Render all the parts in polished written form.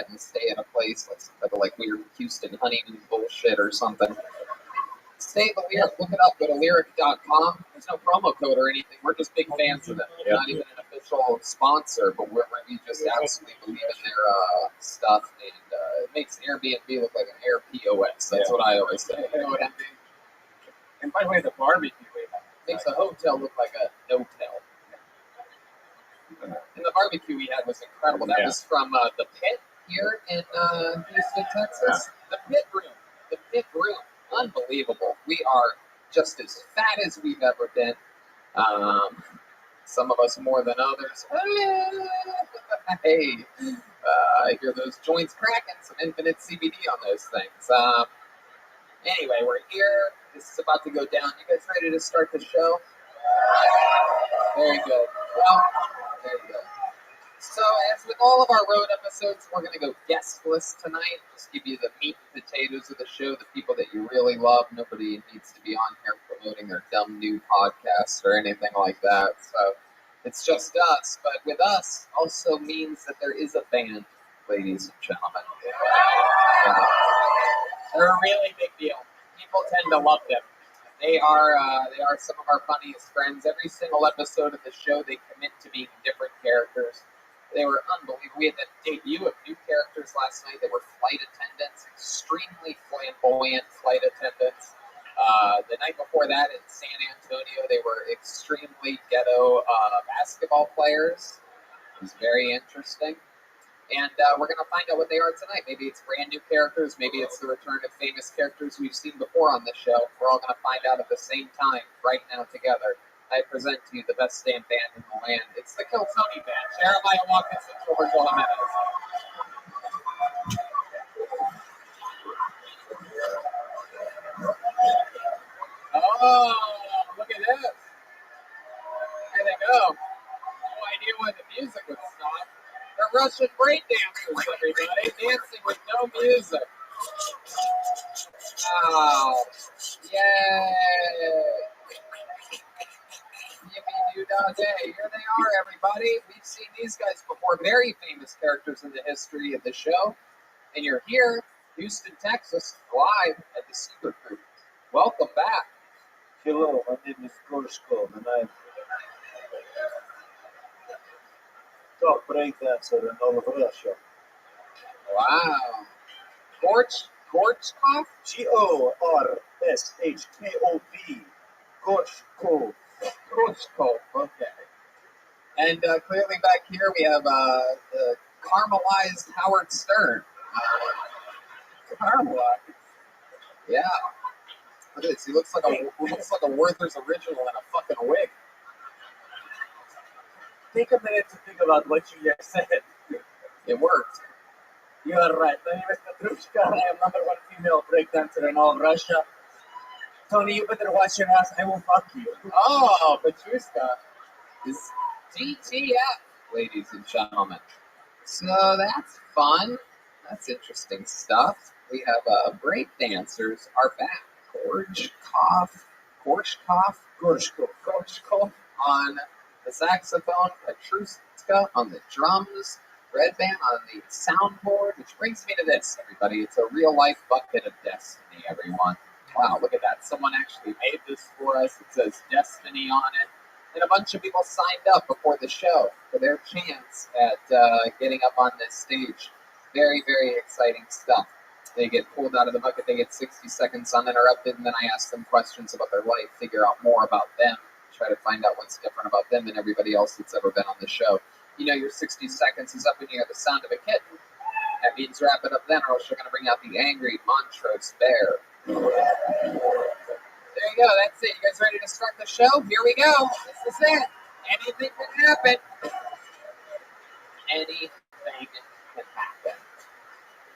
that and stay at a place like weird Houston honeymoon bullshit or something. Stay at the Lyric, look it up, go to lyric.com. There's no promo code or anything. We're just big fans of them. We're not even an official sponsor, but we just absolutely believe in their stuff, and it makes Airbnb look like an Air POS. That's what I always say. You know what I mean? And by the way, the barbecue makes a hotel look like a no-tel. And the barbecue we had was incredible. That was from the Pit here in Houston, Texas. The Pit Room. Unbelievable. We are just as fat as we've ever been. Some of us more than others. Hey, I hear those joints cracking. Some infinite CBD on those things. Anyway, we're here. This is about to go down. You guys ready to start the show? Very good. Well, there you go. So, as with all of our road episodes, we're going to go guestless tonight. Just give you the meat and potatoes of the show, the people that you really love. Nobody needs to be on here promoting their dumb new podcasts or anything like that. So, it's just us. But with us also means that there is a band, ladies and gentlemen. They're a really big deal. People tend to love them. They are some of our funniest friends. Every single episode of the show, they commit to being different characters. They were unbelievable. We had the debut of new characters last night. They were flight attendants, extremely flamboyant flight attendants. The night before that in San Antonio, they were extremely ghetto basketball players. It was very interesting. And we're going to find out what they are tonight. Maybe it's brand new characters. Maybe it's the return of famous characters we've seen before on the show. We're all going to find out at the same time right now together. I present to you the best damn band in the land. It's the Kill Tony Band. Jeremiah Watkins and Gilberto Jimenez. Oh, look at this. There they go. No idea why the music would stop. They're Russian break dancers, everybody. Dancing with no music. Oh, yay. Yippee-doo-dah-day. Here they are, everybody. We've seen these guys before. Very famous characters in the history of the show. And you're here, Houston, Texas, live at the Secret Group. Welcome back. Hello, my name is Gorshko, and I'm top breakdancer in all of Russia. Wow. Gorchkov? Gorshkov. Gorshkov. Gorchkov, okay. And clearly back here we have the caramelized Howard Stern. Caramelized. Yeah. Look at this. He looks like a Werther's original in a fucking wig. Take a minute to think about what you just said. It worked. You are right. My name is Petrushka. I am #1 female breakdancer in all of Russia. Tony, you better watch your ass. I will fuck you. Oh, Petrushka is DTF, ladies and gentlemen. So that's fun. That's interesting stuff. We have break dancers are back. Gorshkov on the saxophone, Petrushka on the drums, Red Band on the soundboard, which brings me to this, everybody. It's a real-life bucket of destiny, everyone. Wow, look at that. Someone actually made this for us. It says Destiny on it. And a bunch of people signed up before the show for their chance at getting up on this stage. Very, very exciting stuff. They get pulled out of the bucket. They get 60 seconds uninterrupted, and then I ask them questions about their life, figure out more about them, try to find out what's different about them than everybody else that's ever been on the show. You know, your 60 seconds is up when you hear the sound of a kitten. That means wrap it up then, or else you're going to bring out the angry Montrose bear. There you go. That's it. You guys ready to start the show? Here we go. This is it. Anything can happen. Anything can happen.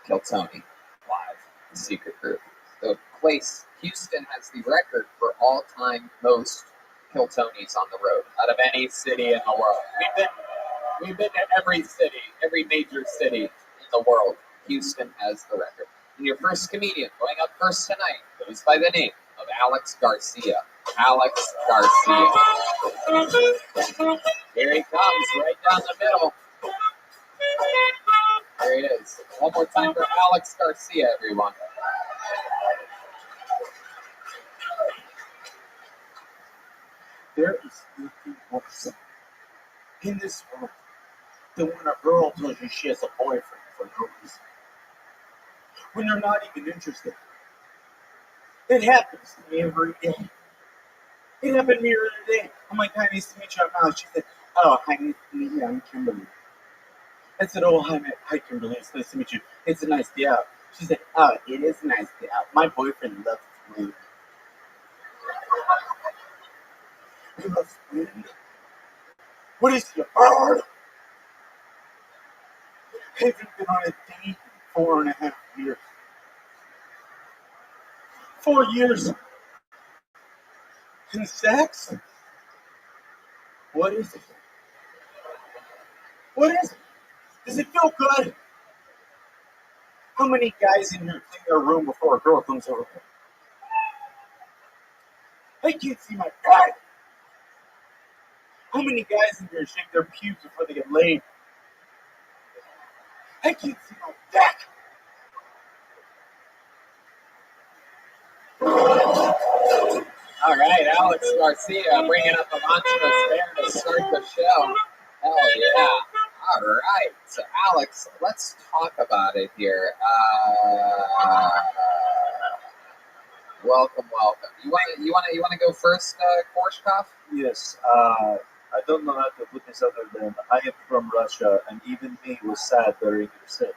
Kill Tony. Live. The Secret Group. The place, Houston has the record for all-time most Kill Tonys on the road out of any city in the world. We've been to every city, every major city in the world. Houston has the record. And your first comedian going up first tonight goes by the name of Alex Garcia. Alex Garcia. Here he comes, right down the middle. There he is. One more time for Alex Garcia, everyone. There is nothing worse in this world than when a girl tells you she has a boyfriend for no reason. When you're not even interested. It happens to me every day. It happened to me the other day. I'm like, hi, nice to meet you. I'm Alex. She said, oh, hi, nice to meet you. I'm Kimberly. I said, oh, hi, Kimberly. It's nice to meet you. It's a nice day out. She said, oh, it is a nice day out. My boyfriend loves wind. He loves wind. What is your bird? I haven't been on a date in 4.5 years. 4 years. And sex? What is it? What is it? Does it feel good? How many guys in here clean their room before a girl comes over? I can't see my back. How many guys in here shake their pubes before they get laid? I can't see my back. All right, Alex Garcia bringing up the mantras there to start the show. Hell yeah. All right. So, Alex, let's talk about it here. Welcome. You want to go first, Korshkov? Yes, I don't know how to put this other than I am from Russia, and even me was sad during your set.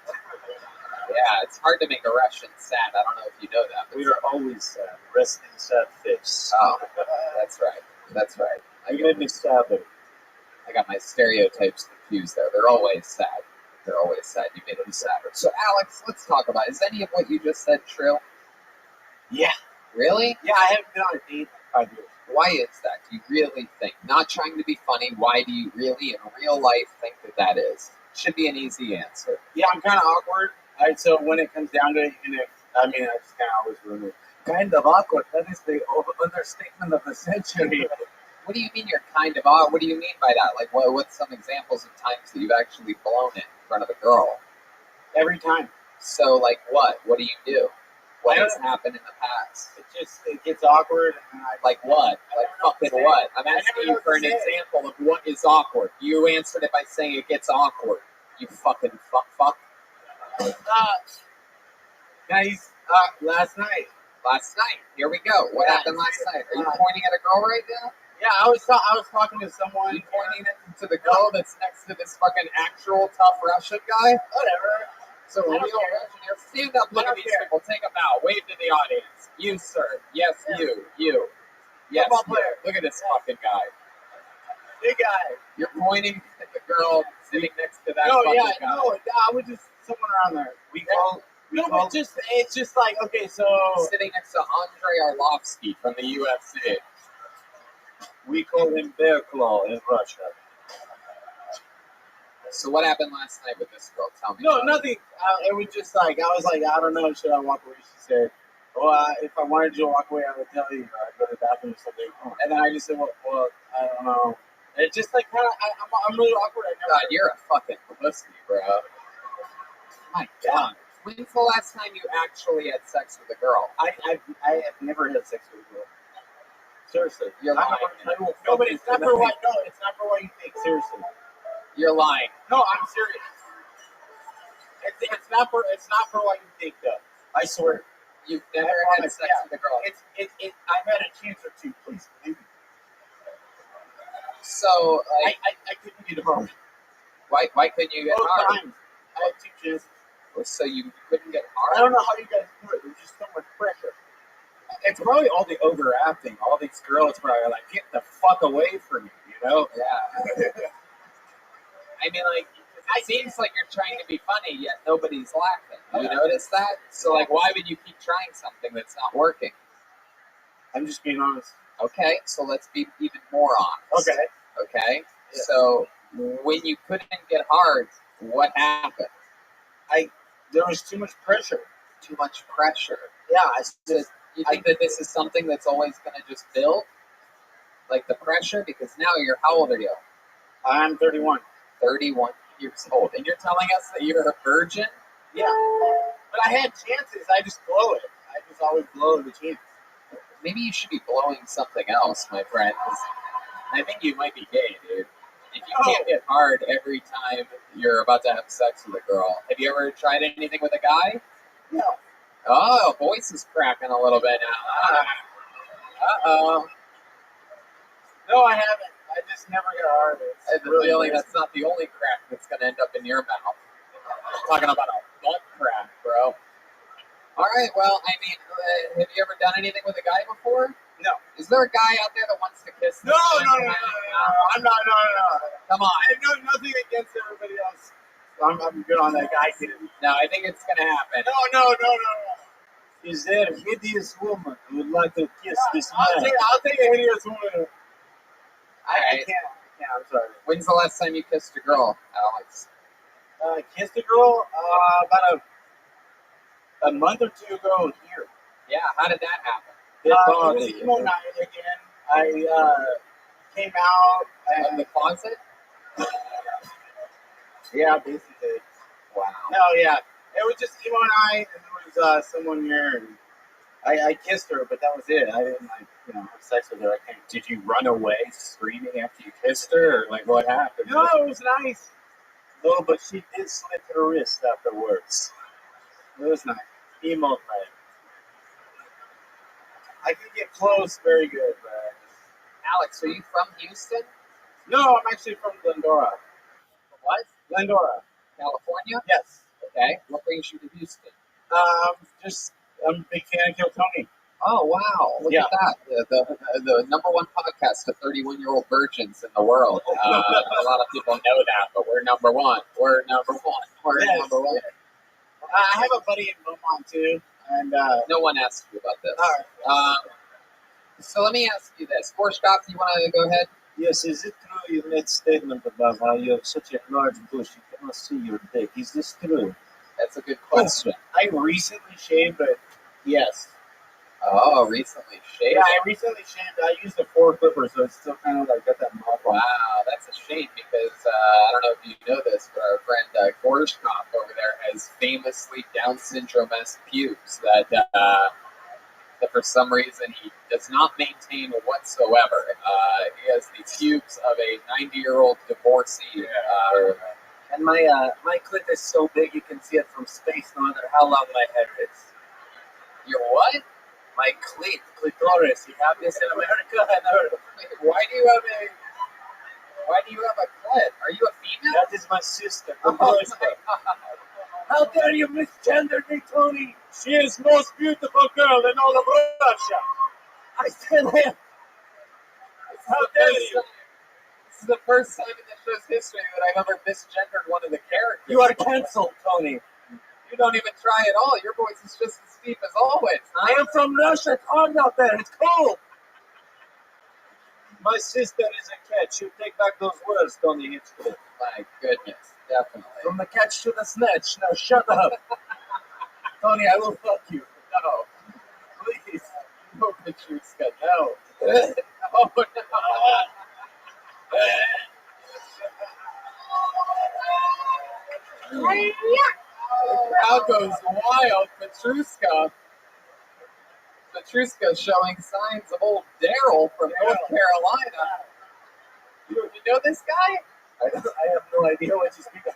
Yeah, it's hard to make a Russian sad. I don't know if you know that. We are always sad, resting sad face. Oh, that's right. That's right. You made me sadder. I got my stereotypes confused there. They're always sad. They're always sad. You made them sadder. So, Alex, let's talk about it. Is any of what you just said true? Yeah. Really? Yeah, I haven't been on a date in 5 years. Why is that? Do you really think? Not trying to be funny, why do you really, in real life, think that is? Should be an easy answer. Yeah, I'm kind of awkward. Alright, so when it comes down to it, I just kind of always ruin it. Kind of awkward. That is the understatement of the century. What do you mean you're kind of odd? What do you mean by that? Like, what's some examples of times that you've actually blown it in front of a girl? Every time. So, like, what? What do you do? What I has don't- happened in the past? It gets awkward. And Like what? I Like don't know what to fucking say. what? I'm I asking never know you what for to an say. example of what is awkward. You answered it by saying it gets awkward. You fucking fuck. Guys, last night. Last night. Here we go. What Yeah, happened last night? Are you uh, pointing at a girl right now? Yeah, I was talking to Are someone. you pointing it to the girl that's next to this fucking actual tough Russian guy? Whatever. So I real don't care. Russian here. Stand up, look I at don't these care. people. Take a bow. Wave to the audience. You, sir. Yes, Yeah. you. Yes, Football you. player. Look at this fucking guy. Big guy. You're pointing at the girl sitting next to that No, fucking yeah, guy. no, I was just someone around there. But it's just like, okay, so Sitting next to Andrei Arlovsky from the UFC. We call him Bear Claw in Russia. So what happened last night with this girl? Tell me. no, about it. nothing. It was just like I was like, I don't know, should I walk away? She said, well, if I wanted you to walk away, I would tell you. I'd go to the bathroom or something. And then I just said, well, I don't know. It's just like kind of, I'm really awkward. God, you're a fucking pussy, bro. My God. When's the last time you actually had sex with a girl? I have never had sex with a girl. Seriously, You're lying. No, but it's not for what. No, it's not for what you think. Seriously. You're lying. No, I'm serious. It's not for what you think, though. I swear. You've never had sex with a girl. I've had a chance or two. Please believe me. So, like, I couldn't get hard. why couldn't you get Both hard? times. I had 2 chances. So you couldn't get I hard? don't know how you guys do it. There's just so much pressure. It's probably all the overacting. All these girls probably are like, get the fuck away from me, you know? Yeah. I mean, like, it seems like you're trying to be funny, yet nobody's laughing. You notice that? So, like, why would you keep trying something that's not working? I'm just being honest. Okay, so let's be even more honest. Okay. Okay? Yeah. So, when you couldn't get hard, what happened? There was too much pressure. Too much pressure. Yeah, You think that this is something that's always going to just build? Like the pressure? Because now how old are you? I'm 31. 31. years old, and you're telling us that you're a virgin? Yeah. But I had chances. I just blow it. I just always blow the chance. Maybe you should be blowing something else, my friend, 'cause I think you might be gay, dude. If you can't get hard every time you're about to have sex with a girl, have you ever tried anything with a guy? No. Oh, voice is cracking a little bit now. Uh-oh. No, I haven't. I just never got hard. I have a feeling that's not the only crack that's going to end up in your mouth. I'm talking about a butt crack, bro. All right, well, I mean, have you ever done anything with a guy before? No. Is there a guy out there that wants to kiss No. this I'm not. No. Come on. I have nothing against everybody else. I'm good on that guy kid. No, I think it's going to happen. No. Is there a hideous woman who would like to kiss this I'll man? take a hideous woman. I Right. can't. Yeah, I'm sorry. When's the last time you kissed a girl, Alex? Kissed a girl about a month or two ago here. Yeah, how did that happen? It was emo night again. I came out Of and the closet? yeah, basically. Wow. No, yeah, it was just emo night, and there was someone here, and I kissed her, but that was it. I didn't have sex with her. I can't. Did you run away screaming after you kissed her, or like what happened? No, it was nice. No, but she did slit her wrist afterwards. It was nice. Emo night. I could get close very good, but Alex, are you from Houston? no, I'm actually from Glendora. What? Glendora. California? Yes. Okay. What brings you to Houston? Just I'm a big fan of Kill Tony. Oh, wow. Look Yeah. at that. The number one podcast of 31-year-old virgins in the world. A lot of people know that, but we're number one. We're number one. We're Yes. number one. I have a buddy in Beaumont too, and No one asked you about this. all right. So let me ask you this. Gorshkov, you want to go ahead? Yes, is it true you made statement about how you have such a large bush you cannot see your dick? Is this true? That's a good question. I recently shaved, but yes. Oh, recently shaved? Yeah, I recently shaved. I used a 4 clipper, so it's still kind of like got that mop on. Wow, that's a shame because I don't know if you know this, but our friend Gorshkov over there has famously Down syndrome-esque pubes that for some reason he does not maintain whatsoever. He has the pubes of a 90-year-old divorcee. And my clit is so big you can see it from space, no matter how long my hair is. Your what? My clitoris. You have this in America and Earth. Why do you have a clit? Are you a female? That is my sister. Oh From my Russia. God. How dare you misgender me, Tony? She is most beautiful girl in all of Russia. I said him. How dare you? This is the first time in the show's history that I've ever misgendered one of the characters. You are canceled, Tony. You don't even try at all. Your voice is just as deep as always. I am from Russia. It's hard out there. It's cold. My sister is a catch. You take back those words, Tony Hitchcock. My goodness, definitely. From the catch to the snatch. Now shut up. Tony, I will fuck you. No, Please. no, Petrushka, no. Oh, no. The crowd goes wild. Petrushka showing signs of old Daryl from North Carolina. You know this guy? I have no idea what you speak about.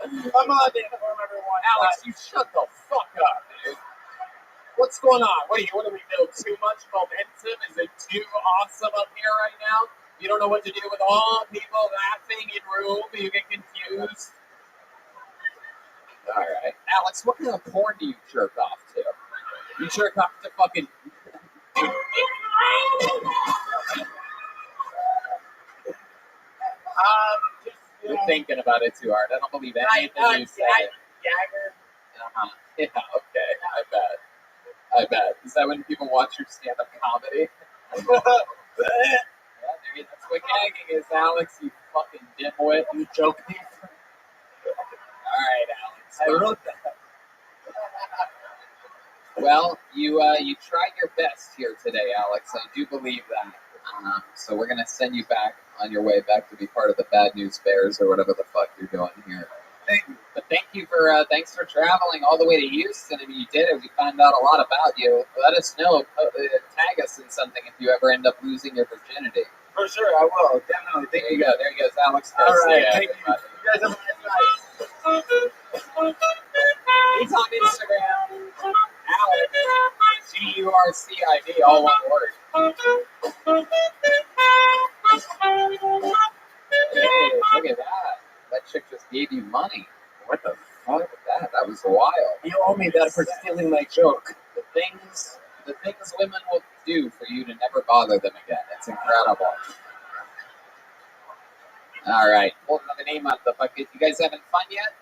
Come on, Dan, everyone. Alex, you shut the fuck up, dude. What's going on? What do we know? Too much momentum? Is it too awesome up here right now? You don't know what to do with all people laughing in room? You get confused? Alright. Alex, what kind of porn do you jerk off to? You jerk off to fucking... You're thinking about it too hard. I don't believe anything you say. Jagger. Uh-huh. Yeah, okay. I bet. Is that when people watch your stand-up comedy? Yeah, that's what gagging is, Alex, you fucking dimwit. You joke me? Alright, Alex. I wrote that. Well, you tried your best here today, Alex. I do believe that. So we're gonna send you back on your way back to be part of the Bad News Bears or whatever the fuck you're doing here. Thank you. But thanks for traveling all the way to Houston. I mean, you did it. We found out a lot about you. Let us know. Tag us in something if you ever end up losing your virginity. For sure, I will. Definitely. Thank There you. you go. There goes Alex. All right. Garcia, Thank you. everybody. You guys have a nice night. He's on Instagram. Alex. GURCID, all one word. Hey, look at that. That chick just gave you money. What the fuck was that? That was wild. You owe me that for stealing my joke. The things women will do for you to never bother them again. It's incredible. All right. Holding the name out the bucket. You guys having fun yet?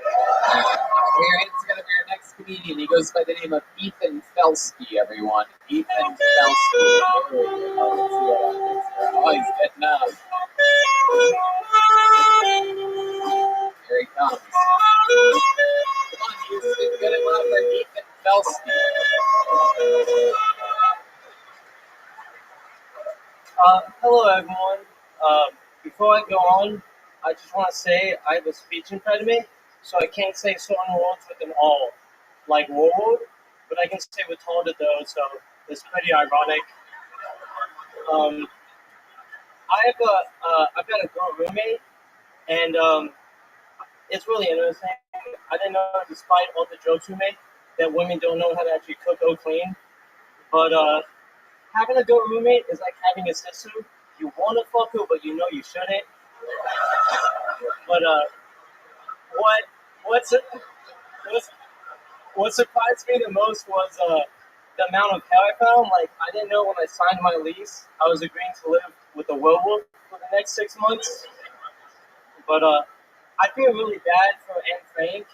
All right. Put your hands together for your next comedian. He goes by the name of Ethan Felsky, everyone. Ethan Felsky. There we go. Let's see what happens here. Oh, he's getting up. Here he comes. Come on, Houston. Get him out for Ethan Felsky. Hello, everyone. Before I go on, I just want to say I have a speech impediment, so I can't say certain words with an all, like world, but I can say retarded though, so it's pretty ironic. I've got a girl roommate, and it's really interesting. I didn't know, despite all the jokes we make, that women don't know how to actually cook or clean. But having a girl roommate is like having a sister. You want to fuck her, but you know you shouldn't. But what surprised me the most was the amount of hair I found. Like, I didn't know when I signed my lease I was agreeing to live with a werewolf for the next 6 months. But I feel really bad for Anne Frank.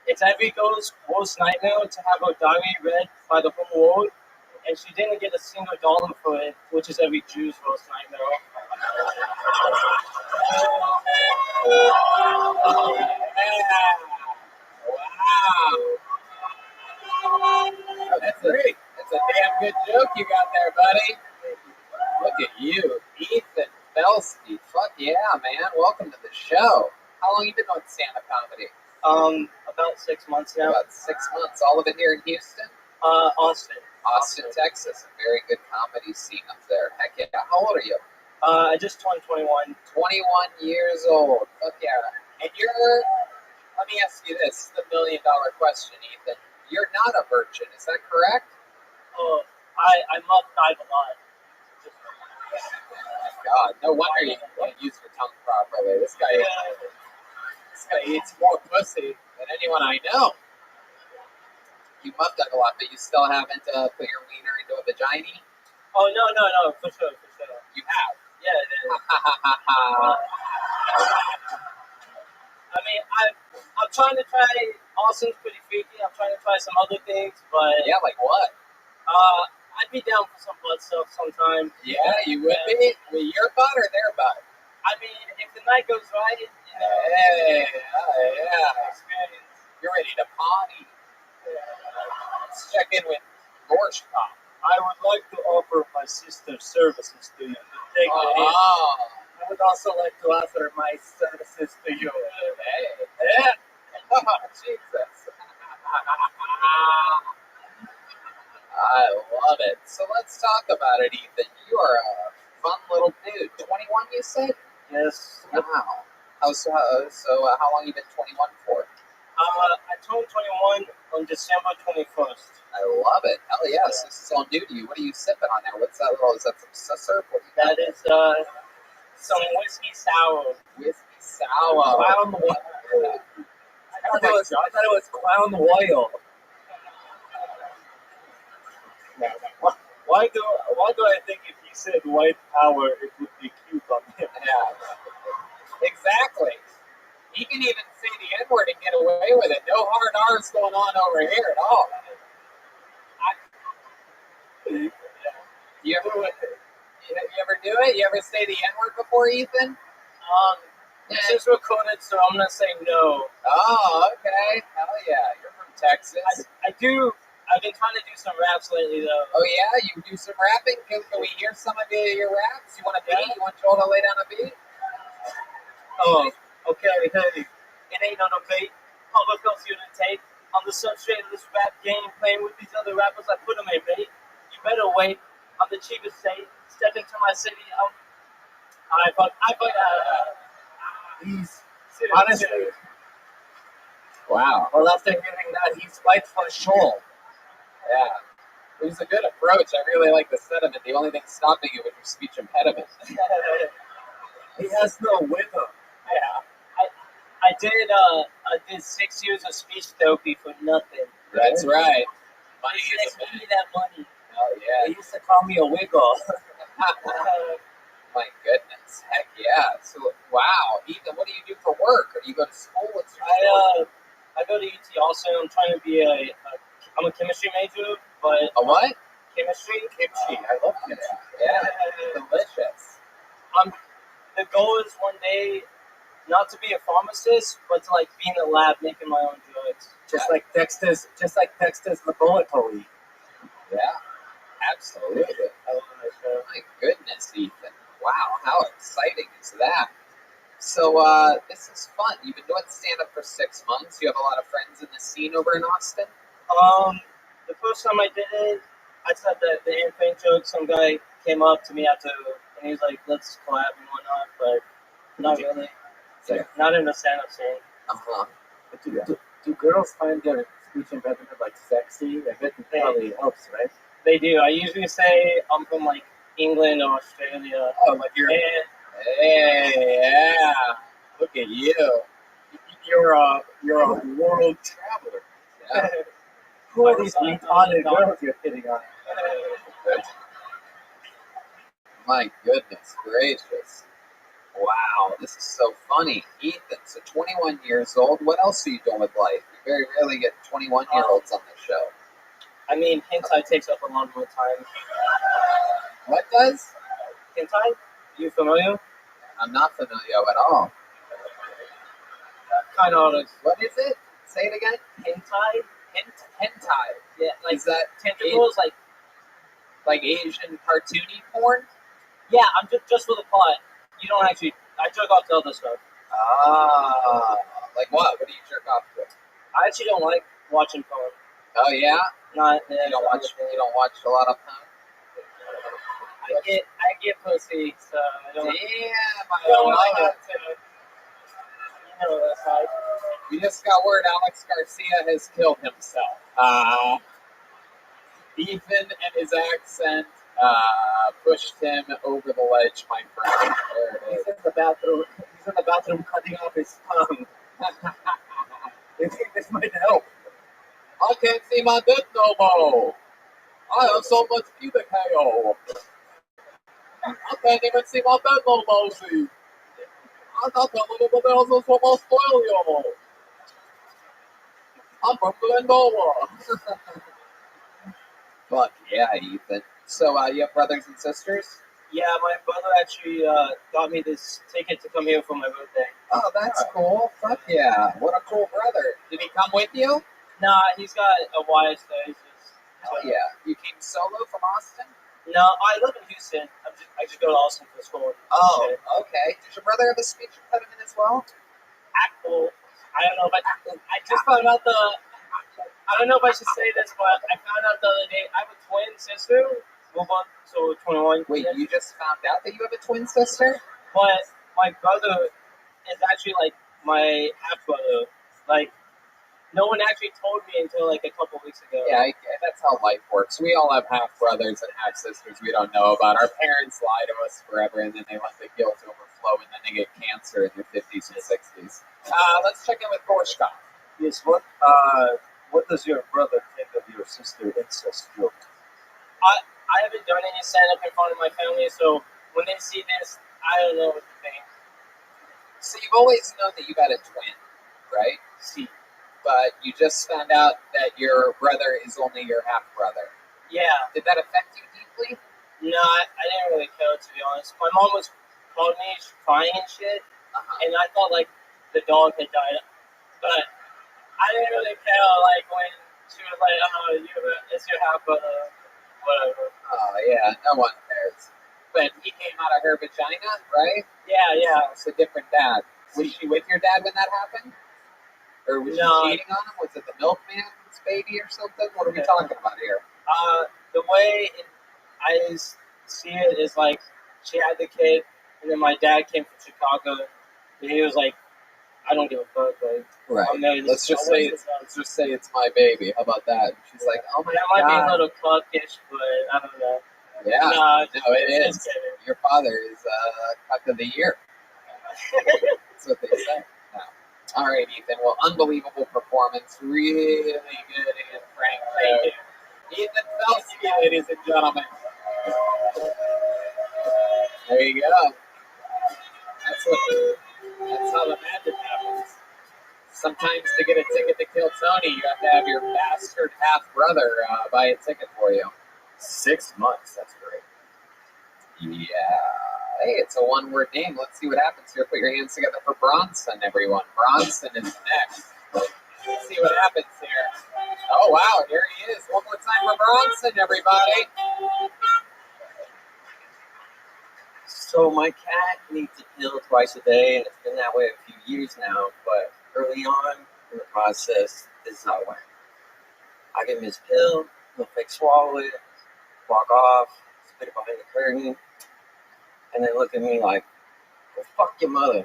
It's every girl's worst nightmare to have her diary read by the whole world, and she didn't get a single dollar for it, which is every Jew's worst nightmare. Wow. Oh, that's great. That's a damn good joke you got there, buddy. Look at you, Ethan Felsky. Fuck yeah, man. Welcome to the show. How long you been doing stand-up comedy? About 6 months now. About 6 months. All of it here in Houston? Austin. Texas. A very good comedy scene up there. Heck yeah. How old are you? I just turned 21. 21 years old. Fuck yeah. And let me ask you this, the $1 million question, Ethan. You're not a virgin, is that correct? I must dive a lot. God, no wonder you can't use your tongue properly. This guy eats more pussy than anyone I know. You muff dug a lot, but you still haven't put your wiener into a vagina? Oh, no, for sure. You have? Yeah, it is. I mean, I'm trying to try, Austin's pretty freaky, I'm trying to try some other things, but... Yeah, like what? I'd be down for some butt stuff sometime. Yeah, you would be? Well, your butt or their butt? I mean, if the night goes right, you know... Hey, yeah. Experience. You're ready to party. Let's check in with Gorshkov. I would like to offer my sister's services to you. I would also like to offer my services to you. Hey. Jesus. I love it. So let's talk about it, Ethan. You are a fun little dude. 21, you said? Yes. Wow. So how long you been 21 for? I turned 21 on December 21st. I love it. Hell yes. This is all new to you. What are you sipping on there? What's that little, is that some syrup? What do you got? That is some whiskey sour. Whiskey sour. Crown Royal. I thought it was Crown Royal. Why do I think if he said white power, it would be cute on him? Yeah. Exactly. He can even say the N-word and get away with it. No hard R's going on over here at all. You ever do it? You ever say the N-word before, Ethan? This is recorded, so I'm gonna say no. Oh, okay. Hell yeah. You're from Texas. I do I've been trying to do some raps lately, though. Oh yeah, you do some rapping? Can we hear some of your raps? You want a beat? Yeah. You want Joel to lay down a beat? Oh, okay, hey. It ain't no debate. Public else you to take. On the substrate of this rap game, playing with these other rappers, I put them in bait. You better wait. I'm the cheapest state. Step into my city. He's honestly. Wow. Well, after hearing that, he's fight for sure. Yeah. It was a good approach. I really like the sentiment. The only thing stopping you was your speech impediment. He has no wiggle. Yeah. I did 6 years of speech therapy for nothing. That's right. Money You is guys a give man. me that money. Oh They yeah. used to call me a wiggle. My goodness. Heck yeah. So wow. Ethan, what do you do for work? Or do you go to school? What's your story? I go to UT also. I'm trying to be I'm a chemistry major, but A what? chemistry. Kimchi. I love kimchi. Yeah. Delicious. The goal is one day not to be a pharmacist, but to like be in the lab making my own drugs. Just like Dexter's laboratory. Yeah. Absolutely. I love that show. My goodness, Ethan. Wow, how exciting is that? So, this is fun. You've been doing stand-up for 6 months. You have a lot of friends in the scene over in Austin? The first time I did it, I said that the airplane joke. Some guy came up to me after, and he was like, "Let's collab and whatnot," but not really. Yeah. Not in the stand-up scene. Uh-huh. But do girls find their speech impediment like sexy? I bet it probably helps, right? They do. I usually say I'm from like England or Australia. Oh, like you're... And Hey, yeah. Look at you. You're a world traveler. Yeah. Who are these retarded girls you're hitting on? My goodness gracious. Wow, this is so funny. Ethan, so 21 years old. What else are you doing with life? You very rarely get 21-year-olds on the show. I mean, hentai takes up a lot of my time. What does? Hentai? You familiar? I'm not familiar at all. Kind of. What is it? Say it again. Hentai? Hentai. Yeah, like Is that tentacles, like Asian cartoony porn? Yeah, I'm just for the plot. You don't actually. I jerk off to other stuff. Ah, like what? What do you jerk off to? I actually don't like watching porn. Oh yeah, Not. you don't watch. You don't watch a lot of porn. I get pussy, so I don't. Damn, I don't don't like know. that too. You know that side. We just got word Alex Garcia has killed himself. Ethan and his accent pushed him over the ledge, my friend. There it He's is. in the bathroom. He's in the bathroom cutting off his tongue. I think this might help. I can't see my dick no more. I have so much pubic hair. I can't even see my dick no more. See. I thought the little girls was from Australia. I'm from Glendora. Fuck yeah, Ethan. So, you have brothers and sisters? Yeah, my brother actually got me this ticket to come here for my birthday. Oh, that's cool. Fuck yeah. What a cool brother. Did he come with you? Nah, he's got a wire, so he's just. Hell yeah. You came solo from Austin? No, I live in Houston. I just go to Austin for school. Oh, Shit. okay. Does your brother have a speech impediment as well? Well, I don't know, but I just found out I don't know if I should say this, but I found out the other day I have a twin sister. We're both so 21. Wait, you just found out that you have a twin sister? But my brother is actually like my half brother. Like no one actually told me until like a couple weeks ago. Yeah, that's how life works. We all have half brothers and half sisters we don't know about. Our parents lie to us forever, and then they let the guilt overflow, and then they get cancer in their 50s and 60s. Let's check in with Gorshkov. Yes, what does your brother think of your sister incest joke? I haven't done any stand-up in front of my family, so when they see this, I don't know what to think. So you've always known that you got a twin, right? See. But you just found out that your brother is only your half-brother. Yeah. Did that affect you deeply? No, I didn't really care, to be honest. My mom was calling me crying and shit, and I thought like the dog had died. But I didn't really care like when she was was like, it's your half brother, whatever. Oh yeah, no one cares. But he came out of her vagina, right? Yeah. It's a different dad. Was she with your dad when that happened? Or was No. she cheating on him? Was it the milkman's baby or something? What are we talking about here? The way I see it is like she had the kid, and then my dad came from Chicago, and he was like, I don't give a fuck. Like, Right. I'm married. Let's just say it's my baby. How about that? She's like, oh my that might be a god. little cuckish, but I don't know. Yeah. No, it just is. kidding. Your father is cuck of the year. That's what they say. No. All right, Ethan. Well, unbelievable performance. Really good and frank. Thank you. Ethan Felsky, ladies and gentlemen. There you go. That's how the magic happens. Sometimes to get a ticket to kill Tony, you have to have your bastard half brother buy a ticket for you. 6 months. That's great. Yeah. Hey, it's a one-word name. Let's see what happens here. Put your hands together for Bronson, everyone. Bronson is next. Let's see what happens here. Oh, wow. Here he is. One more time for Bronson, everybody. So my cat needs a pill twice a day, and it's been that way a few years now. But early on in the process, this is how it went. I give him his pill, he'll fake swallow it, walk off, spit it behind the curtain, and then look at me like, well, fuck your mother.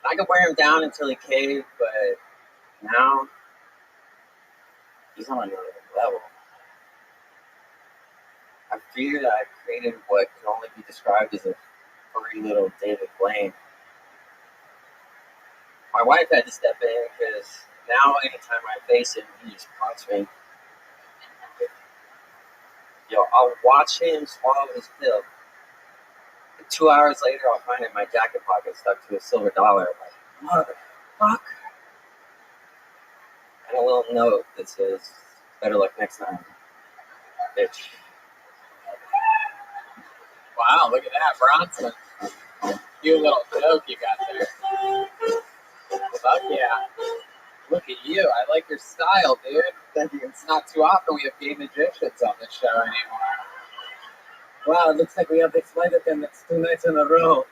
I could wear him down until he caved, but now he's on another level. I fear that I created what can only be described as a furry little David Blaine. My wife had to step in because now anytime I face him, he just punks me. I'll watch him swallow his pill. And 2 hours later, I'll find it in my jacket pocket stuck to a silver dollar. I'm like, motherfucker. And a little note that says, better luck next time, bitch. Wow, look at that, Bronson. Cute little joke you got there. Fuck yeah. Look at you. I like your style, dude. Thank you. It's not too often we have gay magicians on the show anymore. Wow, it looks like we have this flight attendants 2 nights in a row.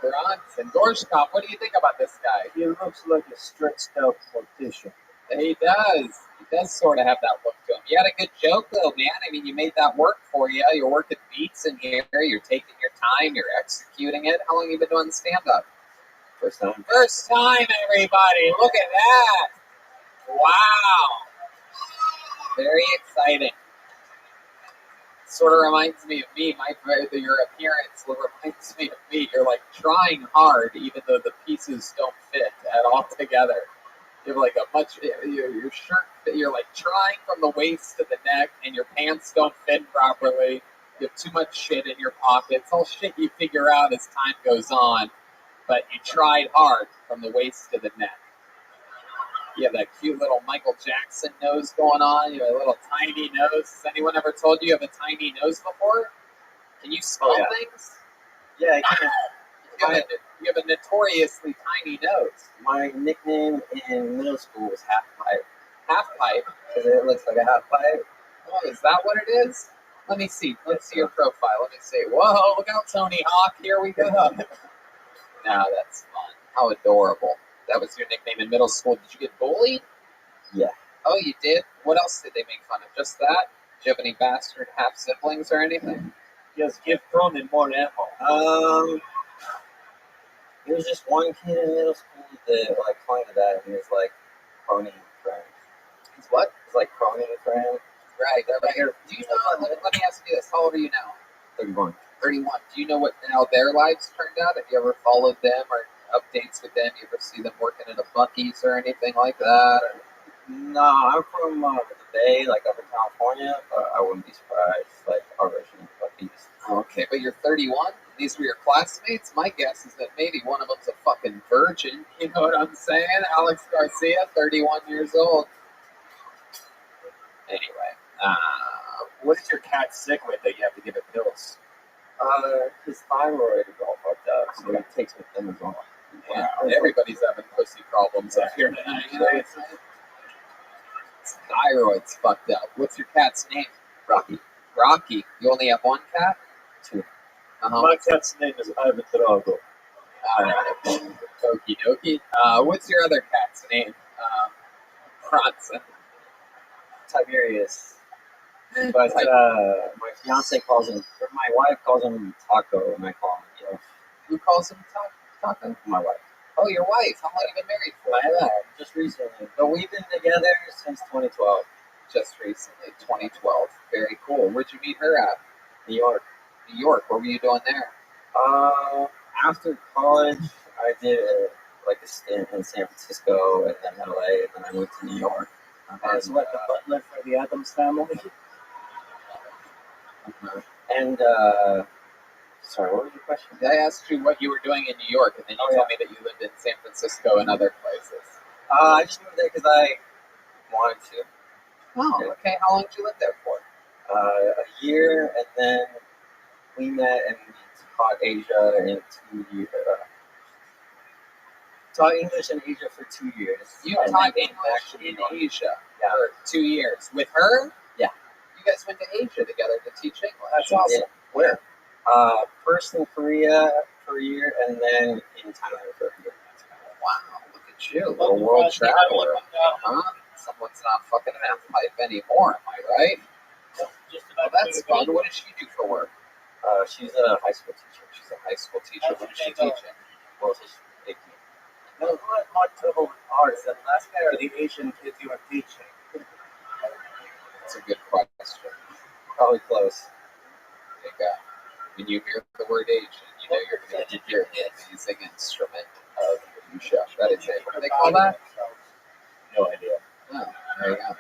Bronson. Gorshkov, what do you think about this guy? He looks like a stretched out mortician. He does. He does sort of have that look to him. You had a good joke, though, man. I mean, you made that work for you. You're working beats in here. You're taking your time. You're executing it. How long have you been doing stand-up? First time. First time, everybody. Look at that. Wow. Very exciting. Sort of reminds me of me. Your appearance reminds me of me. You're like trying hard, even though the pieces don't fit at all together. You have like your shirt, you're like trying from the waist to the neck, and your pants don't fit properly. You have too much shit in your pockets. All shit you figure out as time goes on, but you tried hard from the waist to the neck. You have that cute little Michael Jackson nose going on. You have a little tiny nose. Has anyone ever told you you have a tiny nose before? Can you smell things? Yeah, I can. You have a notoriously tiny nose. My nickname in middle school was Half Pipe. Half pipe. Because it looks like a half pipe. Oh, is that what it is? Let me see. Let's see your profile. Let me see. Whoa, look out, Tony Hawk. Here we go. Now that's fun. How adorable. That was your nickname in middle school. Did you get bullied? Yeah. Oh, you did? What else did they make fun of? Just that? Did you have any bastard half siblings or anything? Yes, give Cronin more ammo. There was just one kid in middle school that like pointed at him. He was like crony friend. He's what? It's like crony friend. Right. Do you know, let me ask you this. How old are you now? 31. 31. Do you know how their lives turned out? Have you ever followed them or updates with them? You ever see them working at a Buc-ee's or anything like that? Or? No, I'm from the Bay, like up in California, but I wouldn't be surprised. Like our version of Buc-ee's. Okay, but you're 31? These were your classmates? My guess is that maybe one of them's a fucking virgin. You know what I'm saying? Alex Garcia, 31 years old. Anyway, What is your cat sick with that you have to give it pills? His thyroid is all fucked up, so he takes with him as well. Yeah, everybody's having pussy problems up here tonight. You know what I'm saying? Thyroid's fucked up. What's your cat's name? Rocky. Rocky. You only have one cat? Two. My cat's name is Ivan Drago. Okie dokie. What's your other cat's name? Bronson. Tiberius. But my fiance calls him, or my wife calls him Taco, and I call him Yo. Who calls him Taco? My wife. Oh, your wife. How long have you been married for? My wife, just recently. But we've been together since 2012. Just recently, 2012. Very cool. Where'd you meet her at? New York. New York. What were you doing there? After college, I did a stint in San Francisco and then LA, and then I moved to New York. That's what the butler for the Addams family. And sorry, what was your question? I asked you what you were doing in New York, and then you told me that you lived in San Francisco and other places. I just moved there because I wanted to. Oh, okay. How long did you live there for? A year, and then we met and we taught Asia in 2 years. Taught English in Asia for 2 years. You And taught then came back English to New in York. Asia Yeah. for 2 years. With her? Yeah. You guys went to Asia together to teach English. That's awesome. Yeah. Where? First in Korea for a year, and then in Thailand for a year. Wow, look at you, little world traveler. Huh? Someone's not fucking half pipe anymore, am I right? Well, that's fun. What does she do for work? She's a high school teacher. She's a high school teacher. What does she teach in? Well, she's 18. No, what more trouble with ours? The last guy or the Asian kids you were teaching? That's a good question. Probably close. There you go. When you hear the word Asian, you know you're going to hear the amazing instrument of Yusha. That is it. What do they call that? No idea. Oh, there you go.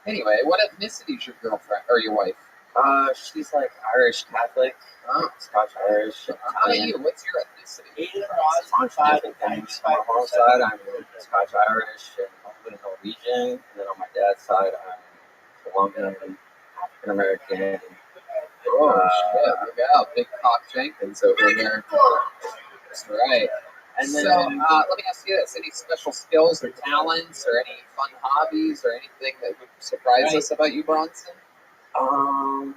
Anyway, what ethnicity is your girlfriend or your wife? She's like Irish Catholic, Oh, Scotch Irish. how about you? What's your ethnicity? Different things. On my mom's side, I'm Scotch Irish and a little bit Norwegian, and then on my dad's side, I'm Colombian, African American. Oh, shit. Look out. Big Cock Jenkins over there. That's right. And then, So, let me ask you this. Any special skills or talents or any fun hobbies or anything that would surprise us about you, Bronson? I'm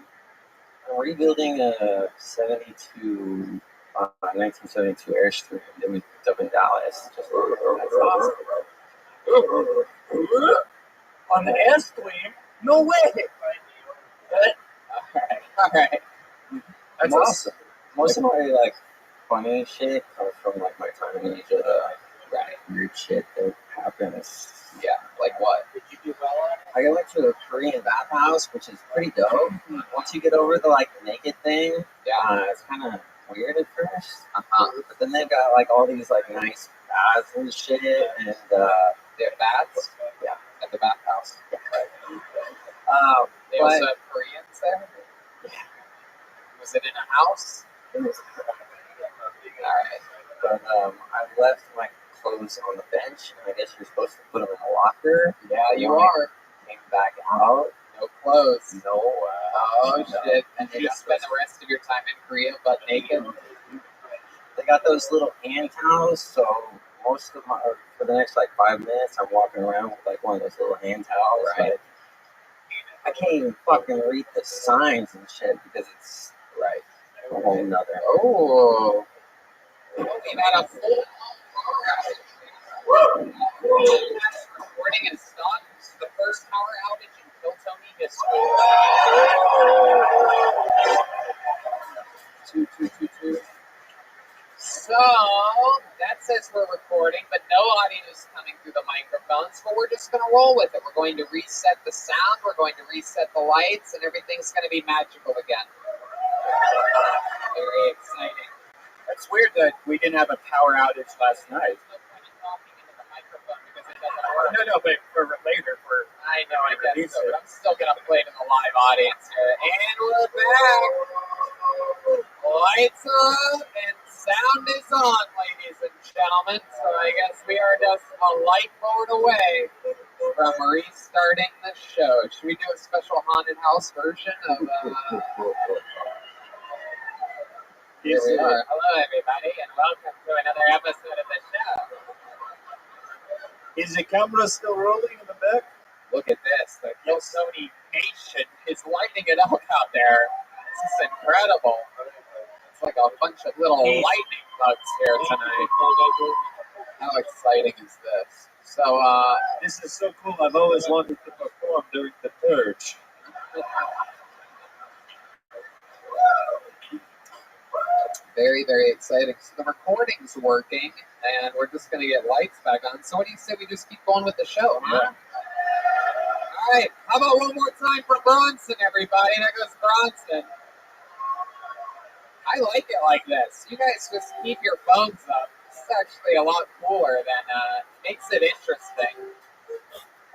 rebuilding a 1972 Airstream that we picked up in Dallas. Just That's awesome. On the Airstream? No way! All right. That's most, awesome. Most of my funny shit comes from my time in Asia. Weird shit that happens. Yeah, like what? Did you do well on it? I went to a Korean bathhouse, which is pretty dope. Once you get over the naked thing, it's kind of weird at first. But then they've got all these nice baths and shit, and They have baths? Yeah. At the bathhouse. Yeah. They also have Koreans there? Yeah. Was it in a house? It was, Alright. but I left my clothes on the bench. I guess you're supposed to put them in a locker. Yeah, you are. Came back out. No clothes. No. Oh, shit. And you just spend the rest of your time in Korea butt naked? They got those little hand towels, so most of for the next 5 minutes, I'm walking around with one of those little hand towels. Right. I can't even fucking read the signs and shit because it's a whole nother. Oh. We've had a full recording and stopped. This is the first power outage in Kiltony history. 2222. So that says we're recording, but no audio is coming through the microphones. But we're just going to roll with it. We're going to reset the sound. We're going to reset the lights, and everything's going to be magical again. Very exciting. That's weird that we didn't have a power outage last night. No point in talking into the microphone because it doesn't work. No, but for later, I know, I guess so, but I'm still going to play to the live audience here. And we're back. Lights up and sound is on, ladies and gentlemen. So I guess we are just a light forward away from restarting the show. Should we do a special haunted house version of... Here we are. Hello, everybody, and welcome to another episode of the show. Is the camera still rolling in the back? Look at this. The Sony Nation is lighting it up out there. This is incredible. It's like a bunch of little lightning bugs here tonight. How exciting is this? So, This is so cool. I've always wanted to perform during the purge. very, very exciting. So the recording's working, and we're just going to get lights back on. So what do you say we just keep going with the show, huh? Yeah. All right. How about one more time for Bronson, everybody? There goes Bronson. I like it like this. You guys just keep your phones up. It's actually a lot cooler than makes it interesting.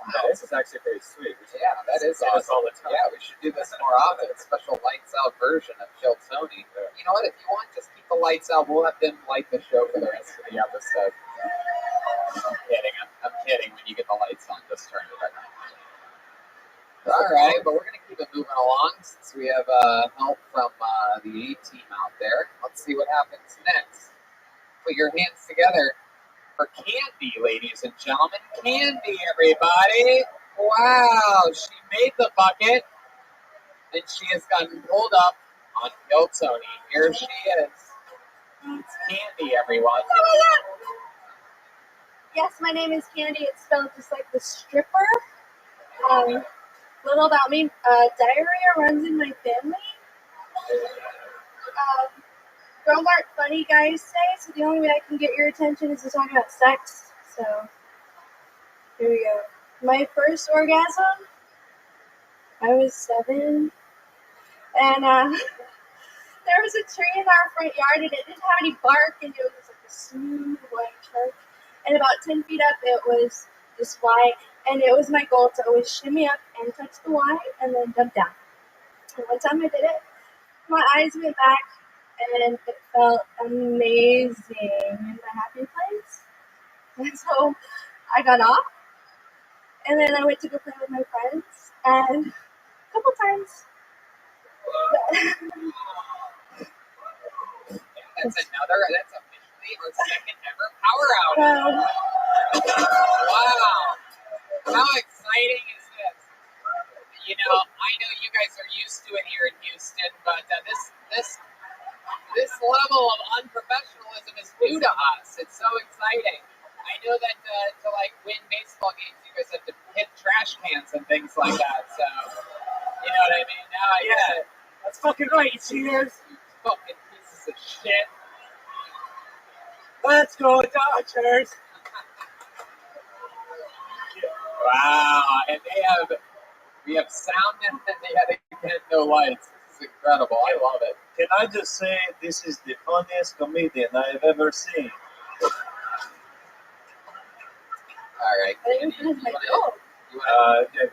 Wow, this is actually pretty sweet. Yeah, that is awesome. All the time. Yeah, we should do this more often. A special lights out version of Kill Tony. You know what? If you want, just keep the lights out. We'll let them light the show for the rest of the episode. I'm kidding. I'm kidding. When you get the lights on, just turn it on. All right, but we're going to keep it moving along since we have help from the A-team out there. Let's see what happens next. Put your hands together for Candy, ladies and gentlemen. Candy, everybody. Wow, she made the bucket, and she has gotten pulled up on Kill Tony. Here she is. It's Candy, everyone. Yes, my name is Candy. It's spelled just like the stripper. Little about me. Diarrhea runs in my family. Girls aren't funny, guys say, so the only way I can get your attention is to talk about sex. So, here we go. My first orgasm, I was 7, and there was a tree in our front yard, and it didn't have any bark, and it was like a smooth white trunk, and about 10 feet up, it was just white, and it was my goal to always shimmy up and touch the white, and then jump down. And one time I did it, my eyes went back, and it felt amazing in my happy place. And so I got off, and then I went to go play with my friends, and a couple times. That's officially our second ever power outage. Wow. How exciting is this? You know, I know you guys are used to it here in Houston, but this level of unprofessionalism is new to us. It's so exciting. I know that to win baseball games, you guys have to hit trash cans and things like that. So, you know what I mean? Now I get it. That's fucking right, cheers. You fucking pieces of shit. Let's go, Dodgers. Wow, and we have sound and they had again no lights. This is incredible. I love it. Can I just say this is the funniest comedian I have ever seen? All right. I didn't finish my goal.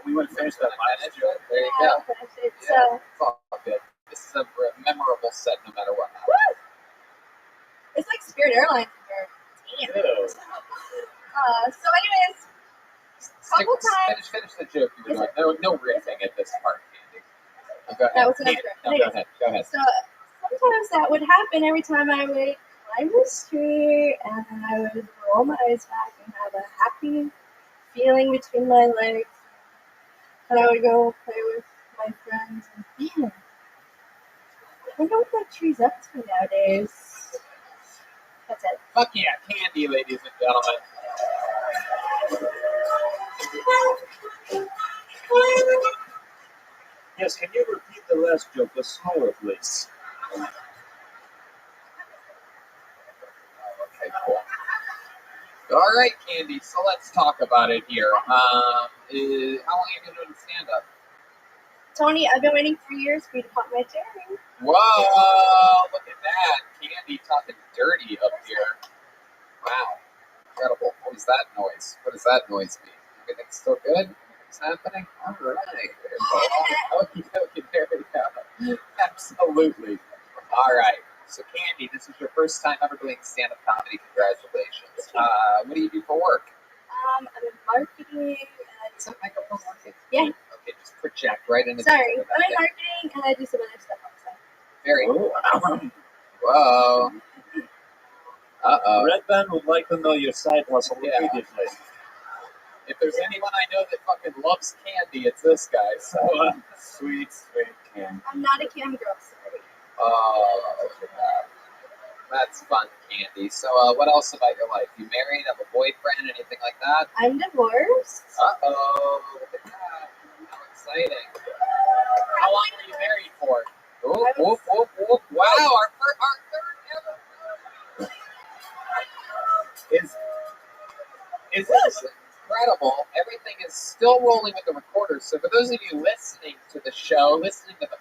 We want to finish that last joke. There you Yeah, go. I'll finish it. Yeah, So, it's all good. This is a memorable set no matter what happens. woo! It's like Spirit Airlines in here. Damn. Ew. So anyways, couple times. Finish the joke you were doing. No riffing at this part, Candy. Go ahead. That was an Candy. extra. No, go ahead. So sometimes that would happen every time I would climb this tree, and then I would roll my eyes back and have a happy feeling between my legs. And I would go play with my friends, and man, I wonder what that tree's up to nowadays. That's it. Fuck yeah, Candy, ladies and gentlemen. Yes, can you repeat the last joke, but slower, please? Okay, cool. All right, Candy. So let's talk about it here. How long have you been doing stand-up? Tony, I've been waiting 3 years for you to pop my cherry. Whoa! Look at that, Candy talking dirty up here. Wow, incredible. What was that noise? What does that noise mean? Everything's still good? Everything's happening? All right. Okay, there we go. Absolutely. All right. So, Candy, this is your first time ever doing stand-up comedy. Congratulations. What do you do for work? I'm in marketing. Is that microphone working? Yeah. Okay, just project right into Sorry, the I'm in marketing and I do some other stuff outside. Very cool. Whoa. Uh-oh. Red Band would like to know your side hustle Yeah. immediately. If there's anyone I know that fucking loves candy, it's this guy. So, Sweet can. I'm not a cam girl, sorry. oh, that's fun, Candy. So, what else about your life? You married? Have a boyfriend? Anything like that? I'm divorced. Uh-oh. Look at that. How exciting. How long were you married for? Oh, whoop, whoop, whoop. Wow, our third ever. Is this incredible? Everything is still rolling with the recorder. So for those of you listening to the show, listening to the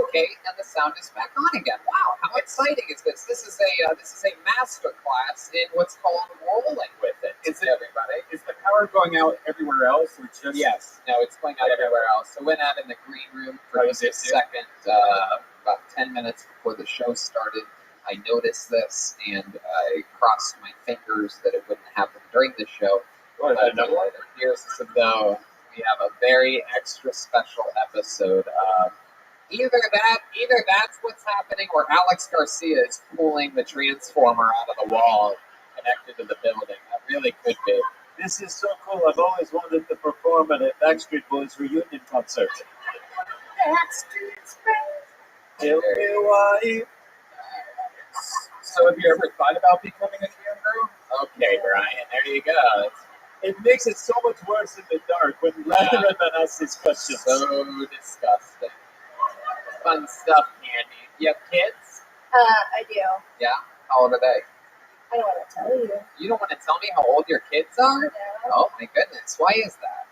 okay, and the sound is back on again. Wow, how exciting is this? This is a master class in what's called rolling with it. Everybody? Is the power going out everywhere else, or just? Yes. No, it's going out everywhere else. So went out in the green room for just a second, about 10 minutes before the show started. I noticed this, and I crossed my fingers that it wouldn't happen during the show. What, But it appears as though we have a very extra special episode. Either that's what's happening, or Alex Garcia is pulling the transformer out of the wall connected to the building. That really could be. This is so cool. I've always wanted to perform at a Backstreet Boys reunion concert. Tell me why. So have you ever thought about becoming a cam girl? Okay, Brian, there you go. It makes it so much worse in the dark when Red Band asks these questions. So disgusting. Fun stuff, Candy. You have kids? I do. Yeah? How old are they? I don't want to tell you. You don't want to tell me how old your kids are? No. Oh, my goodness. Why is that?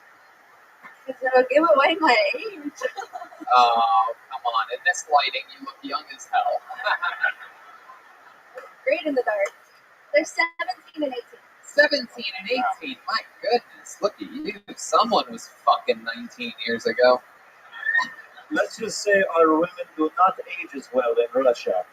Because it'll give away my age. Oh, come on. In this lighting, you look young as hell. Great in the dark. They're 17 and 18. 17 and 18. My goodness. Look at you. Someone was fucking 19 years ago. Let's just say our women do not age as well in Russia.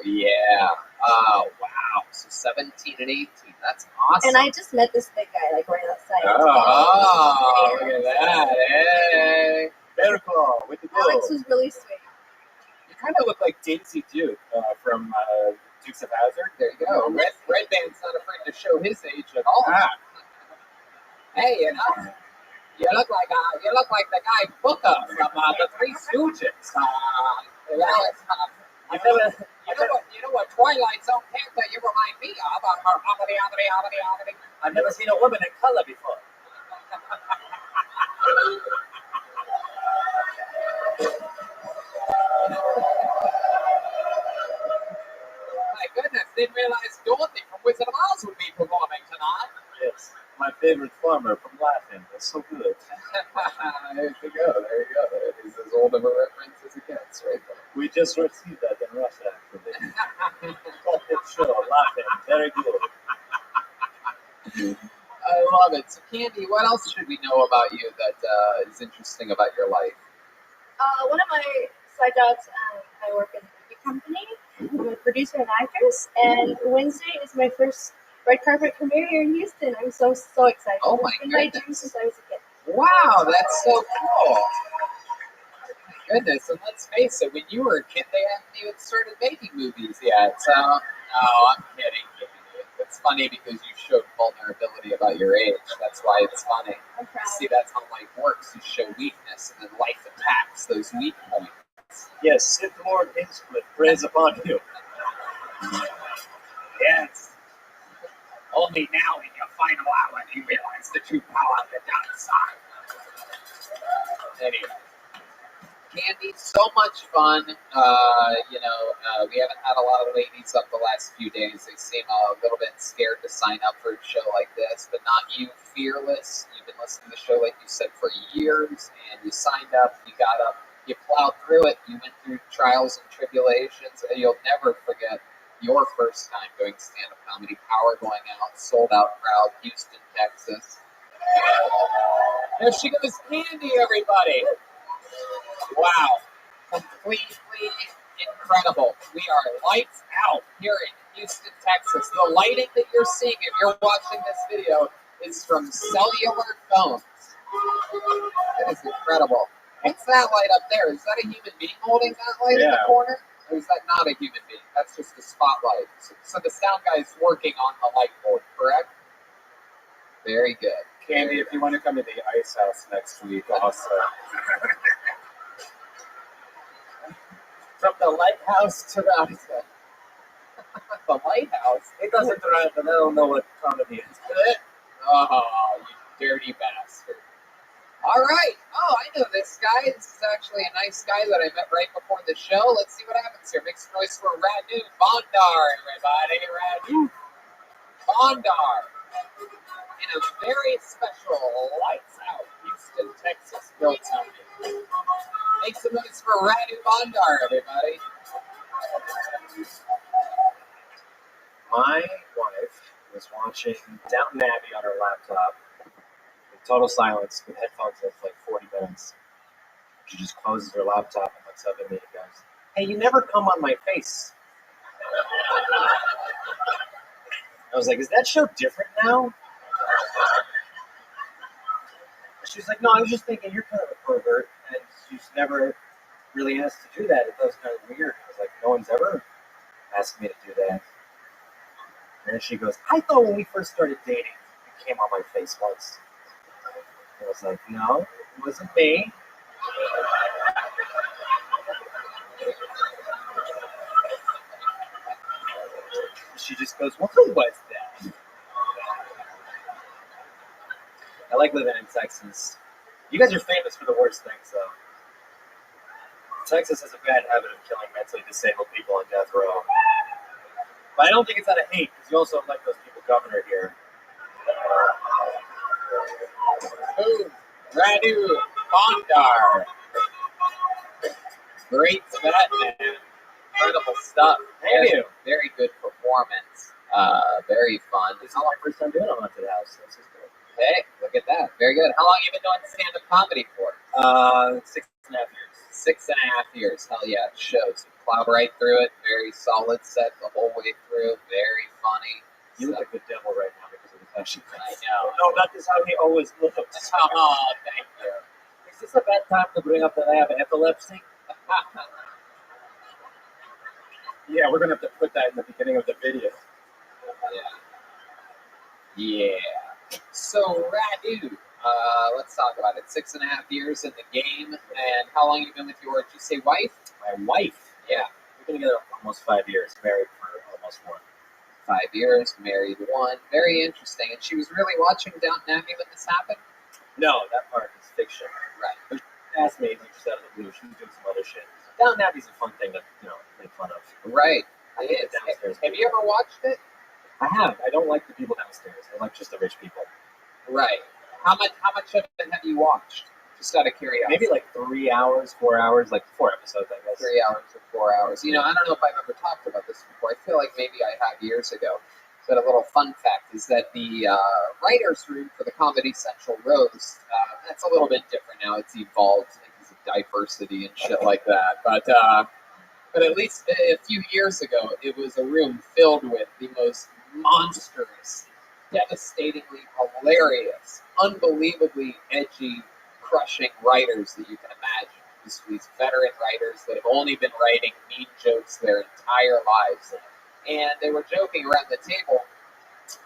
Yeah. Oh, wow. So 17 and 18. That's awesome. And I just met this big guy, like, right outside. Oh, look at that. Hey. Very cool. With the Alex girl. was really sweet. You kind of look like Daisy Duke from Dukes of Hazzard. There you go. Red Band's not afraid to show his age at all. Hey, you look like the guy Booker from the Three Stooges. You know what Twilight Zone character you remind me of? I've never seen a woman in color before. My goodness, didn't realize Dorothy from Wizard of Oz would be performing tonight. Yes, my favorite farmer from Laughing. That's so good. There you go. It is as old of a reference as it gets, right there. We just received that in Russia, actually. Top show, Laughing. Very good. I love it. So, Candy, what else should we know about you that is interesting about your life? One of my side jobs, I work in a movie company. I'm a producer and actress, and Wednesday is my first red carpet premiere here in Houston. I'm so excited. Oh my It's been my goodness. dream since I was a kid. Wow, that's so cool. My goodness, and let's face it, when you were a kid, they hadn't even started making movies yet. So, no, I'm kidding. It's funny because you showed vulnerability about your age. That's why it's funny. I'm proud. See, that's how life works. You show weakness, and then life attacks those weak points. Yes, Sith Lord Insplit, praise upon you. Yes. Only now in your final hour do you realize the true power of the dark side. Anyway. Candy, so much fun. We haven't had a lot of ladies up the last few days. They seem a little bit scared to sign up for a show like this, but not you, Fearless. You've been listening to the show, like you said, for years, and you signed up, you got up, you plowed through it, you went through trials and tribulations, and you'll never forget your first time doing stand-up comedy, power going out, sold-out crowd, Houston, Texas. There she goes, Candy, everybody. Wow, completely incredible. We are lights out here in Houston, Texas. The lighting that you're seeing if you're watching this video is from cellular phones. That is incredible. What's that light up there? Is that a human being holding that light in the Yeah. corner? Or is that not a human being? That's just a spotlight. So the sound guy is working on the light board, correct? Very good. Candy, if you want to come to the ice house next week, also. From the lighthouse to the the lighthouse. It doesn't rhyme, but I don't know what comedy is. Oh, you dirty bastard. All right. Oh, I know this guy. This is actually a nice guy that I met right before the show. Let's see what happens here. Make some noise for Radu Bondar, everybody. Radu Bondar. In a very special Lights Out Houston, Texas built something. Make some noise for Radu Bondar, everybody. My wife was watching Downton Abbey on her laptop in total silence with headphones in for like 40 minutes. She just closes her laptop and looks up at me and goes, "Hey, you never come on my face." I was like, "Is that show different now?" She's like, "No, I was just thinking you're kind of a pervert and she's never really asked to do that. It feels kind of weird." I was like, "No one's ever asked me to do that." And then she goes, "I thought when we first started dating, you came on my face once." I was like, "No, it wasn't me." She just goes, "Well, who was that?" I like living in Texas. You guys are famous for the worst things, though. Texas has a bad habit of killing mentally disabled people on death row. But I don't think it's out of hate, because you also elect those people governor here. Boom. Radu Bondar. Great Batman. Incredible stuff. Thank you. Very good performance. Very fun. This is my first time doing it on Haunted House. This is good. Hey, look at that. Very good. How long have you been doing stand-up comedy for? 6.5 years. 6.5 years. Hell yeah, it shows. You plowed right through it. Very solid set the whole way through. Very funny. You look like the devil right now because of the fashion. I know. No, that is how he always looks. Oh, thank you. Is this a bad time to bring up that I have epilepsy? Yeah, we're going to have to put that in the beginning of the video. Yeah. So, Radu, let's talk about it. 6.5 years in the game, and how long have you been with your, did you say wife? My wife. Yeah. We've been together almost 5 years, married for almost 1. 5 years, married 1. Very interesting. And she was really watching Downton Abbey when this happened? No, that part is fiction. Right. But she asked me, like, just out of the blue, she was doing some other shit. Downton Abbey's a fun thing to, make fun of. Right. I It hate is. downstairs. Have you ever watched it? I have. I don't like the people downstairs. I like just the rich people. Right. How much of it have you watched? Just out of curiosity. Maybe like 3 hours, 4 hours, like 4 episodes, I guess. 3 hours or 4 hours. You know, I don't know if I've ever talked about this before. I feel like maybe I have years ago. But a little fun fact is that the writer's room for the Comedy Central Roast, that's a little bit different now. It's evolved because of diversity and shit like that. But at least a few years ago, it was a room filled with the most monstrous, devastatingly hilarious, unbelievably edgy, crushing writers that you can imagine. These veteran writers that have only been writing mean jokes their entire lives. And they were joking around the table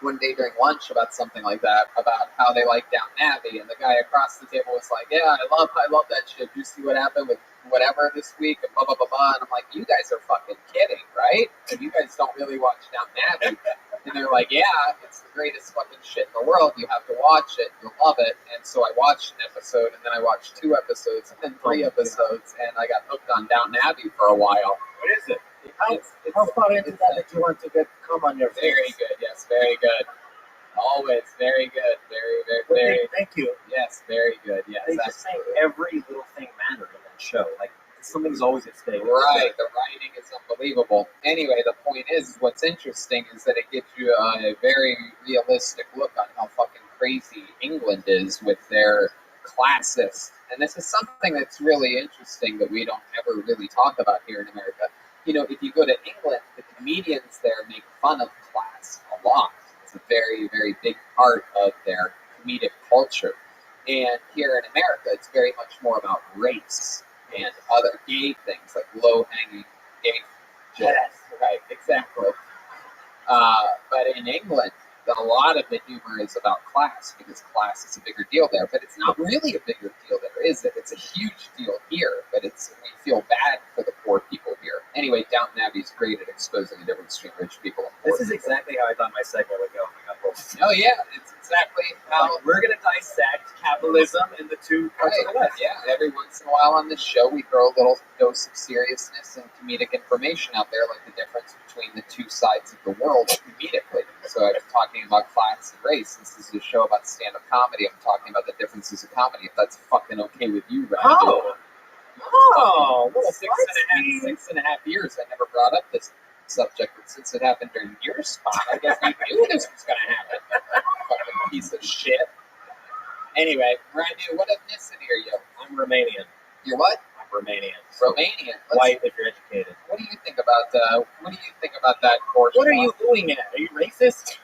one day during lunch about something like that, about how they like Downton Abbey, and the guy across the table was like, "Yeah, I love that shit. You see what happened with whatever this week, and blah blah blah blah." And I'm like, "You guys are fucking kidding, right? And you guys don't really watch Downton Abbey." And they're like, "Yeah, it's the greatest fucking shit in the world. You have to watch it. You'll love it." And so I watched an episode, and then I watched 2 episodes, and then 3 episodes, and I got hooked on Downton Abbey for a while. What is it? How far into that you want to get come on your face? Very good, yes, very good. Always very good, very. Thank you. Yes, very good. Yes, They just say every little thing mattered in that show. Like, something's always at stake. right. The writing is unbelievable. Anyway, the point is, what's interesting is that it gives you a very realistic look on how fucking crazy England is with their classist. And this is something that's really interesting that we don't ever really talk about here in America. You know, if you go to England, the comedians there make fun of class a lot. It's a very, very big part of their comedic culture. And here in America, it's very much more about race and other gay things, like low-hanging gay jokes. Yes. Right, exactly. But in England, a lot of the humor is about class because class is a bigger deal there. But it's not really a bigger deal there, is it? It's a huge deal here, but we feel bad for the poor people here. Anyway, Downton Abbey is great at exposing the difference between rich people and poor This is people. exactly how I thought my segment would go. Oh yeah, it's exactly how. Like, we're gonna dissect capitalism in the two parts Right, of the West. yeah. Every once in a while on this show, we throw a little dose of seriousness and comedic information out there, like the difference between the two sides of the world comedically. So I was talking about class and race. This is a show about stand-up comedy. I'm talking about the differences of comedy. If that's fucking okay with you, right? Oh, little Six and a half years. I never brought up this subject, but since it happened during your spot, I guess you knew this was going to happen. Fucking piece of shit. Anyway, Randy, what ethnicity are you? I'm Romanian. You're what? I'm Romanian. So Romanian. white if you're educated. What do you think about that course? What are you doing at? Are you racist?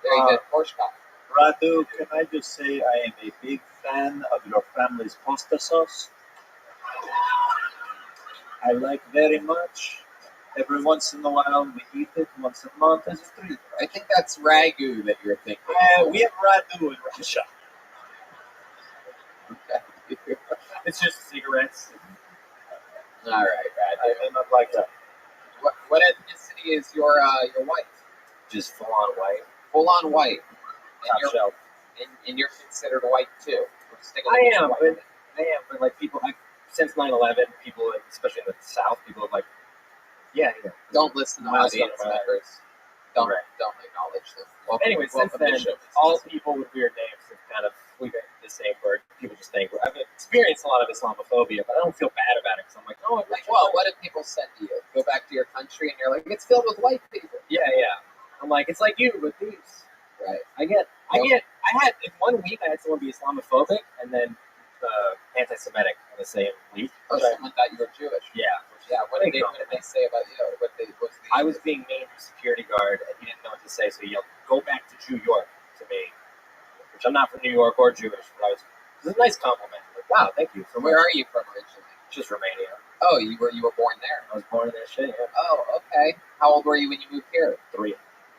Very good. Korshkov. Radu, can I just say I am a big fan of your family's pasta sauce. I like very much. Every once in a while, we eat it once a month as a treat. I think that's ragu that you're thinking. We have Radu in Russia. Okay. It's just cigarettes. All right, I Radu. do not like that. What ethnicity is your wife? Just full on white. Full on white. Top And shelf. you're considered white too. We're sticking I with am, white. but like people, since 9/11, people, especially in the South, people have like, yeah. Don't listen to Milestone audience matters. members. Don't Right. don't acknowledge them. Welcome, Anyway, since welcome to then, the show. all people with weird names have kind of, we've got the same word. People just think, I've experienced a lot of Islamophobia, but I don't feel bad about it because I'm like, oh, Like, well, what if people said to you, go back to your country, and you're like, it's filled with white people. yeah. I'm like, it's like you with these. Right. I had, in 1 week, I had someone be Islamophobic and then anti-Semitic in the same week. Oh, someone thought you were Jewish. Yeah. Yeah. What did they say about you? I was being mean to a security guard, and he didn't know what to say, so he yelled, "Go back to New York" to me, which I'm not from New York or Jewish. But it was a nice compliment. Like, wow, thank you. So where are you from originally? Just Romania. Oh, you were born there. I was born in that shit. Yeah. Oh, okay. How old were you when you moved here? 3.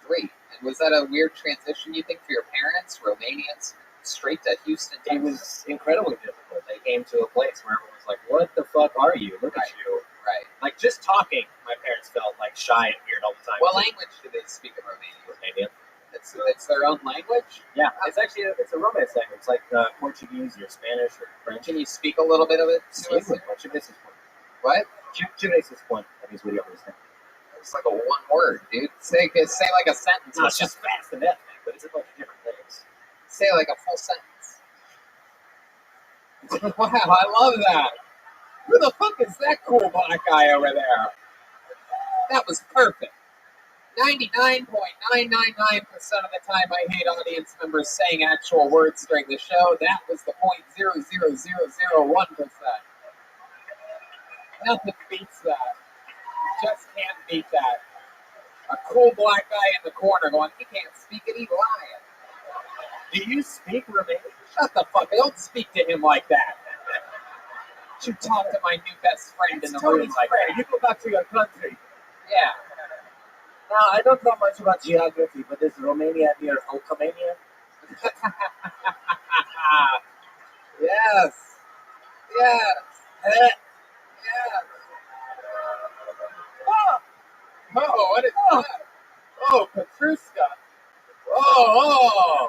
3. And was that a weird transition, you think, for your parents, Romanians, straight to Houston, It Texas? was incredibly difficult. They came to a place where everyone was like, "What the fuck are you? Look at you!" Right. Like just talking, my parents felt like shy and weird all the time. What language do they speak in Romania? Romanian. It's their own language? Yeah, it's actually it's a Romance language. It's like Portuguese or Spanish or French. Can you speak a little bit of it to us? What? That means what do you understand? It's like a one word, dude. Say like a sentence. No, it's just fast and ethnic, but it's a bunch of different things. Say like a full sentence. Wow, I love that. Who the fuck is that cool black guy over there? That was perfect. 99.999% of the time I hate audience members saying actual words during the show. That was the 0.00001%. Nothing beats that. Just can't beat that. A cool black guy in the corner going, he can't speak it, he's lying. Do you speak Romanian? Shut the fuck up. Don't speak to him like that. You talk to my new best friend in the room like that. You go back to your country. Yeah. Now, I don't know much about geography, but is Romania near Hulkamania? Yes. Yes. Yes. Oh, what is that? Oh, Petrushka. Oh.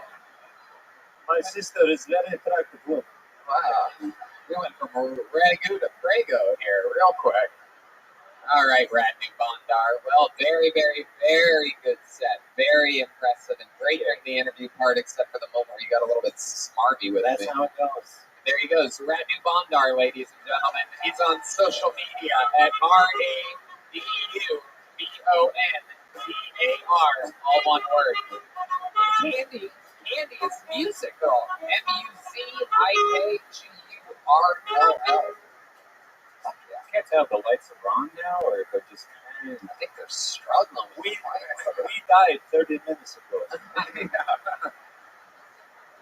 My sister is very attractive woman. Wow. We went from Ragu to Prego here real quick. All right, Radney Bondar. Well, very, very, very good set. Very impressive and great during the interview part, except for the moment where you got a little bit smarmy with That's me. how it goes. There he goes, Radney Bondar, ladies and gentlemen. He's on social media at RADUBONDAR, all one word. Candy is musical. MUZIKGURLL. I can't tell if the lights are on now or if they're just kind of... I think they're struggling with We died 30 minutes ago.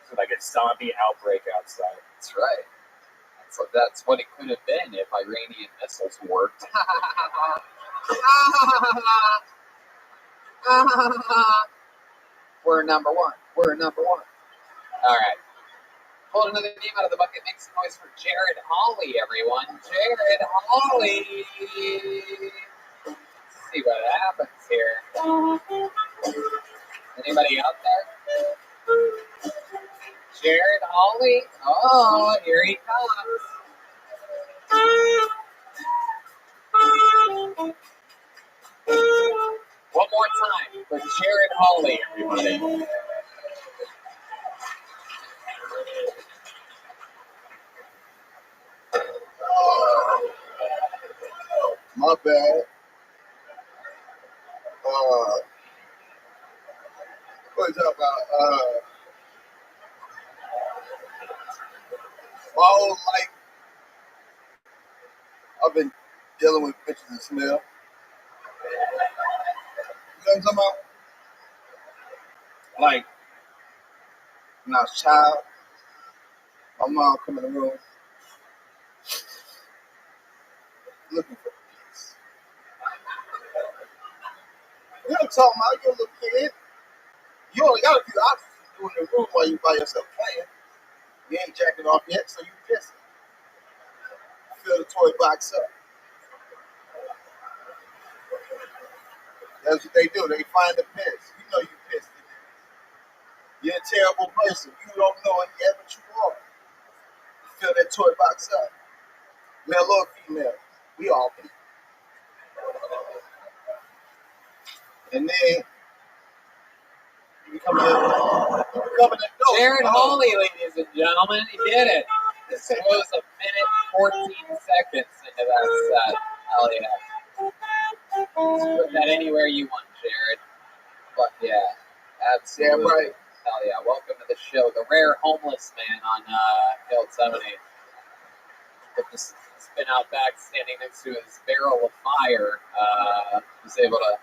So like a zombie outbreak outside. That's right. That's what it could have been if Iranian missiles worked. We're number one. We're number one. All right. Pull another name out of the bucket. Make some noise for Jared Hawley, everyone. Jared Hawley. Let's see what happens here. Anybody out there? Jared Hawley. Oh, here he comes. One more time for Jared Hawley, everybody. My bad. What you talking about? My whole life, I've been dealing with bitches and smell. You know what I'm talking about? Like, when I was a child, my mom come in the room looking for a piece. You know what I'm talking about? You're a little kid. You only got a few options to do in the room while you by yourself playing. You ain't jacking off yet, so you pissing. Fill the toy box up. That's what they do. They find the piss. You know you pissed in there. You're a terrible person. You don't know it yet, but you are. Fill that toy box up. Male or female. We all pee. And then you come in the door. Jared Hawley, ladies and gentlemen, he did it. This was a minute 14 seconds into that set. Hell yeah. Just put that anywhere you want, Jared. But yeah, absolutely. Yeah, right. Hell yeah. Welcome to the show. The rare homeless man on Hill 70. With the spin out back standing next to his barrel of fire, was able to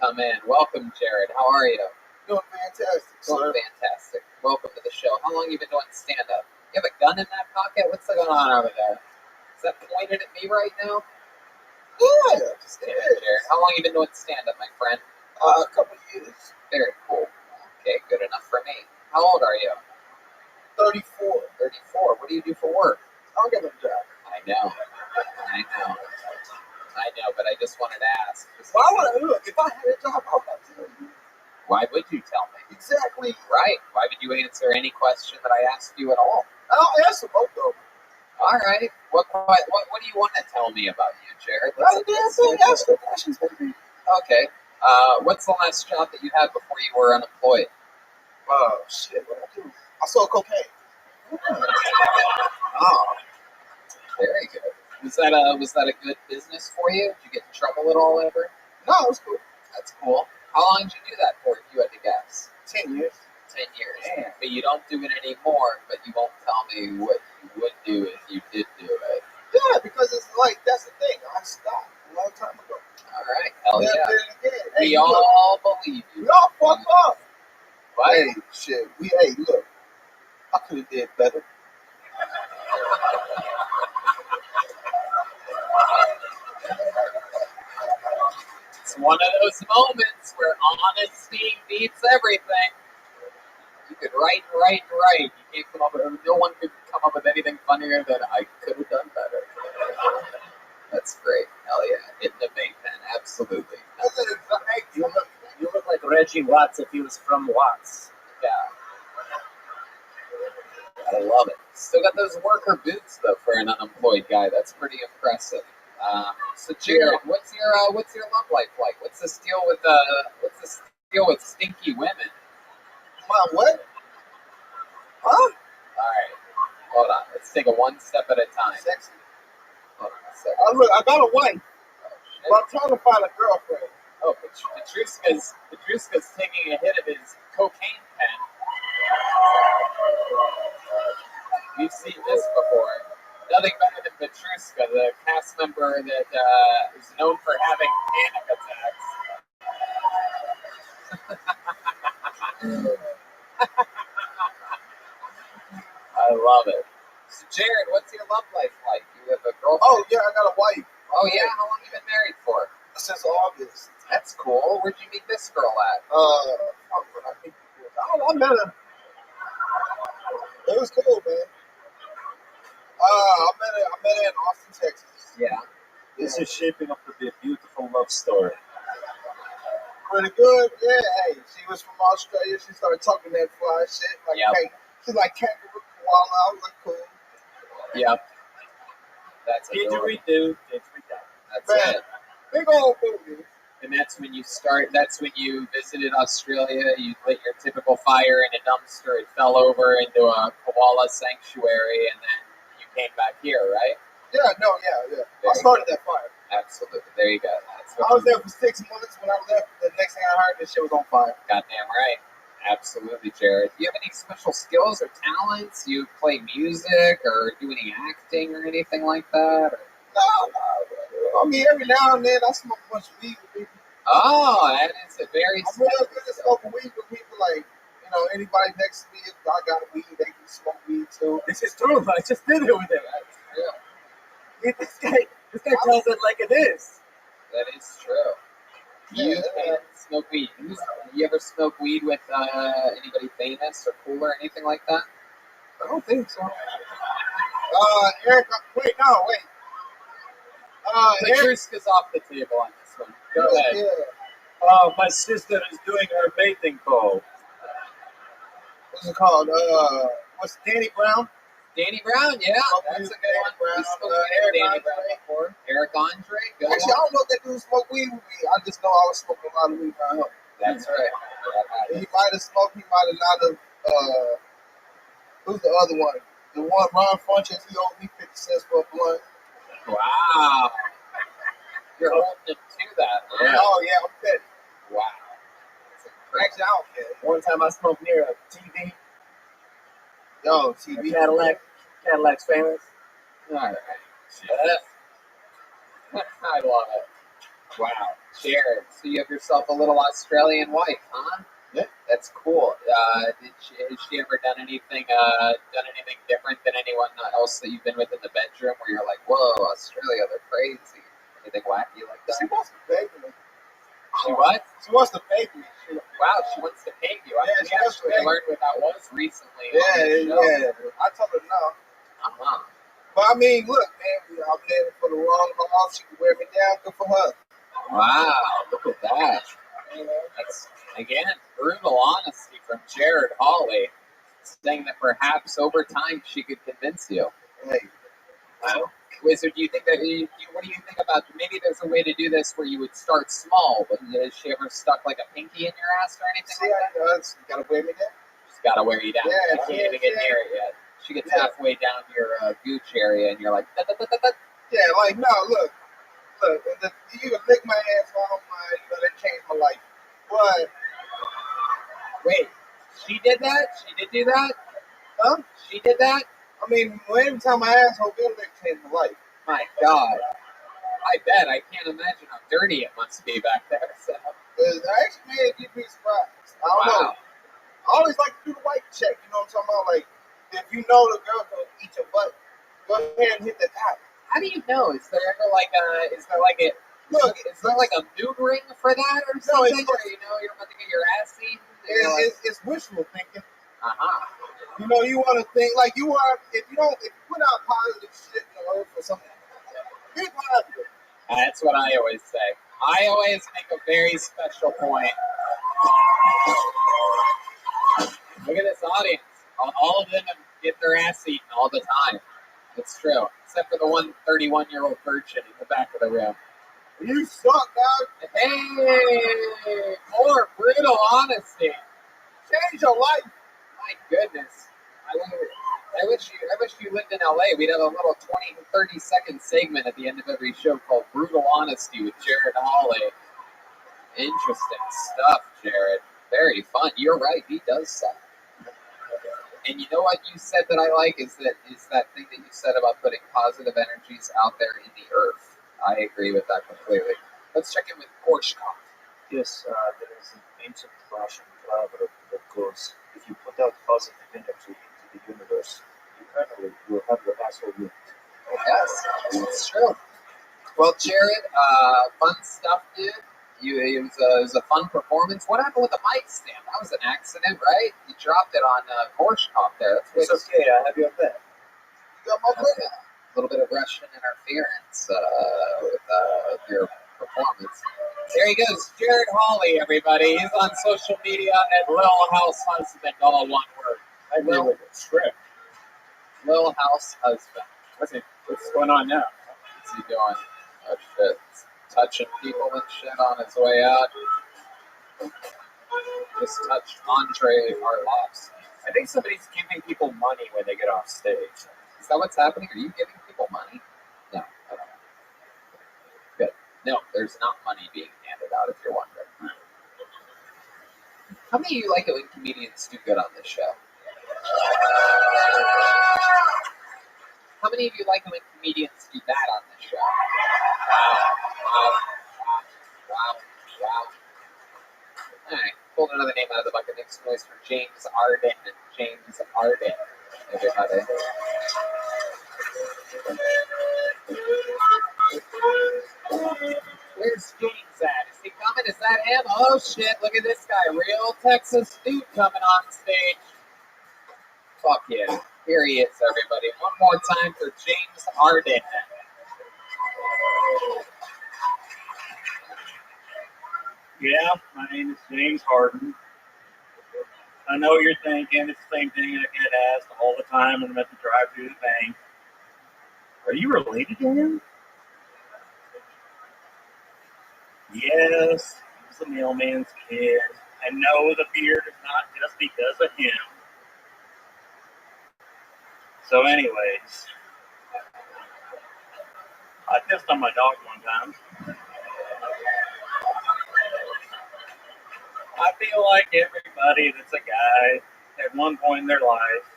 come in. Welcome, Jared. How are you? Doing fantastic. Doing fantastic. Welcome to the show. How long have you been doing stand-up? You have a gun in that pocket? What's going on over there? Is that pointed at me right now? Yeah, Just kidding, Jared. How long have you been doing stand-up, my friend? a couple years. Very cool. Okay, good enough for me. How old are you? 34. 34. What do you do for work? I don't get no job. I know, but I just wanted to ask. Well, I want to look. If I had a job, I would tell you. Why would you tell me? Exactly. Right. Why would you answer any question that I asked you at all? I'll answer both of them. All right. What do you want to tell me about you, Jared? Not a damn thing. Ask the questions, baby. Okay. What's the last job that you had before you were unemployed? Oh, shit. What I do? I sold cocaine. Oh, very good. Was that a good business for you? Did you get in trouble at all ever? No, it was cool. That's cool. How long did you do that for, if you had to guess? 10 years. 10 years. Damn. But you don't do it anymore, but you won't tell me what you would do if you did do it. Yeah, because it's like, that's the thing. I stopped a long time ago. All right. Hell Never yeah. did it again. We Hey, look. all believe you. We all fucked up. What? Hey, shit. Hey, look. I could have did better. It's one of those moments where honesty beats everything. You could write. You can't come up with, no one could come up with anything funnier than I could have done better. That's great. Hell yeah. Hitting the vape pen. Absolutely. You look like Reggie Watts if he was from Watts. Yeah. I love it. Still got those worker boots though for an unemployed guy. That's pretty impressive. So Jared, what's your love life like? What's the deal with stinky women? My what? Huh? All right, hold on. Let's take it one step at a time. Sexy. Hold on a second. Look, I got a wife, Oh, shit. but I'm trying to find a girlfriend. Oh, Petruska's taking a hit of his cocaine pen. We've seen this before. Nothing better than Petruska, the cast member that is known for having panic attacks. love it. So, Jared, what's your love life like? You have a girlfriend? Oh yeah, I got a wife. Oh, yeah? How long you been married for? Since August. That's cool. Where'd you meet this girl at? I met her. It was cool, man. I met her in Austin, Texas. Yeah. This is shaping up to be a beautiful love story. Pretty good, yeah. Hey, she was from Australia. She started talking that fly shit. Like, Yep. hey, she's like kangaroo koala. I was like, cool. Yep. That's adorable. Didgeridoo, didgeridoo. That's Man. it. Big old booty. And that's when you visited Australia. You lit your typical fire in a dumpster. It fell over into a koala sanctuary, and then you came back here, right? Yeah. I started that fire. Absolutely. There you go. That's I was there for 6 months. When I left, the next thing I heard, this shit was on fire. Goddamn right. Absolutely, Jared. Do you have any special skills or talents? Do you play music or do any acting or anything like that? Or? No. I mean, every now and then I smoke a bunch of weed with people. Oh, that is a very I'm real good at smoking weed with people. Like, anybody next to me, if I got a weed, they can smoke weed too. This is true. I just did it with him. This guy tells it like it is. That is true. You Yeah. smoke weed. You ever smoke weed with anybody famous or cool or anything like that? I don't think so. Eric, wait. Eric, Patrushka's off the table on this one. Go ahead. yeah. Oh, my sister is doing her mating call. What's it called? What's Danny Brown? Danny Brown, yeah, that's a good one. Brown, We spoke Eric to Danny Andre. Brown before. Eric Andre, good Actually, I one. don't know if that dude smoked weed with me. I just know I was smoking a lot of weed around him. That's right. He might have smoked. He might have not have. Who's the other one? The one Ron Funches. He owed me 50 cents for a blunt. Wow. You're holding him to that, huh? Oh yeah, I'm petty. Wow. That's incredible. Actually, I don't care. One time I smoked near a TV. Yo, TV. Cadillac's famous. All right. I love it. Wow. Jared, so you have yourself a little Australian wife, huh? Yeah. That's cool. Has she ever done anything different than anyone else that you've been with in the bedroom where you're like, whoa, Australia, they're crazy? Anything wacky like that? She wants to pay me. She what? She wants to pay me. Wow, she wants to pay you. Yeah, We she wants to actually pay me. learned what that was recently. on the show. Yeah. I told her no. Uh-huh. But I mean, look, man, I'm headed for the wrong hole. She can wear me down. Good for her. Wow, look at that. That's, again, brutal honesty from Jared Hawley, saying that perhaps over time she could convince you. Hey, Wow. Wizard, do you think that what do you think about maybe there's a way to do this where you would start small, but has she ever stuck like a pinky in your ass or anything see like that? how she gotta wear me down? She's got to wear you down. Yeah, You can't even get yeah. near it yet. She gets Yeah. halfway down your gooch area, and you're like, Yeah, like no, look, you can lick my ass, I don't mind. That changed my life. But wait, she did that? She did do that? huh? She did that? I mean, every time my asshole get licked, changed my life. My God. I bet. I can't imagine how dirty it must be back there. So. Actually, you'd be surprised. I don't know. I always like to do the white check. You know what I'm talking about? Like, if you know the girl gonna eat your butt, go ahead and hit the top. How do you know? Is there ever like a Look, is there like a mood ring for that or No, something? it's- Where you're about to get your ass eaten? and you're like, it's wishful thinking. uh-huh. You know, you want to think like you are. If you put out positive shit in the earth or something, be positive. That's what I always say. I always make a very special point. Look at this audience. All of them get their ass eaten all the time. It's true. Except for the one 31-year-old virgin in the back of the room. You suck, dog. Hey! More brutal honesty. Change your life. My goodness. I wish you lived in LA. We'd have a little 20 to 30 second segment at the end of every show called Brutal Honesty with Jared Hawley. Interesting stuff, Jared. Very fun. You're right. He does suck. And you know what you said that I like is that thing that you said about putting positive energies out there in the earth. I agree with that completely. Let's check in with Korshkov. Yes, there is an ancient Russian proverb that goes, if you put out positive energy into the universe, you kind will have your asshole licked. Yes, it's true. Well, Jared, fun stuff, dude. It was a fun performance. What happened with the mic stand? That was an accident, right? You dropped it on Gorshkov there. It's okay. I have you up there. A little bit of Russian interference with your performance. There he goes, Jared Hawley, everybody. He's on social media at Lil House Husband, all one word. I agree with the script. Lil House Husband. What's going on now? What's he doing? Oh shit. Touching people and shit on his way out. Just touched Andre Arlovsky. I think somebody's giving people money when they get off stage. Is that what's happening? Are you giving people money? No, I don't know. Good. No, there's not money being handed out if you're wondering. How many of you like it when comedians do good on this show? How many of you like it when comedians do bad on this show? Wow. All right, pulled another name out of the bucket. Next noise for James Arden. James Arden, everybody. Where's James at? Is he coming? Is that him? Oh shit, look at this guy. Real Texas dude coming on stage. Fuck yeah. Here he is, everybody. One more time for James Arden. Yeah, my name is James Harden. I know you're thinking it's the same thing I get asked all the time when I'm at the drive-thru the bank. Are you related to him? Yes, he's the mailman's kid. I know the beard is not just because of him. So anyways, I pissed on my dog one time. I feel like everybody that's a guy at one point in their life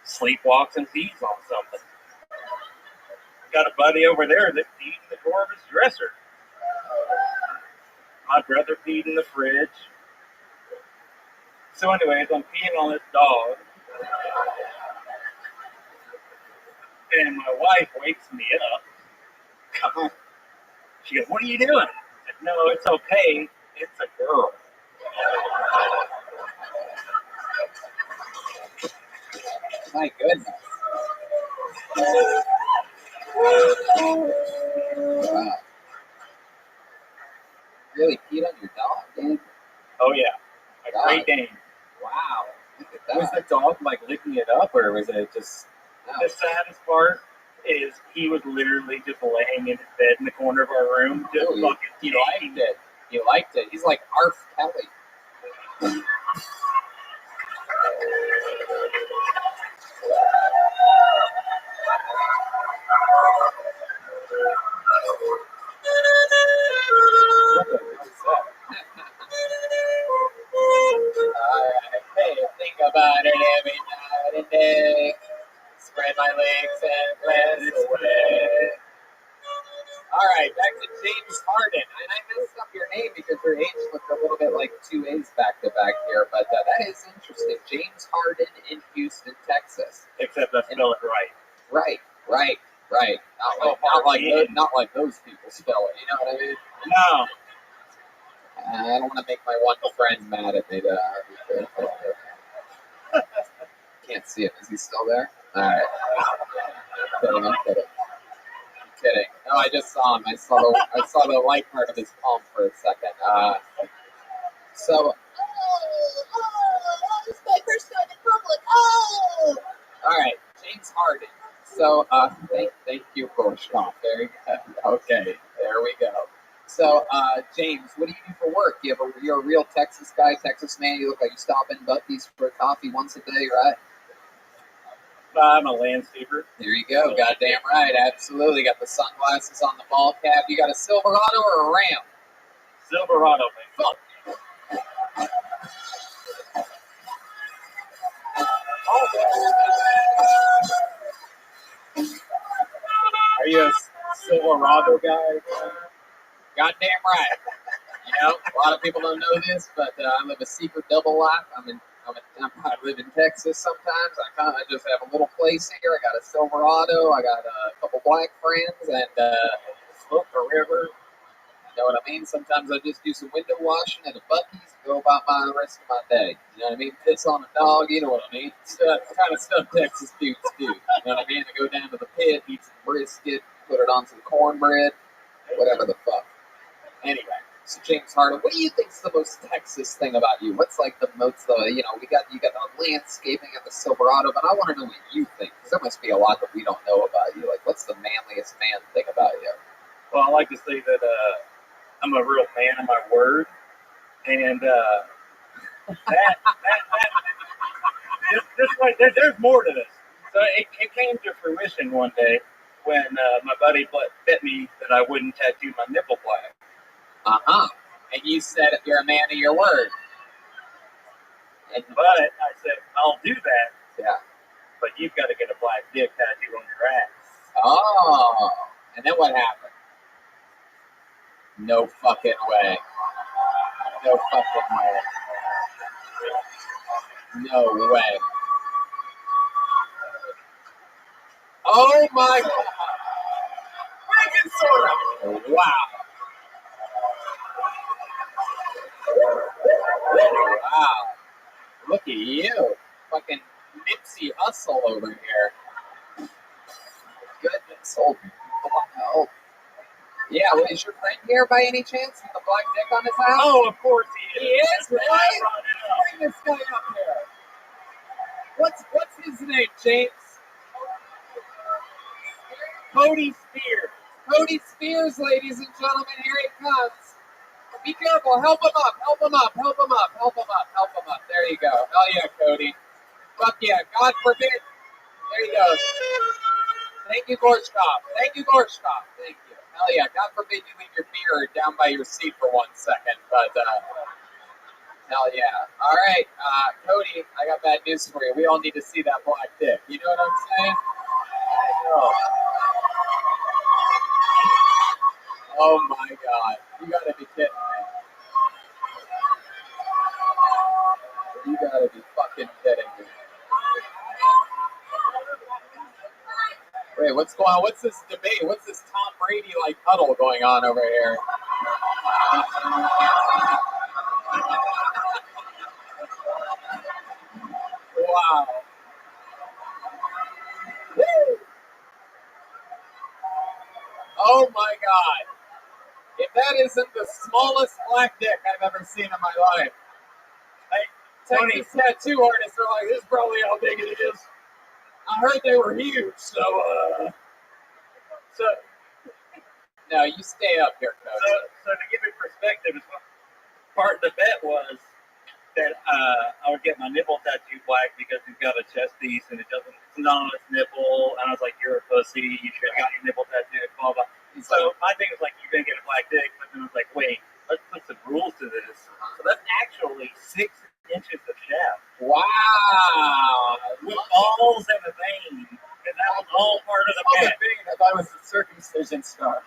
sleepwalks and feeds on something. Got a buddy over there that peed in the drawer of his dresser. My brother peed in the fridge. So anyways, I'm peeing on this dog. And my wife wakes me up. Come on. She goes, "What are you doing?" I said, "No, it's okay. It's a girl." My goodness. Wow. Really peed on your dog, dude? Oh yeah, a Great Dane. Wow. Look at that. Was the dog like licking it up, or was it just? The saddest part is he was literally just laying in his bed in the corner of our room, just Oh, fucking. he liked it. He liked it. He's like Arf Kelly. What the hell is that? Alright, hey, think about it every night and day. Spread my legs and bless away. Alright, back to James Harden. And I messed up your name because your H looked a little bit like two A's back to back here, but that is interesting. James Harden in Houston, Texas. Except I spell it right. Right. Not like those people spell it. You know what I mean? No. I don't want to make my one friend mad at me. Can't see him. Is he still there? All right. I'm kidding. No, I just saw him. I saw the light part of his palm for a second. It's my first time in public. All right, James Harden. So, thank you, Gorshkov. Very good. Okay, there we go. So, James, what do you do for work? You're a real Texas guy, Texas man. You look like you stop in Buc-ee's for coffee once a day, right? I'm a landscaper. There you go. Goddamn right. Absolutely. Got the sunglasses on the ball cap. You got a Silverado or a Ram? Silverado, man. Fuck. Are you a Silverado guy? Goddamn right. You know, a lot of people don't know this, but I live a secret double life. I'm in I live in Texas sometimes. I kind of just have a little place here. I got a Silverado. I got a couple black friends and smoke a river. You know what I mean? Sometimes I just do some window washing at a Buc-ee's and go about my rest of my day. You know what I mean? Piss on a dog. You know what I mean? Stuff, kind of stuff Texas dudes do. You know what I mean? I go down to the pit, eat some brisket, put it on some cornbread, whatever the fuck. Anyway, so James Harden, what do you think's the most Texas thing about you? What's like the most, you got the landscaping at the Silverado, but I want to know what you think, because there must be a lot that we don't know about you. Like, what's the manliest man thing about you? Well, I like to say that I'm a real man of my word, and there's more to this. So it came to fruition one day when my buddy bet me that I wouldn't tattoo my nipple black. And you said you're a man of your word. But I said, I'll do that. Yeah. But you've got to get a black dick tattoo on your ass. Oh. And then what happened? No fucking way. No fucking way. No way. Oh my God. Freaking soda. Wow. Wow. Look at you. Fucking Nipsey Hussle over here. Goodness. Oh. Yeah, well, is your friend here by any chance with the black dick on his ass? Oh, of course he is. He is, right? Bring this guy up here. What's his name, James? Cody Spears. Cody Spears, ladies and gentlemen, here he comes. Be careful, help him up, help him up, help him up, help him up, help him up. There you go. Hell yeah, Cody. Fuck yeah, God forbid. There you go. Thank you, Gorshkov. Thank you, Gorshkov. Thank you. Hell yeah, God forbid you leave your beer down by your seat for 1 second, but hell yeah. All right, Cody, I got bad news for you. We all need to see that black dick. You know what I'm saying? I know. Oh my God. You gotta be kidding me. You gotta be fucking kidding me. Wait, what's going on? What's this debate? What's this Tom Brady like huddle going on over here? Wow. Woo! Oh my God. If that isn't the smallest black dick I've ever seen in my life. Texas tattoo artists are like, this is probably how big it is. I heard they were huge, so no, you stay up here, Coach. So to give it perspective, part of the bet was that I would get my nipple tattoo black because he's got a chest piece and it's not on his nipple. And I was like, you're a pussy. You should have got your nipple tattooed. Blah blah. So my thing was like, you're gonna get a black dick, but then I was like, wait, let's put some rules to this. So that's actually 6 inches of shaft. Wow. With balls and a vein. And that was all part of the bet. I thought it was the circumcision scar.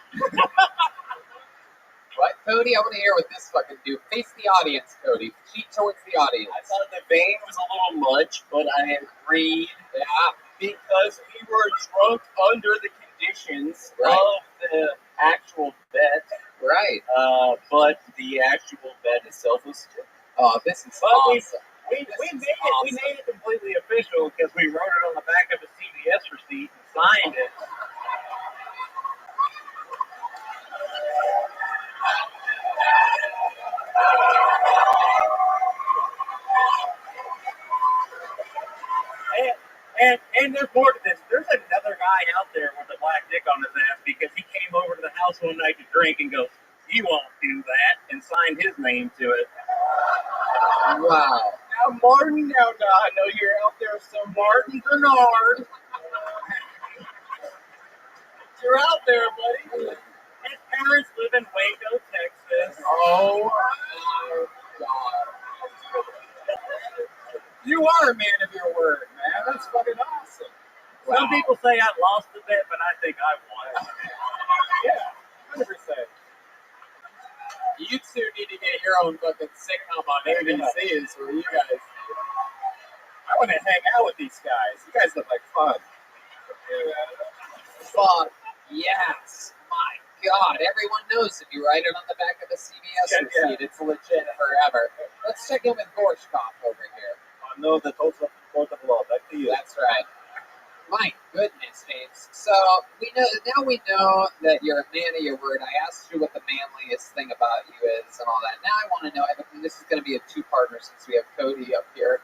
What, Cody? I want to hear what this fucking do. Face the audience, Cody. Cheat towards the audience. I thought the vein was a little much, but I agreed. Yeah. Because we were drunk under the conditions Right. of the actual bet. Right. But the actual bet itself was stupid. Oh, this is But awesome. we made it completely official because we wrote it on the back of a CVS receipt and signed it. And there's more to this. There's another guy out there with a black dick on his ass because he came over to the house one night to drink and goes, "You won't do that," and signed his name to it. Wow. Now, Martin, I know you're out there, so Martin Bernard. You're out there, buddy. His parents live in Waco, Texas. Oh my God. You are a man of your word, man. That's fucking awesome. Wow. Some people say I lost the bet, but I think I won. Yeah, 100%. You two need to get your own fucking sitcom on ABC is where you guys. want to hang out with these guys. You guys look like fun. Fuck yes. My God, everyone knows if you write it on the back of a CVS receipt, it's legit forever. Let's check in with Gorshkopf over here. No, the total court of law. Back to you. That's right. My goodness, James. So we know that you're a man of your word. I asked you what the manliest thing about you is and all that. Now I want to know. And this is going to be a two-parter since we have Cody up here.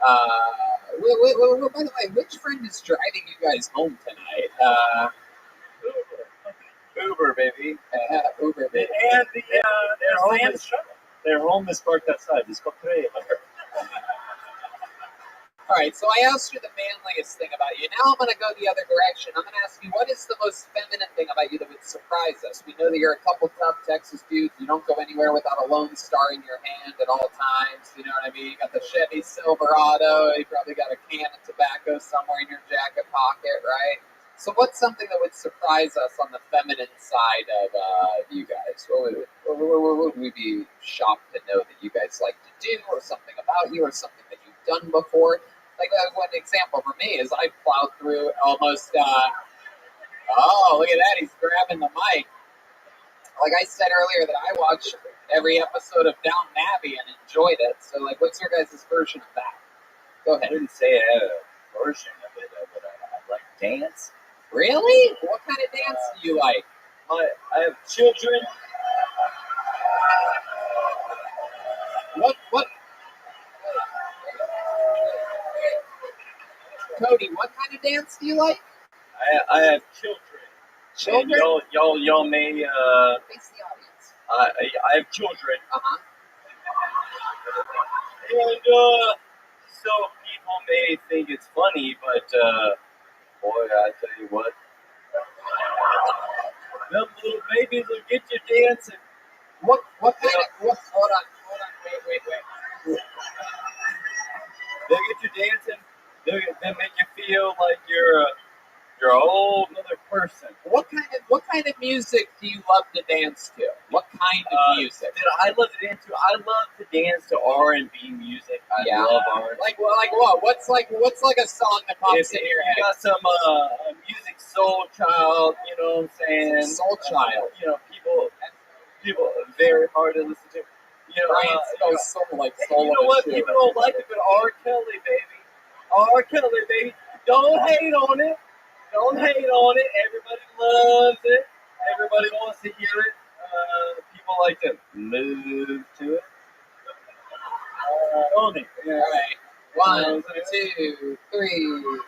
By the way, which friend is driving you guys home tonight? Uber, baby. Uber, baby. And Their home is parked outside. It's called trailer. All right, so I asked you the manliest thing about you. Now I'm going to go the other direction. I'm going to ask you, what is the most feminine thing about you that would surprise us? We know that you're a couple tough Texas dudes. You don't go anywhere without a Lone Star in your hand at all times. You know what I mean? You got the Chevy Silverado. You probably got a can of tobacco somewhere in your jacket pocket, right? So what's something that would surprise us on the feminine side of you guys? What would we be shocked to know that you guys like to do, or something about you, or something that you've done before? Like one example for me is I plowed through almost. Oh, look at that! He's grabbing the mic. Like I said earlier, that I watched every episode of Downton Abbey and enjoyed it. So, like, what's your guys' version of that? Go I ahead. wouldn't say I have a version of it, but I like dance. Really? What kind of dance do you like? I have children. What? Cody, what kind of dance do you like? I have children. Children? And y'all may. Face the audience. I have children, Uh-huh. and so people may think it's funny, but boy, I tell you what, them little babies will get you dancing. What kind of hold on, wait. They'll get you dancing. They'll make you feel like you're a whole other person. What kind of music do you love to dance to? What kind of music? I love to dance to. I love to dance to R&B music. I love R&B. Like what? What's like a song that pops in your head? You got some music, Soul Child. You know what I'm saying? Soul Child. You know, people very hard to listen to. You know, Brian goes soul like soul. you know what? People don't like it, but R. Kelly, baby. R. Kelly, baby. Don't hate on it. Don't hate on it. Everybody loves it. Everybody wants to hear it. People like to move to it. Own it. All right. 1, 2, 3.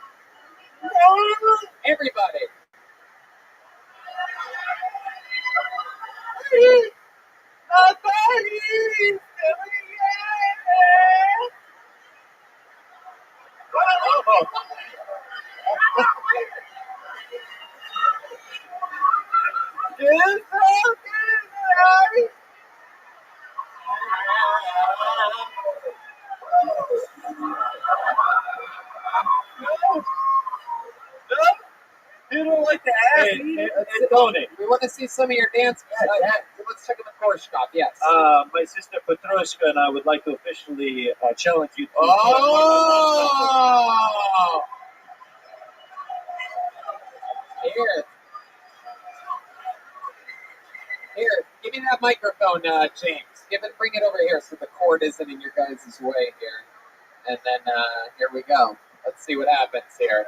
Everybody. You don't like to ask me? It's on it. We want to see some of your dance. Let's check in the Korshkov. Yes. My sister Petrushka and I would like to officially challenge you to. Oh! Here, give me that microphone, James. Bring it over here so the cord isn't in your guys' way here. And then here we go. Let's see what happens here.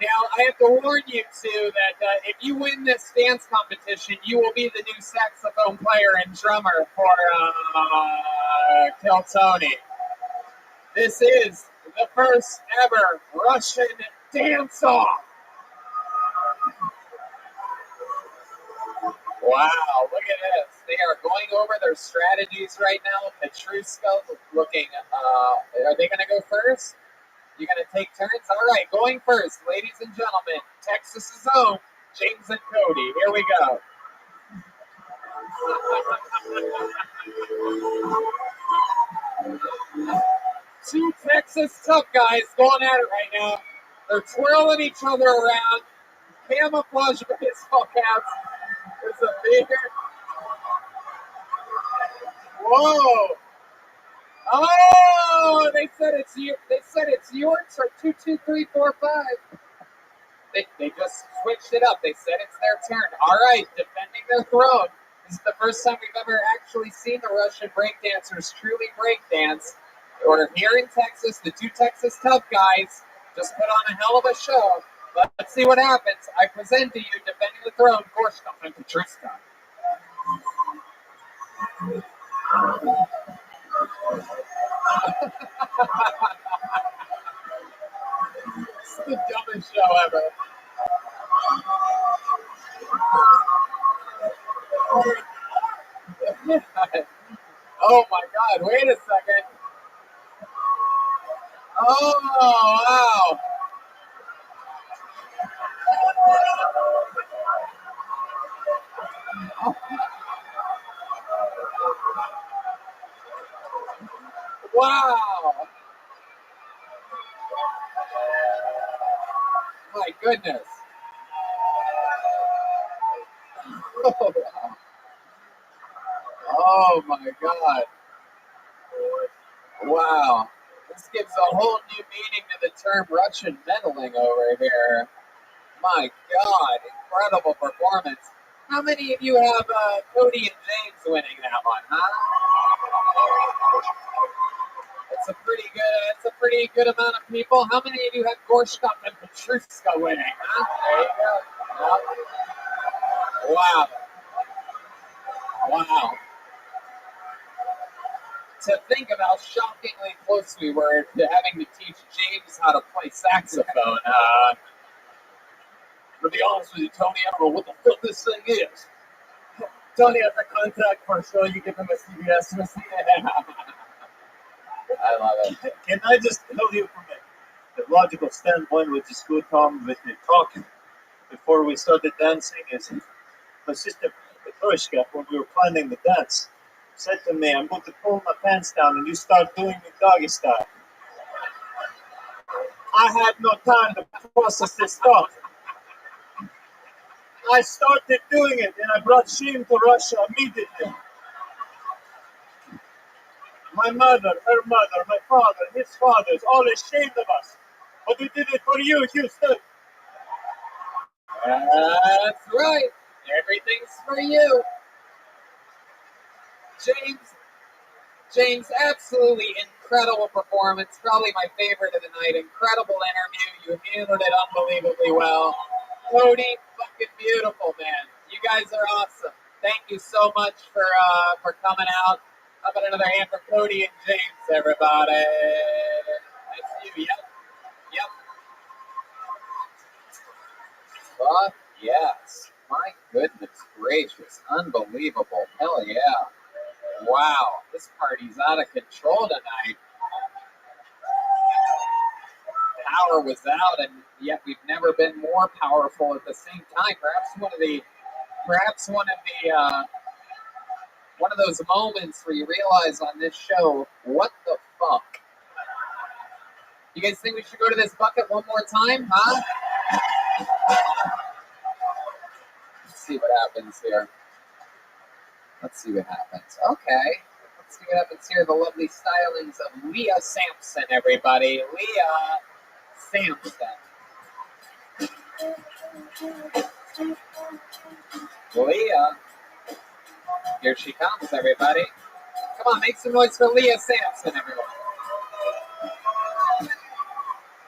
Now, I have to warn you, too, that if you win this dance competition, you will be the new saxophone player and drummer for Kill Tony. This is the first ever Russian dance-off. Wow, look at this. They are going over their strategies right now. Petrushka looking, are they going to go first? You're going to take turns? All right, going first, ladies and gentlemen, Texas's own James and Cody. Here we go. Two Texas tough guys going at it right now. They're twirling each other around. Camouflage baseball caps. There's a beer. Whoa. Oh, they said it's you. They said it's yours or 22345. They just switched it up. They said it's their turn. All right, defending their throne. This is the first time we've ever actually seen the Russian breakdancers truly breakdance. Or here in Texas, the two Texas tough guys just put on a hell of a show. Let's see what happens. I present to you, defending the throne, Gorshkov and Petrushka. It's the dumbest show ever. Oh my God, wait a second. Oh, wow. Wow. My goodness. Oh, wow. Oh my God. Wow. This gives a whole new meaning to the term Russian meddling over here. My God, incredible performance. How many of you have Cody and James winning that one, huh? It's a pretty good amount of people. How many of you have Gorshkov and Petrushka winning, huh? There you go. Yep. Wow. Wow. To think of how shockingly close we were to having to teach James how to play saxophone. To be honest with you, Tony, I don't know what the fuck this thing is. Tony has a contact for a show. You give him a CBS receipt. I love it. Can I just tell you from the logical standpoint, which is good, Tom, with the talking before we started dancing, is my sister Petrushka, when we were planning the dance, said to me, I'm going to pull my pants down and you start doing the doggy style. I had no time to process this thought. I started doing it and I brought shame to Russia immediately. My mother, her mother, my father, his fathers, all ashamed of us. But we did it for you, Houston. That's right. Everything's for you. James, absolutely incredible performance. Probably my favorite of the night. Incredible interview. You handled it unbelievably well. Cody, fucking beautiful, man. You guys are awesome. Thank you so much for coming out. How about another hand for Cody and James, everybody? That's you. Yep. Fuck yes. My goodness gracious. Unbelievable. Hell yeah. Wow. This party's out of control tonight. Power was out, and yet we've never been more powerful at the same time. Perhaps one of those moments where you realize on this show, what the fuck? You guys think we should go to this bucket one more time, huh? Let's see what happens here. Let's see what happens. Okay. Let's see what happens here. The lovely stylings of Leah Sampson, everybody. Leah Sampson. Leah. Here she comes, everybody. Come on, make some noise for Leah Sampson, everyone.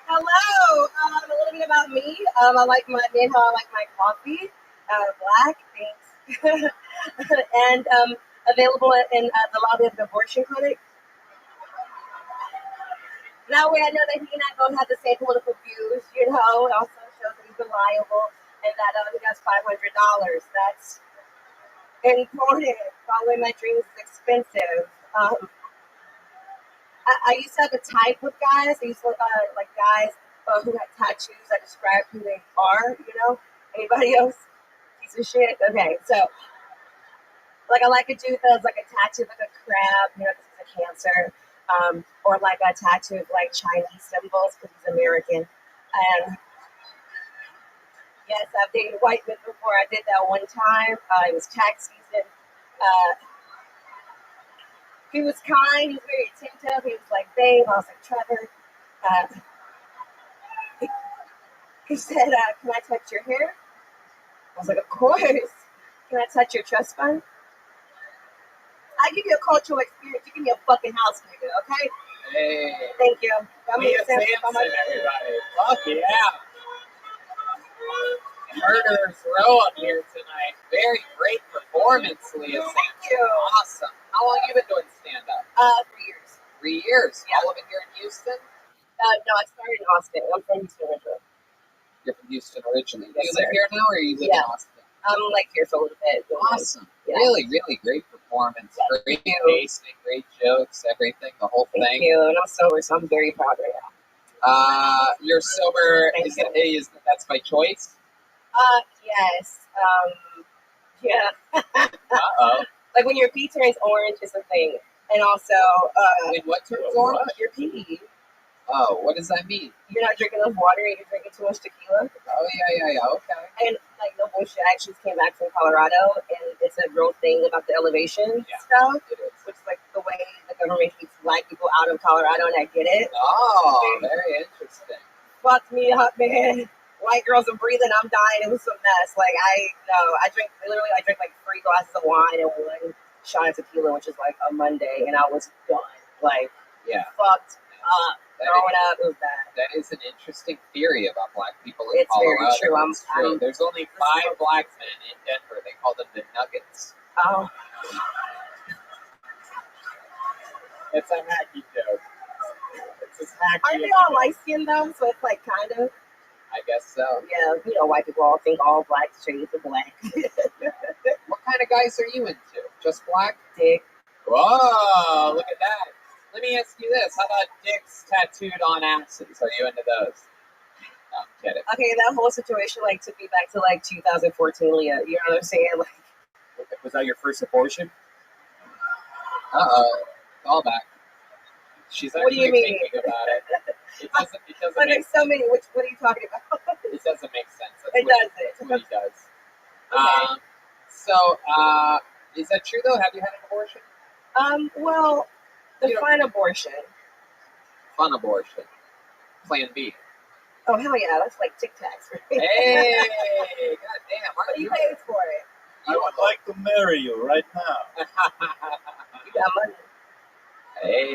Hello. A little bit about me. I like my coffee, black. Thanks. And available in the lobby of the abortion clinic. That way, I know that he and I both have the same political views. It also shows that he's reliable and that he has $500. That's important. Following my dreams is expensive. I used to have a type with guys. I used to like guys who had tattoos that describe who they are. Anybody else? Piece of shit. Okay, so like I like a dude that has like a tattoo of like a crab. This is a Cancer. Or like a tattoo of like Chinese symbols because he's American. And yes, I've dated white men before. I did that one time. It was tax season. He was kind. He was very attentive. He was like, babe. I was like, Trevor. He, he said, can I touch your hair? I was like, of course. Can I touch your trust fund? I give you a cultural experience. You give me a fucking house, nigga, okay? Hey, Thank you. Leah Sampson, everybody. Fuck yeah. Murderers Row up here tonight. Very great performance, Leah Sampson. Thank you. Awesome. How long you been doing stand-up? 3 years. 3 years. Yeah. All of it here in Houston? No, I started in Austin. I'm from Houston originally. You're from Houston originally. Do Yes, you live sir. here now, or you live in Yeah. Austin? I'm like here for a little bit. Awesome. Yeah. Really, really great performance. Great you. pacing, great jokes, everything, the whole Thank thing. you. And I'm sober, so I'm very proud right now. You're sober. Thank you. That's by choice? Yes. Yeah. Uh-oh. Like when your pee turns orange is a thing. And also, Wait, what turns orange? your pee. Oh, what does that mean? You're not drinking enough water and you're drinking too much tequila. Oh, yeah, okay. And like no bullshit, I actually came back from Colorado and it's a real thing about the elevation stuff. It is. Which is like the way the government keeps black people out of Colorado, and I get it. Oh, very interesting. Fucked me up, man. White girls are breathing, I'm dying. It was a mess. Like I drank like 3 glasses of wine and 1 shot of tequila, which is like a Monday, and I was done. Like fucked up. Throwing up, it was bad. That is an interesting theory about black people in It's Colorado. very true. It's true. There's only 5 black men in Denver. They call them the Nuggets. Oh. It's a hacky joke. It's a hacky. Aren't they all light skinned though? So it's like kind of. I guess so. Yeah, white people all think all black shades are black. What kind of guys are you into? Just black? Dick. Whoa, look at that. Let me ask you this. How about dicks tattooed on asses? Are you into those? No, I'm kidding. Okay, that whole situation like took me back to like 2014, Leah. You know what I'm saying? Like, Was that your first abortion? Uh-oh. Call back. She's What do you actually mean? thinking about it. It doesn't but make there's so many. What are you talking about? It doesn't make sense. It doesn't. That's what he does. Okay. Is that true though? Have you had an abortion? Well, define abortion. Fun abortion. Plan B. Oh hell yeah, that's like Tic Tacs. Hey, goddamn! What do you pay for it? I would like to marry you right now. You got money. Hey,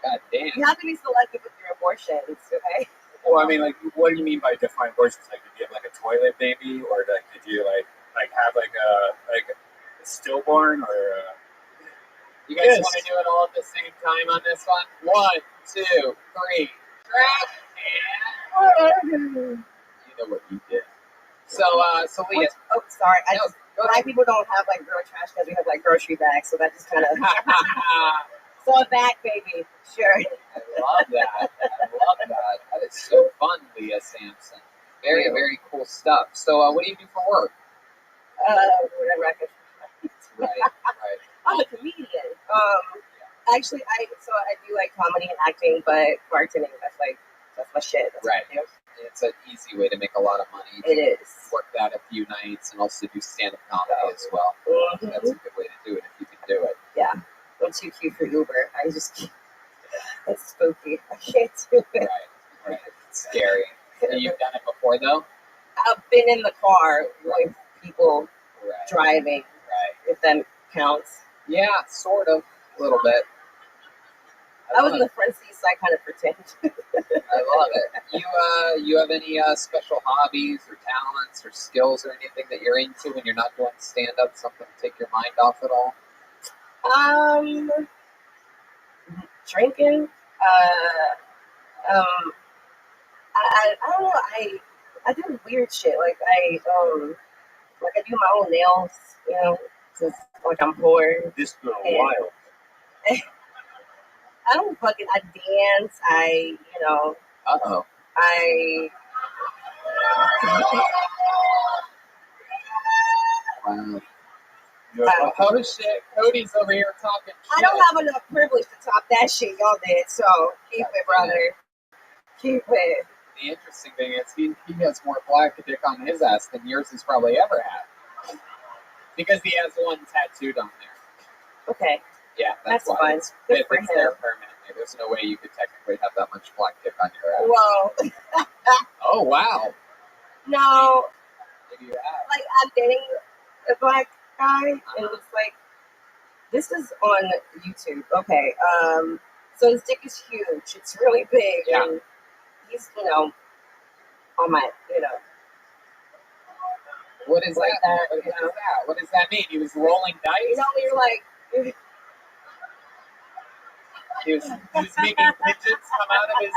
goddamn! You have to be selective with your abortions, okay? Well, I mean, like, what do you mean by define abortions? Like, did you have like a toilet baby, or like, did you like have like a stillborn, or? You guys want to do it all at the same time on this one? 1, 2, 3. Trash can. You know what you did. So Leah. Oh, sorry. Go Black people don't have like girl trash because we have like grocery bags, so that just kind of. So a bag, baby. Sure. I love that. That is so fun, Leah Sampson. Very, very cool stuff. So, what do you do for work? Whatever I can. Right. I'm a comedian. Actually, I do like comedy and acting, but bartending, that's my shit. That's Right. what I do. It's an easy way to make a lot of money. It is. Work that a few nights and also do stand-up comedy as well. Mm-hmm. That's a good way to do it if you can do it. Yeah. I'm too cute for Uber. That's spooky. I can't do it. Right. It's scary. You've done it before, though? I've been in the car with people driving, if that counts. Yeah, sort of. A little bit. I was in the front seat, so I kind of pretend. I love it. You have any special hobbies or talents or skills or anything that you're into when you're not doing stand-up? Something to take your mind off at all? Drinking. I don't know. I do weird shit. Like I do my own nails. You know, just like I'm poor. This girl wild. I don't fucking. I dance. Uh-oh. Wow. Oh shit, Cody's over here talking shit. I don't have enough privilege to top that shit y'all did, so keep it, brother. Keep it. The interesting thing is he has more black dick on his ass than yours has probably ever had. Because he has one tattooed on there. Okay. Yeah, That's why. fun. It's, Good for it's there him. permanently. There's no way you could technically have that much black dick on your ass. Whoa. Oh, wow. No, Maybe you have. like I'm dating a black guy, and it's like this is on YouTube. Okay, so his dick is huge. It's really big, Yeah. and he's on my What is like that? that. What is that? What does that mean? He was rolling dice? When you're like. He was making pigeons come out of his,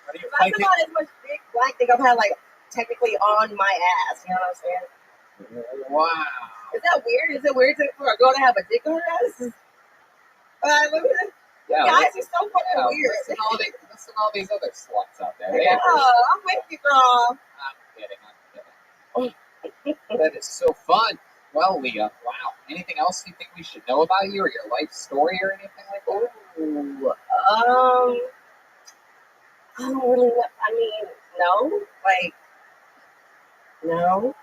what are you That's typing? about as much big black thing I've had, like, technically on my ass. You know what I'm saying? Wow. Is that weird? Is it weird for a girl to have a dick on her ass? Look at this. Yeah, Guys are so fucking yeah, weird. listen to all these other sluts out there. Yeah, I'm with you, girl. I'm kidding. That is so fun. Well, Leah, wow. Anything else you think we should know about you or your life story or anything like that? Ooh, I don't really know. I mean, no. Like, no.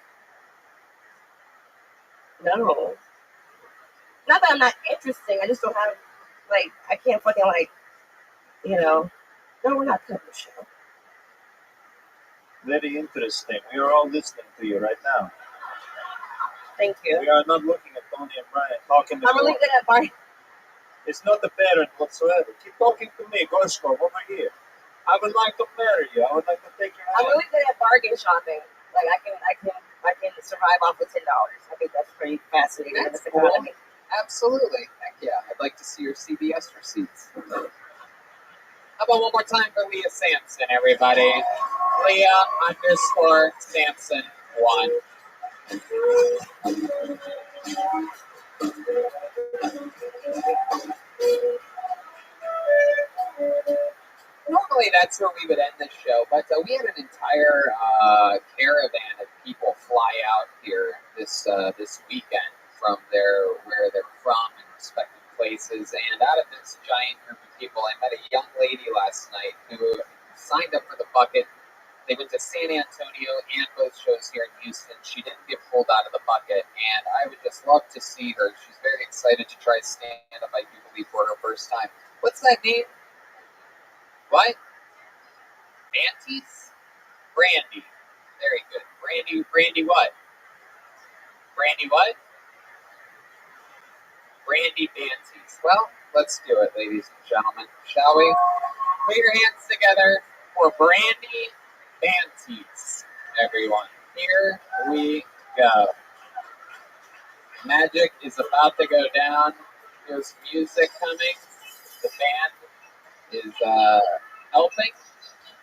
No. Not that I'm not interesting. I just don't have, like, I can't fucking, like, no, we're not cutting the show. Very interesting. We are all listening to you right now. Thank you. We are not looking at Tony and Brian talking. I'm really good at bargaining. It's not a parent whatsoever. Keep talking to me, Gorshkov, over here. I would like to marry you. I would like to take your I'm hand. really good at bargain shopping. Like I can survive off of $10. I think that's pretty fascinating. That's in this cool. economy. Absolutely. Heck yeah. I'd like to see your CBS receipts. How about one more time for Leah Sampson, everybody? Leah_Sampson1. Normally that's where we would end this show, but we had an entire caravan of people fly out here this weekend from where they're from and respective places. And out of this giant group of people, I met a young lady last night who signed up for the bucket. They went to San Antonio and both shows here in Houston. She didn't get pulled out of the bucket, and I would just love to see her. She's very excited to try stand-up, I do believe, for her first time. What's that name? What? Banties? Brandy. Very good. Brandy what? Brandy what? Brandy Banties. Well, let's do it, ladies and gentlemen. Shall we? Put your hands together for Brandy Banties, everyone. Here we go. Magic is about to go down. There's music coming. The band is helping,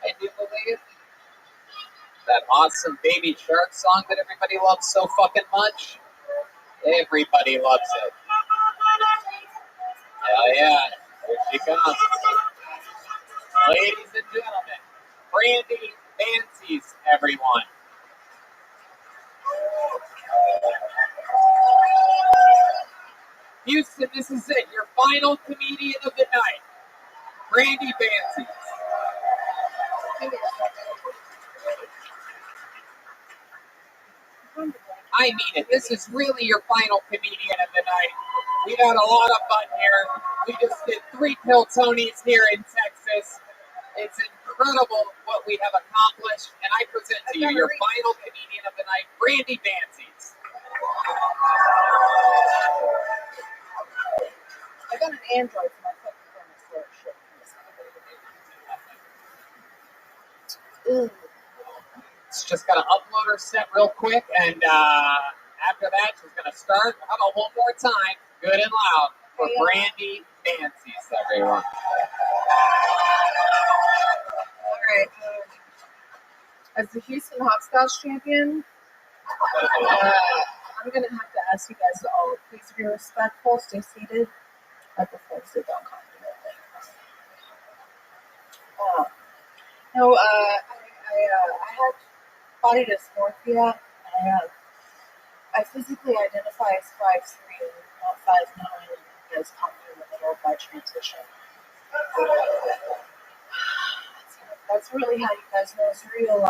I do believe. That awesome Baby Shark song that everybody loves so fucking much. Everybody loves it. Hell yeah. Here she comes. Ladies and gentlemen, Brandy Banties, everyone. Houston, this is it. Your final comedian of the night. Brandy Banties. I mean it. This is really your final comedian of the night. We had a lot of fun here. We just did 3 Pill Tonys here in Texas. It's incredible what we have accomplished. And I present to you your final comedian of the night, Brandy Banties. I got an Android for my fucking phone. I swear shit. She's just got to upload her set real quick, and after that, she's going to start. How about one more time, good and loud, for Brandy Banties, everyone. All right. As the Houston Hopscotch champion, I'm going to have to ask you guys to all please be respectful, stay seated. I prefer to sit down confidently. I had body dysmorphia. I physically identify as 5'3", not 5'9", as coming in the middle by transition. That's really how you guys know it's real.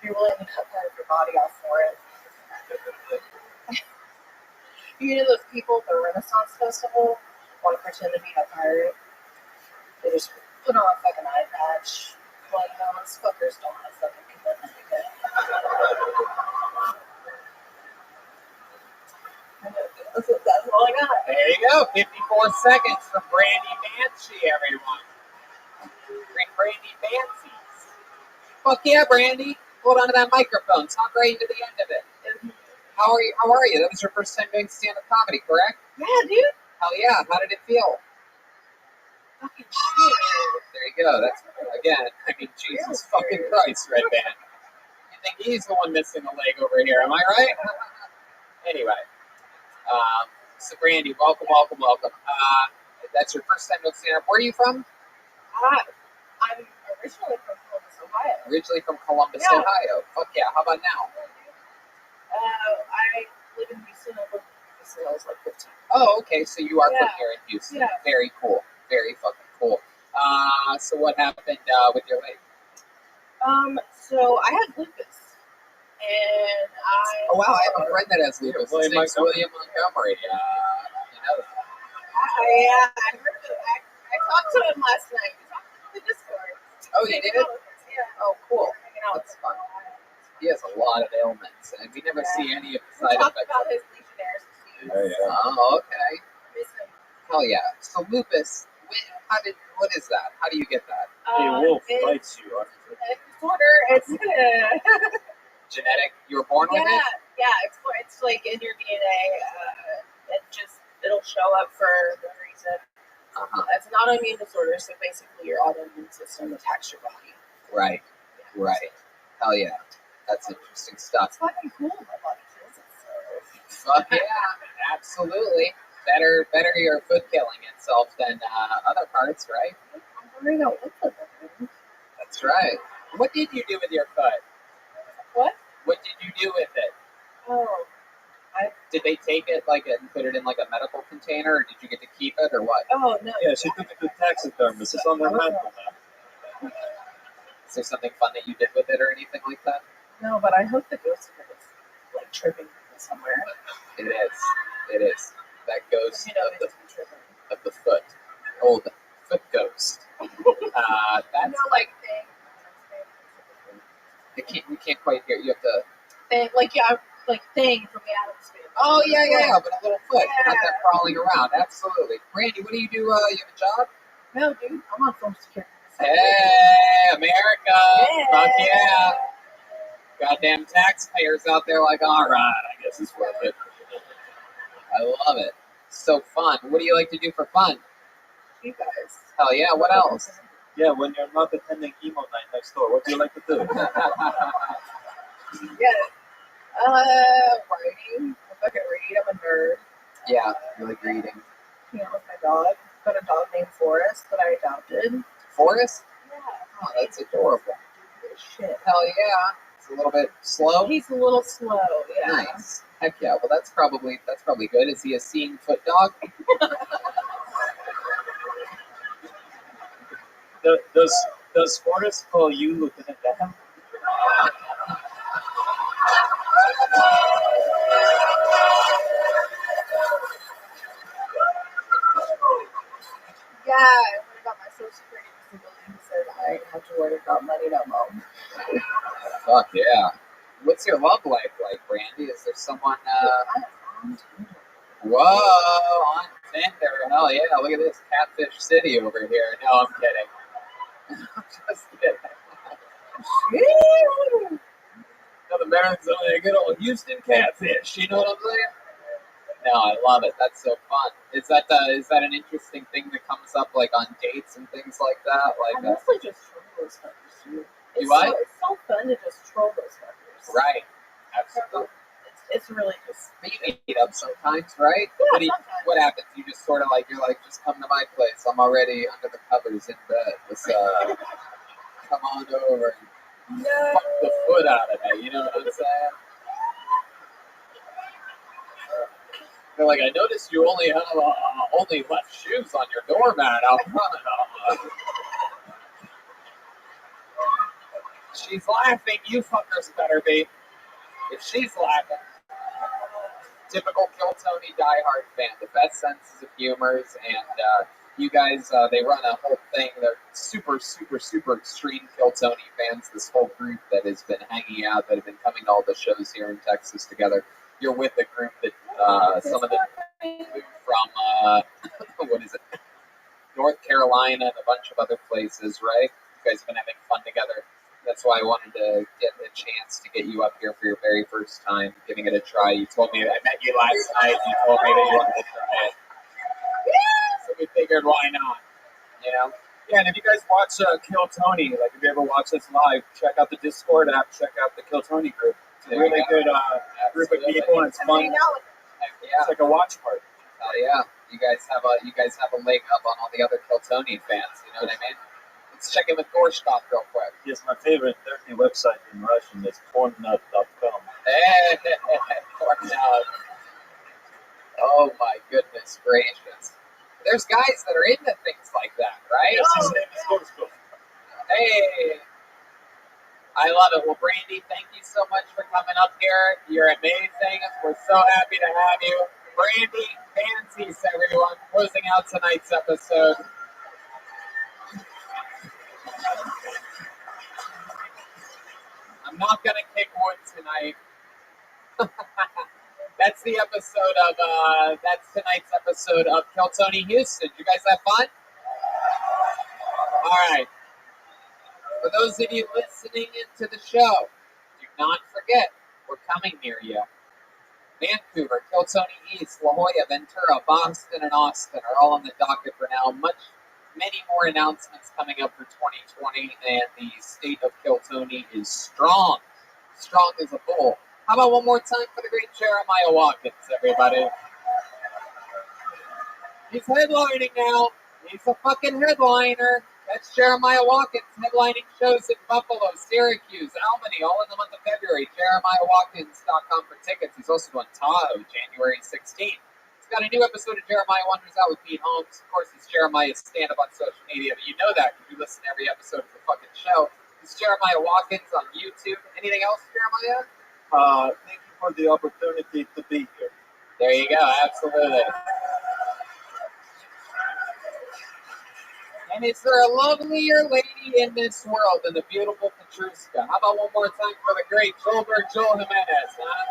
You're willing to cut part of your body off for it. You know those people at the Renaissance Festival want to pretend to be a pirate? They just put on a fucking eye patch. Well, you know, those fuckers don't want to fucking be that again. That's all I got. There you go. 54 seconds for Brandy Banshee, everyone. Brandy Bansies. Fuck yeah, Brandy. Hold on to that microphone. Talk right into the end of it. How are you? That was your first time doing stand-up comedy, correct? Yeah, dude. Hell yeah. How did it feel? Fucking shit. There you go. That's, again, I mean, Jesus fucking Christ, Red Band. You think he's the one missing a leg over here, am I right? Anyway. So Brandy, welcome. That's your first time doing stand-up. Where are you from? I'm originally from Columbus, Ohio. Originally from Columbus, Yeah. Ohio. Fuck yeah. How about now? I live in Houston. I lived in Houston. I was like 15. Oh, okay. So you are from Yeah. here in Houston. Yeah. Very cool. Very fucking cool. So what happened with your leg? So I have lupus, and Oh wow, I have a friend that has lupus. His name's William Montgomery. You know. I heard of it. I talked to him last night. We talked on the Discord. Oh, you did? Yeah. Oh, cool. Hanging out. That's fun. He has a lot of ailments, and we never see any of the We side talked effects. about his Legionnaires' disease. Oh, okay. Miss him. Hell yeah. So lupus, what is that? How do you get that? A wolf It's bites you. a disorder. It's Genetic? You were born with it? it's like in your DNA. It'll show up for no reason. Uh-huh. It's an autoimmune disorder, so basically your autoimmune system attacks your body. Right. Right. Hell yeah. That's interesting stuff. It's fucking cool. My body feels it. So. Fuck yeah. Absolutely. Better your foot killing itself than other parts, right? I'm wondering out what's the thing. That's right. What did you do with your foot? What? What did you do with it? Oh, Did they take it and put it in like a medical container, or did you get to keep it, or what? oh no. Yeah, she took it to taxidermist. It's on their mantle now. Is there something fun that you did with it, or anything like that? No, but I hope the ghost of it is like tripping somewhere. It is. That ghost You know, of the it's tripping. of the foot. Oh, the foot ghost. That's like thing. we can't quite hear. You have to. Thing from the Addams Family. Oh yeah, but a little foot, not Yeah. that crawling around. Absolutely. Randy, what do? You have a job? No, dude, I'm on Social Security. Hey, America! Yeah. Fuck yeah! Goddamn taxpayers out there, like, all right, I guess it's worth it. I love it. So fun. What do you like to do for fun? You guys. Hell yeah! What else? Yeah, when you're not attending emo night next door, what do you like to do? Writing. I fucking read. I'm a nerd. Yeah, you like reading. With my dog. Got a dog named Forrest that I adopted. Forrest? Yeah. Oh, that's adorable. Shit. Hell yeah! It's a little bit slow. He's a little slow. Yeah. Nice. Heck yeah. Well, that's probably good. Is he a seeing foot dog? Does Forrest call you Lieutenant Beckham? Yeah, when I got my Social Security disability, he said I didn't have to worry about money no more. Fuck yeah. What's your love life like, Brandy? Is there someone, whoa, on Tinder? Hell yeah, look at this Catfish City over here. No, I'm kidding. I'm just kidding. Nothing better than some good old Houston catfish, you know what I'm saying? No, I love it. That's so fun. Is that an interesting thing that comes up like on dates and things like that? I mostly just troll those fuckers, too. You what? It's so fun to just troll those fuckers. Right. Absolutely. It's really just. But you meet up sometimes, right? Yeah, What happens? You just sort of you're like, just come to my place. I'm already under the covers in bed. Let's come on over and fuck the foot out of me. You know what I'm saying? They're like, I noticed you only have only left shoes on your doormat out front. She's laughing. You fuckers better be. If she's laughing. typical Kill Tony diehard fan, the best senses of humors, and you guys, they run a whole thing. They're super, super, super extreme Kill Tony fans. This whole group that has been hanging out, that have been coming to all the shows here in Texas together. You're with a group that some of them moved from what is it, North Carolina and a bunch of other places, right? You guys have been having fun together. That's why I wanted to get a chance to get you up here for your very first time, giving it a try. You told me, I met you last night, you told me that you wanted to try it. So we figured, why not? You know? Yeah, and if you guys watch Kill Tony, like if you ever watch this live, check out the Discord app, check out the Kill Tony group. It's a really good group of people, and it's fun. Heck yeah. It's like a watch party. Hell yeah. You guys have a leg up on all the other Kill Tony fans, you know what I mean? Let's check in with Gorshkov real quick. Yes, my favorite dirty website in Russian is pornnut.com. Hey, Cornell. Oh my goodness gracious. There's guys that are into things like that, right? Yes, his name is Gorshkov. Hey. I love it. Well, Brandy, thank you so much for coming up here. You're amazing. We're so happy to have you. Brandy, fancies, everyone, closing out tonight's episode. I'm not going to kick wood tonight. That's the episode of, that's tonight's episode of Kill Tony Houston. Did you guys have fun? All right. For those of you listening into the show, do not forget, we're coming near you. Vancouver, Kill Tony East, La Jolla, Ventura, Boston, and Austin are all on the docket for now. Many more announcements coming up for 2020, and the state of Kill Tony is strong. Strong as a bull. How about one more time for the great Jeremiah Watkins, everybody? He's headlining now. He's a fucking headliner. That's Jeremiah Watkins headlining shows in Buffalo, Syracuse, Albany, all in the month of February. JeremiahWatkins.com for tickets. He's also doing Tahoe, January 16th. He's got a new episode of Jeremiah Wonders out with Pete Holmes. Of course, it's Jeremiah's stand-up on social media, but you know that because you listen to every episode of the fucking show. It's Jeremiah Watkins on YouTube. Anything else, Jeremiah? Thank you for the opportunity to be here. There you go, absolutely. And is there a lovelier lady in this world than the beautiful Petrushka? How about one more time for the great Joel Jimenez, huh?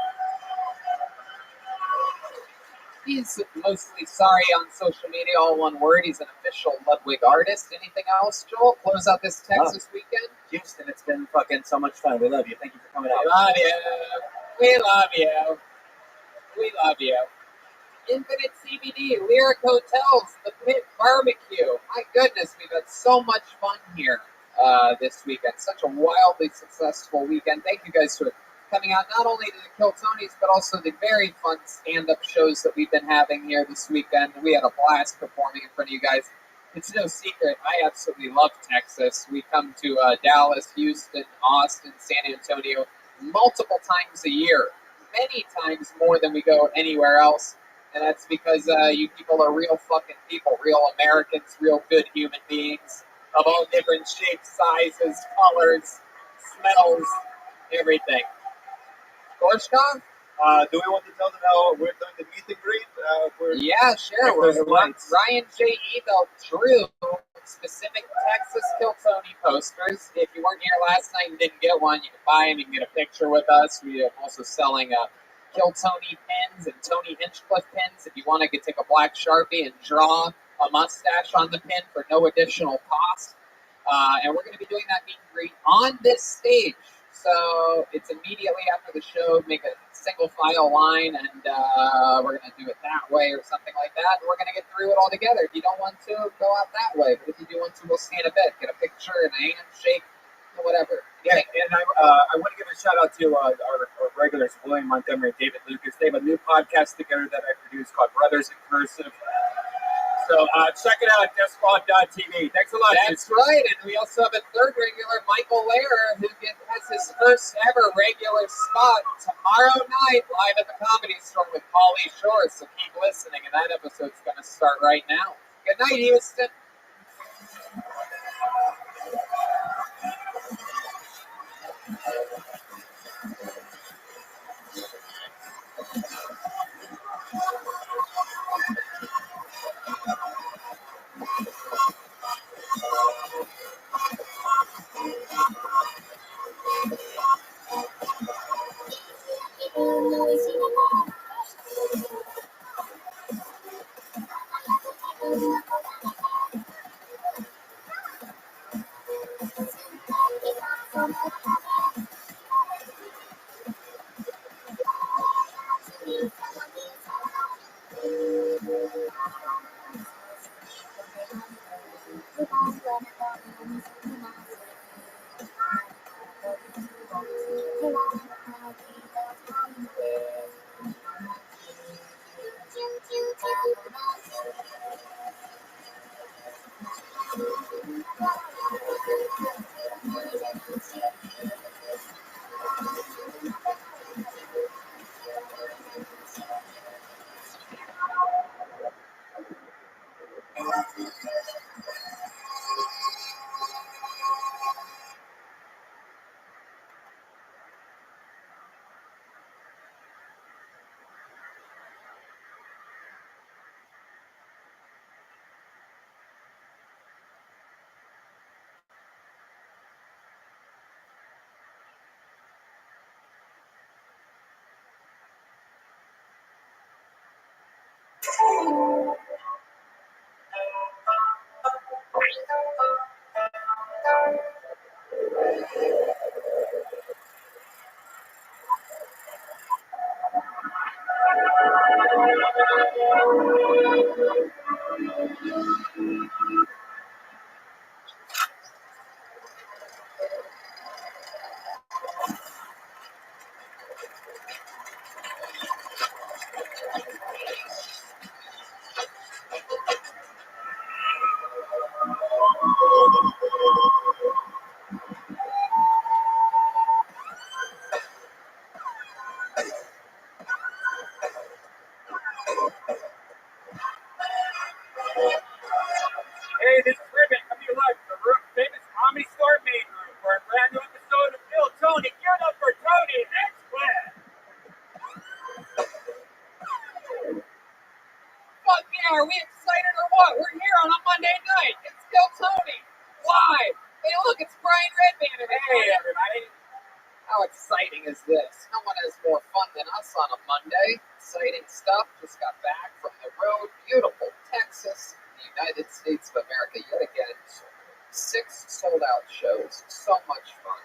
He's mostly sorry on social media, all one word. He's an official Ludwig artist. Anything else, Joel? Close out this Texas weekend? Houston, it's been fucking so much fun. We love you. Thank you for coming out. We love you. We love you. We love you. Infinite CBD, Lyric Hotels, the Pit Barbecue. My goodness, we've had so much fun here this weekend. Such a wildly successful weekend. Thank you guys for coming out not only to the Kill Tonys, but also the very fun stand-up shows that we've been having here this weekend. We had a blast performing in front of you guys. It's no secret, I absolutely love Texas. We come to Dallas, Houston, Austin, San Antonio multiple times a year. Many times more than we go anywhere else. And that's because you people are real fucking people, real Americans, real good human beings of all different shapes, sizes, colors, smells, everything. Gorshkov? Do we want to tell them how we're doing the meet and greet? Yeah, sure. Ryan J. emailed Drew specific Texas Kill Tony posters. If you weren't here last night and didn't get one, you can buy them. You can get a picture with us. We are also selling Kill Tony pins and Tony Hinchcliffe pins. If you want, I could take a black Sharpie and draw a mustache on the pin for no additional cost. And we're going to be doing that meet and greet on this stage. So it's immediately after the show, make a single file line, and we're going to do it that way or something like that. And we're going to get through it all together. If you don't want to, go out that way. But if you do want to, we'll see in a bit. Get a picture and a handshake, whatever. Yeah, and I want to give a shout out to our regulars, William Montgomery and David Lucas. They have a new podcast together that I produce called Brothers in Cursive. So check it out, DeathSquad.tv. Thanks a lot. That's right, and we also have a third regular, Michael Lehrer, who has his first ever regular spot tomorrow night live at the Comedy Store with Pauly Shore. So keep listening, and that episode's going to start right now. Good night, Houston. Hey, this is Ribbon. Come here, look. The famous comedy store main room for a brand new episode of Phil Tony. Give it up for Tony and Square. Fuck yeah, are we excited or what? We're here on a Monday night. It's still Tony. Live. Hey, look, it's Brian Redband. Hey, everybody. How exciting is this? No one has more fun than us on a Monday. Exciting stuff. Just got back from the road. Beautiful Texas, the United States of America. Yet again, 6 sold-out shows. So much fun.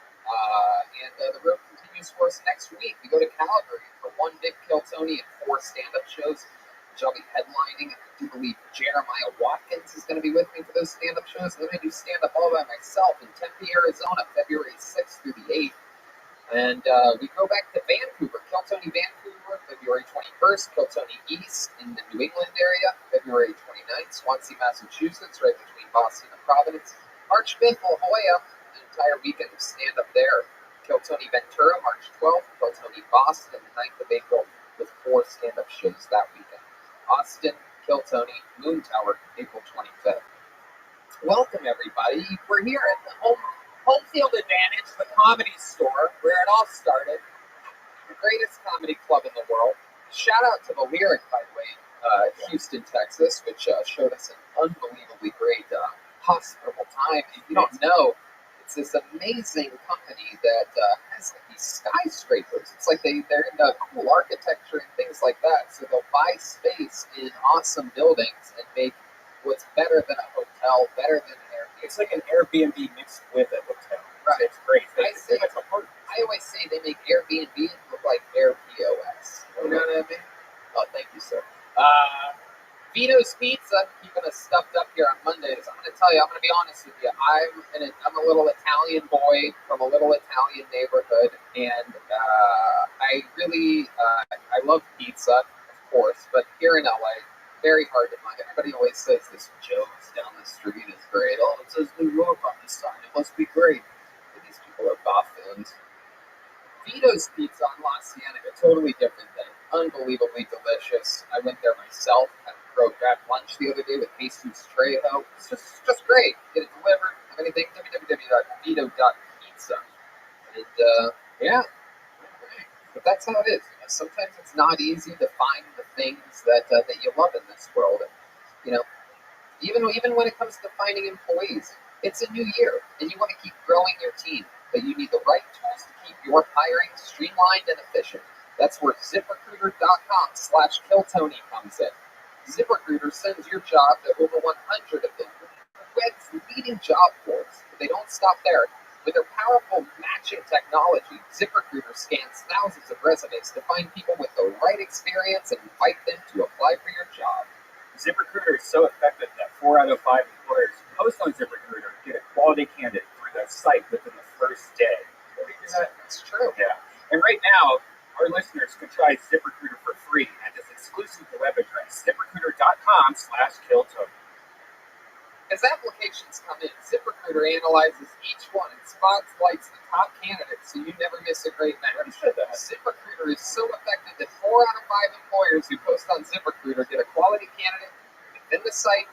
And the road continues for us next week. We go to Calgary for 1 big Kill Tony and 4 stand-up shows, which I'll be headlining. I do believe Jeremiah Watkins is going to be with me for those stand-up shows. And then I do stand-up all by myself in Tempe, Arizona, February 6th through the 8th. And we go back to Vancouver, Kill Tony Vancouver, February 21st, Kill Tony East in the New England area, February 29th, Swansea, Massachusetts, right between Boston and Providence, March 5th, La Jolla, an entire weekend of stand-up there, Kill Tony Ventura, March 12th, Kill Tony Boston, the 9th of April, with 4 stand-up shows that weekend, Austin, Kill Tony, Moon Tower, April 25th. Welcome, everybody. We're here at the Home Field Advantage, the Comedy Store, where it all started. The greatest comedy club in the world. Shout out to the Lyric, by the way, Houston, Texas, which showed us an unbelievably great, hospitable time. If you don't know, it's this amazing company that has like these skyscrapers. It's like they're into cool architecture and things like that. So they'll buy space in awesome buildings and make what's better than a hotel, better than an Airbnb. It's like an Airbnb mixed with a hotel. Right. It's great. I always say they make Airbnb look like Air POS. You know what I mean? Oh, thank you, sir. Vito's Pizza, keeping us stuffed up here on Mondays. I'm going to tell you, I'm going to be honest with you. I'm a little Italian boy from a little Italian neighborhood, and I really I love pizza, of course, but here in LA, very hard to find. Everybody always says this Joe's down the street is great. Oh, it says New York on the sign. It must be great. But these people are buffoons. Vito's Pizza on La Cienega, totally different thing. Unbelievably delicious. I went there myself. Had a crab lunch the other day with Jesus Trejo. It's just great. Get it delivered. Have anything? www.vito.pizza. And yeah. But that's how it is. You know, sometimes it's not easy to find the things that you love in this world. And, you know, even when it comes to finding employees, it's a new year, and you want to keep growing your team, but you need the right tools to keep your hiring streamlined and efficient. That's where ZipRecruiter.com/KillTony comes in. ZipRecruiter sends your job to over 100 of the web's leading job boards. But they don't stop there. With their powerful matching technology, ZipRecruiter scans thousands of resumes to find people with the right experience and invite them to apply for your job. ZipRecruiter is so effective that 4 out of 5 employers who post on ZipRecruiter get a quality candidate through their site within the first day. That's true. Yeah. And right now, our listeners can try ZipRecruiter for free at this exclusive web address, ZipRecruiter.com/KillToken. As applications come in, ZipRecruiter analyzes each one and spotlights the top candidates so you never miss a great match. ZipRecruiter is so effective that 4 out of 5 employers who post on ZipRecruiter get a quality candidate within the site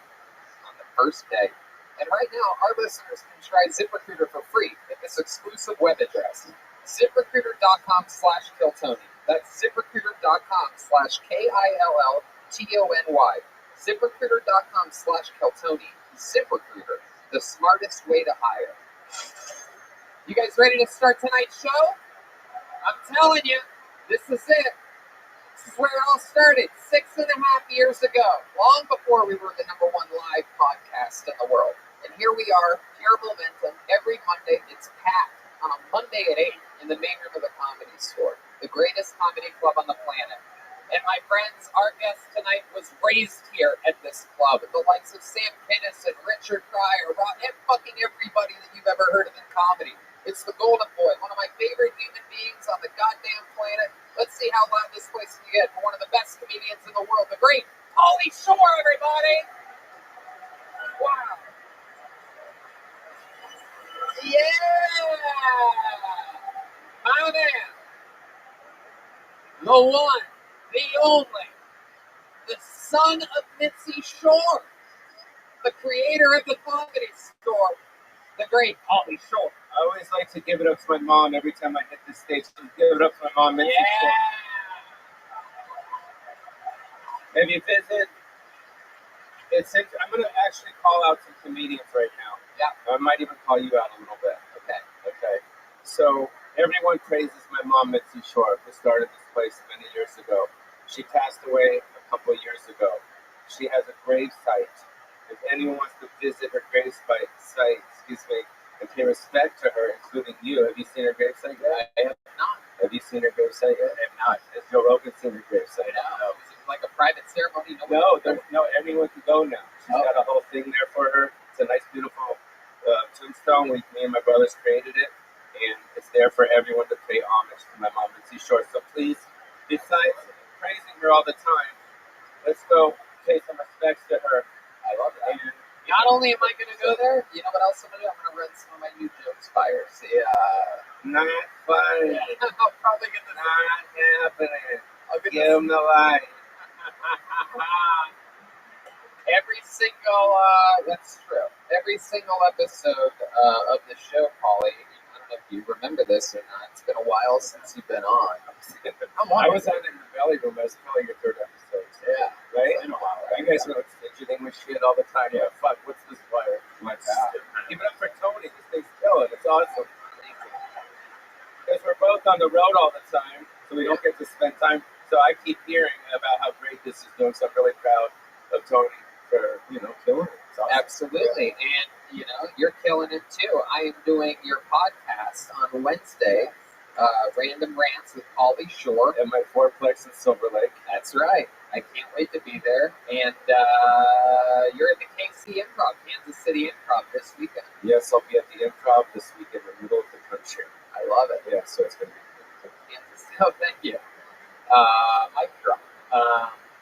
on the first day. And right now, our listeners can try ZipRecruiter for free at this exclusive web address, ZipRecruiter.com/KillTony. That's ZipRecruiter.com/KILLTONY. ZipRecruiter.com/KillTony. ZipRecruiter, the smartest way to hire. You guys ready to start tonight's show? I'm telling you, this is it. This is where it all started 6.5 years ago, long before we were the #1 live podcast in the world. And here we are, pure momentum. Every Monday, it's packed on a Monday at 8 in the main room of the Comedy Store, the greatest comedy club on the planet. And my friends, our guest tonight was raised here at this club. The likes of Sam Kinnis and Richard Pryor, and fucking everybody that you've ever heard of in comedy. It's the Golden Boy, one of my favorite human beings on the goddamn planet. Let's see how loud this place can get for one of the best comedians in the world, the great Pauly Shore, everybody! Wow. Yeah! My man. The one, the only, the son of Mitzi Shore, the creator of the Comedy Store, the great Pauly Shore. I always like to give it up to my mom every time I hit the stage. Give it up to my mom. Mitzi Shore. Maybe visit. I'm going to actually call out some comedians right now. Yeah. I might even call you out a little bit. Okay. So everyone praises my mom, Mitzi Shore, who started this place many years ago. She passed away a couple of years ago. She has a grave site. If anyone wants to visit her grave site, and pay respect to her, including you, have you seen her grave site yet? I have not. Have you seen her grave site yet? I have not. Has Joe Rogan seen her grave site? No. Is it like a private ceremony? No, everyone can go now. She's got a whole thing there for her. It's a nice, beautiful tombstone. Me and my brothers created it, and it's there for everyone to pay homage to my mom, Mitzi Shore. So please, besides praising her all the time, let's go pay some respects to her. I love that. And not only am I going to go there, you know what else I'm going to do? I'm going to run some of my new jokes by her. See, not funny. I'll probably get the Not happening. I'll get Give them the light. Every single, that's true. Every single episode of the show, Pauly, I don't know if you remember this or not. It's been a while since you've been on. I was on in the belly room. I was telling your third episode. Yeah. Right? It's been a while. You guys know it's fidgeting with shit all the time. Yeah, fuck, what's this wire? Give it up for Tony. This thing's killing. It's awesome. Because we're both on the road all the time, so we don't get to spend time. So I keep hearing about how great this is doing, so I'm really proud of Tony for, killing it. Awesome. Absolutely. And, you're killing it too. I am doing your podcast on Wednesday, Random Rants with Pauly Shore. At my fourplex in Silver Lake. That's right. I can't wait to be there. And you're at the KC Improv, Kansas City Improv this weekend. Yes, I'll be at the Improv this week in the middle of the country. I love it. Yeah, so it's going to be good. Kansas. Oh, thank you. Mic drop.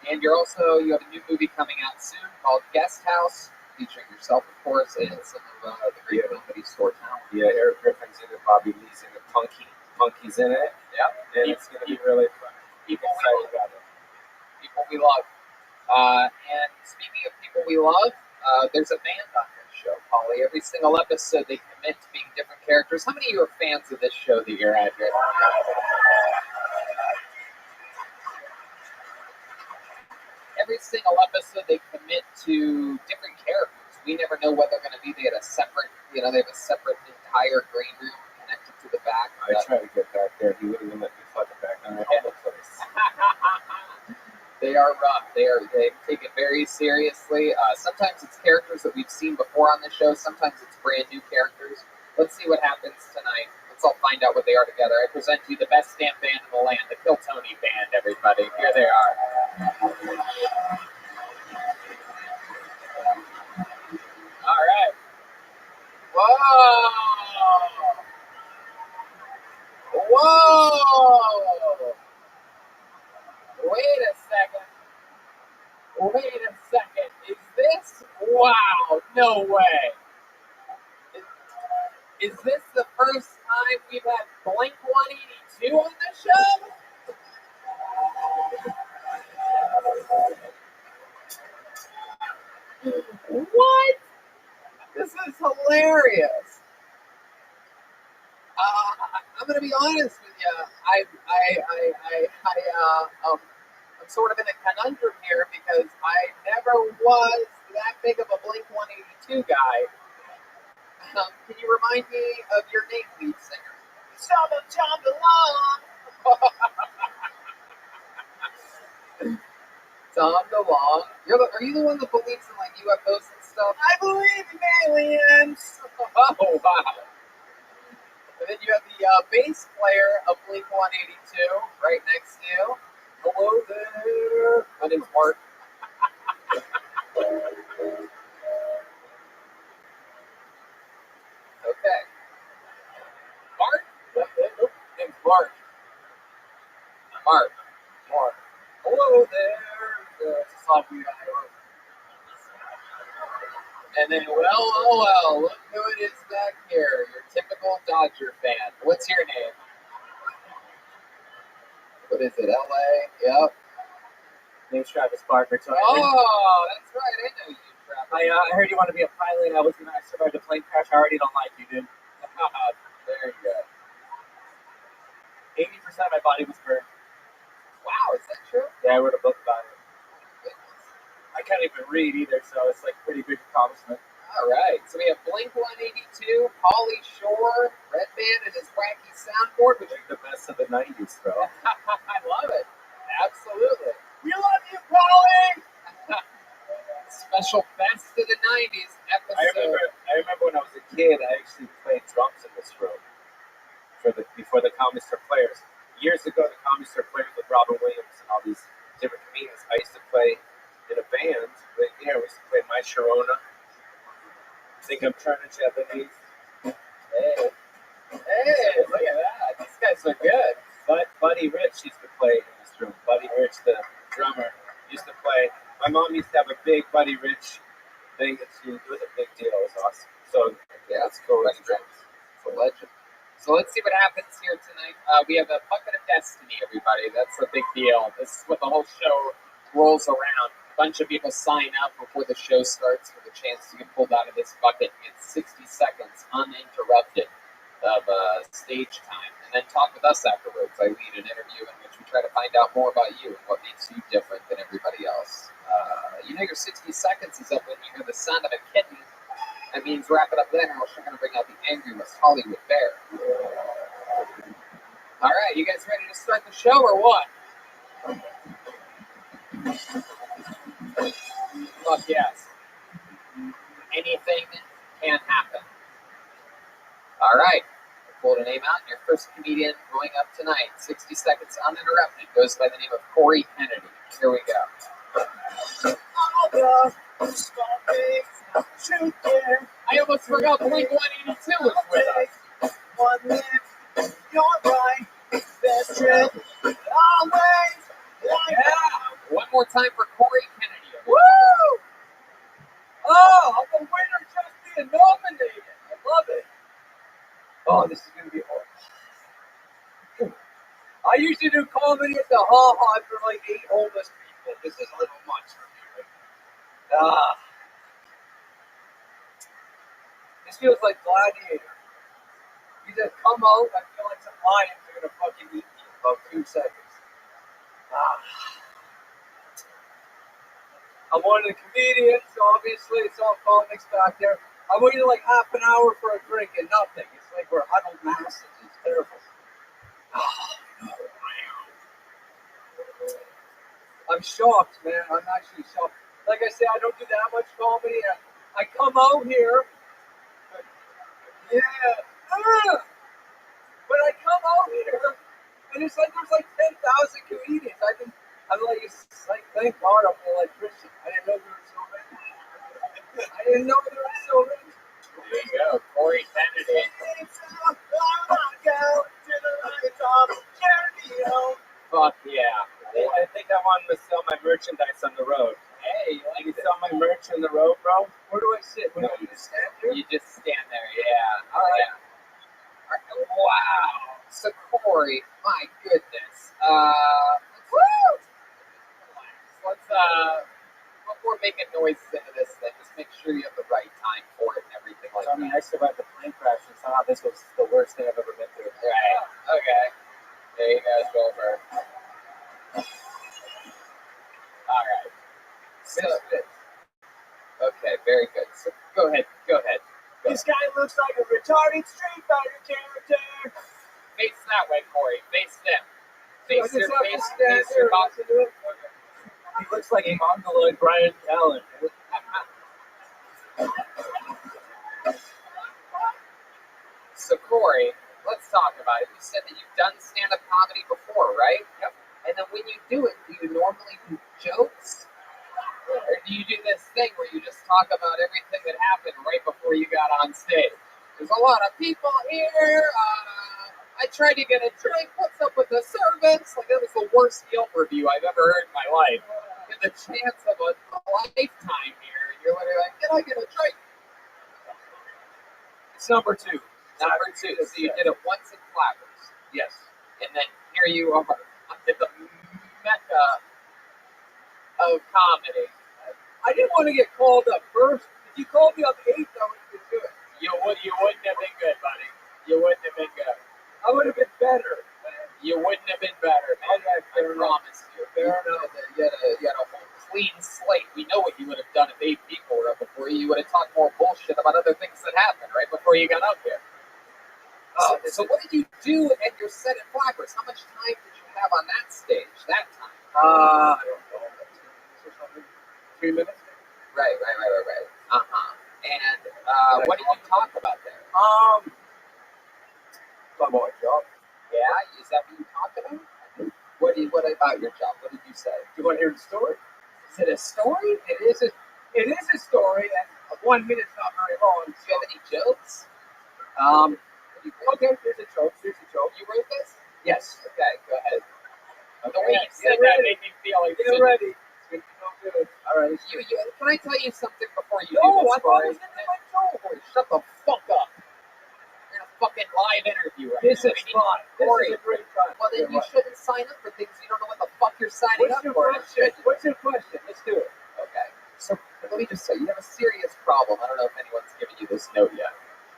And you have a new movie coming out soon called Guest House, featuring yourself, of course, and some of the great Comedy Store talent. Yeah, Eric Griffin's in it, Bobby Lee's in it, Punky's in it. Yep. And it's going to be really fun. People excited about it. People we love. And speaking of people we love, there's a band on this show, Pauly. Every single episode, they commit to being different characters. How many of you are fans of this show that you're at here? Every single episode, they commit to different characters. We never know what they're going to be. They have a separate entire green room connected to the back. I tried to get back there. He wouldn't even let me fucking back on the whole place. They are rough. They take it very seriously. Sometimes it's characters that we've seen before on the show. Sometimes it's brand new characters. Let's see what happens tonight. Let's all find out what they are together. I present to you the best damn band in the land, the Kill Tony Band, everybody. Here they are. All right. Whoa! Whoa! Wait a second. Wait a second. Is this? Wow! No way. Is this the first time we've had Blink 182 on the show? What? This is hilarious. I'm gonna be honest with you. I'm sort of in a conundrum here because I never was that big of a Blink 182 guy. Can you remind me of your name, lead singer? Tom DeLonge. Tom DeLonge. Are you the one that believes in like UFOs and stuff? I believe in aliens. Oh wow. And then you have the bass player of Blink 182 right next to you. Hello there. My name's Mark. Okay. Mark? Nope. Name's Mark. Mark. Mark. Hello there. It's a song we got. And then, well, look who it is back here. Your typical Dodger fan. What's your name? What is it, LA? Yep. Name's Travis Barker. So Oh, that's right. I know you, Travis. I heard you want to be a pilot. I survived a plane crash. I already don't like you, dude. Very good. 80% of my body was burned. Wow, is that true? Yeah, I wrote a book about it. Goodness. I can't even read either, so it's like a pretty big accomplishment. All right. So we have Blink 182, Pauly Shore, Redman, and his wacky soundboard, which Like the best of the 90s, bro. I love it. Absolutely. We love you, Pauly! Special best of the 90s episode. I remember when I was a kid, I actually played drums in this room before the Comedy Store Players. Years ago, the Comedy Store Players with Robin Williams and all these different comedians. I used to play in a band right here. We used to play My Sharona. I think I'm turning Japanese. Hey, look at that. These guys are good. But Buddy Rich used to play in this room. Buddy Rich, the drummer, used to play. My mom used to have a big Buddy Rich thing. It was a big deal. It was awesome. So Yeah, that's cool. It's a legend. So let's see what happens here tonight. We have a bucket of destiny, everybody. That's a big deal. This is what the whole show rolls around. A bunch of people sign up before the show starts for the chance to get pulled out of this bucket and get 60 seconds uninterrupted of stage time. And then talk with us afterwards. I lead an interview in which we try to find out more about you and what makes you different than everybody else. You know your 60 seconds is up when you hear the sound of a kitten. That means wrap it up then, or else you're going to bring out the angry West Hollywood Bear. All right, you guys ready to start the show or what? Fuck yes. Anything can happen. All right, pulled a name out. Your first comedian going up tonight, 60 seconds uninterrupted, goes by the name of Corey Kennedy. Here we go. I almost forgot Blink 182 was with us. One minute, you're right. Best trip, always. Yeah. One more time for Corey Kennedy. Woo! Oh, I'm the winner just being nominated. I love it. Oh, this is going to be hard. I usually do comedy at the Ha Ha for like 8 homeless people. This is a little much for me. This feels like Gladiator. You just come out, I feel like some lions are going to fucking eat me in about 2 seconds. I'm one of the comedians, obviously, it's all comics back there. I'm waiting like half an hour for a drink and nothing. It's like we're huddled masses. It's terrible. I'm shocked, man. I'm actually shocked. Like I said, I don't do that much comedy. I come out here. Yeah. But I come out here, and it's like there's like 10,000 comedians. I'm like, thank God I'm an electrician. I didn't know there were so many. I didn't know there were so many. There you go, Corey Kennedy. Fuck yeah. I think I wanted to sell my merchandise on the road. Hey, you like You it? sell my merch on the road, bro? Where do I sit? Where do I just stand here? You just stand there, yeah. Oh, yeah. Wow. So, Corey, my goodness. Let's before making noises into this thing, just make sure you have the right time for it and everything like I mean, I that. survived the plane crash, and somehow this was the worst thing I've ever been through. Right. Okay. There you go, Goldberg. All right. So, okay, very good. So, go ahead. This guy looks like a retarded Street Fighter character. Face that way, Corey. Face them. I Face just your have to face. stand Face your here and box. listen to it. He looks like a mongoloid Brian Callen. So, Corey, let's talk about it. You said that you've done stand-up comedy before, right? Yep. And then when you do it, do you normally do jokes? Or do you do this thing where you just talk about everything that happened right before you got on stage? There's a lot of people here. I tried to get a drink. What's up with the servants? Like, that was the worst Yelp review I've ever heard in my life. You had the chance of a lifetime here, and you're literally like, can I get a drink? It's number 2. Number 2. So you did it once in Flappers. Yes. And then here you are at the mecca of comedy. I didn't want to get called up first. If you called me up 8th, I would have been good. You wouldn't have been good, buddy. You wouldn't have been good. I would have been better. You wouldn't have been better, man. Okay, I promise you. Fair enough. You had a whole clean slate. We know what you would have done if 8 people were up before you. You would have talked more bullshit about other things that happened right before you got up here. So what did you do at your set at Flappers? How much time did you have on that stage that time? I don't know. 3 minutes? Right. And what did you talk about there? Talk about my job. Yeah, is that what you talked about? What about your job? What did you say? Do you want to hear the story? Is it a story? It is a story, and 1 minute's not very long. Do you have any jokes? Okay, here's a joke. You wrote this? Yes. Okay, go ahead. The Okay, way you said get that ready. made me feel like Get ready. It's going to be no good. All right. Can I tell you something before you No, do this I thought story? it was going to be my joke. Corey, shut the fuck up. You're in a fucking live interview right This now. is fun. Corey. This is a great time. Well, then you shouldn't sign up for things you don't know what the fuck you're signing What's up your for. question? What's your question? Let's do it. Okay. So let me just say, you have a serious problem. I don't know if anyone's given you this note yet,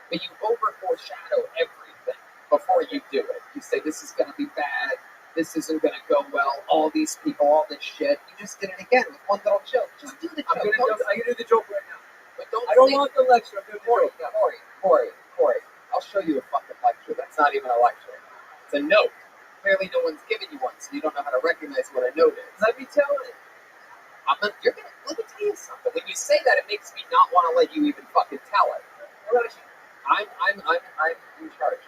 but you over foreshadow everything before you do it. You say this is going to be bad. This isn't going to go well. All these people, all this shit. You just did it again with one little joke. Just do the joke. I'm going to do the joke right now. But don't I don't say- want the lecture. I'm doing the Corey, joke. Corey. I'll show you a fucking lecture. That's not even a lecture. It's a note. Clearly, no one's given you one, so you don't know how to recognize what a note is. Let me tell it. Let me tell you something. When you say that, it makes me not want to let you even fucking tell it. I'm in charge.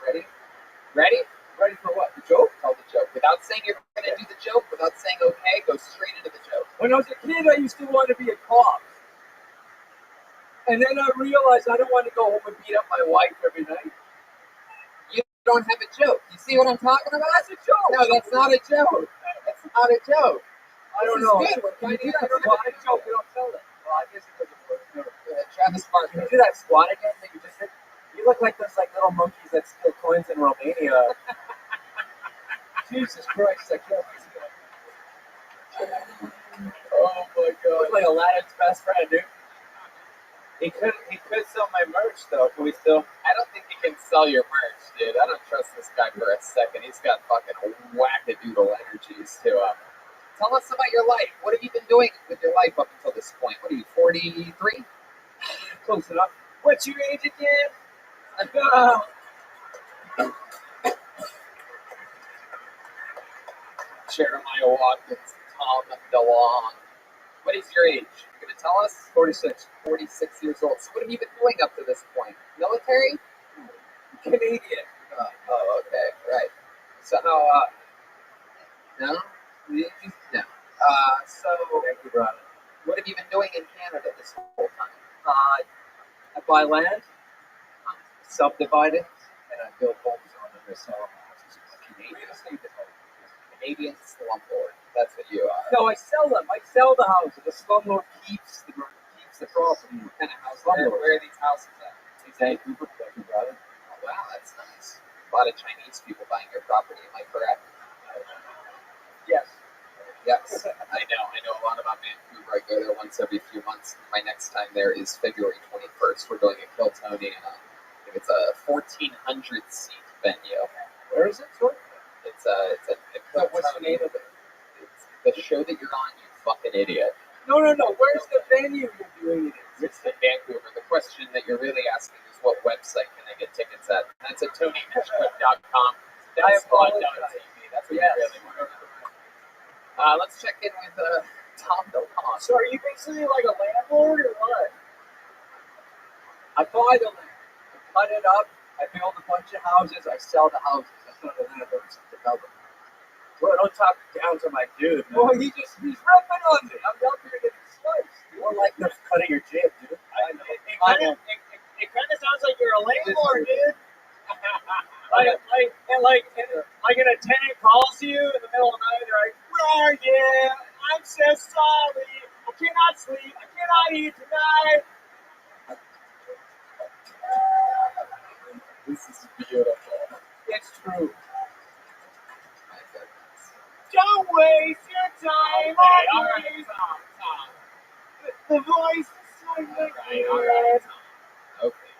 Ready? Ready for what? The joke? Tell the joke. Without saying you're going to do the joke, without saying okay, go straight into the joke. When I was a kid, I used to want to be a cop. And then I realized I don't want to go home and beat up my wife every night. You don't have a joke. You see what I'm talking about? That's a joke. No, that's not a joke. That's not a joke. I don't This know. is good. We're trying to do that. Well, I joke. You don't tell it. Well, I guess it doesn't work. Travis Can Barker. you do that squat again that you just did? You look like those little monkeys that steal coins in Romania. Jesus Christ, I can't believe it. Oh my You look god. like Aladdin's best friend, dude. He could sell my merch though. Can we still? I don't think you can sell your merch, dude. I don't trust this guy for a second. He's got fucking wackadoodle energies to him. Tell us about your life. What have you been doing with your life up until this point? What are you, 43? Close enough. What's your age again? Jeremiah Watkins, Tom DeLong. What is your age? You gonna tell us? 46. 46 years old. So what have you been doing up to this point? Military? Canadian. Oh, okay, right. So, no? No. So, Thank you, brother. what have you been doing in Canada this whole time? I buy land, subdivide it, and I build homes on it or sell houses. Canadian. Real estate developer. Canadian slumlord. That's what you are. No, I sell them. I sell the houses. The slumlord keeps the property. What kind of house? Slumlord. Where are these houses at? Vancouver, thank you, brother. Oh, wow, that's nice. A lot of Chinese people buying your property, am I correct? Yes. Yes, I know. I know a lot about Vancouver. I go there once every few months. My next time there is February 21st. We're doing a Kill Tony, and I think it's a 1,400 seat venue. Where is it, sir? It's a Kill What's the Tony. name of it? It's the show that you're on, you fucking idiot. No. Where's the venue you're doing it in? It's in Vancouver. The question that you're really asking is what website can I get tickets at? That's at TonyMitchcook.com. That's apologize. That's what you really want to know. Let's check in with Tom DeLong. So are you basically like a landlord or what? I buy the land, I cut it up, I build a bunch of houses, I sell the houses. That's what a landlord's developer. Well, don't talk down to my dude. Man. Well, he's ripping on me. I'm out here getting sliced. More like the cut of your jib, dude. I know. It kind of sounds like you're a landlord, dude. like an attendant calls you in the middle of the night. They're like, "Where are you? I'm so sorry. I cannot sleep. I cannot eat tonight." This is beautiful. It's true. My goodness. Don't waste your time. Okay, all right, Tom. The voice is so All right, Tom. Okay.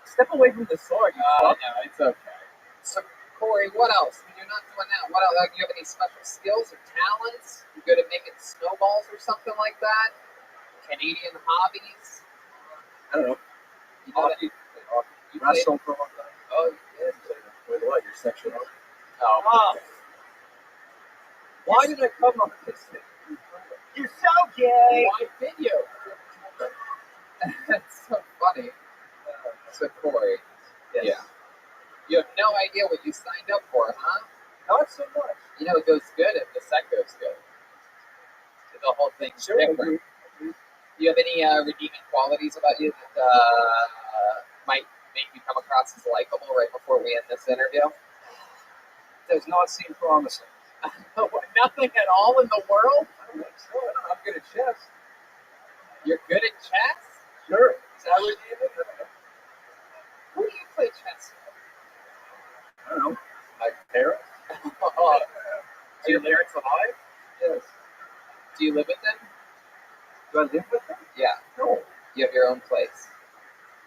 Step away from the sword. No, it's okay. So, Corey, what else? When you're not doing that, what else? Do you have any special skills or talents? You good at making snowballs or something like that? Canadian hobbies? I don't know. You know that you Wrestle for a long time. Oh, yes. With what? Your sexual? Oh. Why did I come up with this thing? You're so gay. Why did you? That's so funny. So, Corey, Yes. yeah. You have no idea what you signed up for, huh? Not so much. You know, it goes good if the set goes good. The whole thing's Sure. different. Do you have any redeeming qualities about you that might make you come across as likable right before we end this interview? Does not seem promising. Nothing at all in the world? I don't think so. I'm good at chess. You're good at chess? Sure. Is that what you mean? Who do you play chess with? I don't know. My parents? Oh, are your parents alive? Yes. Do you live with them? Do I live with them? Yeah. No. You have your own place.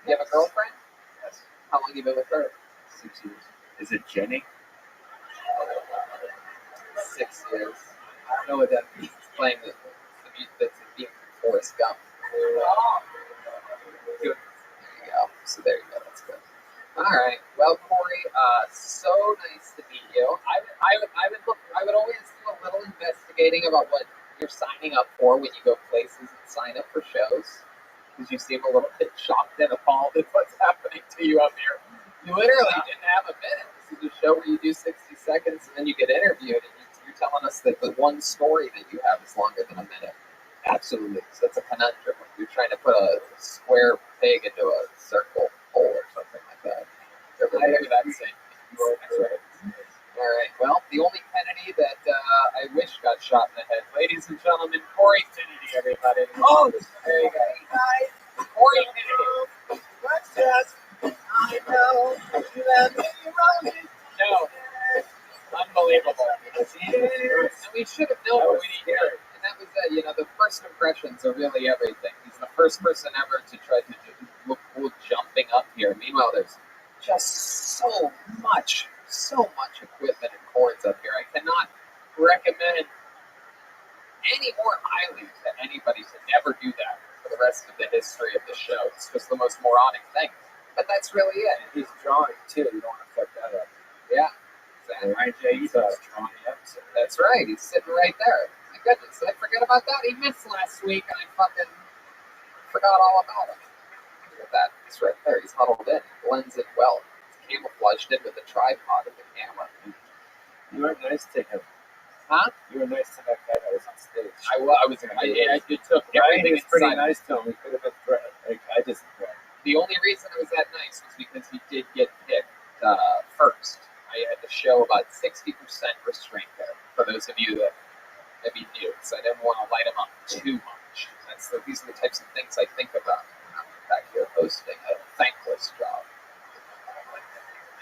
You have a girlfriend? Yes. How long have you been with her? 6 years. Is it Jenny? 6 years. I don't know what that means. Playing the beat that's the beat from Forrest Gump. There you go. So there you go. That's good. All right. Well, Corey, so nice to meet you. I would always do a little investigating about what you're signing up for when you go places and sign up for shows, because you seem a little bit shocked and appalled at what's happening to you up here. You literally didn't have a minute. This is a show where you do 60 seconds and then you get interviewed, and you're telling us that the one story that you have is longer than a minute. Absolutely. So it's a conundrum. You're trying to put a square peg into a circle hole or something like that. Maybe that's it. That's right. All right. Well, the only Kennedy that I wish got shot in the head, ladies and gentlemen, Corey Kennedy, everybody. Oh, There you go. Hey guys, Corey Kennedy. what's this? I know you have many roses. No. Unbelievable. And we should have known when we hear it. And that was it. You know, the first impressions are really everything. He's the first person ever to try to look cool jumping up here. Meanwhile, there's just so much equipment and cords up here. I cannot recommend any more highly to anybody to never do that for the rest of the history of the show. It's just the most moronic thing. But that's really it. he's drawing too. You don't want to fuck that up. Yeah. Exactly. Right, Jay? He's drawing it up. That's right. He's sitting right there. My goodness, did I forget about that? He missed last week, and I fucking forgot all about him. Look at that. He's right there. He's huddled in. He blends in well. He's camouflaged in with the tripod of the camera. You were nice to him. Huh? You were nice to that guy that was on stage. I was. You took everything It's pretty inside. nice to him. He could have been threatened. Like, I just. The only reason it was that nice was because he did get picked first. I had to show about 60% restraint there. For those of you that maybe knew, so I didn't want to light him up too much. These are the types of things I think about when I'm back here hosting a thankless job.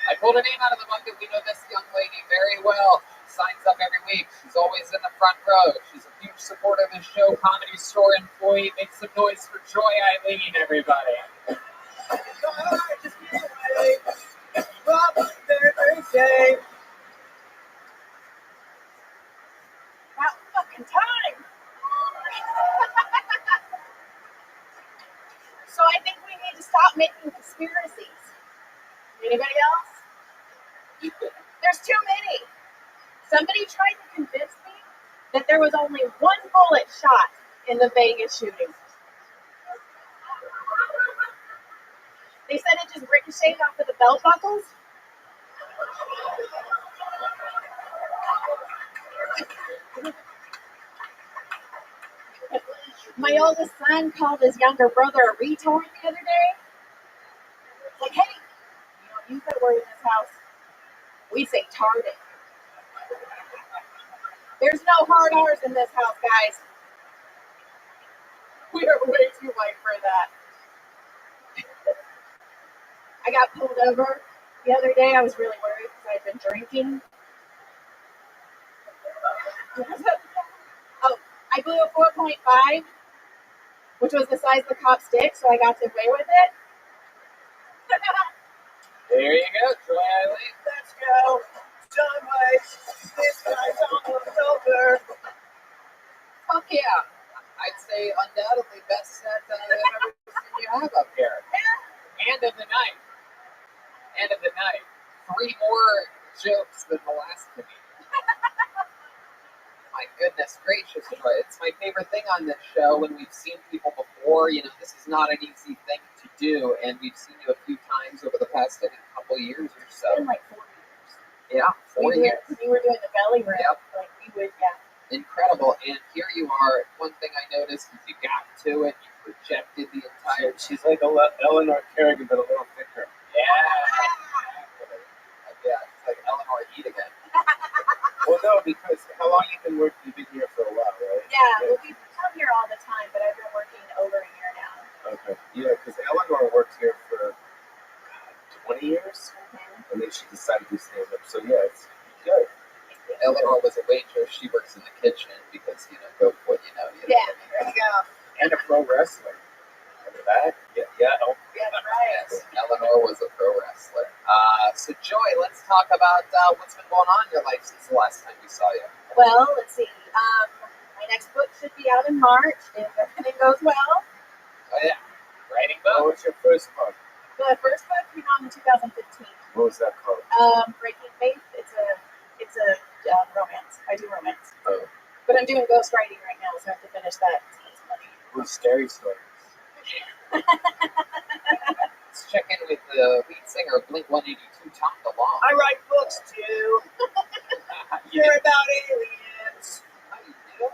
I pulled a name out of the bucket. We know this young lady very well. Signs up every week. She's always in the front row. She's a huge supporter of the show. Comedy Store employee. Make some noise for Joy Eileen, everybody. About fucking time. So I think we need to stop making conspiracies. Anybody else? There's too many. Somebody tried to convince me that there was only one bullet shot in the Vegas shooting. They said it just ricocheted off of the belt buckles. My oldest son called his younger brother a retard the other day. Like, hey, you don't use that word in this house. We say tarded. There's no hard R's in this house, guys. We are way too white for that. I got pulled over the other day. I was really worried because I'd been drinking. Oh, I blew a 4.5, which was the size of the cop's dick, so I got away with it. There you go, Joy Eileen. Let's go. John White. This guy's almost over. Fuck yeah. I'd say undoubtedly best set I've ever seen you have up here. And of the night. And of the night. 3 more jokes than the last comedian. My goodness gracious, Joy. It's my favorite thing on this show when we've seen people before. You know, this is not an easy thing to do, and we've seen you a few times over the past, I think, couple years or so. It's been like 4 years. Yeah, 4 years. We were doing the belly rub. Yep. Like we would, yeah. Incredible. And here you are. One thing I noticed is you got to it. You projected the entire. She's like Eleanor Kerrigan, but a little thicker. Yeah, it's like Eleanor Heat again. Well, no, because how long you've been here for a while, right? Yeah, well, we come here all the time, but I've been working over a year now. Okay. Yeah, because Eleanor worked here for 20 years, and then she decided to stand up. So, yeah, it's good. Eleanor was a waitress. She works in the kitchen because, you know, go for what you know. You know Yeah, what I mean? there you go. And a pro wrestler. Remember that? Yeah. Yeah, that's right. Yes, Eleanor was a pro wrestler. So, Joy, let's talk about what's been going on in your life since the last time we saw you. Well, let's see. My next book should be out in March if everything goes well. Oh, yeah. Writing What book. was your first book? The first book came out in 2015. What was that called? Breaking Faith. It's a romance. I do romance. Oh. But I'm doing ghostwriting right now, so I have to finish that. Who's Scary Stories? Let's check in with the lead singer of Blink 182, Tom DeLonge. I write books too. They're about aliens. How do you do?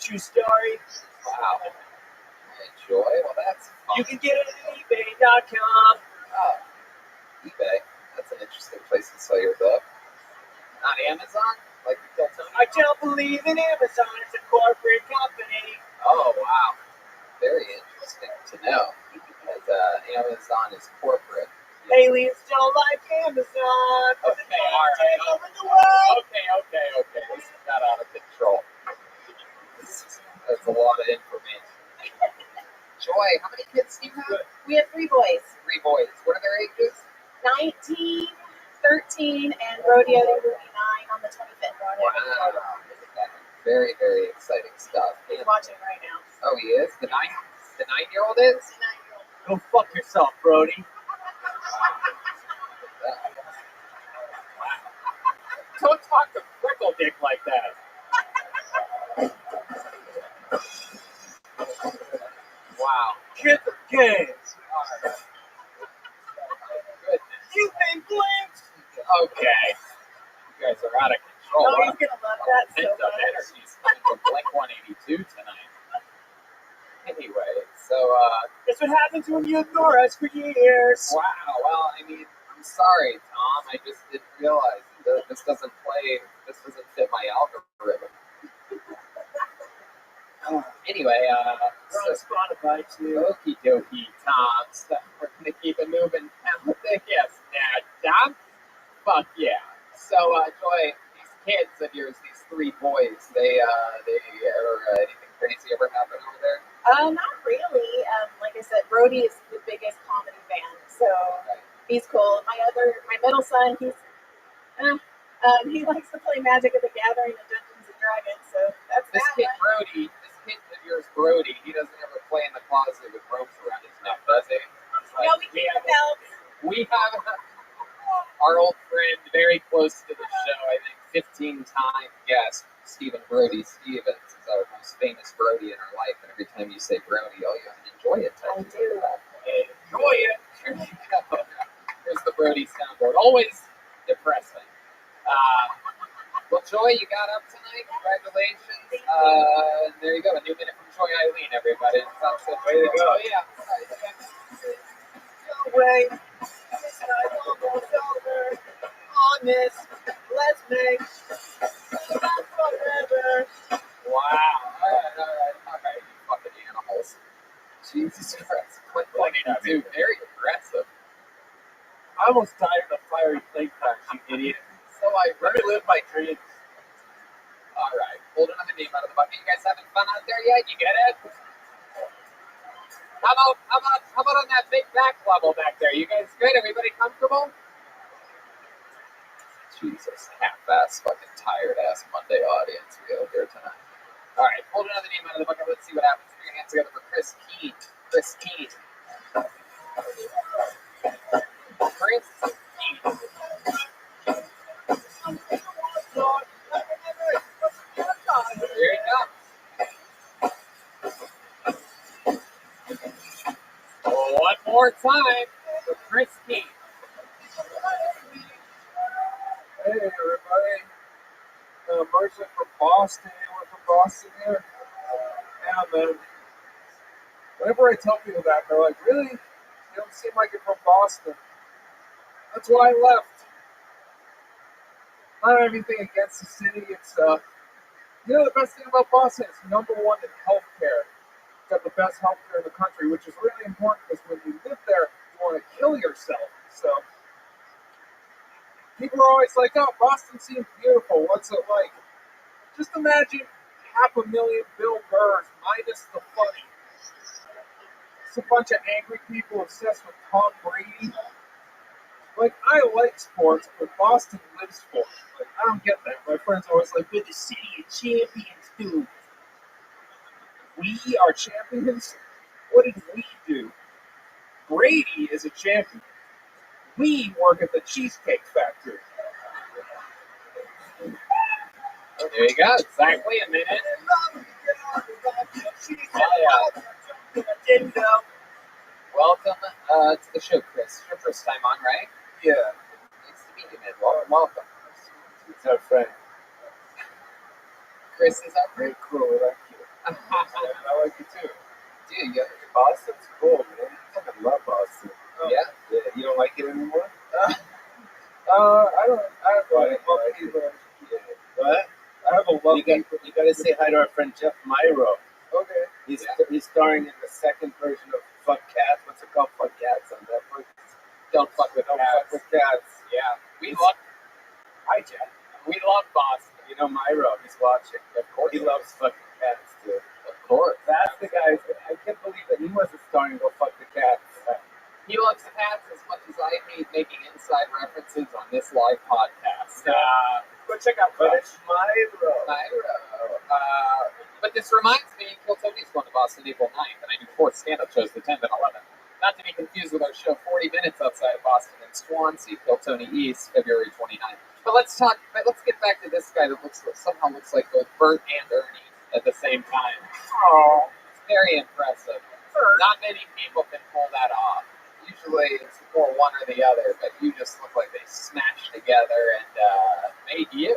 True story. Wow. Joy, well, that's fun. You can get it at ebay.com. Oh, eBay. That's an interesting place to sell your book. Not Amazon? Like you tell Tony? I don't believe in Amazon. It's a corporate company. Oh, wow. Very interesting to know. Because Amazon is corporate. Aliens don't like Amazon. Okay, all right. Take over the world. Okay. This got out of control. That's a lot of information. Joy, how many kids do you have? We have 3 boys. 3 boys. What are their ages? 19, 13, and Rodeo will be 9 on the 25th. Wow. Very, very exciting stuff. He's watching right now. Oh, he is? The 9-year-old is? He's a 9-year-old. Go fuck yourself, Brody. Don't talk to Freckle Dick like that. Wow. Get the games. Alright. Goodness. You think blinks? Okay. You guys are out of control. Oh, he's gonna love that so Pent up much. energies coming from Blink 182 tonight. Anyway, so, That's what happens when you ignore us for years. wow, well, I mean, I'm sorry, Tom. I just didn't realize that this doesn't fit my algorithm. Anyway, We're on Spotify too. okie dokie, Tom. So we're gonna keep it moving. Yes, Tom. Fuck yeah. So, Joy, these kids of yours, these three boys, they ever anything crazy ever happen over there? Not really. Like I said, Brody is the biggest comedy fan, so he's cool. My middle son, he likes to play Magic of the Gathering and Dungeons and Dragons, so that's This that kid one. Brody, this kid of yours, Brody, he doesn't ever play in the closet with ropes around his neck, does he? It's like, No, we keep the belts. we have our old friend, very close to the show, I think 15-time guest, Stephen Brody Stevens, is our most famous Brody in our life. And every time you say Brody, oh, you have to enjoy it. I do. Enjoy it. There you go. There's the Brody soundboard. Always depressing. Well, Joy, you got up tonight. Congratulations. There you go. A new minute from Joy Eileen, everybody. Sounds good. Way to go. Oh, yeah. No way. This night almost over. On this, let's make forever. Wow. All right, you fucking animals. Jesus Christ. Blink-182, very aggressive. I almost died in a fiery plane crash, you idiot. So I Let me live my dreams. All right, hold another name out of the bucket. You guys having fun out there yet? You get it? How about on that big back level back there? You guys good? Everybody comfortable? Jesus, half-ass, fucking tired-ass Monday audience we have here tonight. All right, hold another name out of the bucket. Let's see what happens. Put your hands together for Chris Keene. Chris Keene. Chris Keene. There you go. One more time for Chris Keene. Hey, everybody. Merchant from Boston. Anyone from Boston here? Yeah, man. Whenever I tell people that, they're like, really? You don't seem like you're from Boston. That's why I left. Not anything against the city. It's, the best thing about Boston is number one in healthcare. It's got the best healthcare in the country, which is really important because when you live there, you want to kill yourself. So, people are always like, oh, Boston seems beautiful. What's it like? Just imagine 500,000 Bill Burrs minus the funny. It's a bunch of angry people obsessed with Tom Brady. Like, I like sports, but Boston lives for it. Like, I don't get that. My friends are always like, we're the city of champions, dude. We are champions? What did we do? Brady is a champion. We work at the Cheesecake Factory. There you go. Exactly a minute. Welcome to the show, Chris. Your first time on, right? Yeah, Nice to meet you, man. Welcome. it's our friend. Chris is our Very friend. cool, I like you. I like you too. Dude, you Boston's cool, man. I fucking love Boston. yeah. Yeah, you don't like it anymore? I have a love people. What? I have a love people. You gotta say hi to our friend Jeff Myro. Okay. He's starring in the second version of Fuck Cats. What's it called? Fuck Cats on Netflix. Don't fuck with Don't cats. fuck with cats. Yeah. We love. Hi, Jeff. We love Boston. You know Myro, he's watching. Of course. He loves fucking cats too. Of course. That's the guy. I can't believe that he wasn't starring Go Fuck the Cats. He loves cats as much as I hate making inside references on this live podcast. Go check out But Jeff. it's Myro. But this reminds me, Kill Tony's going to Boston April 9th, and I do 4 stand-up shows the 10th and 11th. Not to be confused with our show 40 Minutes Outside of Boston in Swansea, Kill Tony East, February 29th. But let's get back to this guy that somehow looks like both Bert and Ernie at the same time. Oh, It's very impressive. Not many people can pull that off. Usually it's more one or the other, but you just look like they smashed together and made you.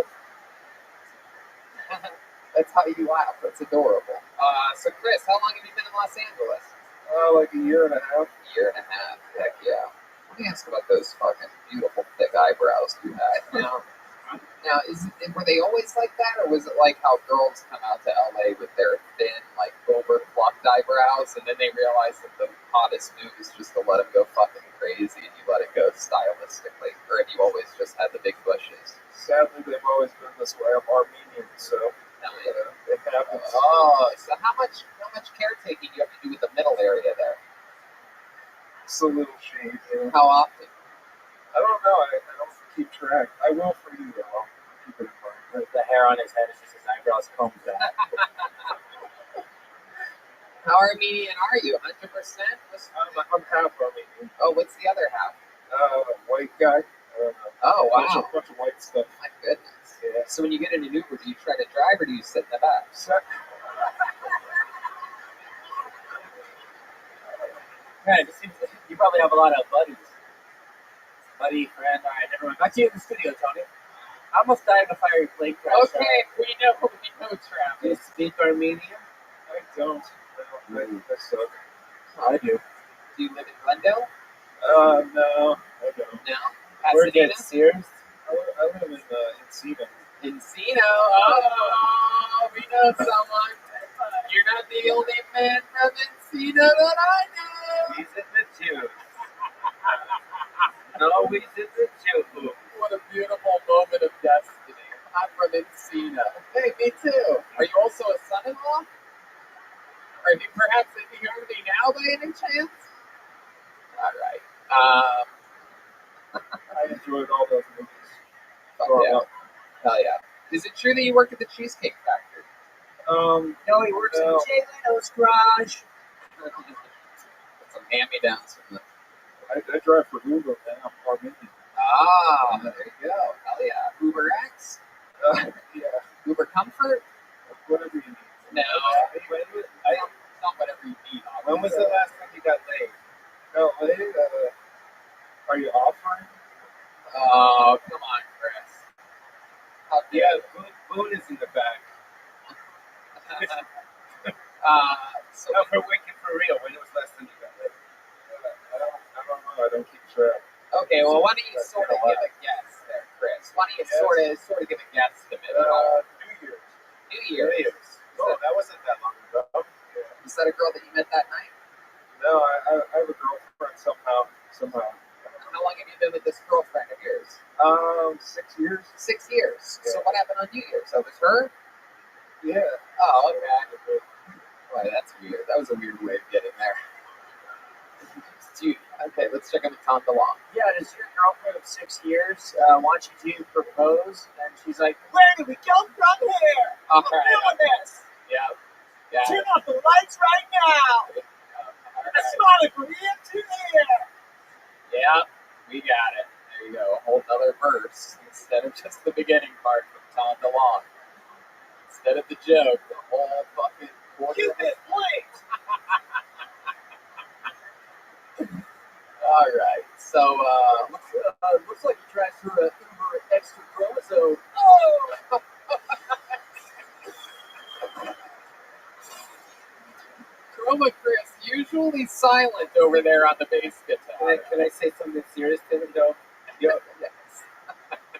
That's how you laugh. That's adorable. So Chris, how long have you been in Los Angeles? like a year and a half. Year and a half. Heck yeah. Let me ask about those fucking beautiful thick eyebrows you had. Now, were they always like that, or was it like how girls come out to LA with their thin, like over-plucked eyebrows, and then they realize that the hottest move is just to let them go fucking crazy, and you let it go stylistically, or have you always just had the big bushes? Sadly, they've always been this way. I'm Armenian, so it happens. Oh, so how much caretaking do you have to do with the middle area there? It's a little shade. Yeah. How often? I don't know. I don't keep track. I will for you, though. I'll keep it in mind. The hair on his head is just his eyebrows combed back. How Armenian are you? 100%? I'm half Armenian. Oh, what's the other half? White guy. Oh, wow. Bunch of white stuff. My goodness. Yeah. So when you get in an Uber, do you try to drive or do you sit in the back? Yeah, it seems like you probably have a lot of buddies. Buddy, friend, all right, everyone. Back to you in the studio, Tony. I almost died in a fiery plane crash. Okay, we know Travis. Do you speak Armenian? I don't. I suck. I do. Do you live in Glendale? No, I don't. No. We're Pasadena? at Sears. I live in Encino. Encino. Oh, we know someone. You're not the only man from Encino that I know. He's in the tube. No, he's in the tube. What a beautiful moment of destiny. I'm from Encino. Hey, me too. Are you also a son-in-law? Are you perhaps in the army now by any chance? All right. I enjoyed all those movies. Yeah. Hell yeah. Is it true that you work at the Cheesecake Factory? No, he works in Jay Leno's garage. Some hand-me-downs from the... I drive for Uber, man. I'm Armenian. Ah, there you go. Hell yeah. Uber X? Yeah. Uber Comfort? Whatever you need. No. It's not whatever you need. When was the last time you got laid? No, are you offering? Oh, come on, Chris. How dare Yeah, Boone is in the back. so No, for real. When was the last time you got laid? I don't know. I don't keep track. okay, well, why don't you sort of give a guess there, Chris? Why don't you sort of give a guess to me? New Year's. New Year's. Oh, that wasn't that long ago. Is that a girl that you met that night? No, I have a girlfriend somehow. How long have you been with this girlfriend of yours? 6 years. 6 years. Yeah. So what happened on New Year's? That was her? Yeah. Oh, okay. Boy, that's weird. That was a weird way of getting there. Dude, okay, let's check on the Tom DeLong. Yeah, this is your girlfriend of 6 years. Wants you to propose, and she's like, "Where do we go from here? All We're right. doing this. Yeah. Yeah. Turn off the lights right now. All A right. smile from ear to ear." Yeah, we got it. There you go. A whole other verse instead of just the beginning part from Tom DeLong. Instead of the joke, the whole fucking quarter. Cupid, blink. All right. So, Looks like you tried through an Uber extra chromosome. oh! Chroma Chris, usually silent over there on the bass guitar. Can I say something serious to him, though? Yes.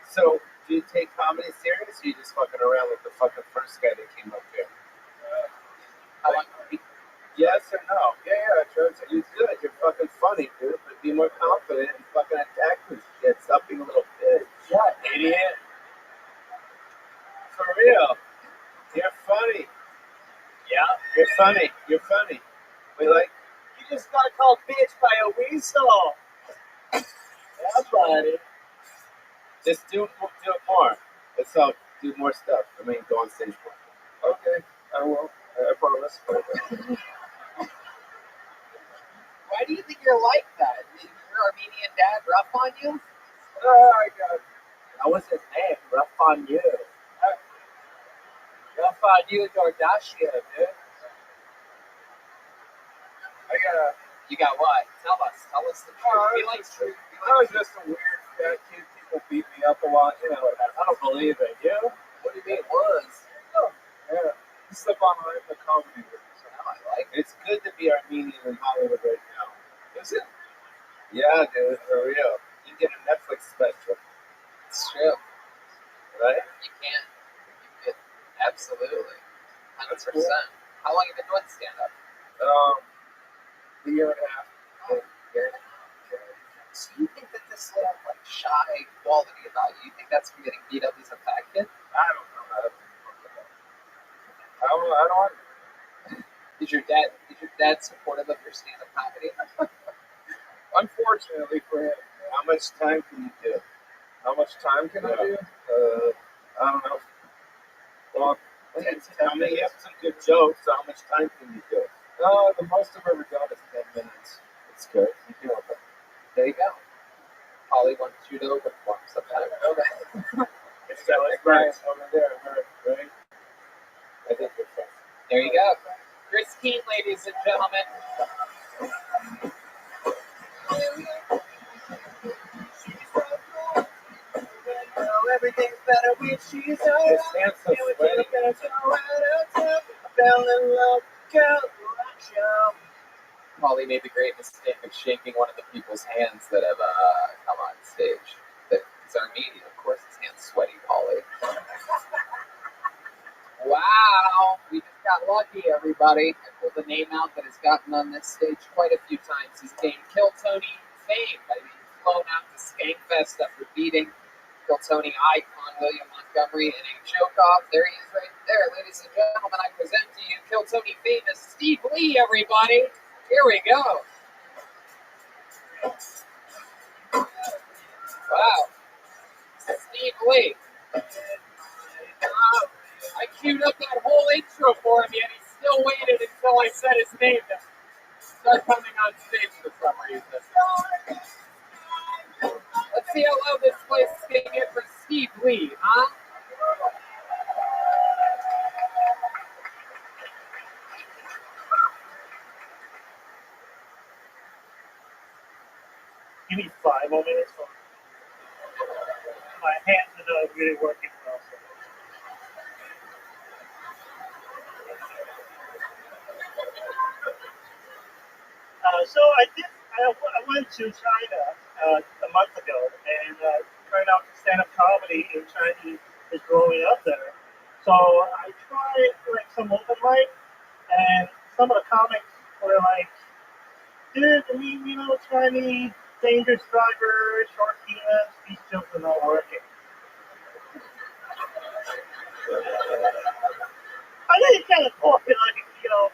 So, do you take comedy serious, or you just fucking around like the fucking first guy that came up here? How long? Yes or no? Yeah, Travis, you're good. You're fucking funny, dude. But be more confident and fucking attack this shit. Stop being a little bitch. Yeah, Idiot. For real. You're funny. Yeah. You're funny. You're funny. We like. you just got called bitch by a weasel. Yeah, buddy. Just do it more. Let's all do more stuff. I mean, go on stage more. Okay, I will. I promise. Why do you think you're like that. Did your Armenian dad rough on you? Oh my God. That was his name. Rough on you. Rough on you, Dordashia, dude. You got what? Tell us. Tell us the truth. He likes truth. I was just a weird fat kid. People beat me up a lot. You know, I don't believe it. You? What do you mean it was? Yeah. You slip on right in the comedy business. I like it. It's good to be Armenian in Hollywood right now. Is it? Yeah, dude, for real. You get a Netflix special, It's true. right? You can't. Absolutely. 100%. How long have you been doing stand-up? A year and a half. Oh, year and a half. So you think that this little like shy quality about you think that's from getting beat up as a fat kid? I don't know. I don't. Is your dad supportive of your stand-up comedy? Unfortunately for him, how much time can you do? How much time can I do? I don't know. Well, I mean, you have some good jokes. So how much time can you do? The most I've ever done is 10 minutes. It's good. You do it. There you go. Holly wants you to open for him sometime. Okay. It's that like right over there, right? I think it's that. There you go. Christine, ladies and gentlemen. Everything's better when she's around. His hands so sweaty. Fell in love, girl, Holly made the great mistake of shaking one of the people's hands that have come on stage. That is Armenian. Of course, his hand's sweaty, Holly. Wow, we just got lucky, everybody. I pulled a name out that has gotten on this stage quite a few times. He's gained Kill Tony fame by being flown out to Skankfest after beating Kill Tony icon William Montgomery in a choke-off. There he is right there. Ladies and gentlemen, I present to you Kill Tony famous Steve Lee, everybody. Here we go. Wow. Steve Lee. I queued up that whole intro for him, yet he still waited until I said his name to start coming on stage for some reason. Let's see how loud this place can get for Steve Lee, huh? Give me 5 more minutes. My hands are not really working well. So I went to China a month ago, and turned out stand-up comedy in Chinese is growing up there. So I tried like some open mic, and some of the comics were like, dude, I mean, you know, Chinese, dangerous driver, short penis, these jokes are not working. I think it's kind of cool, like, you know,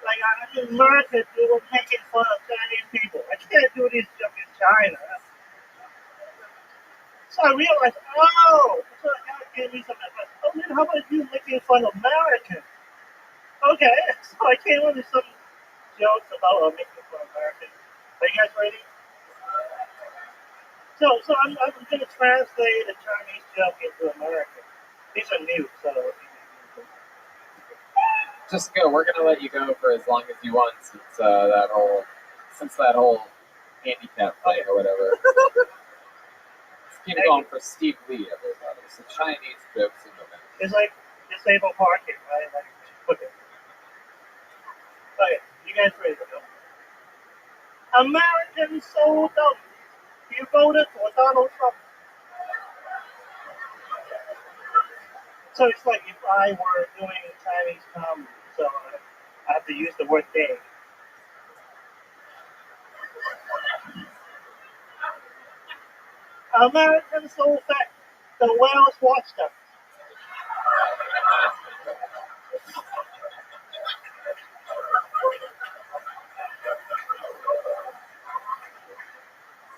like I'm in America, people making fun of Chinese people. I can't do these jokes in China. So I realized, so the guy gave me some advice. Oh man, how about you making fun of Americans? Okay, so I came up with some jokes about making fun of Americans. Are you guys ready? So I'm going to translate a Chinese joke into American. These are new, so. Just go. We're gonna let you go for as long as you want since that whole handicap fight or whatever. Let's keep going for Steve Lee, everybody. Some Chinese jokes in the middle. It's like disabled parking, right? Like, okay. Okay, you guys ready to go? Americans so dumb. You voted for Donald Trump. So it's like if I were doing Chinese comedy, so I have to use the word they. Americans so fat, the whales watch them.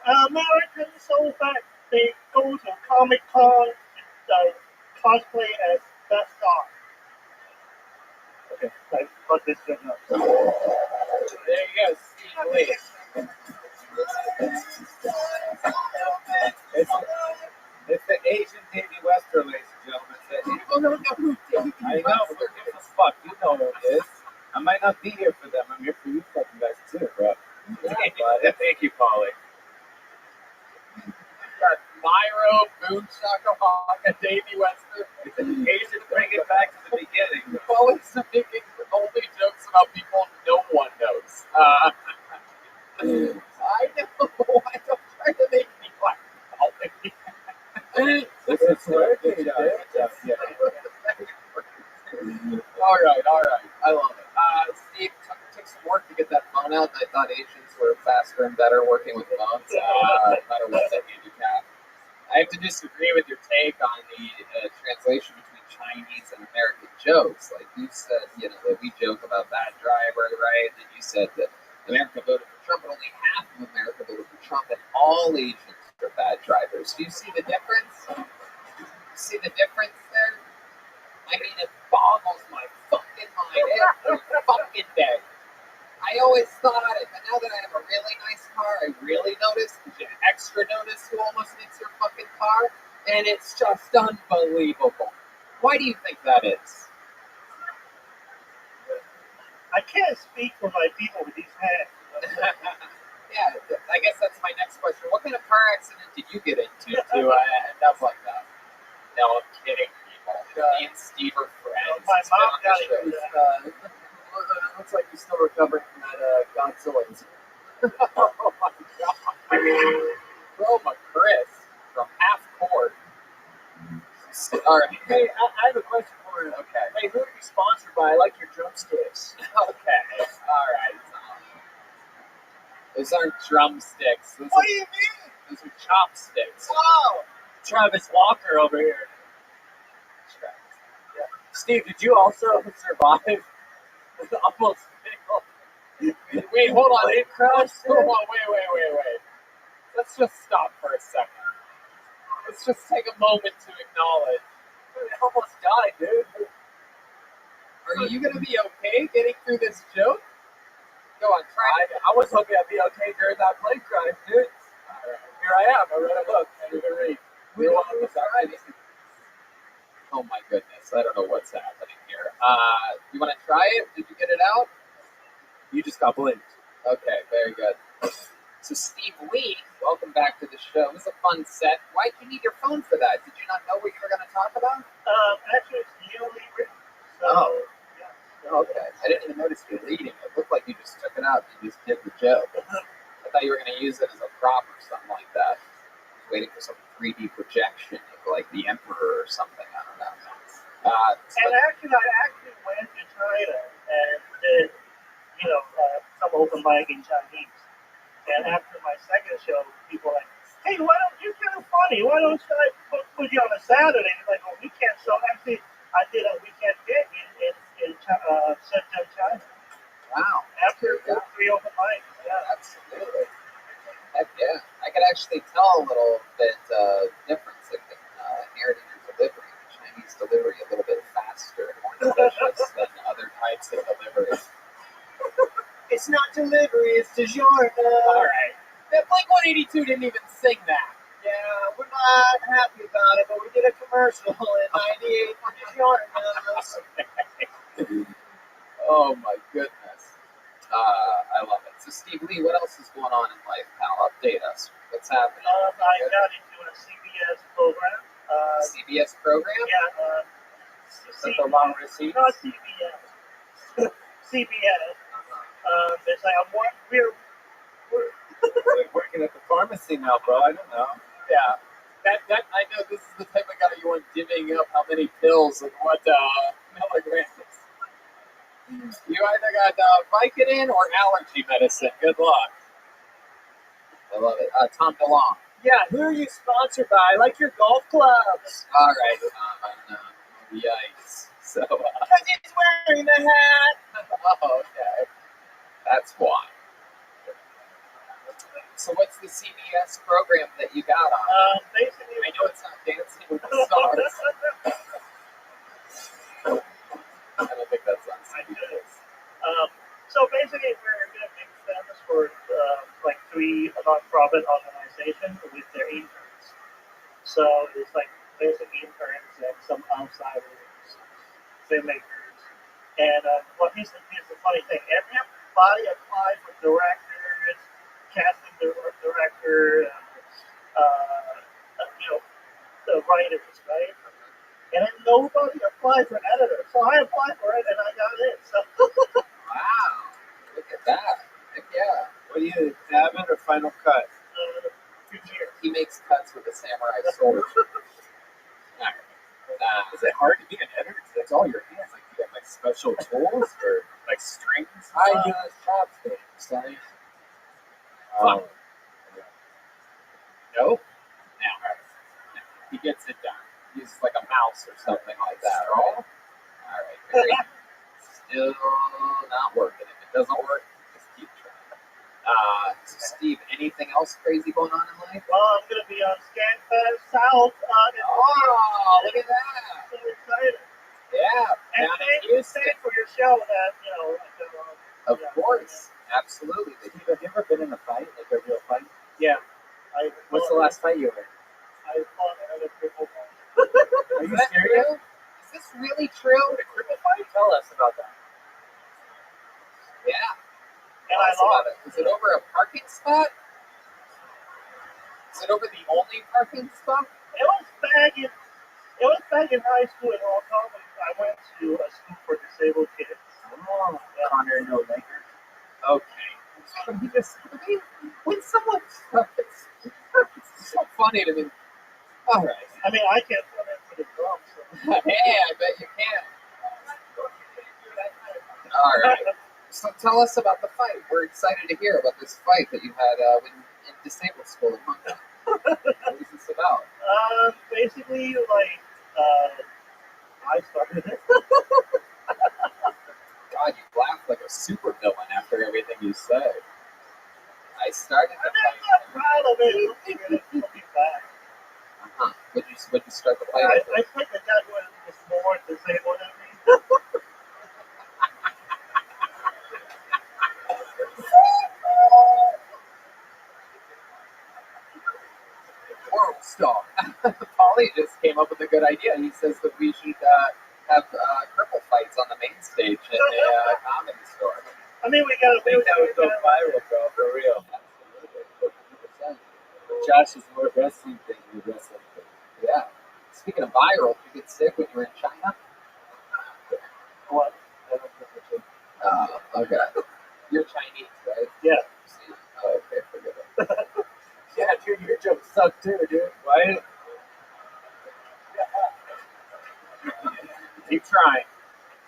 Americans so fat, they go to Comic Con and cosplay as Best Star. Okay, I got this joke now. There you go, Steve Lee. Grove, Boone Shakalaka, Davy Wester. Occasion to bring it back to the beginning. Always making only jokes about people no one knows. I know. I don't try to make me laugh. It's working, dude. All right. I love it. Steve, took some work to get that phone out. I thought Asians were faster and better working with phones, no matter what the handicap. I have to disagree with your take on the translation between Chinese and American jokes. Like you said, that we joke about bad driver, right? And you said that America voted for Trump, but only half of America voted for Trump, and all Asians are bad drivers. Do you see the difference? See the difference there? I mean, it boggles my fucking mind every fucking day. I always thought it, but now that I have a really nice car, I really notice, you extra notice who almost hits your fucking car, and it's just unbelievable. Why do you think that is? I can't speak for my people with these hands. Yeah, I guess that's my next question. What kind of car accident did you get into to end up like that? No, I'm kidding, people. Me and Steve are friends. My It's mom been on got the it. show. Looks like you're still recovering from that Godzilla incident. Oh my god. Roma Chris from half court. All right. Hey, I have a question for you. Okay. Hey, who are you sponsored by? I like your drumsticks. Okay. All right. Those aren't drumsticks. Those What are, do you mean? those are chopsticks. Oh, Travis Walker over here. Steve, did you also survive? Almost failed. Wait, hold on. Plane crash? Hold on. Wait. Let's just stop for a second. Let's just take a moment to acknowledge. I almost died, dude. Are you going to be okay getting through this joke? Go on, try it. I was hoping I'd be okay during that plane crash, dude. Here I am. I read a book. I didn't read. You're welcome. Oh my goodness, I don't know what's happening here. You want to try it? Did you get it out? You just got blinked. Okay, very good. So Steve Lee, welcome back to the show. It was a fun set. Why did you need your phone for that? Did you not know what you were going to talk about? Actually, it's newly written. So, Oh. yeah. Okay, I didn't even notice you reading it. It looked like you just took it out and you just did the joke. I thought you were going to use it as a prop or something like that. Waiting for some 3D projection of like the Emperor or something. I don't know. And actually, I went to China and did, some open mic in Chinese. And after my second show, people were like, hey, why don't you're kind of funny? Why don't I put you on a Saturday? Like a weekend show. Actually, I did a weekend gig in Shenzhen, China. Wow. After 3 open mics. Yeah, absolutely. Heck yeah. I could actually tell a little bit difference in inheriting your delivery. Chinese delivery a little bit faster, more delicious than other types of delivery. It's not delivery, it's DiGiorno. All right. That Blink-182 didn't even sing that. Yeah, we're not happy about it, but we did a commercial in '98 for DiGiorno. Oh my goodness. I love it. So Steve Lee, what else is going on in life, pal? Update us. What's happening? I got into a CBS program. CBS program? Yeah. The long receipt. Not CBS. CBS. It's like we're Like working at the pharmacy now, bro. I don't know. Yeah. That I know this is the type of guy you want divvying up how many pills and what milligrams. You either got Vicodin or allergy medicine. Good luck. I love it. Tom DeLong. Yeah, who are you sponsored by? I like your golf clubs. All right, Tom. Yikes. So, Because he's wearing the hat. oh, okay. That's why. So what's the CBS program that you got on? basically. I know it's not Dancing with the Stars. I don't think that's on CBS. So basically, we're going to make films for like 3 nonprofit organizations with their interns. So it's like basic interns and some outsiders, filmmakers. And here's the funny thing: everybody applied for directors, casting director, writers, right? And then nobody applied for editor, so I applied for it and I got it. So Wow. Look at that. Heck yeah. What do you dab it or Final Cut? Premiere. He makes cuts with a samurai sword. Is it hard to be an editor? Because it's all your hands. Like, you have like special tools or like strings? I use chopsticks. Sonny. Um, Nope. Now, he gets it done. He's like a mouse or something like that, right? All right, very still not working. If it doesn't work, just keep trying. So Steve, anything else crazy going on in life? Well, I'm going to be on ScanFest South. Oh, look at that! So excited. Yeah, And down in thank you Houston. for your show that, Of course, absolutely. Steve, have you ever been in a fight, like a real fight? Yeah. What's the last fight you were in? I fought another cripple fight. Are Is you that serious? true? Is this really true? A cripple fight? Tell us about that. Yeah. And Tell I us about lost. it. Was it over a parking spot? Is it over the only parking spot? It was back in high school in all college. I went to a school for disabled kids. Oh, Connor, no Laker. Okay. When someone it's so funny to me. All right. I mean, I can't put in for the drums. So. Hey, I bet you can. All right. So tell us about the fight. We're excited to hear about this fight that you had when in disabled school in Montana. What is this about? Basically, like, I started it. God, you laughed like a supervillain after everything you said. I started the I'm fight. not proud of it. It'll be back. Uh-huh. Would you start the fight? I think the guy was more disabled than me. World star. Paulie just came up with a good idea. He says that we should have cripple fights on the main stage in the comedy store. I mean, we gotta I think that would go viral, bro, for real. Absolutely. 100%. Josh is more wrestling thing than wrestling thing. Yeah. Speaking of viral, did you get sick when you were in China? What? Okay. You're Chinese, right? Yeah. See. Oh, okay, forget it. Yeah, dude, your jokes suck too, dude. Why? Keep trying.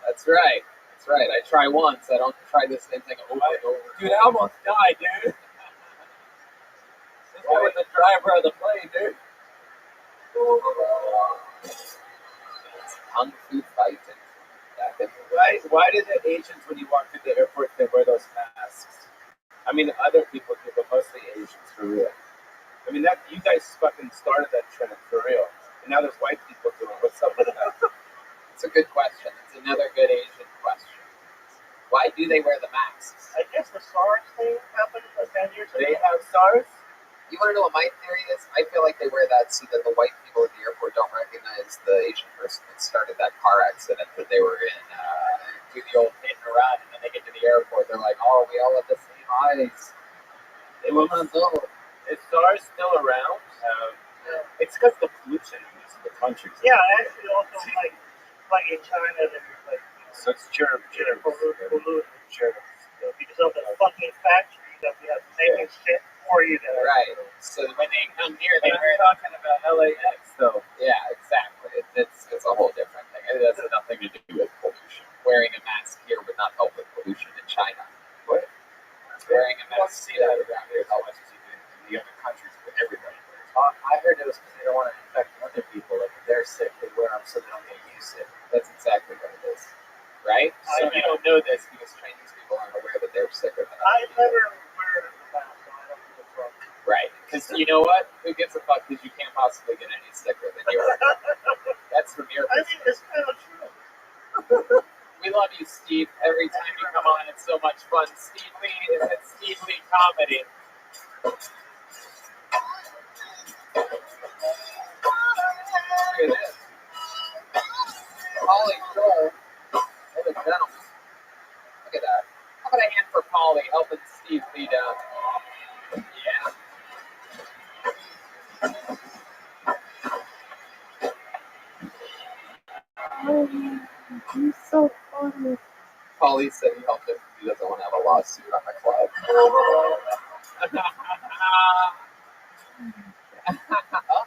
That's right. That's right. I try once. I don't try the same thing over and over. Dude, I almost died, dude. This guy was the driver of the plane, dude. Kung fu fighting. Why did the Asians, when you walk through the airport, they wear those masks? I mean, other people do, but mostly Asians, for real. I mean, that you guys fucking started that trend, for real. And now there's white people doing it. What's up with that? It's a good question. It's another good Asian question. Why do they wear the masks? I guess the SARS thing happened 10 years ago. They have SARS? You want to know what my theory is? I feel like they wear that so that the white people at the airport don't recognize the Asian person that started that car accident that they were in. Do the old hit and run, and then they get to the airport. They're like, oh, we all have the same eyes. They will not know. Is SARS still around? It's because the pollution in most of the countries. Yeah, actually, also like in China, there's like So it's germs. pollution because of the fucking factory that we have making shit for you there. Right. So when they come here, they We're wear talking about LAX, though. Yeah, exactly. It's a whole different thing. It has nothing to do with pollution. Wearing a mask here would not help with pollution in China. What? Wearing a You don't mask see that around here as much as you do in the other countries where everybody wears them. I heard it was because they don't want to infect other people. Like if they're sick, they wear them so they don't get you sick. That's exactly what it is. Right? So you don't know this because Chinese people aren't aware that they're sicker than I other people. never wear a mask, so I don't give a fuck. Right. Because you know what? Who gives a fuck? Because you can't possibly get any sicker than you are. That's from your I mean, perspective. it's kind of true. We love you, Steve. Every time you come on, it's so much fun. Steve Lee is at Steve Lee Comedy. Look at this. Polly Joel. What a gentleman. Look at that. How about a hand for Polly helping Steve Lee down? Yeah. Paulie said he helped him. He doesn't want to have a lawsuit on the club.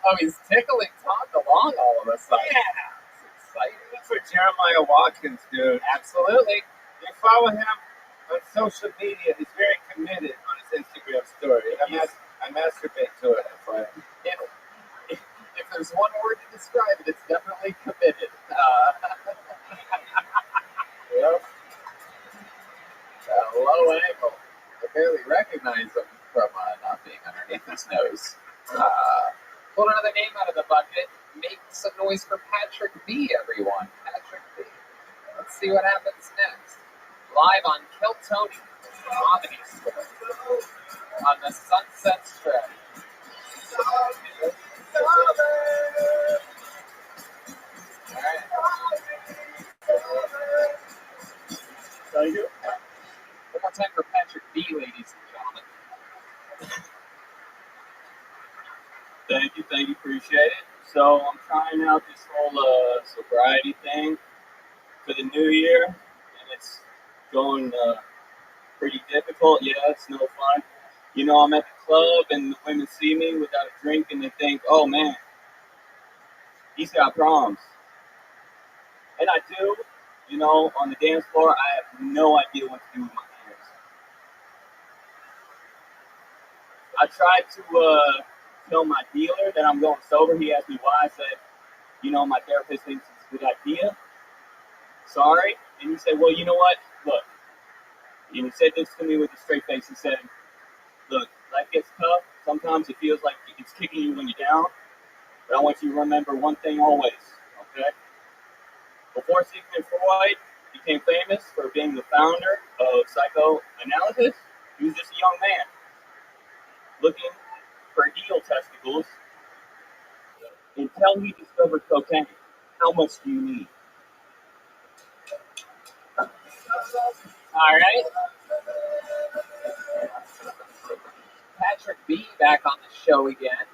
Oh, he's tickling Tom DeLong all of a sudden. Yeah. It's exciting. That's for Jeremiah Watkins, dude. Absolutely. You follow him on social media. He's very committed on his Instagram story. I masturbate to it. That's why. If there's one word to describe it, it's definitely committed. Yep. Low angle. I barely recognize him from not being underneath his nose. Pull another name out of the bucket. Make some noise for Patrick B, everyone. Patrick B. Let's see what happens next. Live on Kill Tony, Comedy Store, on the Sunset Strip. Alright. Thank you. One more time for Patrick B, ladies and gentlemen. Thank you, appreciate it. So I'm trying out this whole sobriety thing for the new year, and it's going pretty difficult. Yeah, it's no fun. You know, I'm at the club, and the women see me without a drink, and they think, oh man, he's got problems. And I do. You know, on the dance floor, I have no idea what to do with my hands. I tried to tell my dealer that I'm going sober. He asked me why. I said, you know, my therapist thinks it's a good idea. Sorry. And he said, well, you know what? Look. And he said this to me with a straight face. He said, look, life gets tough. Sometimes it feels like it's kicking you when you're down. But I want you to remember one thing always, okay? Before Sigmund Freud became famous for being the founder of psychoanalysis, he was just a young man looking for eel testicles until he discovered cocaine. How much do you need? All right. Patrick B back on the show again.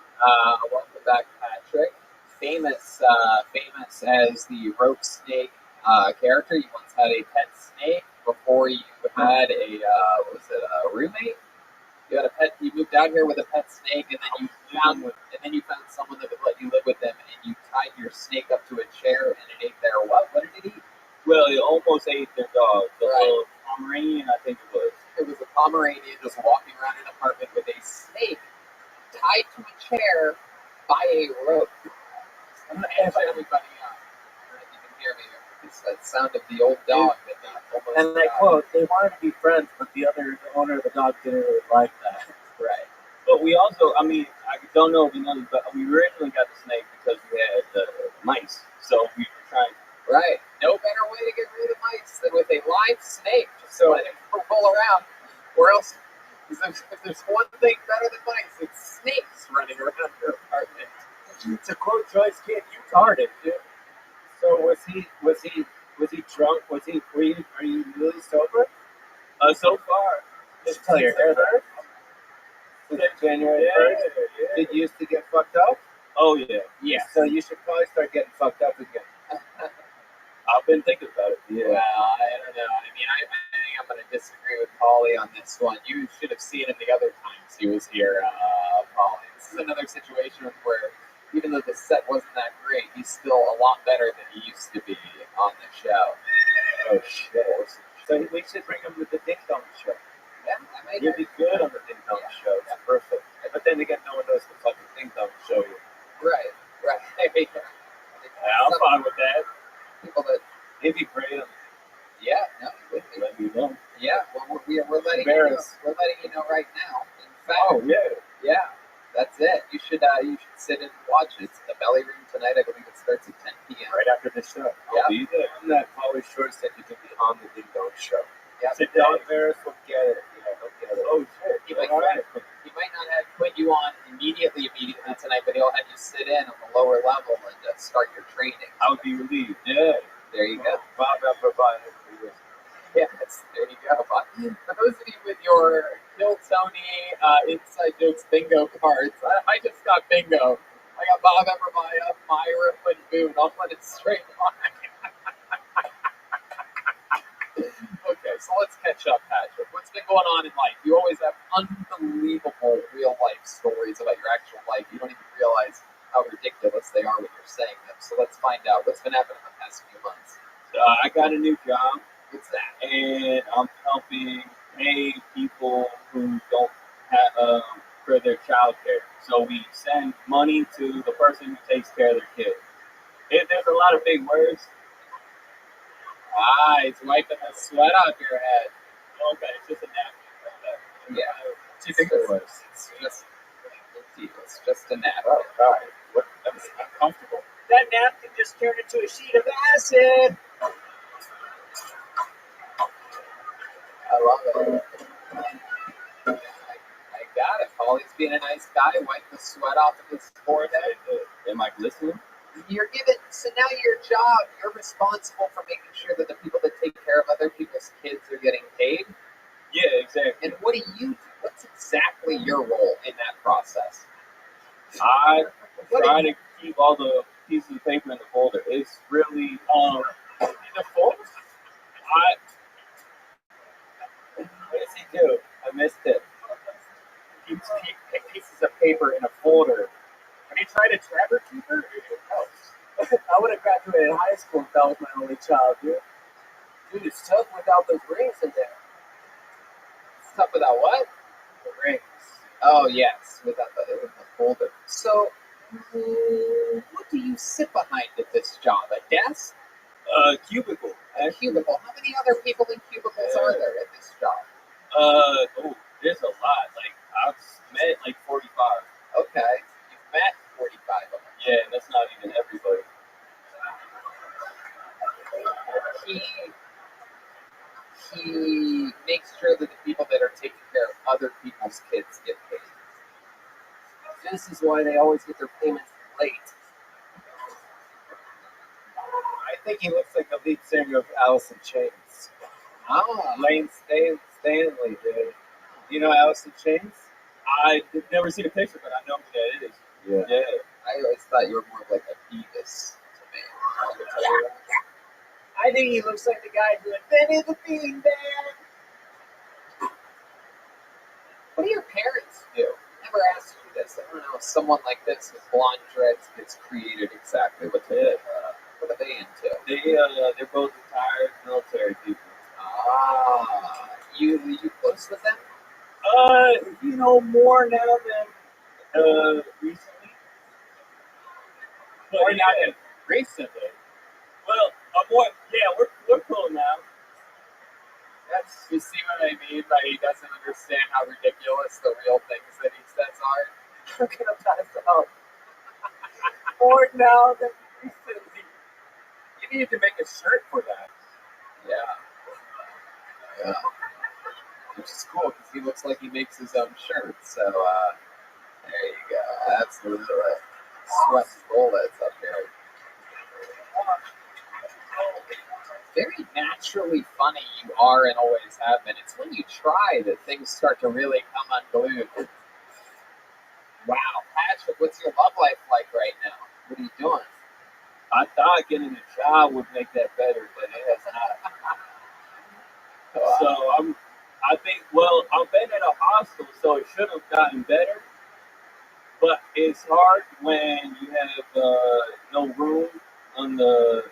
Welcome back, Patrick. Famous as the rope snake character. You once had a pet snake before you had a roommate. You had a pet. You moved out here with a pet snake, and then you found someone that would let you live with them, and you tied your snake up to a chair, and it ate their what? What did it eat? Well, it almost ate their dog. The Right. little Pomeranian, I think it was. It was a Pomeranian just walking around an apartment with a snake tied to a chair by a rope. I'm going to ask everybody if you can hear me. It's that sound of the old dog that they almost And I quote, they wanted to be friends, but the owner of the dog didn't really like that. Right. But we also, I mean, I don't know if you know this, but we originally got the snake because we had the mice. So we were trying. Right. No better way to get rid of mice than with a live snake. Just let it roll around. Or else, if there's one thing better than mice, it's snakes running around your apartment. To quote Joyce Kid, you carded, dude. So was he drunk? Are you really sober? So far, Just tell your hair there. Was it January 1st? Did you used to get fucked up? oh yeah, Yeah. So you should probably start getting fucked up again. I've been thinking about it. Well, I don't know. I mean, I think I'm going to disagree with Paulie on this one. You should have seen him the other times he was here, Paulie. This is another situation where, even though the set wasn't that great, he's still a lot better than he used to be on the show. Oh shit! So we should bring him to the Ding Dong show. Yeah, I might. You'd be good on the Ding Dong show. That's perfect. But then again, no one knows the fucking Ding Dong show you. Right. Yeah, I'm fine with that. People that, He'd be great on yeah, no, it would be. Let me know. Yeah, well, we're letting you know. We're letting you know right now. In fact, Oh yeah. yeah, that's it. You should sit and watch it. It's in the Belly Room tonight. I believe it starts at 10 p.m. Right after the show. Yeah. I'll be there. And that Pauly Short said you could be on the Ding Dong show. Yeah, Sit down, Ferris will get it. Yeah, he'll get it. Oh shit. He might, All right. he might not have put you on immediately tonight, but he'll have you sit in on the lower level and start your training. I would be relieved. Yeah. There you go. Bob Everbody. Yes, there you go. For those of you with your Kill Tony Inside Jokes bingo cards, I just got bingo. I got Bob Everbody, Myra, and Boone all on a straight line. Okay, so let's catch up, Patrick. What's been going on in life? You always have unbelievable real life stories about your actual life. You don't even realize how ridiculous they are when you're saying them. So let's find out what's been happening the past few months. I got a new job, What's that? and I'm helping pay people who don't have for their child care. So we send money to the person who takes care of their kid. There's a lot of big words. Ah, he's wiping the sweat off your head. Okay, it's just a napkin. Yeah. What do you think it was? It's just a nap. Oh, God. That was uncomfortable. That napkin just turned into a sheet of acid. I love it. I got it. Paul, he's being a nice guy, wiping the sweat off of his forehead. Am I listening? You're given, so now your job, you're responsible for making sure that the people that take care of other people's kids are getting paid. Yeah, exactly. And what do you do? What's exactly your role in that process? I try to keep all the pieces of paper in the folder. It's really In the folder? What does he do? I missed it. Keeps pieces of paper in a folder. Have you tried a Trevor keeper? I would have graduated high school if that was my only child, dude. Dude, it's tough without those rings in there. It's tough without what? The rings. Oh, yes, without the folder. So, what do you sit behind at this job? A desk? Cubicle. A cubicle. How many other people in cubicles are there at this job? There's a lot. Like, I've met like 45. Okay, you've met 45 of them. Yeah, and that's not even everybody. He makes sure that the people that are taking care of other people's kids get paid. This is why they always get their payments late. I think he looks like the lead singer of Alice in Chains. Ah, Lane Stanley, dude. You know Alice in Chains? I've never seen a picture, but I know who that is. Yeah. I always thought you were more like a Beavis to me. I think he looks like the guy who invented the bean bag. What do your parents do? I never asked you this. I don't know if someone like this with blonde dreads gets created exactly what they what are they into? They're both retired military people. Ah, you close with them? More now than recently. But Or not even recently? Well, we're cool now. You see what I mean? Like he doesn't understand how ridiculous the real things that he says are. We're gonna pass out. More now than recently. You need to make a shirt for that. Yeah. Which is cool because he looks like he makes his own shirts. So there you go. Absolutely. Sweating bullets up here. Very naturally funny you are and always have been. It's when you try that things start to really come unglued. Wow, Patrick, what's your love life like right now? What are you doing? I thought getting a job would make that better, but it has not. So I've been at a hostel, so it should have gotten better. But it's hard when you have no room on the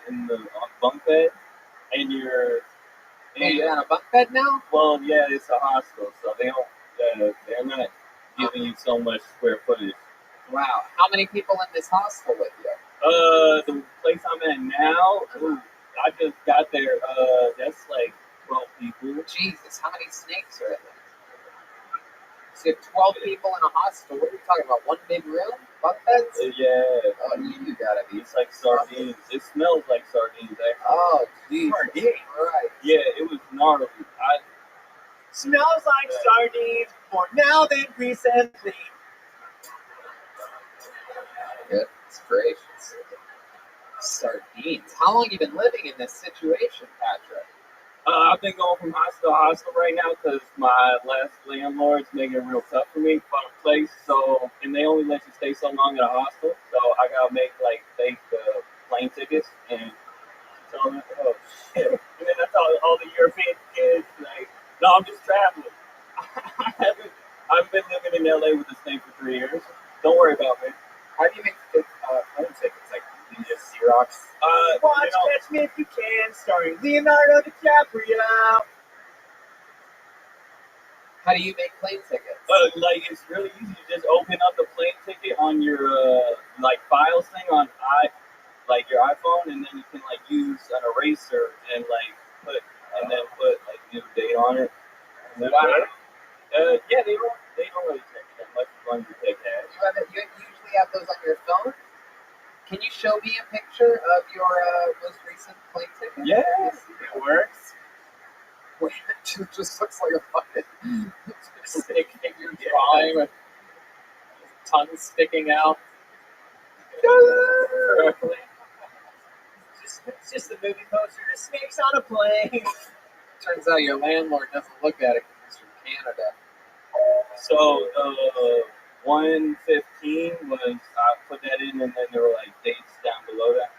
bunk bed, and you're on a bunk bed now? Well, yeah, it's a hostel, so they're not giving you so much square footage. Wow, how many people in this hostel with you? The place I'm at now, I just got there. That's like 12 people. Jesus, how many snakes are in there? So you have 12 people in a hostel. What are you talking about? One big room? Bunk beds? Yeah. Oh, you gotta be. It's like sardines. It smells like sardines, actually. Oh, geez. Sardines? Right. Yeah, it was gnarly. Smells like sardines more now than recently. Goodness gracious. Sardines. How long have you been living in this situation, Patrick? I've been going from hostel to hostel right now because my last landlord's making it real tough for me to find a place. So, and they only let you stay so long at a hostel. So I gotta make like fake plane tickets and tell them, oh shit, That's all the European kids. Like, no, I'm just traveling. I've been living in LA with this thing for 3 years. Don't worry about me. How do you make plane tickets? Like, you just Xerox? Watch Catch Me If You Can, starring Leonardo DiCaprio. How do you make plane tickets? Like, it's really easy. You just open up the plane ticket on your like files thing on your iPhone, and then you can like use an eraser and like put like new date on it. Wow. Yeah, they don't really take that much as long as you take cash. You usually have those on your phone? Can you show me a picture of your most recent plane ticket? Yes, it works. Wait, it just looks like a fucking stick figure drawing with tongue sticking out. Correctly. It's just a movie poster to snakes on a plane. Turns out your landlord doesn't look at it because he's from Canada. So 115 was I put that in, and then there were like dates down below that.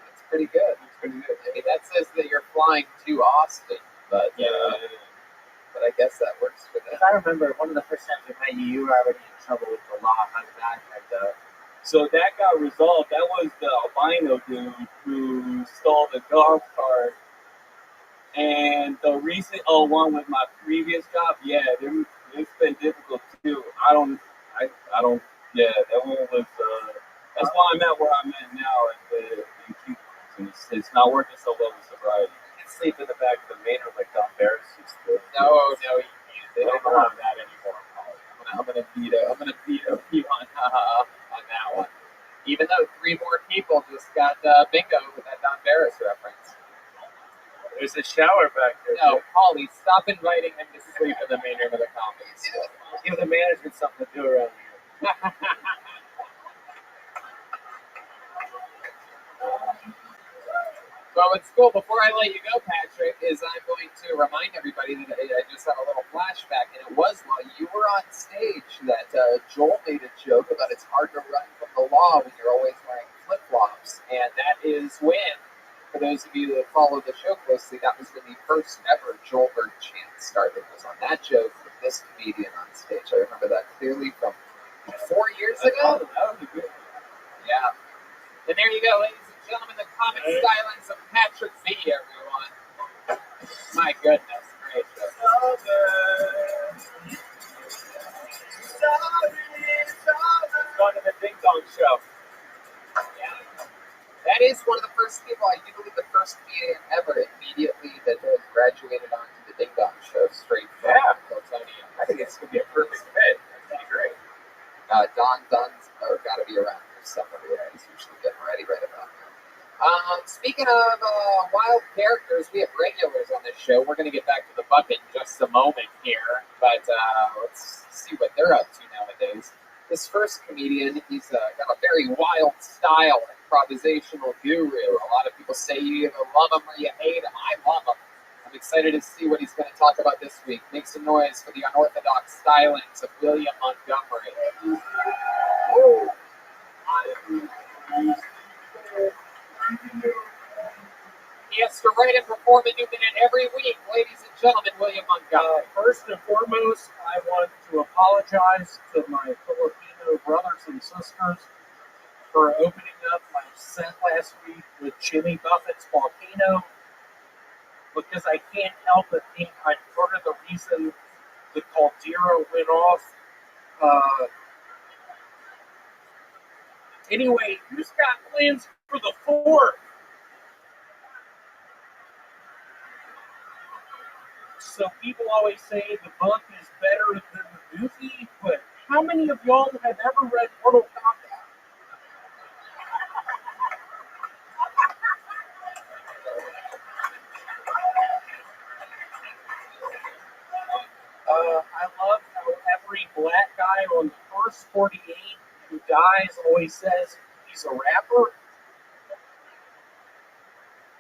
That's pretty good. That's pretty good. I mean, that says that you're flying to Austin, but but I guess that works for them. I remember one of the first times we met you, you were already in trouble with the law. How did that end up? So that got resolved. That was the albino dude who stole the golf cart. And the recent one with my previous job, yeah, it's been difficult too. I don't. Yeah, that one was. That's why I'm at where I'm at now. It's not working so well with sobriety. You can sleep in the back of the manor like Don Barris used to. No, they don't allow that anymore. I'm gonna veto you on that one. Even though 3 more people just got bingo with that Don Barris reference. There's a shower back there. No, Holly, stop inviting him to sleep in the main room of the comedies. Give the management something to do around here. Well, what's cool, before I let you go, Patrick, is I'm going to remind everybody that I just had a little flashback, and it was while you were on stage that Joel made a joke about it's hard to run from the law when you're always wearing flip-flops, and that is when, for those of you that follow the show closely, that was when the first ever Joel Berg chant started. It was on that joke with this comedian on stage. I remember that clearly from 4 years ago. That was good. Yeah. And there you go, ladies and gentlemen, the comic stylings of Patrick V, everyone. My goodness gracious. Going to the Ding Dong Show. Yeah. That is one of the first people, I do believe the first comedian ever immediately that has graduated onto the Ding Dong Show straight from Plutonium. I think it's going to be a perfect fit. That's going to be great. Don's got to be around here somewhere. Yeah, he's usually getting ready right about now. Speaking of wild characters, we have regulars on this show. We're going to get back to the bucket in just a moment here, but let's see what they're up to nowadays. This first comedian, he's got a very wild style, improvisational guru. A lot of people say you either love him or you hate him. I love him. I'm excited to see what he's going to talk about this week. Make some noise for the unorthodox stylings of William Montgomery. He has to write and perform a new minute every week. Ladies and gentlemen, William Montgomery. First and foremost, I want to apologize to my Filipino brothers and sisters for opening up my set last week with Jimmy Buffett's Volcano, because I can't help but think I'm part of the reason the Caldera went off. Anyway, who's got plans for the 4th? So people always say the book is better than the movie, but how many of y'all have ever read Mortal Kombat? I love how every black guy on the first 48 who dies always says he's a rapper.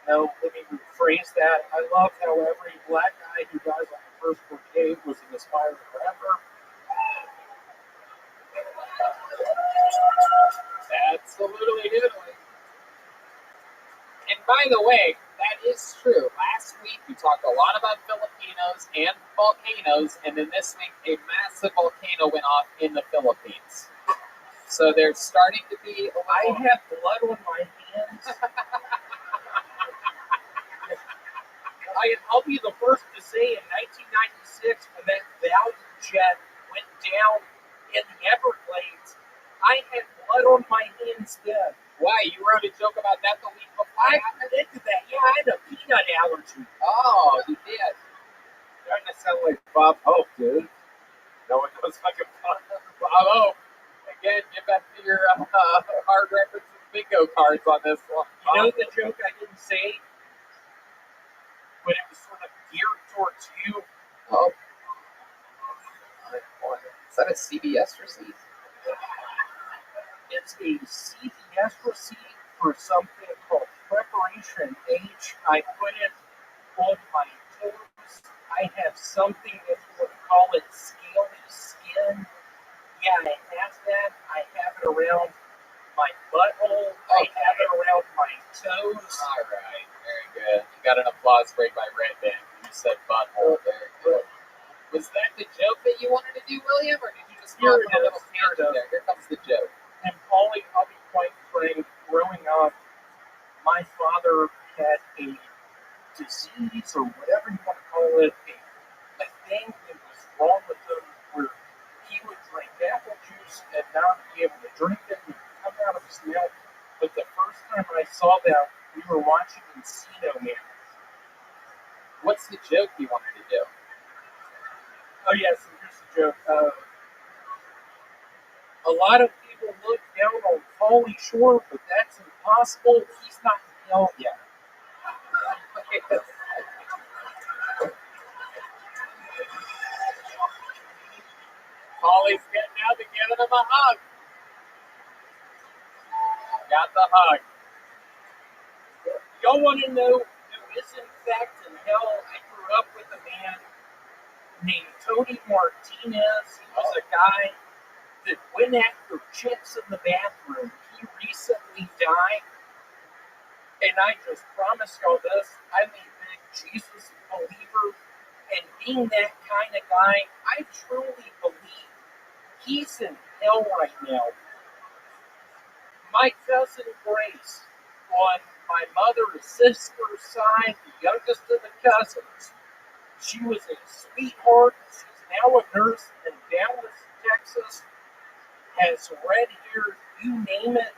No, let me rephrase that. I love how every black guy who dies on the first 48 was an aspiring rapper. Absolutely doodly. And by the way, that is true. Last week We talked a lot about Filipinos and volcanoes, and then this week a massive volcano went off in the Philippines. So there's starting to be a I little... have blood on my hands. I'll be the first to say in 1996, when that value jet went down in the Everglades, I had blood on my hands then. Why? You wrote a joke about that the week before? I predicted that. Yeah, I had a peanut allergy. Oh, you did. Starting to sound like Bob Hope, dude. No one knows fucking Bob. Bravo. Again, get back to your hard references bingo cards on this one. You know the joke I didn't say? But it was sort of geared towards you. Oh. Is that a CBS receipt? It's a CVS receipt for something called Preparation H. I put it on my toes. I have something that you would call it scaly skin. Yeah, I have that. I have it around my butthole. I have it around my toes. All right, very good. You got an applause break by Red Band. You said butthole. Very good. Was that the joke that you wanted to do, William, or did you just Here go it on a is. little tangent there? Here comes the joke. And Paulie, I'll be quite frank, growing up, my father had a disease, or whatever you want to call it, a thing that was wrong with him, where he would drink apple juice and not be able to drink it, and it would come out of his mouth. But the first time I saw that, we were watching Encino Man. What's the joke you wanted to do? Oh yes, and here's the joke. A lot of people look down on Paulie Shore, but that's impossible. He's not in hell yet. Paulie's getting out to giving him a hug. Got the hug. Y'all want to know who is in fact in hell? I grew up with a man named Tony Martinez. He was a guy that went after chicks in the bathroom. He recently died. And I just promise y'all this, I'm a big Jesus believer. And being that kind of guy, I truly believe he's in hell right now. My cousin Grace, on my mother's sister's side, the youngest of the cousins, she was a sweetheart. She's now a nurse in Dallas, Texas. Has red hair, you name it,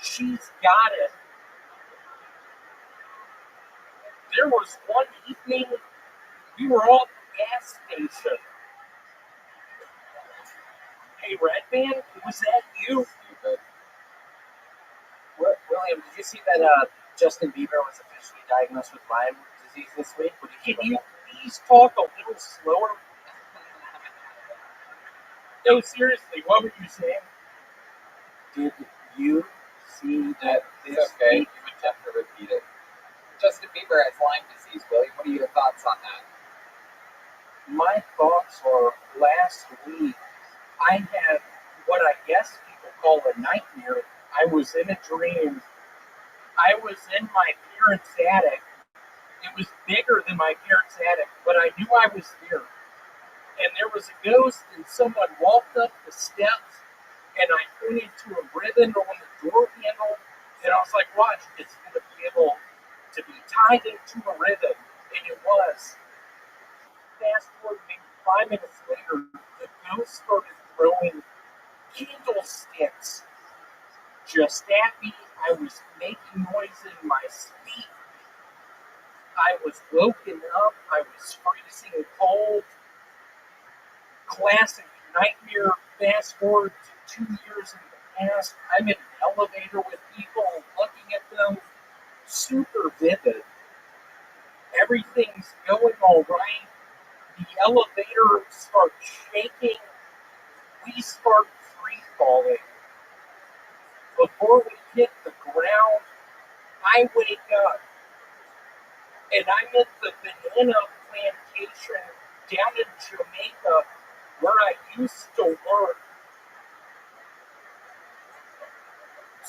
she's got it. There was one evening, we were all at the gas station. Hey, Red Band, was that you? William, did you see that Justin Bieber was officially diagnosed with Lyme disease this week? Can you please talk a little slower? No, seriously, what were you saying? Did you see that this It's okay. week? You would have to repeat it. Justin Bieber has Lyme disease, William. What are your thoughts on that? My thoughts are last week, I had what I guess people call a nightmare. I was in a dream. I was in my parents' attic. It was bigger than my parents' attic, but I knew I was there. And there was a ghost, and someone walked up the steps, and I pointed to a ribbon on the door handle, and I was like, watch, it's going to be able to be tied into a ribbon. And it was. Fast forward maybe 5 minutes later, the ghost started throwing candlesticks just at me. I was making noise in my sleep. I was woken up. I was freezing cold. Classic nightmare. Fast forward to 2 years in the past. I'm in an elevator with people, looking at them. Super vivid. Everything's going all right. The elevator starts shaking. We start free falling. Before we hit the ground, I wake up, and I'm at the banana plantation down in Jamaica where I used to work.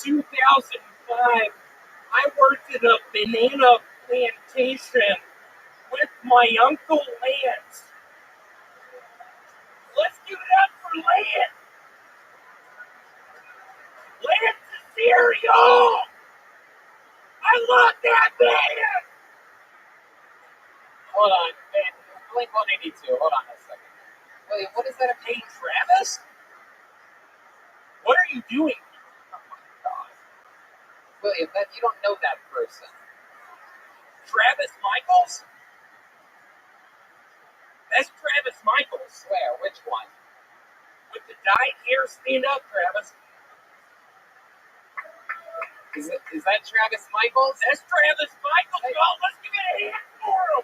2005, I worked at a banana plantation with my Uncle Lance. Let's give it up for Lance. Lance is here, y'all. I love that man. Hold on, man. Blink 182. Hold on a second. William, what is that? Hey, Travis, what are you doing? Oh my God. William, you don't know that person. Travis Michaels? That's Travis Michaels. Where? Which one? With the dyed hair, stand up, Travis. Is that Travis Michaels? That's Travis Michaels, y'all. Let's give it a hand for him.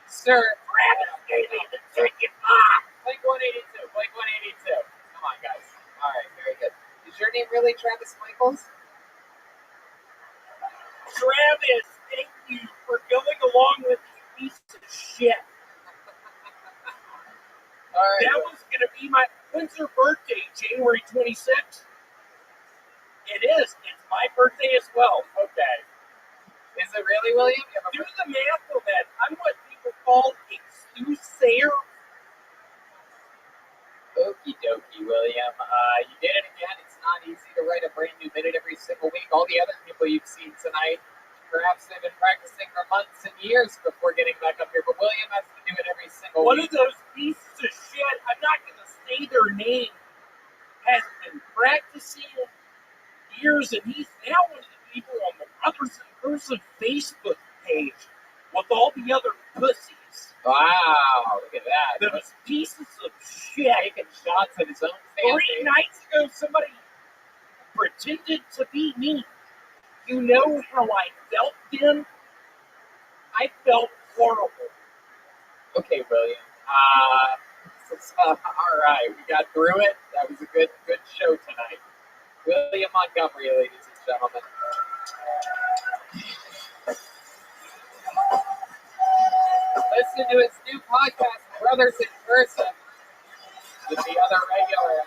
Sir, Travis gave me the ticket box. Blink 182. Blink 182. Come on, guys. All right, very good. Is your name really Travis Michaels? Travis, thank you for going along with you piece of shit. All right. That was going to be my... When's your birthday? January 26th? It is. It's my birthday as well. Okay. Is it really, William? Do the math on that. I'm what people call a soothsayer. Okie dokie, William. You did it again. It's not easy to write a brand new minute every single week. All the other people you've seen tonight, perhaps they've been practicing for months and years before getting back up here. But William has to do it every single One week. of those pieces of shit, I'm not going to say their name, has been practicing years, and he's now one of the people on the Brothers in Person Facebook page with all the other pussies. Wow, look at that. Those pieces of shit. Taking shots at his own fan 3 page. nights ago, somebody pretended to be me. You know how I felt then? I felt horrible. Okay, William. All right, we got through it. That was a good show tonight. William Montgomery, ladies and gentlemen. Listen to his new podcast, Brothers in Person, with the other regular,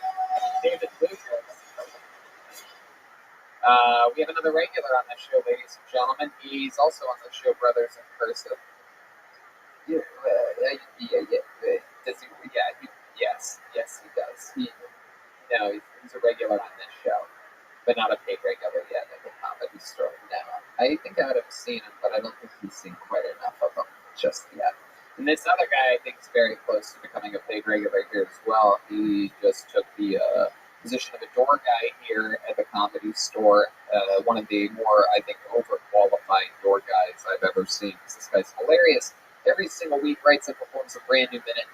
David Lucas. We have another regular on the show, ladies and gentlemen. He's also on the show, Brothers in Person. Does he? Yes, he does. He's a regular on this show, but not a paid regular yet at the Comedy Store. No, I think I would have seen him, but I don't think he's seen quite enough of him just yet. And this other guy, I think, is very close to becoming a paid regular here as well. He just took the position of a door guy here at the Comedy Store. One of the more, I think, overqualified door guys I've ever seen. Because this guy's hilarious. Every single week writes and performs a brand new minute.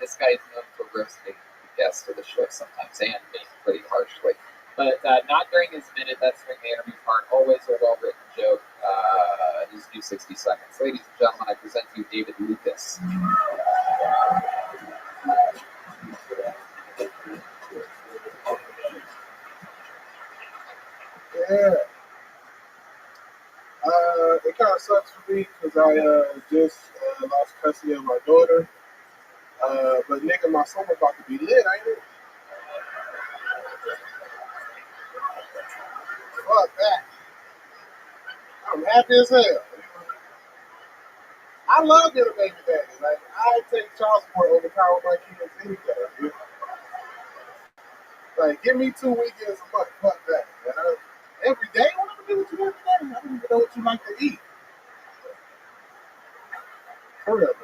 This guy is known for roasting the guests of the show sometimes, and me pretty harshly. But not during his minute. That's during the interview part. Always a well-written joke. Just do 60 seconds. Ladies and gentlemen, I present to you David Lucas. Yeah. It kind of sucks for me because I just lost custody of my daughter. But nigga, my summer about to be lit, ain't it? Fuck that. I'm happy as hell. I love being a baby daddy. Like, I take child support over power my kids any day. Dude. Like, give me 2 weekends a month. Fuck that. Man. Every day, what am I do with you every day? I don't even know what you like to eat. For real.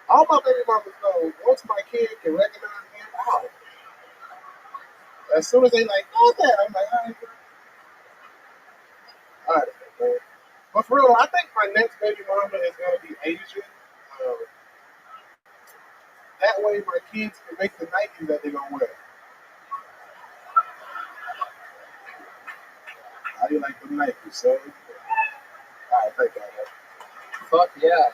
All my baby mamas know, once my kid can recognize me, I'm out. As soon as they like, oh, that, I'm like, all right. All right, man. But for real, I think my next baby mama is going to be Asian. That way my kids can make the Nikes that they're going to wear. How do you like the Nikes, son? All right, thank you. Fuck yeah.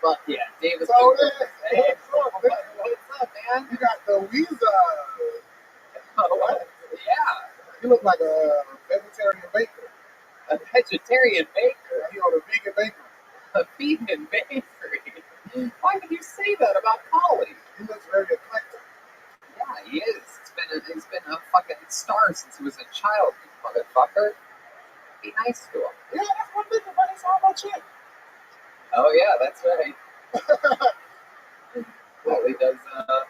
Fuck yeah. David So, Lucas. Hey, what's up, man? You got the Weezer. Oh, what? Yeah. You look like a vegetarian baker. A vegetarian baker. You on a vegan baker. A vegan bakery. Why would you say that about Polly? He looks very eclectic. Yeah, he is. It's been a stars since he was a child, you motherfucker. Be nice to him. Yeah, that's one thing about it. It's all about you. Oh yeah, that's right. Paulie does,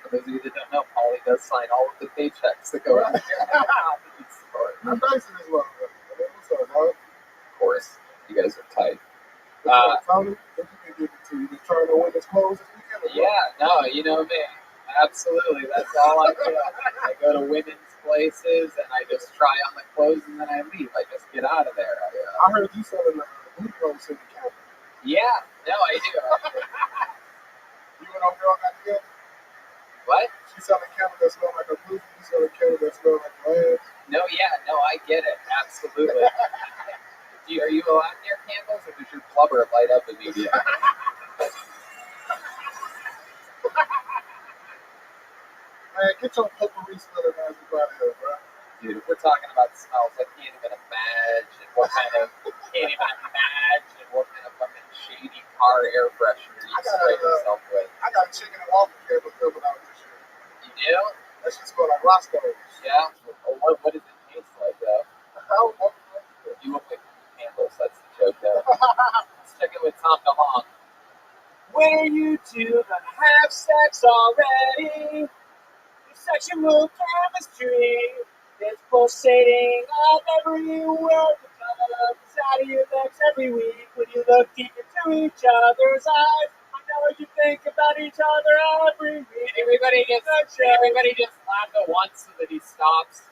for those of you that don't know, Paulie does sign all of the paychecks that go out here in the convenience store. I'm nice in this motherfucker. What's up, dog? Of course, you guys are tight. Tony, what you been getting to? You been trying to win this clothes this weekend? Or what? Yeah, no, you know me. Absolutely, that's all I do. I go to women's places and I just try on the clothes and then I leave. I just get out of there. I heard you selling booty clothes in the counter. Yeah, no, I do. You and old girl got together? What? She selling candles that smell like a booty. You selling candles that smell like lead. No, yeah, no, I get it. Absolutely. Are you allowed near candles or does your blubber light up immediately? Man, get your potpourri smelling ass out of here, bro. Dude, if we're talking about smells, I can't even imagine what kind of fucking shady car air freshener you spray yourself with. I got a chicken and waffle candle coming out this year. You do? That shit smell like Roscoe's. Yeah? What does it taste like, though? You look like candles, that's the joke, though. Let's check it with Tom DeLong. When are you two gonna have sex already? Your sexual chemistry is pulsating up everywhere. The color inside of your legs every week. When you look deep into each other's eyes, I know you think about each other every week. Everybody just laugh at once so that he stops.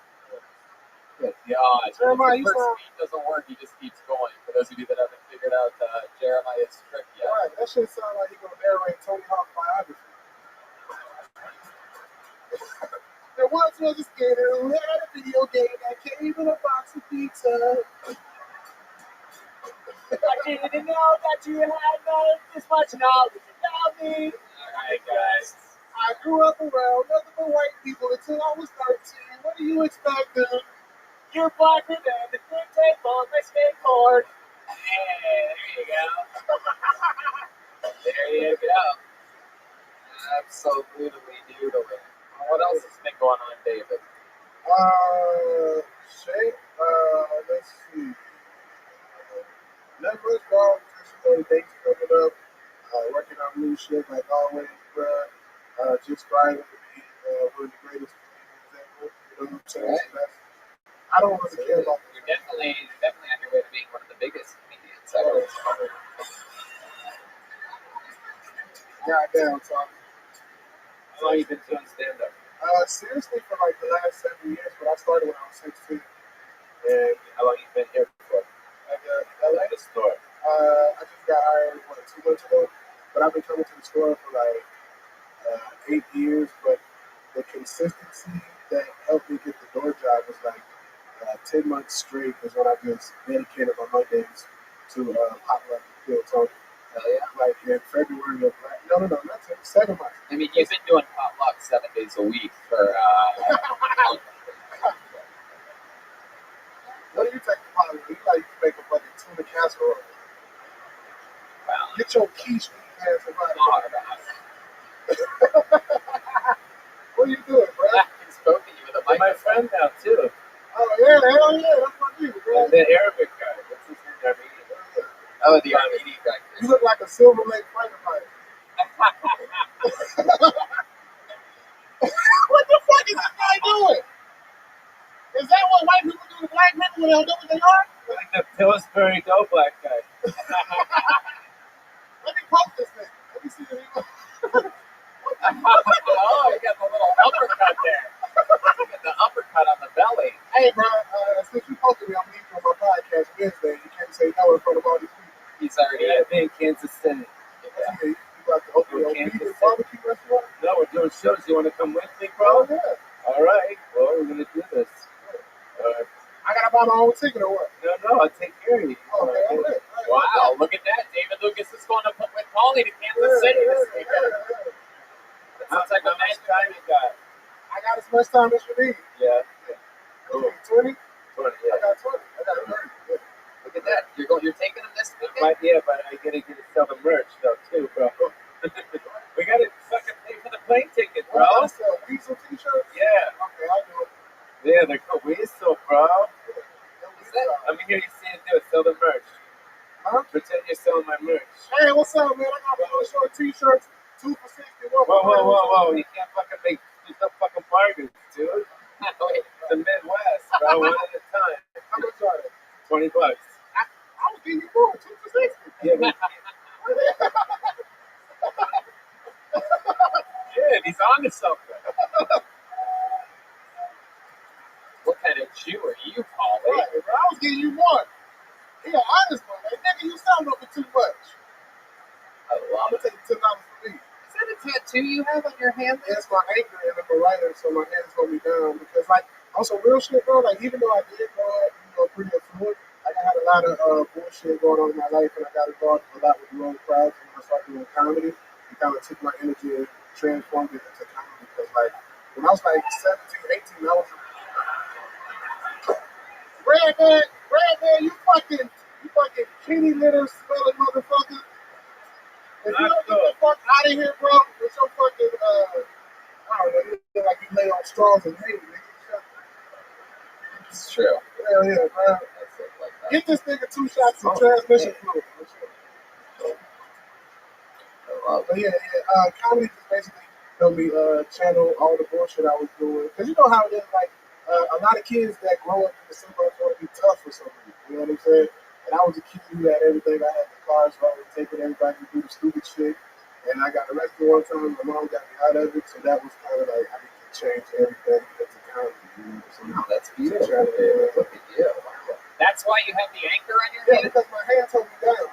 Good God. If Jeremiah, the first beat doesn't work, he just keeps going. For those of you that haven't figured out Jeremiah's trick yet. Right, that shit sound like he gonna narrate Tony Hawk's biography. There once was a skater who had a video game that came in a box of pizza. I didn't know that you had this much knowledge about me. Alright, guys. I grew up around nothing but white people until I was 13. What do you expect, dude? You're blacker than the green tape on my skateboard. Hey, there you go. There you go. Absolutely doodling. What else has been going on, David? Shane, let's see. Nothing much, dog. Just dates coming up. Working on new shit like always, bruh. Just striving to be one of the greatest comedians ever. You know what I'm saying? Right. I don't really care about You're definitely on your way to being one of the biggest comedians ever. goddamn talking. How long have you been doing stand-up? Seriously, for like the last 7 years, but I started when I was 16. And How long have you been here for? LA, The store. I just got hired, 2 months ago? But I've been coming to the store for like 8 years, but the consistency that helped me get the door job was like 10 months straight is when I just dedicated my Mondays to pop up and kill Tony. Hell yeah. Like in February of no, not 7 months. I mean, you've been doing potluck 7 days a week for, What do you take the pot? You like to make a fucking tuna casserole. well, Get your quiche meat ass about it. What are you doing, bro? He's poking you with a mic. My friend now too. Oh yeah, hell yeah, that's my dude, bro. The Arabic guy. What's his name? Armenian. Oh, the Armenian guy. You look like a Silver Lake fighter pilot. What the fuck is this guy doing? Is that what white people do to black people when they don't know what they are? Like the Pillsbury Go Black guy. Let me post this thing. Let me see this. Oh, you got the little uppercut there. You got the uppercut on the belly. Hey, bro, since you posted me, I'm leaving on my podcast Wednesday. You can't say no in front of all these people. He's already Yeah, in Kansas City. You got to open your vegan barbecue restaurant? No, we're doing shows. You want to come with me, Oh, bro? yeah. All right. Well, we're gonna do this. I got to buy my own ticket or what? No, I'll take care of you. Okay, all right. Wow, look at that. David Lucas is going to put with Paulie to Kansas City this weekend. That sounds like a nice time you got? I got as much time as you need. Yeah. Cool. 20? 20, I yeah. got 20. I got 30. Yeah. Look at that. You're taking him this weekend? But yeah, but I gotta get to sell the merch though too, bro. We gotta fucking pay for the plane ticket, bro. What, sell weeks or t-shirts? Yeah. Okay, I'll do it. Yeah, they're cool. We so bro. Is that? Let me hear you say it. Do it. Sell the merch. Huh? Pretend you're selling my merch. Hey, what's up, man? I got one short t-shirts, 2 for 60. Whoa. You can't fucking make some fucking bargains, dude. Wait, The Midwest, bro. One at a time. How much are they? $20. I was giving you more, 2 for 60. Yeah, but, yeah, he's on to something. what kind of Jew are you, Polly? Right, bro. I was giving you more. Yeah, honest one. Like, nigga, you sound over too much. I I'm love gonna it. take $10 from me. Is that a tattoo you have on your hand? That's my anchor, and I'm a writer, so my hands hold me down. Because, like, on some real shit, bro, like, even though I did grow up, pretty affluent, like, I had a lot of bullshit going on in my life, and I got involved a lot with the wrong crowds. And when I started doing comedy, it kind of took my energy and transformed it into comedy. Because, like, when I was, like, 17, 18, I was Redman, you fucking kitty litter smelling motherfucker. If you don't get the fuck out of here, bro, with your fucking, I don't know, you feel like you lay on straws and hay, nigga. It's true. Hell yeah, bro. That's it, like that. Get this nigga 2 shots of transmission fluid. But yeah, comedy just basically helped me channel all the bullshit I was doing. Because you know how it is, like, a lot of kids that grow up in the suburbs want to be tough for some reason. You know what I'm saying? And I was a kid who had everything. I had the cars, so I was taking everybody to do the stupid shit. And I got arrested one time. My mom got me out of it. So that was kind of like, I need to change everything into comedy. You know? So Oh, that's beautiful. trying to, Look at you. That's why you have the anchor on your yeah, hand? because my hands hold me down.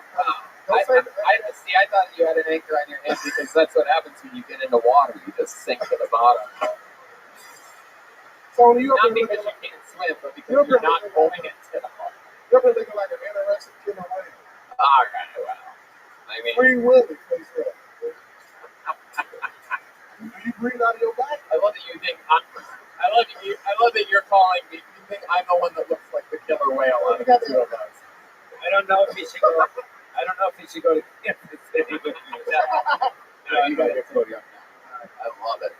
I thought you had an anchor on your hand because that's what happens when you get into water. You just sink to the bottom. So you Not ever been because looking, you can't swim, but because you're not holding it to the bottom. you ever looking like an anorexic kid on land? All right, well. I mean, Free Willy, they said. Do you breathe out of your back? I love that you think I love that you're calling me. You think I'm the one that looks like the killer whale out of the two of us. I don't know if he should go. I don't know if he should go to Kansas City with you. No, you got your podium now. I love it.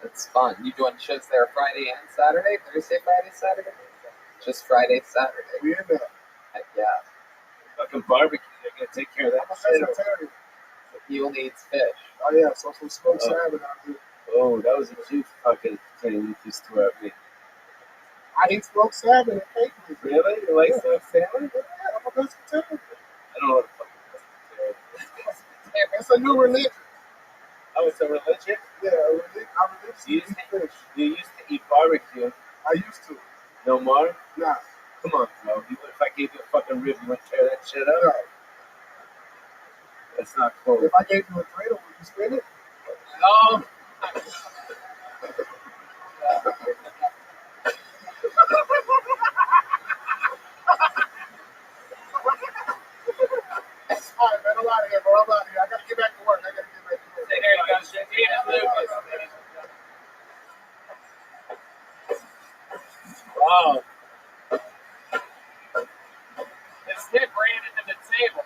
It's fun. You doing shows there Friday and Saturday? Thursday, Friday, Saturday? Just Friday, Saturday. We in there. Heck yeah. Fucking barbecue. They're gonna take care of that I'm a shit. vegetarian. He only eats fish. Oh yeah, so some smoked salmon out here. Oh, that was a Jew fucking thing you just threw at me. I eat smoked salmon and cake with it. Really? You like smoked salmon? Yeah, I'm a vegetarian. I don't know what the fuck is. It's a new religion. Oh, it's a religion? Yeah, a religion. I religiously eat fish. You used to eat barbecue. I used to. No more? Nah. Come on, bro. If I gave you a fucking rib, you wouldn't tear that shit up? No. That's not cool. If I gave you a dreidel, would you spin it? Oh. All right, man. I'm out of here, bro. I'm out of here. I gotta get back to work. There you go. Shakira Lucas. Wow. His hip ran into the table.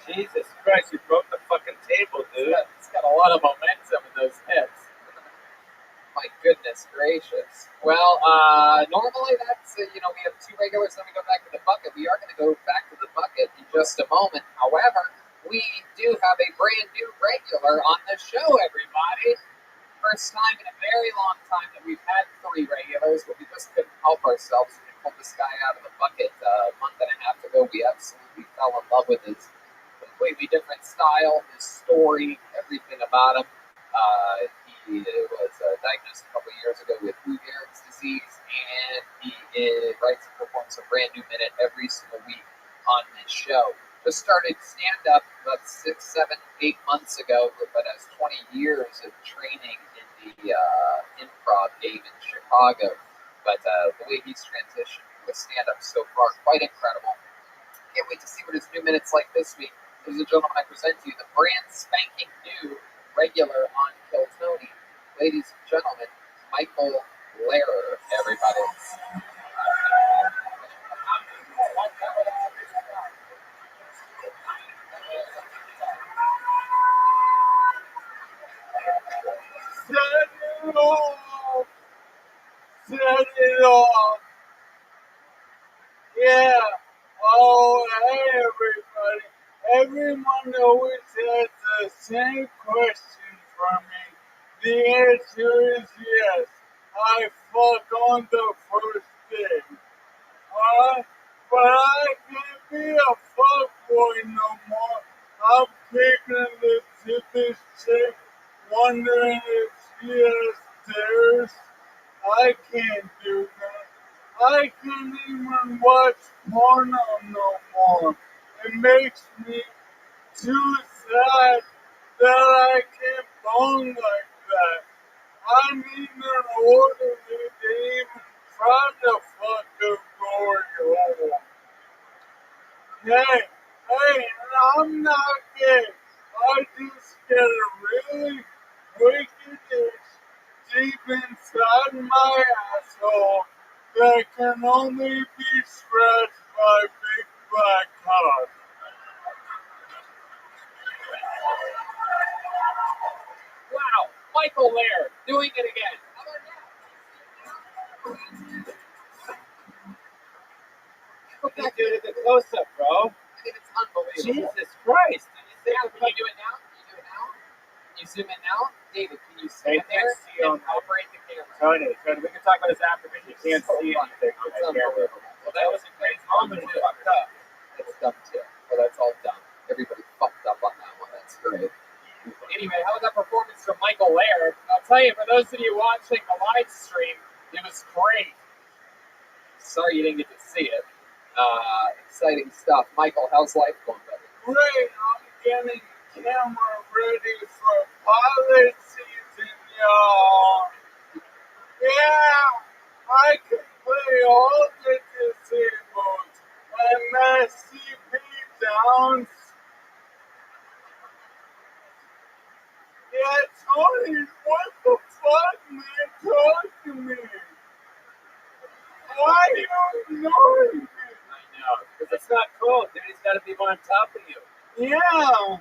Jesus Christ, you broke the fucking table, dude. It's got a lot of momentum in those hips. My goodness gracious. Well, normally that's, we have 2 regulars, then we go back to the bucket. We are going to go back to the bucket in just a moment. However, we do have a brand new regular on the show, everybody. First time in a very long time that we've had 3 regulars, but we just couldn't help ourselves. We pulled this guy out of the bucket a month and a half ago. We absolutely fell in love with his completely different style, his story, everything about him. He was diagnosed a couple of years ago with Lou Gehrig's disease, and he writes and performs a brand new minute every single week on this show. Just started stand-up about 6, 7, 8 months ago, but has 20 years of training in the improv game in Chicago. But the way he's transitioned with stand-up so far, quite incredible. Can't wait to see what his new minute's like this week. Ladies and gentlemen, I present to you the brand spanking new regular on Kill Tony. Ladies and gentlemen, Michael Lehrer, everybody. Set Everyone always has the same question for me. The answer is yes. I fuck on the first day. But I can't be a fuckboy no more. I'm taking it to this chick, wondering if she has stairs. I can't do that. I can't even watch porno no more. It makes me too sad that I can't bone like that. I need an orderly to even try to fuck a glory hole. Hey, I'm not gay. I just get a really wicked itch deep inside my asshole that can only be scratched by big black cock. Wow, Michael Laird doing it again. Go You back do to it the close-up, bro. I mean, it's unbelievable. Jesus Christ. Did you say Can you do it now? Can you do it now? Can you zoom in now? David, can you stand They can't there see on and operate the camera? Tony, we can talk about this after, but you can't So see funny. anything It's on that camera. unbelievable. Well, that was a great moment. It's fucked up. It's done too. Well, that's all done. Everybody fucked up on that one. That's great. Anyway, how was that performance from Michael Laird? I'll tell you, for those of you watching the live stream, it was great. Sorry you didn't get to see it. Exciting stuff. Michael, how's life going, buddy? Great, I'm getting the camera ready for pilot season, y'all. Yeah, I can play all the disabled and SCP downs. Yeah, Tony, what the fuck, man? Talk to me. Why are you ignoring me? I know. Because it's not cool, dude. He's got to be on top of you. Yeah,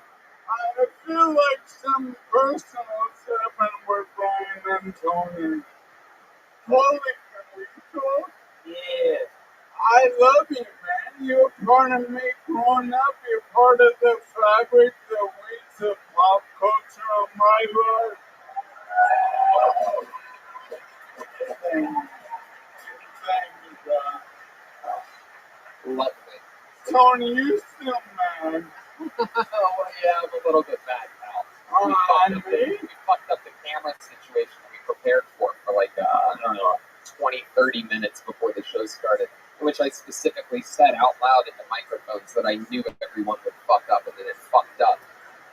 I feel like some personal happened with Brian and Tony. Holy cow. Yeah. I love you, man. You're part of me growing up. You're part of the fabric, the weights of pop culture of my life. Thank you. Thank you, God. Lovely. Tony, you still mad? Well, yeah, I'm a little bit mad, pal. On me? We fucked up the camera situation that we prepared for like, I don't know, 20, 30 minutes before the show started, in which I specifically said out loud into microphones that I knew everyone would fuck up, and then it fucked up.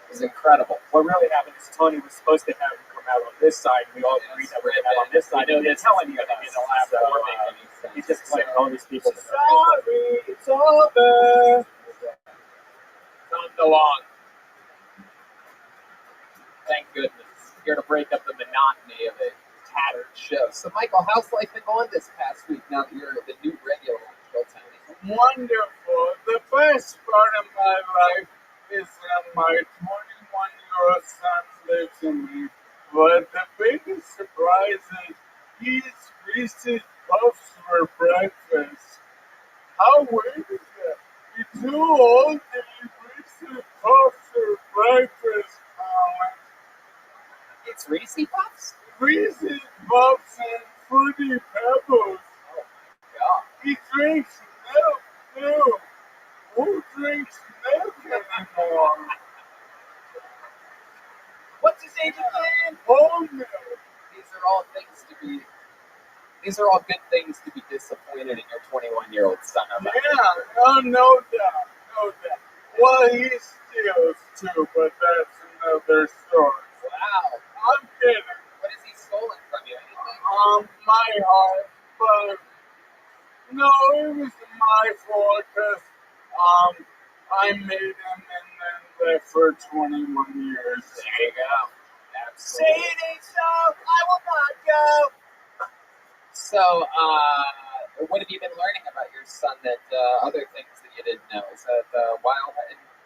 It was incredible. What really happened is Tony was supposed to have him come out on this side. We all agreed that we're going to have on this side. I know He's telling you that he's allowed so, to make any sense. He's just like all these people. Sorry, it's over. Time to long. Thank goodness. Here to break up the monotony of a tattered show. So, Michael, how's life been going this past week now that you're the new regular on Showtime? Wonderful. The best part of my life is that my 21-year-old son lives in me. But the biggest surprise is he eats Reese's Puffs for breakfast. How weird is that? You're too old to eat Reese's Puffs for breakfast, Colin. It's Reese Puffs? Reese's Puffs and Fruity Pebbles. God. He drinks milk too. Who drinks milk anymore? What's his age again? Whole milk. These are all good things to be disappointed in your 21-year-old son about. Yeah, no doubt, no doubt. Well, he steals too, but that's another story. Wow. I'm kidding. What has he stolen from you? Anything? My heart, but no, it was my fault because I made him and then left for 21 years. There you go. Say it ain't so, I will not go. So, what have you been learning about your son that other things that you didn't know? Is that wild?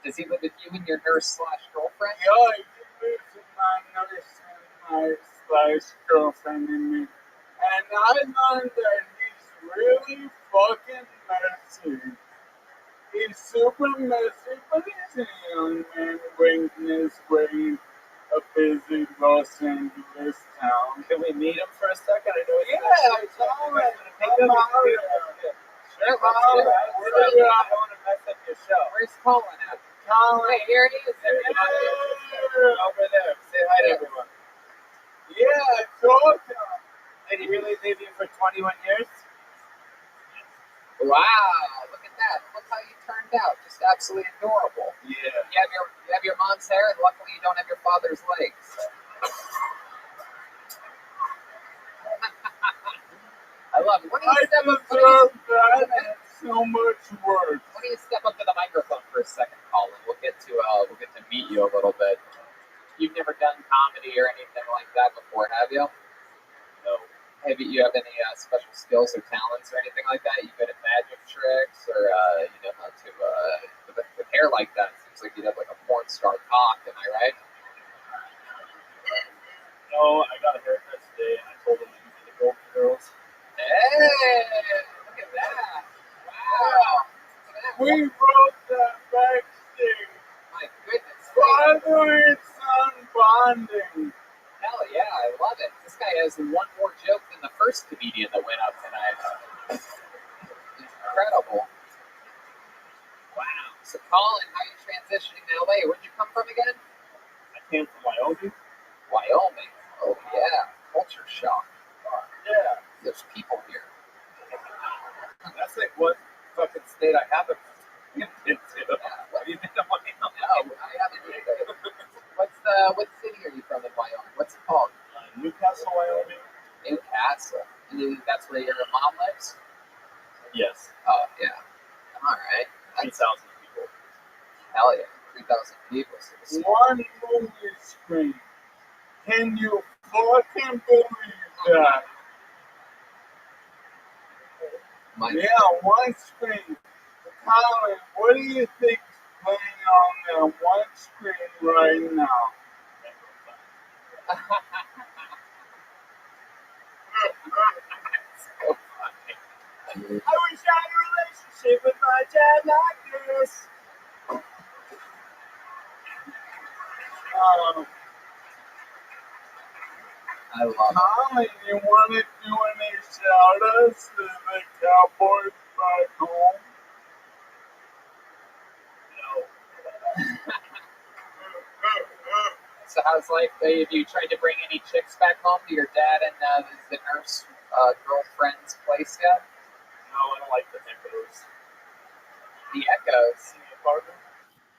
Does he live with you and your nurse/girlfriend? Yeah, he lives with my nurse and my girlfriend and me. And I learned that he's really fucking messy. He's super messy, but he's a young man brings in his way a busy Los Angeles town. Can we meet him for a second? I know Yeah, Colin, come out here. Sure, let's do it. I don't want to mess up your show. Where's Colin at? Colin, Hey, here he is. There he is. Over there. Say hi to everyone. yeah, Georgia. Did he really leave you for 21 years? Wow, look at that. Look how you turned out. Just absolutely adorable. Yeah. You have your mom's hair, and luckily you don't have your father's legs. I love it. Why don't I you step up? deserve that and so much work. Why don't you step up to the microphone for a second, Colin? We'll get to meet you a little bit. You've never done comedy or anything like that before, have you? No. Have you have any special skills or talents or anything like that? You good at magic tricks, or you know how to with hair like that? It seems like you'd have like a porn star cock. Am I right? No, I got a haircut today, and I told them to give me the Golden Girls. Hey, look at that! Wow. We broke that backstage. My goodness. Father and son bonding. Hell yeah, I love it. This guy has one more joke than the first comedian that went up tonight. Incredible. Wow. So, Colin, how are you transitioning to LA? Where'd you come from again? I came from Wyoming. Wyoming. Oh, yeah. Culture shock. Yeah. There's people here. That's like what fucking state I haven't been to. Yeah, Have you been to Wyoming? no, I haven't either. What city are you from in Wyoming? What's it called? Newcastle, Wyoming. Newcastle. And that's where your mom lives? Yes. Oh, yeah. All right. 3,000 people. Hell yeah. 3,000 people. So One movie screen. Can you fucking believe that? Yeah, one screen. Colin, what do you think is playing on that one screen right now? so funny. I wish I had a relationship with my dad like this. I love it. Colin, you want to do any shout-outs to the Cowboys back home? So how's life? Have you tried to bring any chicks back home to your dad and the nurse girlfriend's place yet? No, I don't like the echoes. The echoes. In the apartment?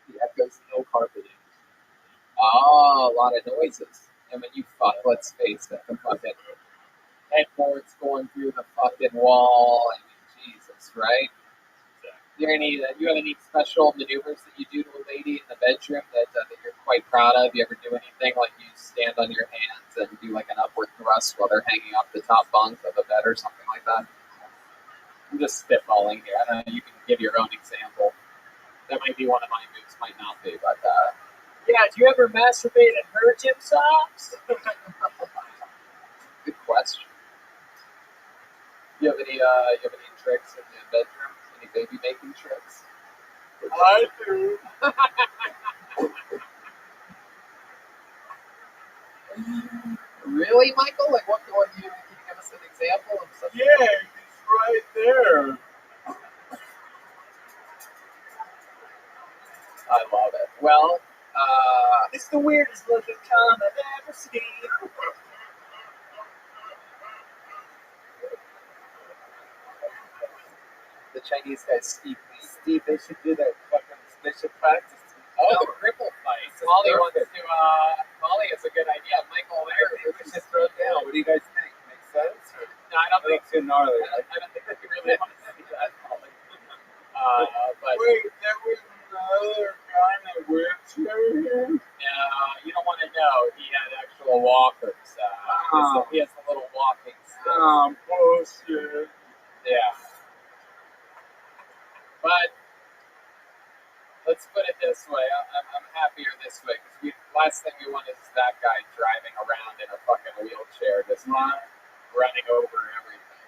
The echoes, no carpeting. Oh, a lot of noises. And when you fuck, let's face it, the fucking headboard's going through the fucking wall. I mean, Jesus, right? You have any special maneuvers that you do to a lady in the bedroom that you're quite proud of? You ever do anything like you stand on your hands and do like an upward thrust while they're hanging off the top bunk of a bed or something like that? I'm just spitballing here. I don't know. You can give your own example. That might be one of my moves, might not be, but Yeah, do you ever masturbate in her gym socks? good question. You have any tricks in the bedroom? Any baby making tricks? I do. Really, Michael? Like, what can you give us an example of something? Yeah, he's right there. I love it. Well, It's the weirdest looking cum I've ever seen. the Chinese guys speak me. Steve, they should do that fucking, they should practice. Oh, the cripple fight. Molly wants to. Molly has a good idea. Michael, I think we should throw it down. What do you guys think? Makes sense? Or? No, I don't think. Too gnarly. I don't think we really want to see that, Molly. But Wait, there was another guy in a wheelchair here? no, you don't want to know. He had actual walkers. He has the little walking stick. Oh, bullshit. Yeah. But let's put it this way. I'm happier this way because last thing we want is that guy driving around in a fucking wheelchair, just running over everything.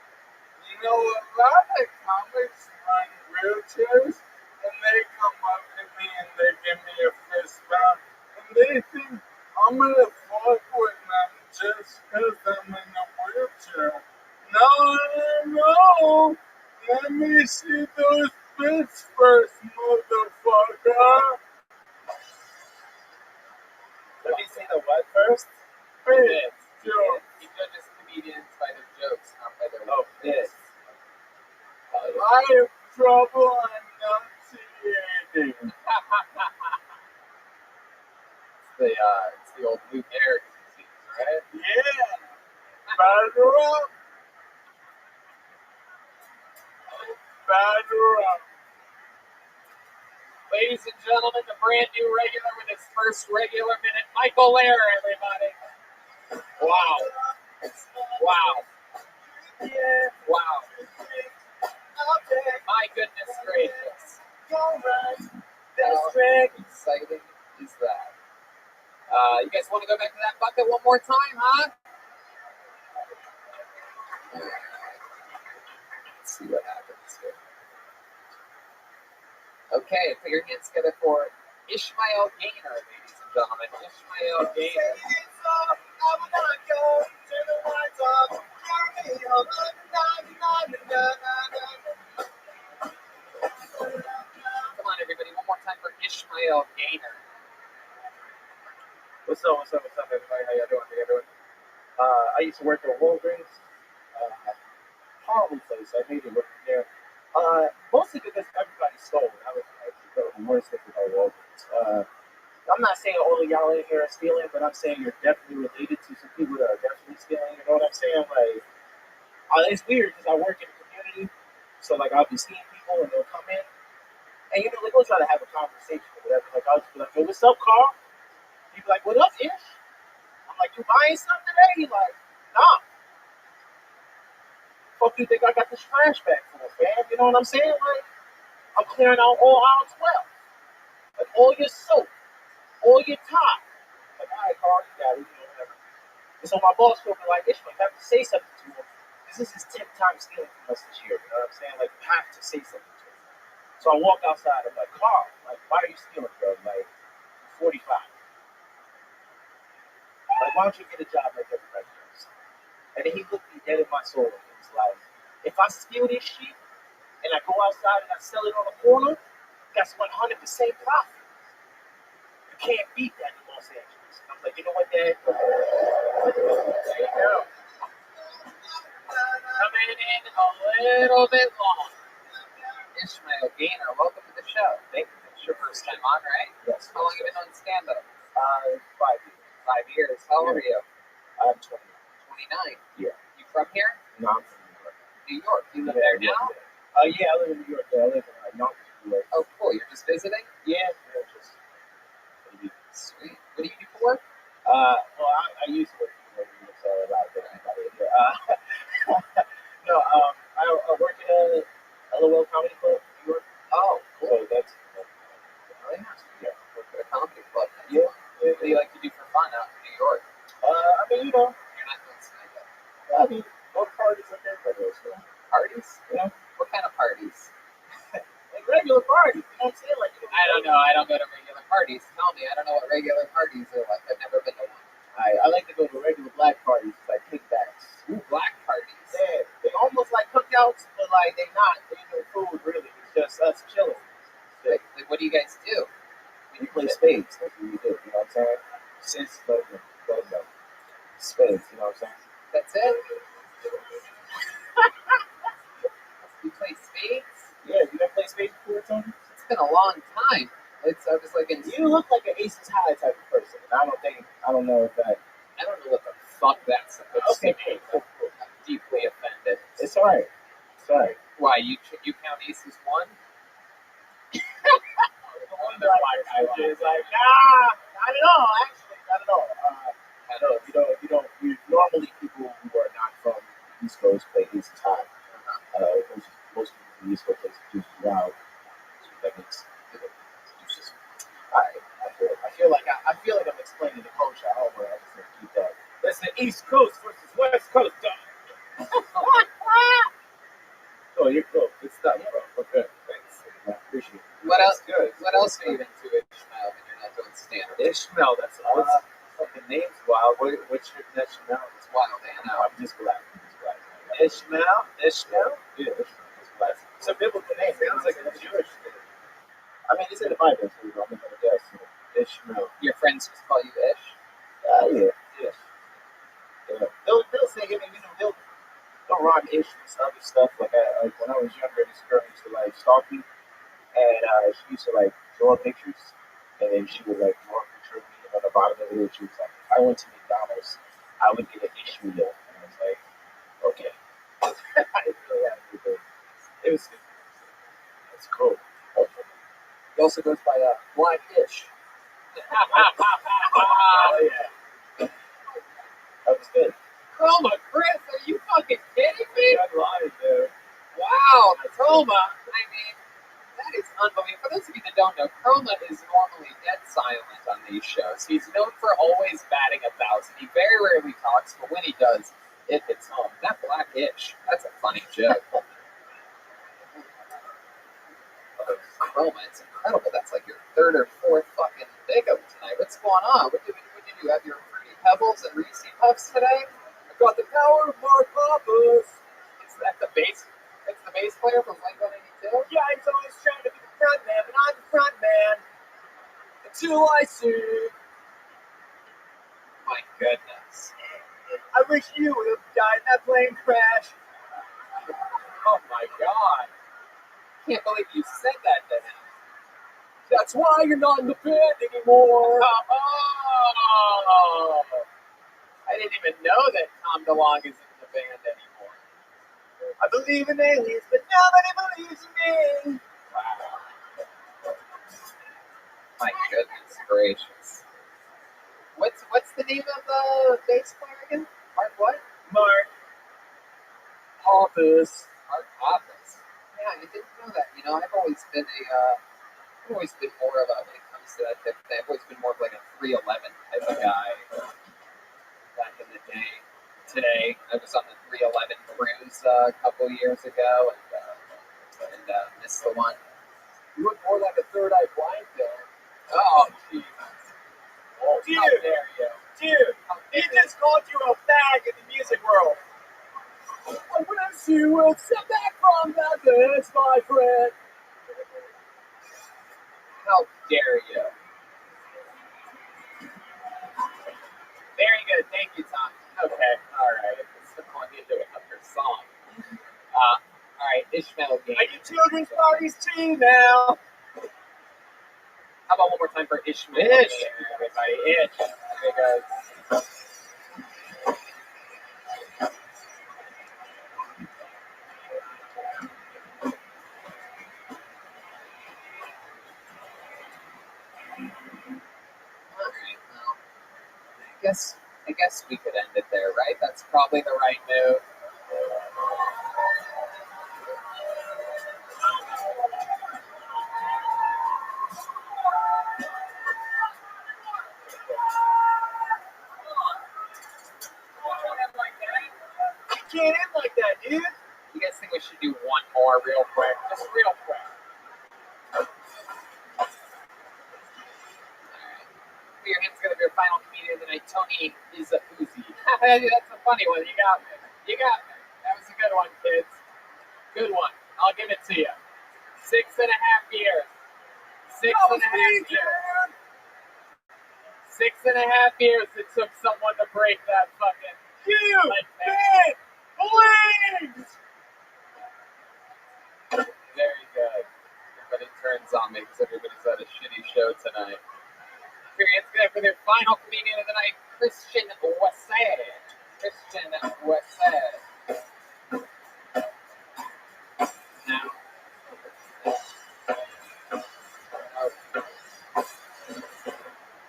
You know, a lot of comics run wheelchairs, and they come up to me and they give me a fist bump, and they think I'm gonna fuck with them just because I'm in a wheelchair. No, no, let me see those fists first, motherfucker. Let me see the what first? Hey, Joe. He judges comedians by their jokes, not by their Oh, this. I have trouble enunciating. It's the old Luke Eric disease, right? Yeah. Batter up. Batter up. Ladies and gentlemen, the brand new regular with his first regular minute, Michael Lair, everybody. Wow. Wow. Yeah. Wow. Okay. My goodness gracious. You're right. How exciting is that? You guys want to go back to that bucket one more time, huh? Let's see what happens here. Okay, put your hands together for Ishmael Gaynor, ladies and gentlemen. Ishmael Gaynor. Come on, everybody, one more time for Ishmael Gaynor. What's up, everybody? How y'all doing? I used to work at Walgreens. Horrible place. I hated working there. Mostly because everybody stole. I was the worst thing about Walgreens. I'm not saying all of y'all in here are stealing, but I'm saying you're definitely related to some people that are definitely stealing. You know what I'm saying? Like, it's weird because I work in the community, so like I'll be seeing people and they'll come in, and you know like we'll try to have a conversation or whatever. Like I'll just be like, "Yo, what's up, Carl?" He'd be like, "What up, Ish?" I'm like, "You buying something today?" He's like, "Nah." Fuck you think I got this trash bag for, fam? You know what I'm saying? Like, I'm clearing out all aisle 12. Like, all your soap, all your tie. Like, all right, Carl, you got it, you know, whatever. And so my boss told me, like, Ishmael, you have to say something to him. This is his 10th time stealing from us this year, you know what I'm saying? Like, you have to say something to him. So I walk outside, I'm like, Carl, like, why are you stealing, bro? Like, 45. Like, why don't you get a job like everybody else? And then he looked me dead in my soul and he was like, if I steal this shit and I go outside and I sell it on the corner, that's 100% profit. You can't beat that in Los Angeles. And I was like, you know what, Dad? There you go. Coming in a little bit long. Ishmael Gaynor, welcome to the show. Thank you. It's your first time on, right? Yes. How long have you been on stand-up? 5 years. 5 years. How old are you? I'm 29. 29. Yeah. You from here? No, I'm from New York. New York. You live there now? Yeah, I live in New York. Yeah, I live in Yonkers, New York. Oh, cool. You're just visiting? Yeah, just Sweet. What do you do for work? well, I used to work for New York, so a lot of different no, I work at a LOL Comedy Club in New York. Oh, So cool. that's Yeah. Work at a comedy club. yeah. What do you like to do for fun out in New York? I mean, you know, You're not doing stand-up. I mean, go to parties like everybody else. You know? Parties? Yeah. What kind of parties? Like regular parties. You know what I'm saying? Like, you know, I don't know. I don't go to regular parties. Tell me. I don't know what regular parties are like. I've never been to one. I like to go to regular black parties, like kickbacks. Ooh, black parties. Yeah, they almost like cookouts, but like they not. They no food really. It's just us chilling. Like, what do you guys do? We play spades. That's what we do. You know what I'm saying? Since spades. You know what I'm saying? That's it? You play spades? Yeah, you never play spades before, Tony? It's been a long time. I was like, You look like an Aces High type of person. I don't know if that. I don't know what the fuck that's supposed Okay, to mean. cool. I'm deeply offended. It's alright. It's alright. Why, you count aces one? No wonder I was like, nah, not at all. Actually, not at all. No, you normally people who are not from the East Coast play Aces High. Most people from the East Coast play Deuces Wild. So that means Deuces. I feel like I'm explaining the culture. I don't want to just keep that. That's the East Coast versus West Coast, dog. Oh, you're cool. Good stuff, bro. Okay, thanks. I appreciate it. What else? That's good. What else are you into, Ishmael, when you're not doing stand-up? Ishmael, that's fucking name's wild. What's your Ishmael? It's wild, man. No, I'm just black. Ishmael? Ishmael? Yeah, Ishmael. It's black. It's a biblical name. Sounds like a Jewish name. I mean, it's in the Bible, so I'm going to guess. Ishmael. Your friends just call you Ish? Yeah. Ish. Yeah. They'll say, I mean, they'll rhyme Ish and other stuff. Like when I was younger, this girl used to like stalk me, and she used to like draw pictures, and then she would like draw a picture of me, and on the bottom of it, she was like, if I went to McDonald's, I would get an Ishmael. And I was like, okay. I didn't really have to do it. It was good. It's cool. Okay. He also goes by Black Ish. Oh, yeah. That was good. Chroma, Chris, are you fucking kidding me? Good line, dude. Wow, Chroma. I mean, that is unbelievable. For those of you that don't know, Chroma is normally dead silent on these shows. He's known for always batting 1,000. He very rarely talks, but when he does, it hits home. That Black Ish, that's a funny joke. Chroma, it's incredible. That's like your third or fourth fucking pickup tonight. What's going on? What did you have your Fruity Pebbles and Reese Puffs today? I got the power of Mark Hoppus. Is that the bass? It's the bass player from Blink-182? Yeah, he's always trying to be the front man, but I'm the front man. Until I see. My goodness. I wish you would have died in that plane crash. Oh my god. Can't believe you said that to him. That's why you're not in the band anymore. Oh! I didn't even know that Tom DeLonge isn't in the band anymore. I believe in aliens, but nobody believes in me. Wow. My goodness gracious. What's the name of the bass player again? Mark what? Mark Hoppus. Mark Hoppus. Yeah, I didn't know that. You know, I've always been more of a, when it comes to that type of thing, I've always been more of like a 311 type of guy back in the day. Today, I was on the 311 cruise a couple years ago and missed the one. You look more like a third eye blind there. Oh, Jesus. Oh, Dude. how dare you. Dude, he just called you a fag in the music world. I wish you would step back from that bitch, my friend. How dare you. Very good. Thank you, Tom. Okay. All right. It's going into another song. All right. Ishmael game. I do children's parties too now. How about one more time for Ishmael? Ish. Everybody. Ish. There goes. Alright, well, I guess we could end it there, right? That's probably the right move. Can't end like that, dude. You guys think we should do one more real quick? Just real quick. Alright. Put your hands together for your final comedian of the night, Tony is a Uzi. That's a funny one. You got me. You got me. That was a good one, kids. Good one. I'll give it to you. 6.5 years. 6.5 years. 6.5 years it took someone to break that fucking. You like big bleeds. Very good. Everybody turns on me because everybody's at a shitty show tonight. Put your hands together for their final comedian of the night, Christian Wassad. Christian Wassad. Now.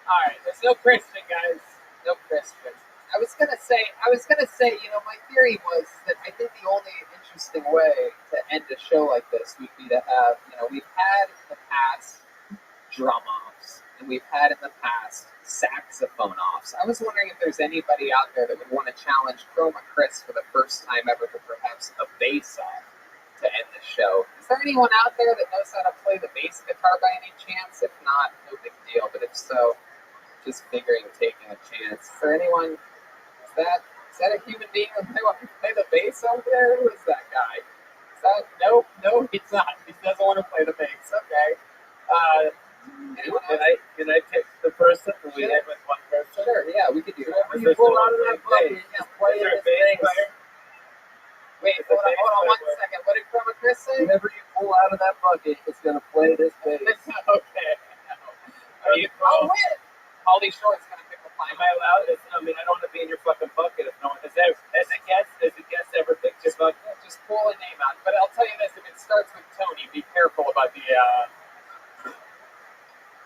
Alright, there's no Christian, guys. No Christian. I was gonna say, you know, my theory was that I think the only interesting way to end a show like this would be to have, you know, we've had in the past drum offs, and we've had in the past saxophone offs. I was wondering if there's anybody out there that would want to challenge Chroma Chris for the first time ever to perhaps a bass off to end the show. Is there anyone out there that knows how to play the bass guitar by any chance? If not, no big deal. But if so, just figuring taking a chance. Is there anyone? Is that a human being that wants to play the bass over there? Who is that guy? Is that no, he's not. He doesn't want to play the bass. Okay. Anyone else? Can I pick the person and we Sure. end with one person? Sure. Yeah, we could do that. Whoever you pull out of that bucket, Yeah, play is there a this bass thing. player? Wait, hold on 1 second. What did Chroma Chris say? Whoever you pull out of that bucket is going to play this bass. Okay. Are you I'll cool? win. Pauly Shore's gonna pick the Am final. I allowed? I mean, I don't want to be in your fucking bucket if no one has a guest ever picked your bucket? Just pull a name out. But I'll tell you this: if it starts with Tony, be careful about the.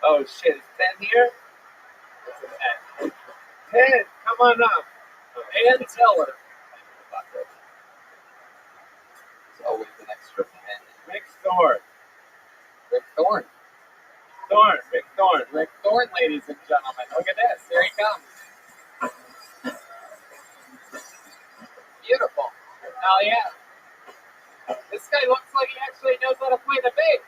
Oh shit, is Ben here? What's his name? Ben, come on up. And Teller. It's always an extra pen. Rick Thorne. Rick Thorne. Rick Thorne. Rick Thorne, ladies and gentlemen. Look at this. Here he comes. Beautiful. Oh yeah. This guy looks like he actually knows how to play the bass.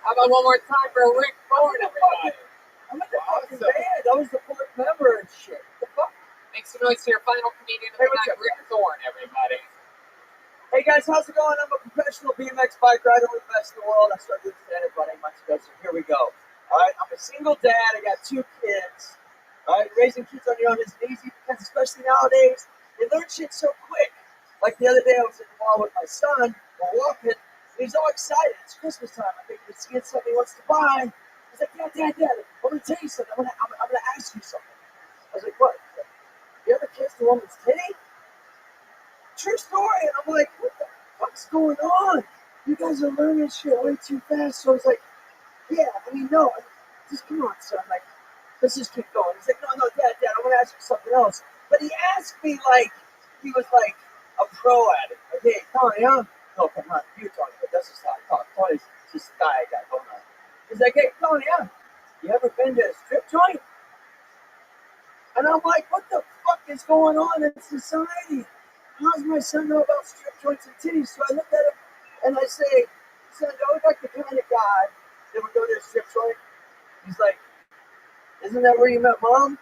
How about one more time for Rick Thorne, everybody? I'm in the fucking band. I was the fourth member and shit. What the fuck? Make some noise to your final comedian of the night, Rick Thorne, everybody. Hey guys, how's it going? I'm a professional BMX bike rider with the best in the world. I started doing stand-up about 8 months ago, so here we go. Alright, I'm a single dad. I got 2 kids. Alright, raising kids on your own isn't easy because especially nowadays, they learn shit so quick. Like the other day, I was in the mall with my son. We're walking. And he's all excited. It's Christmas time. I think he's seeing something he wants to buy. He's like, Dad, I'm going to tell you something. I'm going to ask you something. I was like, what? You ever kissed a woman's titty? True story. And I'm like, what the fuck's going on? You guys are learning shit way too fast. So I was like, yeah, I mean, no. Just come on, son. Like, let's just keep going. He's like, no, Dad, I want to ask you something else. But he asked me like he was like a pro at it. Like, hey, Tony, no, come on, you Tony, but that's just how I talk. Tony's just a guy I got going on. He's like, hey, Tony, you ever been to a strip joint? And I'm like, what the fuck is going on in society? How does my son know about strip joints and titties? So I look at him and I say, son, I look like the kind of guy that would go to a strip joint. He's like, isn't that where you met Mom?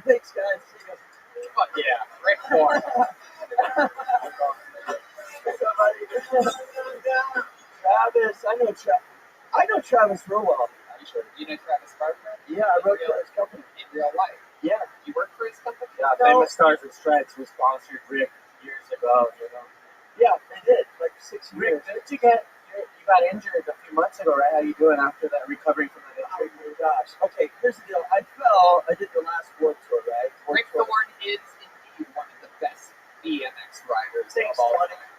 Thanks, guys. See you. Fuck yeah, Rick Thorne. Travis, I know Travis real well. You know Travis Barker? Yeah, I wrote for his company. In real life. Yeah. You work for his company? Yeah, No. Famous Stars and Stripes was sponsored Rick years ago, you know. Yeah, they did, like 6 years. Rick, you got injured a few months ago, right? How you doing after that, recovering from that Oh injury? my gosh. Okay, here's the deal. I fell. I did the last Warped Tour, right? Rick Thorne is indeed one of the best BMX riders Thanks, of all Tony. time.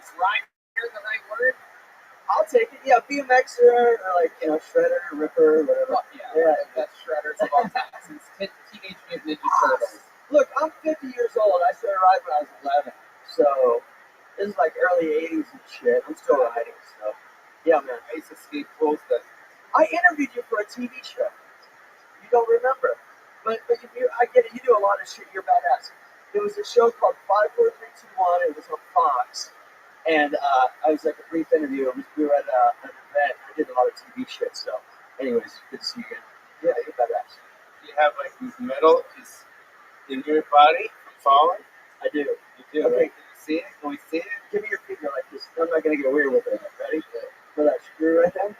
Is rider the right word? I'll take it. Yeah, BMXer, or like, Shredder, Ripper, whatever. Fuck yeah, one of the best shredders of all time since Teenage Mutant Ninja Turtles. Look, I'm 50 years old. I started riding when I was 11. So, this is like early 80s and shit. I'm still riding, so. Yeah, man. I used to skate close to I interviewed you for a TV show. You don't remember. But I get it. You do a lot of shit. You're badass. There was a show called 54321. It was on Fox. And I was like a brief interview. We were at an event. I did a lot of TV shit. So, anyways, good to see you again. Yeah, you're badass. You have like these metal is in your body falling? I do. You do, Okay. right? Can you see it? Can we see it? Give me your finger like this. I'm not going to get weird with it. Ready? For that screw right there?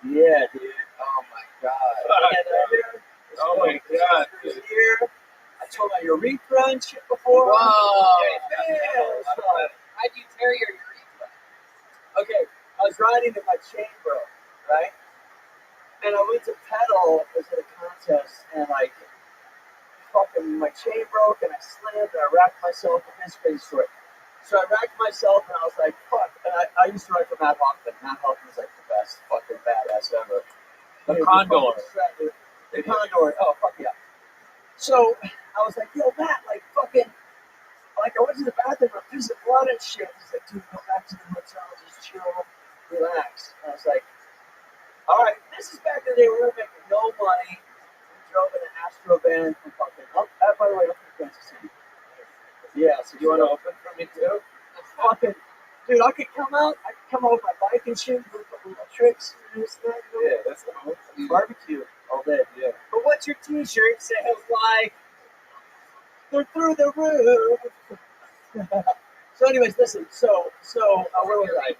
Yeah, dude. oh my god. And here. Oh my god, Screws dude. here. I told my urethra and shit before. Whoa. Yeah, so, How'd you tear your urethra? okay, I was riding and my chain broke, right? And I went to pedal. It was at a contest, and like, fucking my chain broke, and I slammed, and I racked myself with this crazy story. So I racked myself, and I was like, fuck. And I used to ride for Matt Hoffman. Matt Hoffman's like the best fucking badass ever. The Dude, Condor. The Condor. Oh, fuck yeah. So I was like, yo, Matt, like, fucking, like, I went to the bathroom, I'm losing blood and shit. He's like, dude, go back to the hotel, just chill, relax. And I was like, all right, this is back in the day where we were making no money. We drove in an Astro van from fucking, by the way, I'm from Kansas City. Yeah, so do you want to open for me too? Fucking, dude, I could come out with my bike and shit, do a couple little tricks. Yeah, that's cool. Barbecue all day. Yeah. But what's your t-shirt sales like? They're through the roof. So anyways, listen, so where was I?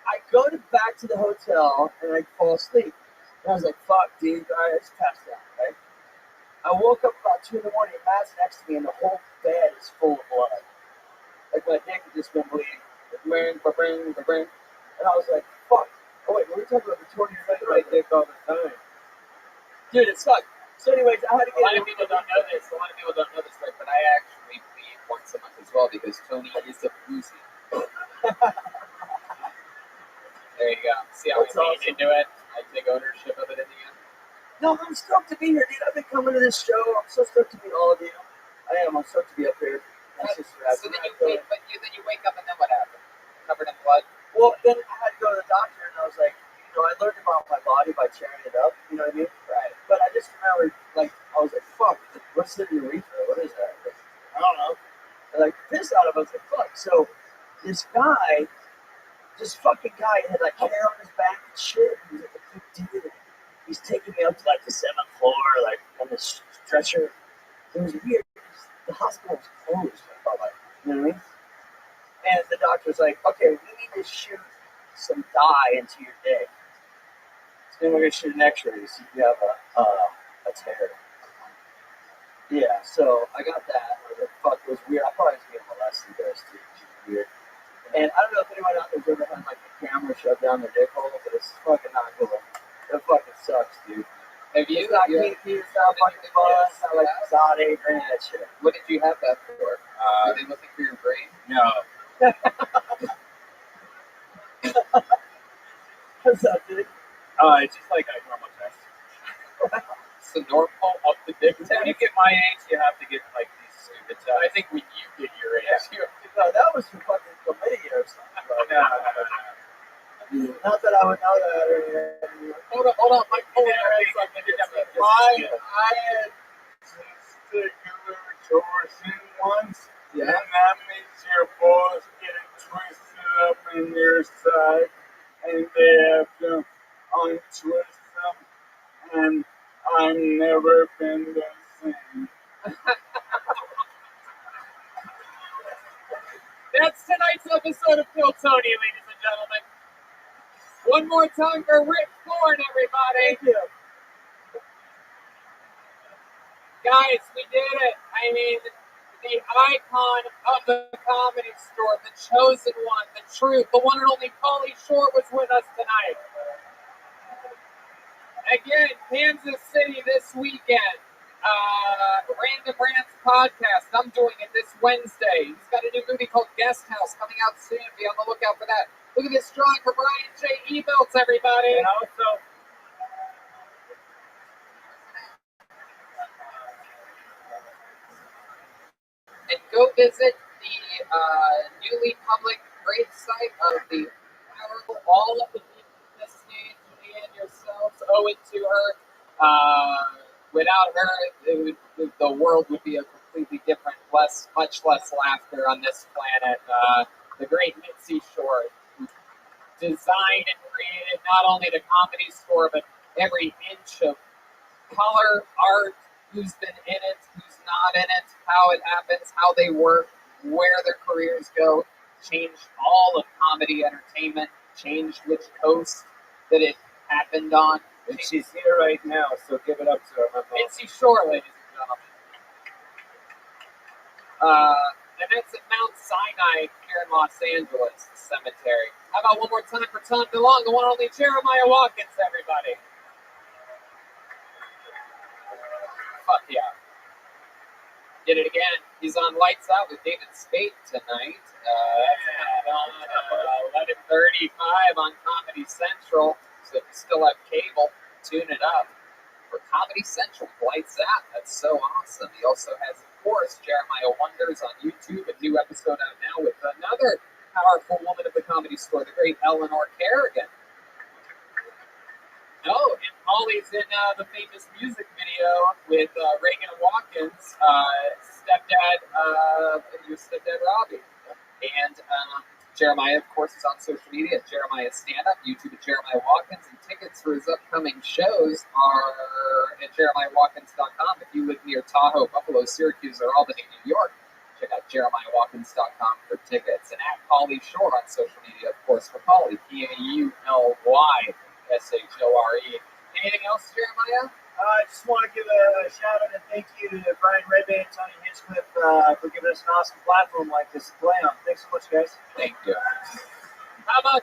I go back to the hotel and I fall asleep. And I was like, fuck, dude, I just passed out, right? I woke up about 2 in the morning, Matt's next to me, and the whole bed is full of blood. Like my dick had just been bleeding. Bang, bang, bang. And I was like, fuck. Oh wait, we were talking about the tornado. You suck my dick all the time. Dude, it sucked. So anyways, I had to A lot of people don't know this. But I actually bleed once a month as well because Tony is a boozy. There you go. See how That's I leaned awesome. into it? I take ownership of it in the end. No, I'm stoked to be here, dude. I've been coming to this show. I'm so stoked to meet all of you. I am. I'm stoked to be up here. My sister has So then you wake up and then what happened? Covered in blood? Well, then I had to go to the doctor, and I was like, I learned about my body by tearing it up. You know what I mean? Right. But I just remembered, I was like, fuck, what's the urethra? What is that? I don't know. And pissed out of it. I was like, fuck. So this fucking guy had hair on his back and shit. He was like a big dude. He's taking me up to the 7th floor, on this stretcher. It was weird. The hospital was closed. I felt like, you know what I mean? And the doctor's like, okay, we need to shoot some dye into your dick. So then we're gonna shoot an X-ray to see if you have a tear. Yeah, so I got that. I was like, fuck, it was weird. I probably was getting molested there, too, which is weird. And I don't know if anyone out there's ever had a camera shove down their dick hole, but it's fucking not cool. It fucking sucks, dude. Have you? It's not kinky, it's not fucking fun, it's not exotic or any of that shit. What did you have that for? Were they looking for your brain? No. What's up, dude? It's just like a normal test. It's the normal up the dick When test. you get my age, you have to get these stupid tests. I think when you get your age, No, that was for fucking chlamydia or something. Not that I would know that or anything. Hold on, my phone is I had testicular torsion once, Yeah. and that means your balls getting twisted up in your side, and they have to untwist them, and I've never been the same. That's tonight's episode of Kill Tony, ladies and gentlemen. One more time for Rick Thorne, everybody. Thank you. Guys, we did it. I mean, the icon of the Comedy Store, the chosen one, the truth, the one and only Pauly Shore was with us tonight. Again, Kansas City this weekend. Random Rants podcast. I'm doing it this Wednesday. He's got a new movie called Guest House coming out soon. Be on the lookout for that. Look at this drawing for Brian J. E-Belts, everybody. And also, And go visit the newly public grave site of the all of the people in this stage, Julie and yourselves, owe it to her. Without her, the world would be a completely different, much less laughter on this planet. The great Mitzi Shore, who designed and created not only the Comedy Store, but every inch of color, art, who's been in it, who's not in it, how it happens, how they work, where their careers go, changed all of comedy entertainment, changed which coast that it happened on. and she's here right now, so give it up to her. Mitzi Shore, ladies and gentlemen. And that's at Mount Sinai here in Los Angeles, the cemetery. How about one more time for Tom DeLong, the one and only Jeremiah Watkins, everybody. Fuck yeah. Did it again. He's on Lights Out with David Spade tonight. That's on 11:35 on Comedy Central. So if you still have cable, tune it up. For Comedy Central, Lights Out. That's so awesome. He also has, of course, Jeremiah Wonders on YouTube. A new episode out now with another powerful woman of the Comedy Store, the great Eleanor Kerrigan. Oh, and Paulie's in the famous music video video with Reagan Watkins, your stepdad Rabbi. And Jeremiah, of course, is on social media at Jeremiah Stand Up, YouTube at Jeremiah Watkins, and tickets for his upcoming shows are at JeremiahWatkins.com. If you live near Tahoe, Buffalo, Syracuse, or Albany, New York, check out JeremiahWatkins.com for tickets. And at Pauly Shore on social media, of course, for Pauly, PAULYSHORE. Anything else, Jeremiah? I just want to give a shout out and thank you to Brian Rabbi and Tony Hinchcliffe for giving us an awesome platform like this to play on. Thanks so much, guys. Thank you. How about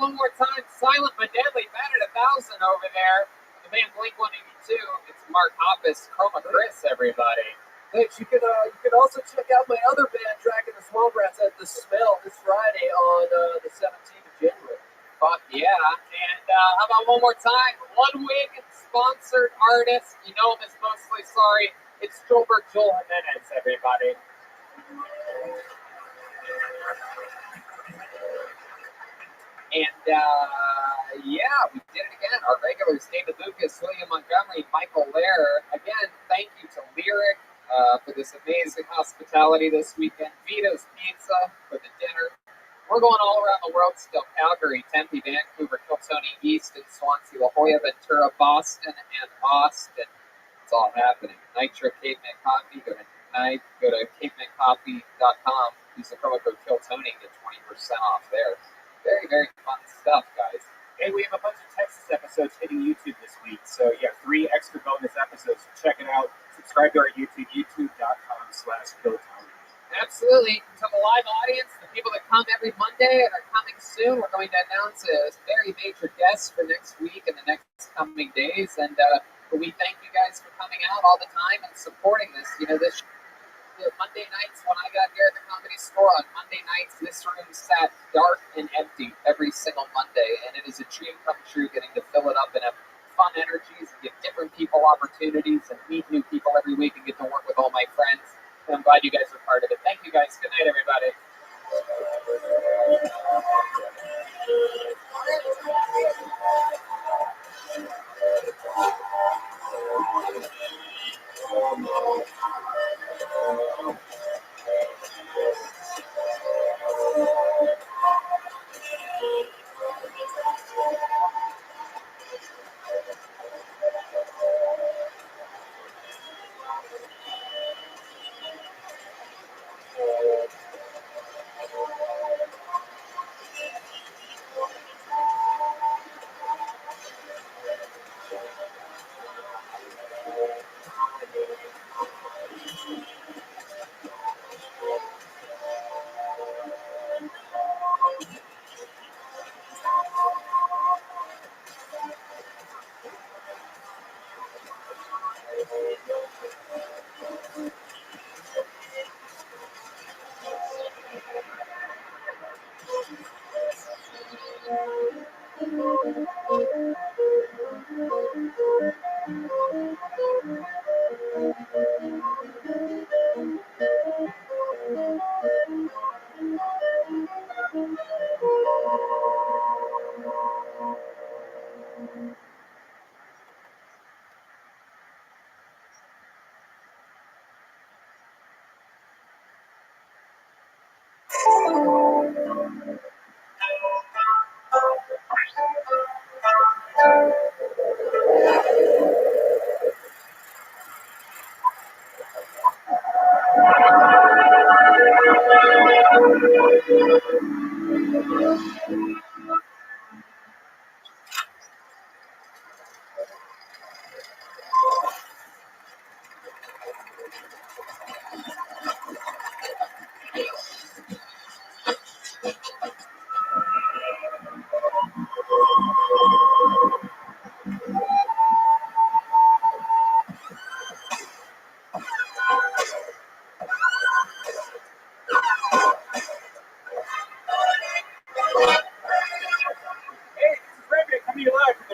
one more time? Silent but deadly, batted 1,000 over there. The band Blink 182. It's Mark Hoppus, Chroma Chris, everybody. Thanks. You can also check out my other band, Dragon the Swamp Rats, at The Smell this Friday on the 17th of January. Fuck yeah. And how about one more time? Ludwig sponsored artist. You know him as Mostly Sorry. It's Joelberg Joel Jimenez, everybody. And yeah, we did it again. Our regulars, David Lucas, William Montgomery, Michael Lair. Again, thank you to Lyric for this amazing hospitality this weekend. Vito's Pizza for the dinner. We're going all around the world still. Calgary, Tempe, Vancouver, Kiltony, Easton, Swansea, La Jolla, Ventura, Boston, and Austin. It's all happening. Nitro Cape May Coffee. Go to CapeMayCoffee.com. Use the promo code Kiltony and get 20% off there. Very, very fun stuff, guys. Hey, we have a bunch of Texas episodes hitting YouTube this week. So, yeah, 3 extra bonus episodes. So check it out. Subscribe to our YouTube, youtube.com/Kiltony. Absolutely. To the live audience, the people that come every Monday and are coming soon, we're going to announce a very major guest for next week and the next coming days. And we thank you guys for coming out all the time and supporting this. You know, this Monday nights when I got here at the Comedy Store, on Monday nights, this room sat dark and empty every single Monday. And it is a dream come true getting to fill it up and have fun energies and give different people opportunities and meet new people every week and get to work with all my friends. And I'm glad you guys are part of it. Thank you guys. Good night, everybody.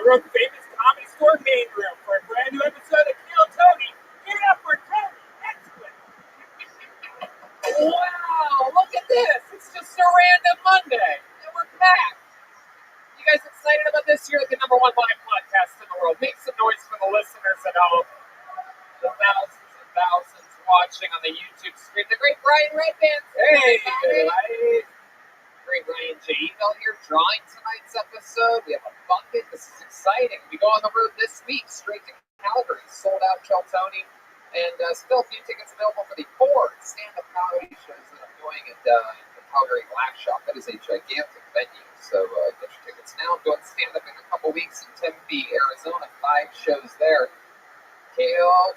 Road Famous Comedy Store main room for a brand new episode of Kill Tony. Get up for Tony Hinchcliffe. Wow, look at this. It's just a random Monday. And we're back. You guys excited about this year at the #1 live podcast? podcast in the world. Make some noise for the listeners at home. The thousands and thousands watching on the YouTube stream. The great Brian Redband. Hey, everybody. Great Ryan J. Eagle here, drawing tonight's episode. We have a bucket. This is exciting. We go on the road this week, straight to Calgary. Sold out Keltoni. And still a few tickets available for the 4 stand-up comedy shows that I'm doing at the Calgary Laugh Shop. That is a gigantic venue. So get your tickets now. I'm doing stand-up in a couple weeks in Tempe, Arizona. 5 shows there.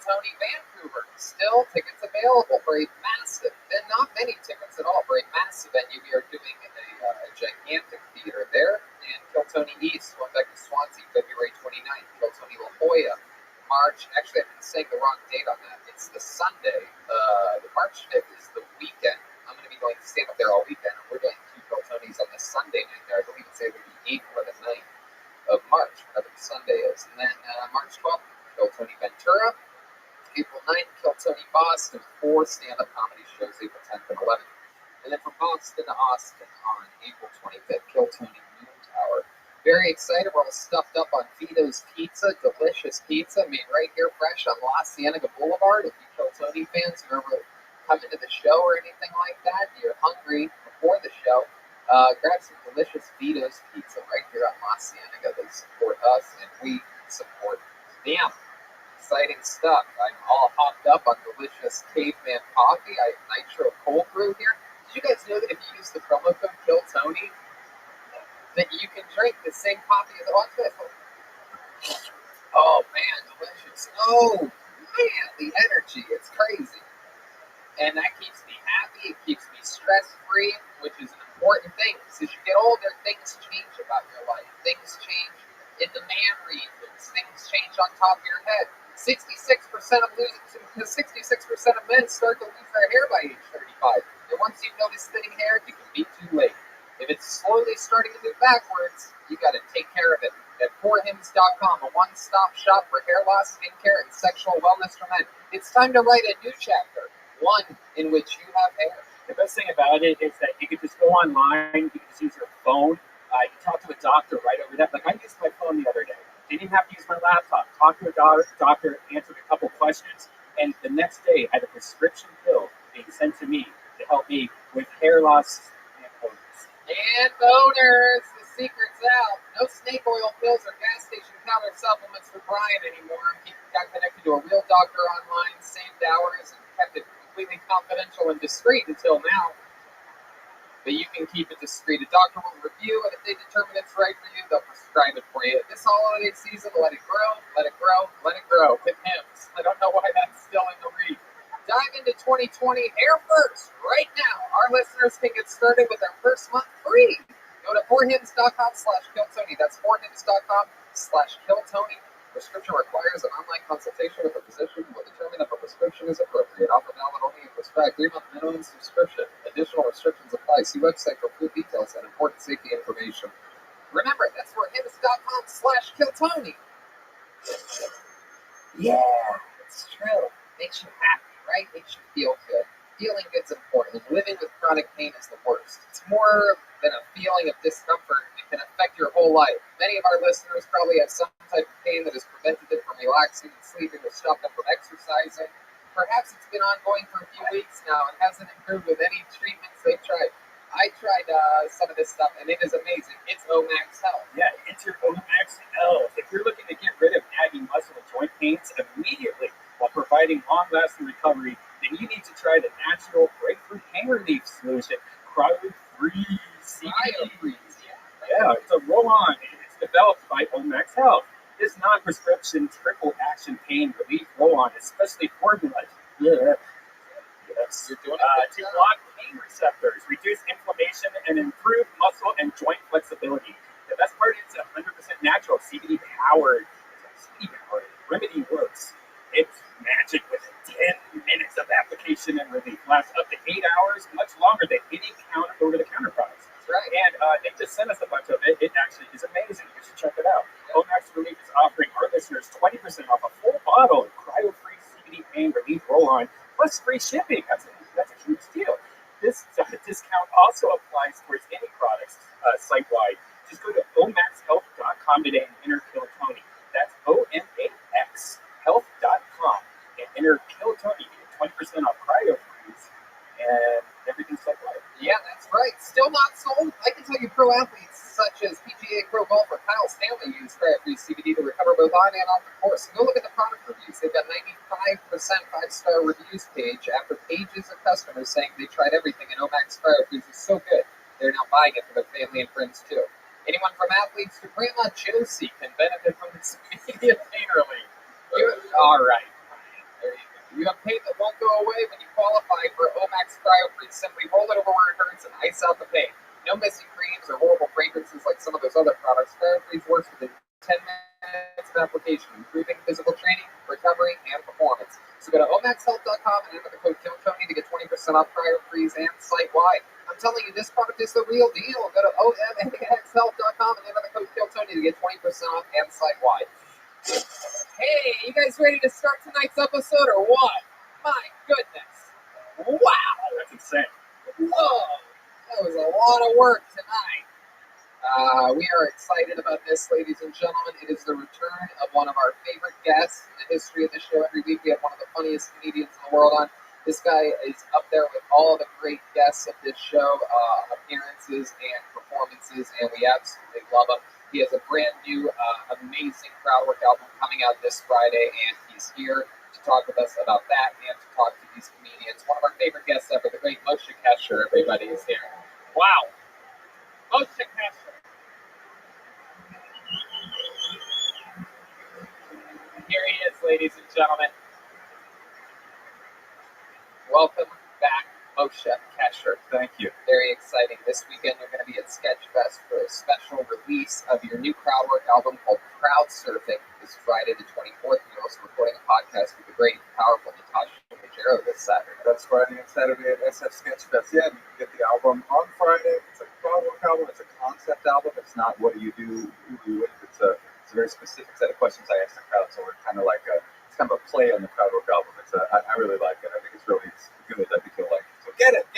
Tony, Vancouver. Still tickets available for a massive, and not many tickets at all, for a massive venue we are doing in a gigantic theater there. And Kiltony East, going back to Swansea, February 29th. Kiltony La Jolla, March. Actually, I'm saying the wrong date on that. It's the Sunday. The March 5th is the weekend. I'm going to be going to stand up there all weekend. And we're doing 2 Kiltonys on the Sunday night there. I believe it's either the 8th or the 9th of March, whatever the Sunday is. And then March 12th, Kiltony Ventura. April 9th, Kiltony Boston. 4 stand-up comedy shows, April 10th and 11th. And then from Boston to Austin on April 25th, Kiltony Moon Tower. Very excited. We're all stuffed up on Vito's Pizza. Delicious pizza made right here fresh on La Cienega Boulevard. If you Kiltony fans who ever come into the show or anything like that, you're hungry before the show, grab some delicious Vito's Pizza right here on La Cienega. They support us and we support them. Exciting stuff. I'm all hopped up on delicious caveman coffee. I have nitro cold brew here. Did you guys know that if you use the promo code KILLTONY, that you can drink the same coffee as watch this? Oh man, delicious. Oh man, the energy, it's crazy. And that keeps me happy, it keeps me stress-free, which is an important thing. Because as you get older, things change about your life. Things change in the man regions. Things change on top of your head. 66% of men start to lose their hair by age 35. And once you notice thinning hair, it can be too late. If it's slowly starting to move backwards, you got to take care of it. At 4hims.com, a one-stop shop for hair loss, skincare, and sexual wellness for men. It's time to write a new chapter, one in which you have hair. The best thing about it is that you can just go online, you can just use your phone, you can talk to a doctor right over that. Like I used my phone the other day. Didn't even have to use my laptop. Talked to a doctor, answered a couple questions, and the next day I had a prescription pill being sent to me to help me with hair loss and boners. And boners! The secret's out. No snake oil pills or gas station counter supplements for Brian anymore. He got connected to a real doctor online, saved hours, and kept it completely confidential and discreet until now. But you can keep it discreet. A doctor will review, and if they determine it's right for you, they'll prescribe it for you. This holiday season, let it grow, let it grow, let it grow. With Hims. I don't know why that's still in the read. Dive into 2020 hair first, right now. Our listeners can get started with their first month free. Go to 4hims.com/KillTony. That's 4hims.com/KillTony. Prescription requires an online consultation with a physician who will determine if a prescription is appropriate. Offer valid only if prescribed. 3-month minimum subscription. Additional restrictions apply. See website for full details and important safety information. Remember, that's 4hims.com/KillTony. Yeah, it's true. Makes you happy, right? Makes you feel good. Feeling good's important. Living with chronic pain is the worst. It's more than a feeling of discomfort. It can affect your whole life. Many of our listeners probably have some type of pain that has prevented them from relaxing and sleeping or stopped them from exercising. Perhaps it's been ongoing for a few weeks now and hasn't improved with any treatments they've tried. I tried some of this stuff, and it is amazing. It's Omax Health. Yeah, enter Omax Health. If you're looking to get rid of nagging muscle and joint pains immediately while providing long-lasting recovery, then you need to try the natural breakthrough pain relief solution, Cryo-Freeze CBD. Yeah, it's a roll-on. It's developed by Omax Health. This non-prescription triple-action pain relief roll-on is specially formulated. Yes. You're doing it To block pain receptors, reduce inflammation, and improve muscle and joint flexibility. The best part is it's 100% natural, CBD powered. Remedy works. It's magic within 10 minutes of application and relief. Lasts up to 8 hours, much longer than any over-the-counter products. That's right. And they just sent us a bunch of it. It actually is amazing. You should check it out. Omax Relief is offering our listeners 20% off a full bottle of cryo-free CBD pain relief roll-on, plus free shipping. That's a huge deal. This discount also applies towards any products site-wide. Just go to omaxhealth.com today and enter KillTony. Stanley used Free CBD to recover both on and off the course. Go look at the product reviews. They've got 95% 5-star reviews page after pages of customers saying they tried everything, and Omax Cryo-Freeze is so good. They're now buying it for their family and friends too. Anyone from athletes to Grandma Josie can benefit from this immediate pain relief. All right. There you go. You have pain that won't go away when you qualify for Omax Cryo-Freeze. Simply roll it over where it hurts and ice out the pain. No missing creams or horrible fragrances like some of those other products. Cryo-Freeze works within 10 minutes of application, improving physical training, recovery, and performance. So go to omaxhealth.com and enter the code KILLTONY to get 20% off Cryo-Freeze and site-wide. I'm telling you, this product is the real deal. Go to omaxhealth.com and enter the code KILLTONY to get 20% off and site-wide. Hey, you guys ready to start tonight's episode or what? My goodness. Wow. That's insane. Whoa. That was a lot of work tonight. We are excited about this, ladies and gentlemen. It is the return of one of our favorite guests in the history of the show. Every week we have one of the funniest comedians in the world on. This guy is up there with all the great guests of this show, appearances and performances, and we absolutely love him. He has a brand new, amazing crowd work album coming out this Friday, and he's here to talk with us about that and to talk to these comedians. One of our favorite guests ever, the great Moshe Kasher. Everybody is here. Wow. Moshe Kasher. Here he is, ladies and gentlemen. Welcome back, Moshe Kasher. Thank you. Very exciting. This weekend you're going to be at Sketchfest for a special release of your new crowd work album called Crowd Surfing this Friday the 24th. You're also recording a podcast with the great, powerful Natasha Ruggiero this Saturday. That's Friday and Saturday at SF Sketchfest. Yeah, you can get the album on Friday. It's a crowd work album. It's a concept album. It's not what do you do, who do you with. It's a very specific set of questions I ask the crowd. So we're kind of like it's kind of a play on the crowd work album. I really like it. I think it's really good. I think you'll like it. So get it,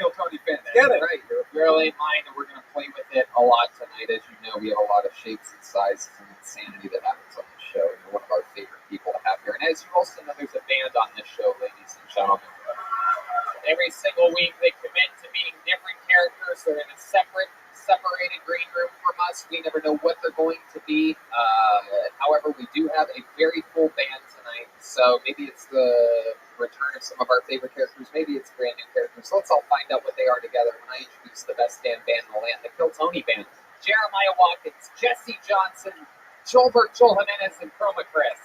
Kill Tony fans, get it. Right, you're really in mind, and we're going to play with it a lot tonight. As you know, we have a lot of shapes and sizes and insanity that happens on the show. You're one of our favorite people to have here. And as you also know, there's a band on this show, ladies and gentlemen. Every single week, they commit to meeting different characters. They're in a separated green room from us. We never know what they're going to be. However, we do have a very full band tonight. So maybe it's the return of some of our favorite characters. Maybe it's brand new characters. So let's all find out what they are together when I introduce the best damn band in the land, the Kill Tony Band. Jeremiah Watkins, Jesse Johnson, Joel Jimenez, and Chroma Chris.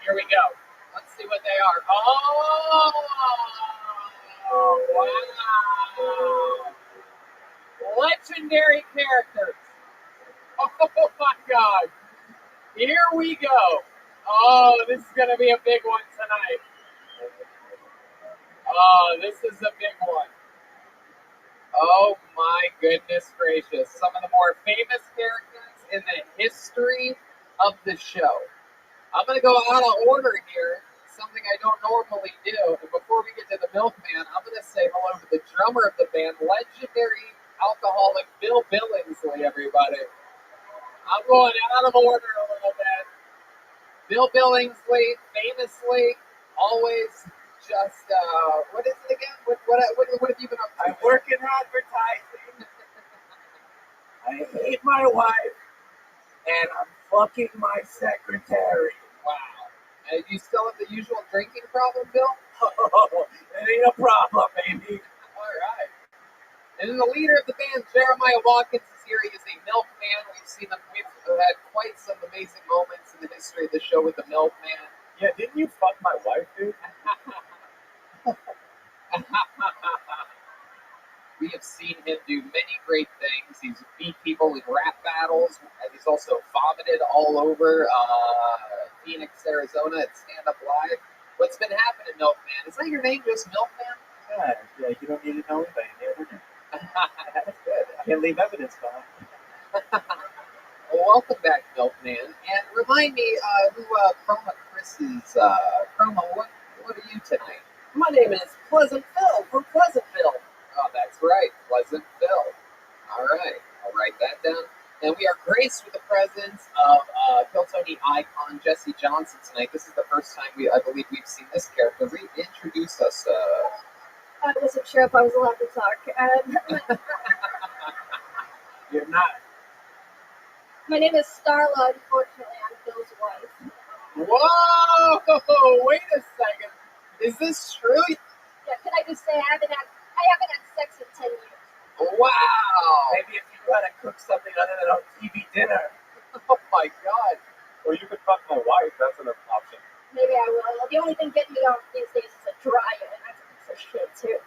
Here we go. Let's see what they are. Oh, wow. Legendary characters. Oh, my God. Here we go. Oh, this is going to be a big one tonight. Oh, this is a big one. Oh, my goodness gracious. Some of the more famous characters in the history of the show. I'm going to go out of order here, something I don't normally do. And before we get to the Milkman, I'm going to say hello to the drummer of the band, legendary alcoholic Bill Billingsley, everybody. I'm going out of order a little bit. Bill Billingsley, famously, always just, what is it again? What have you been up to? I work in advertising. I hate my wife, and I'm fucking my secretary. Wow. And you still have the usual drinking problem, Bill? Oh, it ain't a problem, baby. All right. And then the leader of the band, Jeremiah Watkins, is here. He is a milkman. We've had quite some amazing moments in the history of the show with the milkman. Yeah, didn't you fuck my wife, dude? We have seen him do many great things. He's beat people in rap battles. He's also vomited all over Phoenix, Arizona at Stand Up Live. What's been happening, Milkman? Is that your name, just Milkman? Yeah, you don't need to know anything. That's good. I can leave evidence behind. Well, welcome back, Milkman. And remind me who Chroma Chris is. Chroma, what are you tonight? My name is Pleasant Phil from Pleasantville. Oh, that's right, Pleasant Phil. All right, I'll write that down. And we are graced with the presence of Kill Tony icon Jesse Johnson tonight. This is the first time I believe we've seen this character. Introduce us. I wasn't sure if I was allowed to talk. You're not. My name is Starla. Unfortunately, I'm Bill's wife. Whoa! Wait a second. Is this true? Yeah, can I just say I haven't had sex in 10 years. Wow! Maybe if you know how to cook something other than on TV dinner. Oh my God! Or you could fuck my wife. That's an option. Maybe I will. The only thing getting me off these days is a dryer, and that's a piece of shit too.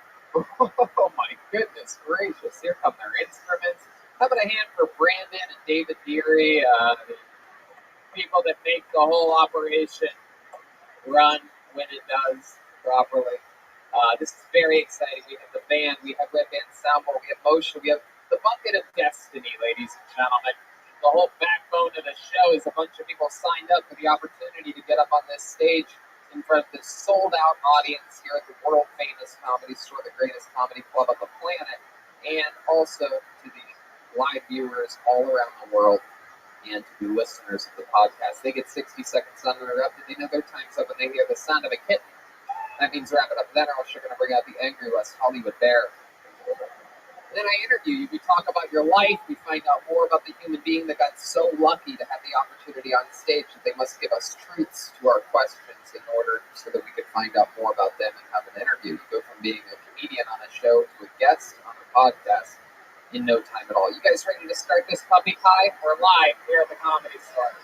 Oh my goodness gracious! Here come their instruments. How about a hand for Brandon and David Deary, the people that make the whole operation run when it does properly. This is very exciting. We have the band, we have Red Band Soundboard, we have Motion, we have the Bucket of Destiny, ladies and gentlemen. The whole backbone of the show is a bunch of people signed up for the opportunity to get up on this stage in front of this sold-out audience here at the world-famous Comedy Store, the greatest comedy club on the planet, and also to the live viewers all around the world and to the listeners of the podcast. They get 60 seconds uninterrupted. They know their time's up when they hear the sound of a kitten. That means wrap it up then, or else you're going to bring out the angry West Hollywood Bear. And then I interview you. We talk about your life. We find out more about the human being that got so lucky to have the opportunity on stage that they must give us truths to our questions in order so that we could find out more about them and have an interview. You go from being a comedian on a show to a guest on a podcast in no time at all. You guys ready to start this puppy pie? We're live here at the Comedy Store.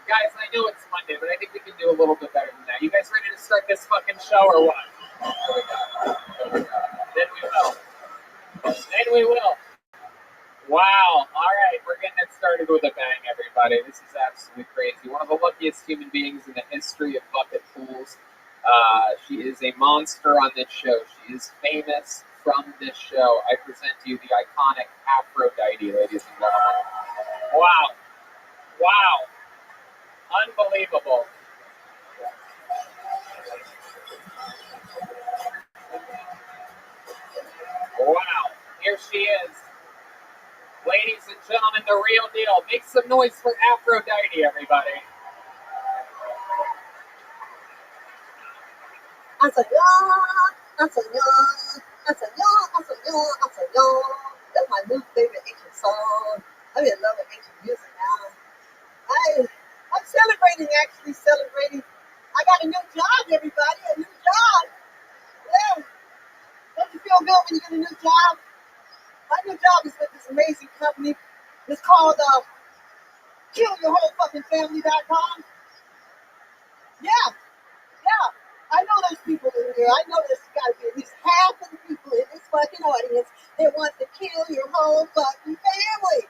Guys, I know it's Monday, but I think we can do a little bit better than that. You guys ready to start this fucking show or what? Then we will. Then we will. Wow. All right, we're getting it started with a bang, everybody. This is absolutely crazy. One of the luckiest human beings in the history of bucket pools. She is a monster on this show. She is famous from this show. I present to you the iconic Aphrodite, ladies and gentlemen. Wow. Wow. Unbelievable. Wow. Here she is. Ladies and gentlemen, the real deal. Make some noise for Aphrodite, everybody. That's my new favorite ancient song. I'm in love with ancient music now. I'm actually celebrating. I got a new job, everybody, a new job. Yeah. Don't you feel good when you get a new job? My new job is with this amazing company. It's called KillYourWholeFuckingFamily.com. Yeah. I know there's people in here. I know there's got to be at least half of the people in this fucking audience that want to kill your whole fucking family.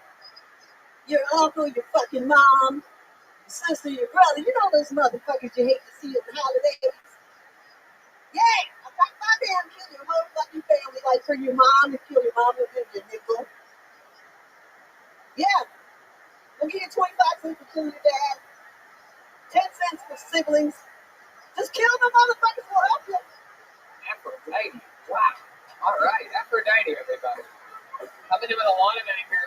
Your uncle, your fucking mom, your sister, your brother. You know those motherfuckers you hate to see at the holidays. Yeah, I got my damn kill your whole fucking family. Like for your mom, to kill your mom and give you a nickel. Yeah. They'll give you 25 cents for killing your dad. 10 cents for siblings. Just kill the motherfuckers will help you. Aphrodite. Wow. All right. Aphrodite, everybody. Coming in with a lot of anger.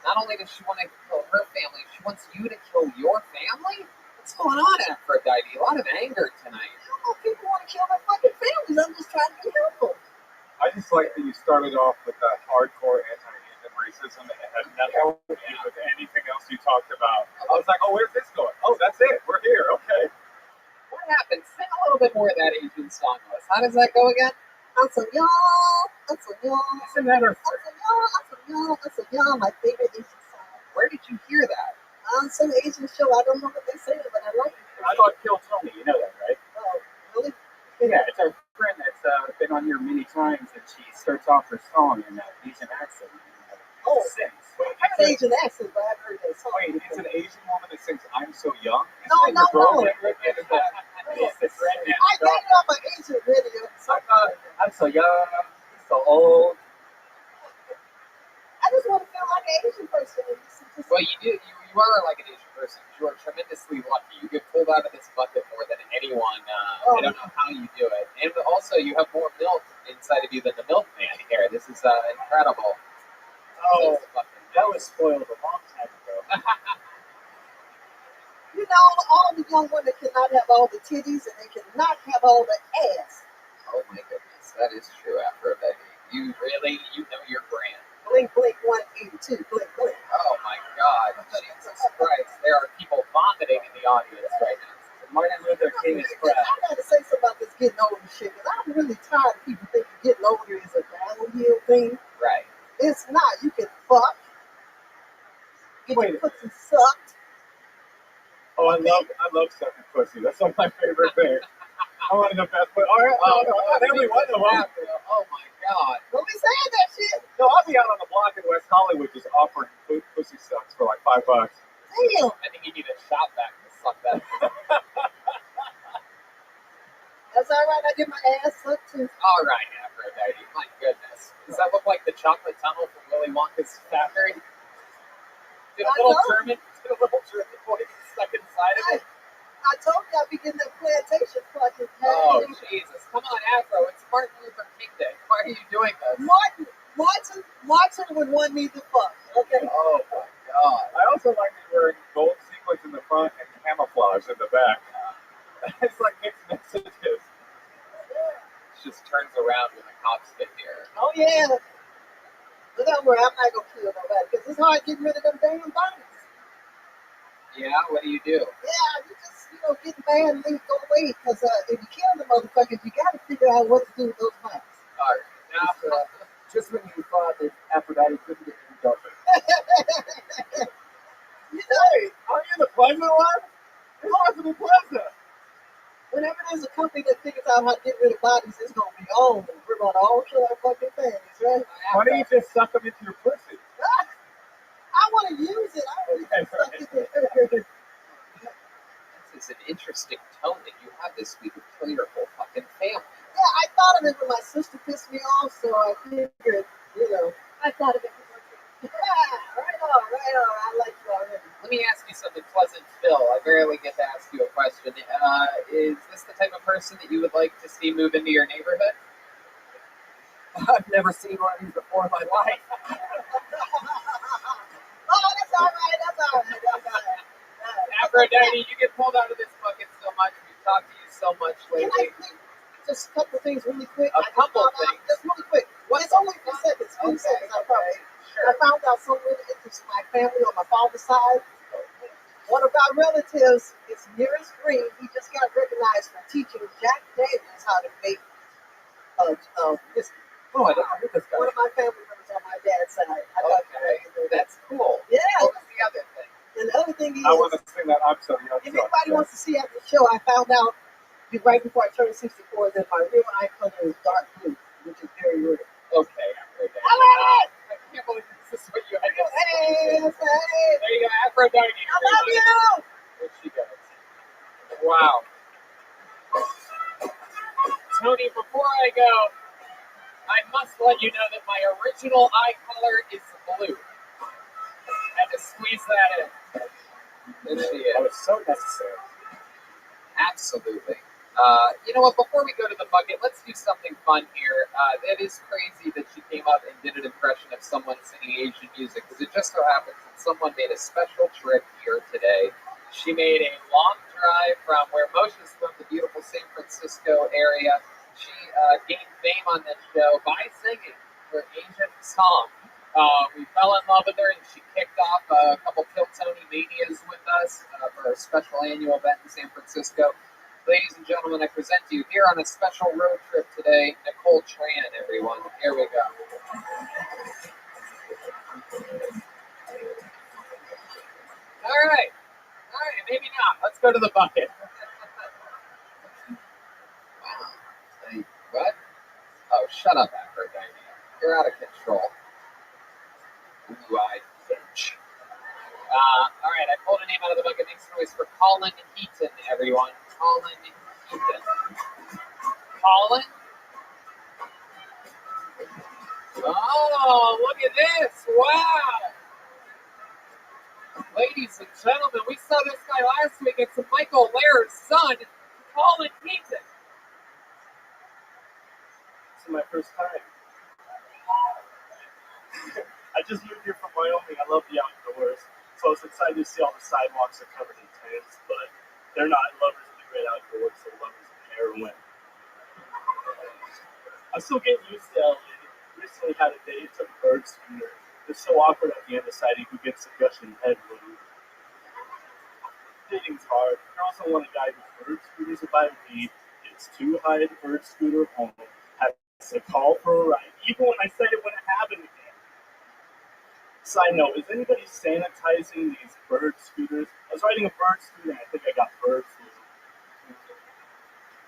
Not only does she want to kill her family, she wants you to kill your family? What's going on, Aphrodite? A lot of anger tonight. I don't know if people want to kill their fucking families. I'm just trying to be helpful. I just like that you started off with that hardcore anti-Asian racism and it had nothing to do with anything else you talked about. I was like, oh, where's this going? Oh, that's it. We're here. Okay. What happened? Sing a little bit more of that Asian song to us. How does that go again? Isn't that our My favorite Asian song. Where did you hear that? On some Asian show. I don't know what they say, but I like it. I thought Kill Tony. You know that, right? Oh, really? Yeah, it's our friend that's been on here many times, and she starts off her song in that Asian accent. Oh, Sings. I have an Asian accent, but I've heard that song. Wait, it's an Asian woman that sings "I'm So Young." No. I got it on my Asian video. I'm so young, so old. I just want to feel like an Asian person. Well, you do. You are like an Asian person. You are tremendously lucky. You get pulled out of this bucket more than anyone. I don't know how you do it. And also, you have more milk inside of you than the milkman here. This is incredible. Oh, that was spoiled a long time ago. You know, all the young women cannot have all the titties, and they cannot have all the ass. Oh my goodness, that is true, Aphrodite. You know your brand. Blink, blink, 182, blink, blink. Oh my God, Jesus Christ! There are people vomiting in the audience right now. Martin Luther King is proud. I gotta say something about this getting older shit, because I'm really tired of people thinking getting older is a downhill thing. Right. It's not. You can fuck, get your pussy sucked. Oh, I love sucking pussy. That's one of my favorite things. I want to know best, but not every one of them. Oh my God. Don't be saying that shit. No, I'll be out on the block in West Hollywood just offering pussy sucks for like $5. Damn. I think you need a shop vac to suck that. That's all right. I get my ass sucked too. All right, Aphrodite. My goodness. Does that look like the chocolate tunnel from Willy Wonka's factory? Did a little German boy get stuck inside of it? I told you I'd be getting that plantation fucking. Oh, Jesus. Come on, Afro. It's Martin Luther King Day. Why are you doing this? Martin would want me to fuck. Okay. Oh, my God. I also like me wearing gold sequins in the front and camouflage in the back. It's like mixed messages. Just turns around when the cops get here. Oh, yeah. But don't worry, I'm not going to kill nobody, because it's hard getting rid of them damn bodies. Yeah, what do you do? Yeah, you just, get mad and leave, go away, because if you kill the motherfuckers, you got to figure out what to do with those bodies. All right. Now, Just when you thought that Aphrodite couldn't get any darker. Hey, aren't you the pleasant one? It's hard to be pleasant. Whenever there's a company that figures out how to get rid of bodies, it's going to be on. We're going to all kill our fucking families, right? Why don't you just suck them into your pussy? I want to use it. I want to suck it. this is an interesting tone that you have this week with kill your whole fucking family. Yeah, I thought of it when my sister pissed me off, so I figured, I thought of it before too. yeah, right on. I like you already. Let me ask you something pleasant, Phil. I rarely get to ask you a question. Is this the type of person that you would like to see move into your neighborhood? I've never seen one of these before in my life. Oh, that's all right. Aphrodite, you get pulled out of this bucket so much. We've talked to you so much Can lately. just a couple things really quick? A couple things? Just really quick. It's only a few seconds. I promise. I found out something really interesting. My family on my father's side. One of our relatives is nearest green. He just got recognized for teaching Jack Daniels how to make whiskey. Oh, I heard this guy. One of my family members on my dad's side. Okay, that's cool. Yeah. What was the other thing? And the other thing is, I want to sing that I'm so young. if anybody wants to see after the show, I found out right before I turned 64 that my real eye color is dark blue, which is very rare. Okay, Aphrodite. I love it! I can't believe this is what you had to say. Hey, There you go, Aphrodite. I love you! There she goes. Wow. Tony, before I go, I must let you know that my original eye color is blue. Had to squeeze that in. There she That is. was so necessary. Absolutely. You know what? Before we go to the bucket, let's do something fun here. It is crazy that she came up and did an impression of someone singing Asian music, because it just so happens that someone made a special trip here today. She made a long drive from where Moshe's from, the beautiful San Francisco area. She gained fame on this show by singing her Asian song. We fell in love with her, and she kicked off a couple Kill Tony Manias with us for our special annual event in San Francisco. Ladies and gentlemen, I present to you here on a special road trip today, Nicole Tran, everyone. Here we go. All right, maybe not. Let's go to the bucket. Wow. Hey, what? Oh, shut up, Aphrodite. You're out of control. Blue-eyed bitch. All right, I pulled a name out of the bucket. Make some noise for Colin Heaton, everyone. Colin Heaton. Colin? Oh, look at this. Wow. Ladies and gentlemen, we saw this guy last week. It's Michael Lair's son, Colin Heaton. This is my first time. I just moved here from Wyoming. I love the outdoors. So I was excited to see all the sidewalks are covered in tents, but they're not. Lovers of the great outdoors, so lovers of heroin. I'm still getting used to LA. recently had a date to bird scooter. It's so awkward at the end deciding who gets the gushing head wound. Dating's hard. Girls don't want a guy who bird scooters about me. It's too high to bird scooter home. Has to call for a ride, even when I said it wouldn't happen again. Side note, is anybody sanitizing these bird scooters? I was riding a bird scooter and I think I got bird flu.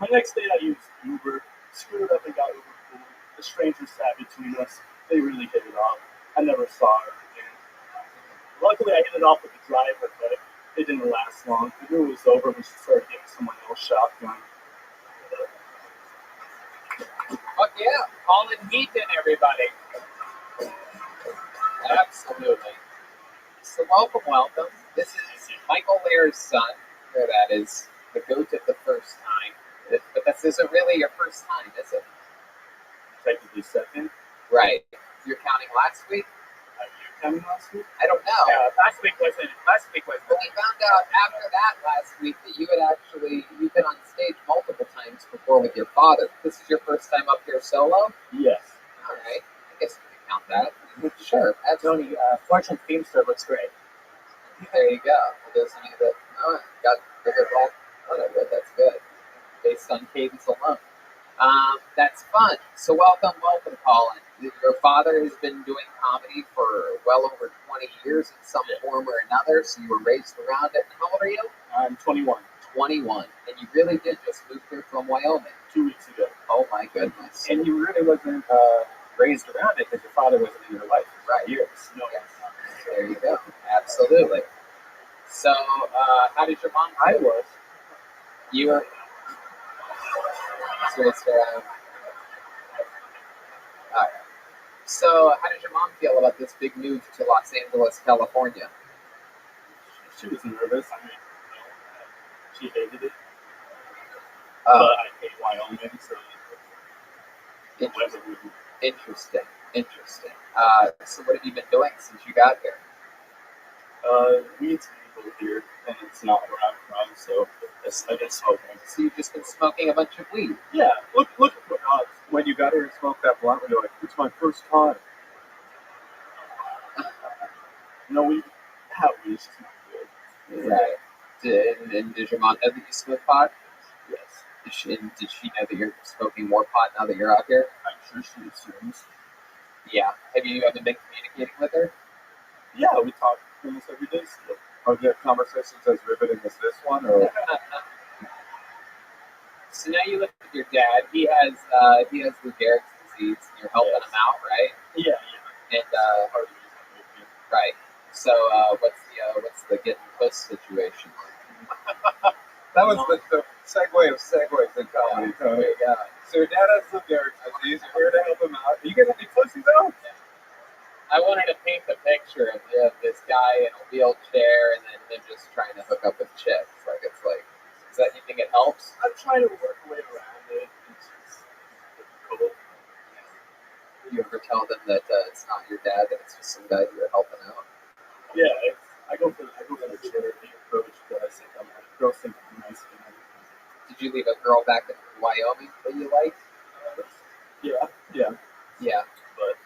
My next date I used Uber, screwed up and got Uber food. A stranger sat between us. They really hit it off. I never saw her again. Luckily I hit it off with the driver, but it didn't last long. The year was over when she started getting someone else shotgun. Fuck yeah. Colin Heaton, everybody. Absolutely. So welcome. This is Michael Lair's son. There that is. The goat of the first time. But this isn't really your first time, is it? Technically second. Right. You're counting last week? You counting last week? I don't know. Yeah, last week was. But we found out after that last week that you've been on stage multiple times before with your father. This is your first time up here solo? Yes. All right. I guess we can count that. Sure. Tony, Fortune Feimster looks great. There you go. For those of you that got bigger ball. That's good. Based on cadence alone. That's fun. So welcome, Colin. Your father has been doing comedy for well over 20 years in some form or another, so you were raised around it. How old are you? I'm 21. 21. And you really did just move here from Wyoming. 2 weeks ago. Oh my goodness. And you really wasn't raised around it because your father wasn't in your life for 5 years. No. Yes. There you go. Absolutely. So, how did your mom feel? I was. You were... All right. So, how did your mom feel about this big move to Los Angeles, California? She was nervous. I mean, she hated it. Oh. But I hate Wyoming, so Interesting. So what have you been doing since you got here? Weed's legal here, and it's not where I'm from, so I guess smoking. So you've just been smoking a bunch of weed? Yeah, look at what odds. When you got here and smoked that blunt, you're like, it's my first time. No, we have weed, it's not good. Right. And did your mom know that you smoke pot? Yes. Did she know that you're smoking more pot now that you're out here? I'm sure she assumes. Yeah. Have you been communicating with her? Yeah, we talk almost every day still. Are there conversations as riveting as this one? Or So now you look at your dad. He has Lou Gehrig's disease, and you're helping him out, right? Yeah. And right. So what's the getting puss situation like? that was the segue of segues in comedy, Tony. Yeah. So your dad has Lou Gehrig's disease. You're here to help him out. Are you getting any pussies out? I wanted to paint the picture of this guy in a wheelchair and then him just trying to hook up with chicks. Is that you think it helps? I'm trying to work my way around it. It's just difficult. You ever tell them that it's not your dad, that it's just some guy you're helping out? Yeah, I go for the charity approach that I think girls think I'm nice and everything. Did you leave a girl back in Wyoming that you liked? Yeah. But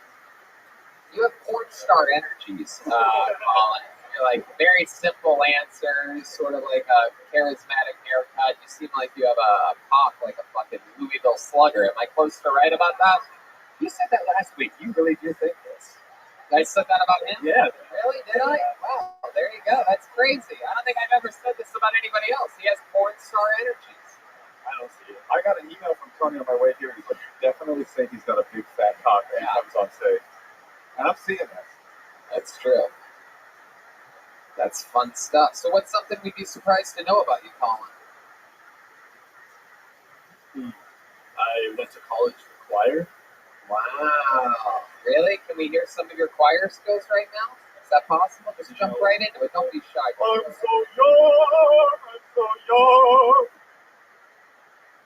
you have porn star energies, Colin. You're like very simple answers, sort of like a charismatic haircut. You seem like you have a pop like a fucking Louisville Slugger. Am I close to right about that? You said that last week. You really do think this? I said that about him? Yeah. Really? Did I? Wow. There you go. That's crazy. I don't think I've ever said this about anybody else. He has porn star energies. I don't see it. I got an email from Tony on my way here. He's like, definitely say he's got a big fat cock when he comes on stage. And I'm seeing that. That's true. That's fun stuff. So what's something we'd be surprised to know about you, Colin? I went to college for choir. Wow. Really? Can we hear some of your choir skills right now? Is that possible? Just jump right into it. Don't be shy. I'm so young.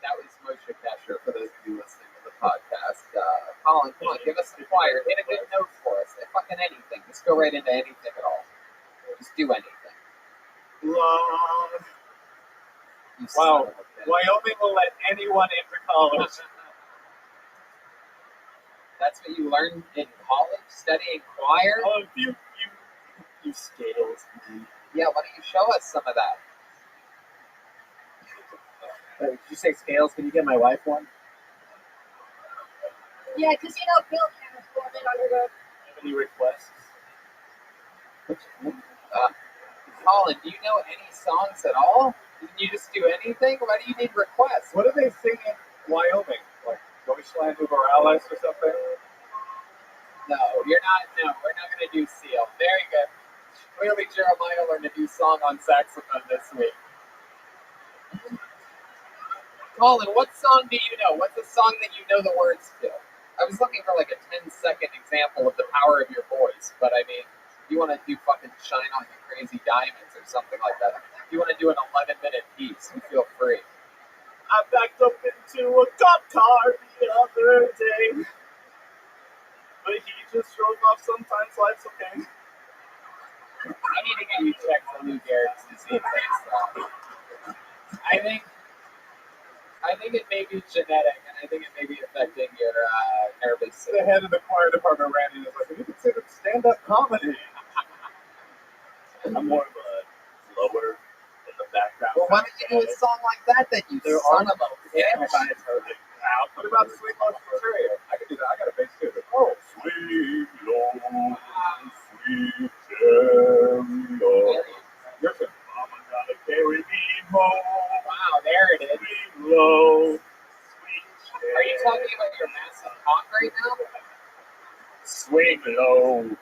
That was Moshe Kasher, for those of you listening to the podcast. Colin, come on, give us some choir. Hit a good note for us. Fucking anything. Just go right into anything at all. Just do anything. Love. You Wow. son of a bitch. Wyoming will let anyone in for college. That's what you learned in college, studying choir? Oh, you scales. Yeah, why don't you show us some of that? Did you say scales? Can you get my wife one? Yeah, because Bill can't afford it on her road. Any requests? Colin, do you know any songs at all? Can you just do anything? Why do you need requests? What do they sing in Wyoming? Like Deutschland über alles or something? No, we're not going to do Seal. Very good. Clearly, Jeremiah learned a new song on saxophone this week. Colin, what song do you know? What's a song that you know the words to? I was looking for like a 10-second example of the power of your voice, but I mean, if you want to do fucking Shine on You Crazy Diamonds or something like that, if you want to do an 11-minute piece, you feel free. I backed up into a cop car the other day, but he just drove off. Sometimes life's okay. I need to get you checked for Lou Gehrig's disease. I think it may be genetic, and I think it may be affecting your nervous system. The head of the choir department ran in and was like, "Have you considered stand-up comedy?" I'm more of a lower in the background. Well, why don't you do a song like that then, you son of a bitch? What about Sweet Love Interior? I can do that. I got a bass too. Oh, sweet Lord, sweet chariot. Your turn. Mama gotta carry me home. Wow, there it is. Sweet Lord, sweet chariot. Are you talking about your massive cock right now? Sweet Lord.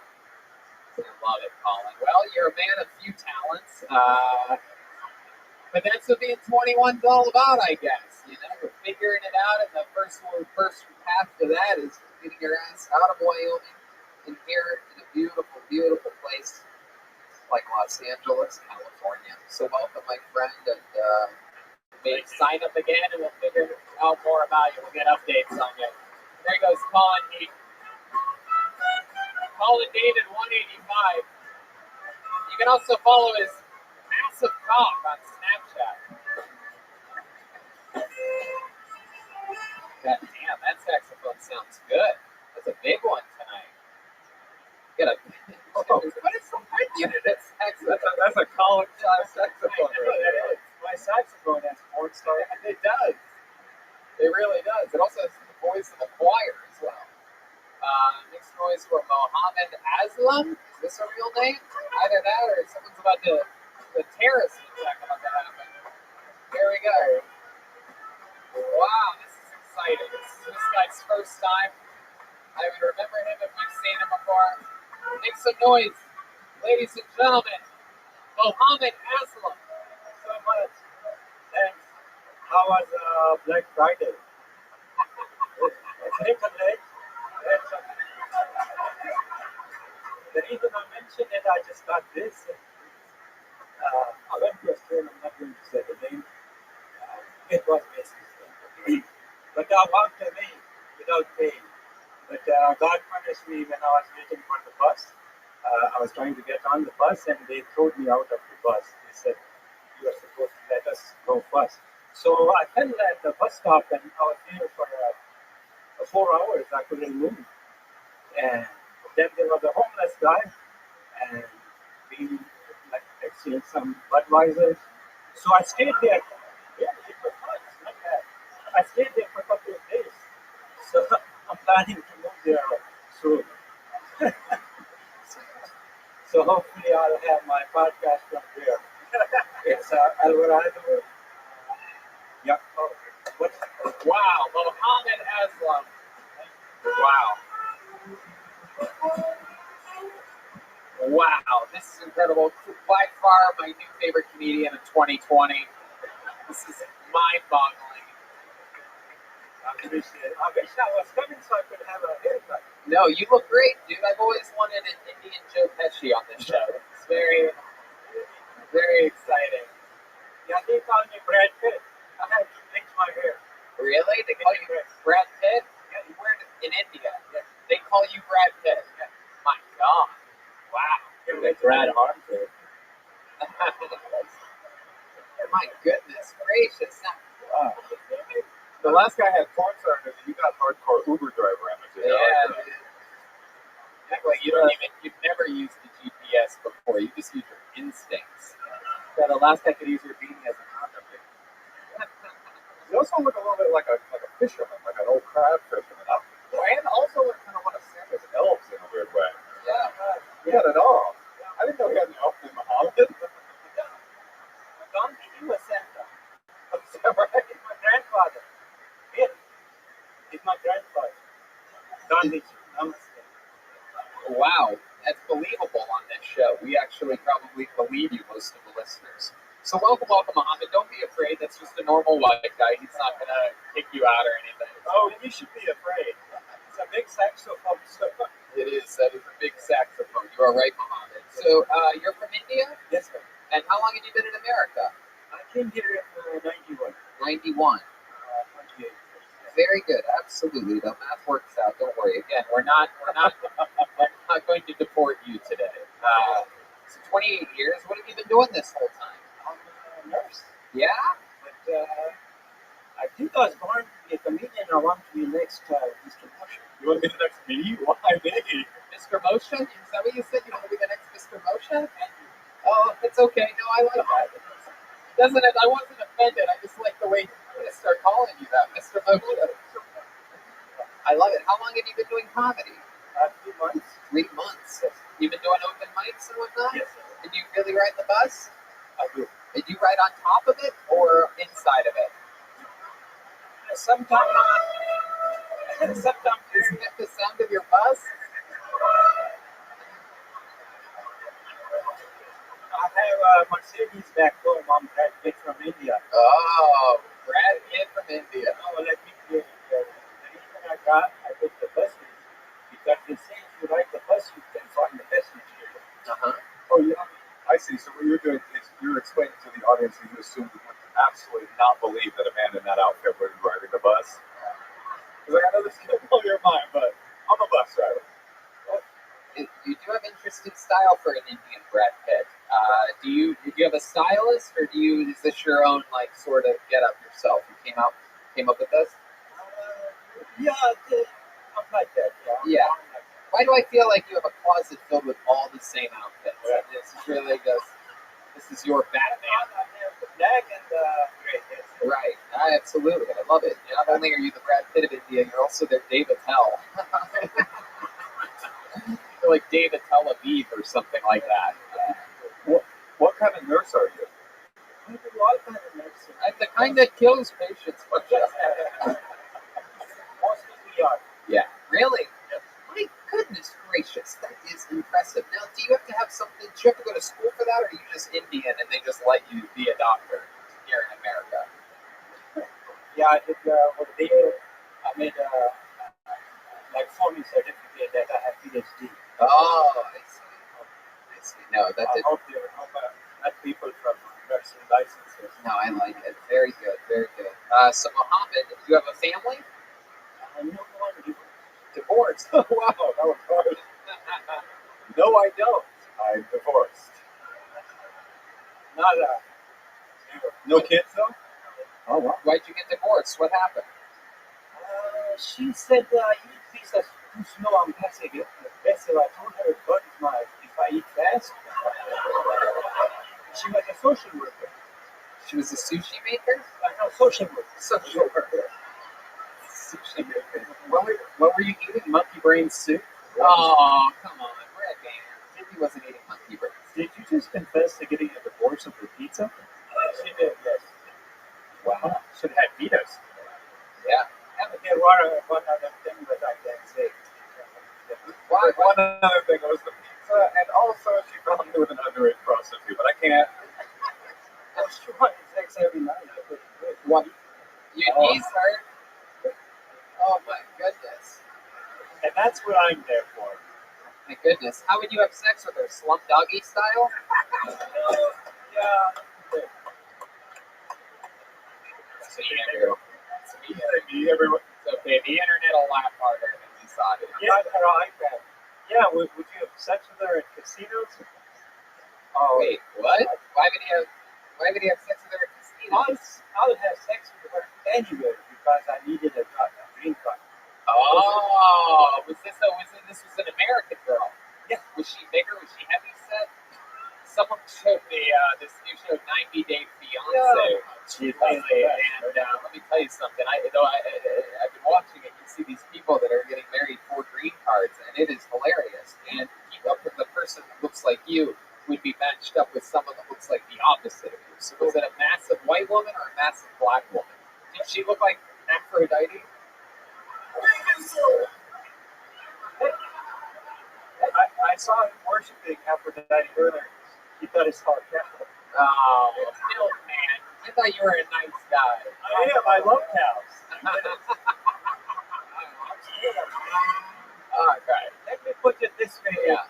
I love it, Colin. Well, you're a man of few talents, but that's what being 21's all about, I guess. You know, we're figuring it out, and the first path to that is getting your ass out of Wyoming and here in a beautiful, beautiful place like Los Angeles, California. So welcome, my friend, and maybe sign up again, and we'll figure out more about you. We'll get updates on you. There goes Colin. Colin David 185. You can also follow his massive cock on Snapchat. God damn, that saxophone sounds good. That's a big one tonight. What is the break unit? That's a college saxophone. My saxophone has porn star. It does. It really does. It also has the voice of the choir as well. Mixed noise for Mohammed Aslam. Is this a real name? Either that or someone's about to, the terrorist attack about to happen. Here we go. Wow, this is exciting. This is this guy's first time. I would remember him if you've seen him before. Make some noise, ladies and gentlemen. Mohammed Aslam. Thanks so much. Thanks. How was Black Friday? The reason I mentioned it, I just got this. I went to a store, I'm not going to say the name. It was basically, but I walked away without paying. But God punished me when I was waiting for the bus. I was trying to get on the bus, and they threw me out of the bus. They said, "You are supposed to let us go first." So I fell at the bus stop, and I was there for 4 hours. I couldn't move. And then there was a homeless guy, and we exchanged some Budweisers. So I stayed there. Yeah, it was fun. It's not bad. I stayed there for a couple of days. So I'm planning to move there soon. So hopefully I'll have my podcast from there. It's Alvarado. Yeah. Oh, Wow, Mohammed Aslam. Wow. Wow, this is incredible. By far my new favorite comedian of 2020. This is mind-boggling. I appreciate it. I wish I was coming so I could have a haircut. No, you look great, dude. I've always wanted an Indian Joe Pesci on this show. It's very, very exciting. Yeah, they call me Brad Pitt. I have to bleach my hair. Really? They call you Brad Pitt? Yeah, you wear it in India. Yeah. They call you Brad Pitt. Yeah. My God. Wow. You're like Brad Harper. My goodness gracious. Wow. The last guy had porn stars, and you got hardcore Uber driver images. Yeah, dude. Act like you've never used the GPS before. You just use your instincts. Yeah, the last guy could use your beanie as a condom. You also look a little bit like a fisherman, like an old crab fisherman. And also kind of want to stand as elves in a weird way. Yeah. He had it all. I didn't know he had an elf in Muhammad. Gandhi, he was Santa. Is that right? He's my grandfather. Yeah. He's my grandfather. Gandhi, namaste. Wow, that's believable on this show. We actually probably believe you, most of the listeners. So welcome, Muhammad. Don't be afraid. That's just a normal white guy. He's not going to kick you out or anything. Oh, you should be afraid. It's a big saxophone. It is. That is a big saxophone. You are right, Muhammad. So you're from India? Yes, sir. And how long have you been in America? I came here in 91. 91. 28. Very good. Absolutely. The math works out. Don't worry. Again, we're not going to deport you today. So 28 years. What have you been doing this whole time? I'm a nurse. Yeah? But I think I was born to be a comedian. I want to be next Mr. Moshe. You want to be the next me? Why me? Mr. Motion? Is that what you said? You want to be the next Mr. Motion? Oh, it's okay. No, I like that. I wasn't offended. I just like the way you start calling you that, Mr. Motion. I love it. How long have you been doing comedy? 3 months. 3 months. You've been doing open mics and whatnot? Yes, sir. Did you really ride the bus? I do. Did you ride on top of it or inside of it? Sometimes Isn't that the sound of your bus? I have Mercedes back home. I'm Brad Pitt from India. Oh, Brad Pitt from India. Oh, let me tell you, the reason I took the bus is because they say if you ride the bus, you can find the best material. Oh, yeah. I see. So what you're doing is you're explaining to the audience that you assumed would absolutely not believe that a man in that outfit would be riding the bus. Because I know this can blow your mind, but I'm a bus driver. You do have interesting style for an Indian Brad Pitt. Do you have a stylist, or is this your own sort of get up yourself? You came up with this? Yeah, I'm like that. Yeah. Why do I feel like you have a closet filled with all the same outfits? Yeah. This is really this is your Batman. I have the black and the gray. Yes. Right. Absolutely. I love it. Not only are you the Brad Pitt of India, you're also their David Tell. You're like David Tel Aviv or something like that. What kind of nurse are you? I do all kinds of medicine. I'm the kind that kills patients. Mostly we are. Yeah. Really? My goodness gracious, that is impressive. Now, do you have to have something? Do you have to go to school for that, or are you just Indian and they just let you be a doctor here in America? Yeah, I did what they do. I made forming certificate that I have PhD. Oh, I see. No, that I did. hope you not people from nursing licenses. No, I like it. Very good. Very good. So, Mohammed, do you have a family? No one Divorced. Wow, that was hard. No, I don't. I'm divorced. Not No kids, though? Oh, wow. Why'd you get divorced? What happened? she said, you please too slow, I'm passing it. So I told her, what is my, if I eat fast? She was a social worker. She was a sushi maker? No, social worker. Social worker. Sushi maker. What were you eating? Monkey brain soup? Oh, come on. Red man. He wasn't eating monkey brains. Did you just confess to getting a divorce over pizza? She did, yes. Wow. Should have had Vitas. Yeah. And there were one other thing that I can say. One other thing was the pizza, and also she found me with an underage prostitute, but I can't. I'm sure it takes every night. What? Your knees hurt? Oh my goodness. And that's what I'm there for. My goodness. How would you have sex with her? Slump doggy style? Yeah. See, Andrew. Everyone. It's okay. The internet will laugh harder than we thought it. Yeah, her iPad. Yeah, would you have sex with her at casinos? Oh, wait, what? Why would he have sex with her at casinos? I would have sex with her anywhere because I needed a green card. Oh, this was an American girl? Yeah. Was she bigger? Was she heavy set? Someone showed me this new show, 90 Day Fiance, lately, and let me tell you something. I've been watching it. You see these people that are getting married for green cards, and it is hilarious. And the person that looks like you would be matched up with someone that looks like the opposite of you. So was it a massive white woman or a massive black woman? Did she look like Aphrodite? I saw him worshiping Aphrodite earlier. He thought he saw a cow. Oh, Bill, man. I thought you were a nice guy. I am. I love cows. Okay. Let me put it this way. Yeah.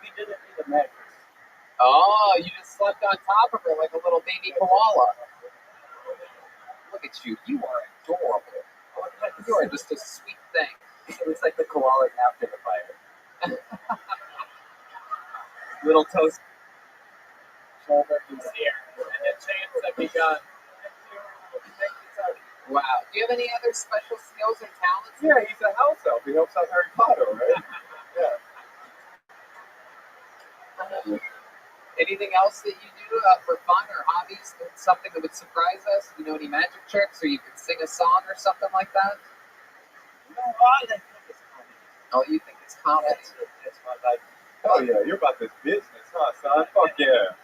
We didn't need a mattress. Oh, you just slept on top of her like a little baby koala. Look at you. You are adorable. You are just a sweet thing. It was like the koala after the fire. Little toast. Shoulder is here. And the chants have begun. Wow. Do you have any other special skills or talents? Yeah, he's a house elf. He helps out Harry Potter, right? Yeah. Anything else that you do for fun or hobbies? Something that would surprise us? You know any magic tricks, or you can sing a song or something like that? You know what? I think it's comedy. Oh, you think it's comedy? That's my life. Oh yeah, you're about this business, huh, son? Fuck yeah.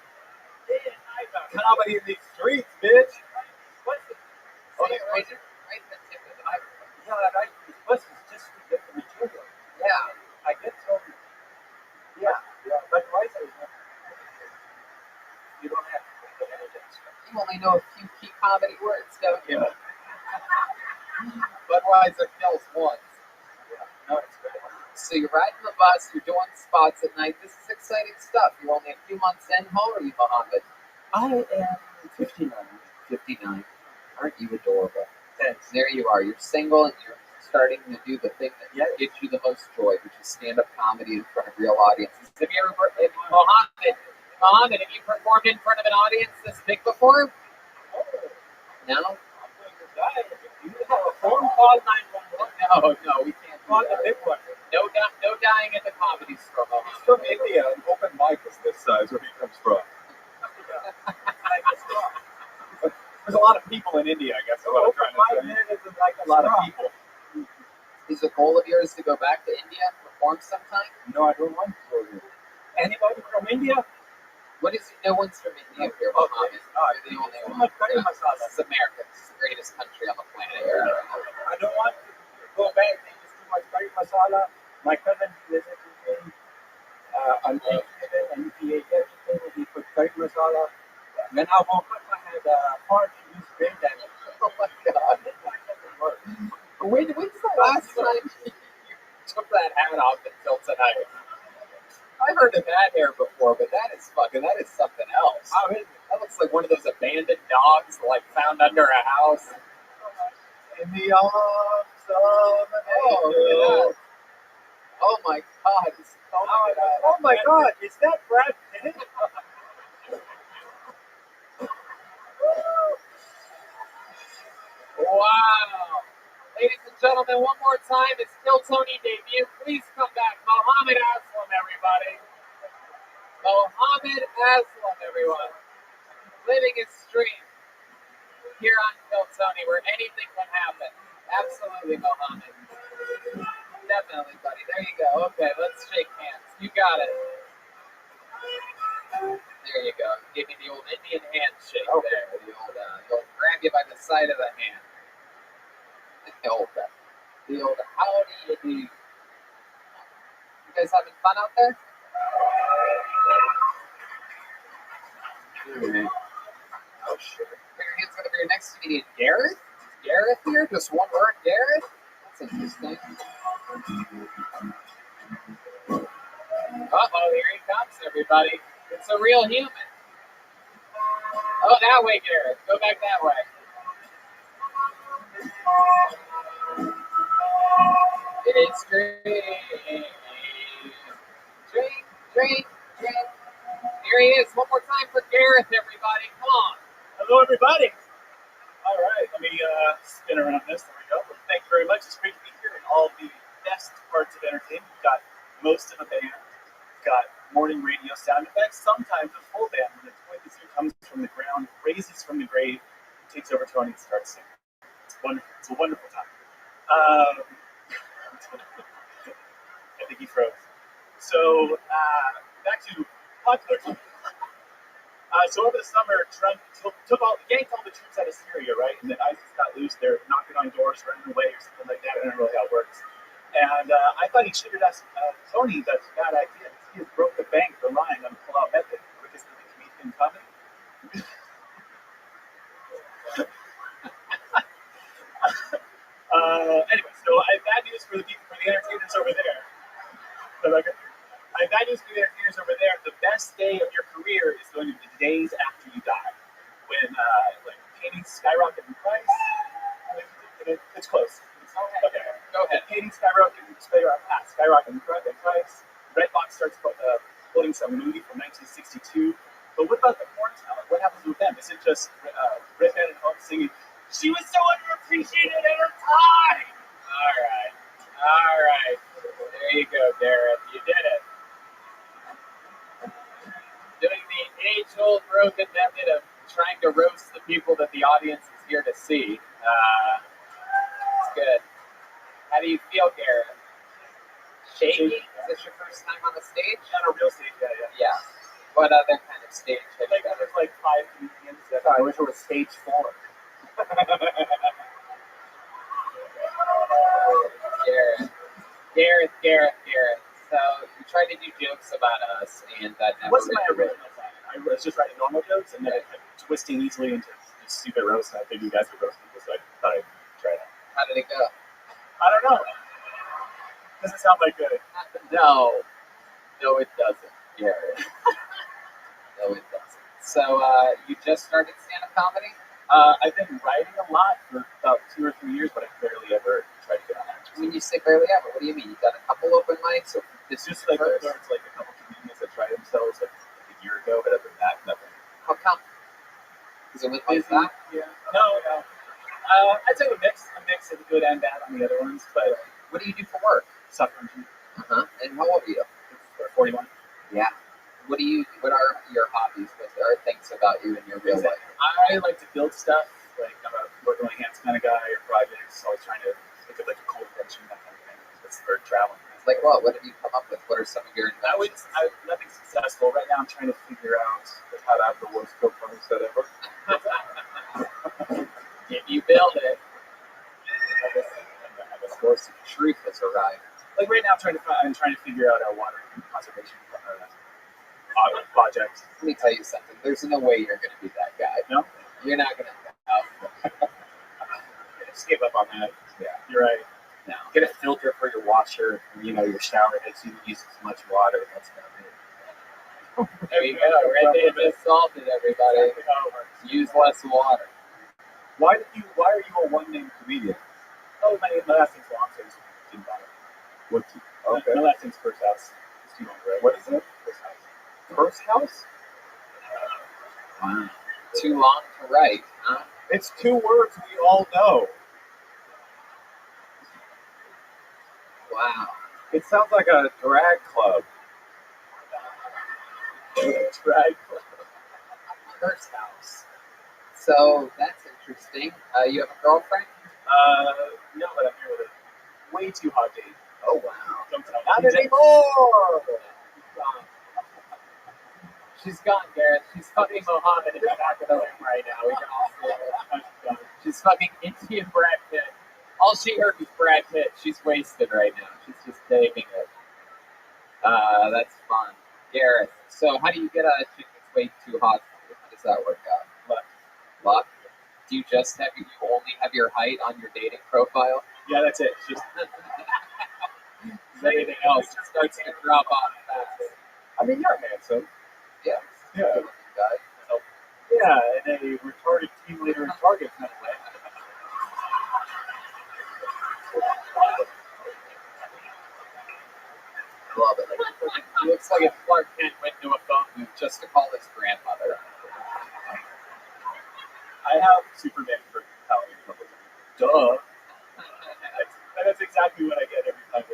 Comedy in these streets, bitch. What's the Oh, yeah, right in the tip of the microphone. yeah, right? This bus is just to get the material. Yeah. I get told. Yeah. But why is it? You don't have to put the evidence. You only know a few key comedy words, don't you? Yeah. Budweiser kills once. No, it's very hard. So you're riding the bus, you're doing spots at night. This is exciting stuff. You're only a few months in. How old are you, Mohammed? I am 59. 59. Aren't you adorable? Thanks. There you are. You're single and you're starting to do the thing that gives you the most joy, which is stand-up comedy in front of real audiences. Have you ever, Mohammed, have you performed in front of an audience this big before? No? I'm going to die. You have a phone call 911. No, we can't do Call the that. big one. No dying at the comedy store, He's Mohammed. from India. An open mic is this size where he comes from. There's a lot of people in India, I guess. Is what I'm trying to say. Like A lot of people. Is a goal of yours to go back to India and perform sometime? No, I don't want to. Anybody from India? What is it? No one's from India here, Mohammed. You're the only Too one. much curry masala. This is America. This is the greatest country on the planet. I don't want to go back. There's too much curry masala. My cousin visited me on Thanksgiving and he ate everything. He put curry masala. When I woke up, I had a heart-induced brain damage. Oh my God. When's the last time you took that hat off until tonight? I've heard of that hair before, but that is something else. How is it? That looks like one of those abandoned dogs, like found under a house. In the arms of an angel. Oh my God! Oh my God! Is that Brad Pitt? Wow! Ladies and gentlemen, one more time, it's Kill Tony debut. Please come back, Mohammed Aslam, everybody. Mohammed Aslam, everyone. Living his dream here on Kill Tony, where anything can happen. Absolutely, Mohammed. Definitely, buddy. There you go. Okay, let's shake hands. You got it. There you go. Give me the old Indian handshake there. The old grab you by the side of the hand. The old how do you do? You guys having fun out there? Oh, sure. Put your hands whenever you're next to me. Gareth? Gareth here? Just one word, Gareth? That's interesting. Uh-oh, here he comes, everybody. It's a real human. Oh, that way, Gareth. Go back that way. It is great. Drink, drink, drink. Here he is. One more time for Gareth, everybody. Come on. Hello, everybody. All right, let me spin around this. There we go. Well, thank you very much. It's great to be here in all the best parts of entertainment. We've got most of a band. We've got morning radio sound effects. Sometimes a full band when the toy kazoo comes from the ground, raises from the grave, takes over Tony and starts singing. It's wonderful. It's a wonderful time. I think he froze. So back to popular culture. So over the summer, Trump yanked all the troops out of Syria, right? And then ISIS got loose. They're knocking on doors, running away, or something like that. I don't know really how it works. And I thought he should have asked Tony that's a bad idea. He has broke the bank relying on the pull-out method, quickest of the comedian comedy. Anyway, so I have bad news for the entertainers over there. I have bad news for the entertainers over there. The best day of your career is going to be the days after you die, when like paintings skyrocket in price. It's close. Okay, go ahead. Paintings skyrocket in price. Redbox starts quoting some movie from 1962. But what about the porn talent? What happens with them? Is it just Rick and Hope singing, "She was so underappreciated at her time"? All right. There you go, Gareth. You did it. Doing the age-old broken method of trying to roast the people that the audience is here to see. It's good. How do you feel, Gareth? Shaky? Is this your first time on the stage? On a real stage, yeah. What other kind of stage have you done? There's like 5 comedians. I wish it was stage 4. Gareth. So you tried to do jokes about us, and that never wasn't my original plan. I was just writing normal jokes, and then I kept twisting easily into stupid roast, and I figured you guys would roast people, so I thought I'd try it out. How did it go? I don't know. Doesn't sound like good. No, it doesn't, Gareth. No, it doesn't. So you just started stand-up comedy? I've been writing a lot for about 2 or 3 years, but I've barely ever tried to get on actors. When you say barely ever, what do you mean? You got a couple open mics? Or it's just like there's like a couple comedians that try themselves like a year ago, but other than that, nothing. How come? Is it with like that? Yeah. No. I'd say a mix of good and bad on the other ones. But what do you do for work? Software engineer. And how old are you? 41. Yeah. What are your hobbies? What are things about you in your real life? I like to build stuff. Like I'm a work on my hands kind of guy, or projects. Always trying to think of like a cool invention, that kind of thing. That's for traveling. Like what? What have you come up with? What are some of your inventions? Nothing successful. Right now I'm trying to figure out how to have the worst GoPro set ever. If you build it, the source of truth has arrived. Like right now I'm trying to figure out a water conservation project. Let me tell you something. There's no way you're going to be that guy. No? You're not going to. Just give up on that. Yeah. You're right. No. Get a filter for your washer. Your shower heads. You use as much water. That's going to be. There you go. Right there. Just solved it, everybody. Use less water. Why are you a one-name comedian? Oh, my last name's long, so I didn't bother. What's okay. My last name's First House. It's too long, right? What is it? First House. First House? Wow. Too long to write, huh? It's 2 words we all know. Wow. It sounds like a drag club. Drag club. First House. So that's interesting. You have a girlfriend? No, but I'm here with a way too hot date. Oh wow. Don't tell me. Not anymore! She's gone, Gareth. She's fucking Mohammed in the back of the room right now. We can all see it. She's fucking Indian Brad Pitt. All she heard was Brad Pitt. She's wasted right now. She's just taking it. That's fun. Gareth, so how do you get a chick that's way too hot? How does that work out? Luck? Do you only have your height on your dating profile? Yeah, that's it. Just anything else starts to drop off fast. I mean, you're handsome. Yeah. Yeah. Guy. Yeah, in a retarded team leader in Target kind of way. I love it. It looks like if Clark Kent went to a phone booth just to call his grandmother. I have Superman for duh. That's exactly what I get every time.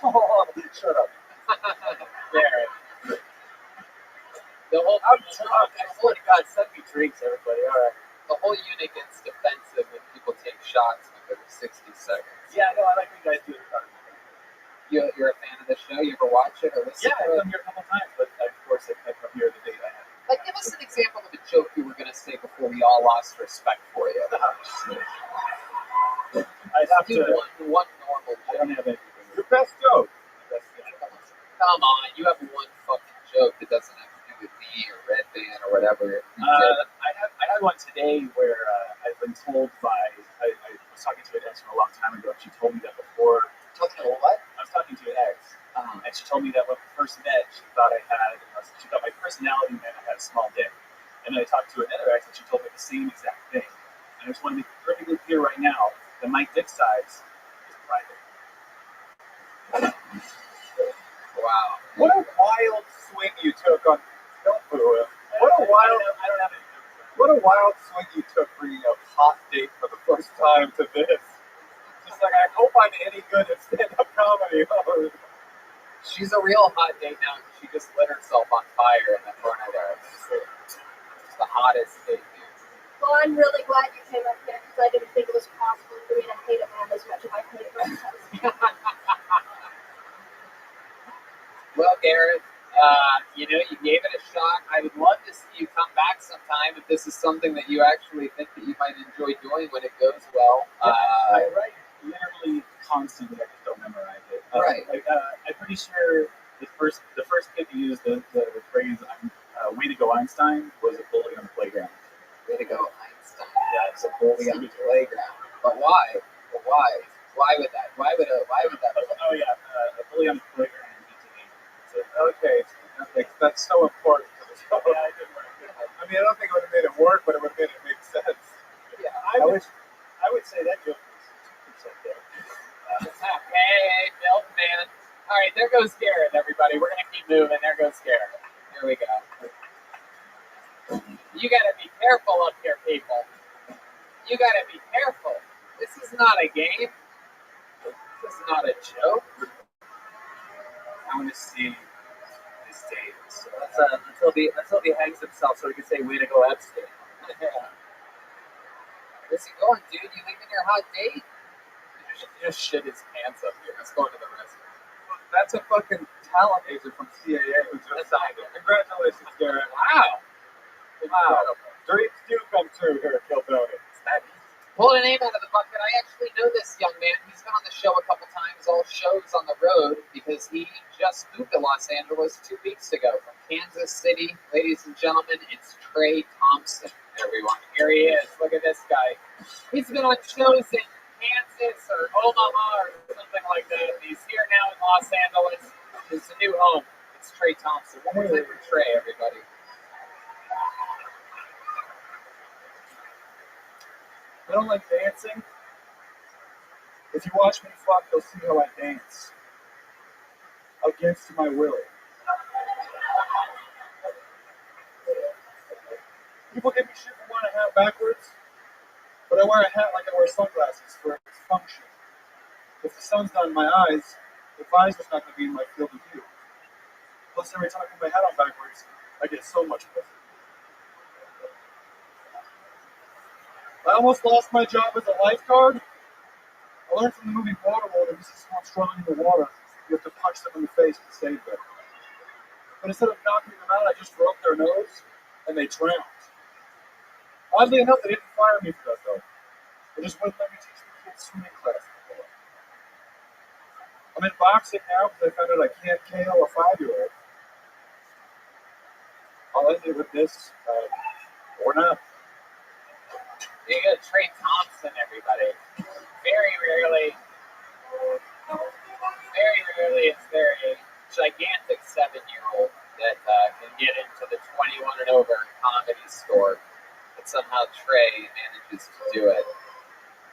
Oh, shut up. There. The whole I'm drunk. I swear to God, send me drinks, everybody. All right. the whole unit gets defensive when people take shots within 60 seconds. Yeah, no, I like when you guys do it. You're a fan of the show? You ever watch it or listen Yeah, to I've it? come here a couple times, but of course I come here the day I have. Like, give us an example of a joke you were going to say before we all lost respect for you. I'd have Do to. one normal I joke. don't have anything. Your best joke. Come on, you have one fucking joke that doesn't have to do with me or Red Band or whatever. I had one today where I've been told by I was talking to an ex from a long time ago, and she told me that before. Talking about what? I was talking to an ex, and she told me that when we first met, she thought my personality meant I had a small dick. And then I talked to another ex, and she told me the same exact thing. And I just want to make it perfectly clear right now that my dick size is private. Wow. What a wild swing you took on. Don't boo him. What a wild. I don't have any. What a wild swing you took bringing a hot date for the first time to this. Just like, I hope I'm any good at stand-up comedy. She's a real hot date now. She just lit herself on fire in the corner there. It's the hottest date here. Well, I'm really glad you came up here because I didn't think it was possible for me to hate a man as much as I hate my husband. Well, Garrett, you gave it a shot. I would love to see you come back sometime if this is something that you actually think that you might enjoy doing when it goes well. I write literally constantly. I just don't memorize it. Right. I'm pretty sure the first kid to use the phrase "way to go Einstein" was a bully on the playground. Way to go, Einstein. Yeah, It's a bully on the playground. But why? Why would that? Why would that? Oh yeah, a bully on the playground in 1880. Okay, that's so important to the show. Yeah, I did work. I mean, I don't think it would have made it work, but it would have made it make sense. Yeah. I would say that joke was 2% there. Hey, milkman. All right, there goes Garrett, everybody. We're going to keep moving. There goes Garrett. Here we go. You got to be careful up here, people. You got to be careful. This is not a game. This is not a joke. I want to see this date. So Let's hope he hangs himself so he can say, "Way to go, Epstein." Where's he going, dude? You leaving your hot date? He just shit his pants up here. Let's go to the restroom. That's a fucking talent agent from CAA who just signed it. Congratulations, Garrett. Wow. Dreams do come true here at Kildoni. Pull a name out of the bucket. I actually know this young man. He's been on the show a couple times, all shows on the road, because he just moved to Los Angeles 2 weeks ago from Kansas City. Ladies and gentlemen, it's Trey Thompson, everyone. Here he is. Look at this guy. He's been on shows in Kansas or Omaha or something like that. He's here now in Los Angeles. It's a new home. It's Trey Thompson. One more time for Trey, everybody. I don't like dancing. If you watch me fuck, you'll see how I dance. Against my will. People give me shit for wearing a hat backwards, but I wear a hat like I wear sunglasses for its function. If the sun's not in my eyes, the visor's not going to be in my field of view. Plus, every time I put my hat on backwards, I get so much pussy. I almost lost my job as a lifeguard. I learned from the movie Waterworld that if you see someone struggling in the water, you have to punch them in the face to save them. But instead of knocking them out, I just broke their nose, and they drowned. Oddly enough, they didn't fire me for that, though. They just wouldn't let me teach the kids swimming class before. I'm in boxing now because I found out I can't KO a 5-year-old. I'll end it with this, or not. You got Trey Thompson, everybody. Very rarely is there a gigantic 7-year-old that can get into the 21 and over comedy store, but somehow Trey manages to do it.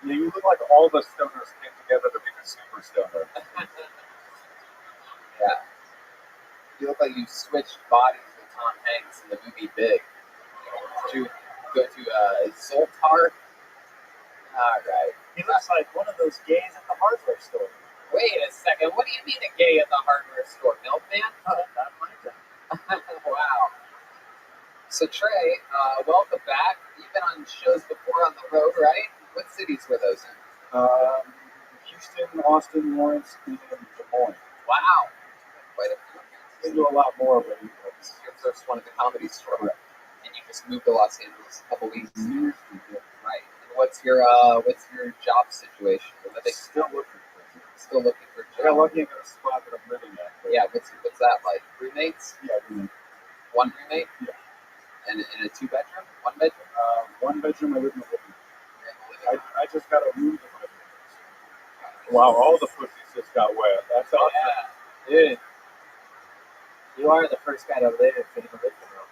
Yeah, you look like all the stoners came together to make a super stoner. Yeah. You look like you switched bodies with Tom Hanks in the movie Big. Did you go to Zoltar? All right. He looks like one of those gays at the hardware store. Wait a second. What do you mean a gay at the hardware store? Milkman? Not my time. Wow. So Trey, welcome back. You've been on shows before on the road, right? What cities were those in? Houston, Austin, Lawrence, and Des Moines. Wow. Quite a few. Been to a lot more, but This is your first one at the Comedy Store. Right. And you just moved to Los Angeles a couple weeks. years. Right. And what's your job situation? Still looking for I got job. lucky and got a spot that I'm living at. But Yeah. What's that like? Roommates? yeah, One roommate? Yeah. And in a 2-bedroom? 1 bedroom? 1 bedroom, I live in a living You're in the living room. I just got a room to live in. Wow, all the pussies just got wet. That's awesome. Dude, you are the first guy to live in the living room.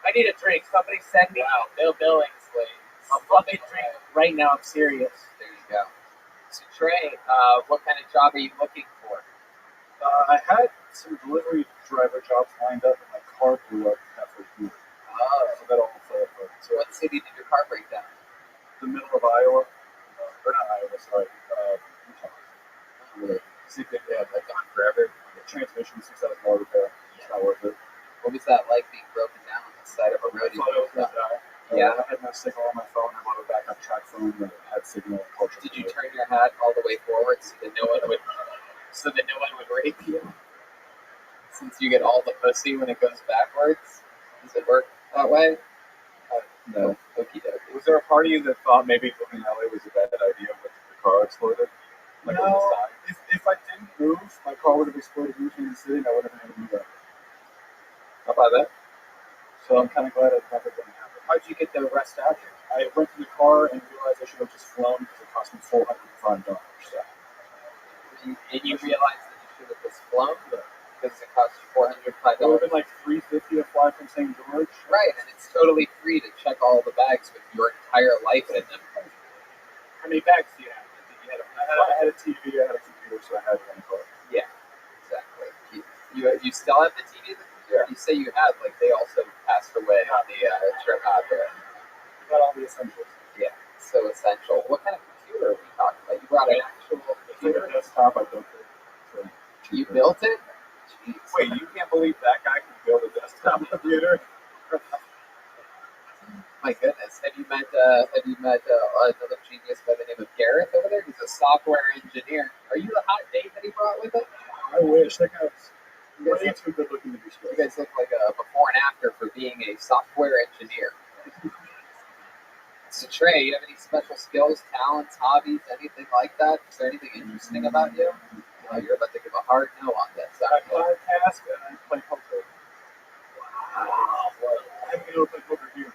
I need a drink. Somebody send me Wow. Bill Billingsley. a fucking drink right now. I'm serious. There you go. So Trey, what kind of job are you looking for? I had some delivery driver jobs lined up, and my car blew up halfway through. Oh. So that all fell apart. So what city did your car break down? The middle of Iowa, or not Iowa, sorry, Utah. Really? Same thing. Yeah, like gone forever. The transmission, $6,000 repair. It's not worth it. What was that like being broken down on the side of a road? I thought it was gonna die. Yeah. I had no signal on my phone. I bought a backup track phone that had signal. Did you turn your hat all the way forward so that no one would rape you? Since you get all the pussy when it goes backwards, does it work that way? No. Okie dokie. Was there a part of you that thought maybe moving to LA was a bad idea when the car exploded? Like on the No. side? If I didn't move, my car would have exploded in the city and I would have been able to move out. How about that? So I'm kind of glad it never going to happen. How'd you get the rest out here? I went to the car and realized I should have just flown because it cost me $405. So. And you realized that you should have just flown because it cost you $405. It would have been like $350 to fly from St. George. Right, and it's totally free to check all the bags with your entire life in them. How many bags do you have? I had a TV, I had a computer, so I had one car. Yeah, exactly. You still have the TV and the computer? You say you have, like they also passed away on the trip out there. Got all the essentials. Yeah, so essential. What kind of computer are we talking about? You brought an actual computer? Desktop, I built it. So You built it? Jeez. wait, you can't believe that guy can build a desktop computer? My goodness, have you met another genius by the name of Gareth over there? He's a software engineer. Are you the hot date that he brought with him? I wish. That guy You was guys way look, too good looking to be you straight. guys look like a before and after for being a software engineer. So Trey, you have any special skills, talents, hobbies, anything like that? Is there anything interesting about you? You're about to give a hard no on this. I podcast and I play poker. Wow. I haven't been able to play poker here.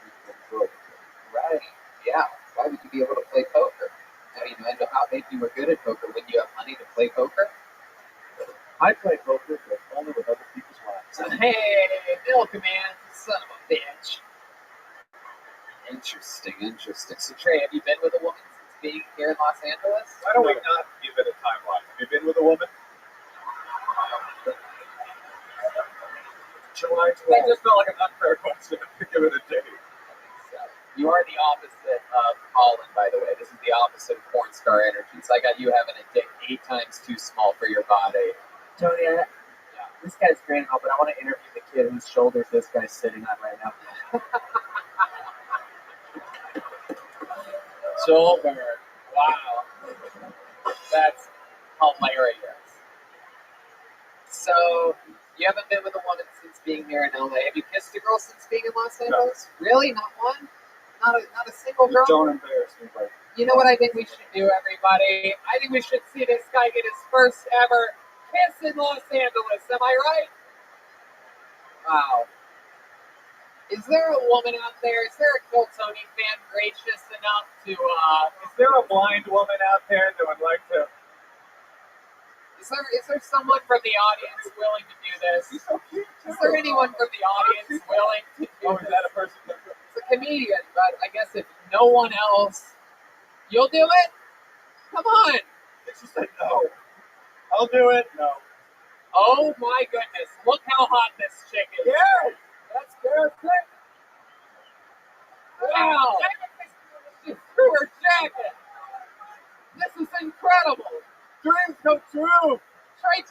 Right. Yeah. Why would you be able to play poker? I mean, how maybe you were good at poker when you have money to play poker? I play poker, but only with other people's wives. Hey, Milkman, son of a bitch. Interesting. So Trey, have you been with a woman since being here in Los Angeles? Why don't we not give it a timeline? Have you been with a woman? July 12th. That just felt like an unfair question. Give it a date. So, you are the opposite of Colin, by the way. This is the opposite of porn star energy. So I got you having a dick 8 times too small for your body. Tony, this guy's great and all, but I want to interview the kid whose shoulders this guy's sitting on right now. Joelberg. Wow. That's hilarious. So, you haven't been with a woman since being here in LA. Have you kissed a girl since being in Los Angeles? No. Really? Not one? Not a single girl? Don't embarrass me, buddy. You know what I think we should do, everybody? I think we should see this guy get his first ever kiss in Los Angeles. Am I right? Wow. Is there a woman out there? Is there a Kill Tony fan gracious enough to, Is there a blind woman out there that would like to? Is there someone from the audience willing to do this? He's so cute. Is there anyone from the audience willing to do Oh, this? is that a person? It's a comedian, but I guess if no one else, you'll do it? Come on. She said no. I'll do it. No. Oh my goodness. Look how hot this chick is. Yeah. That's good. Wow. through her jacket. This is incredible. Dreams come true. Trey,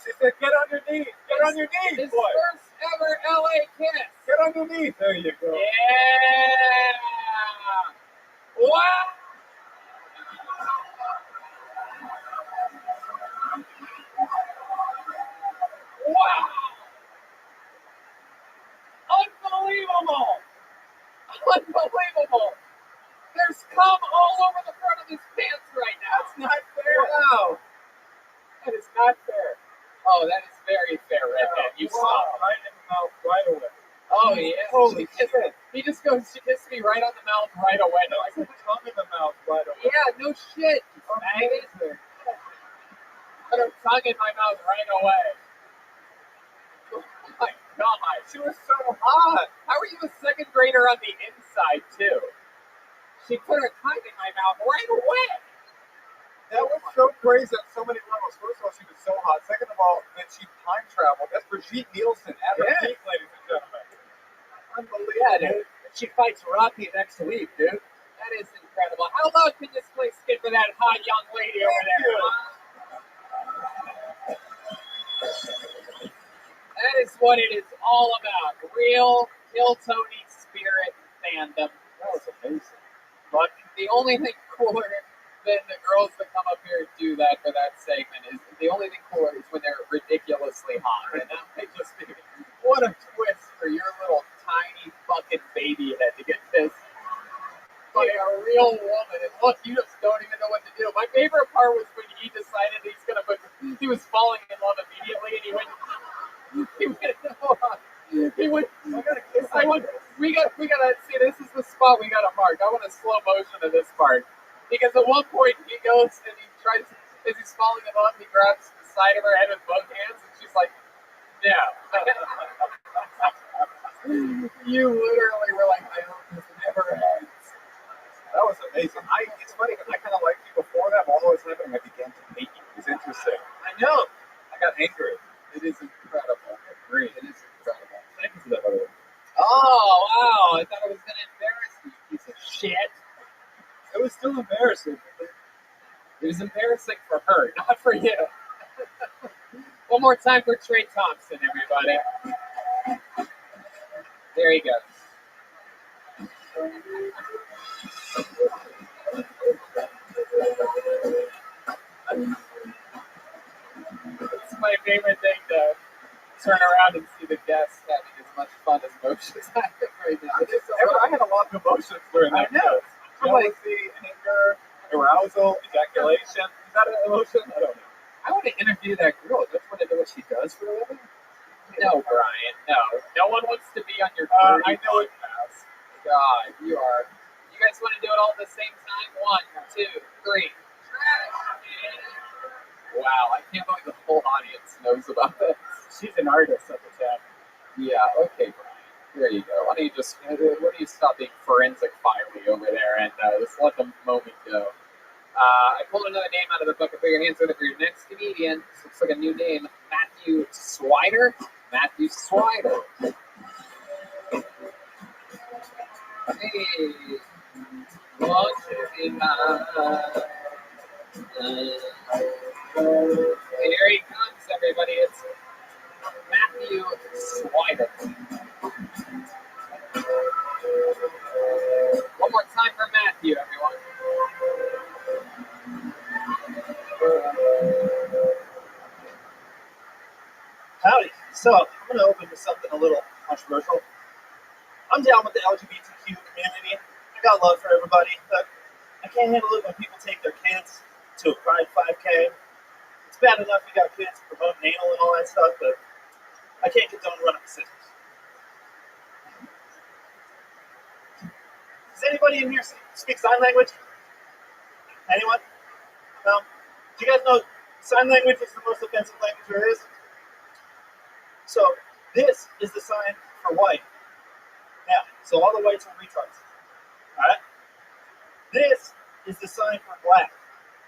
She said, get on your knees. Get on your knees, his boy. first ever LA kiss. Get on your knees. There you go. Yeah. Wow. Wow. Unbelievable. Unbelievable. There's cum all over the front of his pants right now. That's not fair. Wow. That is not fair. Oh, that is very fair, Redhead. You Wow. stop. Right in the mouth right away. Oh, yeah. Holy shit. He just goes, she kissed me right on the mouth right away. No, I said tongue in the mouth right away. Yeah, no shit. Maggot. Put her tongue in my mouth right away. Oh my God. She was so hot. How are you a second grader on the inside, too? She put her tongue in my mouth right away. That was so crazy on so many levels. First of all, she was so hot. Second of all, that she time traveled. That's Brigitte Nielsen at her peak, ladies and gentlemen. Unbelievable. Yeah, dude. She fights Rocky next week, dude. That is incredible. How loud can this place get for that hot young lady over there? That is what it is all about. Real Kill Tony spirit fandom. That was amazing. But the only thing cooler than the girls that come up here and do that for that segment is the only thing cooler is when they're ridiculously hot. And they just what a twist for your little tiny fucking baby head to get this by a real woman. And look, you just don't even know what to do. My favorite part was when he decided he was falling in love immediately, and he went, we gotta see, this is the spot we gotta mark. I want a slow motion of this part. Because at one point he goes and he tries, as he's falling in love, he grabs the side of her head with both hands, and she's like, no. You literally were like, I hope this never ends. That was amazing. It's funny because I kind of liked you before that, but all of a sudden I began to hate you. It was interesting. I know. I got angry. It is incredible. Great. It is incredible. Thank you for that, by the way. Oh, wow. I thought it was going to embarrass you, piece of shit. It was still embarrassing. It was embarrassing for her, not for you. One more time for Trey Thompson, everybody. There he goes. It's my favorite thing to turn around and see the guests having as much fun as Moshe's having right now. I had a lot of emotions during that. I know. Jealousy, anger, arousal, ejaculation. Is that an emotion? I don't know. I want to interview that girl. Just want to know what she does for a living. No, Brian. No. No one wants to be on your I know it. God, you are. You guys want to do it all at the same time? 1, 2, 3. Wow, I can't believe the whole audience knows about this. She's an artist at the time. Yeah, okay, Brian. There you go. Why don't you stop being forensic fiery over there and just let the moment go. I pulled another name out of the bucket for your hands with it for your next comedian. This looks like a new name. Matthew Swider. Matthew Swider. Hey. Won't you be mine? Here he comes, everybody. It's Matthew Swider. One more time for Matthew, everyone. Howdy. So, I'm going to open with something a little controversial. I'm down with the LGBTQ community. I got love for everybody, but I can't handle it when people take their kids to a Pride 5K. It's bad enough you got kids promoting anal and all that stuff, but I can't condone running with scissors. Does anybody in here speak sign language? Anyone? No? Do you guys know sign language is the most offensive language there is? So, this is the sign for white. Now, so all the whites are retards. Alright? This is the sign for black.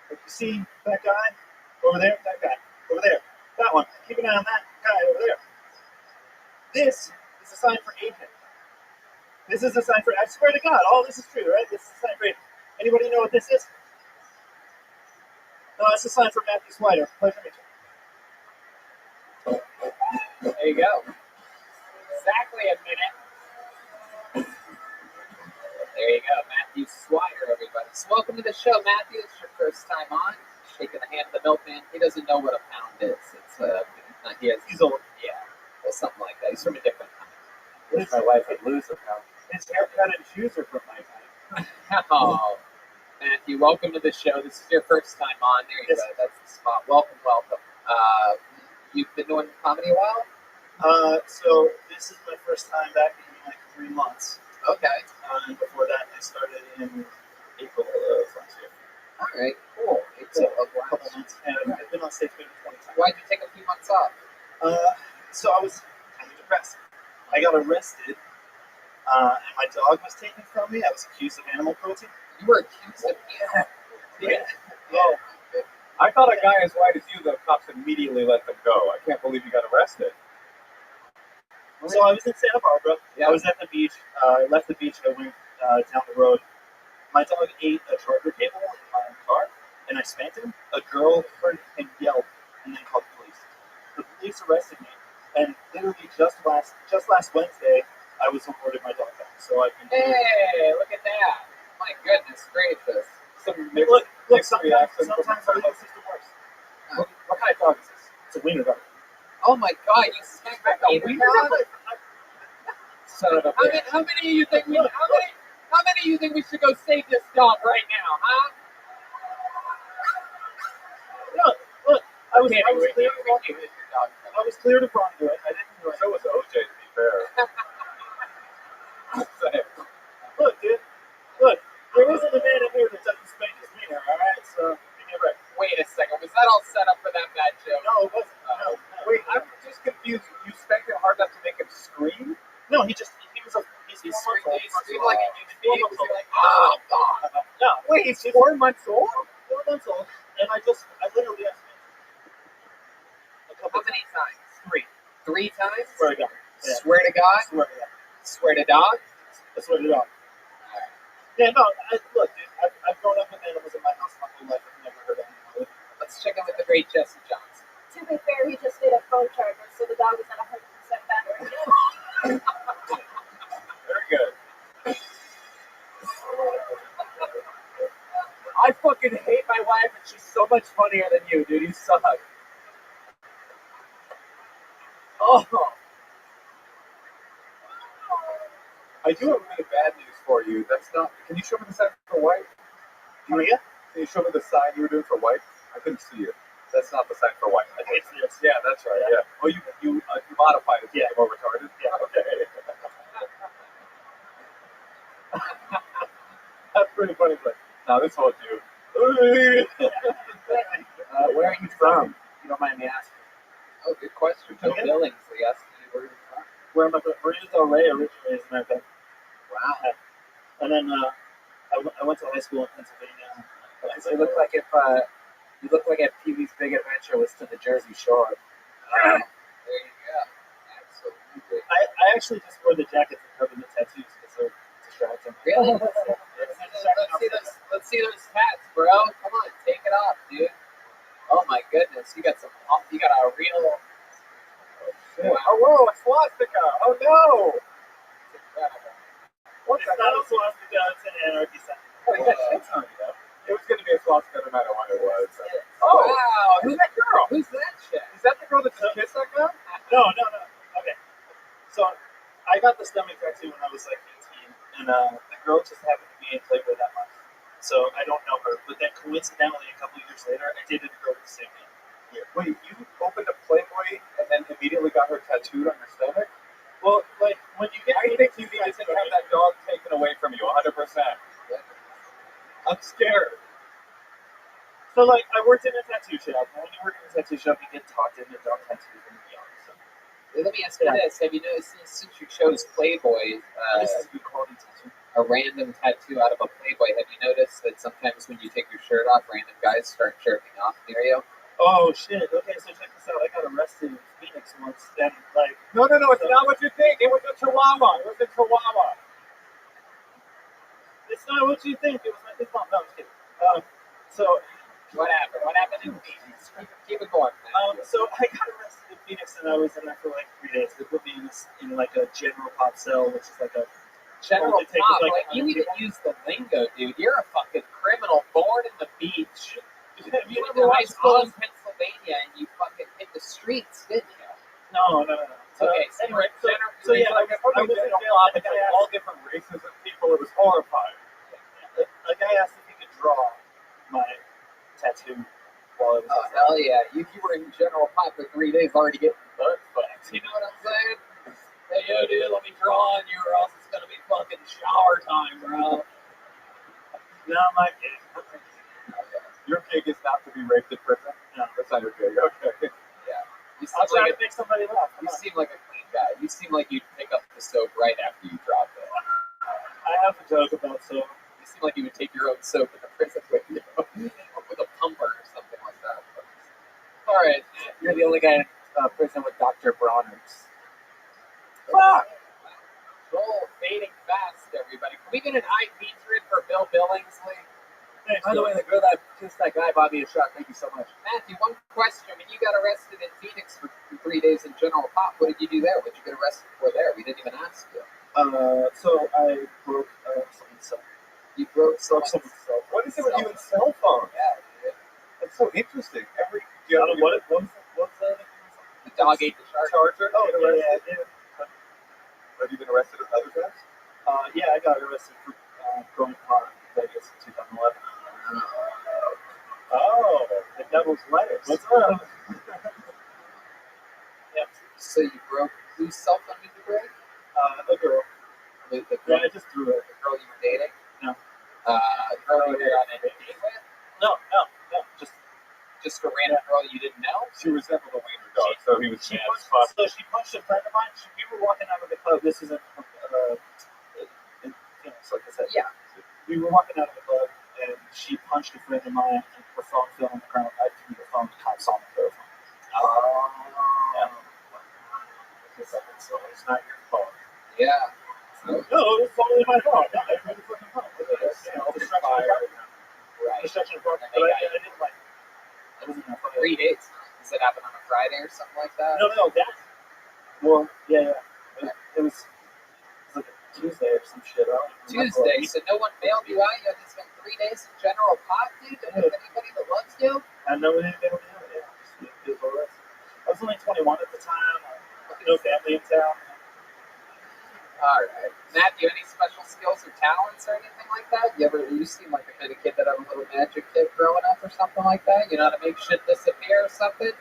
Like you see that guy over there, that guy. over there. That one. Keep an eye on that guy over there. This is a sign for agent. This is a sign for, I swear to God, all this is true, right? This is a sign for agent. Anybody know what this is? No, that's a sign for Matthew Swider. Pleasure to meet you. There you go. Exactly a minute. There you go, Matthew Swire, everybody. So welcome to the show, Matthew. It's your first time on. Shaking the hand of the milkman. He doesn't know what a pound is. He's old. Yeah, or something like that. He's from a different country. Wish my wife would lose a pound. His haircut and shoes are from my time. Oh, Matthew, welcome to the show. This is your first time on. There you go. That's the spot. Welcome. You've been doing comedy a while? So this is my first time back in like 3 months. Okay. And before that, I started in April of last year. All right, cool. So a couple months, and I've been on stage maybe 20 times. Why'd you take a few months off? So I was kind of depressed. I got arrested, and my dog was taken from me. I was accused of animal cruelty. You were accused of Yeah. Oh, I thought a guy as white as you, the cops immediately let them go. I can't believe you got arrested. So I was in Santa Barbara. Yeah. I was at the beach. I left the beach and I went down the road. My dog ate a charger cable in my car, and I spanked him. A girl heard him yell and then called the police. The police arrested me, and literally just last Wednesday, I was awarded my dog back. So I can. Hey, look at that! My goodness gracious! Look. Sometimes I lose is the worst. What kind of dog is this? It's a wiener dog. Oh my God! You spanked a wiener dog? Son of a bitch. How many of you think we? How many of you think we should go save this dog right now, huh? Look. I was cleared of wrongdoing. I didn't do it. So was OJ, to be fair. Look, dude. Look, there wasn't a man in here that doesn't spank his wiener, alright? So, give me a break. Wait a second. Was that all set up for that bad joke? No, it wasn't. No. Wait, I'm just confused. You spanked him hard enough to make him scream? No, he's 4 months old. He screamed like a human being. Was he like, oh, God. No. Wait, he's 4 months old? 4 months old. And I literally have How many times? 3. 3 times? Swear to God. Yeah. Swear to God? Swear to God. Swear to dog? I swear to God. Yeah, no, look, dude, I've grown up with animals in my house my whole life. I've never heard of animals. Let's check in with the great Jesse Johnson. To be fair, he just did a phone charger, so the dog is at 100% battery. Very good. I fucking hate my wife, and she's so much funnier than you, dude. You suck. Oh. I do have really bad news for you. That's not. Can you show me the sign for white? Oh, yeah? Can you show me the sign you were doing for white? I couldn't see it. That's not the sign for white. I think It's this. Yeah, that's right. Yeah. Oh, you modified it to Yeah. get more retarded. Yeah. Okay. That's pretty funny, but now this won't do. Where are you from? You don't mind me asking. Oh, good question. Joe Okay. Billingsley asked me where you're from. Where am I from? Marina Del Rey originally, as a matter of fact. Wow. And then I went to high school in Pennsylvania. You look like if Pee Wee's Big Adventure was to the Jersey Shore. There you go. Absolutely. I actually just wore the jacket to cover the tattoos because they're distracting. Really? Let's see those hats, bro. Come on, take it off, dude. Oh my goodness, you got a real. Oh, whoa, a swastika! Oh no! It's incredible. It's not a swastika, it's an anarchy sign. It was going to be a swastika no matter what it was. Oh, wow. Who's that girl? Who's that chick? Is that the girl that just kissed that guy? No. Okay. So I got the stomach tattoo when I was like 18, and the girl just happened to be in Playboy that month. So I don't know her, but then coincidentally, a couple of years later, I dated a girl with the same name. Yeah. Wait, you opened a Playboy and then immediately got her tattooed on your stomach? Well, like, when you get... I think you need to have that dog taken away from you, 100%. I'm scared. So, like, I worked in a tattoo shop, and when you work in a tattoo shop, you get talked into dog tattoos and beyond. So. Let me ask you this. Have you noticed, since you chose Playboy, This is a good quality tattoo. a random tattoo out of a Playboy, have you noticed that sometimes when you take your shirt off, random guys start jerking off near you? Oh shit. Okay, so check this out. I got arrested in Phoenix once, and like. No, it's not what you think. It was a Chihuahua. It was a Chihuahua. It's not what you think. It was like this mom. No, I'm just kidding. So What happened? What happened in Phoenix? Keep it going, man. so I got arrested in Phoenix, and I was in there for like 3 days. They put me in like a general pop cell, which is like a General only takes, Pop, like, like you 100 even people. use the lingo, dude. You're a fucking criminal born in the beach. Have You you went ever to high watched school those? in Pennsylvania and you fucking hit the streets, didn't you? No. So, Okay, so anyway, general, so yeah, Like, I was in jail. all The guy asked, all different races of people. It was horrifying. the guy asked if he could draw my tattoo while I was. oh hell yeah! You were in General Pop for 3 days already getting butt fucked. You know what I'm saying? Hey yo, dude, let me draw on you, or else it's gonna be fucking shower time, bro. No, my kid. Your pig is not to be raped in prison. No. That's not your pig. Okay. Yeah. You I'll seem try like to make somebody laugh. you seem like a clean guy. You seem like you'd pick up the soap right after you drop it. I have a joke about soap. You seem like you would take your own soap in the prison with you, with a pumper or something like that. All right, You're the only guy in prison with Dr. Bronner's. fuck. Joel fading fast, everybody. Can we get an IV drip for Bill Billingsley? Thanks, By the way, the girl that kissed that guy bought me a shot. Thank you so much. Matthew, one question. When you got arrested in Phoenix for 3 days in General Pop, what did you do there? What did you get arrested for there? We didn't even ask you. So I broke someone's cell. You broke Someone's someone's cell. What is it with you and cell phones? Yeah, dude. That's so interesting. What's that? The dog ate the shark. Charger? Oh, yeah. Have you been arrested at other times? Yeah, I got arrested for growing pot in Vegas in 2011. Oh, the devil's lettuce. What's up? Yep. So you broke whose cell phone did you break? A girl. The Yeah, girl, I just threw it. the girl you were dating? No. Girl you were on a date with? No. Just a random girl you didn't know? She resembled a wiener dog, so he was She mad as punched, fuck. so she punched a friend of mine. We were walking out of the club. This isn't, so like I said. Yeah. We were walking out of the club, and she punched a friend of mine, and her phone fell on the ground. I threw the phone. The cops saw me throw the phone. Yeah. So it's not your fault. Yeah. No, it's totally my fault. No, I threw the fucking phone. Destruction of property. Right. Destruction of property. And But they I didn't like. It wasn't my fault. 3 days. Does it happen on a Friday or something like that? No, that. Well, yeah. It was like a Tuesday or some shit. I don't even remember. Tuesday, so no one bailed you out. You had to spend 3 days in General Pop, dude. And with anybody that loves you. I know what they were doing. Yeah. I was only 21 at the time. No family in town. All right, Matthew. Any special skills or talents or anything like that? You seem like the kind of kid that had a little magic kid growing up or something like that. You know how to make shit disappear or something?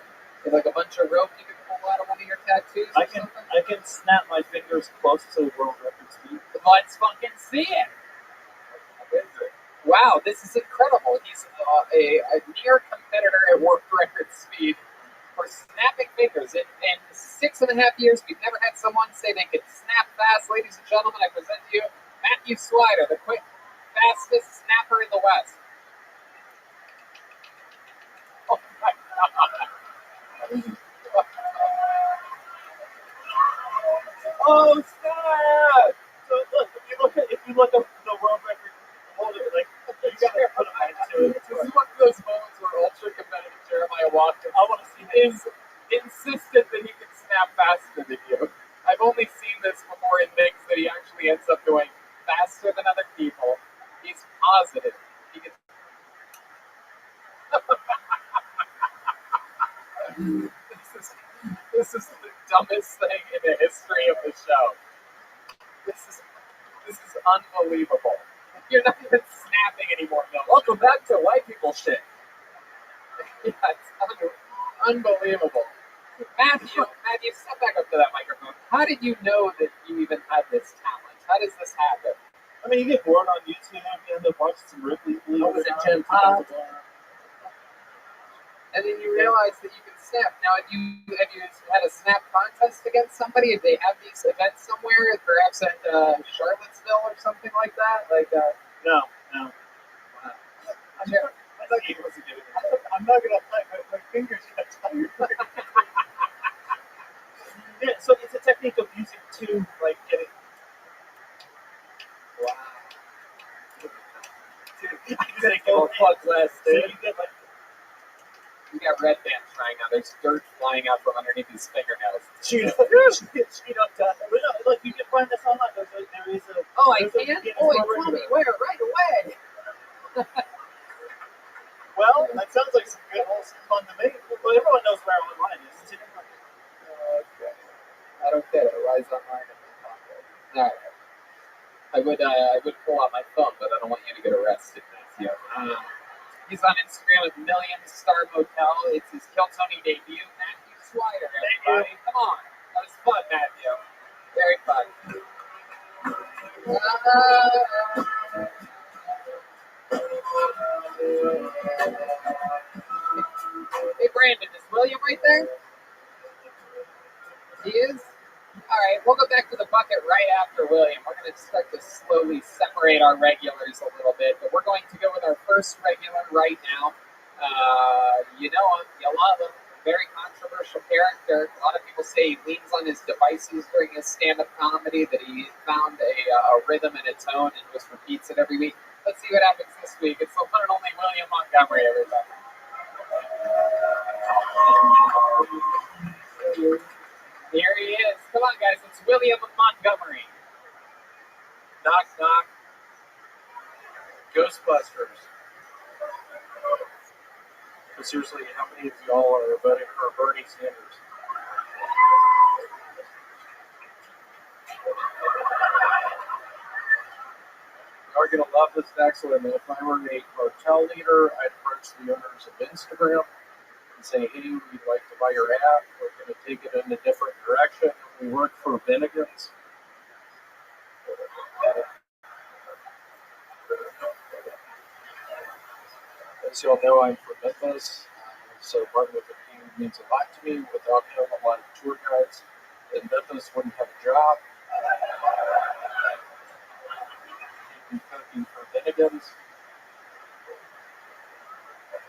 With like a bunch of rope you can pull out of one of your tattoos or something? I can snap my fingers close to the world record speed. Let's fucking see it. Wow, this is incredible. He's a near competitor at world record speed for snapping fingers. In 6.5 years, we've never had someone say they could snap fast. Ladies and gentlemen, I present to you Matthew Swider, the fastest snapper in the West. Oh my God. Oh snap! So look, if you look up the world record holder, like you gotta put a mind to it. This is one of those moments where ultra competitive Jeremiah Watkins is insistent that he can snap faster than you. I've only seen this before in things that he actually ends up doing faster than other people. He's positive. He can... This is the dumbest thing in the history of the show. This is unbelievable. You're not even snapping anymore, Bill. Welcome back to white people shit. Yeah, it's unbelievable. Matthew, step back up to that microphone. How did you know that you even had this talent? How does this happen? I mean, you get bored on YouTube, you end up watching some Ripley. What was it, Gen Pop? And then you realize that you can snap. Now, have you had a snap contest against somebody? Did they have these events somewhere, perhaps at Charlottesville or something like that? No. I'm I'm not gonna type. My fingers got tired. Yeah, so it's a technique of using two, like getting. Wow. Dude, I gotta go plug last. So you get like. We got red bands trying out. There's dirt flying out from underneath his fingernails. Cheat up time. Look, you can find this online. There is a. Oh, I there's a can? Guinness Boy, World tell me Record. where right away. Well, that sounds like some good wholesome fun to me. Well, everyone knows where online is. It's in Okay. I don't get it. Why is online in my pocket? All right. I would pull out my phone, but I don't want you to get arrested, Matthew. He's on Instagram with Million Star Motel. It's his Kill Tony debut. Matthew Swire, everybody. Come on. That was fun, Matthew. Very fun. Hey, Brandon, is William right there? He is? All right, we'll go back to the bucket right after William. We're going to start to slowly separate our regulars a little bit, but we're going to go with our first regular right now. You know him, you love him, very controversial character. A lot of people say he leans on his devices during his stand-up comedy, that he found a rhythm and a tone and just repeats it every week. Let's see what happens this week. It's the one and only William Montgomery, everybody. Here he is. Come on, guys. It's William Montgomery. Knock, knock. Ghostbusters. But seriously, how many of y'all are voting for Bernie Sanders? You're going to love this next one. If I were a cartel leader, I'd approach the owners of Instagram and say, hey, we'd like to buy your app. We're going to take it in a different direction. We work for Bennigan's. As you all know, I'm from Memphis, so Martin Luther King means a lot to me. Without him, a lot of tour guides in Memphis wouldn't have a job. He'd be cooking for Bennigan's.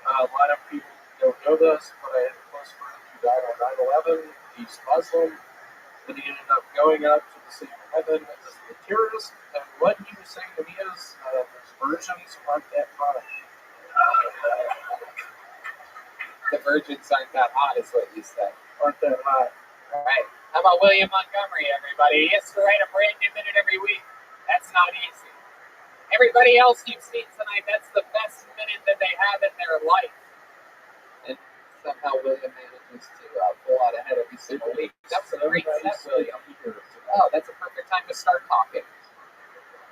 A lot of people don't know this, but I had a close friend who died on 9/11. He's Muslim, but he ended up going up to the same heaven as the terrorist. And what he was saying to me is, those virgins aren't that hot. The virgins aren't that hot, is what you said. Aren't that hot? All right. How about William Montgomery, everybody? He has to write a brand new minute every week. That's not easy. Everybody else you've seen tonight, that's the best minute that they have in their life. And somehow William manages to pull out ahead every single week. That was a great set, William. Oh, that's a perfect time to start talking.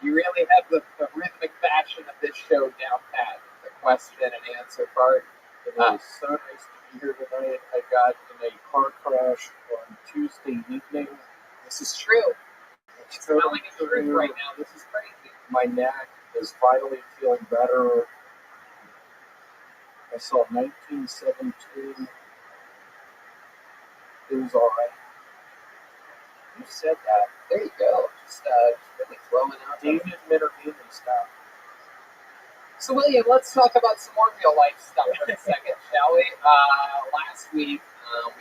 You really have the rhythmic fashion of this show down pat. The question and answer part. It was so nice to be here tonight. I got in a car crash on Tuesday evening. This is true. It's smelling the truth right now. This is crazy. My neck is finally feeling better. I saw 1917. It was all right. You said that. There you go. Just really throwing out David Minervini stuff. So, William, let's talk about some more real life stuff for a second, shall we? Last week,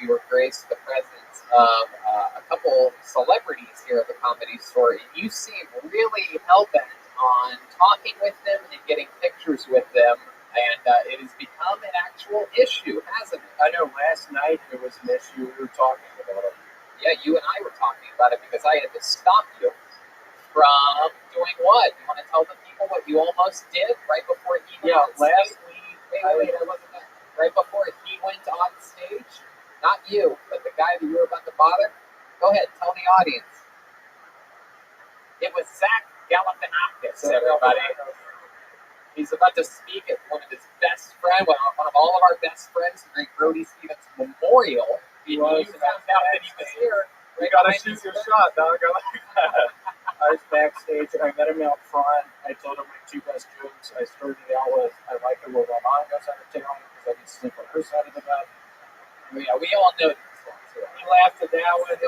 we were graced the presence of a couple celebrities here at the Comedy Store, and you seem really hell-bent on talking with them and getting pictures with them, and it has become an actual issue, hasn't it? I know last night it was an issue. We were talking about it. Yeah, you and I were talking about it because I had to stop you from doing what? You want to tell the people what you almost did right before he went on stage? Last week. Wait, I wasn't done. Right before he went on stage, not you, but the guy that you were about to bother. Go ahead, tell the audience. It was Zach Galifianakis, everybody. He's about to speak at one of his best friends, one of all of our best friends, the great Brody Stevens Memorial. You found out that he was here. You gotta shoot your shot, dog. I like that. I was backstage and I met him out front. I told him my two best jokes. I started out with, I like it when my mom goes out of town because I can sleep on her side of the bed. Yeah, we all know this one. He laughed at that one,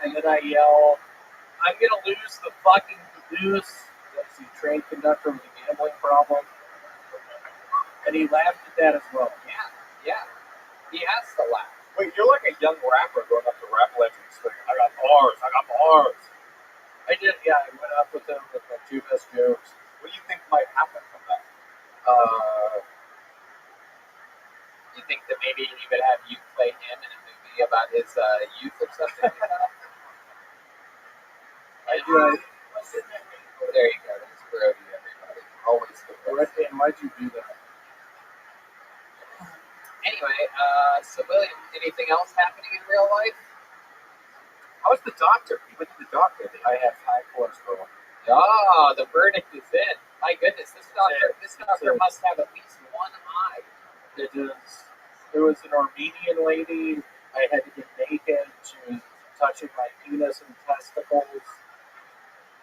and then I yelled, I'm gonna lose the fucking caboose. That's the train conductor with a gambling problem. And he laughed at that as well. Yeah. Yeah, he has to laugh. Wait, you're like a young rapper going up to rap legends like, I got bars. I did, yeah. I went up with him with my 2 best jokes. What do you think might happen from that? You think that maybe he would have you play him in a movie about his youth or something like that? I did. There you go. That's Brody, everybody. Always the best. And why'd you do that? Anyway, so William, anything else happening in real life? How was the doctor? You went to the doctor. I have high cholesterol. Oh, the verdict is in. My goodness, this doctor must have at least one eye. It is. There was an Armenian lady. I had to get naked. She was touching my penis and testicles.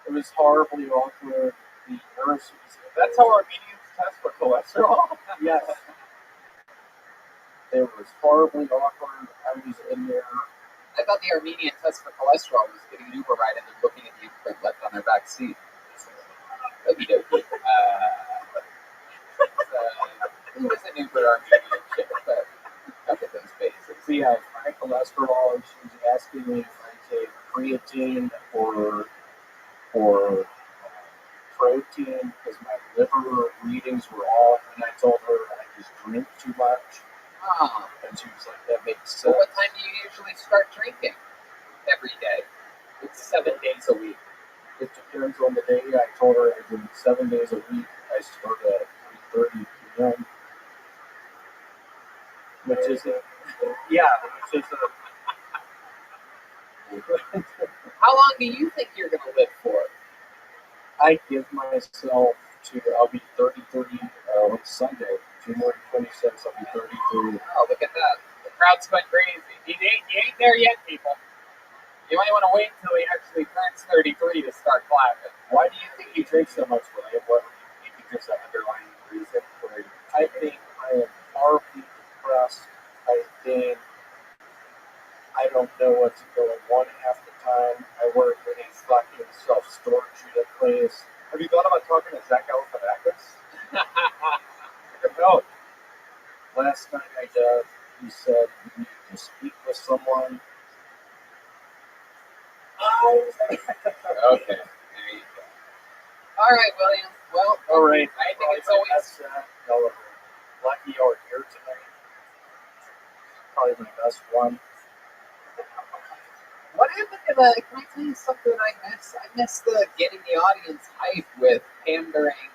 It was horribly awkward. The nurse was. That's how Armenians test for cholesterol? Yes. It was horribly awkward. I was in there. I thought the Armenian test for cholesterol was getting an Uber ride and then looking at the imprint left on their back seat. Okie dokie. Who was an Uber Armenian chick? But look at those faces. So yeah, high cholesterol, and she was asking me if I take creatine or protein because my liver readings were off, and I told her I just drink too much. Oh. And she was like, that makes sense. So what time do you usually start drinking? Every day. It's 7 days a week. It depends on the day. I told her I drink 7 days a week. I start at 3:30 p.m. Which is How long do you think you're going to live for? I give myself to, I'll be 33 on Sunday, January 26th, I'll be 33. Oh, look at that. The crowd's going crazy. You ain't there yet, people. You might want to wait until he actually turns 33 to start clapping. Why do you think you drink so much, William? What do you think there's an underlying reason for it? I think I am horribly depressed. I think I don't know what's going on half the time. I work in a fucking self-storage unit place. Have you thought about talking to Zach Galifianakis? No. Last night I did. He said you need to speak with someone. Okay, there you go. All right, William. Well, all right. I think it's always. Y'all are lucky y'all are here tonight. Probably my best one. What happened to the? Can I tell you something I missed? I missed the getting the audience hype with pandering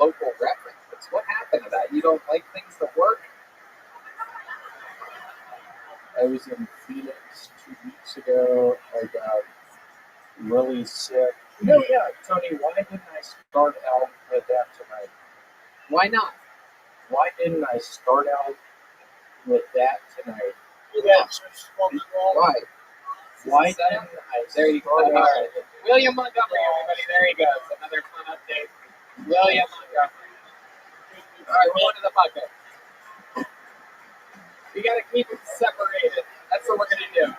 local references. What happened to that? You don't like things that work? I was in Phoenix 2 weeks ago. I got really sick. No, yeah, Tony, why didn't I start out with that tonight? Why not? Why didn't I start out with that tonight? Yeah. Why? Why didn't I There you go. start All out? right. William Montgomery, everybody. There he goes. Another fun update. William Montgomery. All right, we're going to the bucket. We got to keep it separated. That's what we're going to do.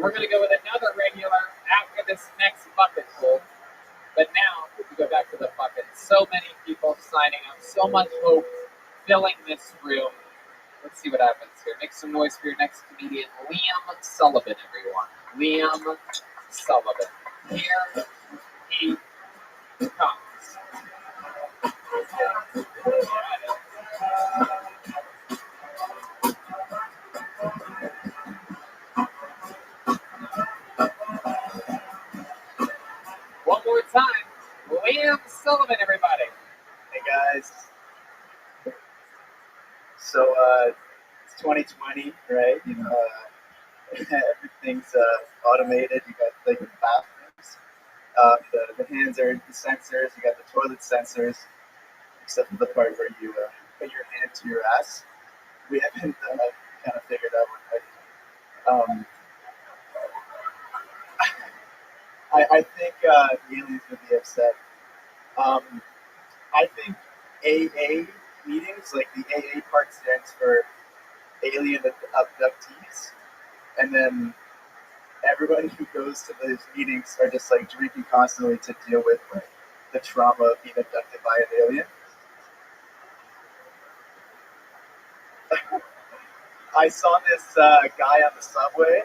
We're going to go with another regular after this next bucket full. But now, if we go back to the bucket, so many people signing up, so much hope filling this room. Let's see what happens here. Make some noise for your next comedian, Liam Sullivan, everyone. Liam Sullivan. Here he comes. One more time, Liam Sullivan, everybody. Hey guys. So it's 2020, right? You know, everything's automated. You got like the bathrooms, the hands are the sensors. You got the toilet sensors, except for the part where you put your hand to your ass. We haven't kind of figured out what I think the aliens would be upset. I think AA meetings, like the AA part stands for alien abductees, and then everybody who goes to those meetings are just like drinking constantly to deal with like the trauma of being abducted by an alien. I saw this guy on the subway.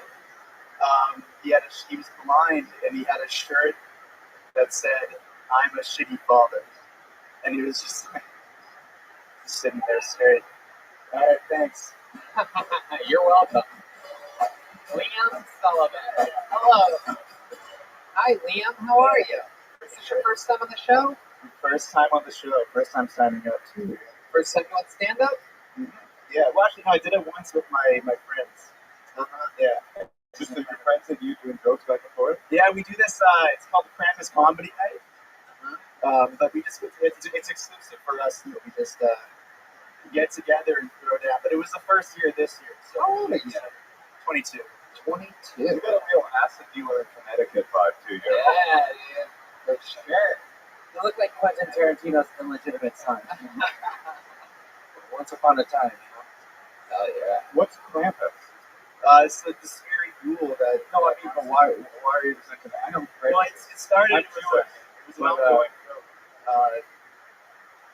He was blind and he had a shirt that said, "I'm a shitty father," and he was just like sitting there straight. All right, thanks. You're welcome. Liam Sullivan. Hello. Hi, Liam. How are you? Is this your first time on the show? First time on the show. First time signing up too. First time doing stand-up? Yeah. Well, actually, no. I did it once with my friends. Yeah. Just your friends and you doing jokes back and forth? Yeah, we do this. It's called the Krampus Comedy Night. But we just it's exclusive for us. We just get together and throw down. But it was the first year this year. So How old are you? 22. 22. You got a real acid dealer in Connecticut vibe too, you. Yeah, dude. For sure. You look like Quentin Tarantino's illegitimate son. Once upon a time, you know? Hell yeah. What's Krampus? It's the scary ghoul that. No, I mean, but why are you thinking that? I know Krampus. Well, it started. I'm Jewish. It was an ongoing film.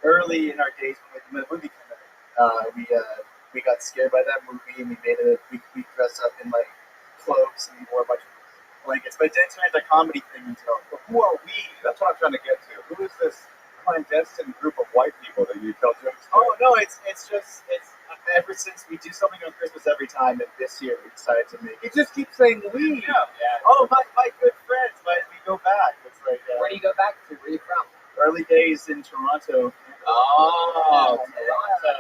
Early in our days when the movie came out, we got scared by that movie and we made it. We dressed up in like cloaks and we wore a bunch of blankets. But it didn't turn into a comedy thing until. But who are we? That's what I'm trying to get to. Who is this clandestine group of white people that you tell jokes to? Oh no, it's ever since we do something on Christmas every time, and this year we decided to make. You just keep saying we. Yeah. Oh, my good friends. We go back. It's like. Where do you go back to? Where are you from? Early days in Toronto. Oh, Toronto.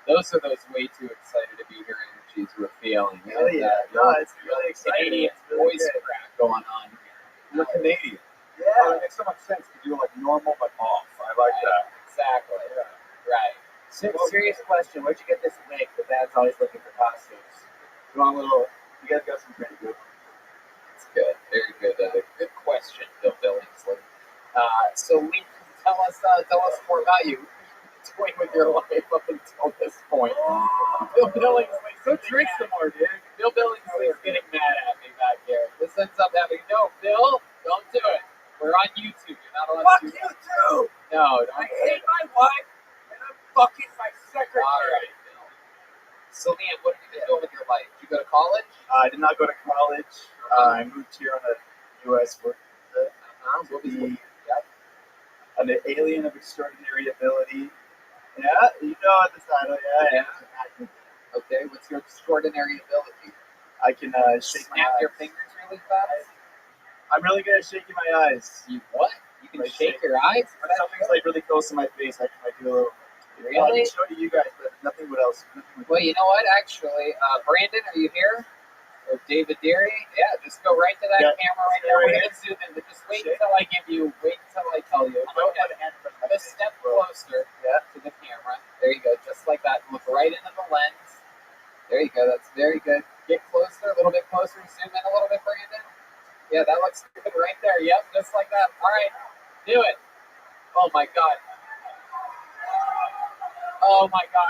Those are those way too excited to be here energies we're feeling. Hell yeah. No, it's really exciting. Canadian voice crack going on here. You're Canadian. Yeah. Well, it makes so much sense to do like normal but off. I like that. Exactly. Yeah. Right. Serious question. Where'd you get this wig? The dad's always looking for costumes. You want a little? You guys got some pretty good ones. It's good. Very good. Good question, Bill Billingsley. So Lee, tell us more about you. What's going with your life up until this point? Bill Billingsley. Go drink some more, dude. Bill Billingsley is getting mad at me back here. This ends up having Bill, don't do it. We're on YouTube. You're not allowed to do that. too. No, don't. I hate my wife, and I'm fucking my secretary. All right, Bill. So, Liam, what have you been doing with your life? Did you go to college? I did not go to college. I moved here on a U.S. work visa. What was The- Yep. An alien of extraordinary ability. Yeah, you know the title. Yeah. Okay, what's your extraordinary ability? I can shake my Snap eyes. your fingers really fast? I'm really good at shaking my eyes. You what? You can Like shake your eyes? When something's like really close to my face, I can do a little. Well, I Really? can show it to you guys, but nothing would else. Well, you know what? Actually, Brandon, are you here? Or David Deary? Yeah, just go right to that Yeah. camera right there. We're gonna zoom in, but just wait until I give you. Wait until I tell you. Don't Okay. put a hand in front of my Just face. step closer to the camera. There you go, just like that. Look right into the lens. There you go. That's very good. Get closer, a little bit closer. Zoom in a little bit, Brandon. Yeah, that looks good right there. Yep, just like that. All right, do it. Oh my God. Oh my God.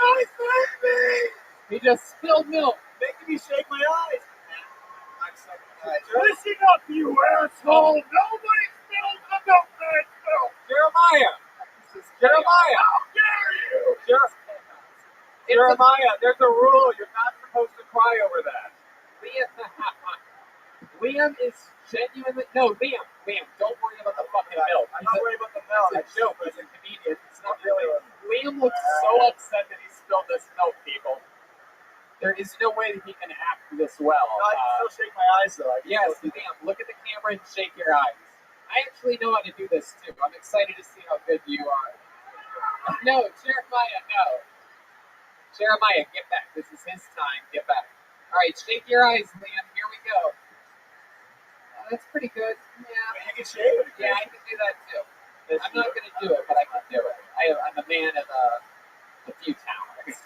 He just spilled milk. Making me shake my eyes. I'm shaking my eyes. Listen up, you asshole! Nobody spilled the milk that spilled! Jeremiah. This is Jeremiah. How dare you! Jeremiah, there's a rule. You're not supposed to cry over that. Liam is genuinely Liam, don't worry about the fucking milk. I'm not worried about the milk. It's a joke. He's a comedian. It's not really. Liam looks so upset that he spilled this milk, people. There is no way that he can act this well. No, I can still shake my eyes though. Yes, Liam, look at the camera and shake your eyes. I actually know how to do this too. I'm excited to see how good you are. No, Jeremiah, no. Jeremiah, get back. This is his time. Get back. All right, shake your eyes, Liam. Here we go. That's pretty good. Yeah. You can shake it. Yeah, I can do that too. I'm not going to do it, but I can do it. I'm a man of a few talents.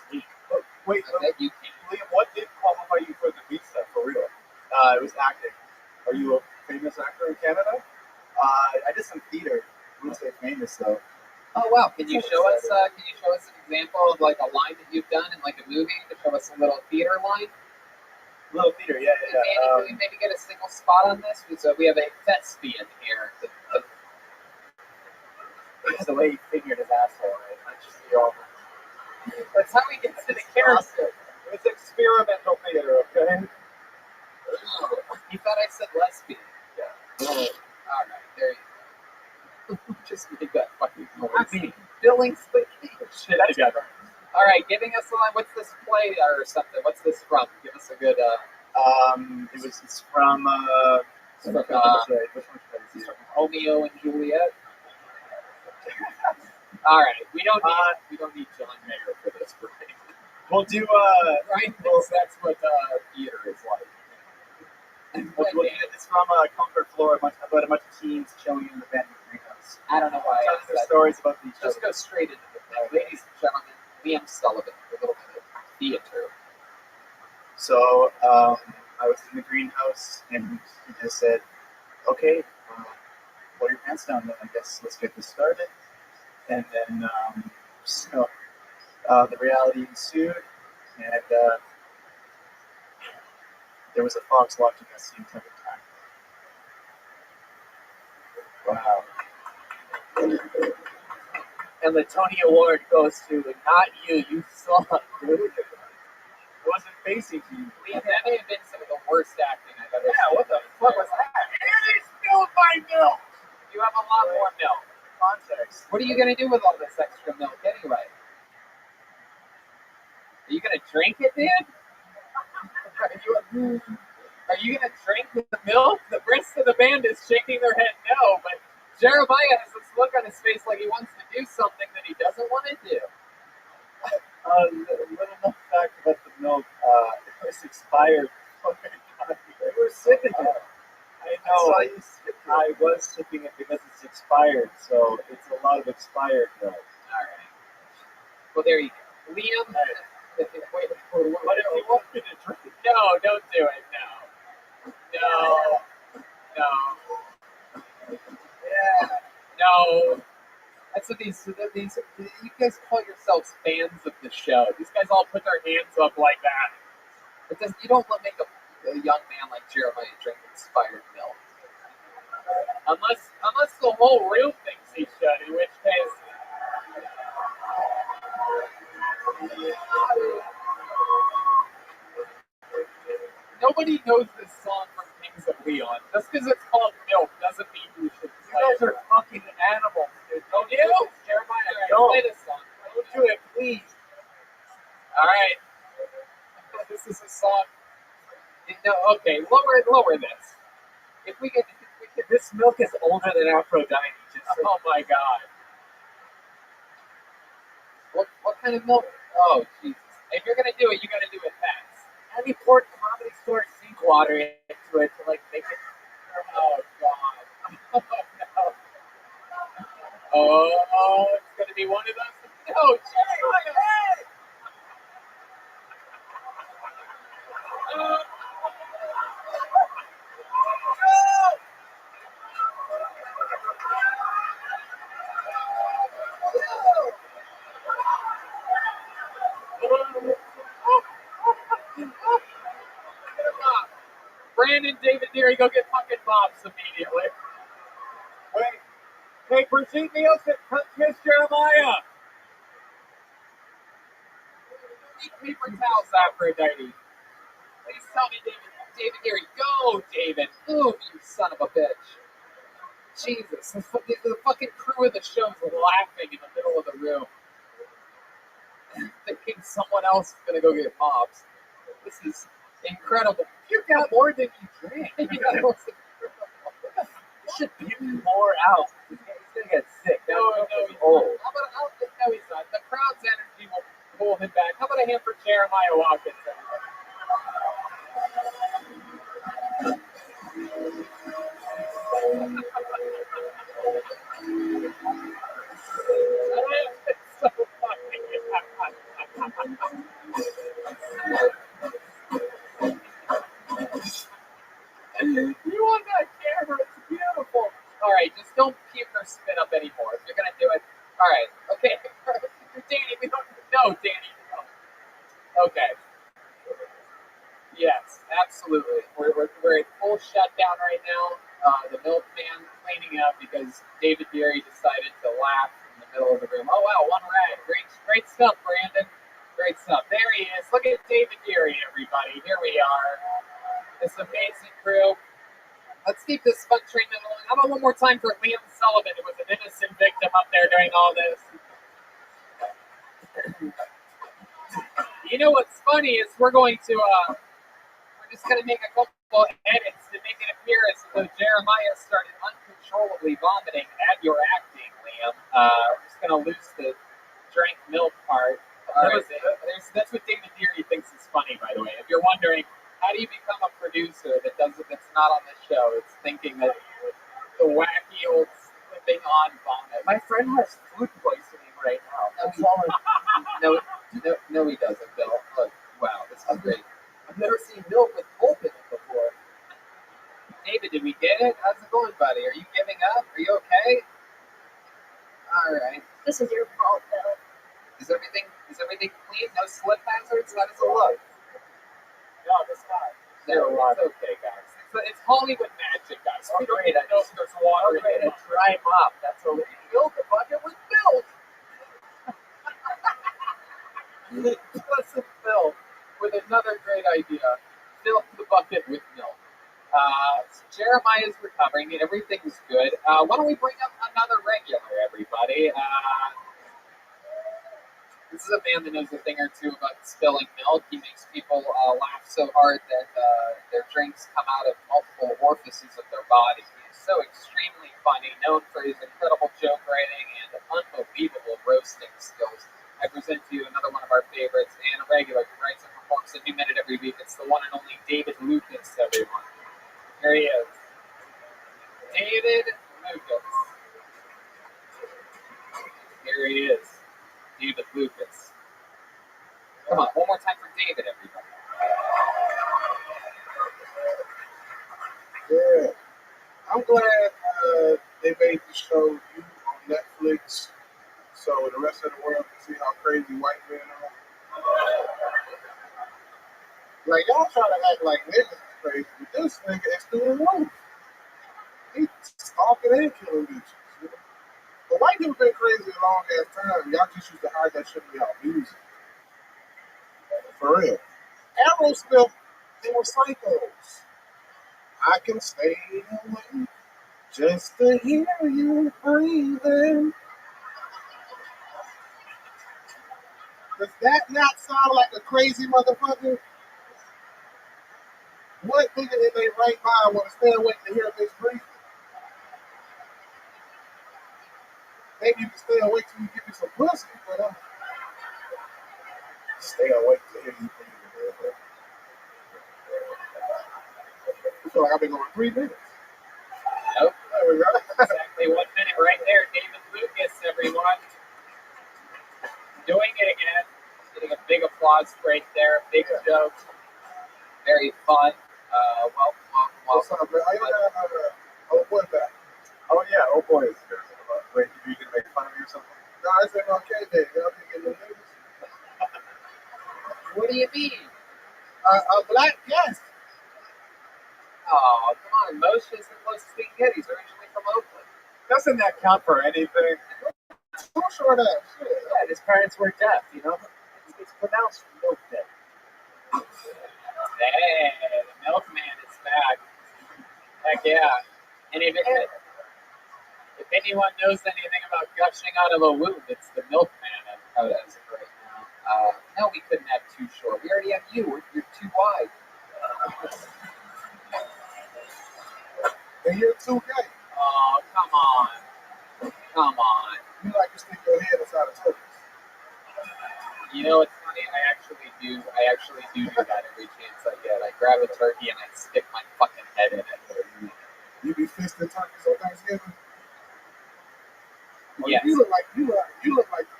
Wait, I bet you can. Liam, what did qualify you for the visa for real? It was acting. Are you a famous actor in Canada? I did some theater. I wouldn't say famous though. Oh wow! Can you show us? Can you show us an example of like a line that you've done in like a movie? To show us a little theater line. Little theater, yeah. Andy, can we maybe get a single spot on this? We have a thespian here. That's the way he figured his asshole, right? Not just the arm. That's how he gets to the character. It's experimental theater, okay? You thought I said lesbian. Yeah. All right, there you go. Just make that fucking noise. I mean, Billings the key. shit together. All right, giving us a line. What's this play or something? What's this from? Give us a good. It's from From, which one should I Is do? from Romeo and Juliet. All right, we don't need John Mayer for this, right? We'll do Ryan thinks that's what theater is like. it's from Concord, Florida, about a bunch of teens chilling in the abandoned greenhouse. I don't know why I Telling asked their that. stories about each Just other. go straight into the thing. Ladies and gentlemen, Liam Sullivan, a little bit of theater. So I was in the greenhouse, and he just said, "Okay, pull your pants down. Then I guess let's get this started." And then the reality ensued, and there was a fox watching us the entire time. Wow. And the Tony Award goes to not you. You suck, dude. It wasn't facing to you. Liam, that may have been some of the worst acting I've ever seen. Yeah, what the fuck was that? It is spilled my milk. You have a lot more milk. Context. What are you gonna do with all this extra milk anyway? Are you gonna drink it, dude? Are you gonna drink the milk? The rest of the band is shaking their head no, but Jeremiah has this look on his face like he wants to do something that he doesn't want to do. Little known fact about the milk, it was expired. You were sipping it. I know. I was sipping it because it's expired, so it's a lot of expired milk. All right. Well, there you go. Liam, What if you want me to drink? No, don't do it. No. Yeah. No. That's what these. You guys call yourselves fans of the show. These guys all put their hands up like that. It doesn't. You don't make a young man like Jeremiah drink expired milk. Unless the whole room thinks he should, in which case. Nobody knows this song from Kings of Leon. Just because it's called Milk doesn't mean you should play it. You guys are fucking animals, dude. Don't do it, Jeremiah. Don't. Play this song. Don't do it, please. All right. This is a song. No, okay, lower this. If we could, This milk is older than Aphrodite. oh my God. What kind of milk? Oh Jesus! If you're gonna do it, you gotta do it fast. And he poured Comedy Store sink water into it to like make it. Oh God. Oh no. Oh, it's gonna be one of those. No, Jeremiah. Brandon, David Deary, go get fucking mops immediately. Wait. Hey, Brigitte Nielsen, come kiss Jeremiah. Need paper towels, Aphrodite. Please tell me, David Deary. Go, David. Move, you son of a bitch. Jesus, the fucking crew of the show is laughing in the middle of the room. Thinking someone else is going to go get mops. This is incredible. You got more than you drank. You should puke more out. He's going to get sick. No, he's old. No, he's not. The crowd's energy will pull him back. How about a hand for Jeremiah Watkins? So funny. You on that camera, it's beautiful. All right, just don't puke or spit up anymore. If you're gonna do it, all right, okay. Danny, we don't. No, Danny. No. Okay. Yes, absolutely. We're in full shutdown right now. The milkman cleaning up because David Deary decided to laugh in the middle of the room. Oh wow, one rag. Great stuff, Brandon. Great stuff. There he is. Look at David Geary, everybody. Here we are. This amazing crew. Let's keep this fun train going. How about one more time for Liam Sullivan, who was an innocent victim up there during all this? You know what's funny is we're just going to make a couple edits to make it appear as though Jeremiah started uncontrollably vomiting at your acting, Liam. We're just going to lose the drank milk part. All right, that's what David Geary thinks is funny, by the way. If you're wondering, how do you become a producer that's not on the show? It's thinking that the wacky old slipping on vomit. My friend has food poisoning right now. No, he doesn't, Bill. Look, wow, this is great. I've never seen milk with pulp in it before. David, did we get it? How's it going, buddy? Are you giving up? Are you okay? All right. This is your fault, Bill. Is everything clean? No slip hazards? How does it look? No, it's not. No, it's okay, guys. It's Hollywood magic, guys. We don't need to know if there's water in it. Dry mop. That's what we fill the bucket with milk. Listen, Phil, with another great idea. Fill the bucket with milk. Jeremiah's recovering and everything's good. Why don't we bring up another regular, everybody? This is a man that knows a thing or two about spilling milk. He makes people laugh so hard that their drinks come out of multiple orifices of their body. He's so extremely funny, known for his incredible joke writing and unbelievable roasting skills. I present to you another one of our favorites and a regular who writes and performs a new minute every week. It's the one and only David Lucas, everyone. Here he is. David Lucas. Here he is. David Lucas. Come on, one more time for David, everybody. Yeah. I'm glad they made the show You on Netflix so the rest of the world can see how crazy white men are. Like, y'all try to act like niggas is crazy, but this nigga is through the roof. He's stalking and killing bitches. You know? But white people been crazy a long ass time. Y'all just used to hide that shit in y'all music. For real. Aerosmith, they were psychos. I can stay away just to hear you breathing. Does that not sound like a crazy motherfucker? What nigga in their right mind want to stay awake to hear a bitch breathing? Maybe you can stay awake till you give me some pussy, but stay awake to hear you breathing. I feel like I've been going 3 minutes. Nope. There we go. Exactly 1 minute right there. David Lucas, everyone. Doing it again. Getting a big applause break there. Big joke. Very fun. Welcome. What's up, man? Oh, boy back. Oh yeah, oh boy is here. Wait, you gonna make fun of me or something? No, I said okay, then. Y'all can get no niggas. What do you mean? A black guest. Oh, come on. Moshe's the closest we can get. He's originally from Oakland. Doesn't that count for anything? Too short ass shit. Yeah, his parents were deaf, you know? It's pronounced milkman. Hey, the milkman is back. Heck yeah. And if anyone knows anything about gushing out of a womb, it's the milkman as of right now. No, we couldn't have too short. We already have you. You're too wide. And you're too gay. Oh, come on. Come on. You like to stick your head inside a turkey. You know what's funny? I actually do that every chance I get. I grab a turkey and I stick my fucking head in it. You be fisting turkeys on Thanksgiving? Yes. You look like the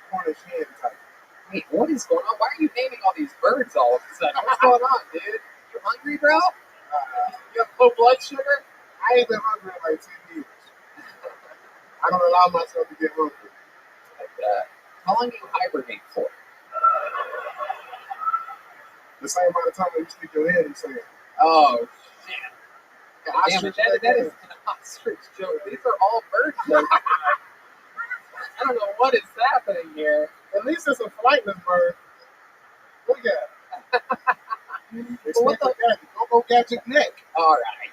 Cornish hen type. Wait, what is going on? Why are you naming all these birds all of a sudden? What's going on, dude? You hungry, bro? You have low blood sugar? I ain't been hungry in like 10 years. I don't allow myself to get hungry. Like that. How long do you hibernate for? The same amount of time that you stick your head in sand. Oh, shit. God damn it, that is an ostrich joke. These are all bird jokes. I don't know what is happening here. At least it's a flightless bird. at. It's what the gadget. Go gadget neck. All right.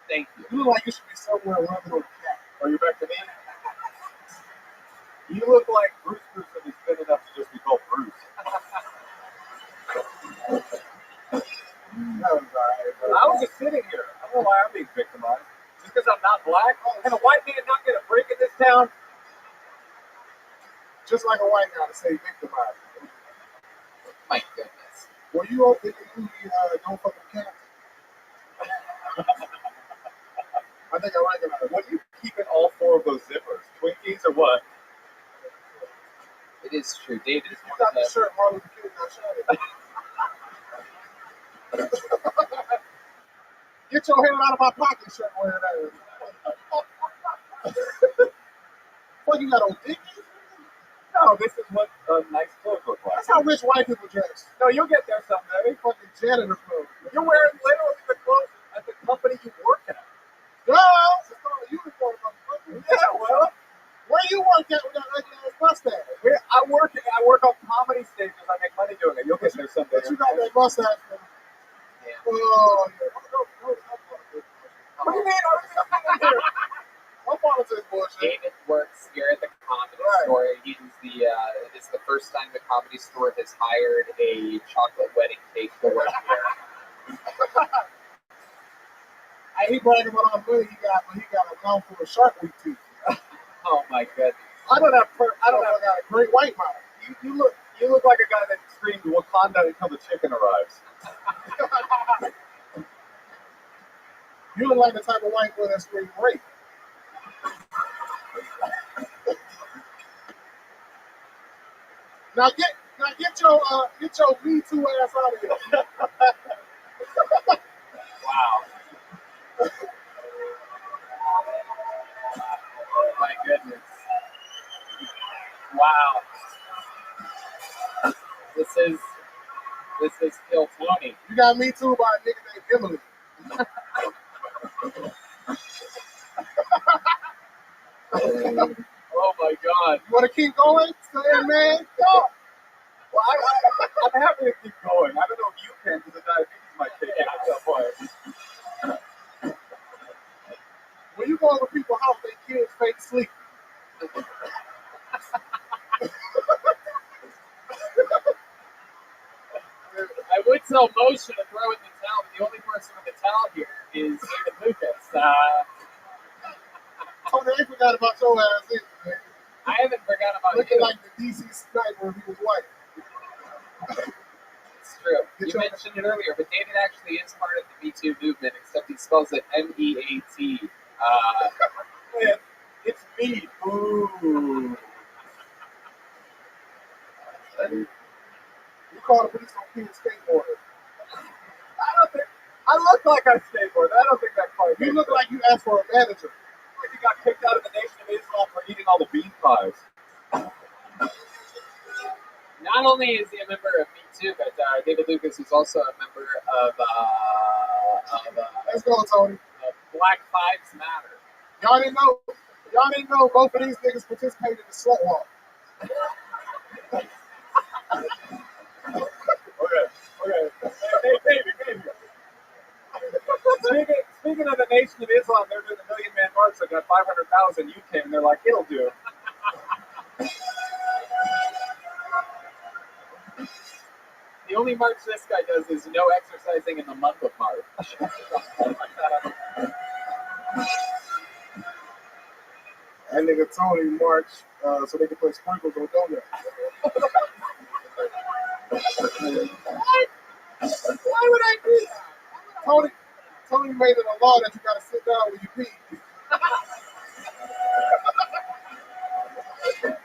Thank you. You look like you should be somewhere rubbing on a cat. Are you back to me? You look like Bruce Bruce is good enough to just be called Bruce. That was alright. I was just sitting here. I don't know why I'm being victimized. Just because I'm not black? Can a white man not get a break in this town? Just like a white guy to say victimized. My goodness. Were you open to the movie Don't Fuck with Cats? I think I recognize it. What are you keeping all four of those zippers? Twinkies or what? It is true. David is You one got of the shirt Martin Luther King got shot at. Get your hand out of my pocket, shirt wearing that. What, you got on Dickies? No, this is what nice clothes look like. That's how rich white people dress. No, you'll get there someday. Fucking janitor clothes. You're wearing literally the clothes at the company you work at. No, it's not a uniform. Yeah, well, where you work at with that ugly ass mustache? I work on comedy stages. I make money doing it. You'll get there someday. But you got that mustache. Yeah. Oh, yeah. What do you mean? I'm politics bullshit. David works here at the comedy store. It is the first time the comedy store has hired a chocolate wedding cake to work here. He bragging about how good he got a mouthful of Shark Week teeth. Oh my goodness. I got a great white mouth. You look like a guy that screamed Wakanda until the chicken arrives. You look like the type of white boy that screams rape. Now get your Me Too ass out of here. Wow. Oh my goodness. Wow. This is Kill Tony. You got Me Too by a nigga named Emily. Oh my God. You want to keep going? Say it, man. Go. Well, I'm happy to keep going. I don't know if you can because the diabetes might kick in at some point. When you go over people's house, they kids fake sleep. I would tell Moshe to throw in the towel, but the only person with the towel here is David Lucas. Oh, they forgot about your ass either, man. I haven't forgotten about Looking you. like the DC sniper if he was white. It's true. You mentioned it earlier, but David actually is part of the Me Too movement, except he spells it M-E-A-T. It's me. Ooh. You call the police on Peter skateboarder. I look like I skateboard. I don't think that quite. You look like you asked for a manager. Like you got kicked out of the Nation of Islam for eating all the bean pies. Not only is he a member of Me Too, but David Lucas is also a member of Let's go, Tony. Black Lives Matter. Y'all didn't know both of these niggas participated in the slut walk. Okay. Baby. Speaking of the Nation of Islam, they're doing the Million Man March. They got 500,000. You came, and they're like, it'll do. The only march this guy does is no exercising in the month of March. That nigga Tony marched so they could put sprinkles on donuts. What? Why would I do that? Tony made it a law that you gotta sit down when you pee.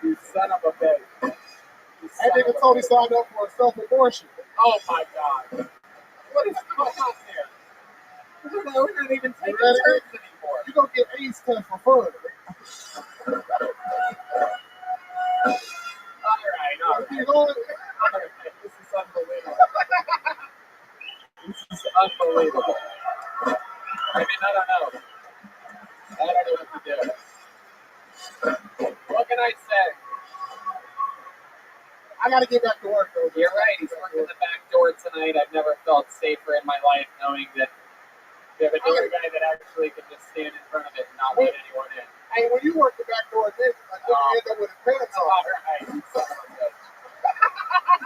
You son of a bitch. That nigga Tony signed up for a self-abortion. Oh my God. What is going on here? We're not even taking turns anymore. You gonna get AIDS test for fun. All right. Keep going. This is unbelievable. This is unbelievable. I mean, I don't know. I don't know what to do. What can I say? I gotta get back to work though. You're right. He's working the back door tonight. I've never felt safer in my life knowing that we have a door guy that actually can just stand in front of it and not let anyone in. Hey, when you work the back door, then you end up with his pants on. All right, you son of a bitch.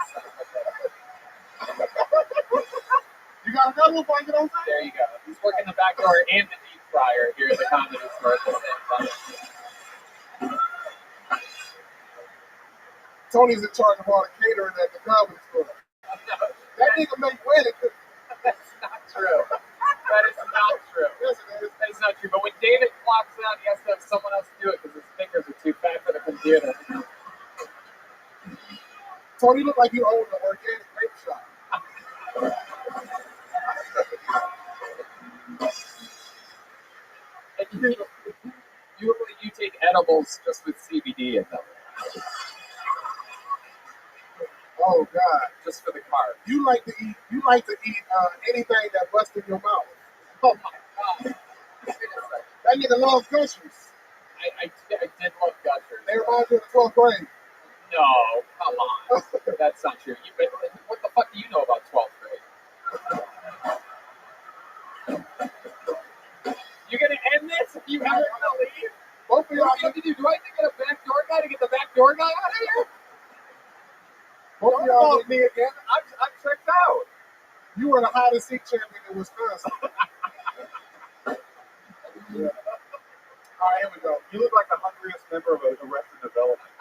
Son of a bitch. You got another one before I get on stage? There you go. He's working the back door and the deep fryer here at the Comedy Store at the same time. Tony's in charge of all the catering at the Comedy Store. That nigga make wedding cookies. That's not true. That is not true. Yes, it is. That is not true. But when David clocks out, he has to have someone else do it because his fingers are too fat for the computer. Tony look like you own an organic vape shop. And you take edibles just with CBD in them. Oh God! Just for the carbs. You like to eat anything that busts in your mouth. Oh my God! That nigga loves gushers. I did love gushers. They remind you of the 12th grade. No, come on. That's not true. What the fuck do you know about 12th grade? You gonna end this if you haven't gonna leave? Both of y'all. What do you have to do? Do I have to get a backdoor guy to get the backdoor guy out of here? Both of y'all. Don't me again. I'm tricked out. You were the hide and seek champion in Wisconsin. Yeah. All right, here we go. You look like the hungriest member of Arrested Development.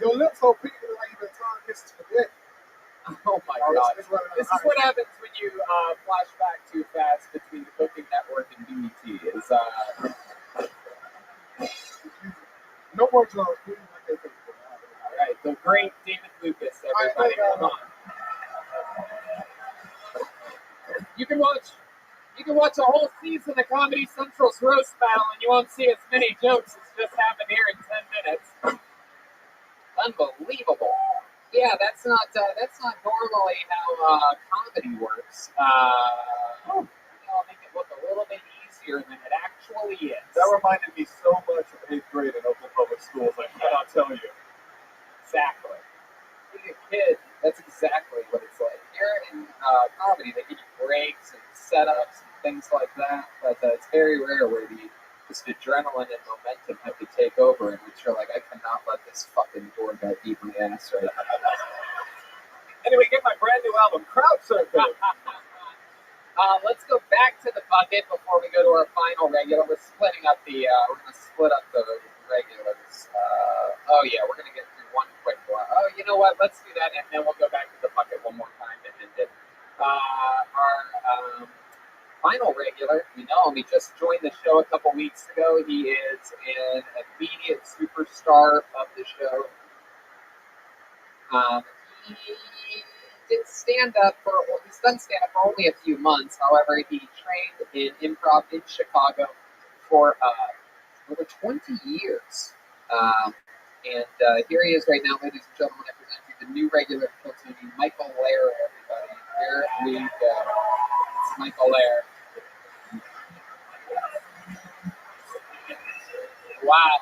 Your lips so pink like you've been tongue kissed spaghetti. Oh my God! This is what happens when you flash back too fast between the Cooking Network and BET. No more drugs, please. All right, the great David Lucas, everybody, come on. You can watch a whole season of Comedy Central's roast battle, and you won't see as many jokes as just happened here in 10 minutes. Unbelievable. Yeah, that's not normally how comedy works. I'll make it look a little bit easier than it actually is. That reminded me so much of 8th grade in Oakland Public Schools. I cannot tell you. Exactly. Being a kid, that's exactly what it's like. Here in comedy, they give you breaks and setups and things like that, but it's very rare where just adrenaline and momentum have to take over, in which you're like, I cannot let this fucking door guy beat my ass right now. Anyway, get my brand new album, Crowd Surfing. Let's go back to the bucket before we go to our final regular. We're splitting up we're going to split up the regulars. We're going to get through one quick one. Oh, you know what? Let's do that, and then we'll go back to the bucket one more time to end it. Our final regular, we know him. He just joined the show a couple weeks ago. He is an immediate superstar of the show. He did stand-up he's done stand-up for only a few months. However, he trained in improv in Chicago for over 20 years. Here he is right now, ladies and gentlemen. I present you the new regular platoon, Michael Lair, everybody. Here we go. It's Michael Lair. Wow.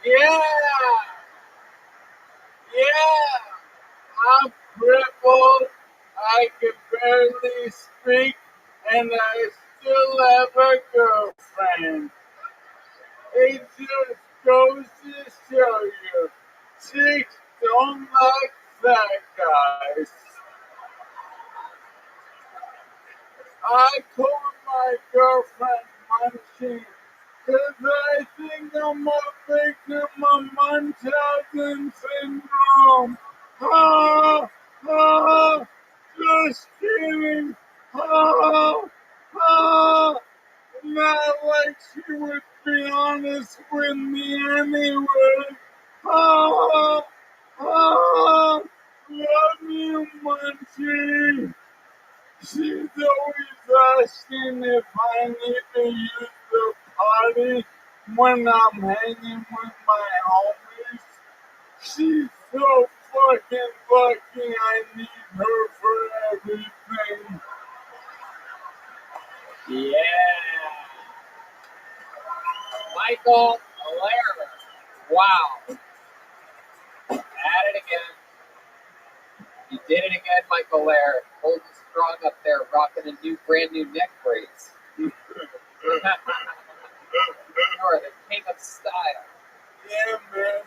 Yeah! I'm crippled. I can barely speak, and I still have a girlfriend. It just goes to show you, chicks don't like fat guys. I call my girlfriend Munchie, 'cause I think I'm a victim of Munchausen syndrome. Just kidding. Not like she would be honest with me anyway. Love you, Munchie. She's always asking if I need to use the potty when I'm hanging with my homies. She's so fucking lucky I need her for everything. Michael Lehrer. Wow. At it again. You did it again, Michael Lehrer. Holding strong up there, rocking a brand new neck brace. You are the king of style. Yeah, man,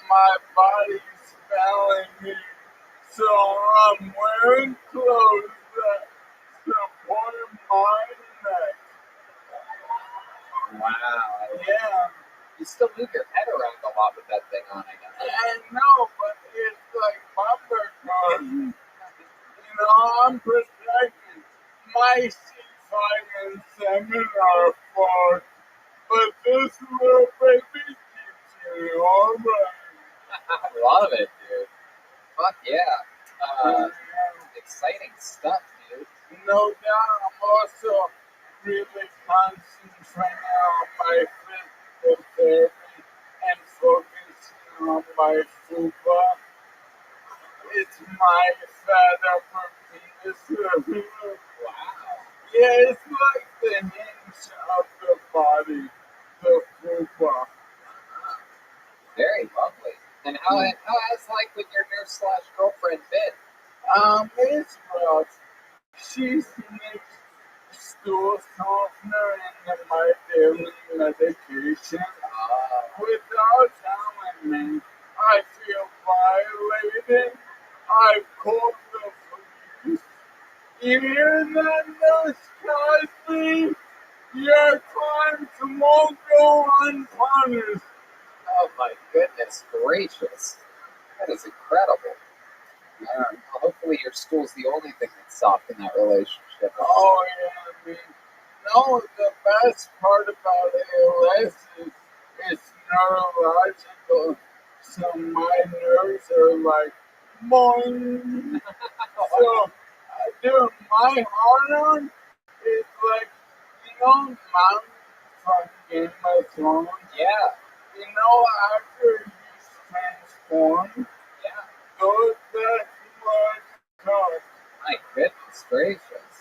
my body's failing me, so I'm wearing clothes that support my neck. Wow. Yeah. You still move your head around a lot with that thing on, I guess. I know, but it's like bumper cars. You know, I'm protected. My C5 and 7 are fucked, but this little baby keeps me alright. Love it, dude. Fuck yeah. Exciting stuff, dude. No doubt, I'm also really concentrating on my physical therapy and focusing on my fupa. It's my fat upper penis. Wow. Yeah, it's like the hinge of the body, the fupa. Very lovely. And how has like with your nurse / girlfriend been? It's rough. She sneaks stool softener into my daily medication. Without telling me, I feel violated. I called the police. You hear that, Nurse Cosby? Your crimes won't go unpunished. Oh my goodness gracious. That is incredible. Well, hopefully your school's the only thing that's soft in that relationship. Oh, yeah, I mean, no, the best part about ALS is it's neurological. So my nerves are like, boing. So, dude, my heart is like, you know, Mount from Game of Thrones? Yeah. You know, after he's transformed, goes back to my car. My goodness gracious.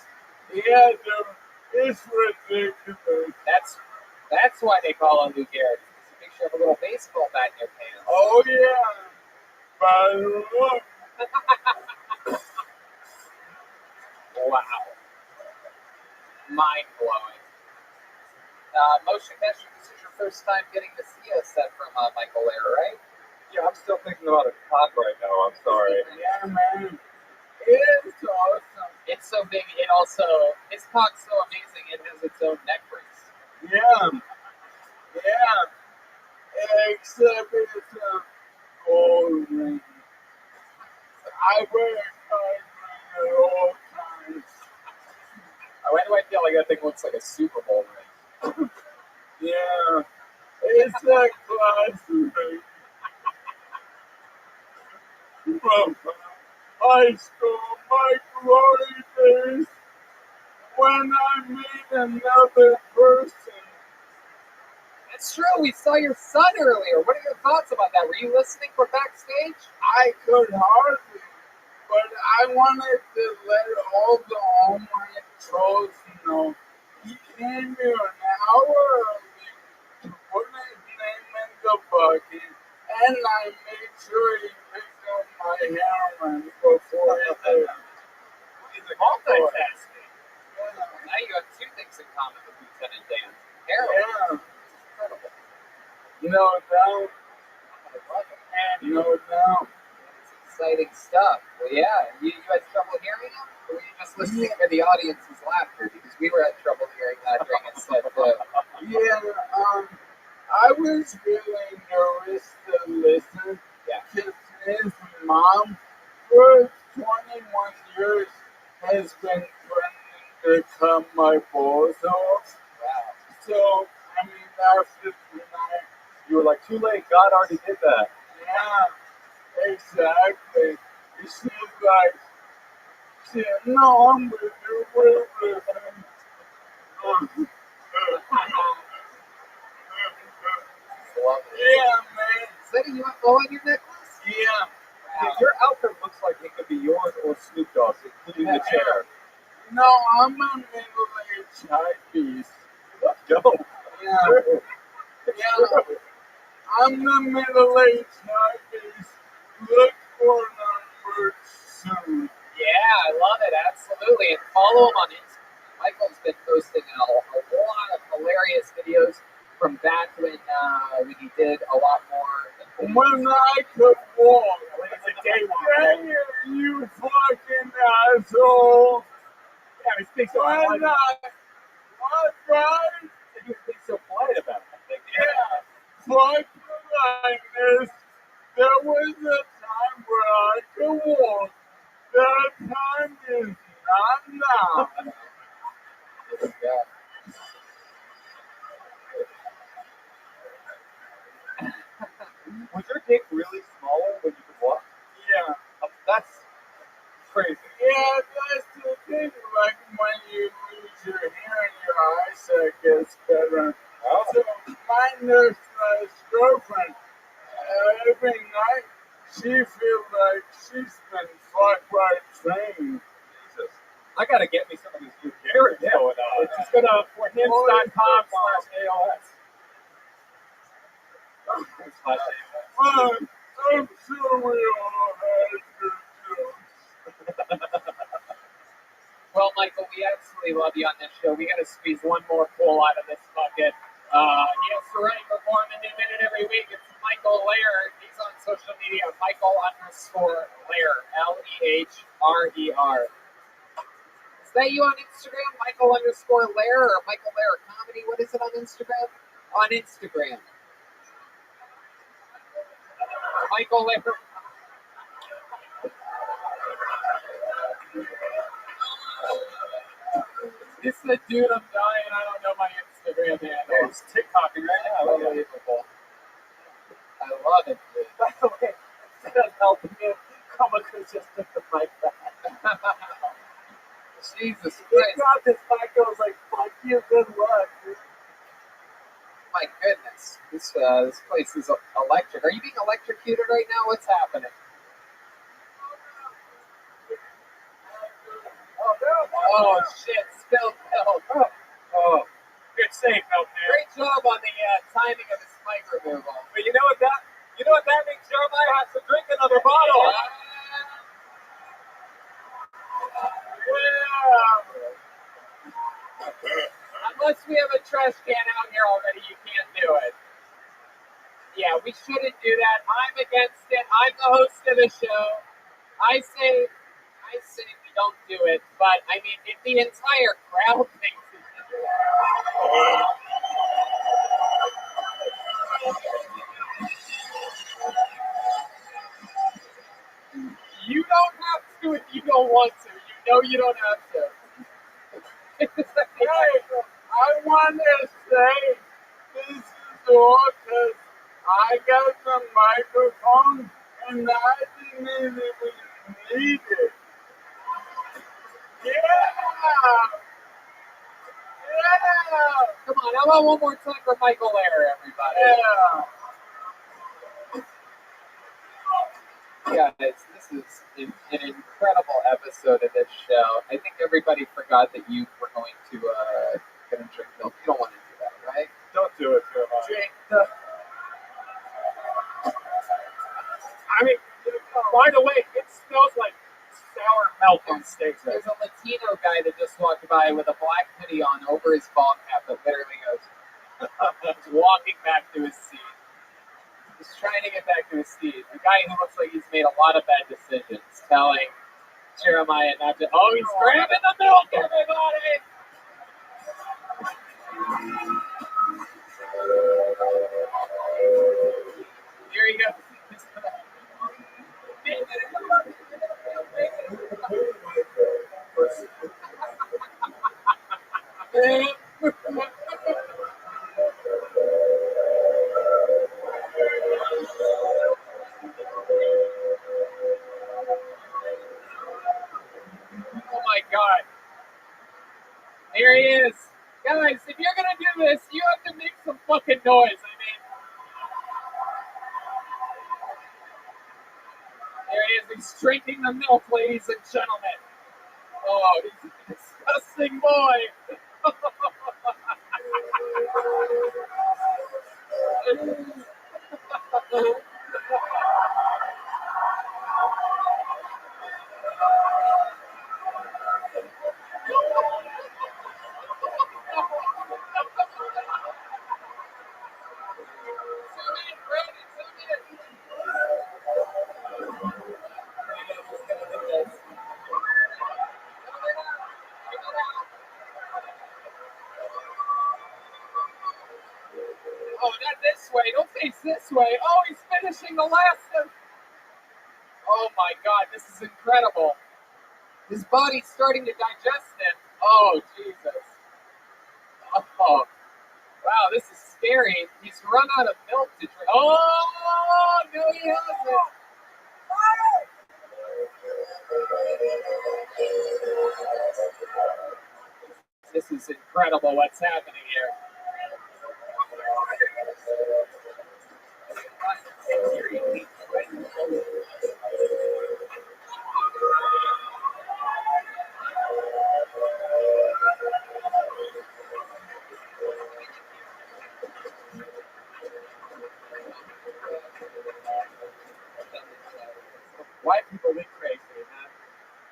Yeah, dude, it's ridiculous. That's why they call him Lou Gehrig. It's a picture of a little baseball bat in your pants. Oh, yeah. But look. Wow. Mind blowing. Motion Master, this is your first time getting to see a set from Michael Lehrer, right? Yeah, I'm still thinking about a cock right now. I'm sorry. Yeah, man. It's awesome. It's so big. His cock's so amazing. It has its own neck brace. Yeah. Yeah. Except it's a gold ring. I wear a cock ring at all times. Why do I feel like that thing looks like a Super Bowl ring? Yeah. It's a classic ring. From high school, my glory days, when I meet another person. That's true. We saw your son earlier. What are your thoughts about that? Were you listening from backstage? I could hardly, but I wanted to let all the online trolls know he came here an hour early to put his name in the bucket, and I made sure he picked up my heroin before he did. He's a multitasking. Now you have two things in common with Lieutenant Dan. Heroin. Yeah. Incredible. No doubt. No doubt. It's exciting stuff. Well, yeah. You had trouble hearing him? Or were you just listening for the audience's laughter? Because we were having trouble hearing that during his set, too. Yeah, I was really nervous to listen. Yeah. Because his mom, for 21 years, has been threatening to cut my balls off. Wow. So, I mean, after tonight, You were like, too late. God already did that. yeah, exactly. She's like, no, I'm with you, we're with him. Yeah, man. Is that a UFO on your necklace? Yeah. Yeah, your outfit looks like it could be yours or Snoop Dogg's, including the chair. No, I'm a middle-aged hypebeast. That's dope. Yeah. Yeah. I'm the middle-aged hippies. Look for number 2. Yeah, I love it, absolutely. And follow him on Instagram. Michael's been posting a lot of hilarious videos from back when he did a lot more. When I could walk. Hey, you fucking asshole. Yeah, he speaks so When polite. what, right? He speaks so polite about it. Yeah. Fuck politeness. There was a time where I could walk. That time is not now. Was your dick really smaller when you could walk? Yeah. That's crazy. Yeah, that's the thing. Like when you lose your hair and your eyesight gets better. Oh. So my nurse/girlfriend, every night she feels like she's been fucked by a train. Jesus. I gotta get me some of these new carrots going on. Just go to forhints.com/AOS. I'm sure we all had good jokes. Well, Michael, we absolutely love you on this show. We got to squeeze one more pull out of this bucket. He has to write perform a new minute every week. It's Michael Lehrer. He's on social media, Michael_Lehrer, Lehrer. Is that you on Instagram, Michael_Lehrer or Michael Lehrer Comedy? What is it on Instagram? On Instagram. Michael Lehrer. This is the dude I'm dying. I don't know my Instagram handle. It's TikToking right now. Unbelievable. I love it, dude. By the way, instead of helping him, come a consistent like that. Jesus He Christ. got this back. I was like, fuck you, good luck. My goodness. This place is electric. Are you being electrocuted right now? What's happening? Oh, shit. Spilled milk. Oh, good save, Milk Man. Great job on the timing of this mic removal. But you know what that means? Jeremiah has to drink another bottle. Unless we have a trash can out here already, you can't do it. Yeah, we shouldn't do that. I'm against it. I'm the host of the show. I say we don't do it, but I mean, if the entire crowd thinks we should do it. You don't have to if you don't want to. You know you don't have to. Hey, I want to say this is all because I got the microphone and I didn't even need it. Yeah! Come on, how about one more time for Michael Lehrer, everybody? Yeah! Guys, this is an incredible episode of this show. I think everybody forgot that you were going to drink milk. You don't want to do that, right? Don't do it, Jeremiah. Drink the... I mean, by the way, it smells like sour milk on stage. There's a Latino guy that just walked by with a black hoodie on over his ball cap that literally goes, he's walking back to his seat. He's trying to get back to his seat. A guy who looks like he's made a lot of bad decisions, telling Jeremiah not to. Oh, he's grabbing the milk, everybody! Here he goes. Oh my God. Here he is. Guys, if you're gonna do this, you have to make some fucking noise. I mean, there he is. He's drinking the milk, ladies and gentlemen. Oh, he's a disgusting boy. Oh, not this way. Don't face this way. Oh, he's finishing the last one. Oh my God, this is incredible. His body's starting to digest it. Oh, Jesus. Oh, wow, this is scary. He's run out of milk to drink. Oh, no, he hasn't. This is incredible what's happening here. White people look crazy, man.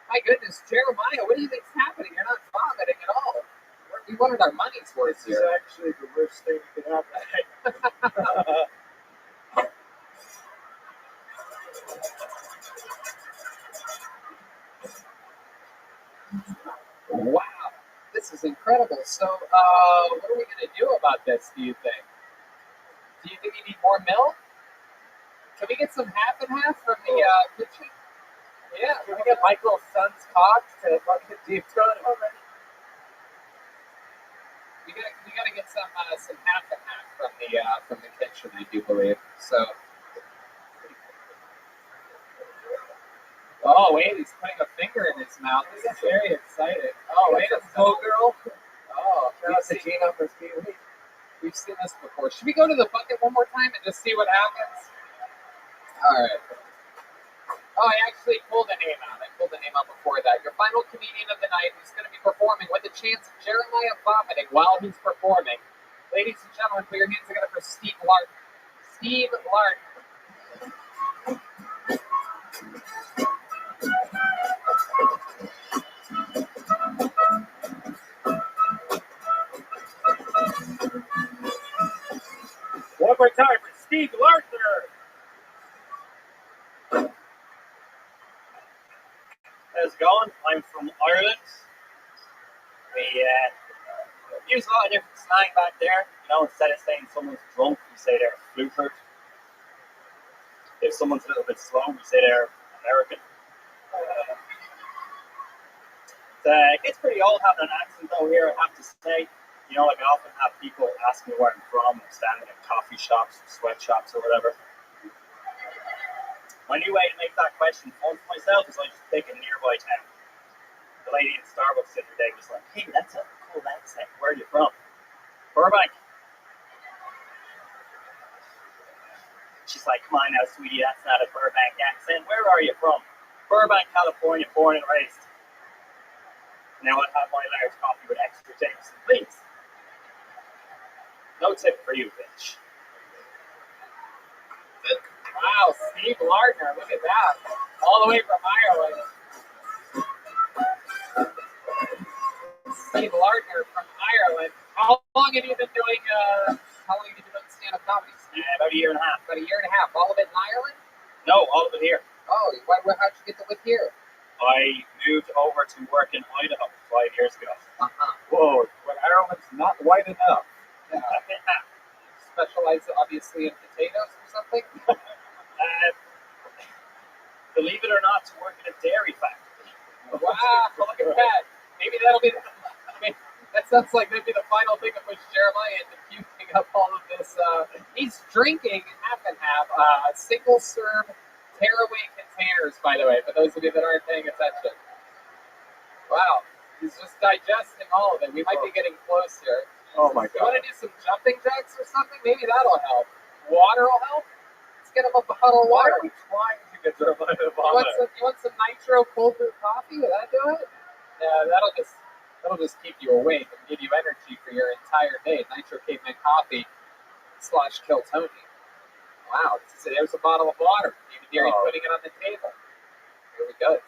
My goodness, Jeremiah, what do you think's happening? You're not vomiting at all. We wanted our money's worth This is here. actually the worst thing that could happen. Wow, this is incredible. So, what are we going to do about this, do you think? Do you think you need more milk? Can we get some half and half from the kitchen? Yeah. Can we get Michael's son's cock to fucking deep throat it already? We gotta get some half and half from the kitchen, I do believe. So. Oh wait, he's putting a finger in his mouth. This is very exciting. Oh wait, a go girl. Oh, we've seen this before. Should we go to the bucket one more time and just see what happens? All right. Oh, I actually pulled a name out. I pulled a name out before that. Your final comedian of the night who's going to be performing with the chance of Jeremiah vomiting while he's performing. Ladies and gentlemen, put your hands together for Steve Larkin. Steve Larkin. One more time for Steve Larkner. How's it going? I'm from Ireland. We use a lot of different slang back there. You know, instead of saying someone's drunk, we say they're flutered. If someone's a little bit slow, we say they're American. It's pretty old having an accent though here, I have to say. You know, like I often have people ask me where I'm from. I'm standing in coffee shops, sweatshops, or whatever. My new way to make that question fun for myself is I just pick a nearby town. The lady in Starbucks the other day was like, "Hey, that's a cool accent. Where are you from?" Burbank. She's like, "Come on now, sweetie, that's not a Burbank accent. Where are you from?" Burbank, California, born and raised. Now I'll have my large coffee with extra Jameson, please. No tip for you, bitch. Wow, Steve Larkin, look at that. All the way from Ireland. Steve Larkin from Ireland. How long have you been doing stand-up comedy? About a year and a half. About a year and a half. All of it in Ireland? No, all of it here. Oh, how'd you get to live here? I moved over to work in Idaho 5 years ago. Whoa, but Ireland's not white enough. Yeah. Specialize obviously in potatoes or something? Believe it or not, to work in a dairy factory. Wow, look at that. Maybe that'll be that sounds like that'd be the final thing that pushed Jeremiah into puking up all of this. He's drinking half and half, single serve tearaway containers, by the way, for those of you that aren't paying attention. Wow, he's just digesting all of it. We might be getting close here. Oh my You want God. to do some jumping jacks or something? Maybe that'll help. Water will help. Let's get him up a bottle of Why water. are we trying to get Jeremiah to You vomit? want some nitro cold brew coffee? Will that do it? Yeah, that'll just keep you awake and give you energy for your entire day. Nitro Caveman coffee. /Kill Tony. Wow, there's a bottle of water. David Deary putting it on the table. Here we go.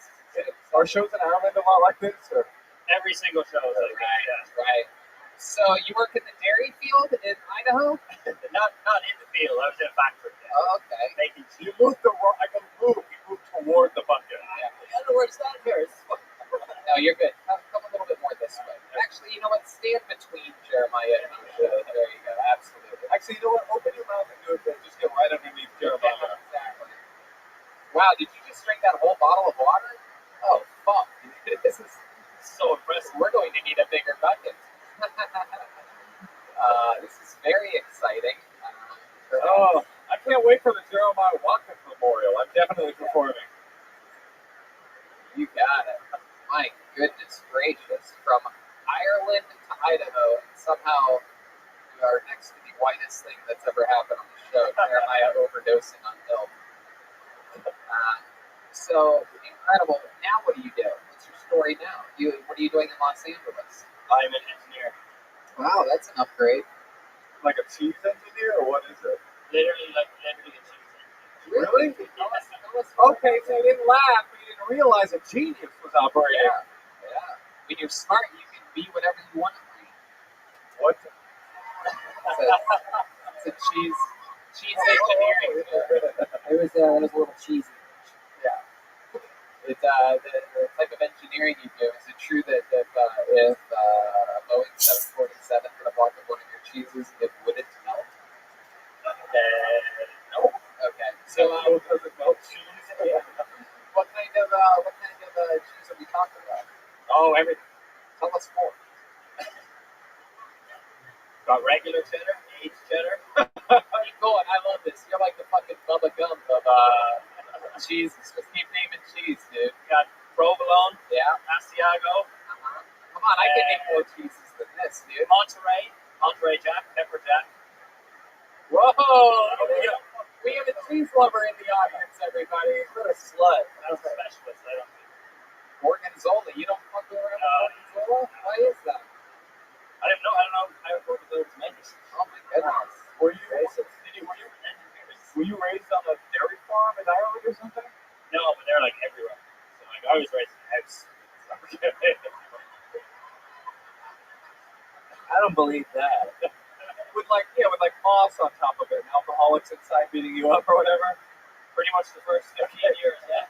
Are shows in Ireland a lot like this? Or? Every single show is like that, yeah. Right. So you work in the dairy field in Idaho? Not in the field. I was in a factory. Yeah. Oh, okay. Making cheese. You moved you moved toward the bucket. Yeah. In other words, not here. No, you're good. Come a little bit more this way. Actually, you know what? Stand between Jeremiah and Moshe. There you go. Absolutely. Actually, you know what? Open your mouth and do it. Just get right underneath Jeremiah. Exactly. Wow, did you just drink that whole bottle of water? Oh, fuck. This is so impressive. We're going to need a bigger bucket. This is very exciting. I can't wait for the Jeremiah Watkins Memorial. I'm definitely performing. You got it. My goodness gracious. From Ireland to Idaho, and somehow we are next to the whitest thing that's ever happened on the show. Jeremiah overdosing on milk. So incredible. Now what do you do? What's your story now? What are you doing in Los Angeles? I'm an engineer. Wow, that's an upgrade. Like a cheese engineer, or what is it? Literally a cheese engineer. Really? Okay, so you didn't laugh, but you didn't realize a genius was operating. Yeah. When you're smart, you can be whatever you want to be. What? It's a cheese engineering. It was a little cheesy. Yeah. It's the type of engineering you do. Is it true that if a Boeing 747 hit a block of one of your cheeses, it wouldn't melt? No. Okay. So does it melt cheese? Yeah. What kind of cheese are we talking about? Oh, everything. Tell us more. Got regular cheddar, aged cheddar. Keep going. I love this. You're like the fucking Bubba Gump of cheeses. Just keep naming cheese, dude. Got provolone. Yeah. Asiago. Come on, I can name more cheeses than this, dude. Monterey Jack, pepper jack. Whoa! We have a cheese lover in the audience, everybody. What a slut. I'm a specialist. I don't do Gorgonzola. You don't fuck around with Gorgonzola? Why is that? I don't know how Gorgonzola is made. Oh my goodness. Were you raised on a dairy farm in Ireland or something? No, but they're like everywhere. So like I was raised in a house. I don't believe that. with moss on top of it, and alcoholics inside beating you up or whatever. Pretty much the first 15 years, yeah.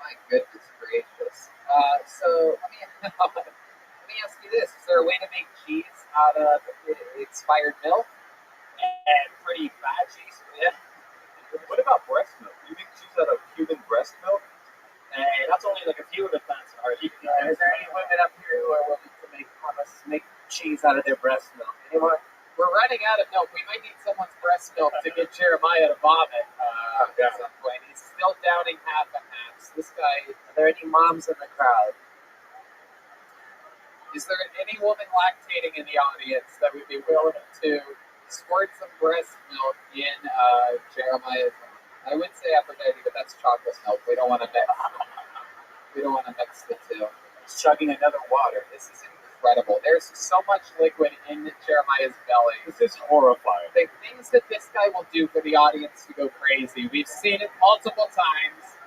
My goodness gracious. So let me ask you this: is there a way to make cheese out of expired milk? And pretty bad cheese. Yeah. What about breast milk? Do you make cheese out of human breast milk? And that's only like a few of the plants are. Is there any women up here who are willing to have us make cheese out of their breast milk? Anyone? We're running out of milk. We might need someone's breast milk to get Jeremiah to vomit at some point. He's still downing half and halves. This guy. Are there any moms in the crowd? Is there any woman lactating in the audience that would be willing to squirt some breast milk in Jeremiah's? I would say Aphrodite, but that's chocolate milk. We don't want to mix. We don't want to mix the two. He's chugging another water. This is incredible. There's so much liquid in Jeremiah's belly. This is horrifying. The things that this guy will do for the audience to go crazy. We've seen it multiple times.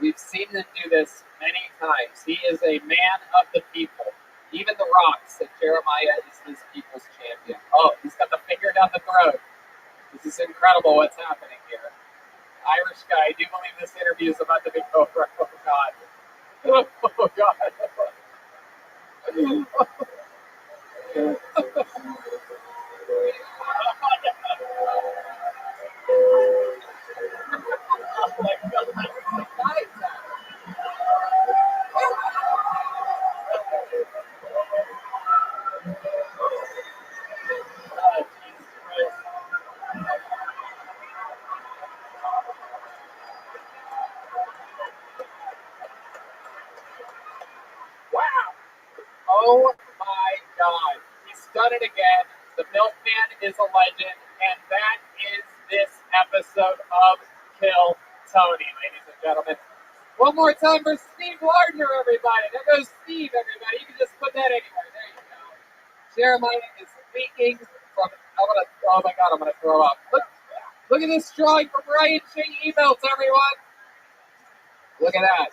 We've seen him do this many times. He is a man of the people. Even The Rock said Jeremiah is his people's champion. Oh, he's got the finger down the throat. This is incredible what's happening here. Irish guy, I do believe this interview is about to be over. Oh, God. Oh, God. Oh, my God. Oh my God. He's done it again. The Milkman is a legend, and that is this episode of Kill Tony, ladies and gentlemen. One more time for Steve Lardner, everybody. There goes Steve, everybody. You can just put that anywhere. There you go. Jeremiah is speaking from, oh my god, I'm gonna throw up. Look at this drawing from Ryan J. Emails, everyone. Look at that.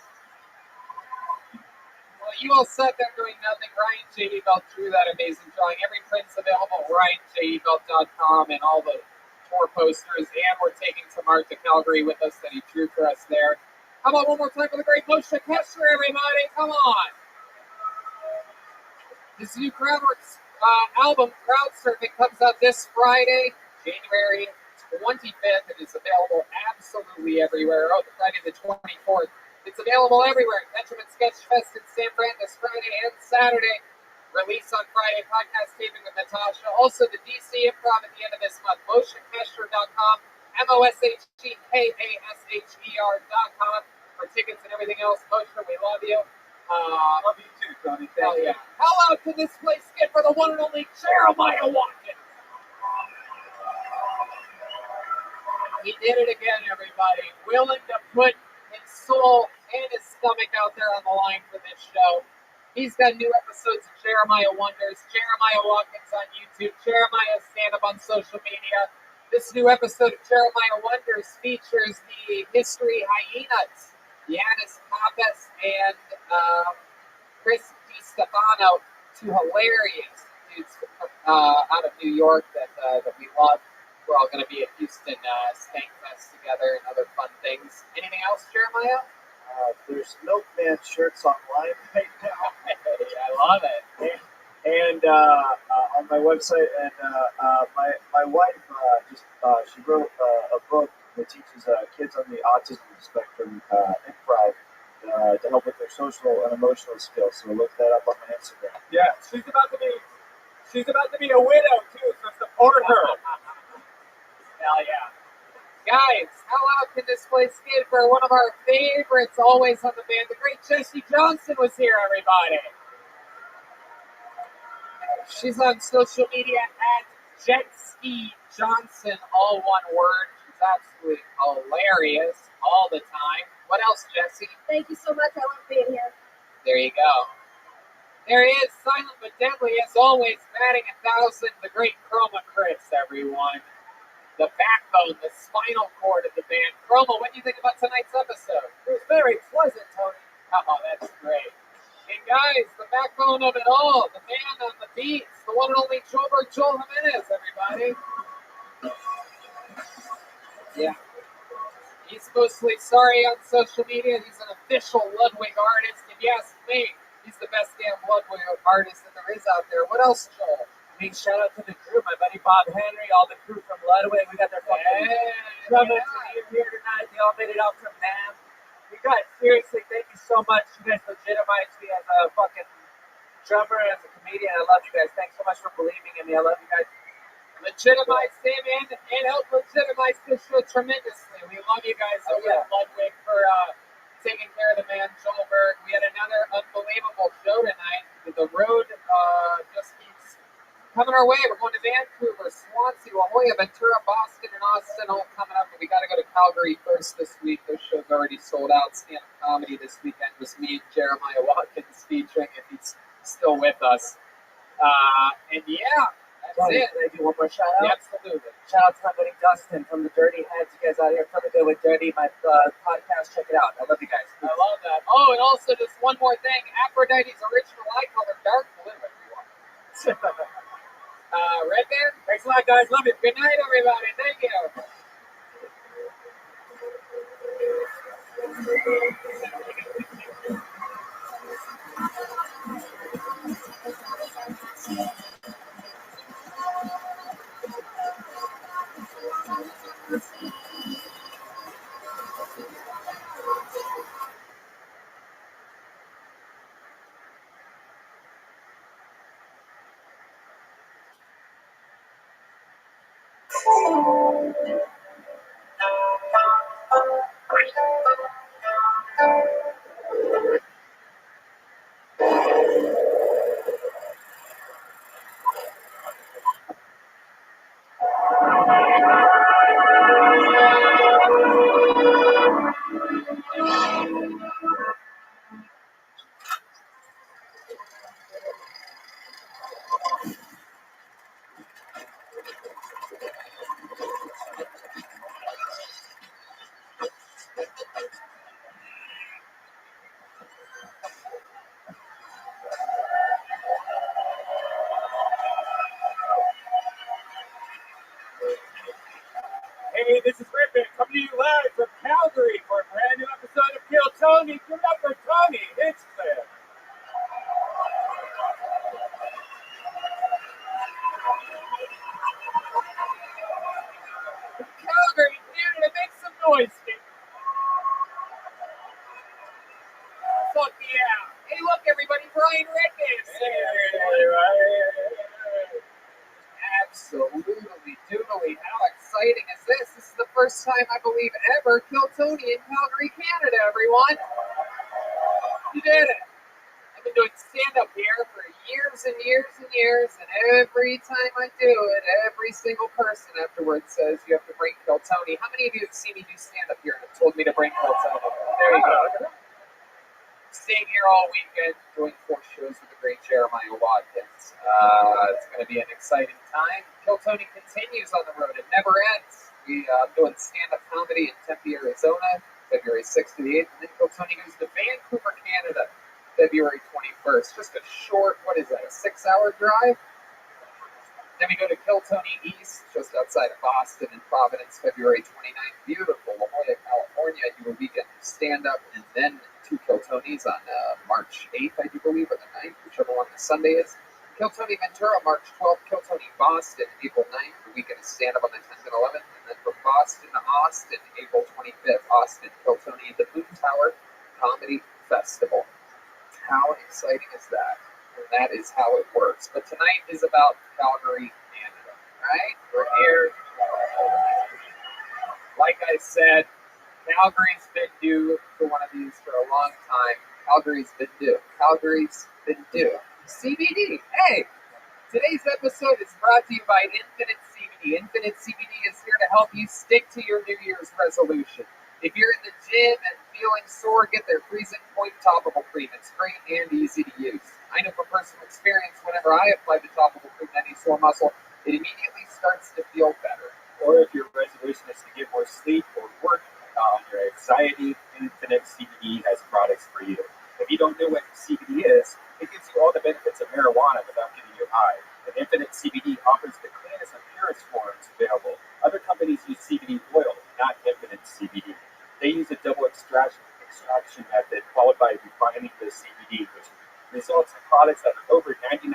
Well, you all sat there doing nothing. Ryan J. Ebelt drew that amazing drawing. Every print's available at RyanJebelt.com and all the tour posters. And we're taking some art to Calgary with us that he drew for us there. How about one more time for the great Moshe Kessler, everybody? Come on. His new Crowdworks album, Crowd Surfing, comes out this Friday, January 25th. It is available absolutely everywhere. Oh, Friday the 24th. It's available everywhere. Benjamin Sketch Fest in San Fran this Friday and Saturday. Release on Friday. Podcast taping with Natasha. Also, the DC Improv at the end of this month. MosheKesher.com. MosheKasher.com. For tickets and everything else. Moshe, we love you. Love you too, Tony. Hell yeah. How loud can this place get for the one and only Jeremiah Watkins? He did it again, everybody. Willing to put his soul and his stomach out there on the line for this show. He's got new episodes of Jeremiah Wonders, Jeremiah Watkins on YouTube, Jeremiah Stand Up on social media. This new episode of Jeremiah Wonders features the History Hyenas, Yanis Pappas and Chris DiStefano, two hilarious dudes out of New York that we love. We're all going to be at Houston Skankfest together and other fun things. Anything else, Jeremiah? There's Milkman shirts online right now. I love it. And on my website, and my wife she wrote a book that teaches kids on the autism spectrum improv to help with their social and emotional skills. So look that up on my Instagram. Yeah, she's about to be a widow too, so support her. Hell yeah. Guys, how loud can this place get for one of our favorites always on the band? The great Jessie Johnson was here, everybody. She's on social media at Jetski Johnson, all one word. She's absolutely hilarious all the time. What else, Jessie? Thank you so much. I love being here. There you go. There he is, silent but deadly as always, batting 1,000. The great Chroma Chris, everyone. The backbone, the spinal cord of the band. Chroma, what do you think about tonight's episode? It was very pleasant, Tony. Oh, that's great. And guys, the backbone of it all, the man on the beats, the one and only Joel Jimenez, everybody. Yeah. He's mostly sorry on social media. He's an official Ludwig artist. If you ask me, he's the best damn Ludwig artist that there is out there. What else, Joel? Big shout out to the crew, my buddy Bob Henry, all the crew from Ludwig. We got their fucking drummers here tonight. They all made it out from NAM. You guys, seriously, thank you so much. You guys legitimize me as a fucking drummer, as a comedian. I love you guys. Thanks so much for believing in me. I love you guys. Legitimize Sam and help legitimize this show tremendously. We love you guys over at Ludwig for taking care of the man, Joelberg. We had another unbelievable show tonight. The road just keeps coming our way. We're going to Vancouver, Swansea, La Jolla, Ventura, Boston, and Austin all coming up. But we got to go to Calgary first this week. Those shows already sold out. Stand-up comedy this weekend was me and Jeremiah Watkins featuring, if he's still with us. And yeah, that's Tony, it. can I do one more shout out? Yeah, absolutely. Shout out to my buddy Dustin from the Dirty Heads. You guys out here coming good with Dirty, my podcast. Check it out. I love you guys. I love that. Oh, and also just one more thing. Aphrodite's original eye color, dark blue, everyone. Red Band, thanks a lot, guys. Love you. Good night, everybody. Thank you. to you live from Calgary for a brand new episode of Kill Tony. Give it up for Tony Hinchcliffe. Calgary, Canada, make some noise, people. Fuck yeah. Hey, look, everybody, Brian Ricketts. Absolutely, doodly. How exciting is this? This is the first time, I believe, ever Kill Tony in Calgary, Canada, everyone. You did it. I've been doing stand-up here for years and years and years, and every time I do it, every single person afterwards says you have to bring Kill Tony. How many of you have seen me do stand-up here and have told me to bring Kill Tony? There you go. Staying here all weekend, doing 4 shows with the great Jeremiah Watkins. It's going to be an exciting time. Kill Tony continues on the road. It never ends. I'm doing stand-up comedy in Tempe, Arizona, February 6th to the 8th. And then Kill Tony goes to Vancouver, Canada, February 21st. Just a short, what is that, a 6-hour drive? Then we go to Kill Tony East, just outside of Boston in Providence, February 29th. Beautiful, La Jolla, California. I do a weekend of stand-up, and then 2 Kill Tonys on March 8th, I do believe, or the 9th, whichever one the Sunday is. Kill Tony Ventura, March 12th. Kill Tony Boston, April 9th. The weekend of stand-up on the 10th and 11th. And then from Boston to Austin, April 25th. Austin, Kill Tony at the Boom Tower Comedy Festival. How exciting is that? And that is how it works. But tonight is about Calgary, Canada, right? We're here. Like I said, Calgary's been due for one of these for a long time. Calgary's been due. Calgary's been due. CBD. Hey, today's episode is brought to you by Infinite CBD. Infinite CBD is here to help you stick to your New Year's resolution. If you're in the gym and feeling sore, get their freezing point topical cream. It's great and easy to use. I know from personal experience, whenever I apply the topical cream to any sore muscle, it immediately starts to feel better. Or if your resolution is to get more sleep or work on your anxiety, Infinite CBD has products for you. If you don't know what CBD is, it gives you all the benefits of marijuana without getting you high. And Infinite CBD offers the cleanest and purest forms available. Other companies use CBD oil, not Infinite CBD. They use a double extraction method followed by refining the CBD, which results in products that are over 99%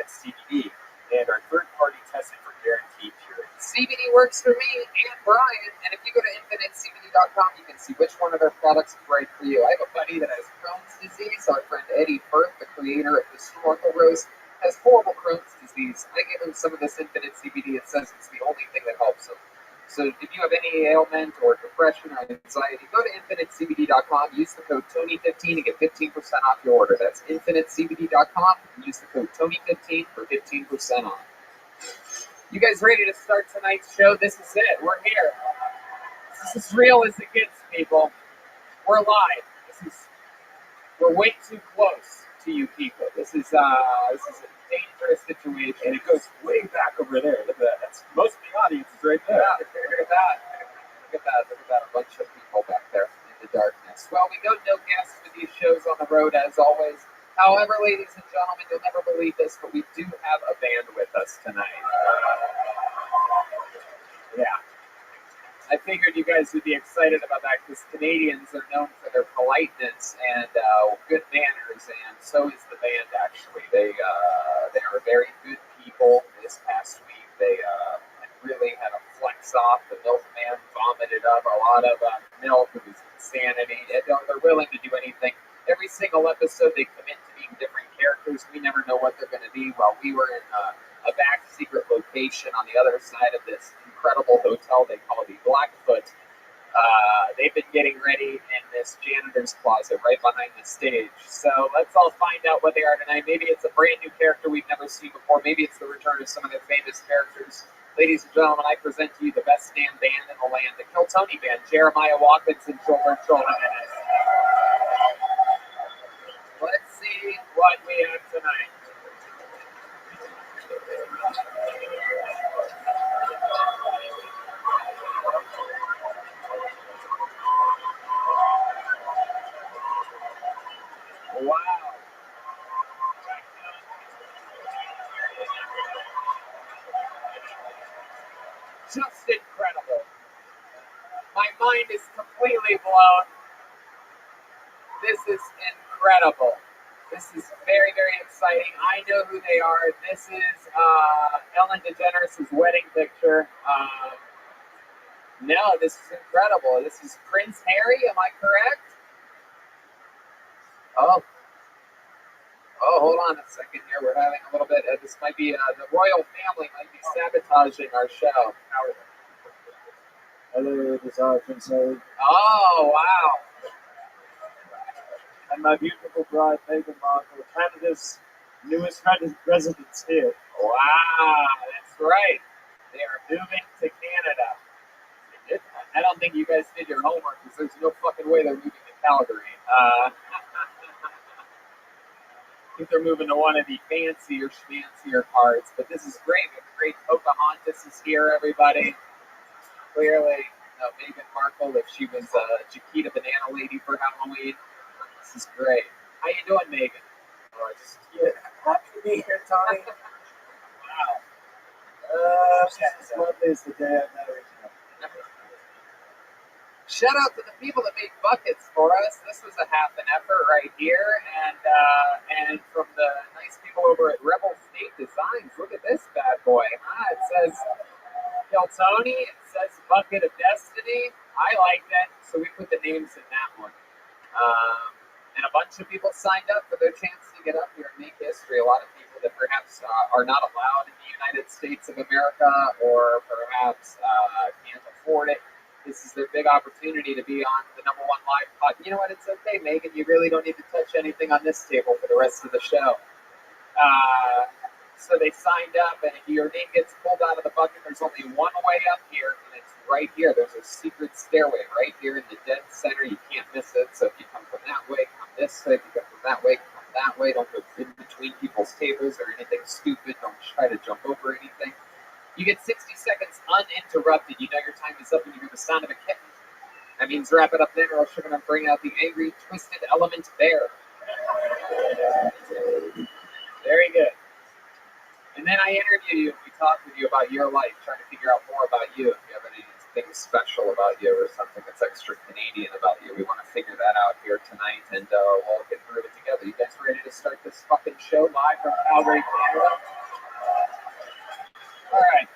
CBD and are third-party tested for guaranteed purity. CBD works for me and Brian, and if you go to infinitecbd.com, you can see which one of their products is right for you. I have a buddy that has Crohn's disease. Our friend Eddie Firth, the creator of the Snorkel Rose, has horrible Crohn's disease. I give him some of this Infinite CBD. It says it's the only thing that helps him. So if you have any ailment or depression or anxiety, go to infinitecbd.com, use the code TONY15 to get 15% off your order. That's infinitecbd.com, and use the code TONY15 for 15% off. You guys ready to start tonight's show? This is it. We're here. This is as real as it gets, people. We're live. We're way too close to you people. This is a dangerous situation. And it goes way back over there. Look at that. That's most of the audience is right there. Yeah, look at that. Look at that. A bunch of people back there in the darkness. Well, we go no guests for these shows on the road, as always. However, ladies and gentlemen, you'll never believe this, but we do have a band with us tonight. Yeah. I figured you guys would be excited about that because Canadians are known for their politeness and good manners, and so is the band, actually. They are very good people. This past week, they really had a flex off. The milkman vomited up a lot of milk. It was insanity. They're willing to do anything. Every single episode, they commit to being different characters. We never know what they're going to be. While we were in a back secret location on the other side of this incredible hotel they call the Blackfoot, they've been getting ready in this janitor's closet right behind the stage. So let's all find out what they are tonight. Maybe it's a brand new character we've never seen before. Maybe it's the return of some of their famous characters. Ladies and gentlemen, I present to you the best damn band in the land, the Kill Tony Band, Jeremiah Watkins and Shoulder to Shoulder. Let's see what we have tonight. Wow. Just incredible. My mind This is incredible. This is very, very exciting. I know who they are. This is Ellen DeGeneres' wedding picture. No, this is incredible. This is Prince Harry, am I correct? Oh, hold on a second here. We're having a little bit. This might be the royal family might be sabotaging our show. Hello, this is Prince Harry. Oh, wow. And my beautiful bride, Meghan Markle, Canada's newest residence here. Wow, that's right. They are moving to Canada. I don't think you guys did your homework because there's no fucking way they're moving to Calgary. I think they're moving to one of the fancier parts, but this is great. The great Pocahontas is here, everybody. Clearly, Meghan Markle, if she was Chiquita Banana Lady for Halloween. This is great. How you doing, Megan? Happy to be here, Tony. Wow. As lovely as the day I married you. Shout out to the people that made buckets for us. This was a half an effort right here, and from the nice people over at Rebel State Designs. Look at this bad boy. It says Tony. It says Bucket of Destiny. I like that, so we put the names in that one. And a bunch of people signed up for their chance to get up here and make history. A lot of people that perhaps are not allowed in the United States of America or perhaps can't afford it. This is their big opportunity to be on the #1 live pod. You know what? It's okay, Megan. You really don't need to touch anything on this table for the rest of the show. So they signed up, and if your name gets pulled out of the bucket, there's only one way up here, and it's right here. There's a secret stairway right here in the dead center. You can't miss it. So if you come from that way, come this way. If you come from that way, come that way. Don't go in between people's tables or anything stupid. Don't try to jump over anything. You get 60 seconds uninterrupted. You know your time is up when you hear the sound of a kitten. That means wrap it up then, or else you're going to bring out the angry, twisted element there. Very good. And then I interview you and we talk with you about your life, trying to figure out more about you. If you have anything special about you or something that's extra Canadian about you, we want to figure that out here tonight, and we'll get through it together. You guys ready to start this fucking show live from Calgary, Canada? All right.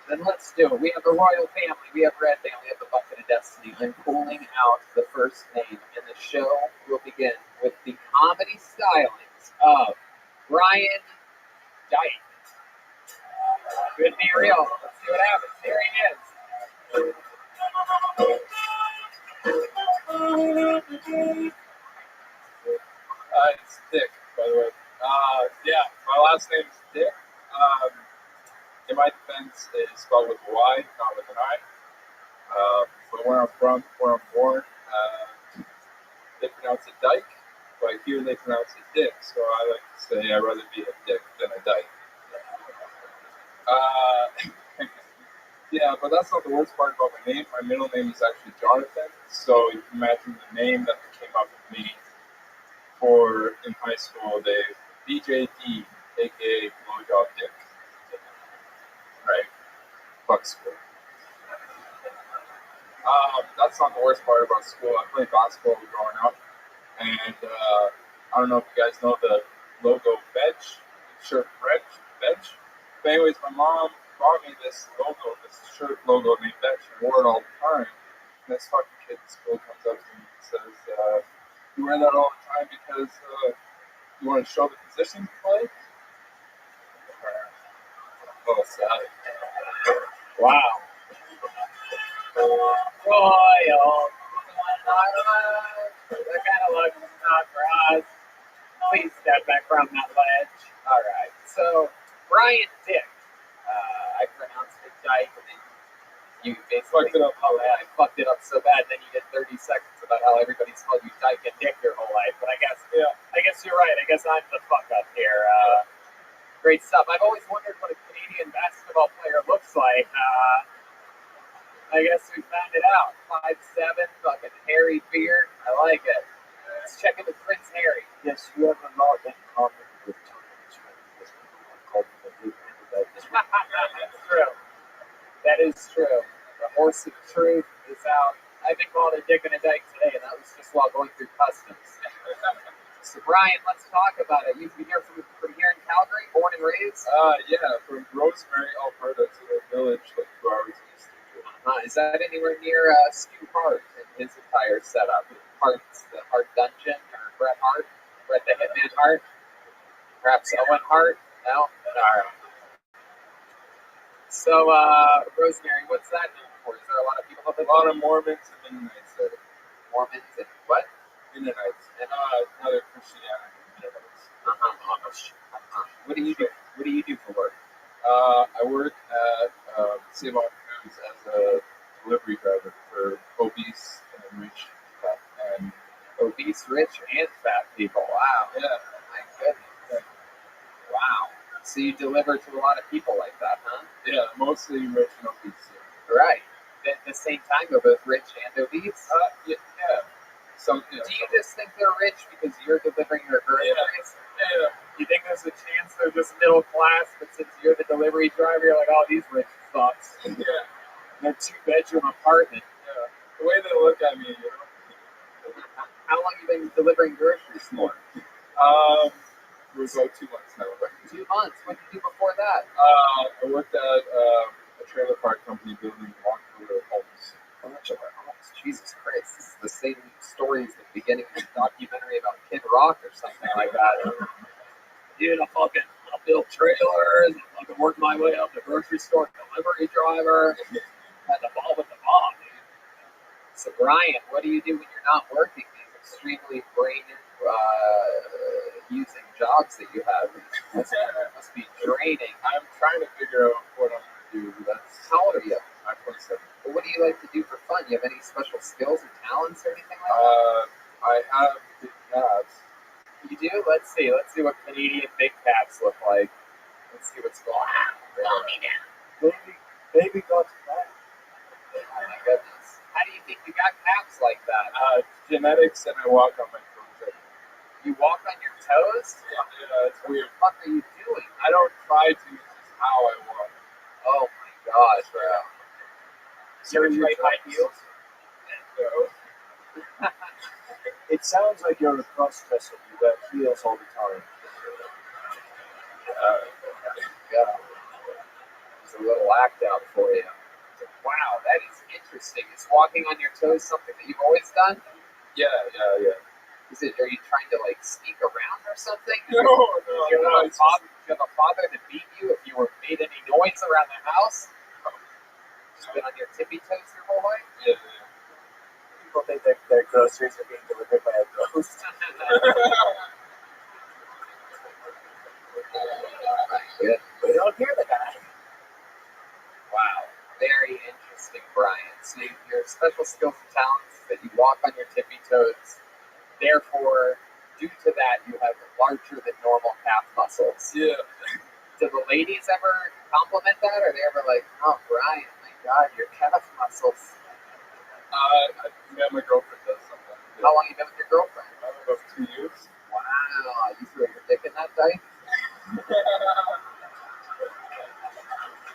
Then let's do it. We have the royal family. We have Red Band. We have the Bucket of Destiny. I'm pulling out the first name, and the show will begin with the comedy stylings of Brian Taik. Could be real. Let's see what happens. Here he is. It's Dick, by the way. Yeah, my last name is Dick. In my defense, it's spelled with a Y, not with an I. But where I'm from, where I'm born, they pronounce it Dyke, but here they pronounce it Dick, so I like to say I'd rather be a Dick than a Dyke. Yeah, but that's not the worst part about my name. My middle name is actually Jonathan, so you can imagine the name that came up with me for in high school, BJD, aka Blowjob Dick. Right? Fuck school. That's not the worst part about school. I played basketball growing up, and I don't know if you guys know the logo Bench, shirt Bench. But anyways, my mom bought me this logo, this shirt logo named Bench, and wore it all the time. And this fucking kid at school comes up to me and says, you wear that all the time because you want to show the position you play? Oh, sad. Wow. Royal. That kind of looks not for us. Please step back from that ledge. All right. So, Brian Dick. I pronounced it Dyke, and then you basically fucked it up. Oh, yeah, I fucked it up so bad. Then you get 30 seconds about how everybody's called you Dyke and Dick your whole life. But I guess you're right. I guess I'm the fuck up here. Great stuff. I've always wondered what a Canadian basketball player looks like. I guess we found it out. 5'7", fucking hairy beard. I like it. Let's check in with Prince Harry. Yes, you have a lot in common with Tony. That's true. That is true. The horse of truth is out I've been called a dick and a dyke today, and that was just while going through customs. So Brian, let's talk about it. You've been here from here in Calgary, born and raised? Yeah, from Rosemary, Alberta to a village like 2 hours east of Is that anywhere near Stu Hart and his entire setup? Hart's the Hart Dungeon, or Bret Hart? Bret the Hitman Hart? Perhaps Owen Hart? No? Alright. So, Rosemary, what's that known for? Is there a lot of people up there? A lot of Mormons and Mennonites there. Mormons and what? Mennonites. And other Christianity Mennonites. What do you do? What do you do for work? I work at Save On Foods as a delivery driver for obese and rich and obese, rich, and fat people. Wow. Yeah. My goodness. Wow. So you deliver to a lot of people like that, huh? Yeah, mostly rich and obese. Yeah. Right. At the same time, they're both rich and obese? Yeah. So, do you just think they're rich because you're delivering their groceries? Yeah. You think there's a chance they're just middle class, but since you're the delivery driver, you're like, oh, these rich fucks. Yeah. They're 2-bedroom apartment. Yeah. The way they look at me, you know. How long have you been delivering groceries for? It was about 2 months now. 2 months? What did you do before that? I worked at a trailer park company building modular homes. Modular homes? Jesus Christ. This is the same story as the beginning of the documentary about Kid Rock or something like that. Dude, I built trailers, I fucking worked my way up the grocery store delivery driver. Had the ball with the bomb, dude. So Brian, what do you do when you're not working these extremely brain using jobs that you have? Must be draining. I'm trying to figure out what I'm going to do. How old are you? I'm 27. Well, what do you like to do for fun? You have any special skills or talents or anything like that? I have big calves. You do? Let's see. Let's see what Canadian big cats look like. Let's see what's going on. Blow me down. Baby got that. Oh my goodness. How do you think you got calves like that? Genetics, and I walk on my toes. You walk on your toes? Yeah, it's weird. What the fuck are you doing? I don't try to, it's just how I walk. Oh my gosh, bro. You ever tried high heels? No. It sounds like you're a cross-dresser. You wear heels all the time. Yeah. There's a little act out for you. Wow, that is interesting. Is walking on your toes something that you've always done? Yeah. Are you trying to like sneak around or something? No. Do you have a father to beat you if you were made any noise around the house? Just been on your tippy toes your whole life? Yeah. People think that their groceries are being delivered by a ghost. We don't hear the guy. Wow, very interesting, Brian. So your special skills and talents is that you walk on your tippy toes. Therefore, due to that, you have larger than normal calf muscles. Yeah. Do the ladies ever compliment that? Or are they ever like, oh, Brian, my God, your calf muscles? Yeah, my girlfriend does something. Yeah. How long have you been with your girlfriend? About 2 years. Wow, you threw your dick in that dike?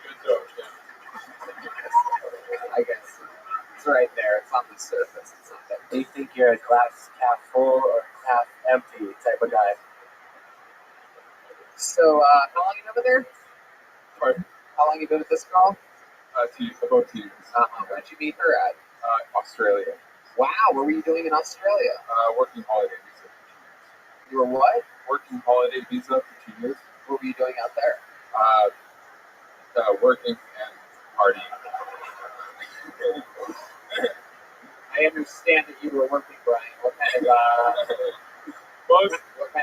Good joke, yeah. I guess it's right there. It's on the surface. It's not that. They think you're a glass half full or half empty type of guy. So, how long have you been with her? Pardon? How long have you been with this girl? About 2 years. Where'd you meet her at? Australia. Wow, what were you doing in Australia? Working holiday visa. You were what? Working holiday visa for 2 years. What were you doing out there? Working and partying. I understand that you were working, Brian. What kind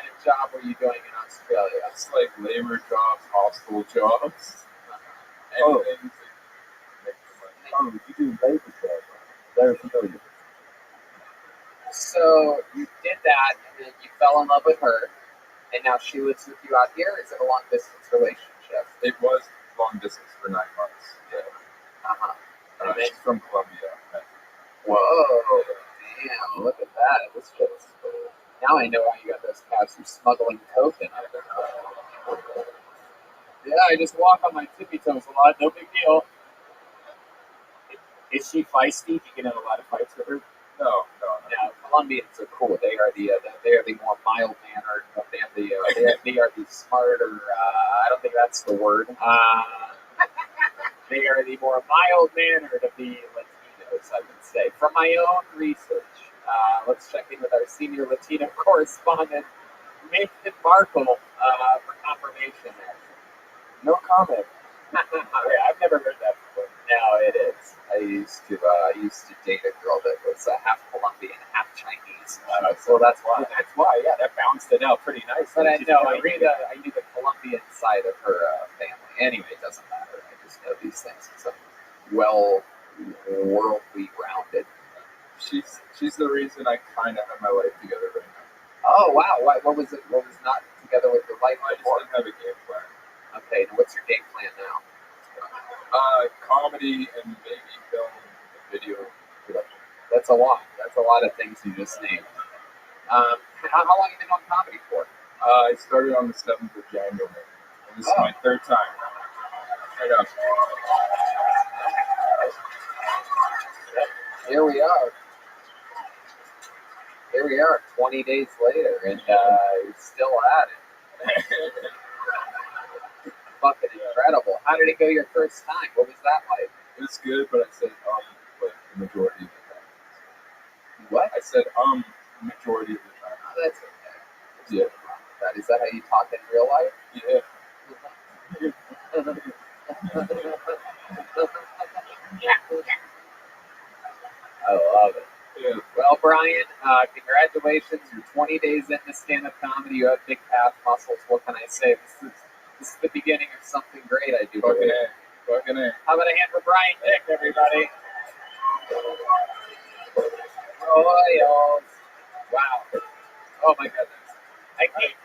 of job were you doing in Australia? It's like labor jobs, hostel jobs. Anything to make the money. You do labor jobs. Very familiar. So you did that, and then you fell in love with her, and now she lives with you out here? Is it a long-distance relationship? It was long distance for 9 months. Yeah. She's from Colombia. Whoa. Damn, look at that. This shit's... Now I know why you got those calves. You're smuggling coke in them. Yeah, I just walk on my tippy toes a lot. No big deal. Is she feisty? Do you get in a lot of fights with her? No. Colombians are cool. They are the more mild mannered. They are the smarter. I don't think that's the word. They are the more mild mannered of the Latinos, I would say. From my own research, let's check in with our senior Latino correspondent, Nathan Markle, for confirmation there. No comment. I've never heard that before. No, it is. I used to date a girl that was half Colombian, half Chinese. So that's why. That's why. Yeah, that balanced it out pretty nice. But I knew the Colombian side of her family. Anyway, it doesn't matter. I just know these things because I'm well worldly rounded. She's the reason I kind of have my life together right now. Oh wow! What was it? What was not together with your life I just before? didn't have a game plan. Okay, now what's your game plan now? Comedy and maybe film and video production. That's a lot. That's a lot of things you just named. How long have you been on comedy for? I started on the 7th of January. And this is my third time. Right up. Here we are. 20 days later, and you're still at it. Fucking incredible. How did it go your first time? What was that like? It was good, but I said like the majority of the time. What? I said majority of the time. Oh, that's okay. Yeah. Is that how you talk in real life? Yeah. I love it. Yeah. Well, Brian, congratulations. You're 20 days into stand-up comedy. You have big calf muscles. What can I say? This is the beginning of something great, I do believe. Fucking A. How about a hand for Brian Dick, everybody? Oh, wow. Oh, my goodness. I can't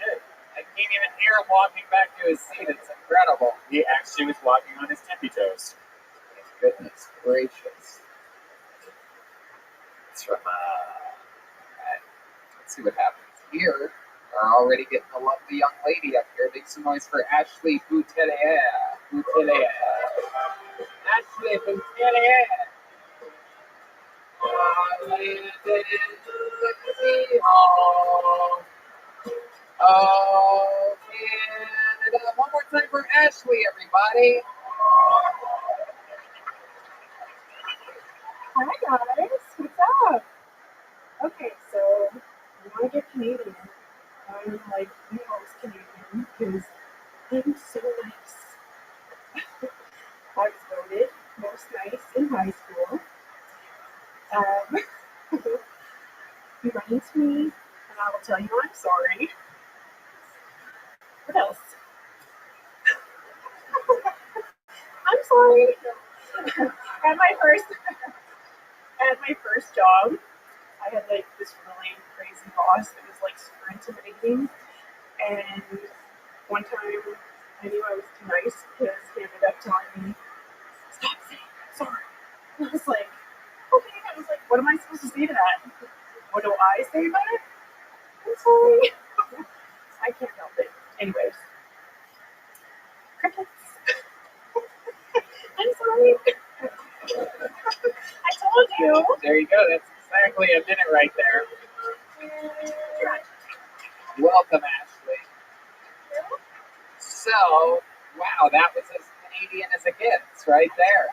even hear him walking back to his seat. It's incredible. He actually was walking on his tippy toes. Goodness gracious. It's from, let's see what happens here. We're already getting a lovely young lady up here. Make some noise for Ashley Boutellier. Ashley Boutellier. Oh, Canada. One more time for Ashley, everybody. Hi guys, what's up? Okay, so I want to get Canadian. I'm like the most Canadian because I'm so nice. I was voted most nice in high school. He ran into me, and I will tell you I'm sorry. What else? I'm sorry. At my first job, I had like this really crazy boss that was like super intimidating. And one time I knew I was too nice because he ended up telling me, "Stop saying sorry." And I was like, okay. I was like, what am I supposed to say to that? What do I say about it? I'm sorry. I can't help it. Anyways. Crickets. I'm sorry. I told you. There you go. That's exactly a minute right there. Welcome, Ashley. So, wow, that was as Canadian as it gets right there.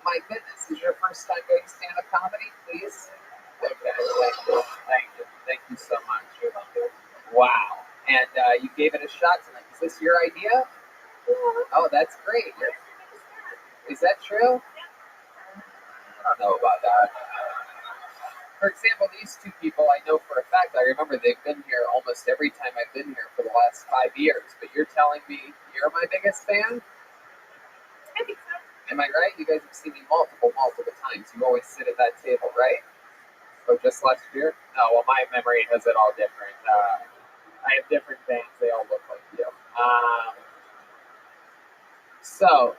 My goodness, is your first time doing stand-up comedy, please? Okay, thank you so much. Wow, and you gave it a shot tonight. Is this your idea? Oh, that's great. Is that true? I don't know about that. For example, these two people I know for a fact, I remember they've been here almost every time I've been here for the last 5 years, but you're telling me you're my biggest fan? I think so. Am I right? You guys have seen me multiple times. You always sit at that table, right? Or just last year? No, well, my memory has it all different. I have different fans. They all look like you. So,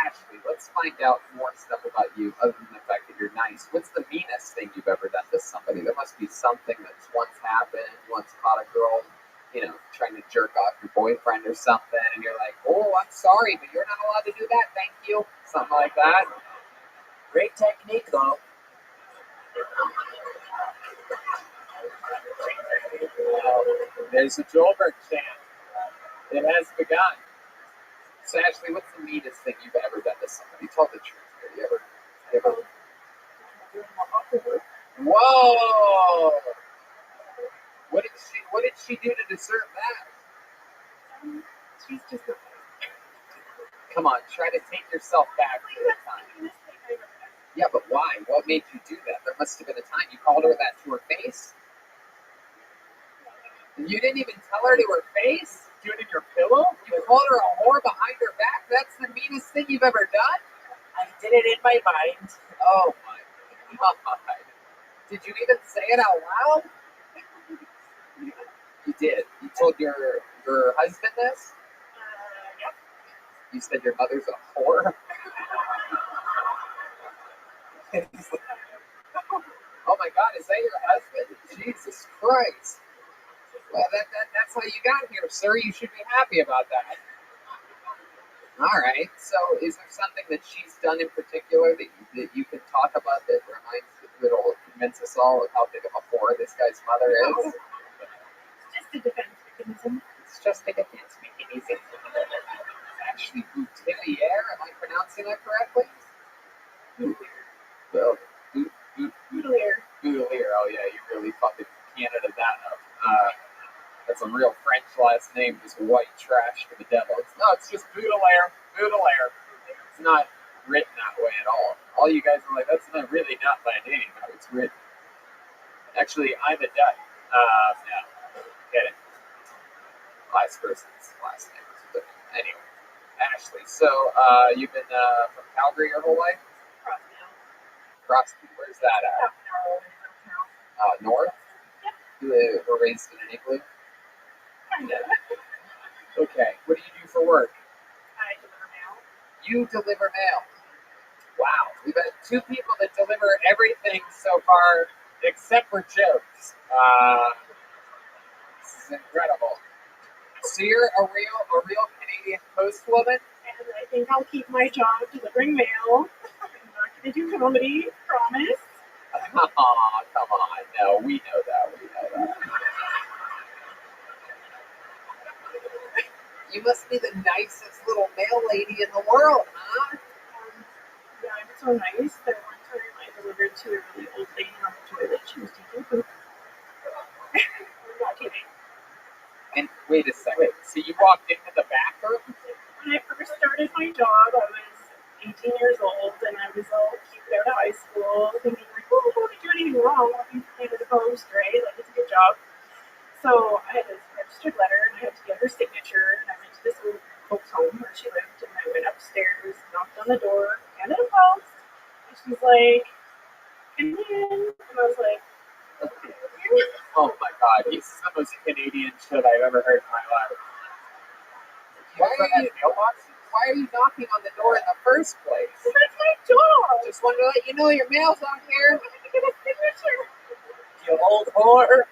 Ashley, let's find out more stuff about you other than the fact that you're nice. What's the meanest thing you've ever done to somebody? There must be something that's once happened, once caught a girl, trying to jerk off your boyfriend or something, and you're like, oh, I'm sorry, but you're not allowed to do that, thank you. Something like that. Great technique, though. There's a Joelberg chant. It has begun. So, Ashley, what's the meanest thing you've ever done to somebody? Tell the truth here. You ever? Whoa! What did she do to deserve that? She's just a Come on, try to take yourself back to the time. Yeah, but why? What made you do that? There must have been a time you called her that to her face. You didn't even tell her to her face? Do it in your pillow? You called her a whore behind her back? That's the meanest thing you've ever done? I did it in my mind. Oh my God. Did you even say it out loud? You did. You told your husband this? Yep. You said your mother's a whore? Oh my God, is that your husband? Jesus Christ. Well, that's how you got here, sir. You should be happy about that. All right. So, is there something that she's done in particular that you can talk about that that'll convince us all of how big of a whore this guy's mother is? Just a defense mechanism. It's just a defense mechanism. It's actually Boutelier. Am I pronouncing that correctly? Well, Boutelier. Boutelier. Oh yeah, you really fucking Canada that up. That's a real French last name, just white trash for the devil. It's just Baudelaire. It's not written that way at all. All you guys are like, that's really not my name. How it's written. Actually, I'm a Dutch. No, kidding. Last person's last name. But anyway, Ashley. So, you've been from Calgary your whole life? Crosby. Where's that at? North? Yep. You were raised in an igloo? Okay. What do you do for work? I deliver mail. You deliver mail. Wow. We've had two people that deliver everything so far except for jokes. This is incredible. So you're a real Canadian Post woman? And I think I'll keep my job delivering mail. I'm not going to do comedy, promise. Oh, come on. No, we know that. You must be the nicest little mail lady in the world, huh? Yeah, I'm so nice that one time I delivered to a really old lady on the toilet. She was taking poop. I'm not kidding. And wait a second. So you walked into the bathroom? When I first started my job, I was 18 years old, and I was all cute out of high school, thinking like, oh, I don't do anything wrong. I'll be Canada Post, right? Like, it's a good job. So I had this registered letter, and I had to get her signature, and I went to this old folks' home where she lived, and I went upstairs, knocked on the door, Canada Post, and she's like, come in, and I was like, Oh my God, this is the most Canadian shit I've ever heard in my life. Why are you knocking on the door in the first place? That's my job. Just wanted to let you know your mail's on here. I'm going to get a signature. You old whore.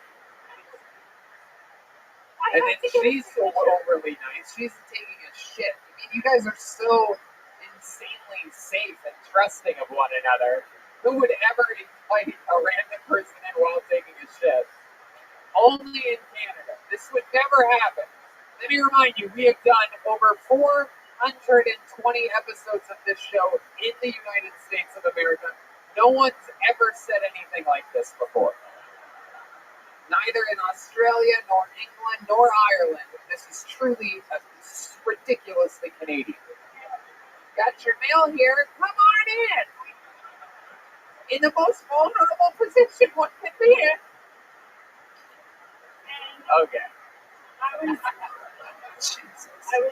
And then she's so overly nice. She's taking a shit. I mean, you guys are so insanely safe and trusting of one another. Who would ever invite a random person in while taking a shit? Only in Canada. This would never happen. Let me remind you, we have done over 420 episodes of this show in the United States of America. No one's ever said anything like this before. Neither in Australia, nor England, nor Ireland. This is truly ridiculously Canadian. Got your mail here. Come on in. In the most vulnerable position one can be in. Okay. I was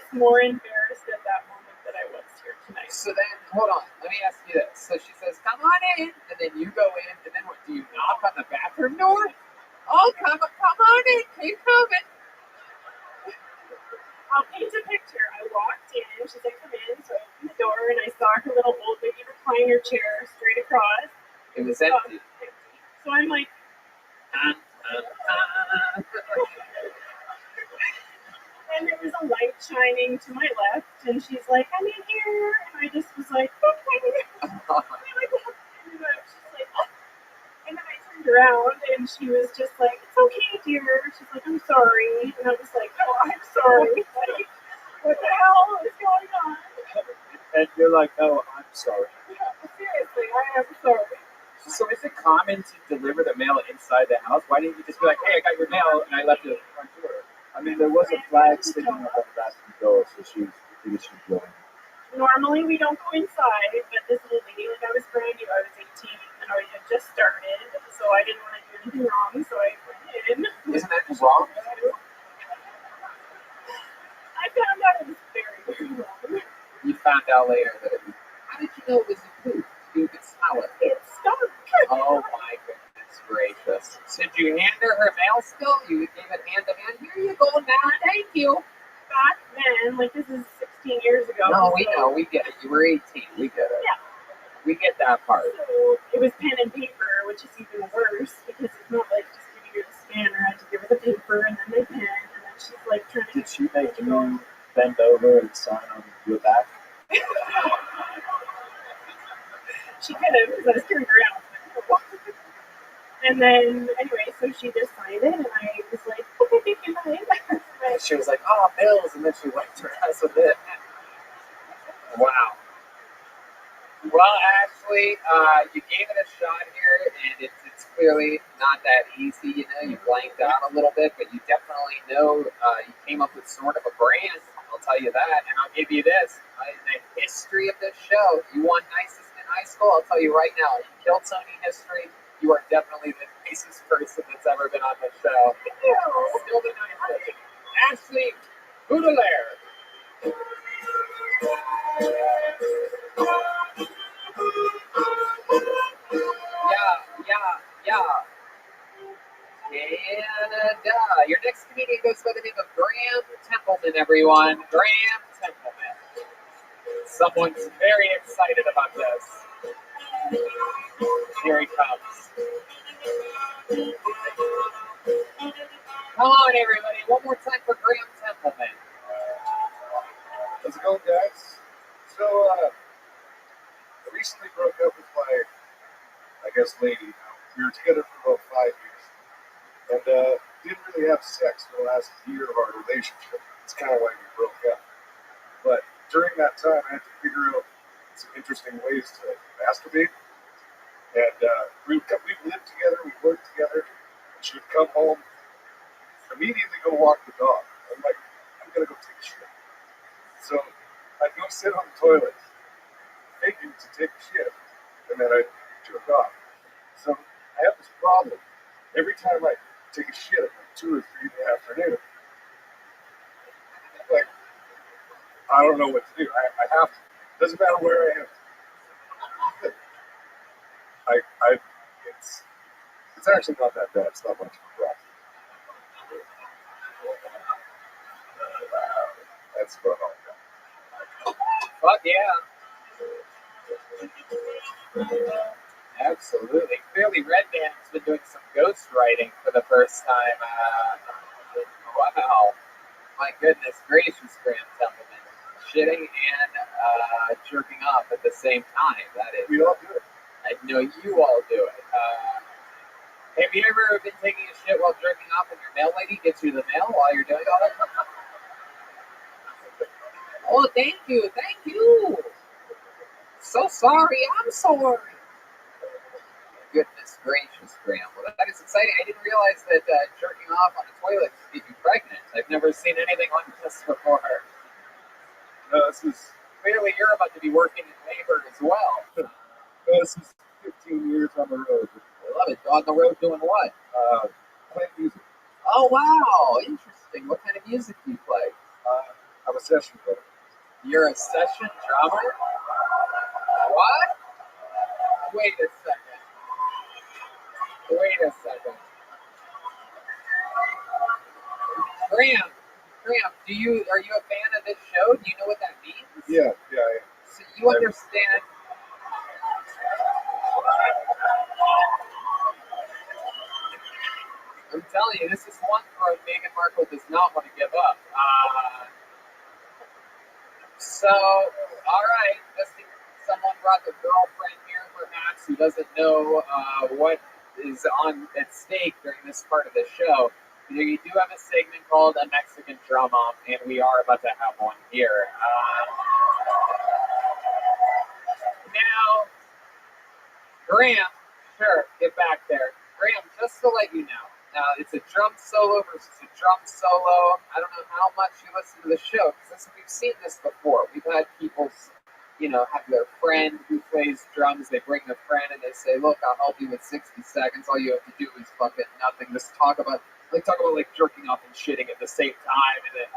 more embarrassed at that moment than I was here tonight. So then, hold on. Let me ask you this. So she says, come on in. And then you go in. And then what? Do you knock on the bathroom door? Oh, come on in. Keep coming. I'll paint a picture. I walked in. She said, come in. So I opened the door, and I saw her little old lady recliner chair straight across. It was empty. So I'm like, And there was a light shining to my left, and she's like, I'm in here. And I just was like, okay. And I like, and she's like, oh. And then I turned around, and she was just like, it's okay, dear. She's like, I'm sorry. And I was like, no, I'm sorry. Like, what the hell is going on? And you're like, oh, I'm sorry. Yeah, seriously, I am sorry. So is it common to deliver the mail inside the house? Why didn't you just be like, hey, I got your mail, and I left it at the front door? I mean, there was a flag sticking up on the bathroom door, so she figured she'd go in. Normally we don't go inside, but this little lady, like I was brand new, I was 18, and I had just started, so I didn't want to do anything wrong, so I went in. Isn't that wrong? I found out it was very, very wrong. You found out later that it was. How did you know it was a poop? You could smell it. It stunk. Oh my goodness gracious. So did you hand her mail still? You gave it hand to hand? Here you go now, thank you. Back then, like this is 16 years ago. No, we so, know, we get it. You were 18, we get it. Yeah. We get that part. So it was pen and paper, which is even worse because it's not like just giving her the scanner. I had to give her the paper and then the pen, and then she's like trying to. Did she make you bend over and sign on your back? She could have, because I was carrying her out. And then, anyway, so she just signed it, and I was like, okay, thank you, bye. And she was like, oh, bills, and then she wiped her ass with it. Wow. Well, Ashley, you gave it a shot here, and it's clearly not that easy. You know, you blanked out a little bit, but you definitely know you came up with sort of a brand. I'll tell you that, and I'll give you this. In the history of this show, you won nicest in high school. I'll tell you right now, in Kill Tony history, you are definitely the nicest person that's ever been on the show. Still the nicest. Ashley Boudelaire. Yeah. Canada. Your next comedian goes by the name of Graham Templeman, everyone. Graham Templeman. Someone's very excited about this. Here he comes. Come on, everybody. One more time for Graham Templeman. How's it going, guys? So, I recently broke up with my, I guess, lady. We were together for about 5 years. And didn't really have sex for the last year of our relationship. It's kind of why we broke up. But during that time, I had to figure out some interesting ways to masturbate. And we've lived together, we've worked together. And she would come home, immediately go walk the dog. I'm like, I'm going to go take a shit. So I'd go sit on the toilet, thinking to take a shit, and then I'd jerk off. So I have this problem. Every time I take a shit at like 2 or 3 in the afternoon, like, I don't know what to do. I have to. Doesn't matter where I am. It's actually not that bad. It's not much of a problem. That's about all. Fuck yeah. Absolutely. Clearly, Red Band's been doing some ghost writing for the first time. Wow. My goodness gracious, Graham Templeman. Shitting and jerking off at the same time. That is. We all do it. I know you all do it. Have you ever been taking a shit while jerking off and your mail lady gets you the mail while you're doing all that? Oh, thank you. So sorry. I'm sorry. Goodness gracious, Graham. Well, that is exciting. I didn't realize that jerking off on a toilet could get you pregnant. I've never seen anything like this before. No, this is Clearly, you're about to be working in labor as well. this is 15 years on the road. I love it. On the road doing what? Playing music. Oh, wow. Interesting. What kind of music do you play? I'm a session player. You're a session drummer? What? Wait a second. Graham, are you a fan of this show? Do you know what that means? Yeah. So you understand. I'm telling you, this is one throat Meghan Markle does not want to give up. So, all right, just someone brought their girlfriend here, perhaps, who doesn't know what is on at stake during this part of the show. You do have a segment called A Mexican Drama, and we are about to have one here. Now, Graham, sure, get back there. Graham, just to let you know, it's a drum solo versus a drum solo. I don't know how much you listen to the show, because we've seen this before. We've had people, have their friend who plays drums. They bring their friend and they say, look, I'll help you with 60 seconds. All you have to do is fucking nothing. Just talk about jerking off and shitting at the same time, and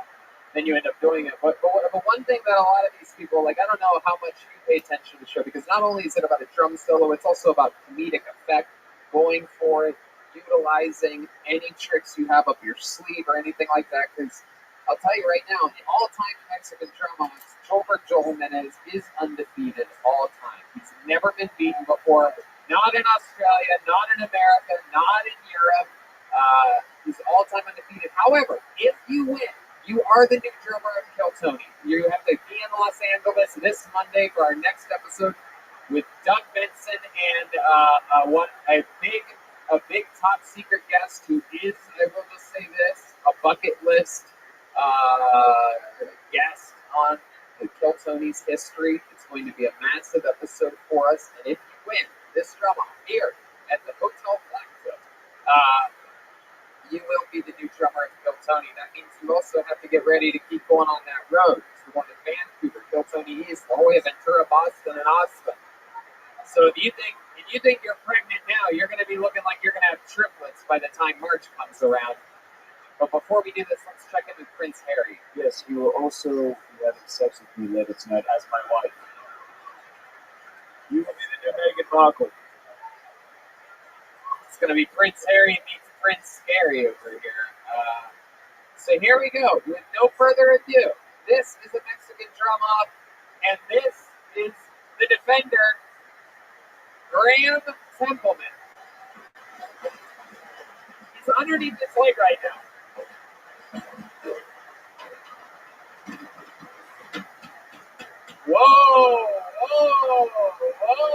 then you end up doing it. But one thing that a lot of these people, I don't know how much you pay attention to the show, because not only is it about a drum solo, it's also about comedic effect, going for it, utilizing any tricks you have up your sleeve or anything like that, because I'll tell you right now, the all-time Mexican drama, Gilbert Joel Jimenez is undefeated all time. He's never been beaten before, not in Australia, not in America, not in Europe. He's all-time undefeated. However, if you win, you are the new drummer of Kill Tony. You have to be in Los Angeles this Monday for our next episode with Doug Benson and a big top secret guest who is, I will just say this, a bucket list guest on the Kill Tony's history. It's going to be a massive episode for us, and if you win this drama here at the Hotel Blackfoot, you will be the new drummer of Kill Tony. That means you also have to get ready to keep going on that road. It's the one in Vancouver, Kill Tony East, all the way to Ventura, Boston, and Austin. So if you think you're pregnant now, you're going to be looking like you're going to have triplets by the time March comes around. But before we do this, let's check in with Prince Harry. Yes, you will also be having sex with me later tonight as my wife. You will be the new Meghan Markle. It's going to be Prince Harry meets Prince Scary over here. So here we go. With no further ado, this is a Mexican drama, and this is the defender, Graham Templeman. He's underneath this leg right now. Whoa! Whoa! Whoa!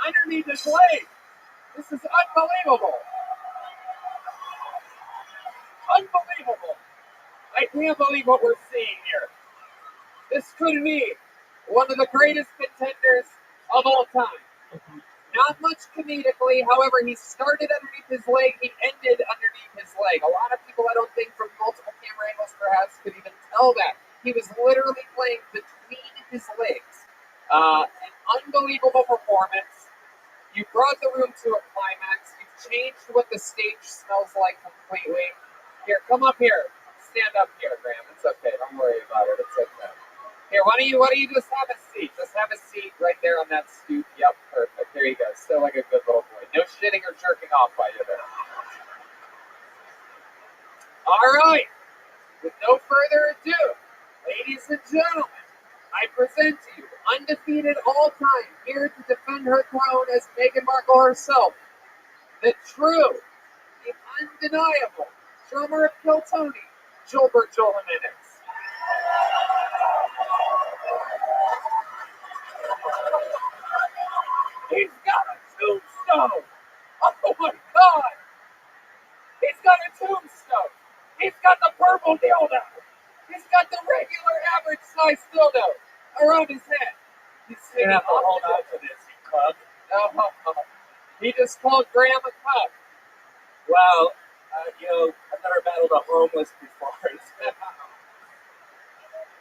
Underneath his leg. This is unbelievable. Unbelievable. I can't believe what we're seeing here. This could be one of the greatest contenders of all time. Not much comedically, however, he started underneath his leg, he ended underneath his leg. A lot of people, I don't think, from multiple camera angles perhaps, could even tell that. He was literally playing between his legs. An unbelievable performance. You brought the room to a climax. You've changed what the stage smells like completely. Here, come up here. Stand up here, Graham. It's okay. Don't worry about it. It's okay. Here, why don't you just have a seat? Just have a seat right there on that stoop. Yep, perfect. There you go. Still like a good little boy. No shitting or jerking off by you there. All right. With no further ado, ladies and gentlemen, I present to you, undefeated all time, here to defend her throne as Meghan Markle herself, the true, the undeniable drummer of Kill Tony, Gilbert Joel Jimenez. He's got a tombstone! Oh my God! He's got a tombstone! He's got the purple dildo! He's got the regular average size dildo around his head. He's singing. You have to hold on to this, you cuck. He just called Graham a cuck. Well, I've never battled a homeless before.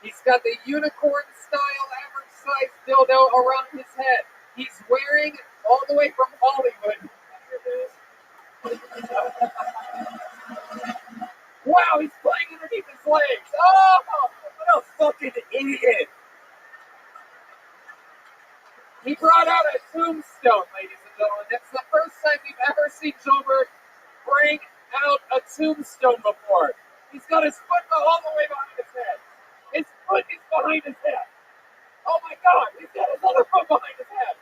He's got the unicorn-style average-sized dildo around his head. He's wearing all the way from Hollywood. Wow, he's playing underneath his legs. Oh, what a fucking idiot. He brought out a tombstone, ladies and gentlemen. That's the first time we've ever seen Joelberg bring out a tombstone before. He's got his foot all the way behind his head. His foot is behind his head. Oh my God, he's got his other foot behind his head.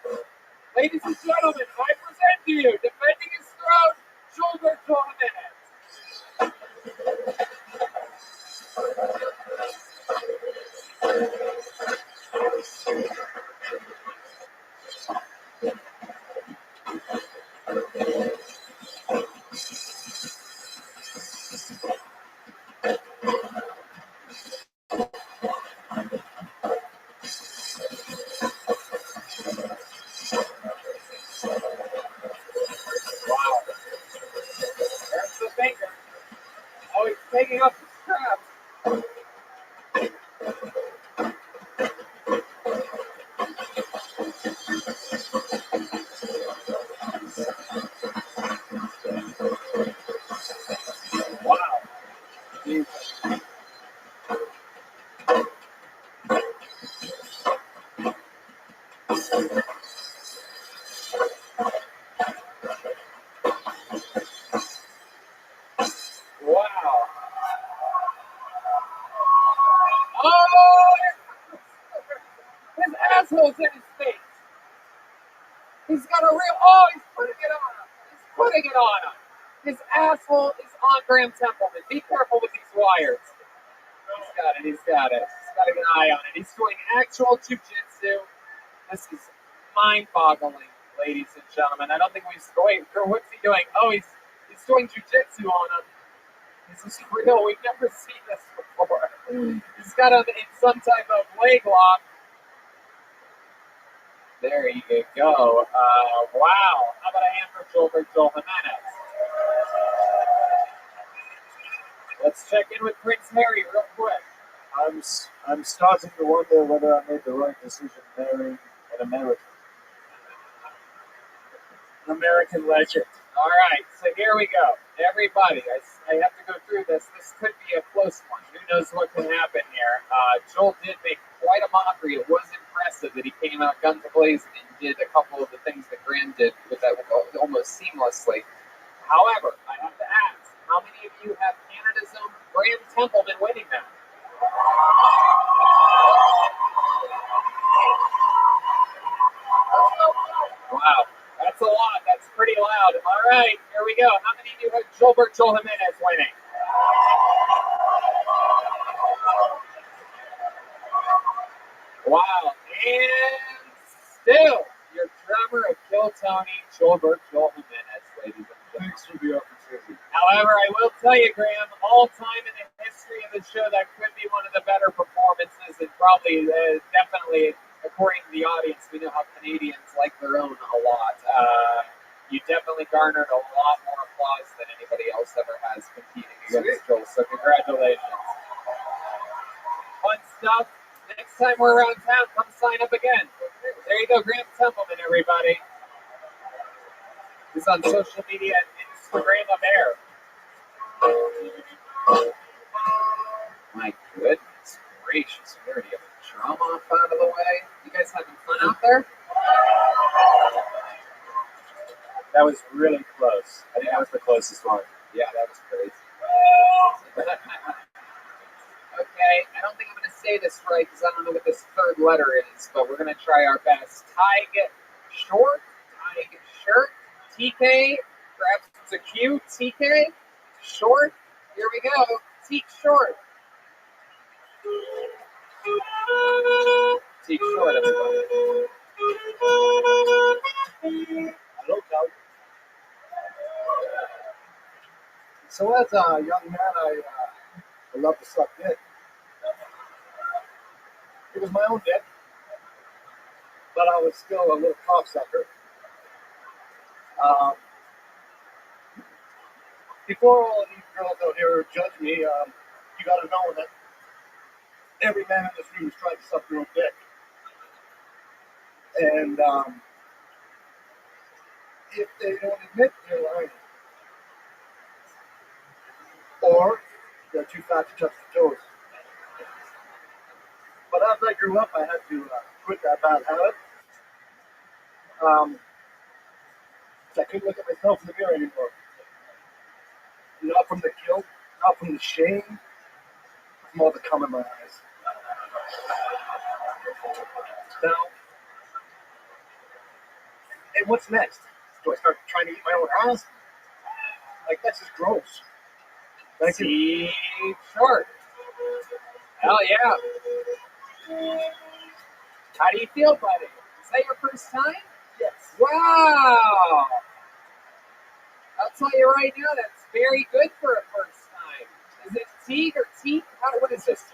Ladies and gentlemen, I present to you, defending his throne, Joelberg Joel Jimenez. Wow. There's the finger. Oh, he's taking off the straps. Wow. Wow. Oh! His asshole's in his face. He's got a real. Oh, he's putting it on him. He's putting it on him. His asshole is on Graham Templeman. Be careful with these wires. He's got it. He's got it. He's got an eye on it. He's doing actual jujitsu. This is mind-boggling, ladies and gentlemen. I don't think we've. Wait, what's he doing? Oh, he's doing jujitsu on him. This is real. We've never seen this before. He's got him in some type of leg lock. There you go. Wow. How about a hand for Joelberg Joel Jimenez? Let's check in with Prince Harry real quick. I'm starting to wonder whether I made the right decision marrying an American. An American legend. All right, so here we go. Everybody, I have to go through this. This could be a close one. Who knows what can happen here? Joel did make quite a mockery. It was impressive that he came out guns a-blazing and did a couple of the things that Graham did with that almost seamlessly. However, I have to ask, how many of you have Canada's own Graham Templeman winning that? Wow, that's a lot. That's pretty loud. All right, here we go. How many of you have Joelberg Joel Jimenez winning? Wow, and still, your drummer of Kill Tony, Joelberg Joel Jimenez, ladies and gentlemen. Thanks for the opportunity. However, I will tell you, Graham, all time in the history of the show, that could be one of the better performances, and probably, definitely, according to the audience, we know how Canadians like their own a lot. You definitely garnered a lot more applause than anybody else ever has competing against Joel, so congratulations. Fun stuff. Next time we're around town, come sign up again. There you go, Graham Templeman, everybody. He's on social media and Instagram of Air. My goodness gracious, we already have the drama off out of the way. You guys having fun out there? That was really close. I think that was the closest one. Yeah, that was crazy. Okay, I don't think I'm going to say this right because I don't know what this third letter is, but we're going to try our best. Taik short, Taik shirt, TK, perhaps it's a Q, TK, short. Here we go, Teak short. Teak short, everybody. Hello, Cal. So as a young man, I love to suck dick. It was my own dick, but I was still a little cocksucker. Before all of these girls out here judge me, you got to know that every man in this room is trying to suck their own dick. And if they don't admit they're lying. Or they're too fat to touch the toes. But as I grew up, I had to quit that bad habit. I couldn't look at myself in the mirror anymore. Not from the guilt, not from the shame, from all the cum in my eyes. Now, and what's next? Do I start trying to eat my own ass? Like, that's just gross. Thank you. Short. Hell yeah. How do you feel, buddy? Is that your first time? Yes. Wow. I'll tell you right now, that's very good for a first time. Is it Teague or Teak? What is this?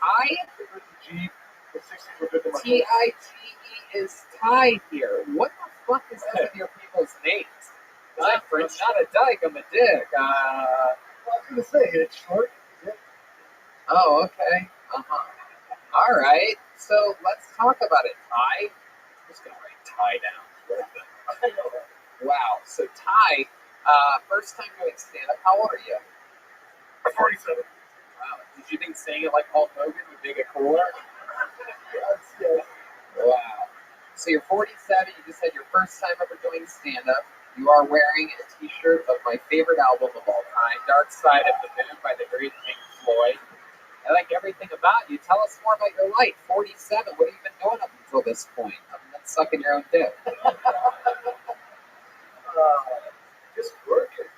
Ty? G. The 60s were good to my T-I-G-E is Ty here. What the fuck is up with your people's names? I'm not a dyke, I'm a dick. I was going to say, it's short. Oh, okay. All right. So let's talk about it, Ty. I'm just going to write Ty down. Wow. So Ty, first time doing stand-up. How old are you? I'm 47. Wow. Did you think saying it like Hulk Hogan would make it cooler? Yes. Wow. So you're 47. You just had your first time ever doing stand-up. You are wearing a T-shirt of my favorite album of all time, Dark Side of the Moon by the great Pink Floyd. I like everything about you. Tell us more about your life. 47. What have you been doing up until this point? Other than sucking your own dick. Just working.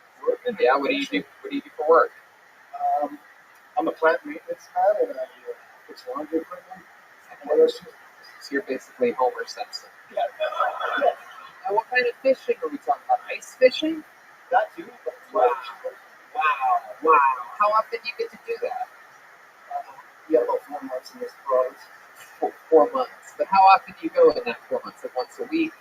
Yeah. What do you do? What do you do for work? I'm a plant maintenance man, and I fix laundry equipment. What else? So you're basically Homer Simpson. Yeah. Now, what kind of fishing are we talking about? Ice fishing? That too. Wow. How often do you get to do that? Yeah, about 4 months in this province. 4 months. But how often do you go in that 4 months? Like once a week?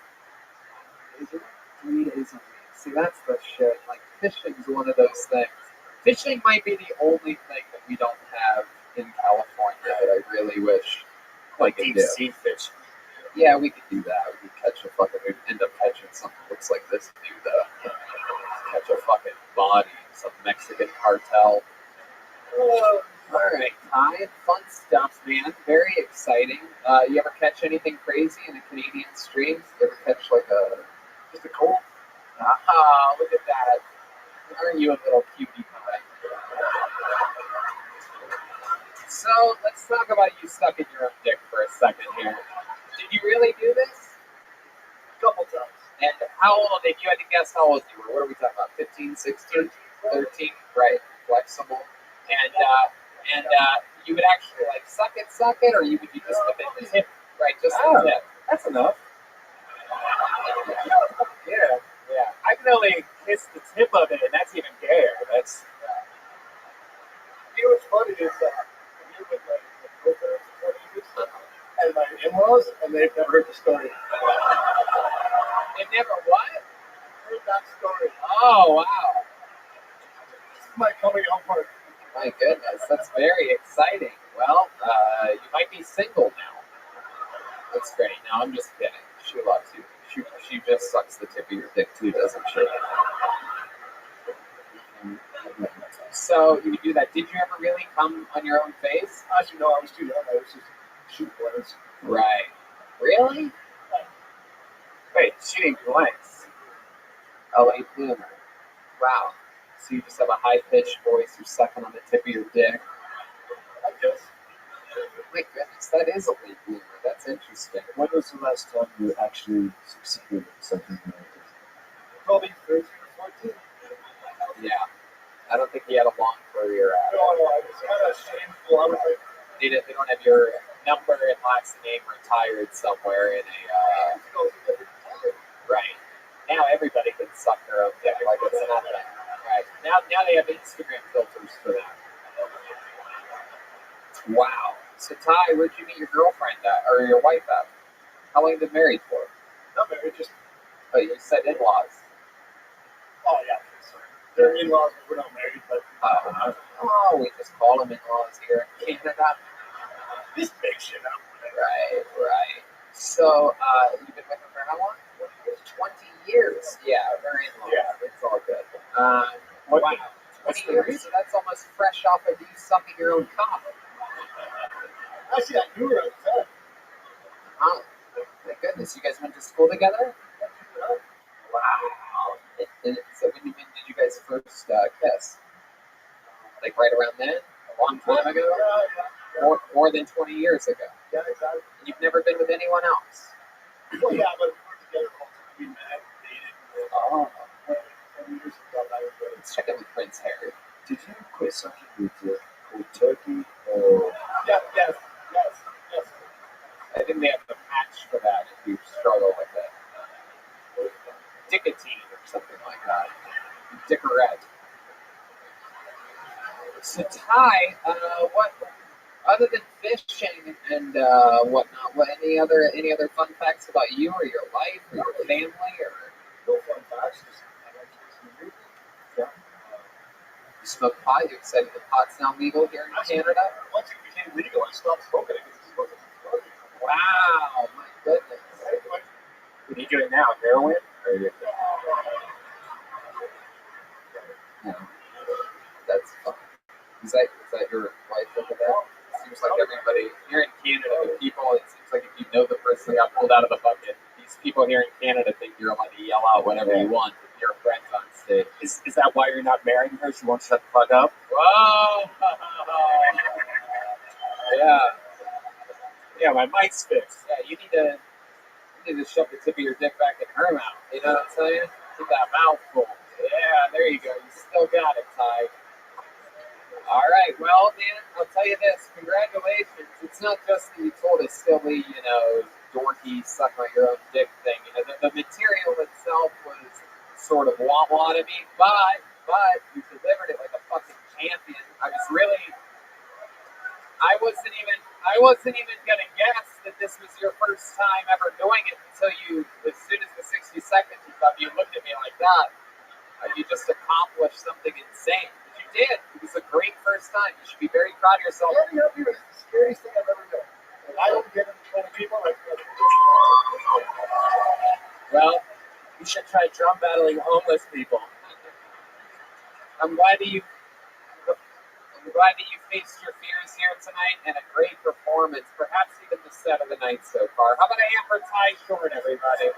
3 days a week. See, that's the shit. Like, fishing's one of those things. Fishing might be the only thing that we don't have in California that I really wish I could do. Deep sea fish. Yeah, we could do that. We could we'd end up catching something that looks like this dude. Catch a fucking body, some Mexican cartel. All right, Ty, fun stuff, man. Very exciting. You ever catch anything crazy in a Canadian stream? You ever catch just a cold? Ah, look at that. Aren't you a little cutie pie? So let's talk about you sucking your own dick for a second here. Did you really do this? A couple times. And how old, if you had to guess how old you were, what are we talking about, 15, 16, 13? Right, flexible. And you would actually suck it, or would you just put the tip, right, just the tip? That's enough. Yeah. I can only kiss the tip of it, and that's even gayer. That's. You know what's funny is I'm here with my co-parents and my in-laws, and they've never heard the story. They've never what? Heard that story. Oh, wow. This is my coming out party. My goodness, that's very exciting. Well, you might be single now. That's great. No, I'm just kidding. She loves you. She just sucks the tip of your dick too, doesn't she? So you do that. Did you ever really come on your own face? Actually, no, I was too young. I was just shooting blanks. Right. Really? Wait, shooting blanks. LA Bloomer. Wow. So you just have a high-pitched voice. You're sucking on the tip of your dick. I guess. My goodness, that is a late bloomer. That's interesting. When was the last time you actually succeeded in something like this? Probably 13 or 14. Yeah. I don't think he had a long career at it. No, I was kind of shameful. I was like, They don't have your number and last name retired somewhere in a right. Now everybody can suck their own dick like it's nothing. Right. Now they have Instagram filters for that. Wow. So Ty, where'd you meet your girlfriend at, or your wife at? How long have you been married for? not married, just, Oh, you said in-laws. oh yeah, sorry. They're in-laws, but we're not married, but We just call them in-laws here in Canada. this big shit out. Right. So, you've been with her for how long? 20 years. Yeah, very long. Yeah. It's all good. What- Wow. what's 20 the years, so that's almost fresh off of you sucking your own cock. Actually, I knew her at the time. Oh, my goodness. You guys went to school together? Wow. So when did you guys first kiss? Like right around then? A long time ago? More than 20 years ago. Yeah, exactly. And you've never been with anyone else? Well, yeah, but we were together the whole time. We met, dated. Oh. 20 years ago, that was good. Let's check in with Prince Harry. Did you quit something with cold turkey or? Yes. I think they have a patch for that if you struggle with it. Nicotine or something like that. Dickerette. So Ty, what other than fishing and whatnot, any other fun facts about you or your life or your family or? No fun facts. Just I like to listen to music. Yeah. You smoke pot? You excited that pot's now legal here in Canada? Once it became legal, I stopped smoking it because it wasn't smoking. Wow, my goodness. What are you doing now? Heroin? Or No. That's fun. Is that your wife over there? Seems like everybody here in Canada, the people, it seems like if you know the person that got pulled out of the bucket, these people here in Canada think you're allowed to yell out whatever you want if your friend's on stage. Is that why you're not marrying her? She won't shut the fuck up? Whoa! Yeah. Yeah, my mic's fixed. Yeah, you need to shove the tip of your dick back in her mouth. You know what I'm saying? Keep that mouth full. Yeah, there you go. You still got it, Ty. All right, well, man, I'll tell you this. Congratulations. It's not just that you told a silly, dorky, suck on your own dick thing. The material itself was sort of wah-wah to me, but you delivered it like a fucking champion. I wasn't even gonna guess that this was your first time ever doing it until as soon as the 60 seconds was up, you looked at me like that. You just accomplished something insane. But you did. It was a great first time. You should be very proud of yourself. Standing up here is the scariest thing I've ever done. And I don't get in front of people like that. Well, you should try drum battling homeless people. I'm glad that you faced your fears here tonight, and a great performance, perhaps even the set of the night so far. How about a hand for Ty Short, everybody?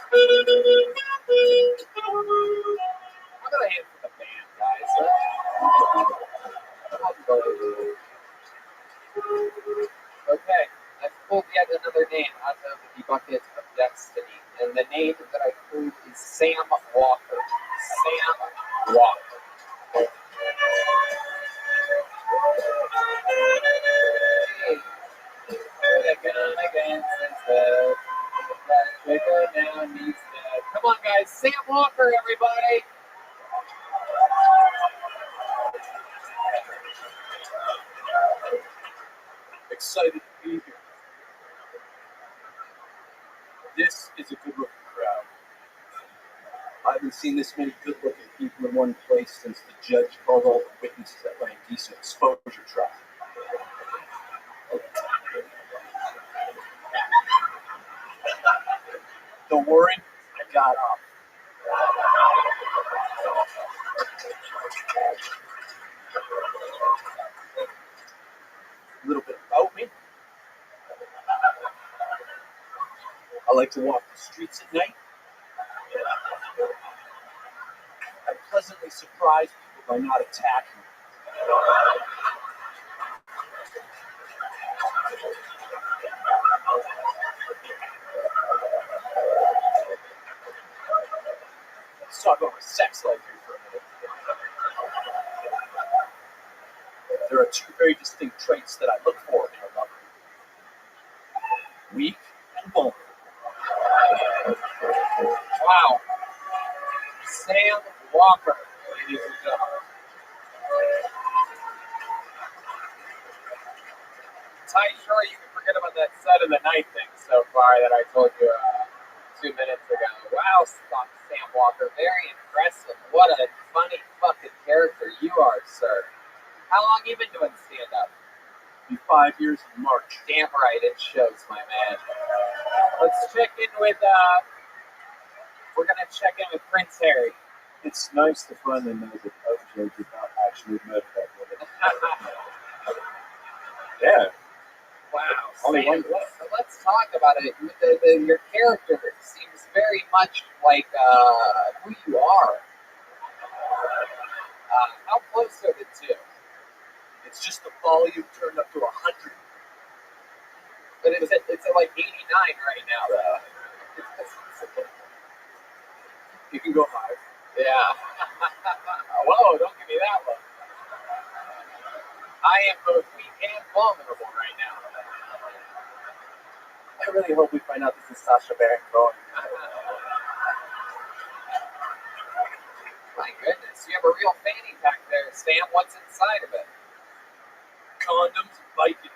How about a hand for the band, guys? Okay, I've pulled yet another name out of the bucket of destiny, and the name that I pulled is Sam Walker. Sam Walker. Hey, put a gun against his head. Now he's dead. Come on, guys. Sam Walker, everybody. Excited to be here. This is a good-looking crowd. I haven't seen this many good-looking people in one place since the judge called all the witnesses at my indecent exposure trial. Don't worry, I got up. A little bit about me. I like to walk the streets at night. I pleasantly surprise people by not attacking them. Let's talk about my sex life here for a minute. There are two very distinct traits that I look for in a lover. Weak and vulnerable. Wow. Sam Walker, ladies and gentlemen. Ty, sure, you can forget about that set of the night thing so far that I told you 2 minutes ago. Wow, Sam Walker, very impressive. What a funny fucking character you are, sir. How long you been doing stand-up? 5 years in March. Damn right, it shows, my man. Let's check in with, we're gonna check in with Prince Harry. It's nice to finally know that OJ did not actually murder that woman. Yeah. Wow. Only Sam, one. let's talk about it. Your character seems very much like who you are. How close are the two? It's just the volume turned up to 100. But it's at like 89 right now, though. You can go higher. Yeah. Whoa, don't give me that look. I am both weak and vulnerable right now. I really hope we find out this is Sacha Baron Cohen. My goodness, you have a real fanny pack there, Sam. What's inside of it? Condoms, Viking.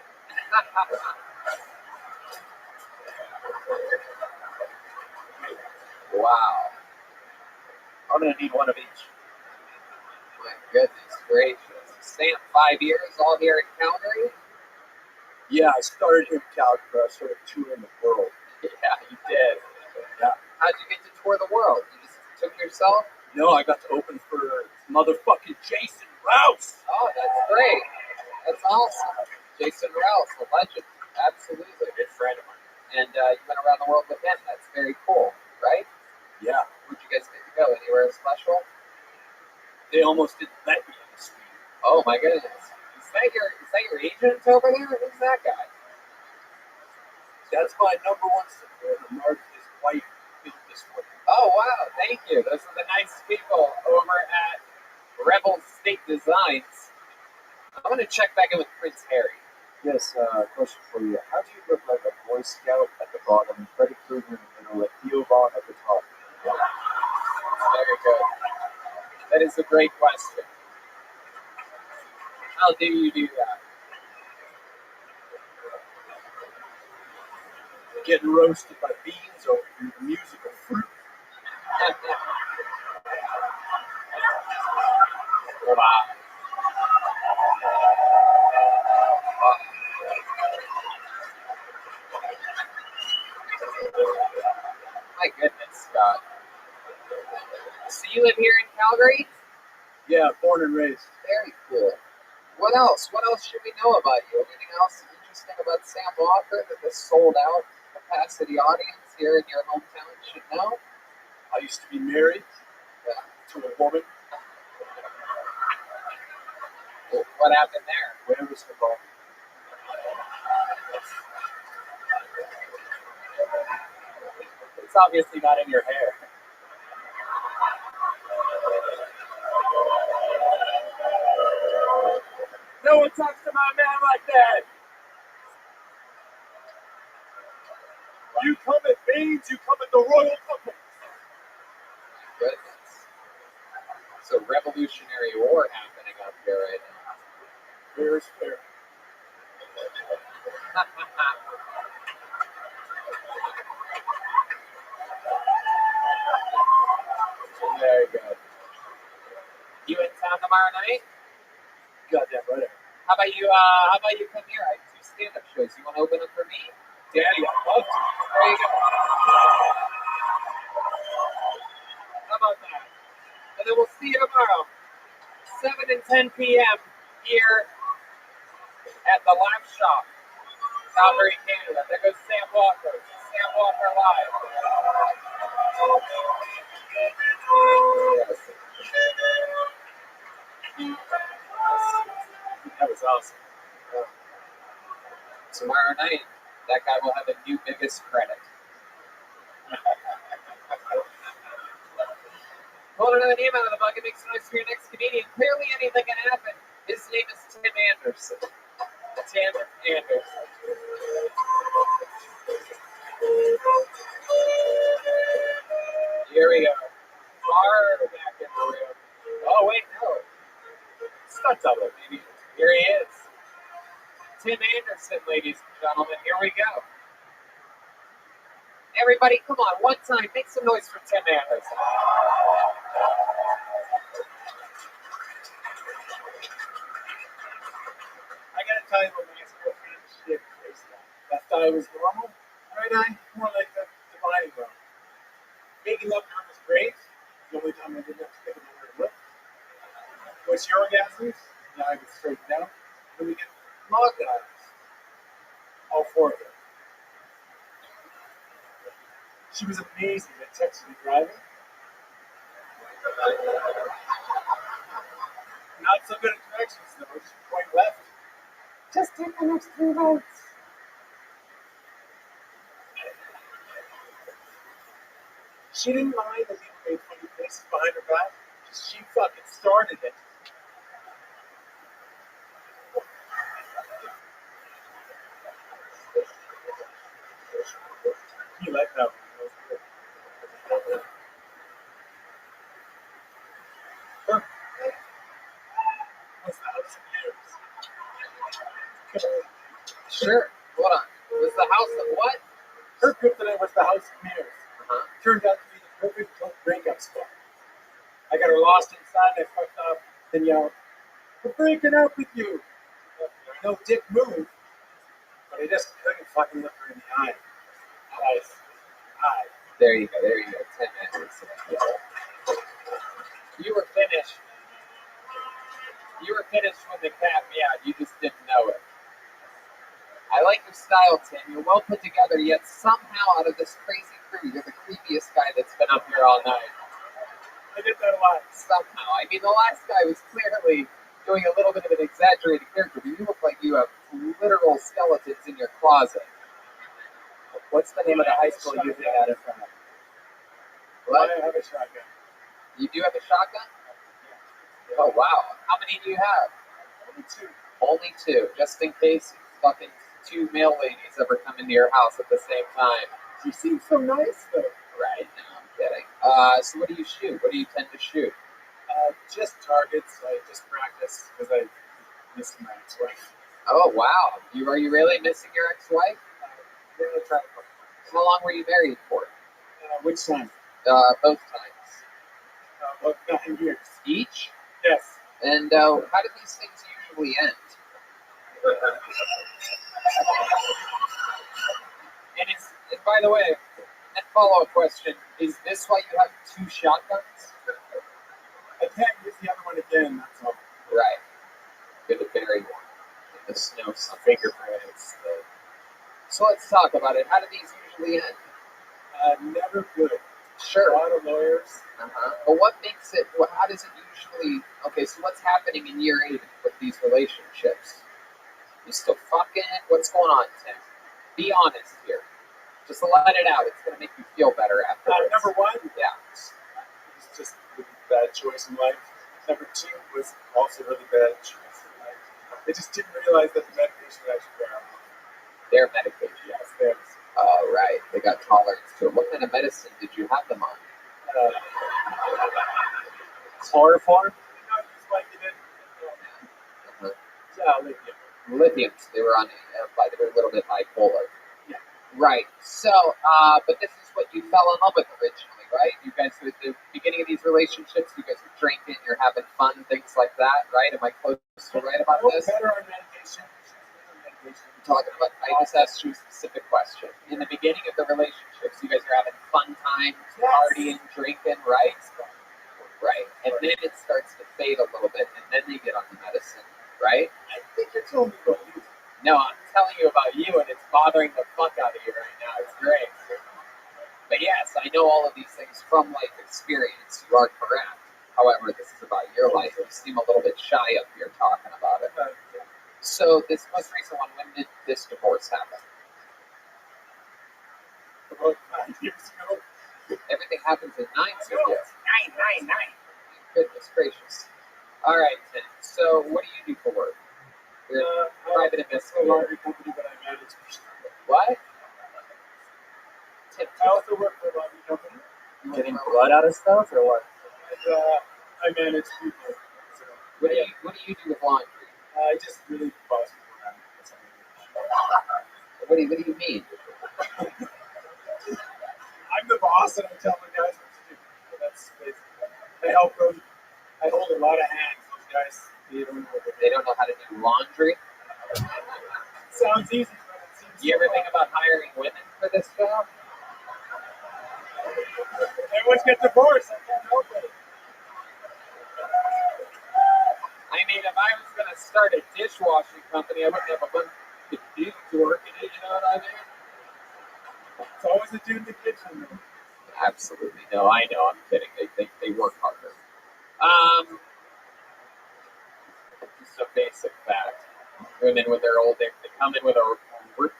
Wow. I'm gonna need one of each. My goodness gracious. Sam, 5 years, all here in Calgary? Yeah, I started in Calgary. I started touring the world. Yeah, you did. Yeah. How'd you get to tour the world? You just took yourself? No, I got to open for motherfucking Jason Rouse. Oh, that's great. That's awesome. Jason Rouse, a legend. Absolutely. Good friend of mine. And you went around the world with him. That's very cool, right? Yeah. Where'd you guys get to go? Anywhere special? They almost didn't let me in the street. Oh my goodness. Is that your agent over there? Who's that guy? That's my number one supporter, Mark. His wife built this for me. Oh wow, thank you. Those are the nice people over at Rebel State Designs. I'm gonna check back in with Prince Harry. Yes, question for you. How do you look like a Boy Scout at the bottom, Freddy Krueger in the middle, and Theo Vaughn at the top? Very good. That is a great question. How do you do that? Getting roasted by beans over your musical fruit. Wow. My goodness, Scott. So you live here in Calgary? Yeah, born and raised. Very cool. What else? What else should we know about you? Anything else interesting about Sam Walker that the sold out capacity audience here in your hometown should know? I used to be married to a woman. What happened there? Where was the ball? It's obviously not in your hair. No one talks to my man like that. You come at beans, you come at the royal couple. Goodness. So Revolutionary War happening up here right now. Fair is fair. Very good. You in town tomorrow night? Goddamn right. How about you come here? I do stand-up shows. You want to open up for me? Daddy, I'd love to. There you go. How about that? And then we'll see you tomorrow, 7 and 10 p.m. here at the Laugh Shop, Calgary, Canada. There goes Sam Walker. Sam Walker live. Yes. That was awesome. Tomorrow night, that guy will have a new biggest credit. Pull another name out of the bucket, make some noise for your next comedian. Clearly anything can happen. His name is Tim Anderson. Tim Anderson. Here we go. Far back in the room. Oh, wait, no. It's not double, maybe. Here he is. Tim Anderson, ladies and gentlemen. Here we go. Everybody, come on, one time, make some noise for Tim Anderson. I gotta tell you what makes me feel Left eye was normal. Right eye, more like a dividing zone. Making love to her was great. The only time I didn't have to think about where to look. What's your orgasms? The eye was straightened out. Then we get locked eyes. All four of them. She was amazing at texting and driving. Not so good at directions though. She point left. Just take the next 3 roads. She didn't mind that people made funny faces behind her back. She fucking started it. He let go. What's the house of years? Sure. Hold on. Was the house of what? Her kryptonite was the house of mirrors. Turned out to be the perfect breakup spot. I got her lost inside, I fucked up, then yelled, "We're breaking up with you." No dick move, but I just couldn't fucking look her in the eye. Eye. There you go. 10 minutes. You were finished. You were finished when the cat meowed. You just didn't know it. I like your style, Tim. You're well put together, yet somehow out of this crazy crew, you're the creepiest guy that's been up here all night. I get that a lot. Somehow. I mean, the last guy was clearly doing a little bit of an exaggerated character, but you look like you have literal skeletons in your closet. What's the name of the high school you hang out in front of? What? I have a shotgun. You do have a shotgun? Oh, wow. How many do you have? Only 2. Only 2, just in case fucking 2 male ladies ever come into your house at the same time. She seems so nice, though. Right, no, I'm kidding. So what do you shoot? What do you tend to shoot? Just targets. I just practice because I missed my ex-wife. Oh, wow. Are you really missing your ex-wife? Really try to. How long were you married for? Which time? Both times. About 9 years. Each? Yes. And how do these things usually end? And by the way, a follow-up question, is this why you have 2 shotguns? I can't use the other one again, that's all. Right. Good to bury one in the snow, some fingerprints. So let's talk about it. How do these usually end? Never good. Sure. A lot of lawyers. But what makes it, how does it usually, okay, so what's happening in year 8 with these relationships? You still fucking? What's going on, Tim? Be honest here. Just let it out. It's going to make you feel better afterwards. Number 1? Yeah. It was just a really bad choice in life. Number 2 was also a really bad choice in life. I just didn't realize that the medication actually wear off. Their medication? Yes, theirs. Oh, right. They got tolerance to it. What kind of medicine did you have them on? Chloroform? No, just like you did. Lithium. Lithiums. They were on, they were a little bit bipolar. Yeah. Right. So, but this is what you fell in love with originally, right? You guys, at the beginning of these relationships, you guys are drinking, you're having fun, things like that, right? Am I close to right about this? Better on medication. Talking about, I just asked you a specific question. In the beginning of the relationships, you guys are having fun times, partying, drinking, right? Right. And then it starts to fade a little bit, and then they get on the medicine, right? I think you're telling me about you. No, I'm telling you about you, and it's bothering the fuck out of you right now. It's great. But yes, I know all of these things from life experience. You are correct. However, this is about your life. You seem a little bit shy up here talking about it. So this most recent one, when did this divorce happen? About 9 years ago. Everything happens in 9 years. 9. Goodness gracious. All right, Tim. So what do you do for work? You're a private investigator. A laundry company, but I manage. What? I also work for a laundry company. Getting blood out of stuff or what? And I manage people. So, What do you do with laundry? I just really boss people around. What do you mean? I'm the boss and I tell the guys what to do. So that's basically. I hold a lot of hands. Those guys, they don't know how to do laundry. Sounds easy, but it seems You ever think about hiring women for this job? They always get divorced. I can't help it. I mean, if I was going to start a dishwashing company, I wouldn't have a bunch of dudes working it, you know what I mean? It's always a dude in the kitchen. Absolutely. No, I know. I'm kidding. They work harder. Just a basic fact. Women with their old, they come in with a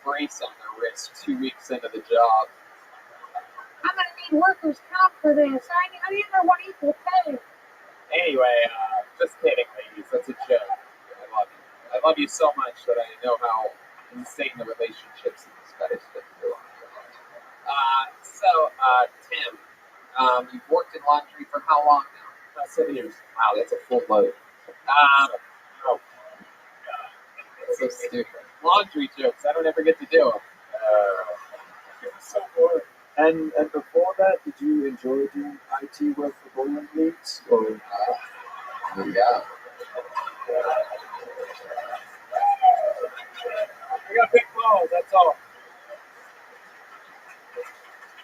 brace on their wrist 2 weeks into the job. I'm gonna need workers' comp for this. I need their one equal pay. Anyway, just kidding, ladies. That's a joke. I love you. I love you so much that I know how insane the relationships in this fetish that you are. Tim, you've worked in laundry for how long now? 7 years. Wow, that's a full load. Oh, that's so stupid. Laundry jokes. I don't ever get to do them. So boring. And before that, did you enjoy doing IT work for bowling leagues? Or yeah. I got big balls, that's all.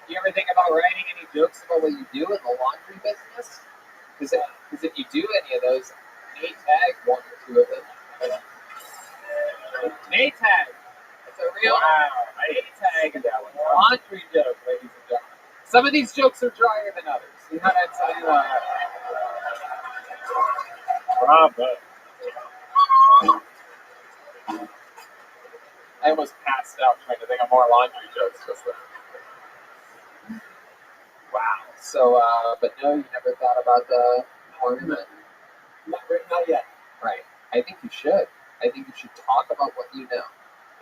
Do you ever think about writing any jokes about what you do in the laundry business? Because if you do any of those, may tag one or two of them. May tag. It's a real may tag laundry joke, ladies and gentlemen. Some of these jokes are drier than others. You know what I'm saying? Bravo. I almost passed out trying to think of more laundry jokes just then. Wow. So, but no, you never thought about the tournament? Not yet. Right. I think you should. I think you should talk about what you know.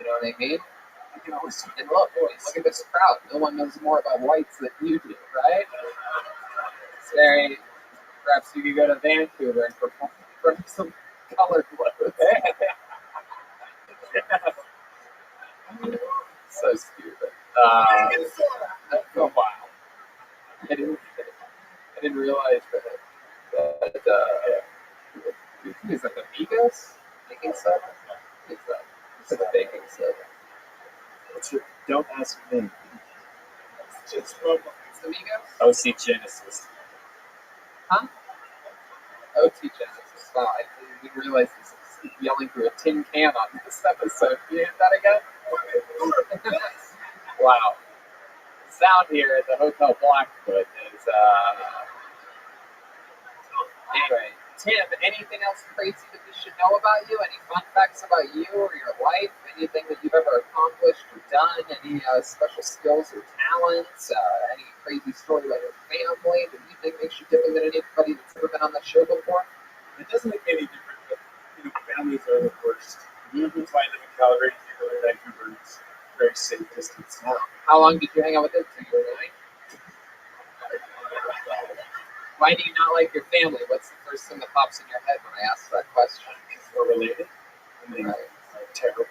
You know what I mean? I can always And look at this crowd. No one knows more about whites than you do, right? It's very. Perhaps you could go to Vancouver and perform for some colored clothes. So stupid. Oh wow! I didn't realize that. Is that the Migos baking soda? It's the baking soda. what's your? Don't ask me. It's the Migos. OC Genesis. Huh? OT Genesis. Wow, I didn't realize this is yelling through a tin can on this episode. Can you hear that again? Wow. The sound here at the Hotel Blackfoot is, Anyway, Tim, anything else crazy that we should know about you? Any fun facts about you or your life? Anything that you've ever accomplished or done? Any special skills or talents? Any crazy story about your family that you think makes you different than anybody that's ever been on the show before? It doesn't make any difference, but families are the worst. That's why I live in Calgary, you go to Vancouver, it's very safe distance. How long did you hang out with them? 2 years, right? Why do you not like your family? What's the first thing that pops in your head when I ask that question? We're related, and they are terrible.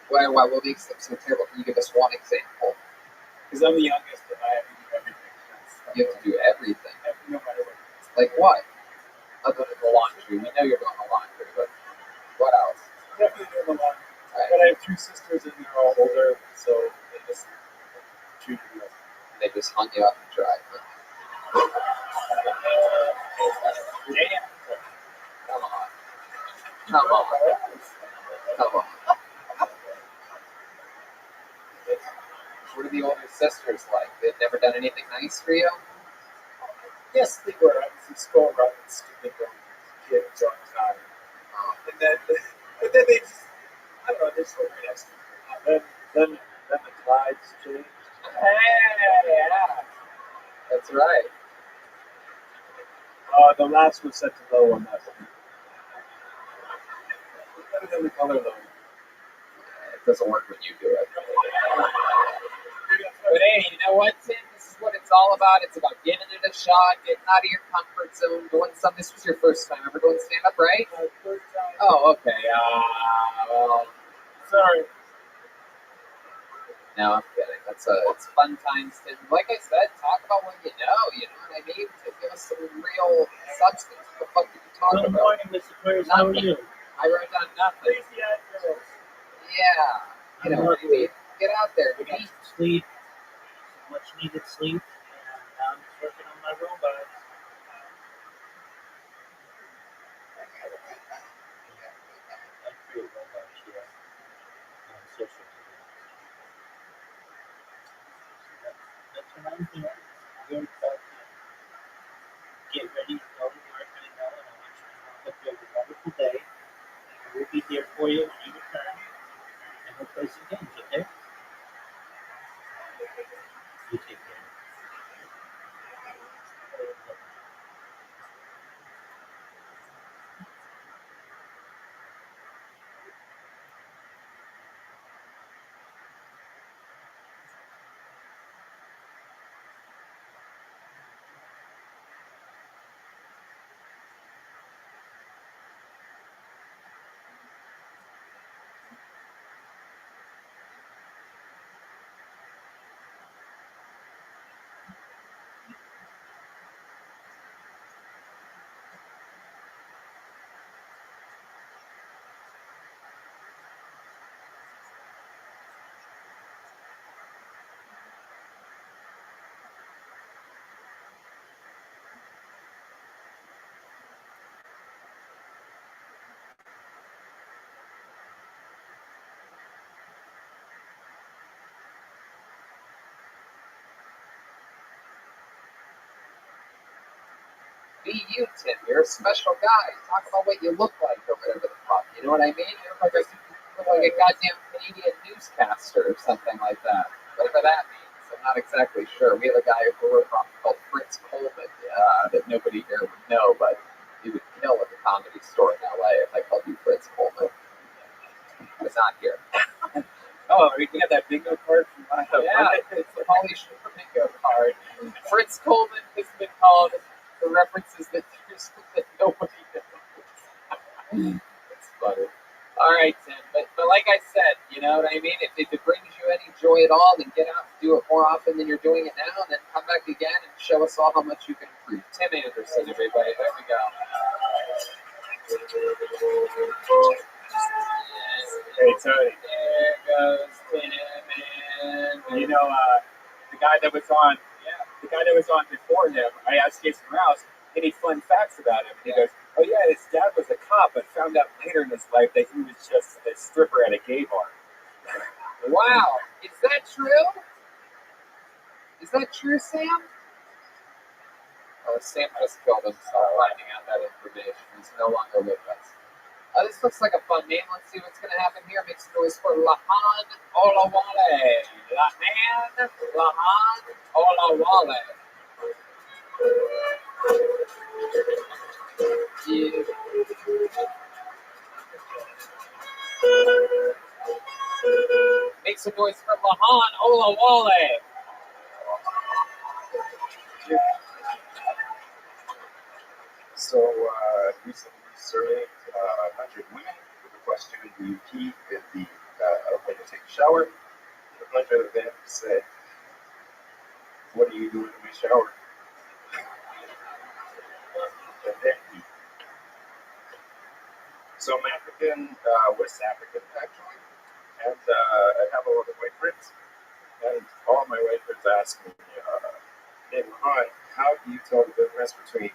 Why what makes them so terrible? Can you give us one example? Because I'm the youngest and I have to do everything. You have to do everything. No matter what. Like what? Other than the laundry. We know you're doing the laundry, but what else? Definitely doing the laundry. Right. But I have 2 sisters and they're all older, so they just treat me like. They just hung you up and dry. Huh? Damn. Come on. Come on. Come on. What are the older sisters like? They've never done anything nice for you? Yes, they were. I was in school running stupid kids all the time. But then they just, I don't know, they're so great next to me. Then the tides changed. Hey, yeah. That's right. The last was set to low on that one. Better than the color though. It doesn't work when you do it. But hey, you know what, Tim? This is what it's all about. It's about giving it a shot, getting out of your comfort zone, doing something. This was your first time ever doing stand-up, right? First time. Oh, okay. Well, Sorry. no, I'm kidding. It's fun times, Tim. Like I said, talk about what you know what I mean? To give us some real substance. What the fuck did you talk Good about? morning, Mr. Queers. How are you? I wrote down nothing. Crazy eyed girls. Yeah. You know what I mean? get out there. I got some sleep, some much needed sleep, and now I'm just working on my robot. I create robots, yeah, on social media. So that's what I'm doing. Very excited. Get ready to go to work right now, and I want you to know that you have a wonderful day. We'll be here for you when you return, and we'll play some games, okay? You take care. Be you, Tim. You're a special guy. Talk about what you look like or whatever the fuck. You know what I mean? You look like a goddamn Canadian newscaster or something like that. Whatever that means. I'm not exactly sure. We have a guy who we're from called Fritz Coleman that nobody here would know, but he would kill at the Comedy Store in LA if I called you Fritz Coleman. He's not here. Oh, we got that bingo card from Yeah, it's the Pauly Shore bingo card. Fritz Coleman has been called the references that there's that nobody knows. It's funny. All right, Tim. But like I said, you know what I mean? If it brings you any joy at all, then get out and do it more often than you're doing it now, and then come back again and show us all how much you can improve. Tim Anderson, everybody. There we go. Hey, Tony. There goes Tim. You know, the guy that was on before him, I asked Jason Rouse any fun facts about him. And he goes, oh yeah, his dad was a cop, but found out later in his life that he was just a stripper at a gay bar. Wow. Is that true? Is that true, Sam? Oh, Sam just killed himself finding out that information. He's no longer with us. This looks like a fun name. Let's see what's going to happen here. Make some noise for Lahan Olawale. Lahan Olawale. Yeah. Make some noise for Lahan Olawale. So, recently surveyed 100 women with the question, do you pee in the when you take a shower? 100 of them said, what are you doing in my shower? And then pee. So I'm African, West African actually, and I have a lot of white friends. And all my white friends ask me, hey, Mohan, how do you tell the difference between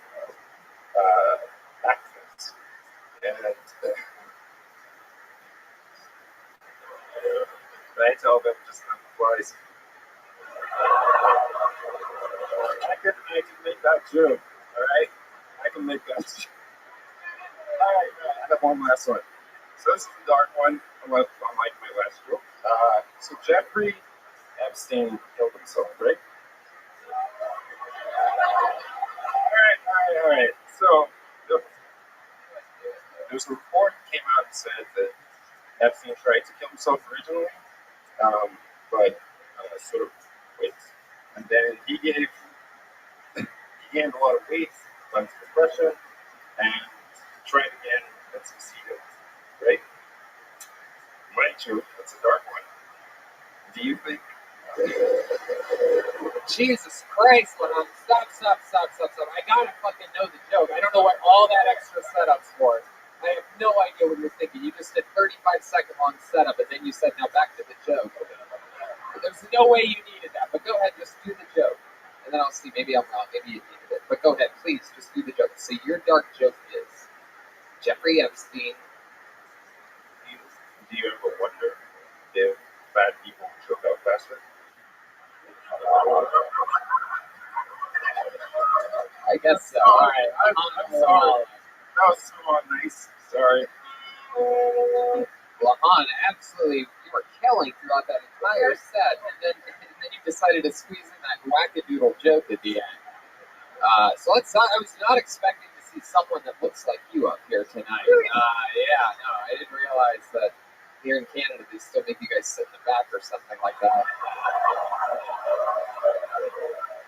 accents? And I tell them just on the flies. I can make that joke, all right? I can make that joke. All right, I have one last one. So this is a dark one, unlike my last joke. So Jeffrey Epstein killed himself, right? All right. So there's a report that came out and said that Epstein tried to kill himself originally, but sort of quit. And then he gained a lot of weight, went to depression, and tried again and succeeded. Right? Mind you, that's a dark one. Do you think? Jesus Christ, Lahan. Stop. I gotta fucking know the joke. I don't know what all that extra setup's for. I have no idea what you're thinking. You just did 35-second long setup, and then you said, now back to the joke. no way you needed that. But go ahead, just do the joke. And then I'll see. Maybe I'm wrong. Maybe you needed it. But go ahead, please, just do the joke. So your dark joke is Jeffrey Epstein. Do you ever wonder if fat people choke out faster? I guess so. All right, I'm sorry. That was so nice. Sorry. Lahan, absolutely, you were killing throughout that entire set, and then you decided to squeeze in that wackadoodle joke at the end. So let's not. I was not expecting to see someone that looks like you up here tonight. Yeah, no, I didn't realize that here in Canada they still make you guys sit in the back or something like that.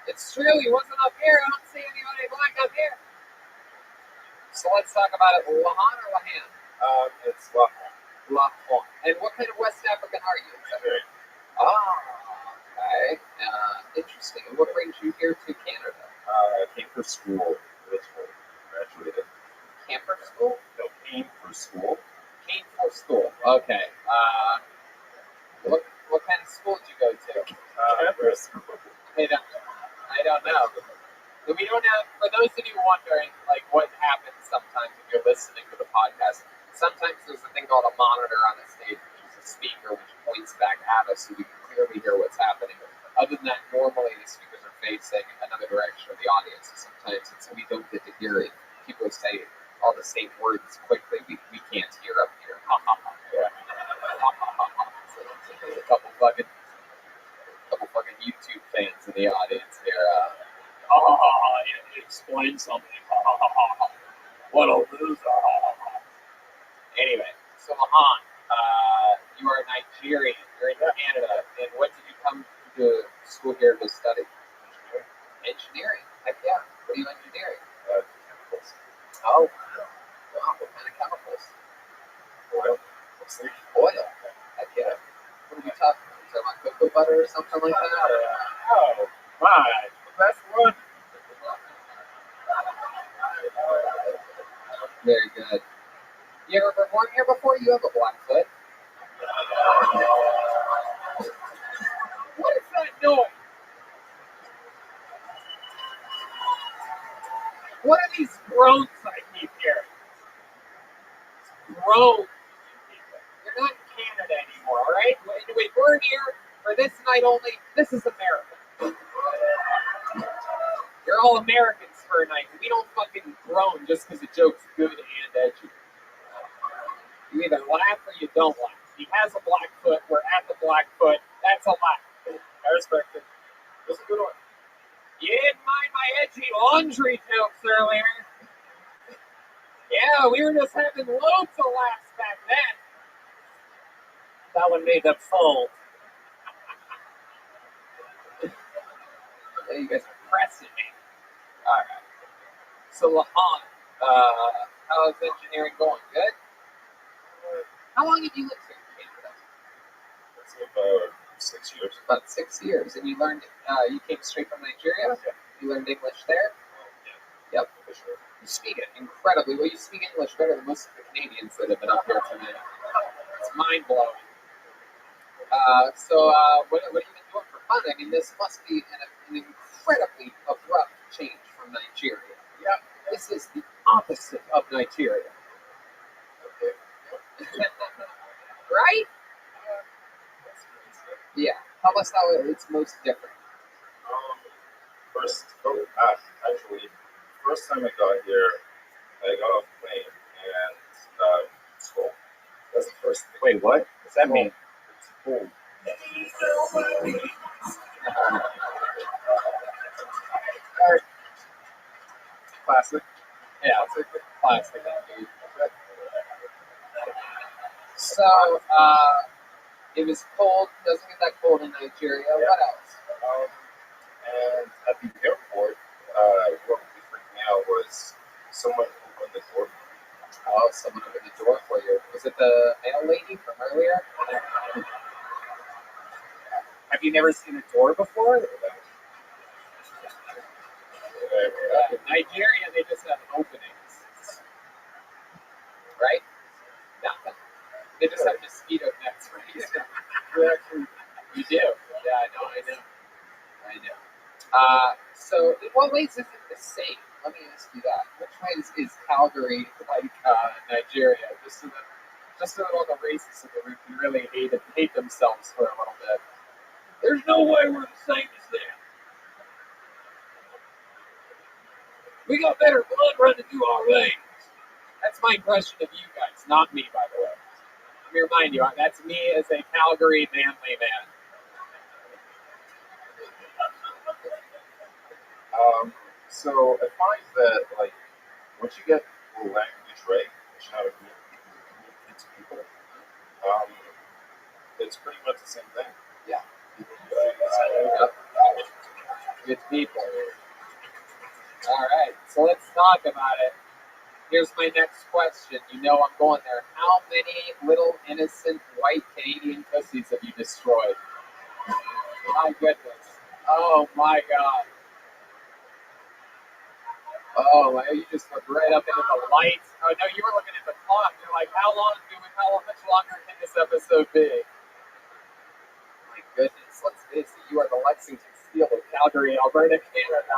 It's true, he wasn't up here. I don't see anybody black up here. So let's talk about it. Lahan or Lahan? It's Lahan. Lahan. And what kind of West African are you? Nigerian. Okay. Interesting. And what brings you here to Canada? I came for school. Graduated. Came for school? No, came for school. Came for school. Okay. What kind of school did you go to? Campus. I don't know. We don't have, for those of you wondering, like, what happens sometimes if you're listening to the podcast, sometimes there's a thing called a monitor on the stage, which is a speaker which points back at us so we can clearly hear what's happening. Other than that, normally the speakers are facing another direction of the audience. So sometimes we don't get to hear it. People say all the same words quickly. We can't hear up here. Ha ha ha. Yeah. Ha ha ha ha. So there's a couple fucking YouTube fans in the audience here. Explain something. What a loser. Anyway, so Lahan, you are Nigerian. You're in Canada. And what did you come to school here to study? Engineering. Heck yeah. What are you engineering? Chemicals. Oh, wow. What kind of chemicals? Oil. Oil. Heck yeah. What are we talking about? Talking about cocoa butter or something like that? Oh, my. That's one. Very good. You ever been born here before? You have a black foot. What is that noise? What are these groans I keep hearing? Groans. You're not in Canada anymore, all right? Anyway, we're here for this night only. This is America. You're all Americans for a night. We don't fucking groan just because the joke's good and edgy. You either laugh or you don't laugh. He has a black foot. We're at the black foot. That's a laugh. I respect it. That's a good one. You didn't mind my edgy laundry jokes earlier. Yeah, we were just having loads of laughs back then. That one made them fold. You guys are pressing me. All right. So Lahan, how's engineering going? Good? How long have you lived here in Canada? It's about 6 years. About 6 years. And you learned, you came straight from Nigeria? Yeah. You learned English there? Yeah. Yep. For sure. You speak it incredibly well. You speak English better than most of the Canadians that have been up here tonight. It's mind-blowing. What have you been doing for fun? I mean, this must be an incredibly abrupt change from Nigeria. Yep. This is the opposite of Nigeria. Okay. Right? Yeah. Tell us how it's most different. Actually, first time I got here, I got off the plane and school. That's the first thing. Wait, what? What's that mean? It's cold. Classic. Yeah, classic. So, it was cold. Doesn't get that cold in Nigeria. Yeah. What else? And at the airport, what really freaked me out was someone opened the door. Oh, someone opened the door for you. Was it the mail lady from earlier? Have you never seen a door before? In Nigeria, they just have openings. Right? Nothing. They just have mosquito nets, right? You do. Yeah, I know. So in what ways is it the same? Let me ask you that. Which ways is Calgary like Nigeria? Just so that all the racists in the room can really hate themselves for a little bit. There's no way we're the same as them. We got better blood running through our veins. That's my impression of you guys, not me, by the way. Let me remind you, that's me as a Calgary manly man. So I find that like once you get the language right, which how to communicate to people, it's pretty much the same thing. Yeah. Yep. Good people. All right, so let's talk about it. Here's my next question. You know I'm going there. How many little innocent white Canadian pussies have you destroyed? My goodness. Oh my God. Oh, you just looked right up into the lights. Oh no, you were looking at the clock. You're like, how much longer can this episode be? My goodness, let's face it, you are the Lexington Steel of Calgary, Alberta, Canada.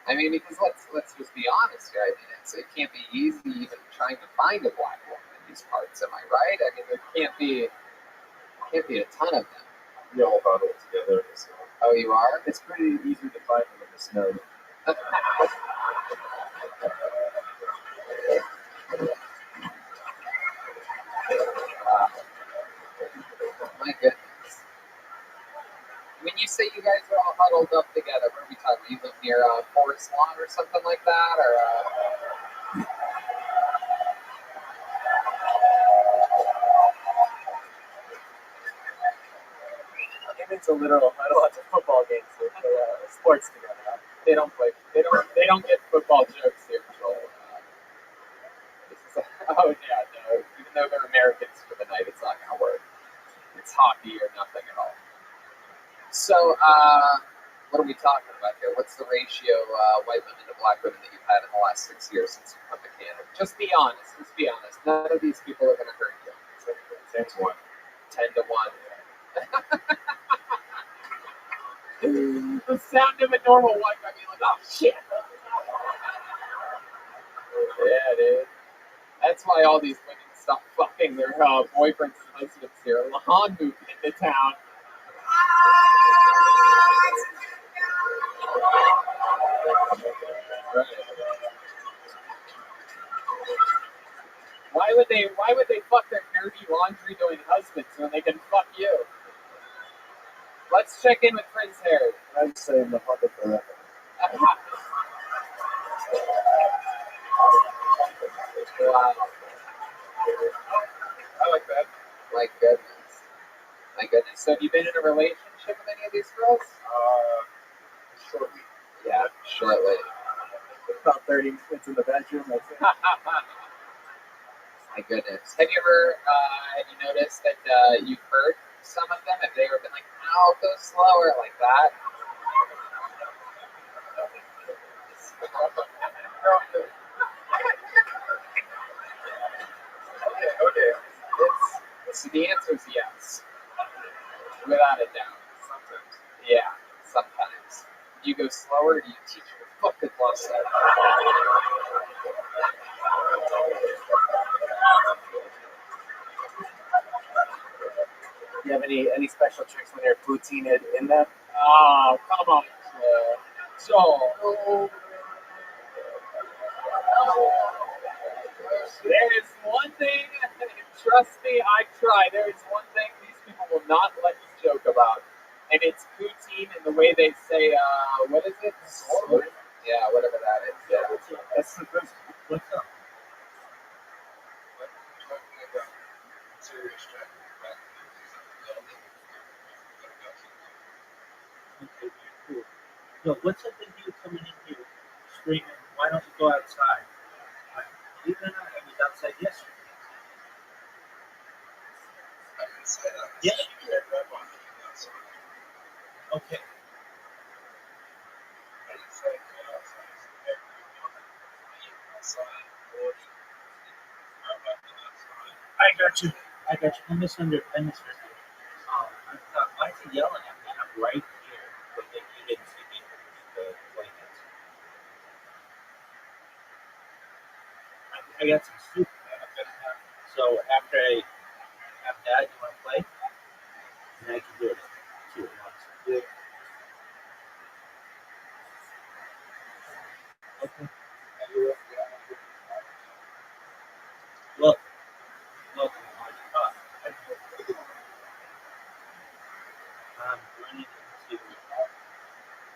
I mean, because let's just be honest here. I mean, it can't be easy even trying to find a black woman in these parts. Am I right? I mean, there can't be a ton of them. We all huddle together. So. Oh, you are? It's pretty easy to find them in the snow. My goodness. When you say you guys are all huddled up together, what are we talking? You live near Forest Lawn or something like that, or? It's a literal huddle at the football games with sports together. They don't get football jokes here, Joel. Oh yeah, no. Even though they're Americans for the night, it's not gonna work. It's hockey or nothing at all. So, what are we talking about here? What's the ratio white women to black women that you've had in the last 6 years since you've come to Canada? Just be honest. Just be honest. None of these people are gonna hurt you. 10 to 1. 10 to 1. The sound of a normal white guy being like, oh shit. Yeah, dude. That's why all these women stop fucking their boyfriends and husbands here. Lahan moved into town. Right. Why would they fuck their dirty laundry doing husbands when they can fuck you? Let's check in with Prince Harry. I'd say Mahaka forever. Wow. I like that. My goodness. So have you been in a relationship with any of these girls? Shortly. Yeah, shortly. About 30 minutes in the bedroom, I think. My goodness. Have you noticed that you've heard some of them? Have they ever been like, "Ow, go slower," like that? Okay. The answer is yes, without a doubt. Sometimes. Yeah, sometimes. Do you go slower, or do you teach your fucking lesson? Do you have any special tricks when you're poutine in them? Oh, come on, Joel. There is one thing, trust me, I try. There is one thing these people will not let you joke about, and it's poutine and the way they say, what is it? Yeah, whatever that is. Yeah. That's the first. What's up? Okay, cool. So what's up with you coming in here screaming, why don't you go outside? Believe it or not, I was outside yesterday. Yes, you did. Okay. got you. I got you. I'm just under. I'm just. Why is he yelling at me? I'm right here, but then you didn't see me underneath the blankets. I got some soup. So after I have that, you want to play? And I can do it too at once. Yeah. Okay. Look. I'm running into.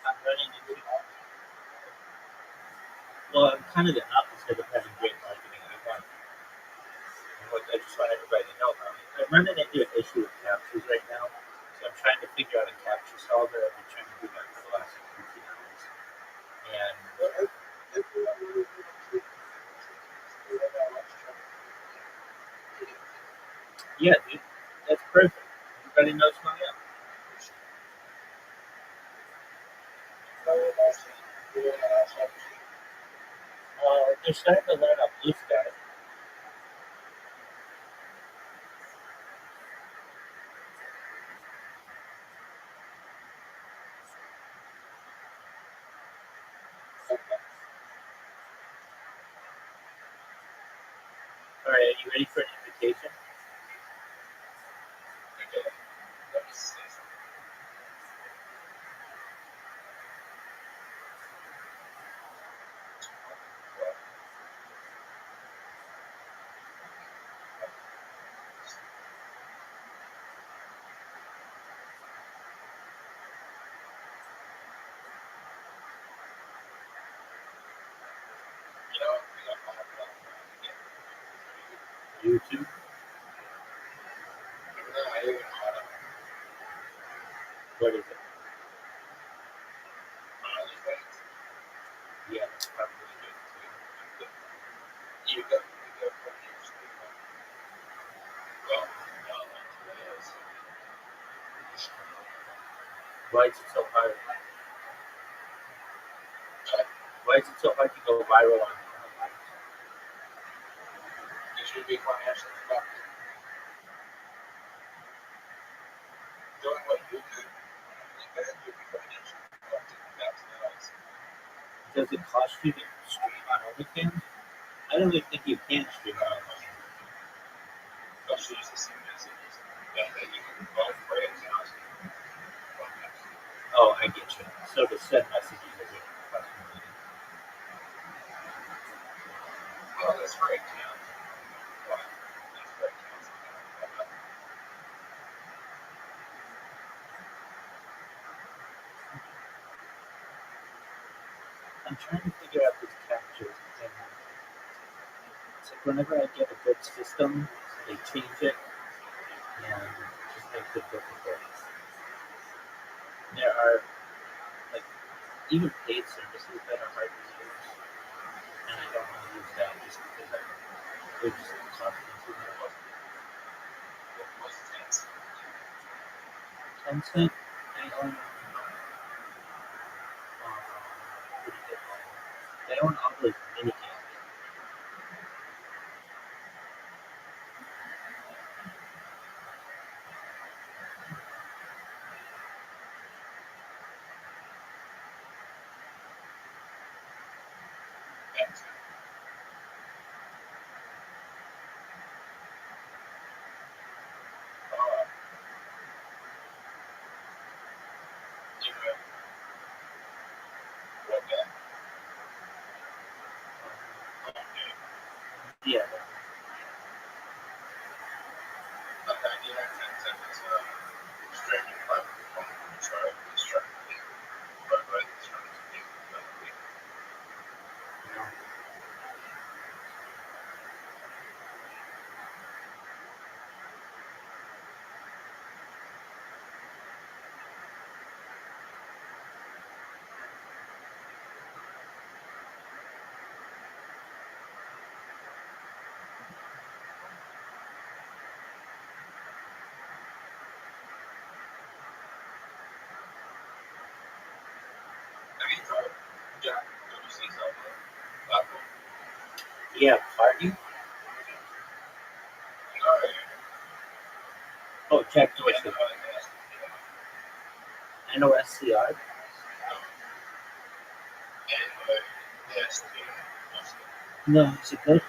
I'm running into. Well, I'm kind of the opposite of having great marketing. I just want everybody to know about it. I'm running into an issue with captures right now, so I'm trying to figure out a capture solver. I've been trying to do that for the last 15 hours. And yeah, dude, that's perfect. Everybody knows who I am. They're starting to learn up Blue Sky. All right, are you ready for an invitation? Okay. Let me say something. YouTube. What is it? Yeah, that's probably good too. You go from your stream. Well, why is it so hard? Why is it so hard to go viral on? It should be financially productive. Doing what you do, you better be financially productive. That's nice. Does it cost you to stream on OnlyFans? I don't even think you can stream on OnlyFans. I'll use the same messages that you can both friends out. Oh, I get you. So to send messages is a question. Well, that's right, yeah. I'm trying to figure out this capture thing. It's like whenever I get a good system, they change it and just make it difficult. There are like even paid services that are hard to use, and I don't want to use that just because they're just costing too much. What's Tencent? Tencent, they own. They own all those mini games. Yeah. Yeah, party. Oh, check twisted. NOSCR. No, is it good?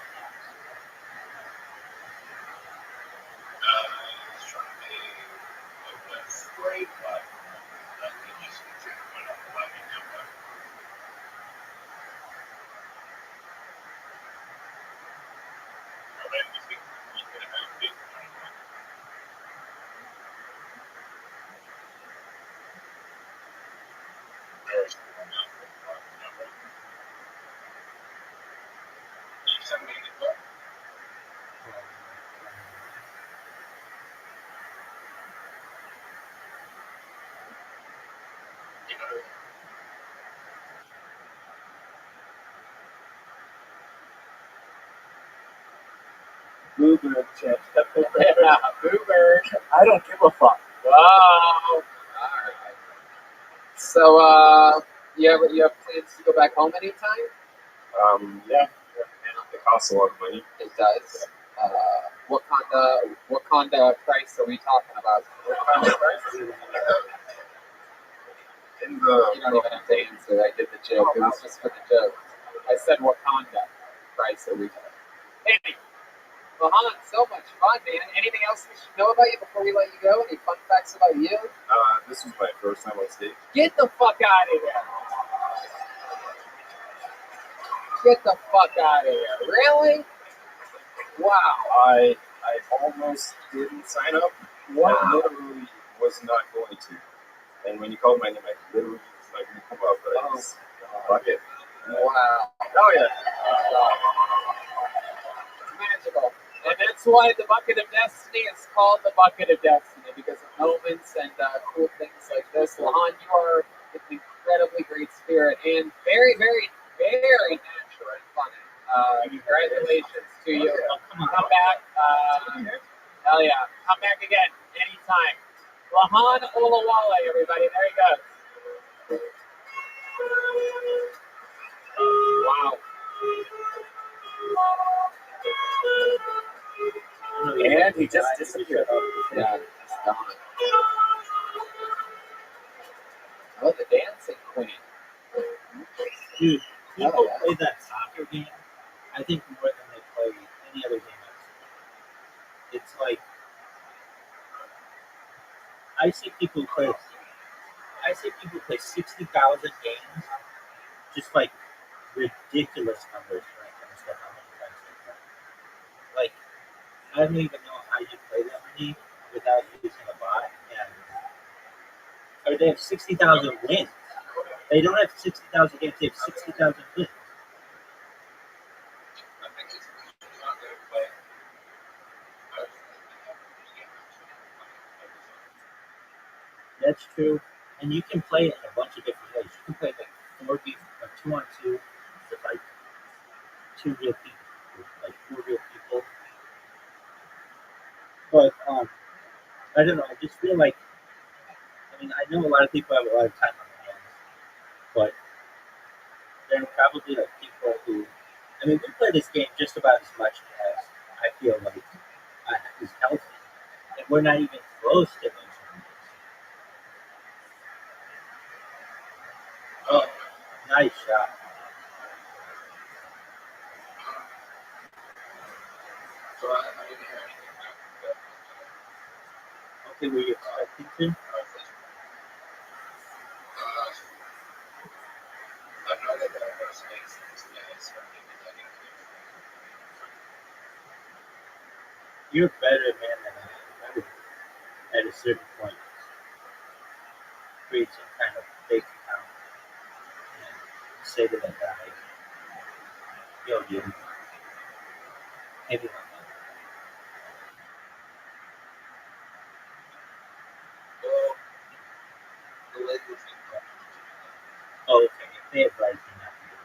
Boober check. Yeah, Boober. I don't give a fuck. Wow. Alright. So, you have plans to go back home anytime? Yeah. It costs a lot of money. It does. What kind of price are we talking about? What kind of price? In the. You don't even have to answer. I did the joke. It was just for the joke. I said Wakanda price are we talking? Hey, Lahan, so much fun, man. Anything else we should know about you before we let you go? Any fun facts about you? This was my first time on stage. Get the fuck out of here. Get the fuck out of here. Really? Wow. I almost didn't sign up. Wow. I literally was not going to. And when you called my name, I literally was not going to come up, but I just, fuck it. Wow. Oh, yeah. Magical. And that's why the Bucket of Destiny is called the Bucket of Destiny, because of moments and cool things like this. Lahan, you are an incredibly great spirit and very, very, very natural and funny. Congratulations to you. Come back. Hell yeah. Come back again anytime. Lahan Olawale, everybody. There he goes. Wow. And he just disappeared. Yeah, it's gone. Oh, the dancing queen. Dude, people play that soccer game, I think, more than they play any other game else. It's like, I see people play 60,000 games, just like ridiculous numbers when it comes to how many times they play. Like, I don't even know how you play that many without using a bot, or they have 60,000 wins. They don't have 60,000 games, they have 60,000 wins. That's true. And you can play it in a bunch of different ways. You can play like 2-on-2 with like 2 real people, with like 4 real people. But I don't know, I just feel like, I mean, I know a lot of people have a lot of time on their hands, but there are probably like people who, I mean, we play this game just about as much as I feel like is healthy. And we're not even close to those numbers. Oh, nice shot. Okay, were you expecting to? You're a better man than I am. At a certain point, create some kind of fake account and say to that guy, yo, dude, maybe not that. Oh, okay, if they advise you not to do it.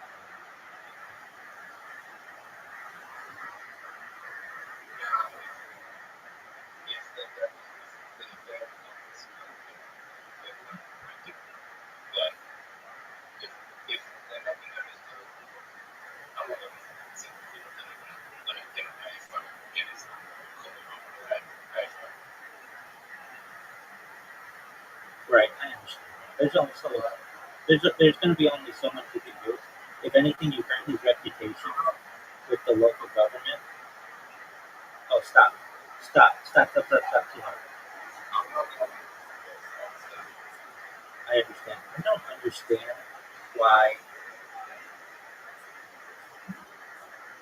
There's also there's going to be only so much you can do. If anything, you hurt his reputation with the local government. Oh, stop too hard. I understand. I don't understand why,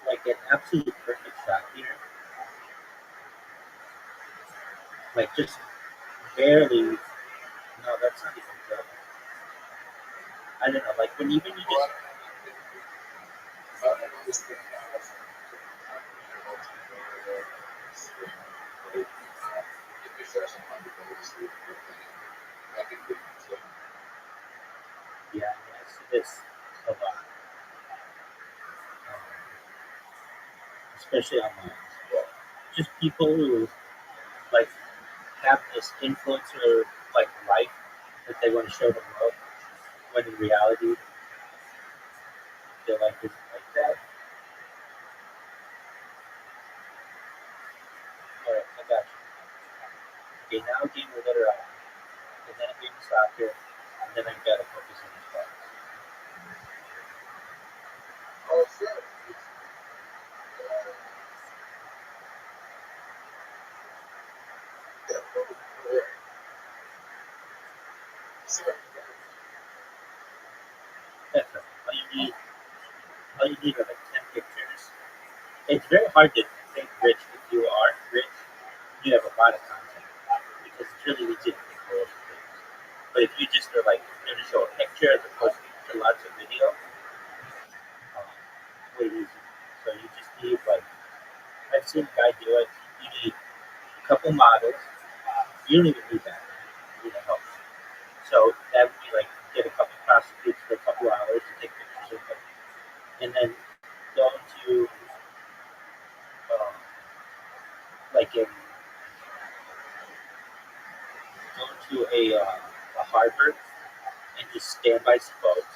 like, an absolute perfect shot here, like, just barely. No, that's not even good. I don't know. Like, when even you just. Yeah, I mean, I see this a lot, especially online. Just people who, like, have this influencer, like, life that they want to show the world, when in reality, their life isn't like that. Alright, I got you. Okay, now a game of literati, and then a game of soccer, and then I've got to focus on this part. Oh, sure. That's right. All you need are like 10 pictures. It's very hard to think rich if you are rich. You have a lot of content because it's really easy to think those things. But if you just are like going to show a picture as opposed to lots of video, way easier. So you just need like I've seen a guy do it. You need a couple models. You don't even need that. You need a help. So that would be like get a couple prostitutes for a couple hours to take pictures of them, and then go to like in go to a harbor and just stand by some boats,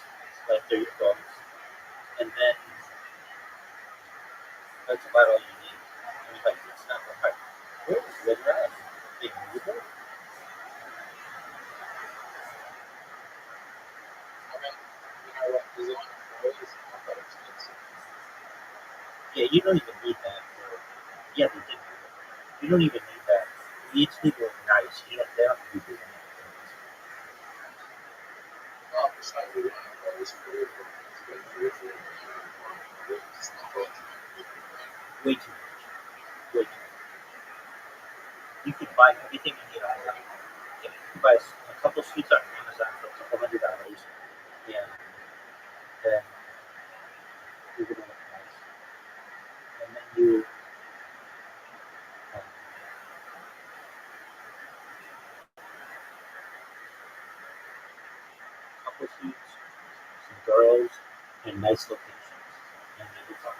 like they're your boats, and then that's about all you need. I mean, like it's not that hard. Where's the rest? They move it? Yeah, you don't even need that. Yeah, they did. You don't even need that. You just need to look nice. You don't. They don't have to do anything. Way too much. Way too much. You can buy everything you need online. You can buy a couple suits on Amazon for a couple $100, and then you're gonna look nice. And then you couple suits, some girls, and nice locations, and you'll be fine.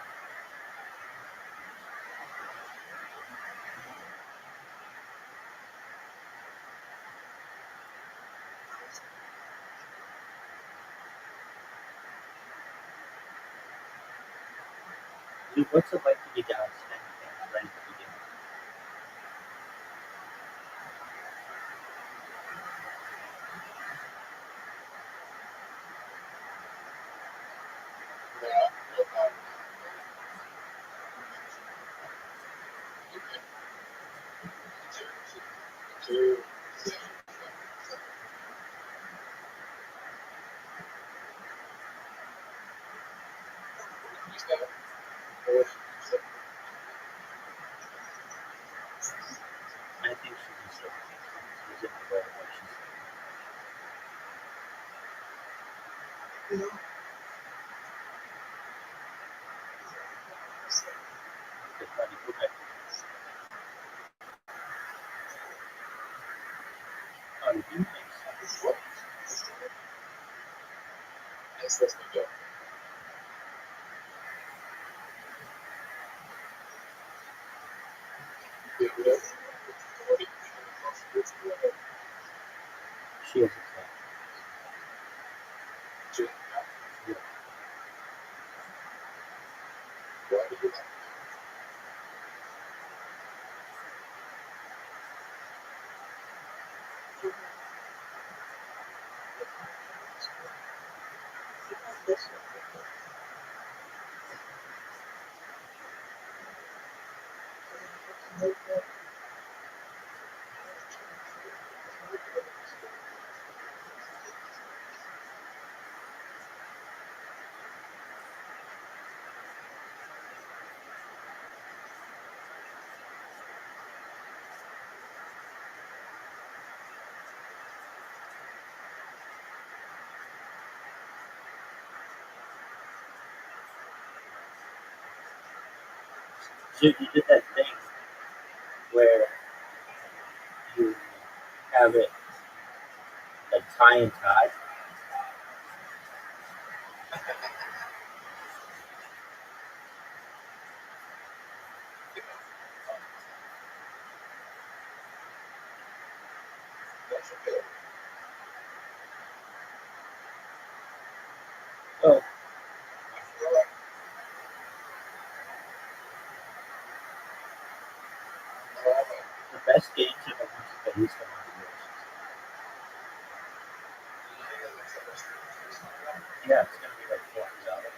Dude, what's it like to be down 10 things right at the beginning? I think she deserves it. She's in the way of what she's saying. Okay, buddy, go back. Oh, did you make sense? Yes, that's my job. She has a cat. Yeah. So you did that thing where you have it like tie and tie. Oh, the best games are the ones with the least amount of rules. Yeah, it's gonna be like $400.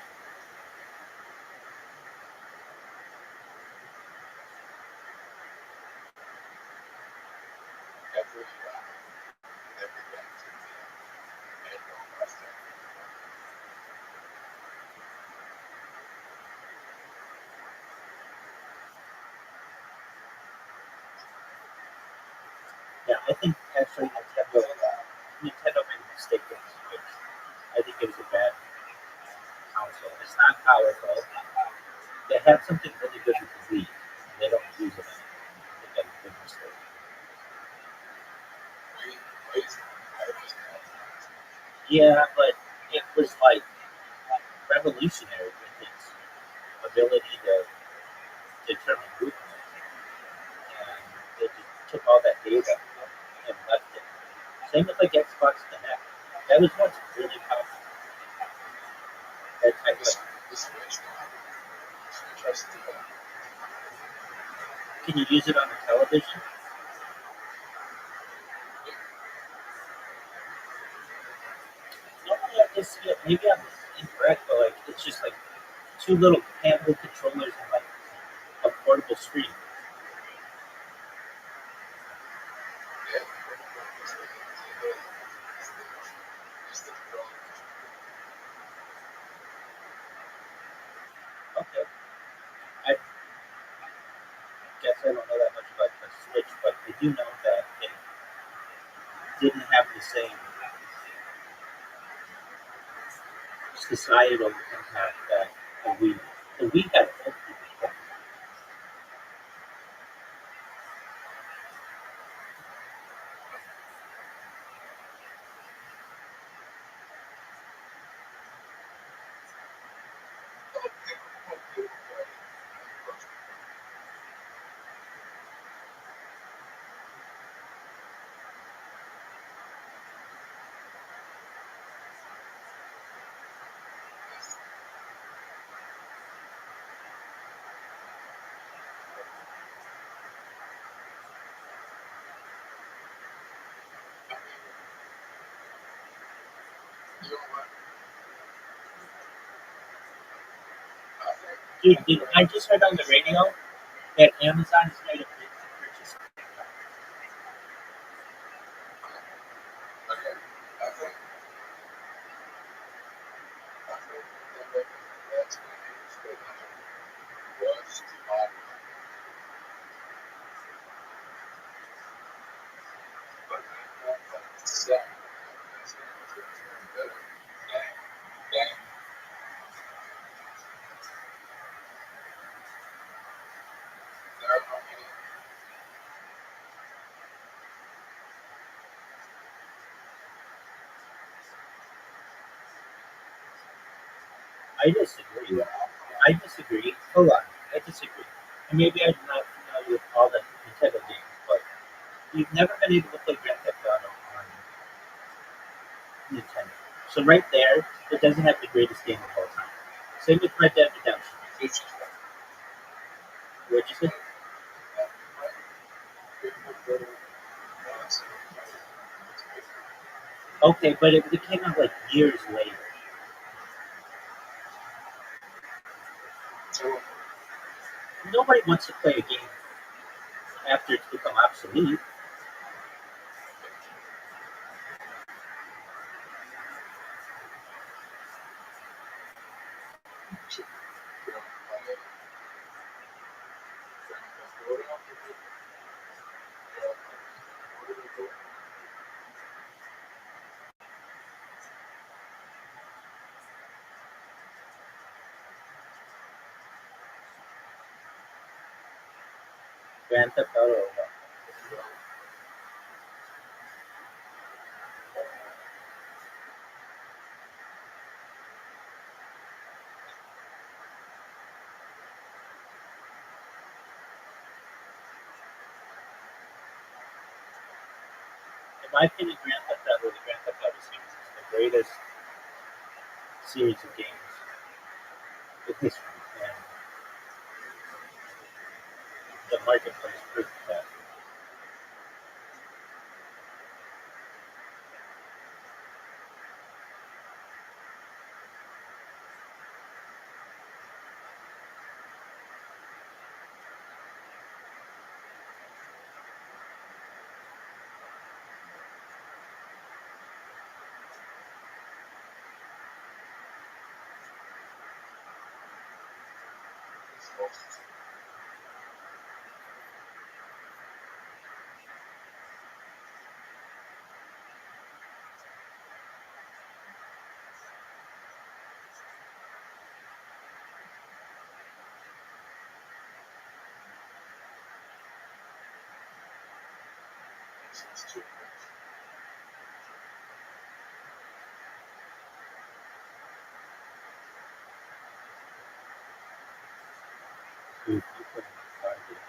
Yeah, I think actually Nintendo made a mistake with the Switch. I think it was a bad console. It's not powerful. They have something really good with the Wii, and they don't use it anymore. I think that's a big mistake. Yeah, but it was like revolutionary with its ability to determine movement, and they just took all that data and left it. Same with like Xbox Connect. That was once really powerful. That type of. Can you use it on the television? No, maybe I'm incorrect, but like it's just like two little handheld controllers and like a portable screen. Okay, I guess I don't know that much about the Switch, but I do know that it didn't have the same societal impact that the Wii. The Wii had old people. Dude, I just heard on the radio that Amazon has made a bid to purchase. I disagree. I disagree. Hold on, I disagree. And maybe I'm not familiar with all the Nintendo games, but you've never been able to play Grand Theft Auto on Nintendo. So right there, it doesn't have the greatest game of all time. Same with Red Dead Redemption. What'd you say? Okay, but it came out like years later. nobody wants to play a game after it's become obsolete. Grand Theft Auto. In my opinion, Grand Theft Auto, the Grand Theft Auto series is the greatest series of games in history, and the marketplace proved that. Dude, you put in garbage.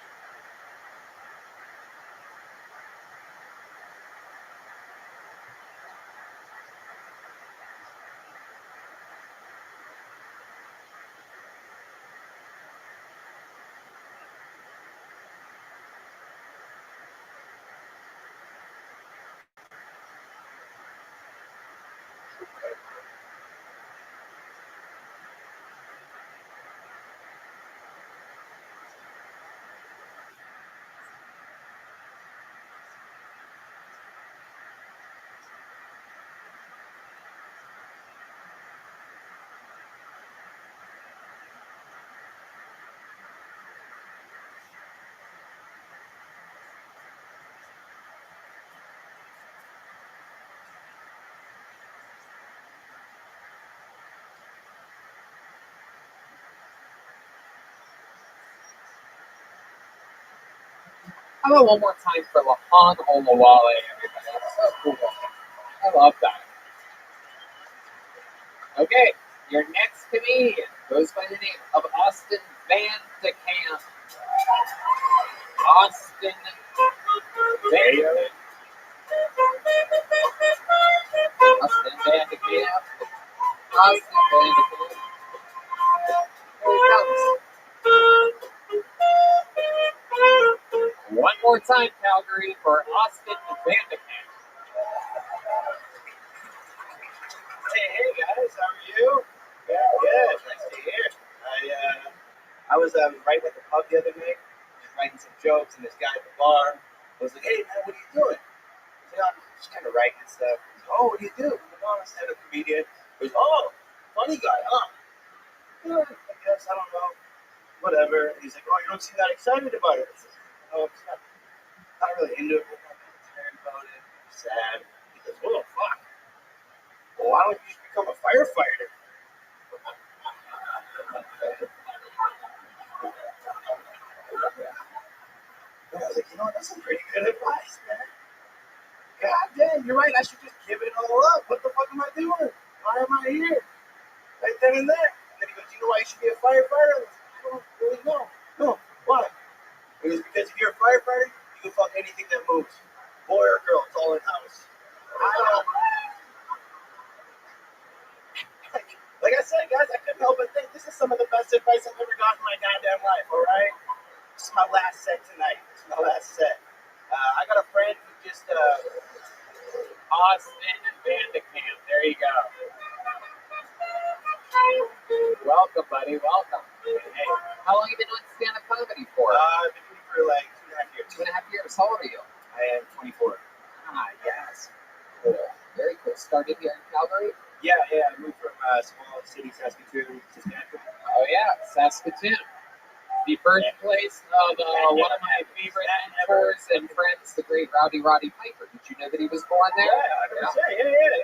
How about one more time for Lahan Olawale, everybody? That's so cool. I love that. Okay, your next comedian goes by the name of Austin Van de Kamp. Austin Van de Kamp. Austin Van de Kamp. Austin Van de Kamp. Here he comes. One more time, Calgary, for Austin Van de Kamp. Hey guys, how are you? Yeah, nice to hear. I was writing at the pub the other night, just writing some jokes, and this guy at the bar was like, "Hey man, what are you doing?" I said, "I'm just kind of writing and stuff." He's like, "Oh, what do you do?" I'm like, "Oh, I'm a stand-up comedian." He goes, "Oh, funny guy, huh?" Yeah, I guess, I don't know, whatever. And he's like, "Oh, you don't seem that excited about it." I said, "Oh, I'm just not really into it. I'm kind of tired about it. I'm sad." He goes, "Oh, fuck. Well, why don't you just become a firefighter?" And I was like, that's some pretty good advice, man. God damn, you're right. I should just give it all up. What the fuck am I doing? Why am I here? Right then and there. And then he goes, "You know why you should be a firefighter?" I was like, "I don't really know." "No, why?" It was because if you're a firefighter, you can fuck anything that moves. Boy or girl, it's all in house. I don't. Like I said, guys, I couldn't help but think this is some of the best advice I've ever gotten in my goddamn life, all right? This is my last set tonight. This is my last set. I got a friend who just, Austin Van de Kamp. There you go. Welcome, buddy. Welcome. Hey. How long have you been doing stand-up comedy for? I've been doing it for like 2.5 years. 2.5 years. How old are you? I am 24. Ah, yes. Cool. Very cool. Started here in Calgary? Yeah. I moved from a small city, Saskatoon, to Saskatchewan. Oh, yeah. Saskatoon. The birthplace of one of my favorite mentors and friends, the great Roddy Piper. Did you know that he was born there? Yeah.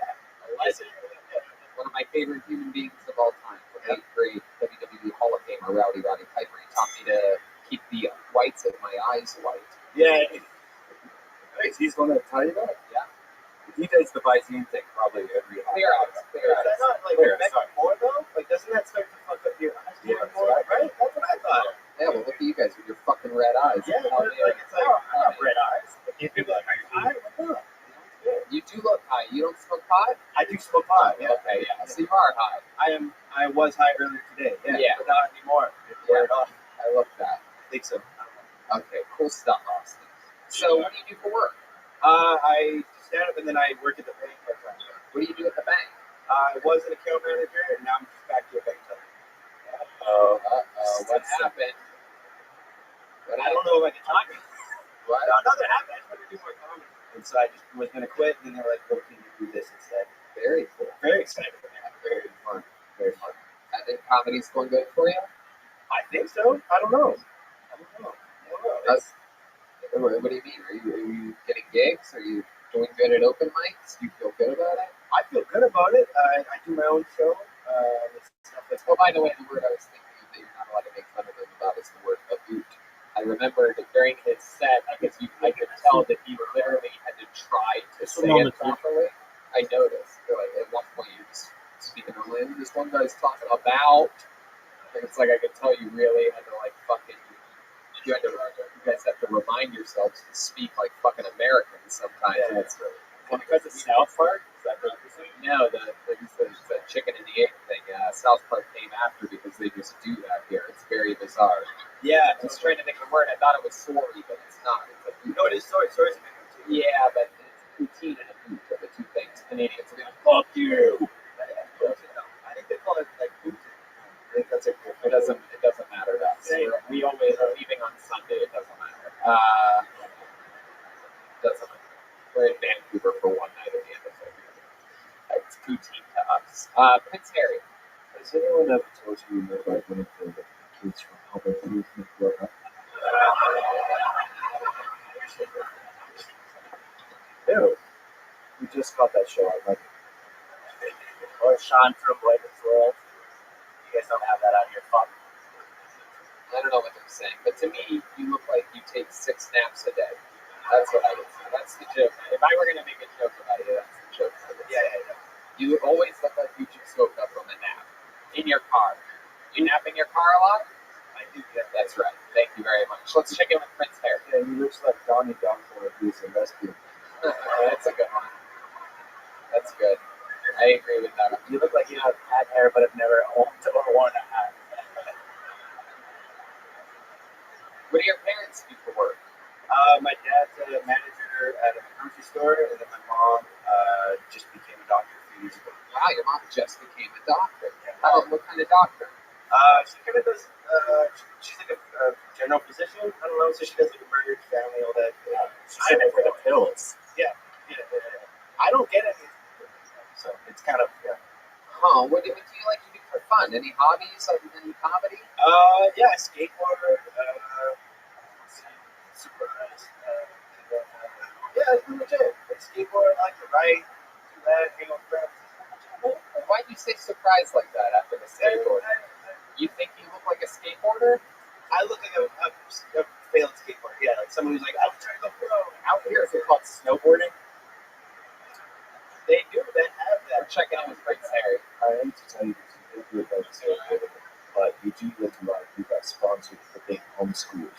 One of my favorite human beings of all time. The late great WWE Hall of Famer Roddy Piper. He taught me to keep the whites of my eyes white. Yeah. He's the one that taught you that? Yeah. He does the Visine thing probably every Clear eyes. Is that not like affect more though? Like, doesn't that start to fuck up your eyes more? Right? That's what I thought. Yeah, well, look at you guys with your fucking red eyes. Yeah, but like it's like I have red eyes. But you people are like, "Hi, what's up?" You do look high. You don't smoke pot? I do smoke pot. Yeah. Okay, yeah. So you are high. I was high earlier today. Yeah. But not anymore. Yeah. It off. I love that. I think so. Okay, cool stuff, Austin. So what do you do for work? I stand up and then I work at the bank. What do you do at the bank? I was an account manager and now I'm just back to a bank teller. What happened? I don't know if I can talk. What? No, nothing happened. I just wanted to do more comedy. And so I just was going to quit, and then they were like, well, can you do this instead? Very cool. Very excited for that. Very fun. Very fun. I think comedy's going good for you? I think so. I don't know. What do you mean? Are you getting gigs? Are you doing good at open mics? Do you feel good about it? I feel good about it. I do my own show. Well, by the way, the word I was thinking of that you're not allowed to make fun of him about is the word aboot. I remember that during his set, I could tell that he literally had to try to say it properly. I noticed. Like, at one point, you're just speaking normally, and this one guy's talking about. And it's like I could tell you really had to like fucking. You guys have to remind yourselves to speak like fucking Americans sometimes. Yeah. And it's really. Well, because of South Park? Is that what you're saying? No, the chicken and the egg thing. South Park came after because they just do that here. It's very bizarre. Yeah. I was trying to think of a word. I thought it was sorry, but it's not. It's a no, it is sorry. Sorry's a good one too. Yeah, but it's poutine and a boot are the two things. Canadians are going, fuck you! I think they call it like poutine. I think that's a cool. It doesn't matter to us. We always are leaving on Sunday. It doesn't matter. Doesn't matter. We're in Vancouver for one night at the end of February. It's poutine to us. Prince Harry. Has anyone ever told you that like one of the kids from Albert Movement grew up? Ew. We just got that show. I love it. Or Sean from Boy Meets World. You guys don't have that out of your phone. I don't know what they're saying, but to me, you look like you take 6 naps a day. That's what I would say. That's the joke. If I were going to make a joke about you, that's the joke. Yeah. You always look like you just woke up from a nap. In your car. You nap in your car a lot? I do, yeah. That's right. Thank you very much. Let's check in with Prince Harry. Yeah, he looks like Donnie Donfor who's a lesbian. That's a good one. That's good. I agree with that. You look like you have had hair, but have never owned or worn a hat. What do your parents do for work? My dad's a manager at a grocery store, and then my mom just became a doctor a few years ago. Wow, your mom just became a doctor. What kind of doctor? She kind of does. She's like a general physician. I don't know. So she does like emergency, family, all that. She's in it for the pills. Yeah. I don't get it. So it's kind of Huh? What do you like to do for fun? Any hobbies other than comedy? Yeah, skateboard. Super nice. Yeah, that's pretty much it. Like skateboard, I like to write, do that, hang out with friends. Why'd you say surprise like that after the skateboard? You think you look like a skateboarder? I look like a failed skateboarder. Yeah, like someone who's like, I'm trying to go pro. Out here, is it called snowboarding? They do. They have that. We're checking in with Prince Harry. I hate to tell you this, you do about skateboarding, but you do look like you got sponsored for being homeschooled.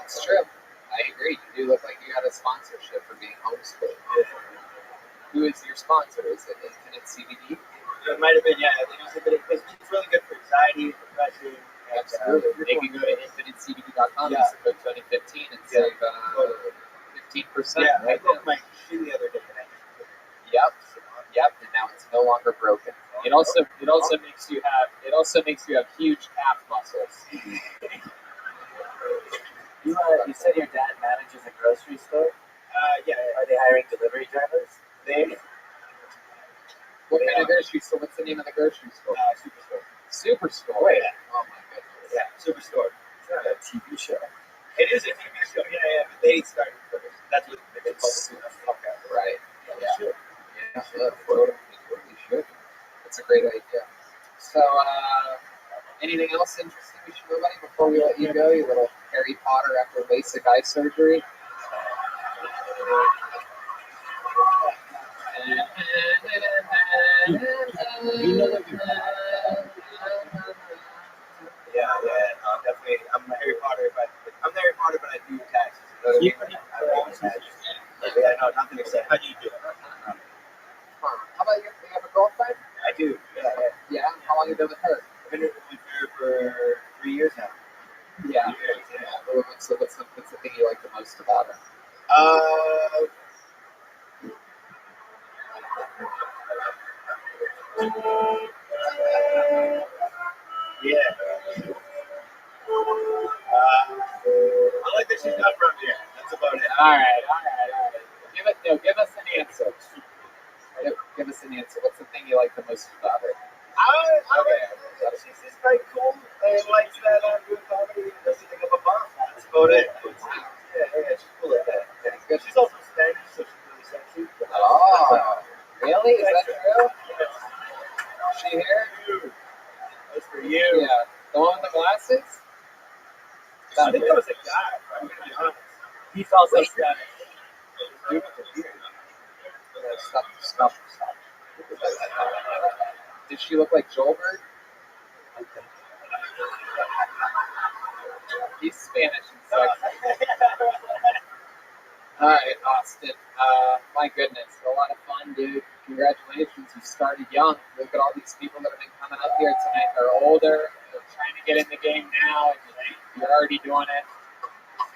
It's true. I agree. You do look like you got a sponsorship for being homeschooled. Who is your sponsor? Is it Infinite CBD? It might have been, yeah. It's really good for anxiety, depression. Absolutely. They can go to infinitecbd.com, use the code 2015 and save 15%. Yeah, I broke my shoe the other day. Yep. Yep, and now it's no longer broken. It also makes you have huge calf muscles. You said your dad manages a grocery store? Yeah. Are they hiring delivery drivers? What kind of grocery store? What's the name of the grocery store? Superstore. Superstore. Wait. Oh my goodness. Yeah, Superstore. It's not a TV show. It is a TV show. Yeah. But they started first. That's what they call it. Right. Yeah. Sure. Yeah. Totally should. That's a great idea. So, anything else interesting we should know about you before we let you go? You little Harry Potter after LASIK eye surgery. You know what you're Yeah. Definitely. I'm a Harry Potter. I'm the Harry Potter, but I do taxes. You know what I mean? Yeah, no, nothing exciting. How do you do it? How about you? Do you have a girlfriend? I do. Yeah. How long have you been with her? I've been with her for 3 years now. Yeah. So what's the thing you like the most about her? Yeah. I like that she's not from here. That's about it. All right. Give us an answer. Give us an answer. What's the thing you like the most about her? She's just very cool and likes that good comedy and doesn't think of a bomb. That's about it. Yeah, she's cool like that. Yeah, good. She's also Spanish, so she's really sexy. Oh, really? Is that true? Is she here? That's for you. Yeah. The one with the glasses? I think that was a guy. I'm going to be honest. He's also Spanish. Stop. Did she look like Joelberg? He's Spanish and sexy. All right, Austin. My goodness, a lot of fun, dude. Congratulations, you started young. Look at all these people that have been coming up here tonight. They're older. They're trying to get in the game now, and you're already doing it.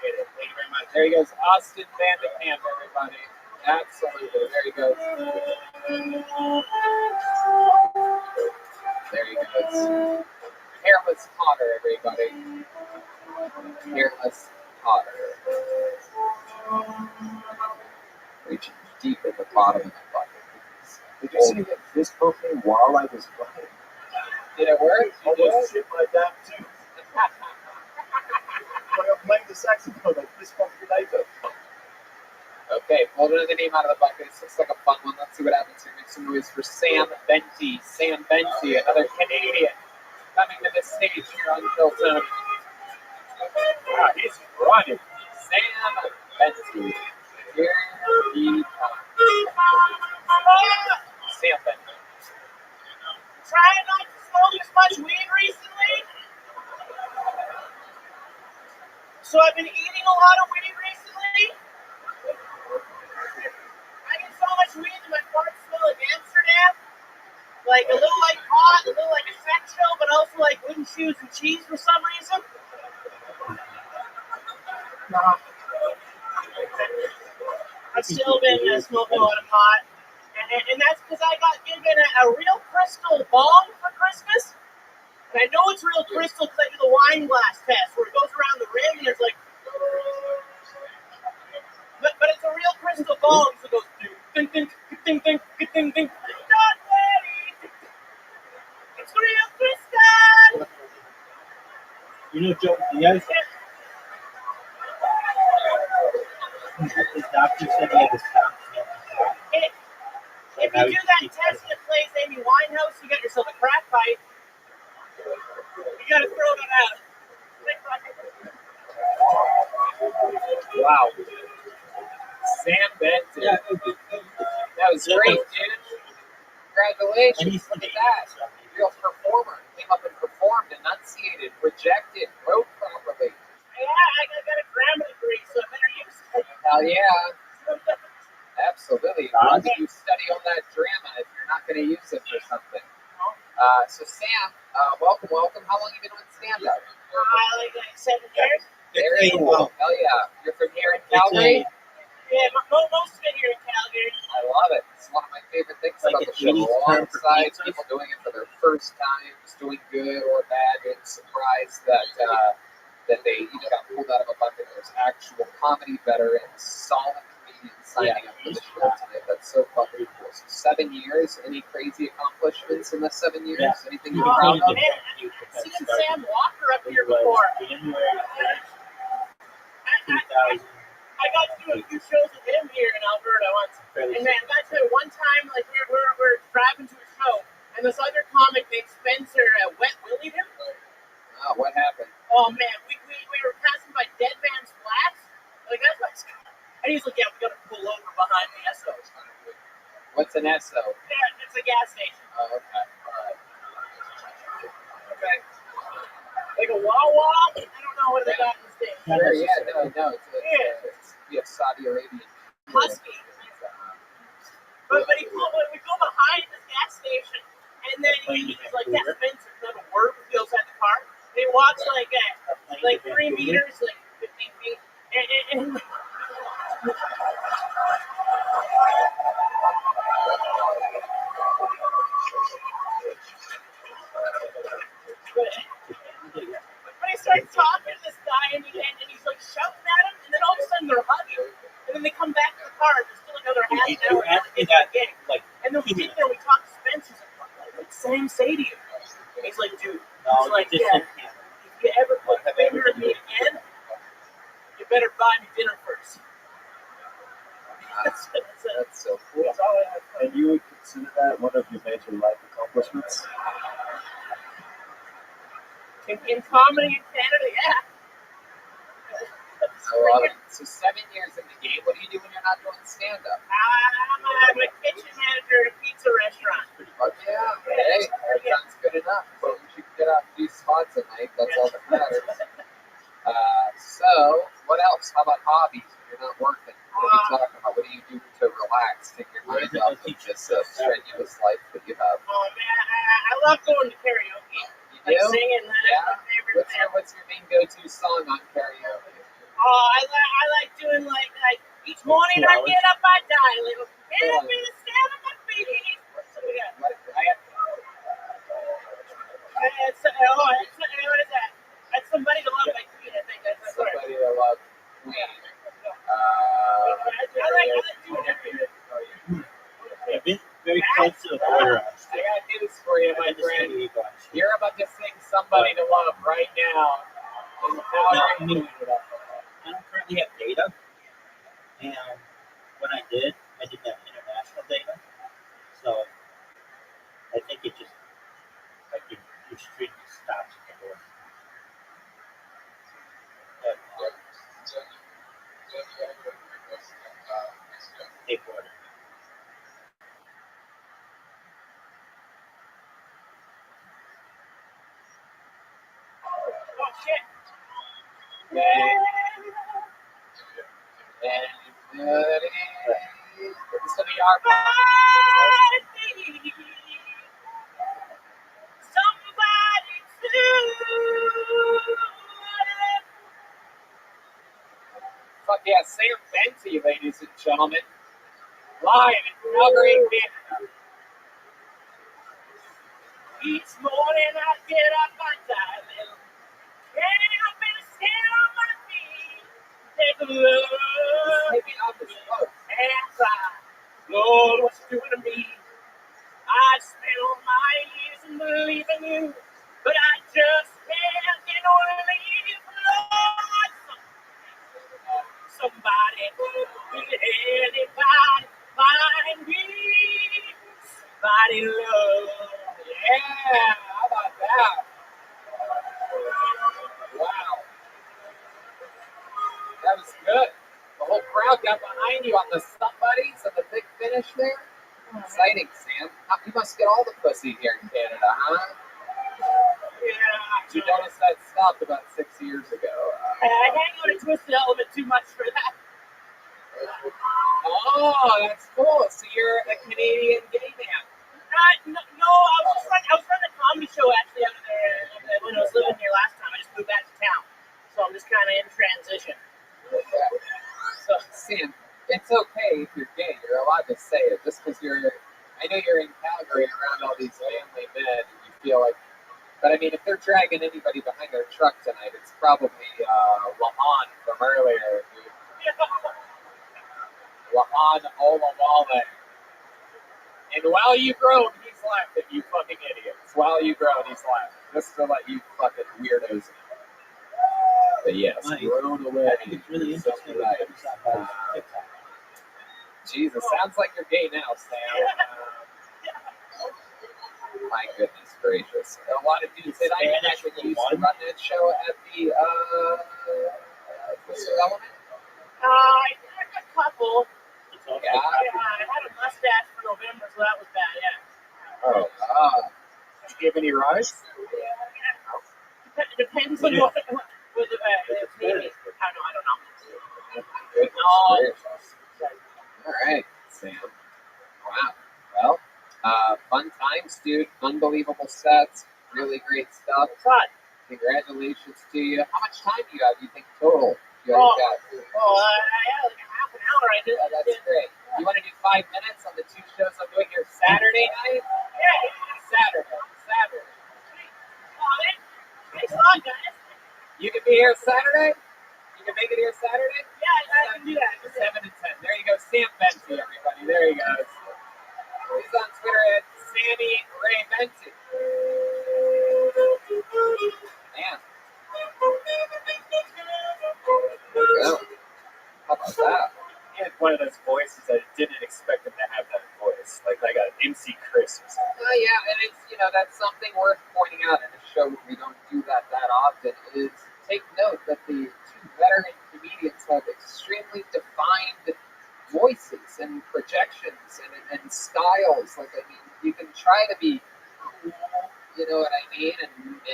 Thank you very much. There he goes, Austin Van de Kamp, everybody. Absolutely. There he goes. There he goes. Hairless Potter, everybody. Hairless Potter. Reaching deep at the bottom of the bucket. Did you see that fist pumped me while I was playing? Did it work? I was shit like that too. When I'm playing the saxophone, I fist pumped your knife up. Okay, hold another name out of the bucket. This looks like a fun one. Let's see what happens here. Make some noise for Sam Benty. Sam Benty, another Canadian, coming to the stage here on Tilton. Wow, he's running. Sam Benty. Here he comes. Sam Benty. Trying not to smoke as much weed recently. So I've been eating a lot of weed recently. I get so much weed that my farts smell like Amsterdam. Like a little like pot, a little like a sex show, but also like wooden shoes and cheese for some reason. I've still been smoking a lot of pot. And that's because I got given a real crystal bong for Christmas. And I know it's real crystal because I do the wine glass test where it goes around the rim and it's like... But it's a real crystal bong, so it goes ding, ding, ding, ding, ding, ding. Not ready. It's real crystal. You know Joe Diaz? His doctor said he had his couch. If you do that test and it plays Amy Winehouse, you got yourself a crack pipe. You gotta throw that out. Wow. Sam Benton. That was great, dude. Congratulations. Look at that. Real performer. Came up and performed, enunciated, projected, wrote properly. Yeah, I got a grammar degree, so I better use it. Hell yeah. Absolutely. Why do you study all that drama if you're not going to use it for something? So Sam, welcome. How long have you been doing stand-up? Like 7 years. Very cool. Hell yeah. You're from here in Calgary? Yeah, most of it here in Calgary. I love it. one of my favorite things Like about a the show. 80s term for Alongside pizzas? people doing it for their first times, doing good or bad, getting surprised that they either got pulled out of a bucket. There's actual comedy veterans, solid comedians signing up for the show tonight. That's so fucking cool. So 7 years. Any crazy accomplishments in the 7 years? Yeah. Anything you're proud of? Man, I've seen Sam Walker up here before. January 1st, 2000. I got to do a few shows with him here in Alberta once. And man, that's it. One time, like we're driving to a show, and this other comic named Spencer Wet Willied him. Oh, what happened? Oh man, we were passing by Dead Man's Flats. Like that's what's. And he's like, yeah, we gotta pull over behind the Esso. What's an Esso? Yeah, it's a gas station. Oh, okay. Okay. Like a Wawa. I don't know what they got in the States. Sure, yeah, no, it's Saudi Arabian. Husky. But we go behind this gas station, and then he's like, yeah, Spencer, not a word with the outside the car. And he walks like 3 meters, like 15 feet, and But he starts talking to this guy, and he's like shouting at him, and then all of a sudden they're hugging, and then they come back to the car, and there's still another half an hour. And then we sit there, we talk to Spencer, like, what did Sam say to you? And he's like, dude, he's like, yeah, if you ever put a finger at me again, you better buy me dinner first. That's so cool. That's all I have. And you would consider that one of your major life accomplishments? In comedy in Canada, yeah. So 7 years in the game. What do you do when you're not doing stand-up? I'm a kitchen manager at a pizza restaurant. Oh, yeah. Hey, that sounds good enough. So you should get out and do spots at night. That's all that matters. So, what else? How about hobbies when you're not working? What are you talking about? What do you do to relax, take your mind off of this strenuous life that you have? Oh, man, I love going to karaoke. You do? Singing, that's my favorite thing. What's your main go-to song on karaoke? Oh, I like doing like each morning I get up, I die a little. Get up in the stand on my feet. So yeah. What is that? That's Somebody to Love by Queen, I think. That's Somebody to Love Queen. I like doing everything. I've been very close to the border. I got news for you, my friend. You're about to sing Somebody to Love right now. I don't currently have data, and when I didn't have international data, so I think it just like your stream just stops at the border. State border. Oh shit. This will be our Fuck yeah, Sam Benty, ladies and gentlemen. Live in Calgary, Canada. Each morning I get up, I die a little. Getting up and stand on my feet. Take a look. And cry. Lord, what you doing to me? I spent all my years in believing you, but I just can't get no relief. Lord, somebody, anybody, find me. Somebody love. Yeah, how about that? Wow. That was good. The whole crowd got behind you on the somebodies and the big finish there. Exciting, Sam. You must get all the pussy here in Canada, huh? Yeah. Did you notice that stopped about 6 years ago? I hang out at Twisted Element too much for that. Oh, that's cool. So you're a Canadian gay man. No, I was running a comedy show actually out of there when I was living here last time. I just moved back to town, so I'm just kind of in transition. So, Sam, it's okay if you're gay. You're allowed to say it. Just because I know you're in Calgary around all these family men, and you feel like. But I mean, if they're dragging anybody behind their truck tonight, it's probably Lahan from earlier. Lahan Olawale. And while you groan, he's laughing, you fucking idiots. While you groan, he's laughing. Just to let you fucking weirdos know. But yes, groan away. I think it's really interesting. Jesus, sounds like you're gay now, Sam. My goodness gracious. A lot of dudes said I actually used to run that show at the Twister Element. A couple. Yeah. I had a mustache for November, so that was bad, yeah. Oh, did you give any rides? Depends on what maybe. I don't know. All right, Sam. Wow. Well, fun times, dude. Unbelievable sets. Really great stuff. Congratulations to you. How much time do you have, you think, total? I had like a half an hour. That's great. You want to do 5 minutes on the 2 shows I'm doing here Saturday night? Yeah. Saturday. Thanks a lot, guys. You can be here Saturday? You can make it here Saturday? Yeah, I can do that. 7 and 10. There you go. Sam Benty, everybody. There you go. He's on Twitter at Sammy Ray Benty. Man. There you go. How about that? He had one of those voices I didn't expect him to have that voice. Like a MC Chris or something. Yeah, and it's, that's something worth pointing out in a show where we don't do that often, is take note that the 2 veteran comedians have extremely defined voices and projections and styles. Like, I mean, you can try to be cool, you know what I mean,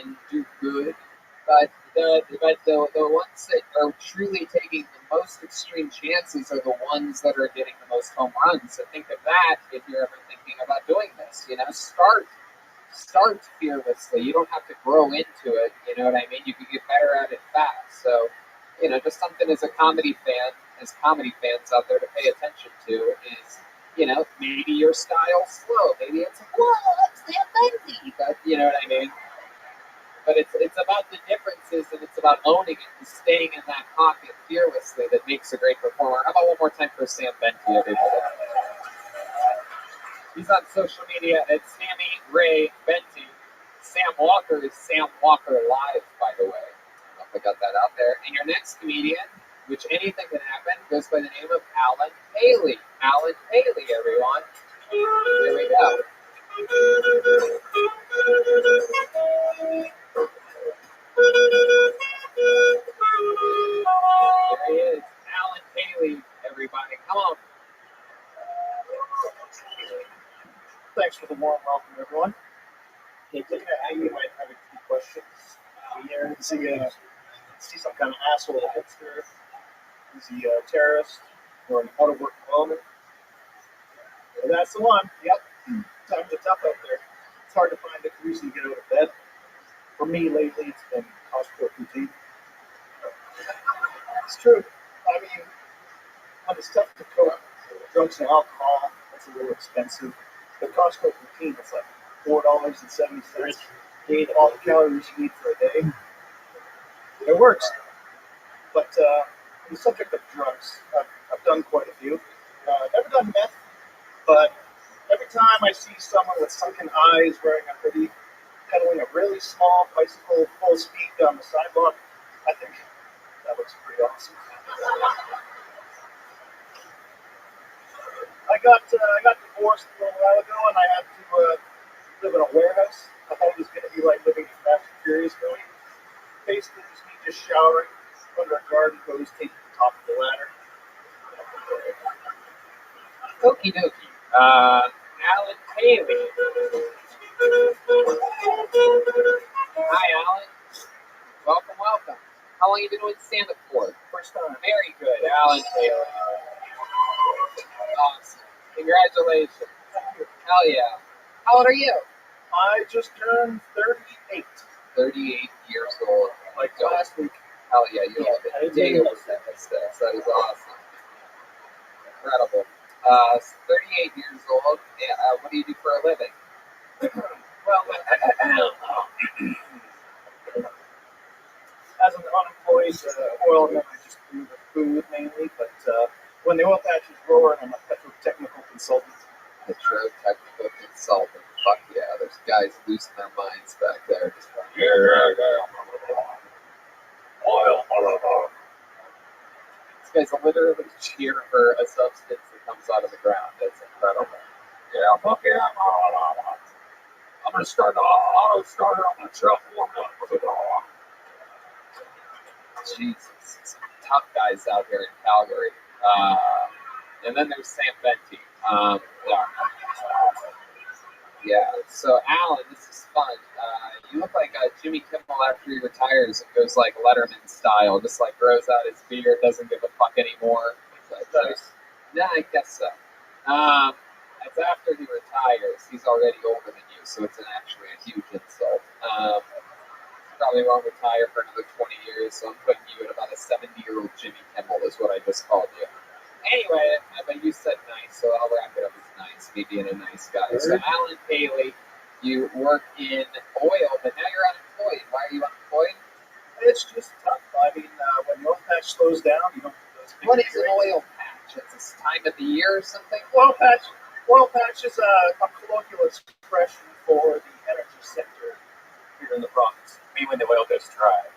and do good, but the ones that are truly taking the most extreme chances are the ones that are getting the most home runs. So think of that if you're ever thinking about doing this. Start fearlessly. You don't have to grow into it. You know what I mean? You can get better at it fast. So, just something as comedy fans out there to pay attention to is, maybe your style's slow. Maybe it's, whoa, that's Sam Benty. But, you know what I mean? But it's about the differences, and it's about owning it and staying in that pocket fearlessly that makes a great performer. How about one more time for Sam Benty, everybody? He's on social media at Sammy Ray Benty. Sam Walker is Sam Walker Live, by the way. I don't know if I got that out there. And your next comedian, which anything can happen, goes by the name of Alan Haley. Alan Haley, everyone. There we go. There he is. Alan Haley, everybody. Come on. Thanks for the warm welcome, everyone. Looking at you might have a few questions. Here, see some kind of asshole hipster. Is he a terrorist or an auto work development? Well, that's the one. Yep. Times are tough out there. It's hard to find a reason to get out of bed. For me, lately, it's been Costco poutine. It's true. I mean, when it's tough to cope, drugs and alcohol, that's a little expensive. But Costco poutine is like $4.70. You eat all the calories you need for a day. It works. But on the subject of drugs, I've done quite a few. Never done meth, but every time I see someone with sunken eyes wearing a hoodie, pedaling a really small bicycle full speed down the sidewalk, I think that looks pretty awesome. I got divorced a little while ago, and I had to live in a warehouse. I thought it was going to be like living in Fast and Furious movie. Basically, just showering under a garden hose taped to the top of the ladder. Okie dokie. Alan Haley. Hi, Alan. Welcome. How long have you been doing stand-up for? First time. Very good, Alan Haley. Awesome. Congratulations. Hell yeah. How old are you? I just turned 38. 38 years old. Like last week. Hell yeah, you have a day with that stuff. That is awesome. Incredible. 38 years old. What do you do for a living? Well, as an unemployed oilman, I just do the food mainly, but when the oil patch is roaring, I'm a petrotechnical consultant. Petrotechnical consultant. Fuck yeah, there's guys losing their minds back there. Just like, oil. These guys literally cheer for a substance that comes out of the ground. That's incredible. Yeah, fuck yeah. I'm gonna start the auto starter on the truck. Jesus, some tough guys out here in Calgary. And then there's Sam Venti. Yeah. So Alan, this is fun. You look like Jimmy Kimmel after he retires and goes like Letterman style, just like grows out his beard, doesn't give a fuck anymore. But, yeah, I guess so. It's after he retires. He's already older than you, so it's actually a huge insult. Probably won't retire for another 20 years, so I'm putting you at about a 70-year-old Jimmy Kimmel is what I just called you. Anyway, but you said nice, so I'll wrap it up as nice, me being a nice guy. So Alan Paley, you work in oil, but now you're unemployed. Why are you unemployed? It's just tough. I mean, when the oil patch slows down, you don't get those big What is an oil patch? It's this time of the year or something? Oil patch is a colloquial expression for the energy sector here in the province. I mean, when the oil goes dry.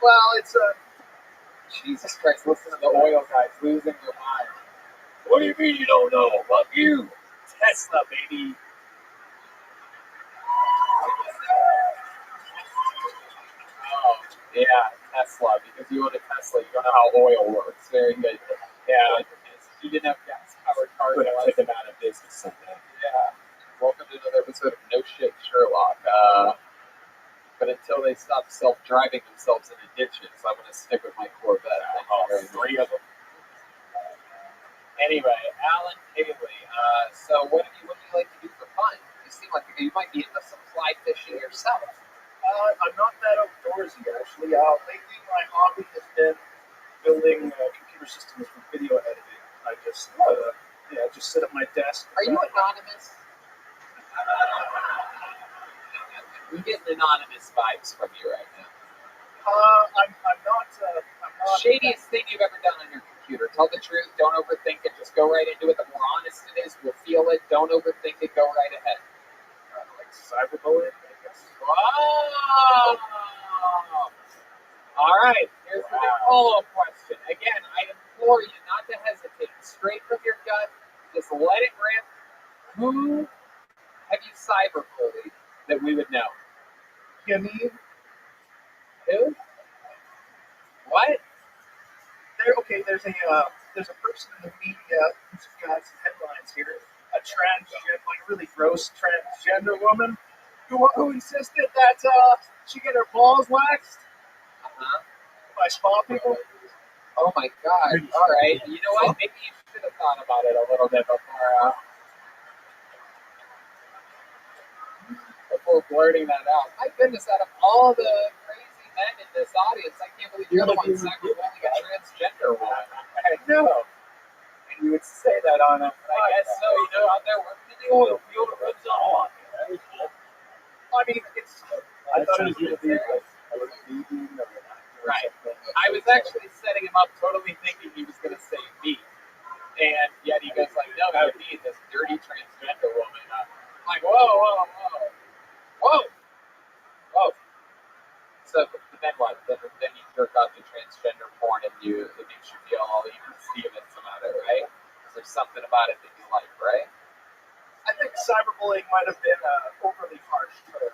Well, it's a... Jesus Christ, listen to the oil guys losing their mind. What do you mean you don't know? Fuck you. Tesla, baby. Oh, yeah, Tesla. Because you own a Tesla, you don't know how oil works. Very good. Yeah, you didn't have gas-powered cars. Would have taken out of business someday. Yeah. Welcome to another episode of No Shit Sherlock. But until they stop self-driving themselves into ditches, I'm going to stick with my Corvette. Three of them. Anyway, Alan Paley. So what do you like to do for fun? You seem like you might be into some fly fishing yourself. I'm not that outdoorsy, actually. Lately, my hobby has been building computer systems for video editing. I just sit at my desk. Are you anonymous? I'm getting anonymous vibes from you right now. I'm not. Shadiest thing you've ever done on your computer. Tell the truth. Don't overthink it. Just go right into it. The more honest it is, we'll feel it. Don't overthink it. Go right ahead. Like cyberbullying, I guess. Wow. All right. Here's the big follow-up question. Again, I implore you not to hesitate. Straight from your gut. Just let it rip. Who have you cyberbullied that we would know? Yaniv. Who? What? There's a person in the media who's got some headlines here. A transgender, like a really gross transgender woman who insisted that she get her balls waxed by spa people. Oh my God! All right, you know what? Maybe you should have thought about it a little bit before blurting that out. My goodness, out of all the crazy men in this audience, I can't believe you're the one cyberbullying a transgender woman. I know. And you would say that on a. I guess so. You know, out there working in the oil field, it rubs off on you. I mean, it's. I thought it was going to be like a vegan or right. I was actually setting him up, totally thinking he was going to say me, and yet he goes like, "No, you mean this dirty transgender woman." I'm like, whoa. So then what? Then you jerk off to transgender porn, and it makes you feel all even Stevens about it, right? Because there's something about it that you like, right? I think cyberbullying might have been overly harsh term.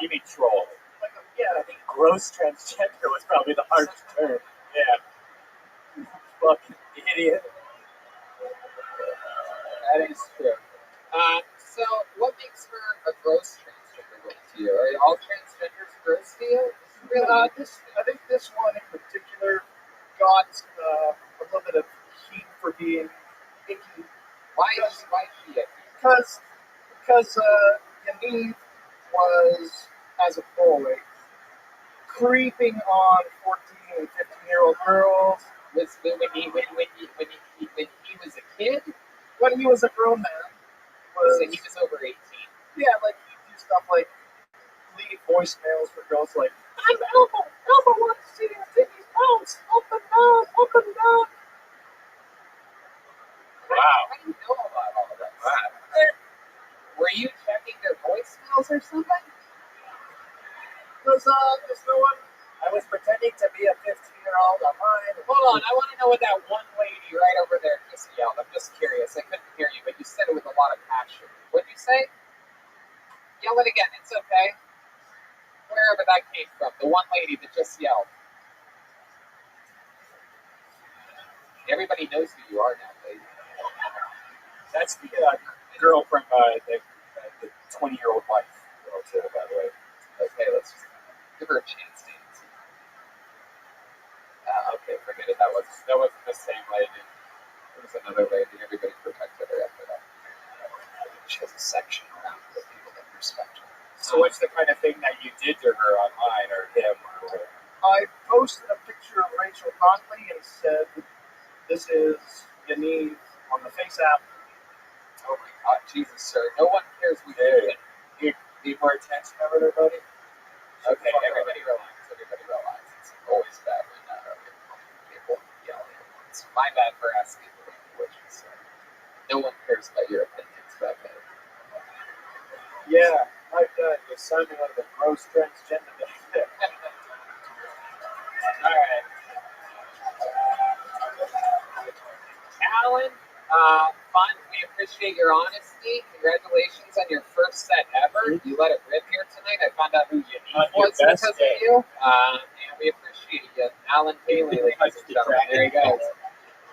You mean troll? I think gross transgender was probably the harsh term. Yeah. Fucking idiot. That is true. So what makes her a gross transgender woman to you? Are all transgenders gross to you? Really? I think this one in particular got a little bit of heat for being icky. Why is she icky? Because Yaniv was, as a boy, creeping on 14 and 15-year-old girls. When he was a kid? When he was a grown man, So he was over 18. yeah, like he'd do stuff like leave voicemails for girls like, I'm Elmo. Elmo wants to see his titties bounce up and down, up and down. Wow. How do you know about all of this? Were you checking their voicemails or something? There's no one. I was pretending to be a 15-year-old online. Hold on, I want to know what that one lady right over there just yelled. I'm just curious. I couldn't hear you, but you said it with a lot of passion. What'd you say? Yell it again. It's okay. Wherever that came from, the one lady that just yelled. Everybody knows who you are now, lady. That's the girl from the 20-year-old wife. By the way. Okay, let's just give her a chance to answer. Okay, forget it. That wasn't the same lady. It was another lady. Everybody protected her after that. She has a section around the people that respect her. So what's the kind of thing that you did to her online or him or whatever? I posted a picture of Rachel Conley and said, this is Yaniv on the Face app. Oh my God, Jesus, sir. No one cares what you did. You need more attention over there, buddy? Okay, everybody relax. Everybody relax. It's always bad when people yell at once. My bad for asking what you said. No one cares about your opinions back then. Yeah, my God, you're sounding like a gross transgender back there. All right. Alan, fun. We appreciate your honesty. Congratulations on your first set ever. You let it rip here tonight. I found out who Yaniv was because of you. And we appreciate you. Alan Paley, ladies and gentlemen. There he goes.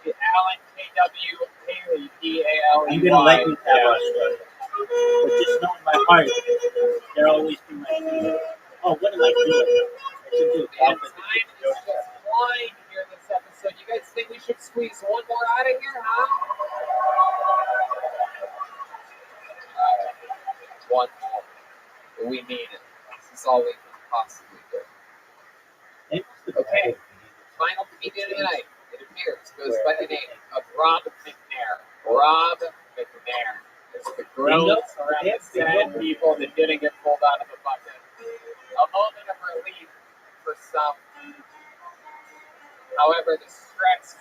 Alan K.W. Paley, P-A-L-E-Y. I'm going to let you have us, but just know in my heart, there'll always be my feet. Oh, what am I doing? I should do a And time is just flying here this episode. You guys think we should squeeze one more out of here, huh? One more. We need it. This is all we can possibly do. Okay. Final comedian tonight, it appears, goes by the name of Rob McNair. Rob McNair. It's the groans around the sad people that didn't get pulled out of a bucket. A moment of relief for some. However, the stress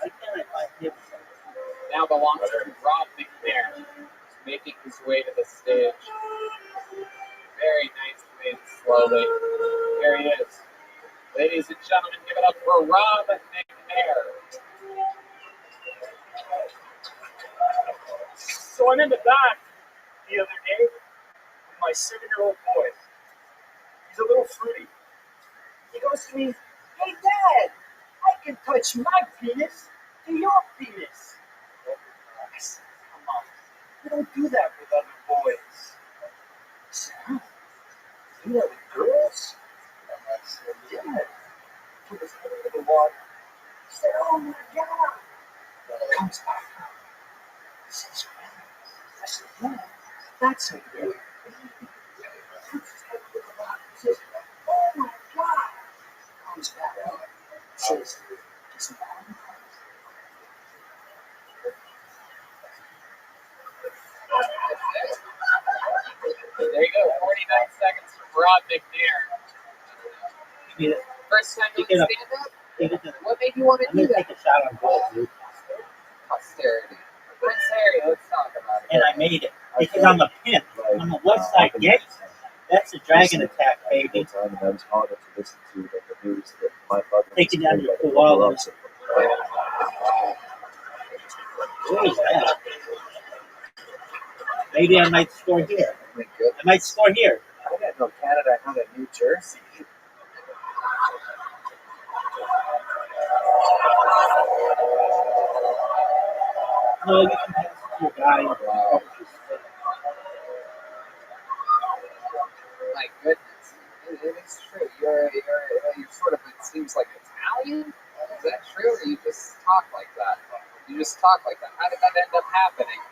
now belongs to Rob McNair, who's making his way to the stage. Very nicely and slowly. Here he is. Ladies and gentlemen, give it up for Rob McNair. So I'm in the back the other day with my 7-year-old boy. He's a little fruity. He goes to me, hey Dad, I can touch my penis to your penis. I said, come on, we don't do that with other boys. He said, huh? You do that with girls? And I said, yeah. He was in the water. He said, oh my God. He comes back out. He says, I said, yeah, that's a good baby. He says, oh my God. Comes back out. Says, it's a mom. There you go, 49 seconds from Rob McNair. First time doing stand-up? What made you want to do that? Take a shot on goal, dude. Posterity. Prince Harry, let's talk about it. And I made it. Because I'm a pimp. I'm a West Side gangster. That's a dragon attack, baby. Take it down to your koalas. What is that? Maybe I might score here. I might score here. I didn't know Canada had a New Jersey. No, you can pass it to a guy. Wow. My goodness. It is true. You're sort of, it seems like Italian. Is that true? Or you just talk like that? You just talk like that. How did that end up happening?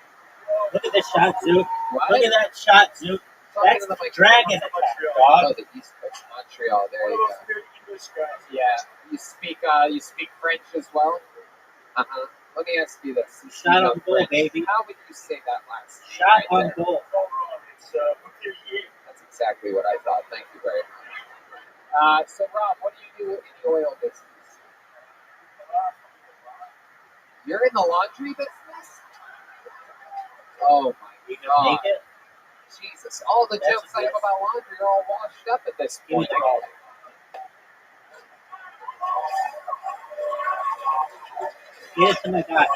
Look at this shot, Zook. What? Look at that shot, Zook. That's the dragon attack, Oh, dog. the East Coast Montreal. There you go. English guys. Yeah. You speak French as well? Uh-huh. Let me ask you this. Shot on goal, baby. How would you say that last name Shot right on there? goal. That's exactly what I thought. Thank you very much. So, Rob, what do you do in the oil business? You're in the laundry business? Oh, my God. Make it? Jesus. All the jokes I have about laundry are all washed up at this point. Get it to my guy.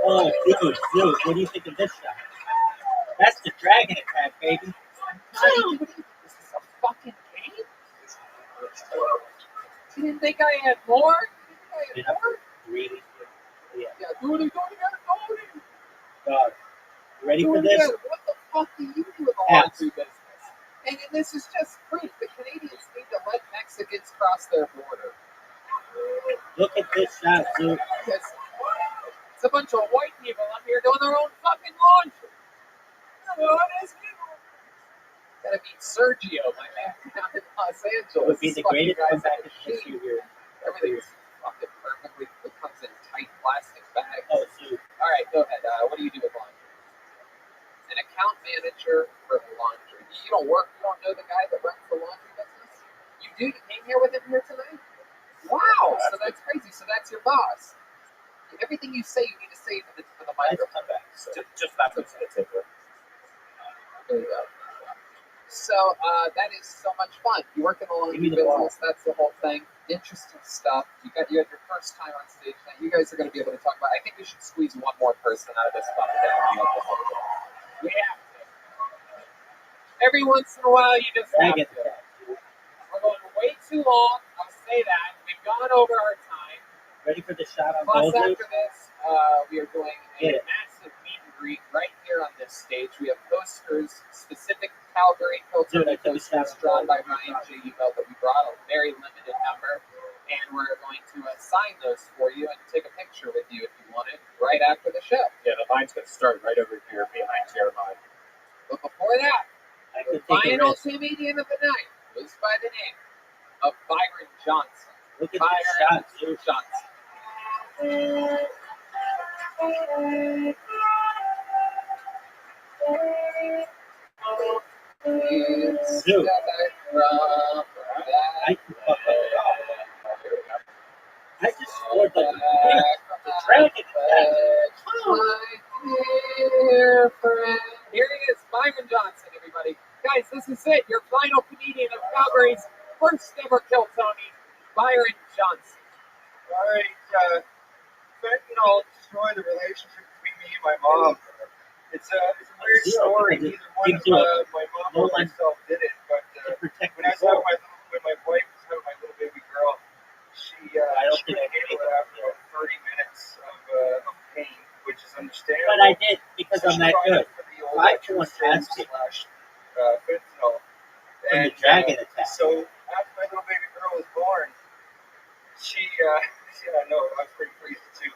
Oh, dude, what do you think of this shot? That's the dragon attack, baby. This is a fucking game? You didn't think I had more? You didn't think I had more? Really? Yeah. Yeah, do it again, God. You ready for this? What the fuck do you do in the laundry business? And this is just proof the Canadians need to let Mexicans cross their border. Look at this shot, dude. Because it's a bunch of white people up here doing their own fucking laundry. Gotta beat Sergio, my man, down in Los Angeles. It would be the greatest comeback in history here. Everything's fucking perfectly. It comes in tight plastic bags. Oh, shoot. All right, go ahead. What do you do with laundry? An account manager for laundry. You don't work. You don't know the guy that runs the laundry business. You do. You came here with him here tonight. Wow. So that's crazy. So that's your boss. Everything you say, you need to say for the microphone. Just that was the tickler. There you go. So that is so much fun. You work in the laundry business. That's the whole thing. Interesting stuff. You had your first time on stage tonight. You guys are going to be able to talk about. I think we should squeeze one more person out of this fucking interview. We have to. Every once in a while, you just have to. We're going way too long. I'll say that. We've gone over our time. Ready for the shot on Plus, goal, dude? after this, we are doing a massive meet and greet right here on this stage. We have posters, specific Calgary Filtoni posters drawn by Ryan J. Bell that we brought, a very limited number. And we're going to sign those for you and take a picture with you if you want it right after the show. Yeah, the line's going to start right over here behind Jeremiah. But before that, the final comedian of the night goes by the name of Byron Johnson. Look at the shot, dude. Johnson. Dude. I just scored the dragon attack. Here he is, Byron Johnson, everybody. Guys, this is it. Your final comedian of Calgary's first ever Kill Tony, Byron Johnson. All right, fentanyl destroyed the relationship between me and my mom. It's a weird story. Neither one of my mom or myself did it, but when my wife was having my little baby girl, she couldn't handle it after about 30 minutes of pain, which is understandable. But I did because I'm that good. I was asking fentanyl. From the dragon attack. So after my little baby girl was born, she I know, I was pretty crazy too.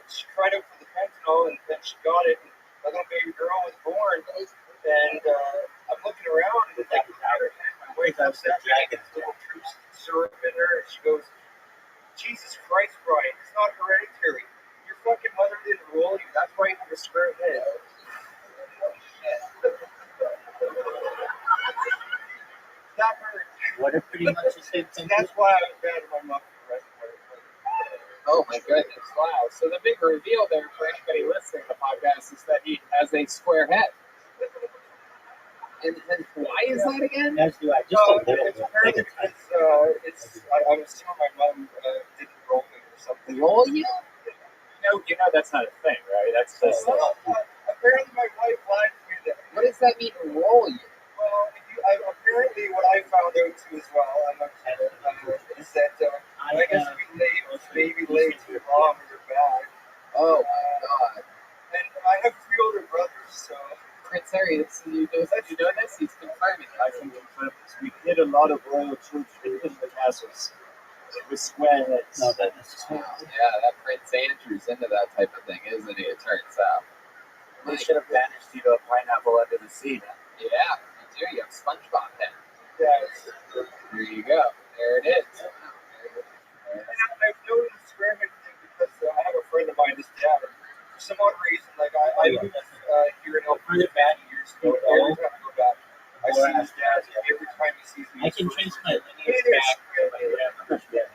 She tried out for the fentanyl, and then she got it. And my little baby girl was born, and I'm looking around, and it's like my wife has that little true syrup in her, and she goes, "Jesus Christ, Brian, it's not hereditary. Your fucking mother didn't roll you. That's why you have a square head." That hurt. What are pretty much the same thing? That's why I was bad at my mom for the rest of my life. Oh my goodness, wow. So the big reveal there for anybody listening to the podcast is that he has a square head. And why is that again? As do I. Just a little bit. Apparently because I'm assuming my mom didn't roll me or something. Roll you? You know that's not a thing, right? That's just... apparently my wife lied to me that. What does that mean, roll you? Well, apparently what I found out too as well, I'm not sure, is that I guess maybe late to your mom or your bag. Oh my god. And I have 3 older brothers, so... Prince Harry, you know this? He's confirming it. I can confirm this. We hit a lot of royal troops within the castles with square heads. No, that is yeah, that Prince Andrew's into that type of thing, isn't he? It turns out. We should have banished you to a pineapple under the sea then. Yeah, you have SpongeBob head. Yes. There you go. There it is. And I've noticed the square head thing yeah. here in El Paso years ago. Every time I go back, I see his dad. Every time he sees me, I can trace my lineage back to my grandmother.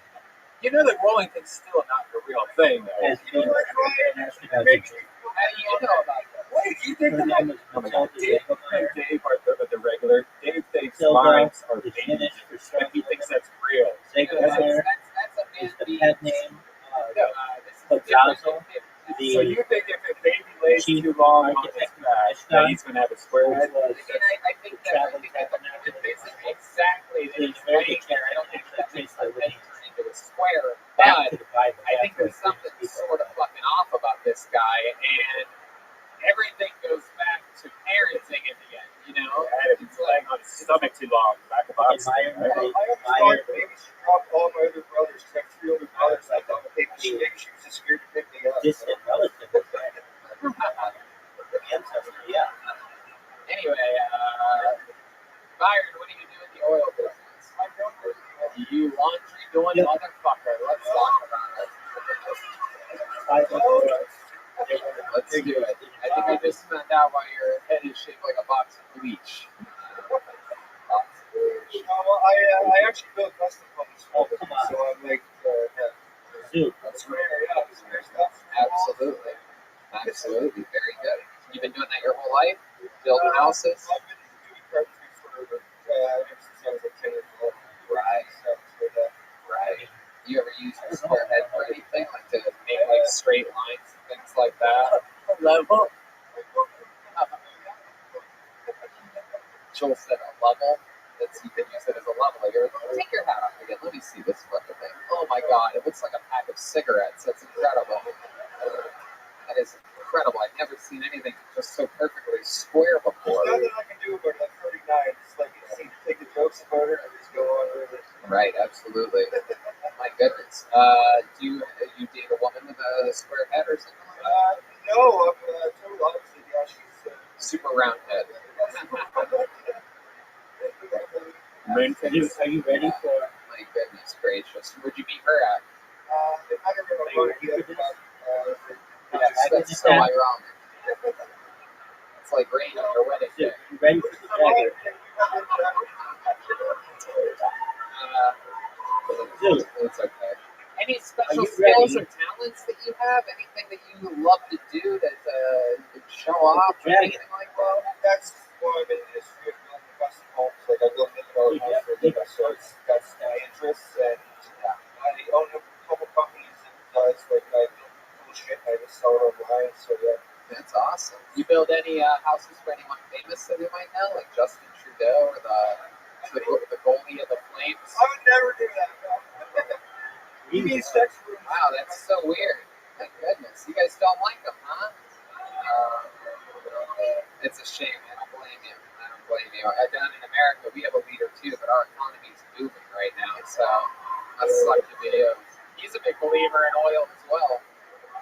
You know that Wellington's still not a real thing, though. As You know being that's right. as a How do you know about that? What did you think her about name was Oh my God, Matilda Dave Zegelmeyer. and Dave are the regular. Dave thinks Matilda, lines are the babies, Finnish for and he thinks that's real. Zegelmeyer That's a is man the being. pet name. No, this is different. Zazzle, So you think if a baby lays chief too long on architect its back, that he's going to have a square head? was I think that basically exactly the explaining there. I don't think that makes the head turn into a square, back but to the Bible. I think there's something sort of fucking off about this guy, and everything goes back to parenting in the end. You know, it's like on his stomach too long, back of box. I always thought maybe she dropped all my other brothers. I have 3 older brothers. I thought maybe she was just scared to pick me up. Distant relative. Ancestor, yeah. Anyway, Byron, what do you do in the oil business? You laundry doing motherfucker. Let's talk about it. Let's do it. I think I just found out why your head is shaped like a box of bleach. I actually built custom homes for them, so I'm like, Absolutely. Absolutely. Very good. You've been doing that your whole life? Building houses? I've been doing carpentry for ever since I was like 10 years old. Right. Right. You ever use your square head for anything? Like to make like straight lines and things like that? Level? Joel said a level. You can use it as a level. Like, take your hat off again. Let me see this fucking thing. Oh my God. It looks like a pack of cigarettes. That's incredible. That is incredible. I've never seen anything just so perfectly square before. There's nothing I can do about it. I'm 39. It's like you seem to take the jokes about it and just go on with it. Right, absolutely. My goodness. Do you date a woman with a square head or something like that? No, I'm total opposite. Yeah, she's super round head. Are you ready for? My goodness gracious. Where'd you meet her at? I don't remember yet, but That's so ironic. It's like rain on your wedding day. You ready for the dagger? It's okay. Any special skills or talents that you have? Anything that you love to do that you show off or anything like that? That's why I'm in the industry of building custom homes. Like I build $1 million homes for a living, so that's my interest. And I own a couple companies that does like I build cool shit and I just sell it online. So yeah. That's awesome. You build any houses for anyone famous that you might know, like Justin Trudeau or the goalie of the Flames? I would never do that. You mean sex rooms? Wow, that's so weird. My goodness, you guys don't like them, huh? It's a shame. I don't blame you. Down in America, we have a leader too, but our economy is booming right now. So that's such a video. He's a big believer in oil as well.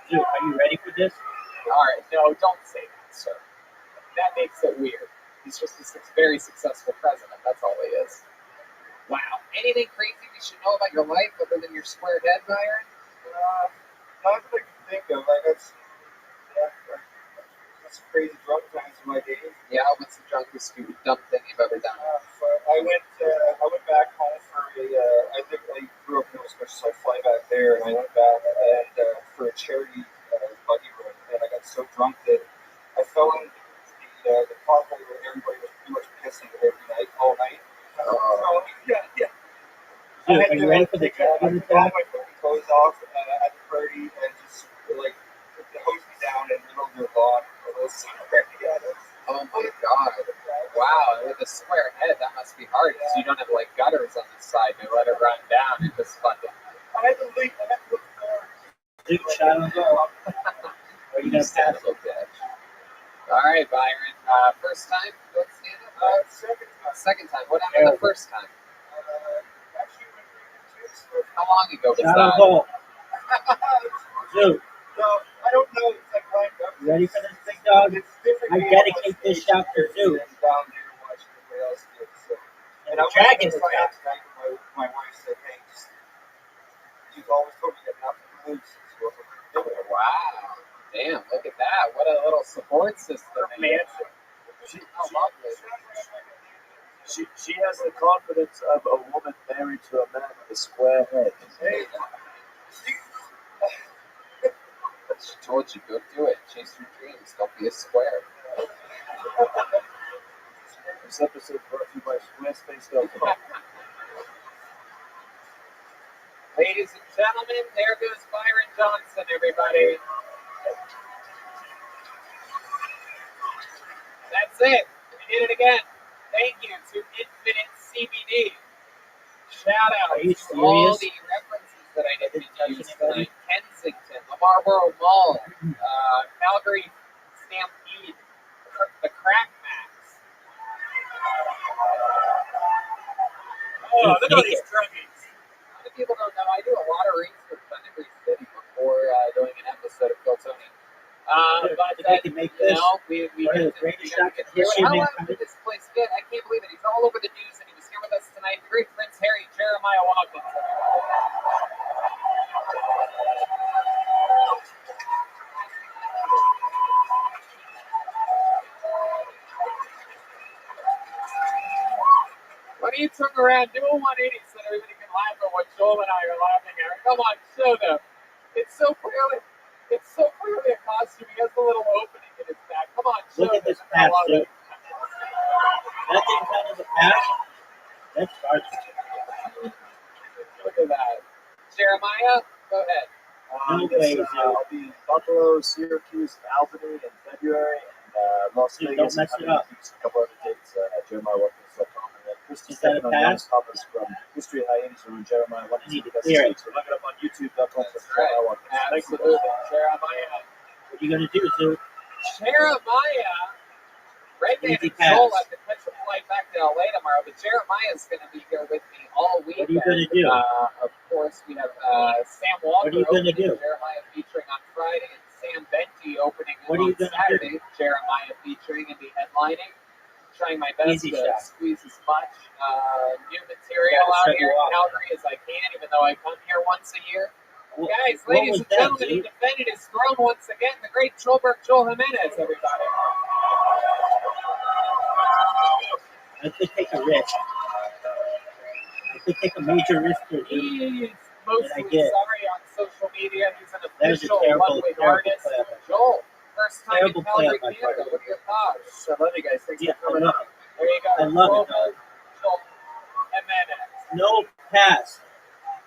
Dude, are you ready for this? All right, no, don't say that, sir. That makes it weird. He's just a very successful president. That's all he is. Wow. Anything crazy we should know about your life other than your square head, Byron? Not that I can think of. Like that's crazy drunk times in my days. Yeah, what's the drunkest dumb thing you've ever done? I went back home for I grew up in Nova Scotia, so I fly back there, and I went back and for a charity buggy ride, and I got so drunk that I fell in the pothole where everybody was pretty much pissing every night, all night. So, yeah. Dude, are you ready for the dragon attack? I took my clothes off at the party and just like hosed me down in the middle of their lawn. Oh my God! Wow, with a square head, that must be hard because you don't have like gutters on the side to let it run down and just fucking. I had to look forward. Dude, shot on goal. Are you gonna pass it? All right, Byron. First time? Go stand up. Second time. What happened the first time? How long ago was Shot that? on goal. Dude. No, I don't know. It's like lined up. You ready for this, big dog? I dedicate this shot to Zoo. Down there watching everybody else do it. So. And the dragon attack. My wife said, "Hey, you've always told me you have nothing to lose." So wow. Damn, look at that. What a little support system. How lovely. She has the confidence of a woman married to a man with a square head. Hey. She told you, go do it. Chase your dreams. Don't be a square. This episode brought to you by Squarespace.com. Ladies and gentlemen, there goes Byron Johnson, everybody. That's it. We did it again. Thank you to Infinite CBD. Shout out to all the references that I didn't use tonight. Kensington, the Marlboro Mall, Calgary Stampede, the Crack Max. Oh, look at all these druggies. A lot of people don't know I do a lot of research on every city before doing an episode of Kill Tony. But you know, we get to hear it. How long did this place get? I can't believe it. He's all over the news and he was here with us tonight. The great Prince Harry Jeremiah Watkins. Why don't you turn around, do a 180 so everybody can laugh at what Joel and I are laughing at? Come on, show them. It's so clearly a costume. He has a little opening in his back. Come on, show them. Look at this patch, dude. That thing kind of a patch. That's hard. Look at that. Jeremiah, go ahead. I'll be in Buffalo, Syracuse, Albany in February, and Las Vegas. Don't mess it up. A couple other dates at JeremiahWatkins.com. And then Christy Is that a Stephan on pass? Giannis Papas from History Hyenas on Jeremiah Watkins. Need to clear it. So look it up on YouTube.com. That's right. Absolutely. Jeremiah. What are you going to do, Sue? Jeremiah. Redman Easy and Joel pass. have to catch a flight back to LA tomorrow, but Jeremiah's going to be here with me all weekend. What are you going to do? Of course, we have Sam Walker. What are you going to do? Jeremiah featuring on Friday, and Sam Benji opening What are you on gonna Saturday. do? Jeremiah featuring and be headlining. Trying my best Easy to shot. squeeze as much new material out here in Calgary as I can, even though I come here once a year. Guys, what ladies was and that, gentlemen, he dude? defended his throne once again. The great Joel Jimenez, everybody. I could take a risk. I could take a major risk here, dude. He's I mostly get it. sorry on social media. He's an That was a official terrible Ludwig play artist. on my part. Joel, first time Terrible in play Calgary, on my Canada. part. What are your thoughts? I love you guys. Thanks Yeah, for coming up. There you go. I love it, dog. Joel Jimenez. No pass.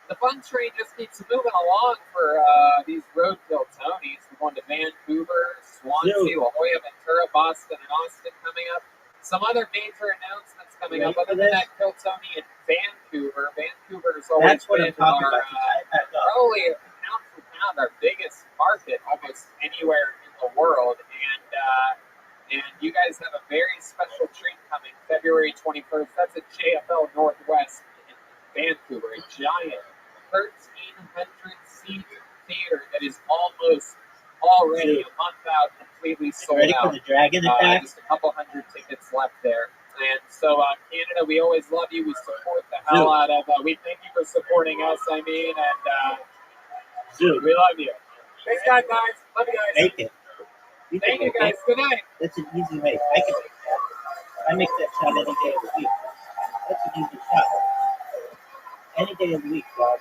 The fun train just keeps moving along for these roadkill Tonys. We're going to Vancouver, Swansea, La Jolla, Ventura, Boston, and Austin coming up. Some other major announcements coming up. Other than that, Kill Tony in Vancouver. Vancouver's always That's what been I'm talking our, about. Tie it back up. probably pound for pound our biggest market almost anywhere in the world. And you guys have a very special treat coming February 21st. That's at JFL Northwest in Vancouver, a giant 1,300-seat theater that is almost already a month out, completely sold Ready out. for the dragon attack? Just a couple hundred tickets left there. And so, Canada, we always love you. We support the hell out of. We thank you for supporting us. I mean, and we love you. Thanks, guys. Love you guys. Make it. Thank you, guys. Good night. That's an easy make. I can make that. I make that shot any day of the week. That's an easy shot. Any day of the week, dog.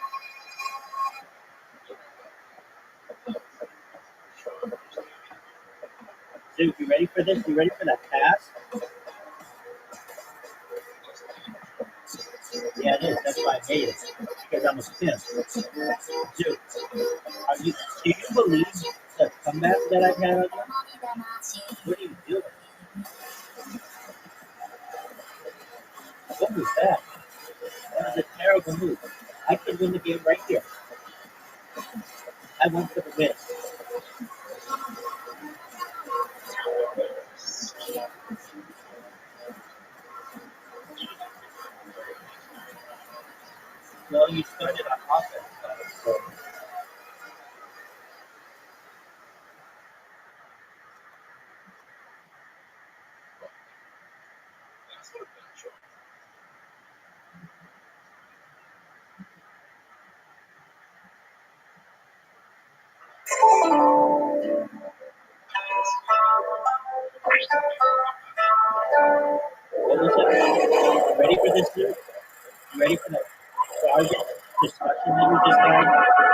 Dude, you ready for this? You ready for that pass? Yeah, it is. That's why I made it. Because I'm a pimp. Dude, do you believe the comeback that I've had on you? What are you doing? What was that? That was a terrible move. I could win the game right here. I went for the win. Well, you started on offense, so. discussion that you just had.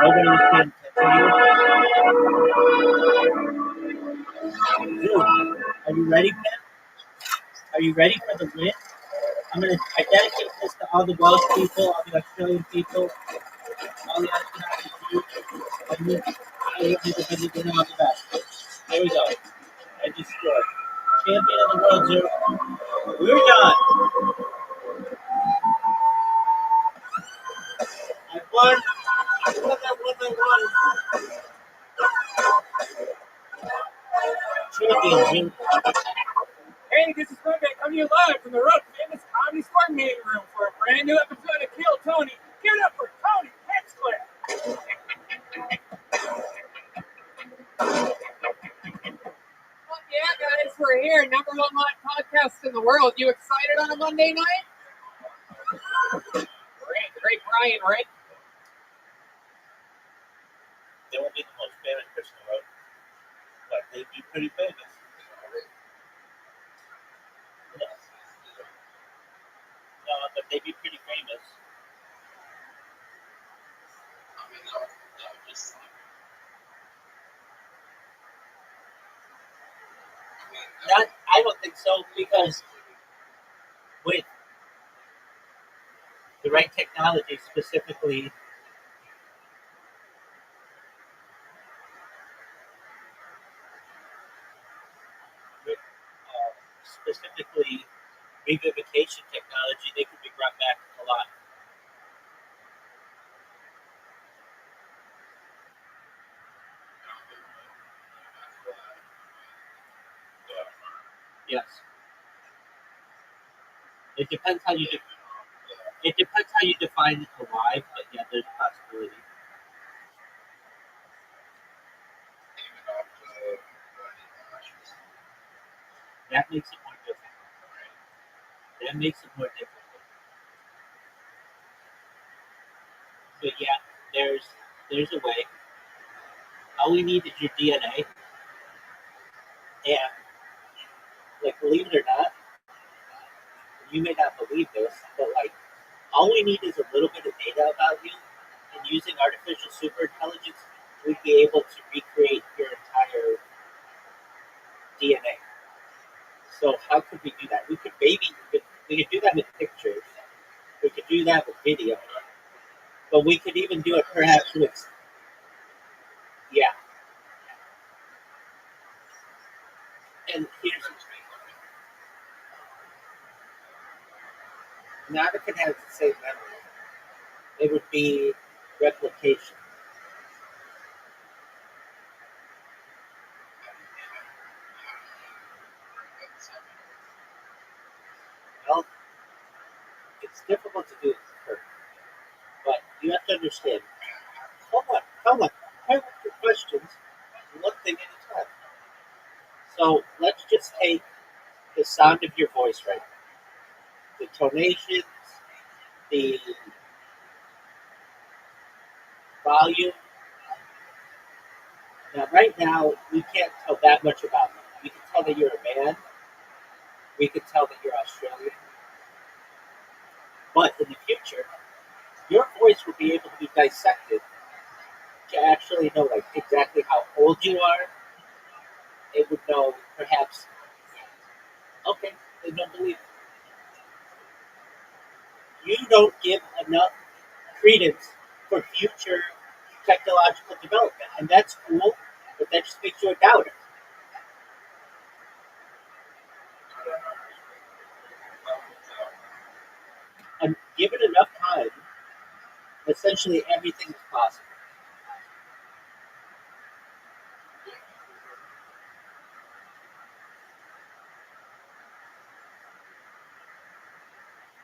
Nobody was paying attention to you. Dude, are you ready, Pam? Are you ready for the win? I dedicate this to all the Welsh people, all the Australian people, all the Ashkenazi Jews, and you, and all the best. Here we go. I just scored. Champion of the world, Zero. We're done. I won. I won. Champion, Jim. Hey, this is Rabbi coming to you live from the Road Famous Comedy Store Meeting Room for a brand new episode of Kill Tony. Give it up for Tony Hinchcliffe. Fuck yeah, guys, we're here. #1 live podcast in the world. You excited on a Monday night? Great, Brian, right? They won't be the most famous person in the world, but they'd be pretty famous. No, but they'd be pretty famous. I don't think so, because with the right technology, specifically revivification technology, they could be brought back alive. Yes. It depends how you define alive, but yeah, there's a possibility. That makes it more difficult. But yeah, there's a way. All we need is your DNA, and believe it or not, you may not believe this, but all we need is a little bit of data about you, and using artificial superintelligence, we'd be able to recreate your entire DNA. So how could we do that? We could do that with pictures. We could do that with video. But we could even do it perhaps with, yeah. And neither can have the same memory. It would be replication. Well, it's difficult to do it first, but you have to understand. Come on. I have your questions. One thing at a time. So let's just take the sound of your voice right now. The tonations, the volume. Now, right now, we can't tell that much about you. We can tell that you're a man. We can tell that you're Australian. But in the future, your voice will be able to be dissected to actually know exactly how old you are. It would know perhaps, okay, they don't believe it. You don't give enough credence for future technological development, and that's cool, but that just makes you a doubter. And given enough time, essentially everything is possible.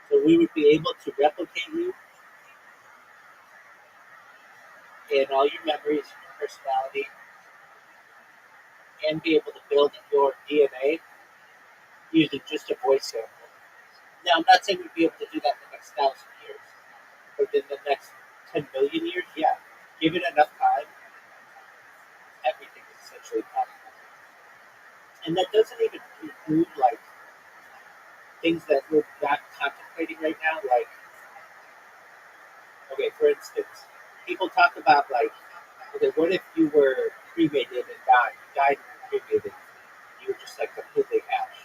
So we would be able to replicate you in all your memories, your personality, and be able to build your DNA using just a voice sample. Now, I'm not saying we'd be able to do that in the next 1,000 years, but in the next 10 million years, yeah. Give it enough time, everything is essentially possible. And that doesn't even include things that we're not contemplating right now, Okay, for instance, people talk about like, okay, what if you were cremated and died? You died and were cremated. You were just like completely ash.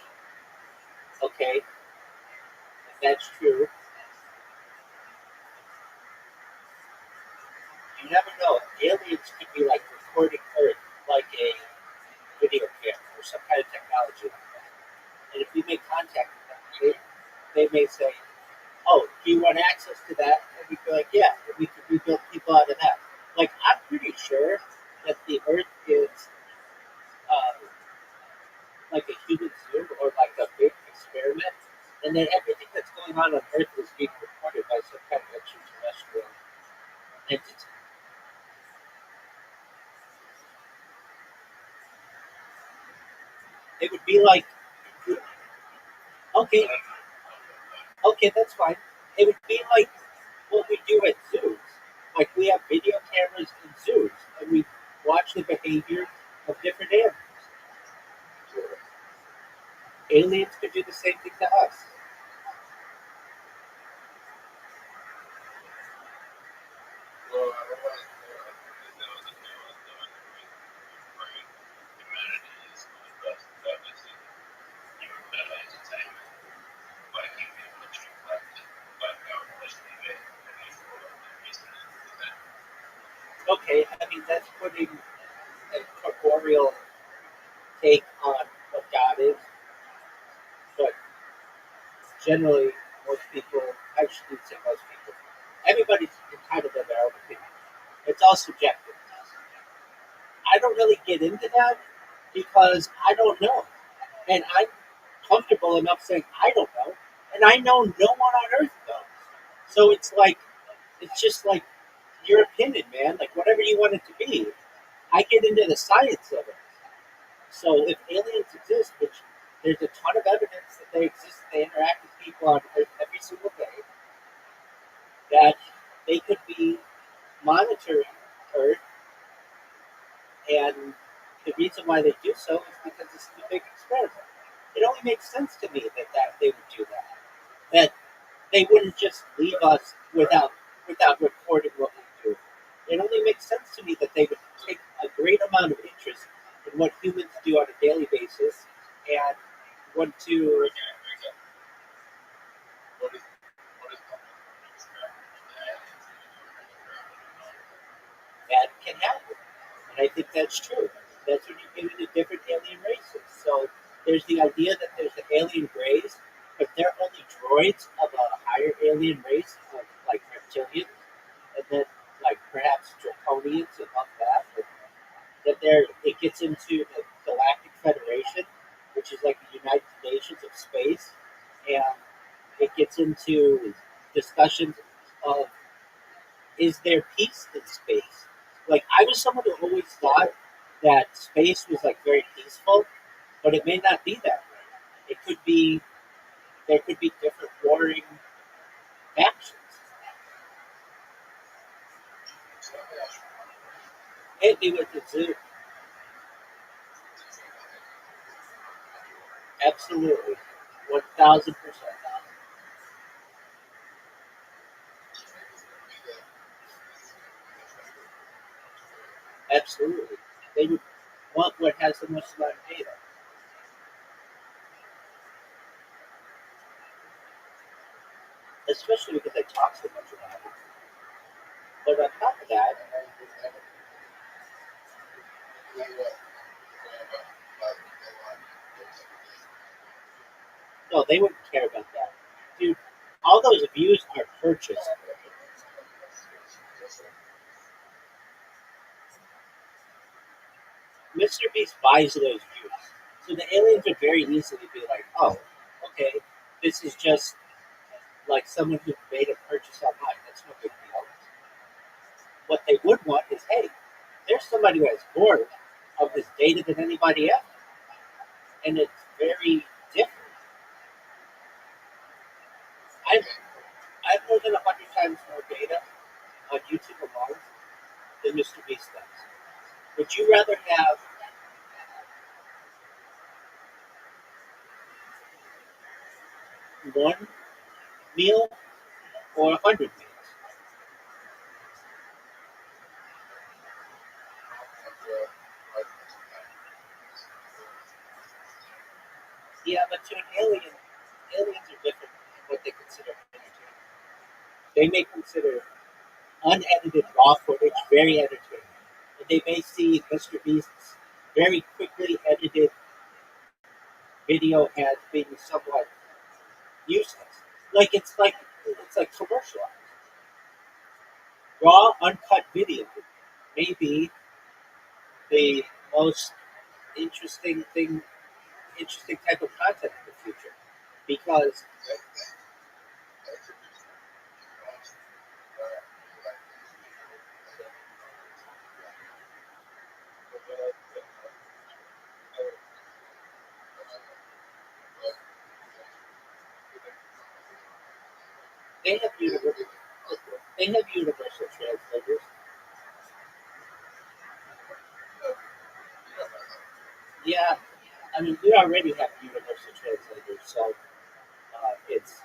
Okay, if that's true, you never know. Aliens could be like recording Earth like a video camera or some kind of technology like that. And if we make contact with them, they may say, "Oh, do you want access to that?" And we'd be like, "Yeah." And we could rebuild people out of that. Like, I'm pretty sure that the Earth is like a human zoo or like a big experiment, and then everything that's going on Earth is being recorded by some kind of extraterrestrial entity. It would be like, okay, okay, that's fine. It would be like what we do at zoos. Like we have video cameras in zoos, and we watch the behavior of different animals. Aliens could do the same thing to us. Okay, I mean that's putting a corporeal take on what God is, but generally most people, I shouldn't say most people, everybody's entitled to their own opinion. It's all subjective. I don't really get into that because I don't know. And I'm comfortable enough saying I don't know. And I know no one on earth knows. So it's just like your opinion, man. Like whatever you want it to be. I get into the science of it. So if aliens exist, which there's a ton of evidence that they exist, they interact with people on earth every single day, that they could be monitoring Earth, and the reason why they do so is because this is a big experiment. It only makes sense to me that they would do that. That they wouldn't just leave us without recording what we do. It only makes sense to me that they would take a great amount of interest in what humans do on a daily basis and want to. That can happen. And I think that's true. That's when you get into different alien races. So there's the idea that there's the alien race, but they're only droids of a higher alien race of like reptilians, and then like perhaps draconians above that. But that there it gets into the Galactic Federation, which is like the United Nations of space, and it gets into discussions of is there peace in space? Like I was someone who always thought that space was like very peaceful, but it may not be that way. It could be there could be different warring factions. Hit me with the zoo. Absolutely. 1000%. Absolutely. They would want what has the most amount of data. Especially because they talk so much about it. But on top of that, no, they wouldn't care about that. Dude, all those views are purchased. Mr. Beast buys those views. So the aliens would very easily be like, oh, okay, this is just like someone who made a purchase online. That's no big deal. What they would want is, hey, there's somebody who has more of this data than anybody else. And it's very different. I've, I've more than 100 times more data on YouTube alone than Mr. Beast does. Would you rather have one meal or 100 meals? Yeah, but to an alien, aliens are different in what they consider entertainment. They may consider unedited raw footage very entertaining. And they may see Mr. Beast's very quickly edited video as being somewhat useless. It's like commercialized. Raw, uncut video may be the most interesting thing, interesting type of content in the future, because they have universal, translators. Yeah, I mean we already have universal translators, so it's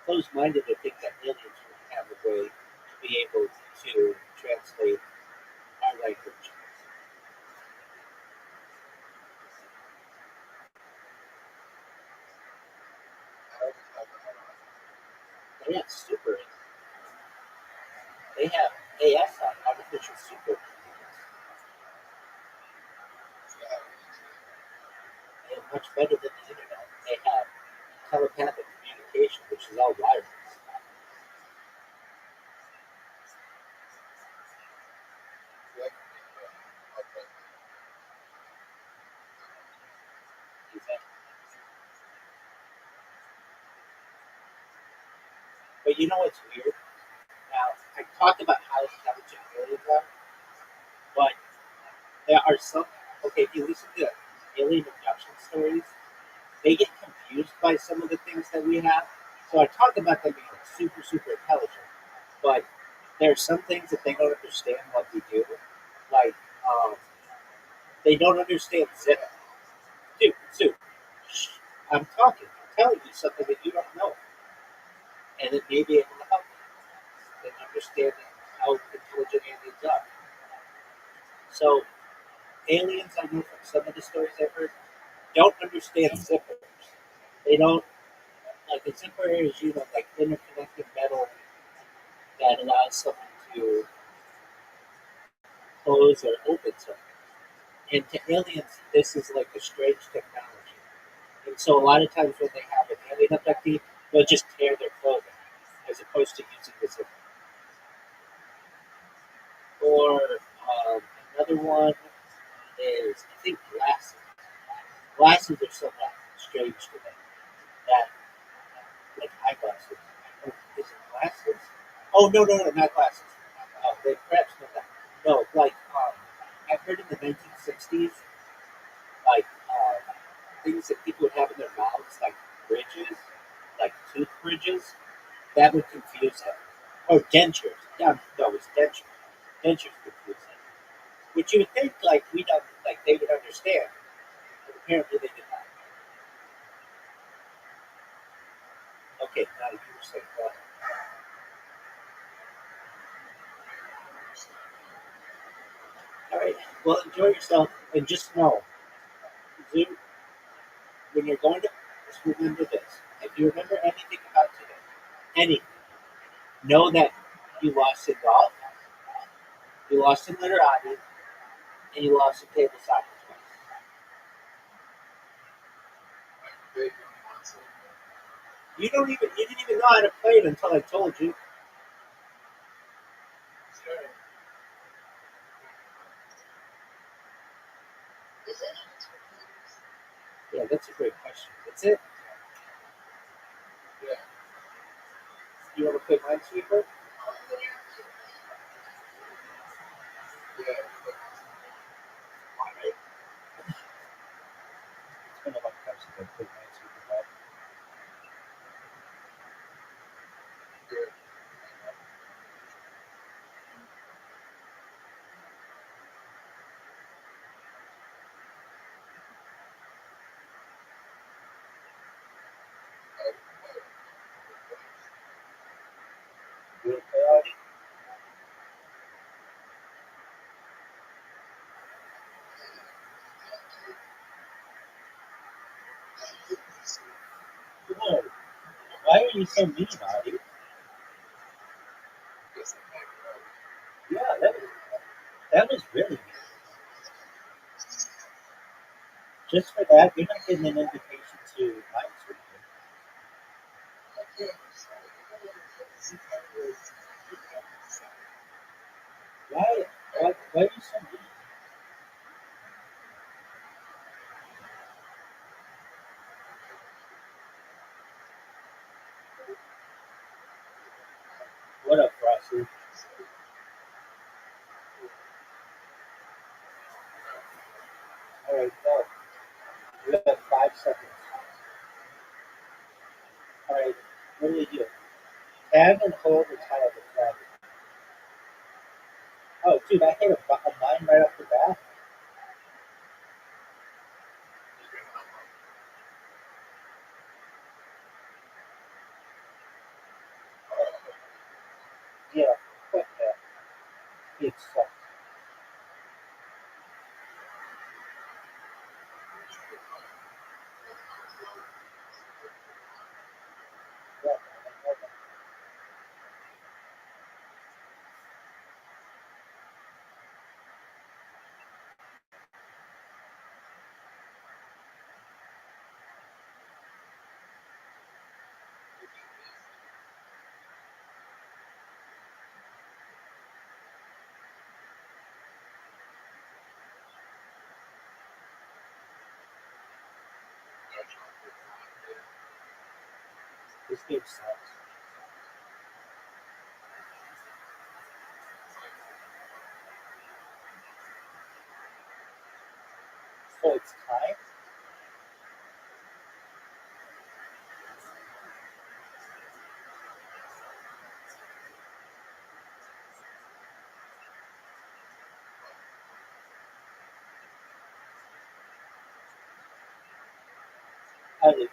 closed-minded to think that aliens would have a way to be able to translate our language. They have super. They have ASI, artificial super. They are much better than the internet. They have telepathic communication, which is all wireless. But you know what's weird? Now, I talked about how intelligent aliens are, but there are some. Okay, if you listen to alien abduction stories, they get confused by some of the things that we have. So I talk about them being super, super intelligent, but there are some things that they don't understand what we do. Like, they don't understand zip. Dude, shh, I'm talking. I'm telling you something that you don't know, and it may be able to help you in understanding how intelligent aliens are. So, aliens, I know from some of the stories I've heard, don't understand zippers. They don't, like, a zipper is, like interconnected metal that allows someone to close or open something. And to aliens, this is like a strange technology. And so a lot of times when they have an alien abductee, they'll just tear their clothing as opposed to using the zipper. Or another one is, I think, glasses. Glasses are somewhat strange to me. That, like eyeglasses. Or is it glasses? Oh, no, not glasses. They perhaps not that. No, like, I've heard in the 1960s, like, things that people would have in their mouths, like bridges, like tooth bridges, that would confuse them. Or dentures. Yeah, no, it's dentures. Dentures confuse them. Which you would think, like, we don't, like, they would understand, but apparently they did not. Okay, now you were saying what? All right. Well, enjoy yourself, and just know, Zoo, when you're going to, just remember this. If you remember anything about today, anything, know that you lost in golf, you lost in literati, and you lost in table soccer twice. You didn't even know how to play it until I told you. Yeah, that's a great question. That's it. Yeah. You want to play Minesweeper? Yeah. All right. It's been a long time since I played Minesweeper, but good. You want to play already? are you so mean, Audie? Yeah, that was really mean. Just for that, you're not getting an invitation to my surgery. Why are you so mean? What up, Frosty? Alright, go. You have 5 seconds. Alright, what do you do? Tag and hold the tie of the flag. Oh, dude, I hit a mine right off the bat. Yeah, fuck that. It sucks. This game sucks. So it's time? I didn't know.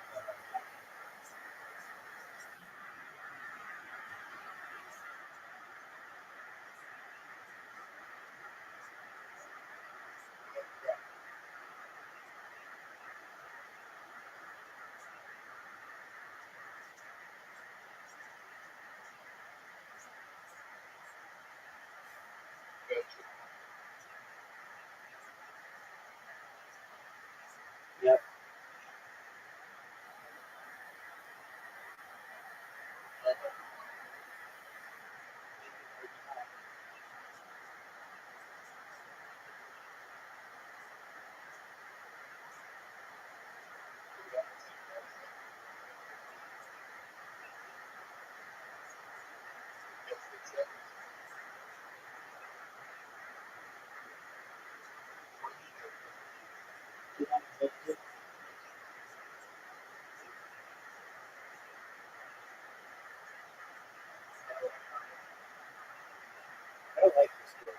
Yep. I don't like this game.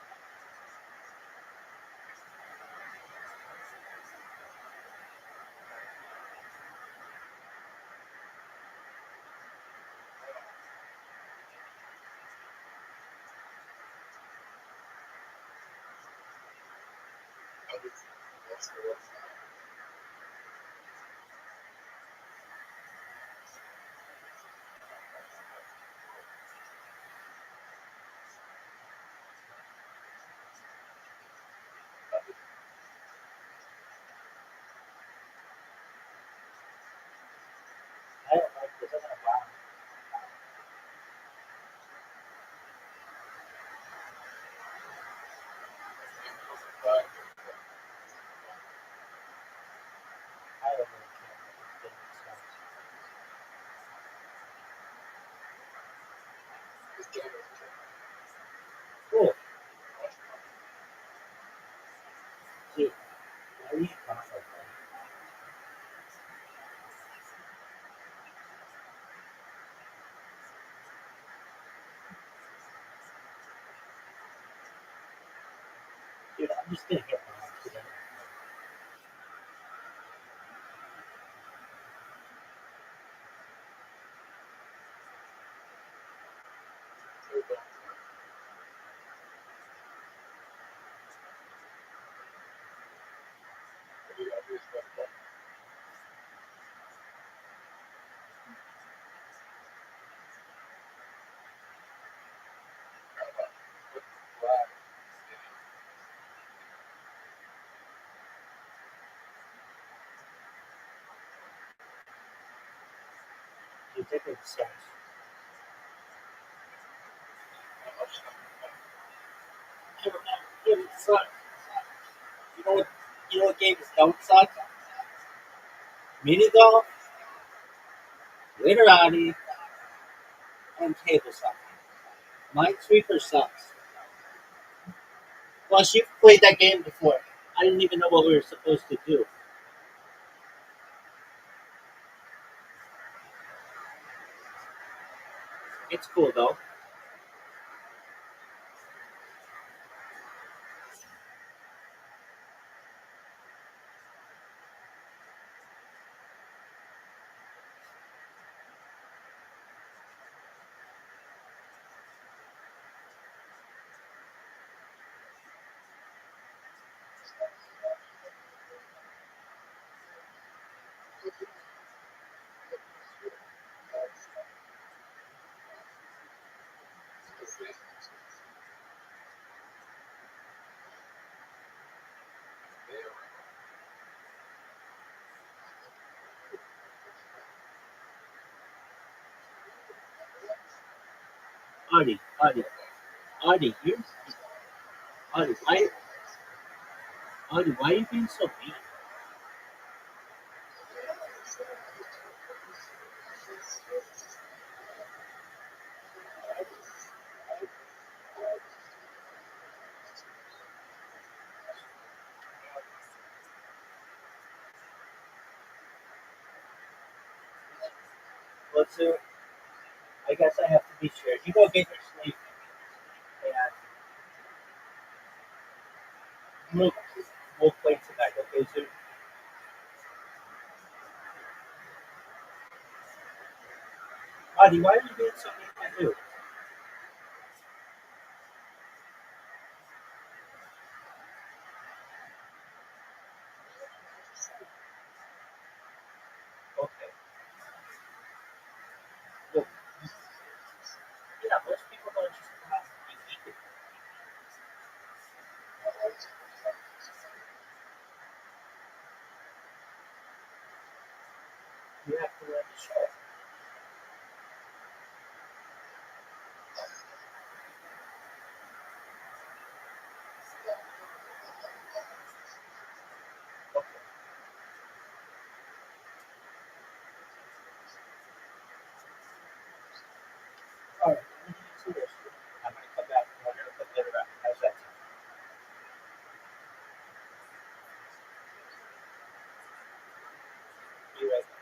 I don't like this. I'm gonna bomb. I don't really care what this game sucks. Cool. Dude, why are you talking like that? Dude, I'm just gonna get bombed today. ridiculous songs. I remember it sucked. You know what games don't suck? Mini golf, literati, and table soccer. Minesweeper sucks. Plus, you've played that game before. I didn't even know what we were supposed to do. It's cool though. Artie, Artie, Artie, Artie, why are you being so mean? Well, so I guess I have to be sure. You go get your sleep, and we'll play tonight, okay, sir? Artie, why are you being so mean to do? Okay. Look, most people don't just come out and eat it. You have to learn to show. All right, let me do this. I'm going to come back and we're going to put dinner out. How's that sound? Be right back.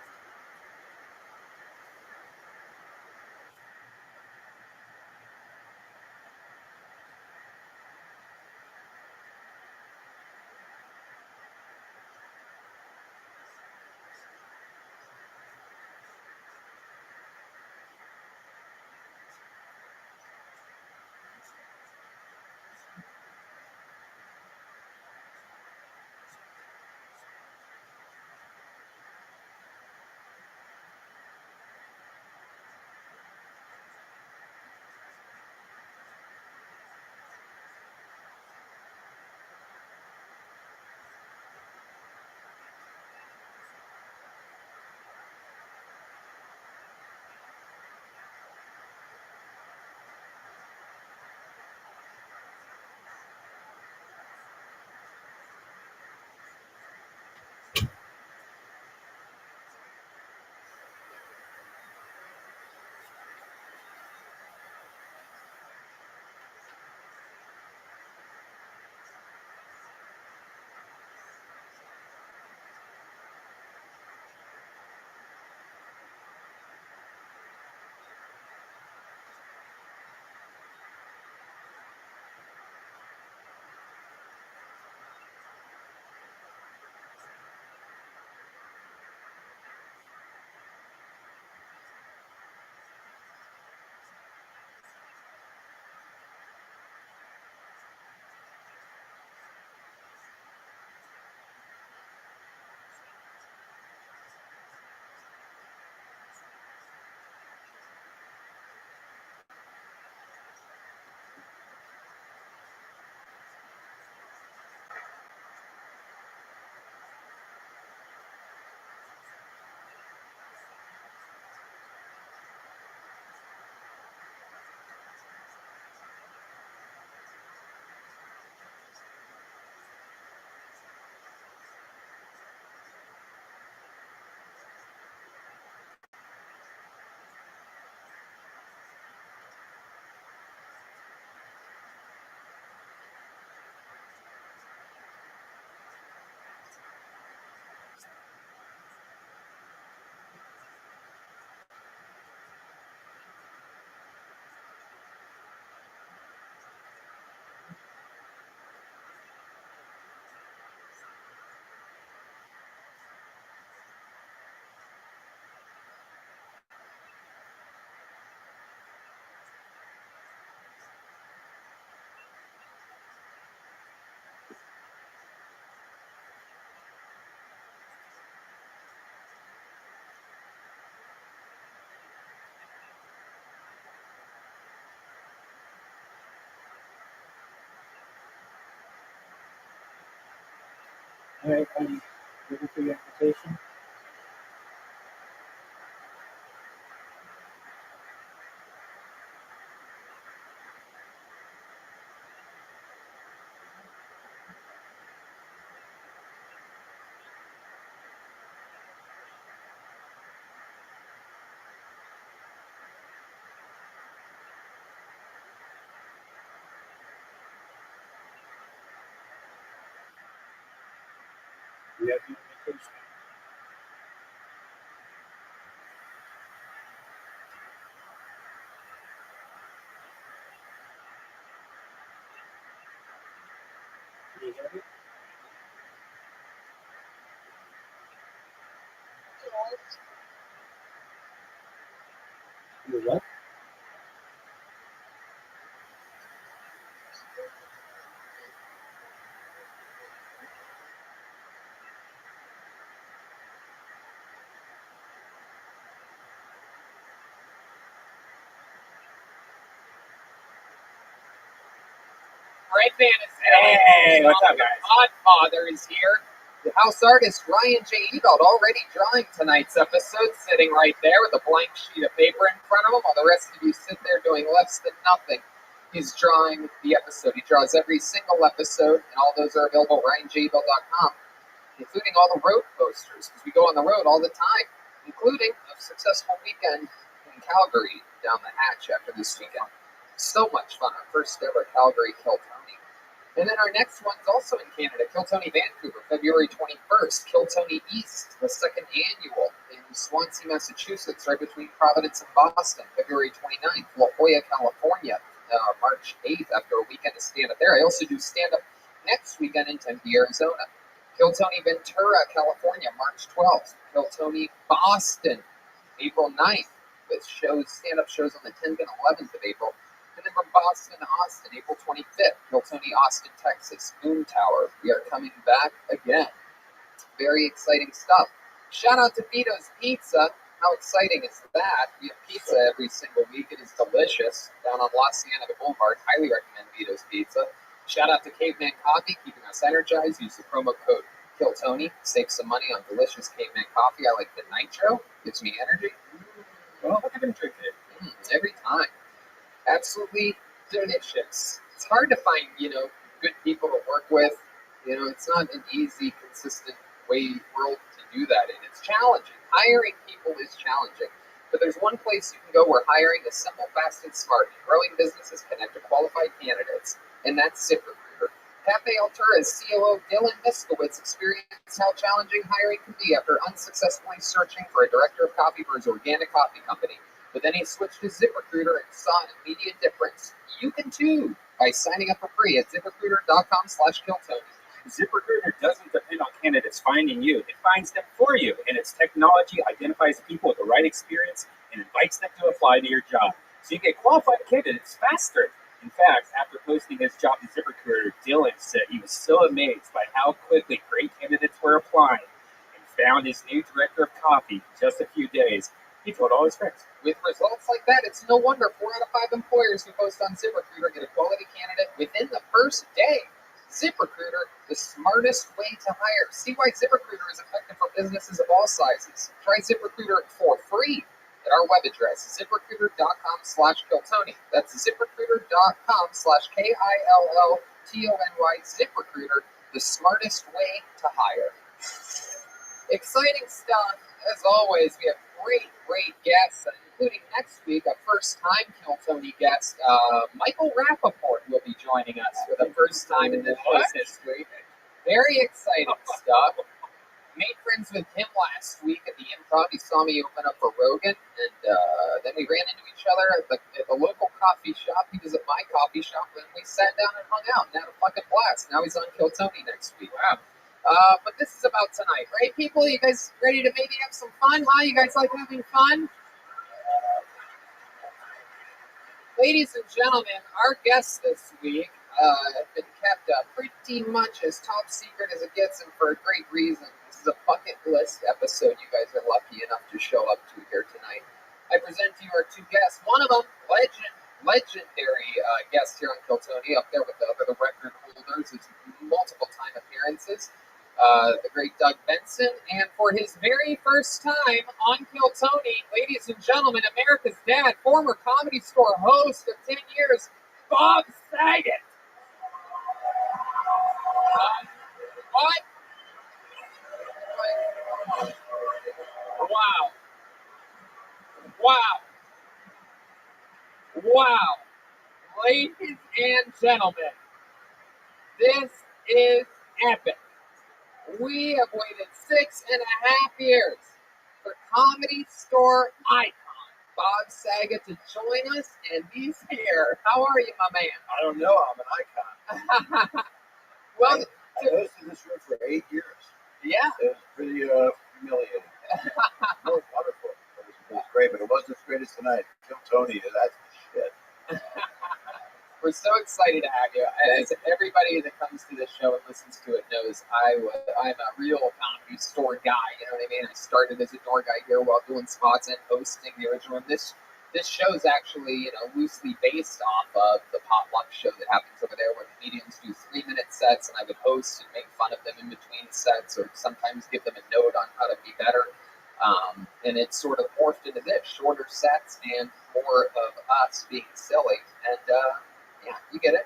All right, are you ready for your invitation? You have your invitation. Can you hear me? You what? Red Band is Hey, what's up, guys? Godfather is here. The house artist Ryan J. Ebelt already drawing tonight's episode, sitting right there with a blank sheet of paper in front of him, while the rest of you sit there doing less than nothing. He's drawing the episode. He draws every single episode, and all those are available at RyanJEbelt.com, including all the road posters, because we go on the road all the time, including a successful weekend in Calgary down the hatch after this weekend. So much fun. Our first ever Calgary Kill Tony. And then our next one's also in Canada, Kill Tony Vancouver, February 21st. Kill Tony East, the second annual in Swansea, Massachusetts, right between Providence and Boston, February 29th. La Jolla, California, March 8th, after a weekend of stand-up there. I also do stand-up next weekend in Tempe, Arizona. Kill Tony Ventura, California, March 12th. Kill Tony Boston, April 9th. With stand-up shows on the 10th and 11th of April. And then from Boston to Austin, April 25th, Kill Tony Austin, Texas, Boom Tower. We are coming back again. Very exciting stuff. Shout out to Vito's Pizza. How exciting is that? We have pizza every single week. It is delicious. Down on La Cienega Boulevard. Highly recommend Vito's Pizza. Shout out to Caveman Coffee, keeping us energized. Use the promo code KillTony. Save some money on delicious Caveman Coffee. I like the nitro. Gives me energy. Well, I've been drinking it every time. Absolutely delicious. It's hard to find, good people to work with. It's not an easy, consistent world to do that in. It's challenging. Hiring people is challenging. But there's one place you can go where hiring is simple, fast, and smart. And growing businesses connect to qualified candidates, and that's ZipRecruiter. Cafe Altura's COO Dylan Miskowitz experienced how challenging hiring can be after unsuccessfully searching for a director of coffee for his organic coffee company. But then he switched to ZipRecruiter and saw an immediate difference. You can too by signing up for free at ZipRecruiter.com/KillTony. ZipRecruiter doesn't depend on candidates finding you. It finds them for you, and its technology identifies people with the right experience and invites them to apply to your job. So you get qualified candidates faster. In fact, after posting his job at ZipRecruiter, Dylan said he was so amazed by how quickly great candidates were applying and found his new director of coffee in just a few days. He told all his friends. With results like that, it's no wonder 4 out of 5 employers who post on ZipRecruiter get a quality candidate within the first day. ZipRecruiter, the smartest way to hire. See why ZipRecruiter is effective for businesses of all sizes. Try ZipRecruiter for free at our web address, ZipRecruiter.com/KillTony. That's ZipRecruiter.com/KILLTONY. ZipRecruiter, the smartest way to hire. Exciting stuff. As always, we have great guests, including next week a first-time Kill Tony guest, Michael Rappaport will be joining us for the first time in this show's history. Very exciting stuff. Made friends with him last week at the Improv. He saw me open up for Rogan, and then we ran into each other at the local coffee shop. He was at my coffee shop, and we sat down and hung out and had a fucking blast. Now he's on Kill Tony next week. Wow. But this is about tonight, right, people? You guys ready to maybe have some fun, huh? You guys like having fun? Ladies and gentlemen, our guests this week have been kept pretty much as top secret as it gets, and for a great reason. This is a bucket list episode you guys are lucky enough to show up to here tonight. I present to you our two guests. One of them, legendary guest here on Kill Tony, up there with the other record holders, his multiple time appearances. the great Doug Benson. And for his very first time on Kill Tony, ladies and gentlemen, America's dad, former Comedy Store host of 10 years, Bob Saget. What? Wow. Wow. Wow. Ladies and gentlemen, this is epic. We have waited 6.5 years for Comedy Store icon Bob Saget to join us, and he's here. How are you, my man? I don't know. I'm an icon. Well, I hosted this room for 8 years. Yeah. It was pretty humiliating. It was wonderful. It was great, but it wasn't as great as tonight. Kill Tony, that's the shit. We're so excited to have you. As everybody that comes to this show and listens to it knows, I'm a real Comedy Store guy. You know what I mean? I started as a door guy here while doing spots and hosting the original. And this show is actually, loosely based off of the potluck show that happens over there, where comedians do 3-minute sets, and I would host and make fun of them in between sets, or sometimes give them a note on how to be better. And it sort of morphed into this, shorter sets and more of us being silly. And yeah, you get it.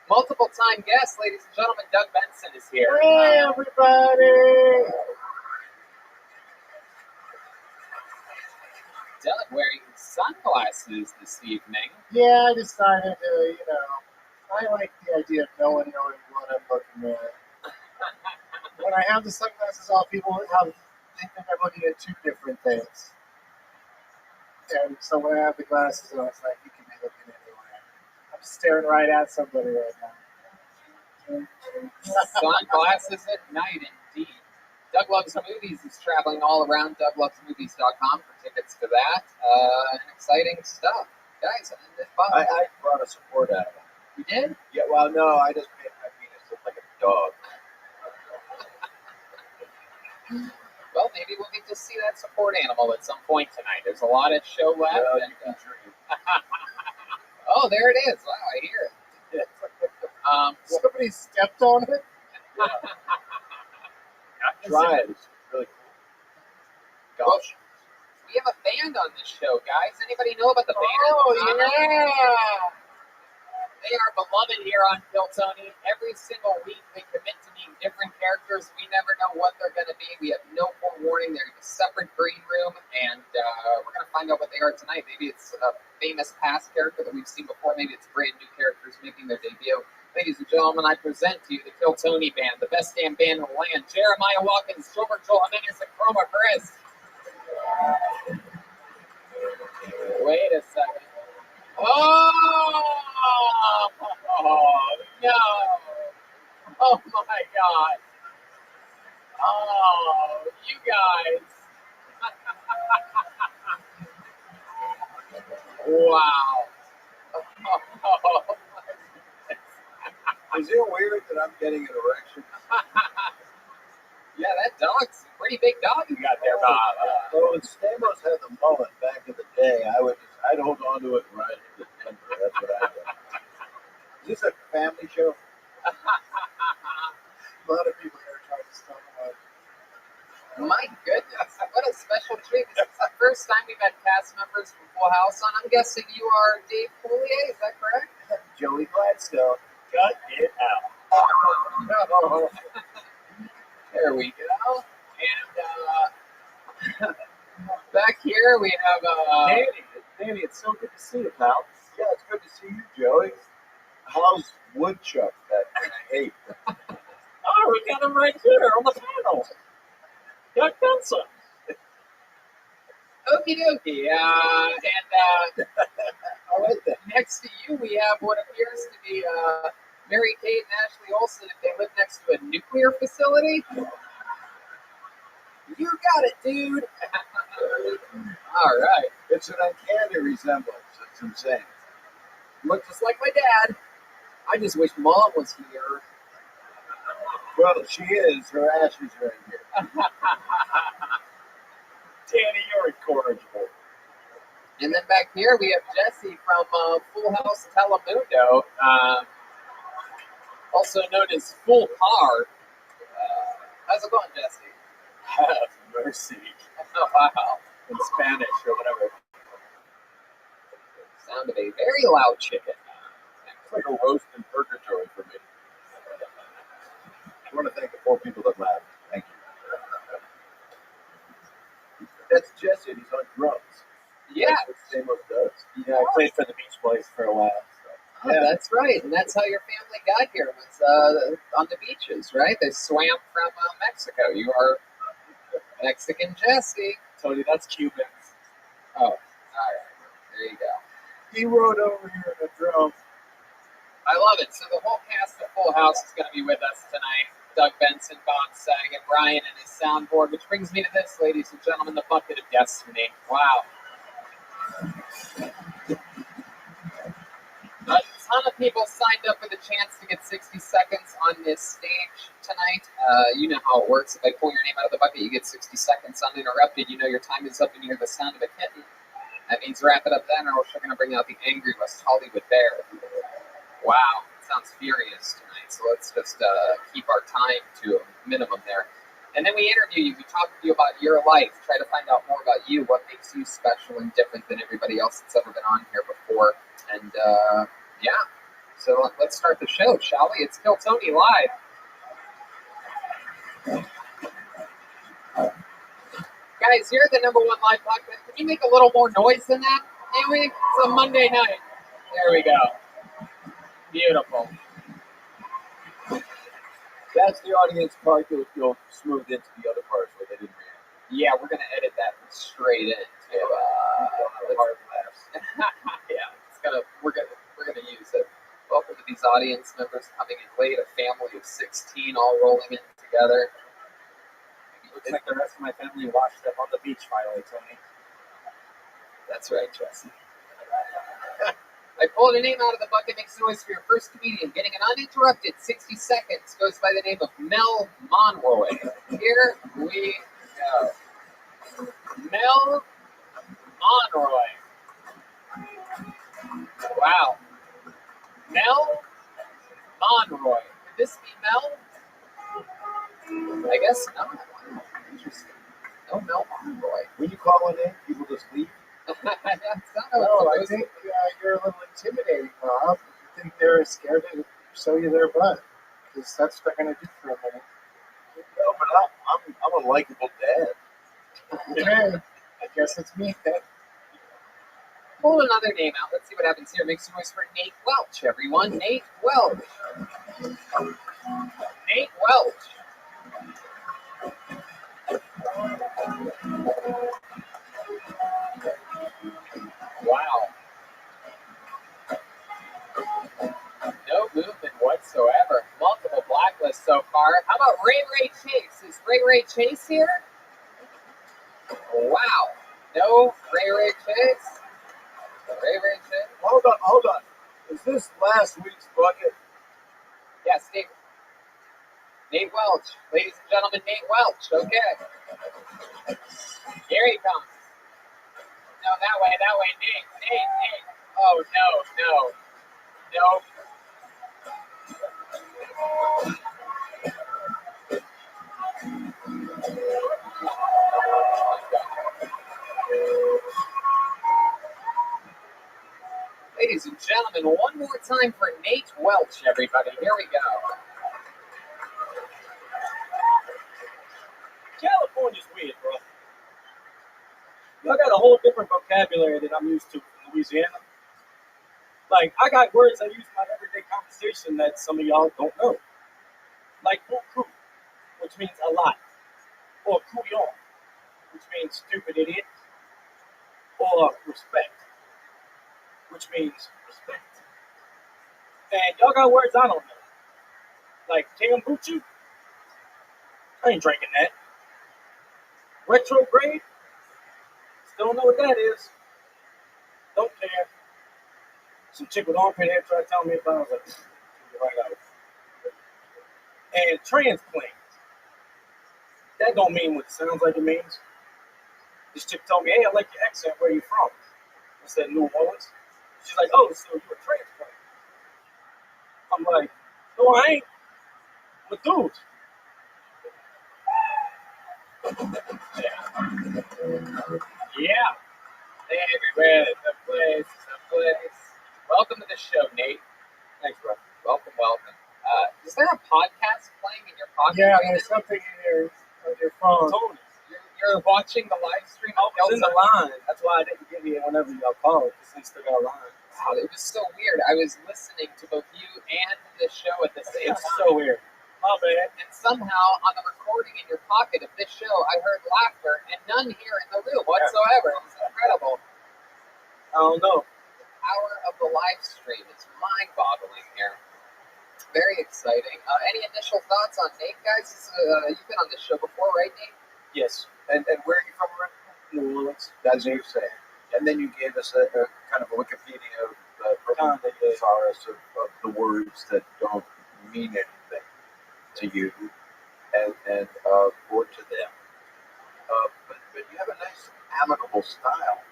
Multiple time guest, ladies and gentlemen, Doug Benson is here. Hey, everybody! Doug wearing sunglasses this evening. Yeah, I decided to, I like the idea of no one knowing what I'm looking at. When I have the sunglasses off, people think I'm looking at two different things. And so when I have the glasses on, it's like, you can be looking anywhere. I'm staring right at somebody right now. Sunglasses at night, indeed. Doug Loves Movies is traveling all around DougLovesMovies.com for tickets to that. And exciting stuff. Guys, I brought a support animal. You did? Yeah, well, no, I just made my penis look like a dog. Well, maybe we'll get to see that support animal at some point tonight. There's a lot of show left. Well, and, you can dream. Oh, there it is. Wow, I hear it. Somebody stepped on it? Try it. It's really cool. Gosh. We have a band on this show, guys. Anybody know about the band? Oh, yeah. They are beloved here on Kill Tony. Every single week they commit to being different characters. We never know what they're going to be. We have no forewarning. They're in a separate green room, and we're going to find out what they are tonight. Maybe it's a famous past character that we've seen before. Maybe it's brand new characters making their debut. Ladies and gentlemen, I present to you the Kill Tony Band, the best damn band in the land. Jeremiah Watkins, Joel Jimenez, and Chroma Chris. Wait a second. Oh, no. Oh, my God. Oh, you guys. Wow. Oh, is it weird that I'm getting an erection? Yeah, that dog's a pretty big dog you got there, Bob. Well, when Stamos had the mullet back in the day, I'd hold on to it and ride it to Denver. That's what I did. Is this a family show? A lot of people here trying to stop it. My goodness, what a special treat. This is the first time we've had cast members from Full House on. I'm guessing you are Dave Coulier, is that correct? Joey Gladstone. Cut it out. Oh. There we go. And back here we have Danny, it's so good to see you, pal. Yeah, it's good to see you, Joey. How's Woodchuck that I hate? Oh, we got him right here on the panel. Doug Benson. Okie dokie. And next to you we have what appears to be Mary Kate and Ashley Olsen if they live next to a nuclear facility. You got it, dude. All right. It's an uncanny resemblance. It's insane. Look just like my dad. I just wish Mom was here. Well, she is. Her ashes are in here. Danny, you're incorrigible. And then back here we have Jesse from Full House Telemundo, also known as Full Car. How's it going, Jesse? Have mercy. Oh, wow. In Spanish or whatever. Sound of a very loud chicken. It's like a roast in purgatory for me. I want to thank the 4 people that laughed. Thank you. That's Jesse. He's on drums. Yeah. That's what Stamos does. Yeah, I played for the Beach Boys for a while. Oh, yeah, that's right. And that's how your family got here, was on the beaches, right? They swam from Mexico. You are Mexican Jesse. Tony, that's Cubans. Oh, all right. There you go. He rode over here in a drum. I love it. So the whole cast of Full House is going to be with us tonight. Doug Benson, Bob Saget, Brian, and his soundboard, which brings me to this, ladies and gentlemen, the bucket of destiny. Wow. A ton of people signed up for the chance to get 60 seconds on this stage tonight. You know how it works. If I pull your name out of the bucket, you get 60 seconds uninterrupted. You know your time is up and you hear the sound of a kitten. That means wrap it up then, or we're going to bring out the angry West Hollywood Bear. Wow, it sounds furious tonight, so let's just keep our time to a minimum there. And then we interview you, we talk to you about your life, try to find out more about you, what makes you special and different than everybody else that's ever been on here before. And yeah, so let's start the show, shall we? It's Kill Tony Live. Guys, you're the #1 live podcast. Can you make a little more noise than that? Anyway, it's a Monday night. There we go. Beautiful. That's the audience part that you'll smooth into the other parts where they didn't react. Yeah, we're gonna edit that straight into the hard laughs. Yeah, we're gonna use it. Welcome to these audience members coming in late, a family of 16 all rolling in together. Looks like the rest of my family washed up on the beach finally, Tony. That's right, Jesse. I pulled a name out of the bucket, makes noise for your first comedian. Getting an uninterrupted 60 seconds goes by the name of Mel Monroy. Here we go. Mel Monroy. Wow. Mel Monroy. Could this be Mel? I guess not. Wow. Interesting. No Mel Monroy. When you call a name, people just leave. No, I think you're a little intimidating, Rob. I think they're scared to show you their butt, because that's what they're going to do for a minute. No, but I'm a likable dad. Okay, I guess it's me then. Pull another name out. Let's see what happens here. Make some noise for Nate Welch, everyone. Nate Welch. Nate Welch. Wow. No movement whatsoever. Multiple blacklists so far. How about Ray Chase? Is Ray Chase here? Wow. No Ray Chase? Ray Chase? Hold on. Is this last week's bucket? Yes, Nate Welch. Ladies and gentlemen, Nate Welch. Okay. Here he comes. No, that way. Nate. Oh, no. Ladies and gentlemen, one more time for Nate Welch, everybody. Here we go. California's weird, bro. Y'all got a whole different vocabulary that I'm used to in Louisiana. Like, I got words I use in my everyday conversation that some of y'all don't know. Like beaucoup, which means a lot. Or couillon, which means stupid idiot. Or respect, which means respect. And y'all got words I don't know. Like kombucha. I ain't drinking that. Retrograde. Still don't know what that is. Don't care. Some chick with armpit hair tried to tell me about it. I was like, right out. And transplant. That don't mean what it sounds like it means. This chick told me, hey, I like your accent. Where are you from? I said, New Orleans. She's like, oh, so you're a transplant. I'm like, no, I ain't. I'm a dude. Yeah. Everywhere, the place, the place. Welcome to the show, Nate. Thanks, bro. Welcome, welcome. Is there a podcast playing in your pocket? Yeah, right there's now? something in your phone. You're watching the live stream. I was in the line. That's why I didn't give you whenever y'all called, because they still got a line. Wow, it was so weird. I was listening to both you and the show at the same time. It's so weird. Oh, man. And somehow, on the recording in your pocket of this show, I heard laughter and none here in the room whatsoever. It was incredible. I don't know. The power of the live stream is mind-boggling here. Very exciting. Any initial thoughts on Nate, guys? You've been on this show before, right, Nate? Yes. And where are you from, Rick? New Orleans. That's what you're saying. And then you gave us a kind of a Wikipedia of the thesaurus of the words that don't mean anything to you and or to them. But you have a nice, amicable style.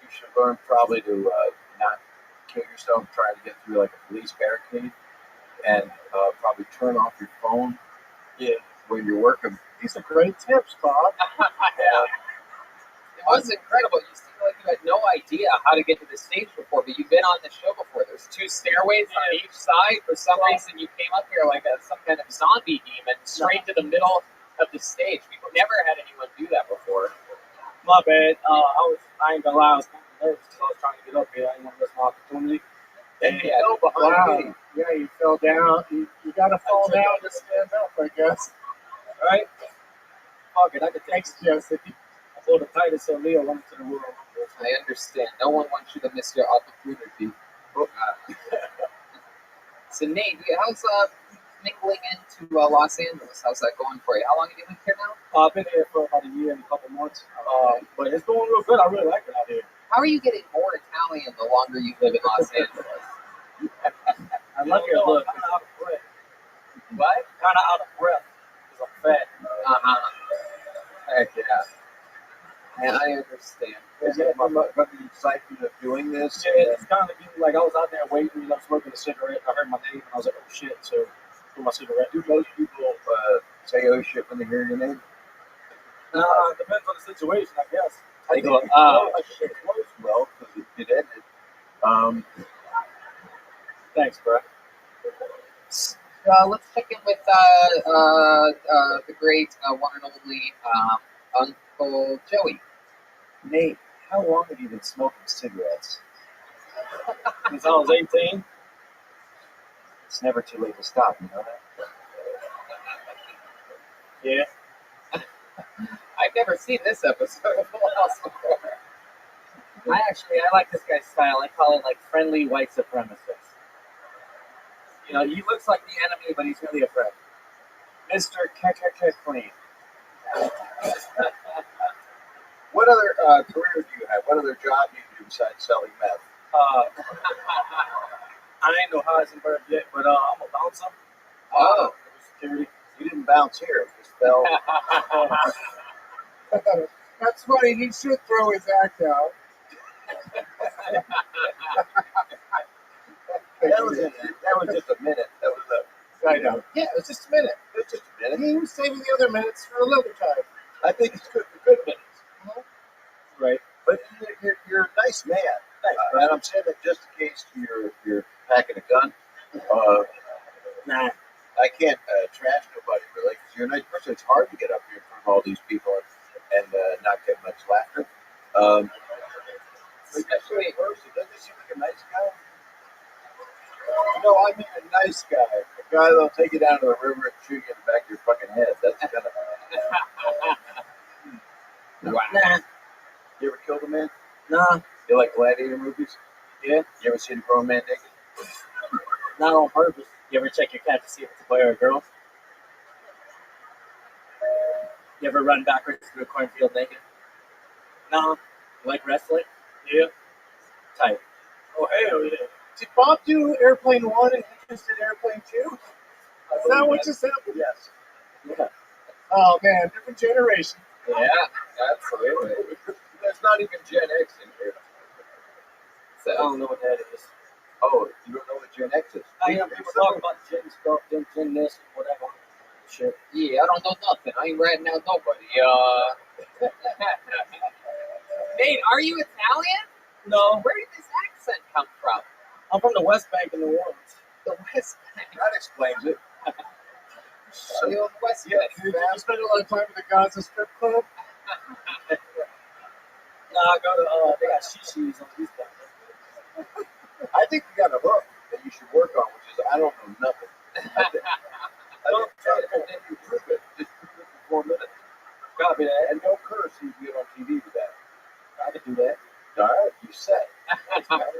You should learn probably to not kill yourself trying to get through like a police barricade, and probably turn off your phone when you're working. These are great tips, Bob. Yeah. It was incredible. You seem like you had no idea how to get to the stage before, but you've been on the show before. There's 2 stairways on each side. For some reason, you came up here like some kind of zombie demon straight to the middle of the stage. We've never had anyone do that before. My bad. I ain't gonna lie, I was kind of nervous because I was trying to get up here. I didn't want to miss my opportunity. And you fell behind me. Yeah, you fell down. You gotta fall down to stand up, I guess. Right? Fuck it, I could Thanks, Joseph. I pulled the tightest so Leo went into the world. I understand. No one wants you to miss your opportunity. So, Nate, how's mingling into Los Angeles? How's that going for you? How long have you lived here now? I've been here for about a year and a couple months, but it's going real good. I really like it out here. How are you getting more Italian the longer you live in Los Angeles? I love your look. Kind of out of breath. What? Kind of out of breath because I'm fat. Heck yeah. And I understand. Is it from the excitement of doing this? Yeah, it's kind of like I was out there waiting, smoking a cigarette. I heard my name and I was like, oh shit. So, threw my cigarette. Do most people say oh shit when they hear your name? It depends on the situation, I guess. I go, I think it closed well because it ended. Thanks, bro. Let's check in with the great one and only Uncle Joey. Nate, how long have you been smoking cigarettes? Since I was 18. It's never too late to stop, you know that? Yeah. I've never seen this episode of Lost before. I like this guy's style. I call it like friendly white supremacist. You know, he looks like the enemy, but he's really a friend. Mr. Clean. What other career do you have? What other job do you do besides selling meth? I ain't no Heisenberg yet, but I'm a bouncer. Oh. Security. You didn't bounce here. It just fell. That's funny. He should throw his act out. That was just a minute. That was a. I know. Yeah, it was just a minute. It was just a minute. He was saving the other minutes for another time. I think it's good for good minutes. Right. But you're a nice man. And I'm saying that just in case you're packing a gun. Nah. I can't trash nobody really because you're a nice person. It's hard to get up here in front of all these people and not get much laughter. Especially in person. Doesn't he seem like a nice guy? No, I mean a nice guy. A guy that'll take you down to the river and shoot you in the back of your fucking head. That's kind of. Wow. Nah. You ever killed a man? Nah. You like gladiator movies? Yeah. You ever seen a grown man naked? Not on purpose. You ever check your cat to see if it's a boy or a girl? You ever run backwards through a cornfield naked? No. You like wrestling? Yeah. Tight. Oh, hell yeah. Did Bob do Airplane 1 and Interested Airplane 2? Is that what just happened? Yes. Yeah. Oh, man. Different generation. Yeah, absolutely. There's not even Gen X in here. So, I don't know what that is. Oh, you don't know what Gen X is? I hear people talk about Gen stuff, Gen this, whatever. Shit. yeah, Yeah, I don't know nothing. I ain't ratting out nobody. Nate, are you Italian? No. Where did this accent come from? I'm from the West Bank in New Orleans. The West Bank. That explains it. So you're on the West Yeah, Bank. did you spend a lot of time at the Gaza strip club? Nah, I go to, they got shishis on East Bank. I think you got a hook that you should work on, which is I don't know nothing. I think then you prove it. Just prove it for 4 minutes. Copy that. And don't curse so you can get on TV with that. I can do that. All right, you said.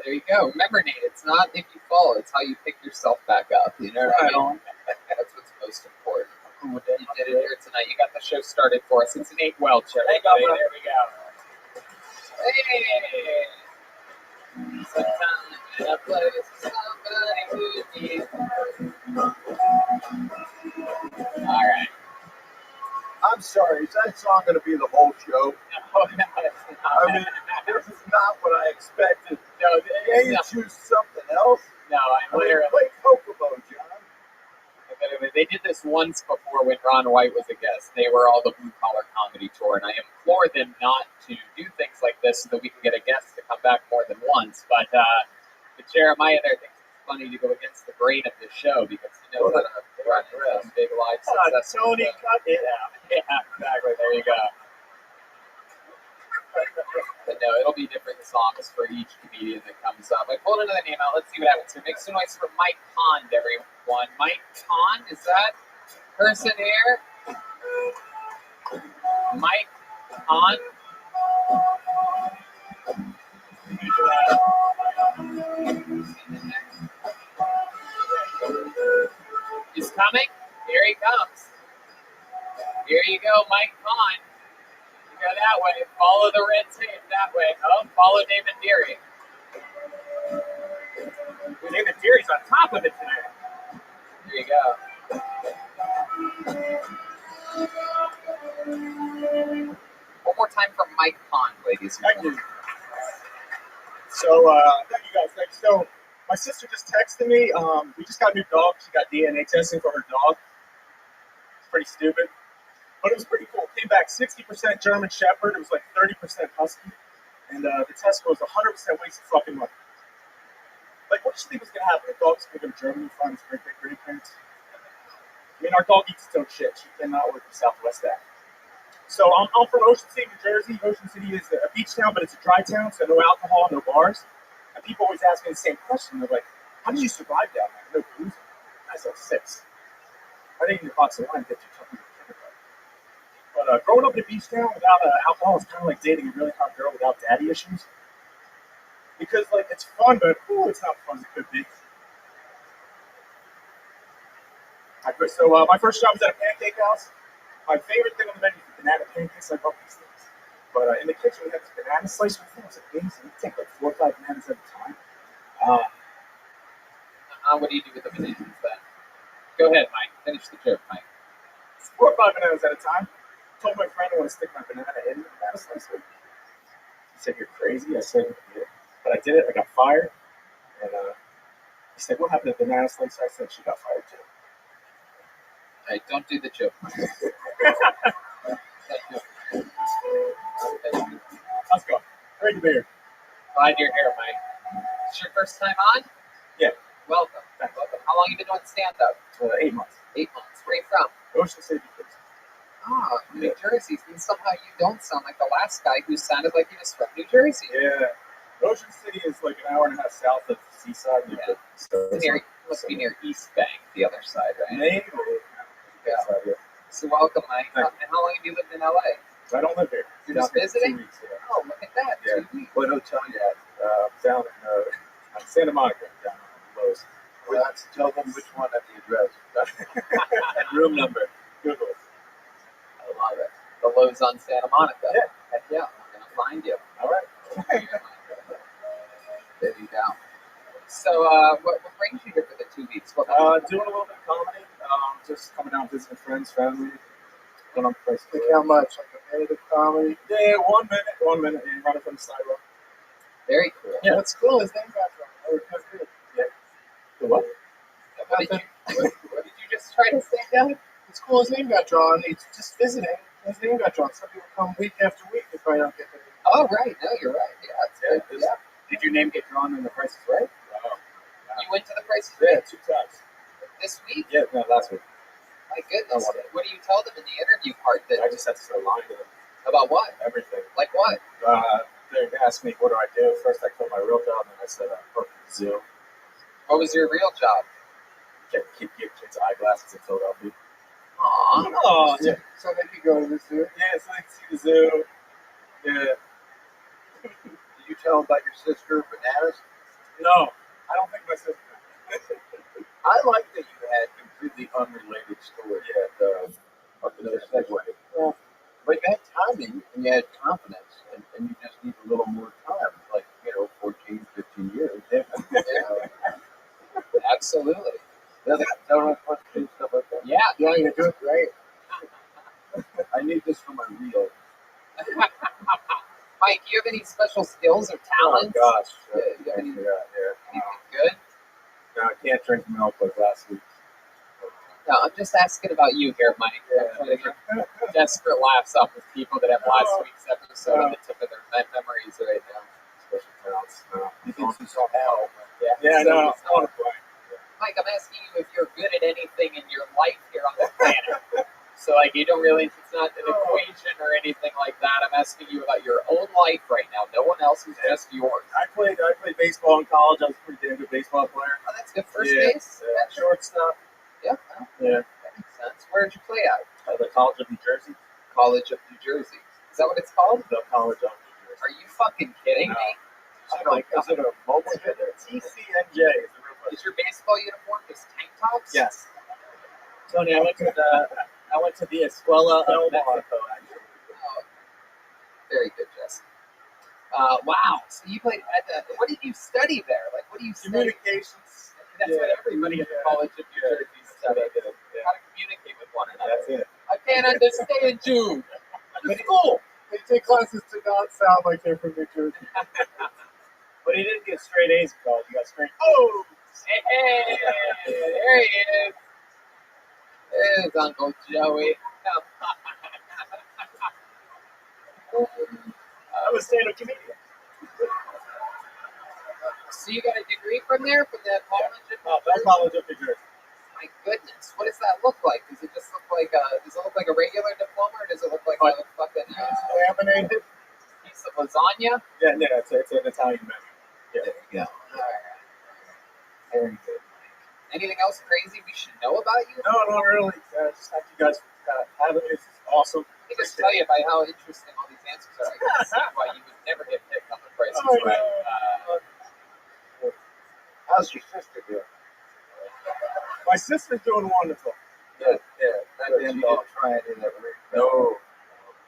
There you go. Remember, Nate, it's not if you fall, it's how you pick yourself back up. You know what I mean? That's what's most important. You did it here tonight. You got the show started for us. It's Nate Welch. Thank God, Everybody. bro. There we go. Hey! Sometimes in a place somebody who needs. All right. I'm sorry, is that song going to be the whole show? No, it's not. I mean, this is not what I expected. No, Can you choose something else? No, I mean, literally. play Kokomo, John. They did this once before when Ron White was a guest. They were all the Blue Collar Comedy Tour, and I implore them not to do things like this so that we can get a guest to come back more than once. But Jeremiah there thinks it's funny to go against the grain of the show because he knows how to run some big live success. Tony, cut it out. Yeah, exactly. There you go. But no, it'll be different songs for each comedian that comes up. I pulled another name out. Let's see what happens here. Make some noise for Mike Pond, everyone. Mike Pond, is that person here? Mike Pond. He's coming. Here he comes. Here you go, Mike Pond. You go that way. Follow the red tape that way. Oh, follow David Deary. David Deary's on top of it tonight. There you go. One more time for Mike Pond, ladies and gentlemen. So, thank you guys. So, my sister just texted me. We just got a new dog. She got DNA testing for her dog. It's pretty stupid. But it was pretty cool. It came back 60% German Shepherd. It was like 30% Husky. And the test was 100% waste of fucking money. Like, what did you think was going to happen? The dog's going to go to Germany and find his great-great-grandparents? I mean, our dog eats its own shit. She cannot work in Southwest Ag. So I'm from Ocean City, New Jersey. Ocean City is a beach town, but it's a dry town, so no alcohol, no bars. And people always ask me the same question. They're like, how do you survive down there? No booze. I said, 6. I think in the box of wine gets you something. But growing up in a beach town without alcohol is kind of like dating a really hot girl without daddy issues. Because, like, it's fun, but, it's not fun as it could be. So my first job was at a pancake house. My favorite thing on the menu is banana pancakes. I love these things. But in the kitchen, we had this banana slicer. I think it was amazing. You take like 4 or 5 bananas at a time. What do you do with the bananas then? Go ahead, Mike. Finish the joke, Mike. 4 or 5 bananas at a time. I told my friend I want to stick my banana in the banana slicer. He said, you're crazy. I said, yeah. But I did it. I got fired. And he said, what happened to the banana slicer? I said, she got fired too. Hey, don't do the joke, Mike. Let's go. Great to be here. Glad you're here, Mike. It's your first time on? Yeah. Welcome. Welcome. How long have you been doing stand-up? 8 months. 8 months. Where are you from? Ocean City. Ah, New Jersey. And somehow you don't sound like the last guy who sounded like he was from New Jersey. Yeah. Ocean City is like an hour and a half south of the seaside. Yeah. So must be near East Bank, the other side, right? Maybe. Yeah. So welcome, Mike. And how long have you lived in LA? I don't live here. You're just visiting? 2 weeks, yeah. Oh, look at that. Yeah. 2 weeks. What hotel you at? Down in Santa Monica, down on Lowe's. Well, that's tell them which one at the address. And room number. Google it. I love it. The Lowe's on Santa Monica. Yeah. Heck yeah. We're going to find you. All right. There you go. So, what brings you here for the 2 weeks? Doing a little bit of comedy. Just coming down visiting friends, family. Going on places. Like how much? Like a minute of comedy? Yeah, 1 minute. 1 minute. And running from the sidewalk. Very cool. Yeah, that's cool. His name got from. That's good. Yeah. The what? What did you just try to say, Doug? He It's cool his name got drawn. He's just visiting. His name got drawn. Some people come week after week if I don't get the name. Oh, right. No, you're right. Yeah. It's good. Yeah. Did your name get drawn in The Price is Right? You went to the Price is Yeah, Right 2 times. this week? Yeah, no, last week. My goodness. What do you tell them in the interview part? That I just had to start lying to them. About what? Everything. Like what? They asked me, what do I do? First, I told my real job, and I said, I work at the zoo. What was your real job? Keep kids eyeglasses in Philadelphia. Aww. Oh, yeah. So they could go to the zoo? Yeah, so they can see the zoo. Yeah. Did you tell them about your sister, Bananas? No, I don't think my sister. I like that you had completely unrelated stories. Yeah, another segue. Yeah. But you had timing and you had confidence, and you just need a little more time, like, 14, 15 years. Yeah. Absolutely. Doesn't question stuff like that. Yeah. Yeah, you're doing great. I need this for my reel. Mike, do you have any special skills or talents? Oh, gosh. You have any, anything good? No, I can't drink milk like last week. No, I'm just asking about you here, Mike. I'm trying to get desperate laughs off of people that have last week's episode on the tip of their memories right now. Special talents. No. He thinks he's so hell. Yeah, no, I want to play. Mike, I'm asking you if you're good at anything in your life here on the planet. So, like, you don't really, it's not an equation or anything like that. I'm asking you about your own life right now. No one else is just yours. I played baseball in college. I was a pretty damn good baseball player. Oh, that's good. First base? Shortstop. Yeah. Yeah. That makes sense. Where did you play at? The College of New Jersey. College of New Jersey. Is that what it's called? The College of New Jersey. Are you fucking kidding me? Oh my God. Is it a mobile hit? TCNJ. Is your baseball uniform just tank tops? Yes. Tony, I went to the Escuela of Mexico. Oh, very good, Jesse. Wow. So you played at the, what did you study there? Like, what do you study? Communications. That's what everybody at the College of New Jersey studied. How to communicate with one another. That's it. I can't understand you. It's cool. They take classes to not sound like they're from New Jersey. But he didn't get straight A's in college. He got straight. Oh! Hey, there he is. There's Uncle Joey. I'm a stand-up comedian. So you got a degree from there, from the College of New That's College of New Jersey. My goodness, what does that look like? Does it just look like a regular diploma, or does it look like a fucking laminated piece of lasagna? Yeah, it's an Italian menu. There you go. All right. Very good. Anything else crazy we should know about you? No, not really. Just thank you guys for having me. It's awesome. I can just tell you by how interesting all these answers are. I can see why you would never get picked on the Price is Right. How's your sister doing? My sister's doing wonderful. Good. Yeah. That damn dog trying in that ring. No.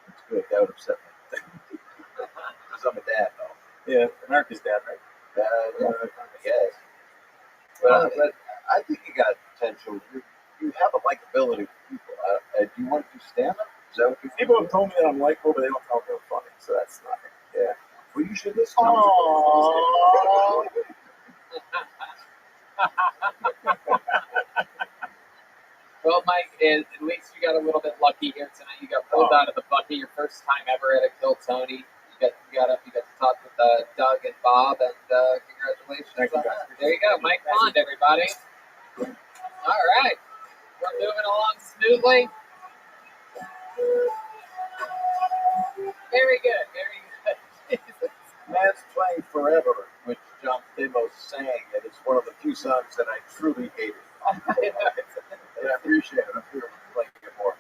It's good. That would upset me. Because I'm a dad, though. Yeah, America's dad, right? Yes. But I think you got potential. You have a likability for people. Do you want to do stand-up? Is that what you People have told me that I'm likable, but they don't tell me I'm funny, so that's not it. Yeah. Well, you should listen. Well, Mike, at least you got a little bit lucky here tonight. You got pulled out of the bucket your first time ever at a Kill Tony. You got to talk with Doug and Bob, and congratulations on that. There you go, Mike Pond, everybody. All right, we're moving along smoothly. Very good, very good. Man's Playing Forever, which John Stamos sang, and it's one of the few songs that I truly hated. And I appreciate it. I'm here playing it more.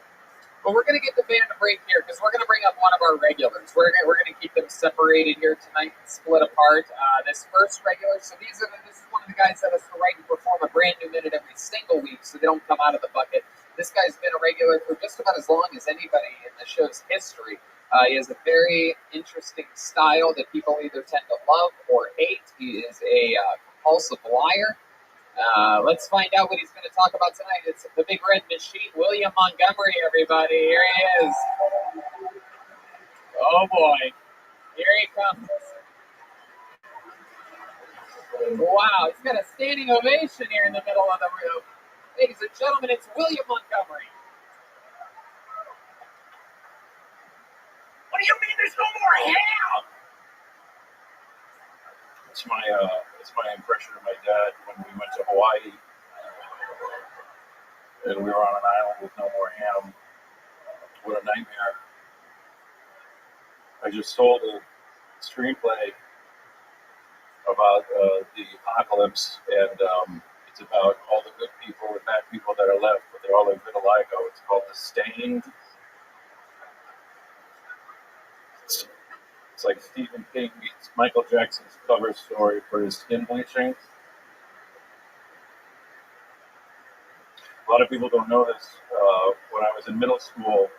Well, we're going to get the band a break here because we're going to bring up one of our regulars. We're going to keep them separated here tonight and split apart. This first regular, so this is one of the guys that has the right to perform a brand new minute every single week, so they don't come out of the bucket. This guy's been a regular for just about as long as anybody in the show's history. He has a very interesting style that people either tend to love or hate. He is a compulsive liar. Let's find out what he's going to talk about tonight. It's the Big Red Machine, William Montgomery, everybody. Here he is. Oh, boy. Here he comes. Wow, he's got a standing ovation here in the middle of the room. Ladies and gentlemen, it's William Montgomery. What do you mean there's no more ham? It's my impression of my dad when we went to Hawaii and we were on an island with no more ham. What a nightmare. I just sold a screenplay about the apocalypse, and it's about all the good people and bad people that are left, but they all have vitiligo. It's called The Stained. It's like Stephen King meets Michael Jackson's cover story for his skin bleaching. A lot of people don't know this. When I was in middle school,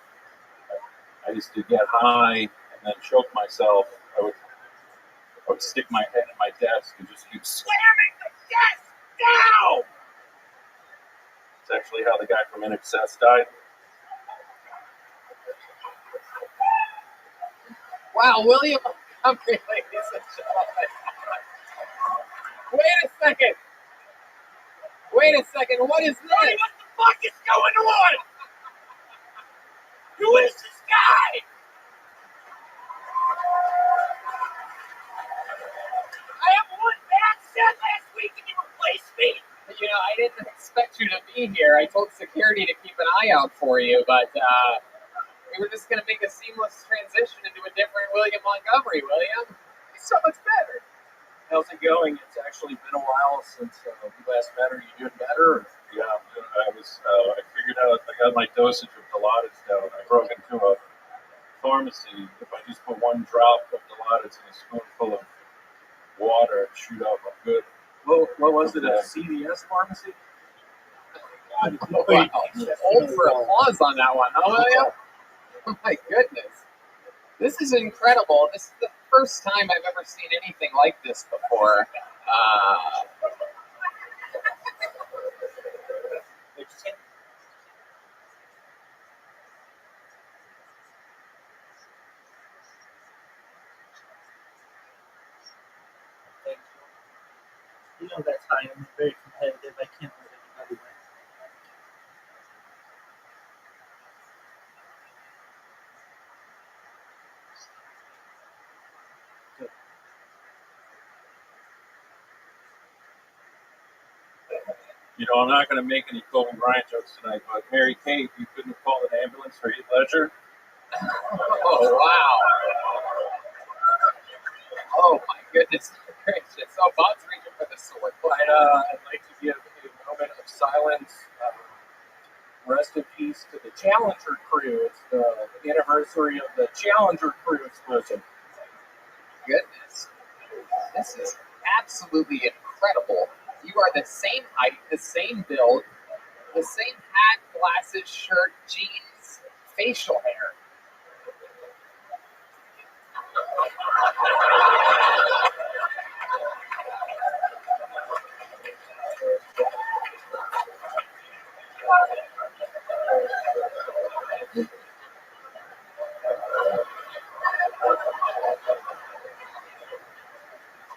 I used to get high and then choke myself. I would stick my head in my desk and just keep slamming the desk down. It's actually how the guy from In Excess died. Wow, William Montgomery, ladies and gentlemen. Wait a second. What is this? What the fuck is going on? Who is this guy? I have one bad set last week and you replaced me. You know, I didn't expect you to be here. I told security to keep an eye out for you, but we were just going to make a seamless transition into a different William Montgomery. William, he's so much better. How's it going? It's actually been a while since we last met. Are you doing better? Yeah, I figured out I got my dosage of Dilaudid down. I broke into a pharmacy. If I just put one drop of Dilaudid in a spoonful of water, shoot up, I'm good. What was it? A CVS pharmacy? Wow. Hold for applause on that one, huh, William? Oh my goodness. This is incredible. This is the first time I've ever seen anything like this before. You know that's how I am. Very competitive. I can't let anybody win. You know, I'm not going to make any Kobe Bryant jokes tonight, but Mary Kate, you couldn't have called an ambulance for Heath Ledger? Oh, wow. Oh, my goodness gracious. Oh, Bob's reaching for the sword. I'd like to give a moment of silence. Rest in peace to the Challenger crew. It's the anniversary of the Challenger crew explosion. Goodness. This is absolutely incredible. You are the same height, the same build, the same hat, glasses, shirt, jeans, facial hair.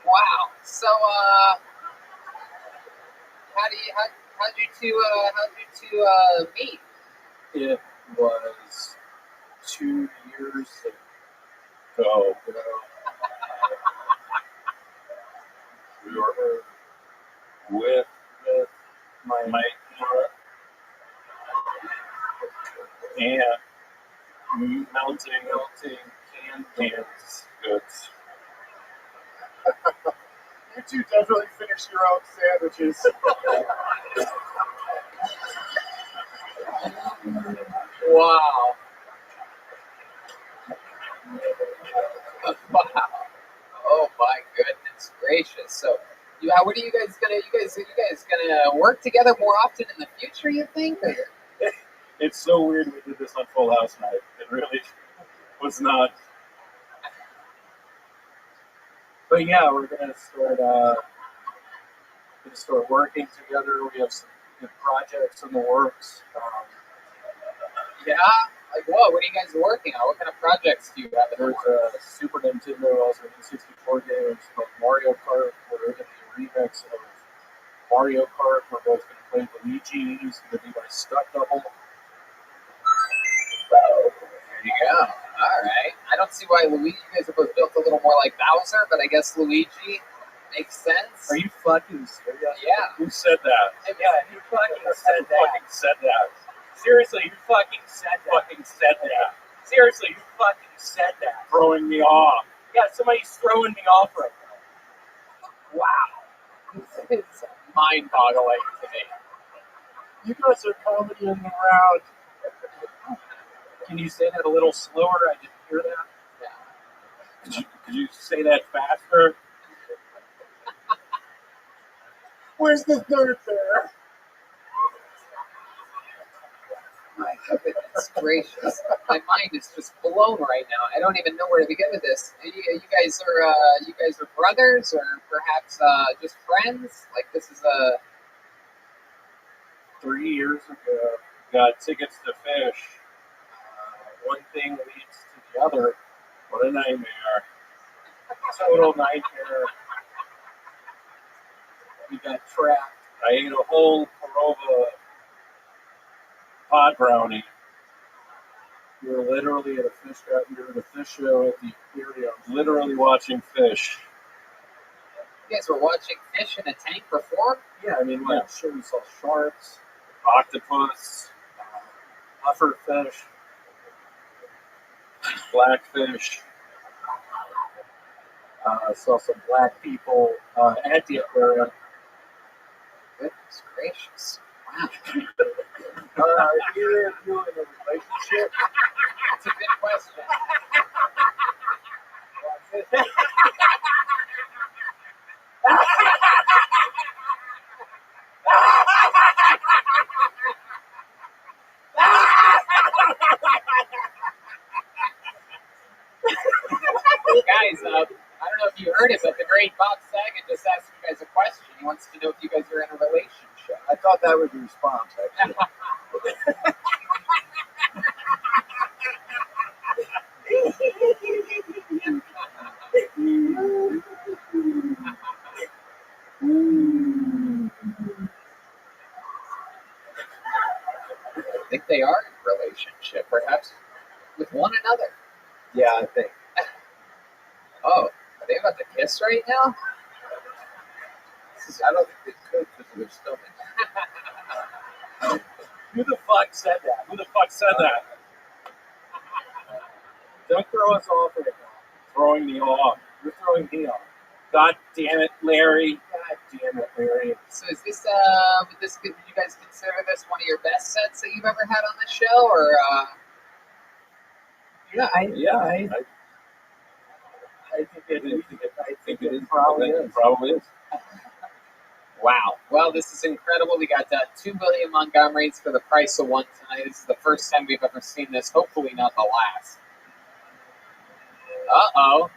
Wow. So, how'd you two meet? It was 2 years ago. We were with my and melting cans goods. You two definitely finish your own sandwiches. Wow. Wow. Oh my goodness gracious. So, what are you guys gonna work together more often in the future, you think? Or? It's so weird we did this on Full House night. It really was not. But yeah, we're gonna start working together. We have some good projects in the works. Yeah? Like what? What are you guys working on? What kind of projects do you have? There's a Super Nintendo, also N64 game. It's called Mario Kart. We're going to do a remix of Mario Kart. We're both going to play Luigi. He's going to be my stunt double. There you go. Alright. I don't see why Luigi, you guys are both built a little more like Bowser, but I guess Luigi makes sense. Are you fucking serious? Yeah. Who said that? Yeah, you fucking said that. Fucking said that. Seriously, you fucking said that. Fucking said that. Seriously, you fucking said that. Throwing me off. Yeah, somebody's throwing me off right now. Wow. It's mind-boggling to me. You guys are comedy in the round. Can you say that a little slower? I didn't hear that. Yeah. Could you say that faster? Where's the third pair? My goodness gracious. My mind is just blown right now. I don't even know where to begin with this. You guys are brothers or perhaps just friends? Like this is a 3 years ago, got tickets to fish. One thing leads to the other. What a nightmare. Total nightmare. We got trapped. I ate a whole Corova pot brownie. We were literally at a fish show at the aquarium, literally watching fish. you guys were watching fish in a tank perform? Yeah, I mean, like, sure, we saw sharks, Octopus, pufferfish, blackfish. saw some black people at the aquarium. Goodness gracious. Wow. Are either of you in a relationship? That's a good question. Guys, I don't know if you heard it, but the great Bob Saget just asked you guys a question. He wants to know if you guys are in a relationship. I thought that was the response, actually. I think they are in a relationship, perhaps with one another. Yeah, I think. Oh, are they about to kiss right now? I don't think they could because of their stomach. Who the fuck said that? Who the fuck said that? Don't throw us off right now. Throwing me off. You're throwing me off. God damn it, Larry. God damn it, Larry. So is this, would you guys consider this one of your best sets that you've ever had on the show, or, Yeah, I think it is. I think it probably is. Probably is. Wow. Well, this is incredible. We got 2 William Montgomerys for the price of one tonight. This is the first time we've ever seen this. Hopefully not the last. Uh-oh.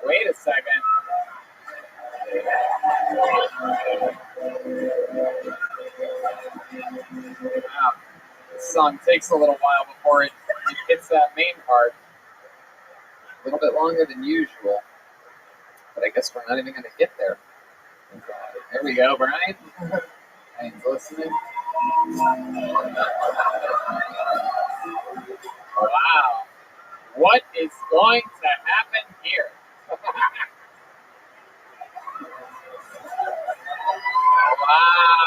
Wait a second. Wow. This song takes a little while before it hits that main part. A little bit longer than usual. But I guess we're not even going to get there. There we go, Brian. Brian's listening. Wow. What is going to happen here? Wow.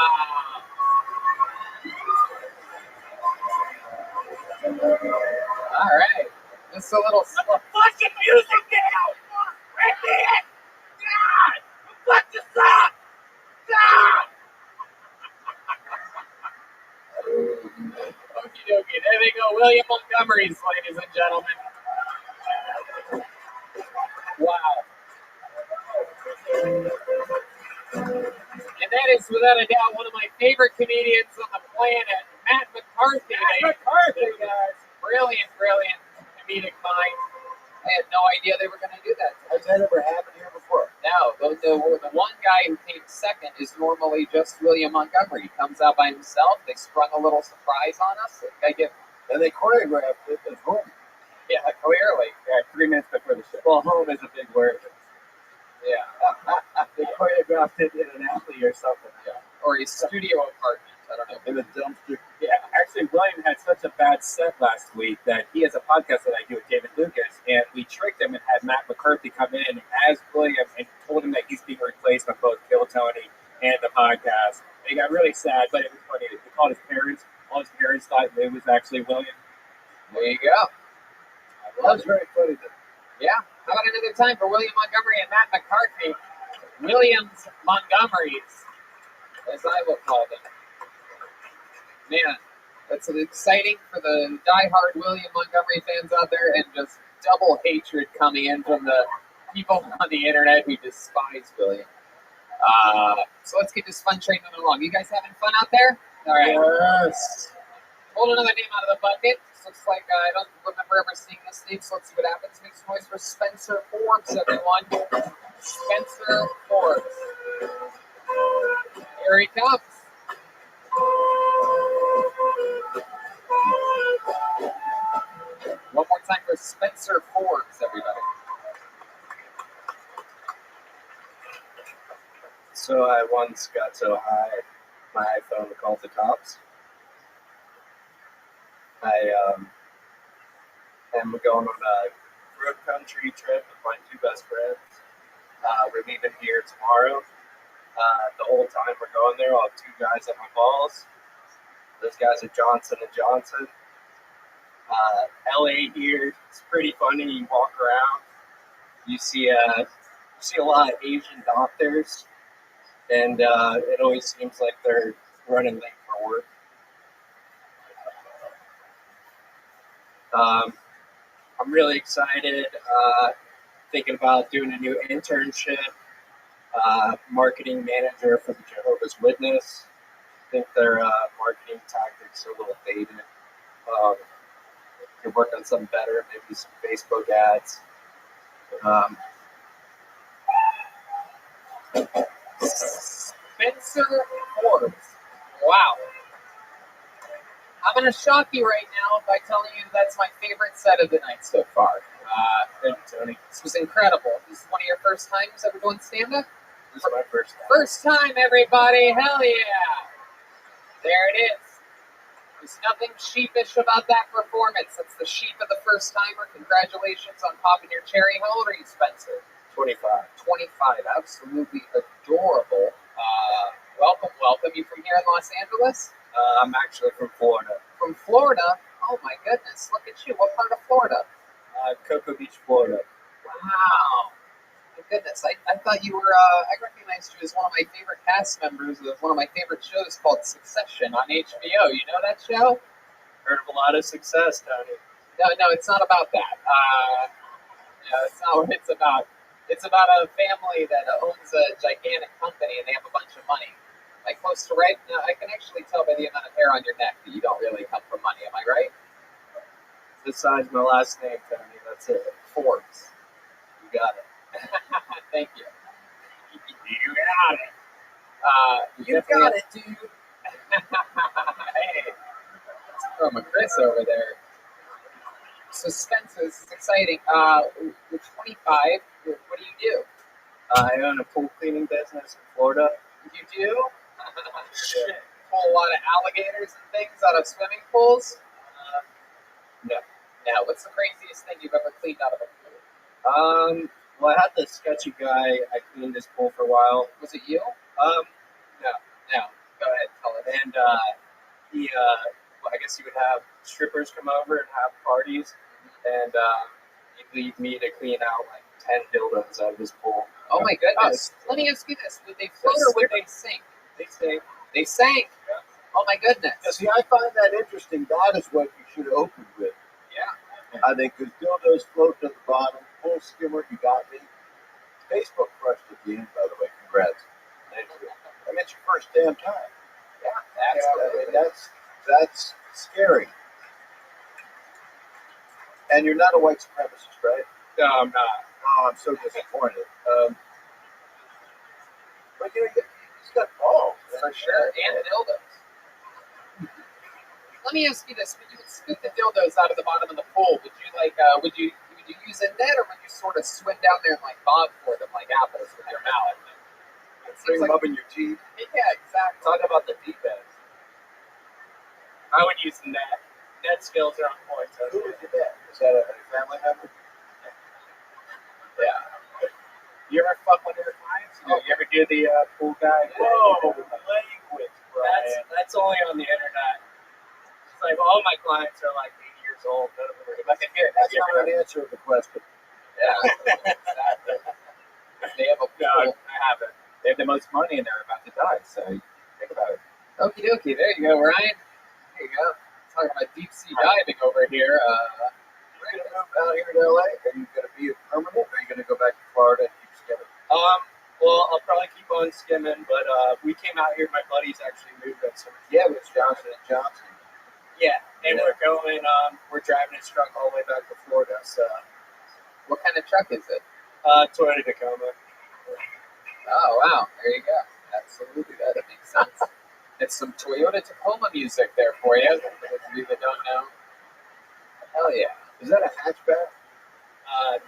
All right. Just a little. Put the fucking music down! Ricky! God! Fuck this up! God! Okie dokie. There they go. William Montgomerys, ladies and gentlemen. Wow. And that is, without a doubt, one of my favorite comedians on the planet, Matt McCarthy. Matt McCarthy, guys. Brilliant, brilliant comedic mind. I had no idea they were going to do that. Has that ever happened here before? No, the one guy who came second is normally just William Montgomery. He comes out by himself. They sprung a little surprise on us. And they choreographed it at home. Yeah, clearly. Yeah, 3 minutes before the show. Well, home is a big word. Yeah. They choreographed it in an alley or something. Yeah. Or a studio apartment. I don't know. In a dumpster. Yeah, actually, William had such a bad set last week that he has a podcast that I do with David Lucas, and we tricked him and had Matt McCarthy come in as William and told him that he's being replaced on both Kill Tony and the podcast. And he got really sad, but it was funny. He called his parents. All his parents thought it was actually William. There you go. That's very funny. Yeah. How about another time for William Montgomery and Matt McCarthy? Williams Montgomerys, as I will call them. Man, that's exciting for the diehard William Montgomery fans out there, and just double hatred coming in from the people on the internet who despise William. So let's keep this fun train moving along. You guys having fun out there? All right. Yes. Pulled another name out of the bucket. This looks like I don't remember ever seeing this name, so let's see what happens. Make some noise for Spencer Forbes, everyone. Spencer Forbes. Here he comes. One more time for Spencer Forbes, everybody. So I once got so high, my iPhone called the cops. I am going on a road country trip with my two best friends. We're leaving here tomorrow. The whole time we're going there, I'll have two guys at my balls. Those guys are Johnson & Johnson. LA here, it's pretty funny. You walk around, you see a lot of Asian doctors, and it always seems like they're running late for work. I'm really excited, thinking about doing a new internship, marketing manager for the Jehovah's Witness. I think their marketing tactics are a little dated. Could work on something better, maybe some Facebook ads. Spencer Forbes. Wow. I'm going to shock you right now by telling you that's my favorite set of the night so far. Thank you, Tony. This was incredible. This is one of your first times ever doing stand-up? This is my first time. First time, everybody. Hell yeah. There it is. There's nothing sheepish about that performance. That's the sheep of the first-timer. Congratulations on popping your cherry. How old are you, Spencer? 25. 25. Absolutely adorable. Welcome, welcome. You from here in Los Angeles? I'm actually from Florida. From Florida? Oh my goodness, look at you. What part of Florida? Cocoa Beach, Florida. Wow. My goodness, I thought you were, I recognized you as one of my favorite cast members of one of my favorite shows called Succession on HBO. You know that show? Heard of a lot of success, Tony. No, it's not about that. It's not what it's about. It's about a family that owns a gigantic company and they have a bunch of money. Like close to right now, I can actually tell by the amount of hair on your neck that you don't really come from money. Am I right? Besides my last name, Tony, that's it. Forbes. You got it. Thank you. You got it. You got it, dude. Hey, let's throw my Chris over there. So Spencer, this is exciting. You're 25. What do you do? I own a pool cleaning business in Florida. You do? Shit. Pull a lot of alligators and things out of swimming pools? No. Now, what's the craziest thing you've ever cleaned out of a pool? Well, I had this sketchy guy. I cleaned his pool for a while. Was it you? No. Go ahead, tell us. And he, well, I guess he would have strippers come over and have parties, and he'd leave me to clean out like 10 dildos out of his pool. Oh my goodness. Let me ask you this. Would they float or would they sink? They sank. They sank? Yeah. Oh my goodness. Yeah, see, I find that interesting. That is what you should have opened with. Yeah. I think because dildos float to the bottom, full skimmer, you got me. Facebook crushed at the end, by the way. Congrats. Thank you. I mean, it's your first damn time. Yeah, absolutely. I mean, that's scary. And you're not a white supremacist, right? No, I'm not. Oh, I'm so disappointed. But you know, he's got balls. For sure. And dildos. Let me ask you this: when you would scoop the dildos out of the bottom of the pool, would you would you use a net, or would you sort of swim down there and like bob for them like apples with your mouth? Bring them up in your teeth. Yeah, exactly. Talk about the deep end. I would use the net. Net skills are on point. Who was your dad? Was that a family member? Yeah. You ever fuck one of your clients? You ever do the pool guy? Whoa, language, Brian. That's only on the internet. It's like all my clients are like 80 years old. None of them are Like, That's not an answer to the question. Yeah, exactly. They have a pool. No, I haven't. They have the most money and they're about to die, so think about it. Okie dokie, there you go, Ryan. There you go. Talking about deep sea diving over here. You're going to move out here to LA? Are you going to be permanent? Or are you going to go back to Florida and keep skimming? Well, I'll probably keep on skimming, but we came out here. My buddies actually moved us. So yeah, it was Johnson and Johnson. Yeah, and we're going. We're driving his truck all the way back to Florida. So, what kind of truck is it? Toyota Tacoma. Oh wow, there you go. Absolutely, that makes sense. It's some Toyota Tacoma music there for you. For those of you that don't know. Hell yeah. Is that a hatchback?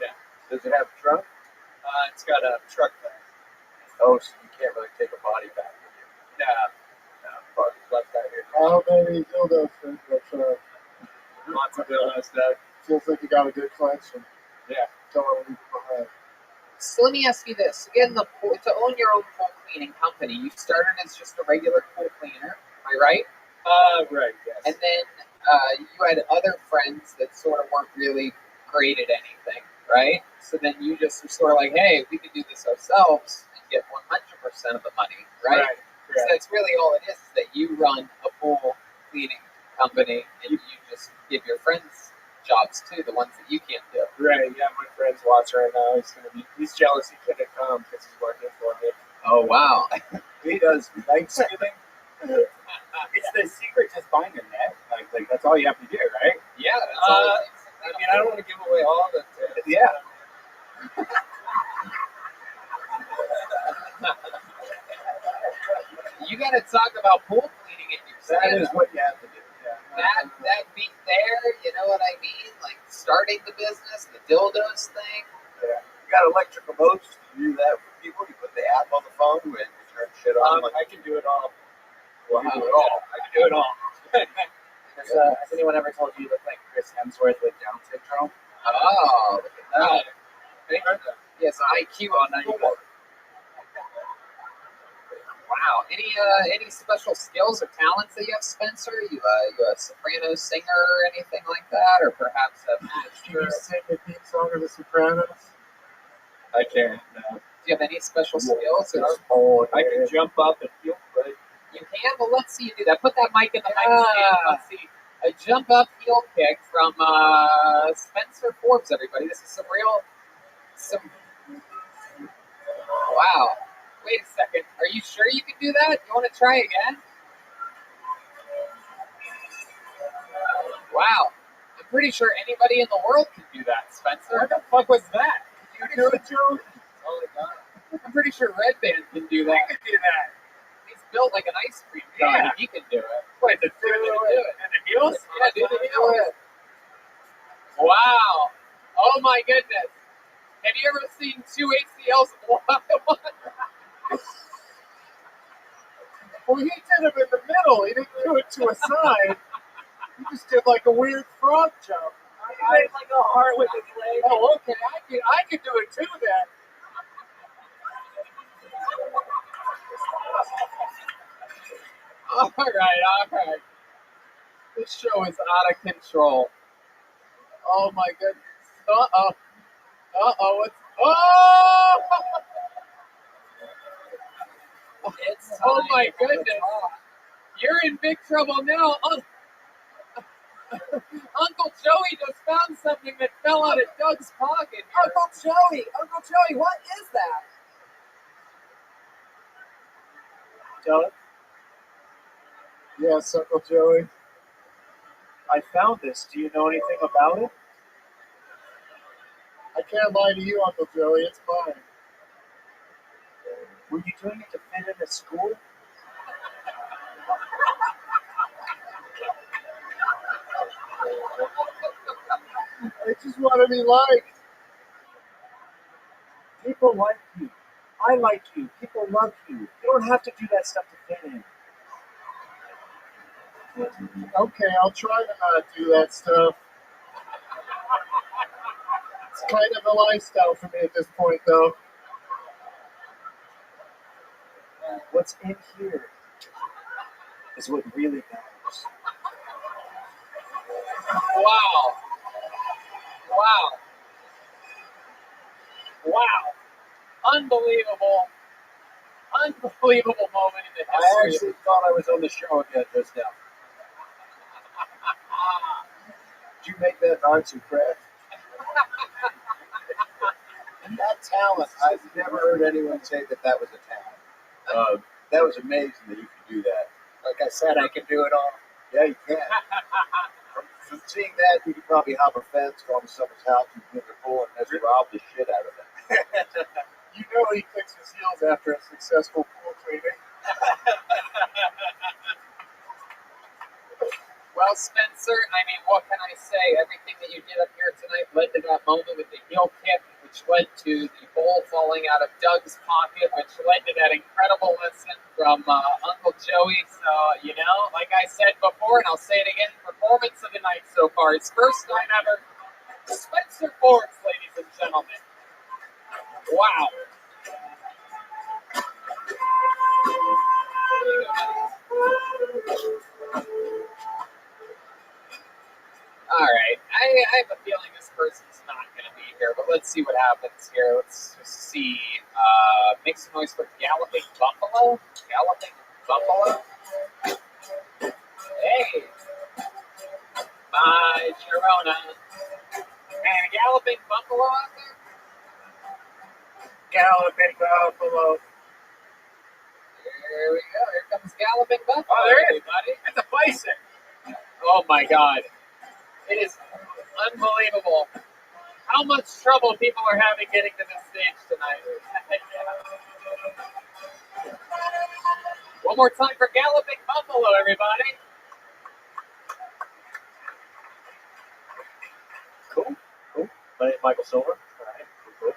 No. Does it have a trunk? It's got a truck bed. Oh, so you can't really take a body back with you. No, Bobby's left out here. How many dildos in that truck? Lots of dildos, Doug. Feels like you got a good collection. Yeah. Don't want to leave it behind. So let me ask you this: again, to own your own pool cleaning company, you started as just a regular pool cleaner, am I right? Right. Yes. And then you had other friends that sort of weren't really great at anything, right? So then you just were sort of like, hey, we can do this ourselves and get 100% of the money, right? So that's really all it is that you run a pool cleaning company and you just give your friends jobs too, the ones that you can't do. Right, yeah, my friend's watching right now. He's jealous he couldn't come because he's working for me. Oh, wow. He does night skimming. It's the secret, just find a net. Like that's all you have to do, right? Yeah, that's all it takes. I mean, I don't want to give away all of it. Yeah. You got to talk about pool cleaning in your That is what you have to do. Yeah. That beat there, you know what I mean? Like starting the business, the dildos thing. Yeah. You got electrical motors to do that for people. You put the app on the phone and you turn shit on. I can do it all. Well, you do it all. I can do it all. Has anyone ever told you you look like Chris Hemsworth with Down syndrome? Oh, look at that. Yes, IQ on 94. Wow. Any special skills or talents that you have, Spencer? You a soprano singer or anything like that, or perhaps a Can you sing the theme song of The Sopranos? I can't. No. Do you have any special skills? I can jump up and feel good. You can? Well, let's see you do that. Put that mic in the mic stand. Let's see. A jump up heel kick from Spencer Forbes, everybody. This is some. Wow. Wait a second. Are you sure you can do that? You want to try again? Wow. I'm pretty sure anybody in the world can do that, Spencer. What the fuck was that? Can you do it, Joe? Oh, my God. I'm pretty sure Red Band can do that. He can do that. He's built like an ice cream cone. Yeah. He can do it. Wait, the two do it. And the heels? Yeah, do the heels. Wow. Oh, my goodness. Have you ever seen two ACLs walk at once? Well, he did them in the middle. He didn't do it to a side. He just did like a weird frog jump. He made like a heart with his leg. Oh, okay. I could do it too then. All right. This show is out of control. Oh my goodness. What's oh my goodness. You're in big trouble now. Uncle Joey just found something that fell out of Doug's pocket here. Uncle Joey, what is that? Doug? Yes, Uncle Joey. I found this. Do you know anything about it? I can't lie to you, Uncle Joey. It's mine. Were you doing it to fit into school? I just want to be liked. People like you. I like you. People love you. You don't have to do that stuff to fit in. Okay, I'll try to not do that stuff. It's kind of a lifestyle for me at this point, though. What's in here is what really matters. Wow. Wow. Wow. Unbelievable. Unbelievable moment in the I history. actually thought I was on the show again just now. Did you make that arts and crafts? That talent, I've never heard anyone say that was a talent. That was amazing that you could do that. Like I said, I can do it all. Yeah, you can. From seeing that, you could probably hop a fence, go to someone's house, and get a pool, and just rob the shit out of them. You know he clicks his heels after a successful pool cleaning. Well, Spencer, I mean, what can I say? Everything that you did up here tonight led to that moment with the heel kick, which led to the bowl falling out of Doug's pocket, which led to that incredible lesson from Uncle Joey. So, you know, like I said before, and I'll say it again, performance of the night so far. His first time ever. Spencer Forbes, ladies and gentlemen. Wow. All right. I have a feeling this person's not going to be here, but let's see what happens here. Let's just see. Make some noise for Galloping Buffalo. Galloping Buffalo. Hey. Bye, Sharona. And a Galloping Buffalo out there? Galloping Buffalo. Here we go. Here comes Galloping Buffalo. Oh, there it is. Everybody. It's a bison. Oh, my God. It is unbelievable how much trouble people are having getting to this stage tonight. One more time for Galloping Buffalo, everybody. Cool. My name's Michael Silver. All right, cool.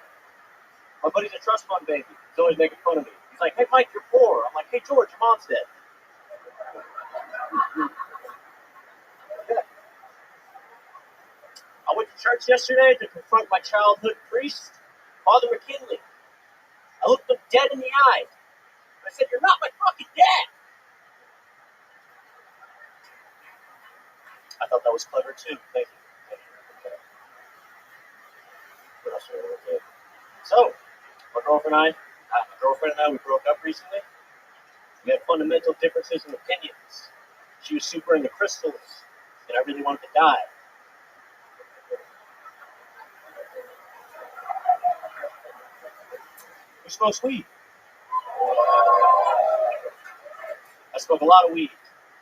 My buddy's a trust fund baby. He's always making fun of me. He's like, hey, Mike, you're poor. I'm like, hey, George, your mom's dead. I went to church yesterday to confront my childhood priest, Father McKinley. I looked him dead in the eye. I said, you're not my fucking dad. I thought that was clever, too. Thank you. What else did I look at? So, my girlfriend and I, we broke up recently. We had fundamental differences in opinions. She was super into crystals, and I really wanted to die. Who smokes weed? I smoke a lot of weed.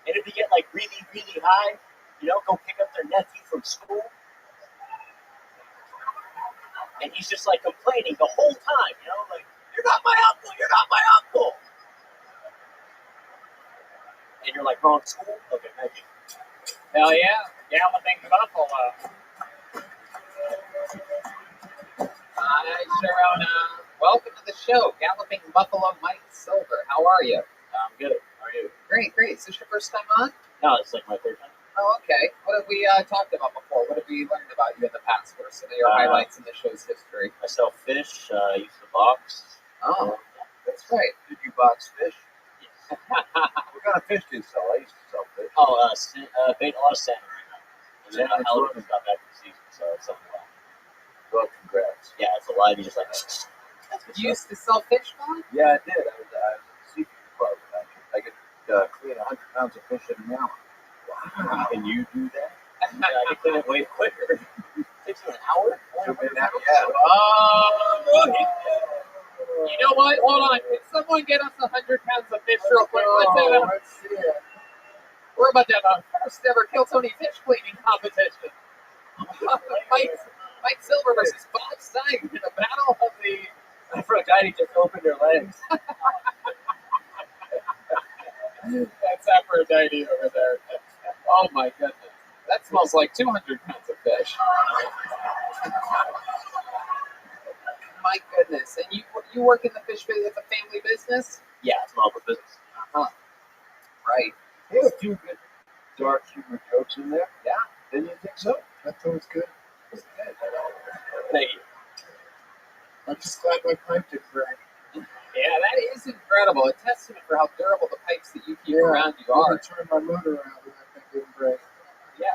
And if you get like really, really high, you know, go pick up their nephew from school. And he's just like complaining the whole time, you know, like, you're not my uncle, you're not my uncle. And you're like, wrong school? Okay, thank you. Hell yeah. Galloping Buffalo. Hi, Sharona. Welcome to the show, Galloping Buffalo Mike Silver. How are you? I'm good. How are you? Great. Is this your first time on? No, it's like my third time. Oh, okay. What have we talked about before? What have we learned about you in the past? What are some of your highlights in the show's history? I sell fish, I used to box. Oh, that's right. Did you box fish? Yes. What kind of fish do you sell? I used to sell fish. Oh, bait a lot of salmon right now. And then Helicons got back in the season, so it's something well. Well, congrats. Yeah, it's a lot. You just like. You used to sell fish, Vaughn? Yeah, I did. I was a seafood club. I could clean 100 pounds of fish in an hour. Wow. Can you do that? Yeah, I can clean it way quicker. It takes you an hour? Yeah. Oh, you know what? Hold on. Can someone get us 100 pounds of fish real quick? Let's see it. We're about to have our first ever Kill Tony fish cleaning competition. Mike Silver versus Bob Stein in a battle of the Aphrodite just opened her legs. That's Aphrodite over there. Oh my goodness. That smells like 200 pounds of fish. My goodness. And you work in the fish business, it's a family business? Yeah, it's my uncle's business. Right. He has two good dark humor jokes in there. Yeah. Didn't you think so? I thought it was good. It was good. Thank you. I'm just glad my pipe didn't break. Yeah, that is incredible. A testament for how durable the pipes that you keep around you I are. turned my motor around and that thing didn't break. Yeah.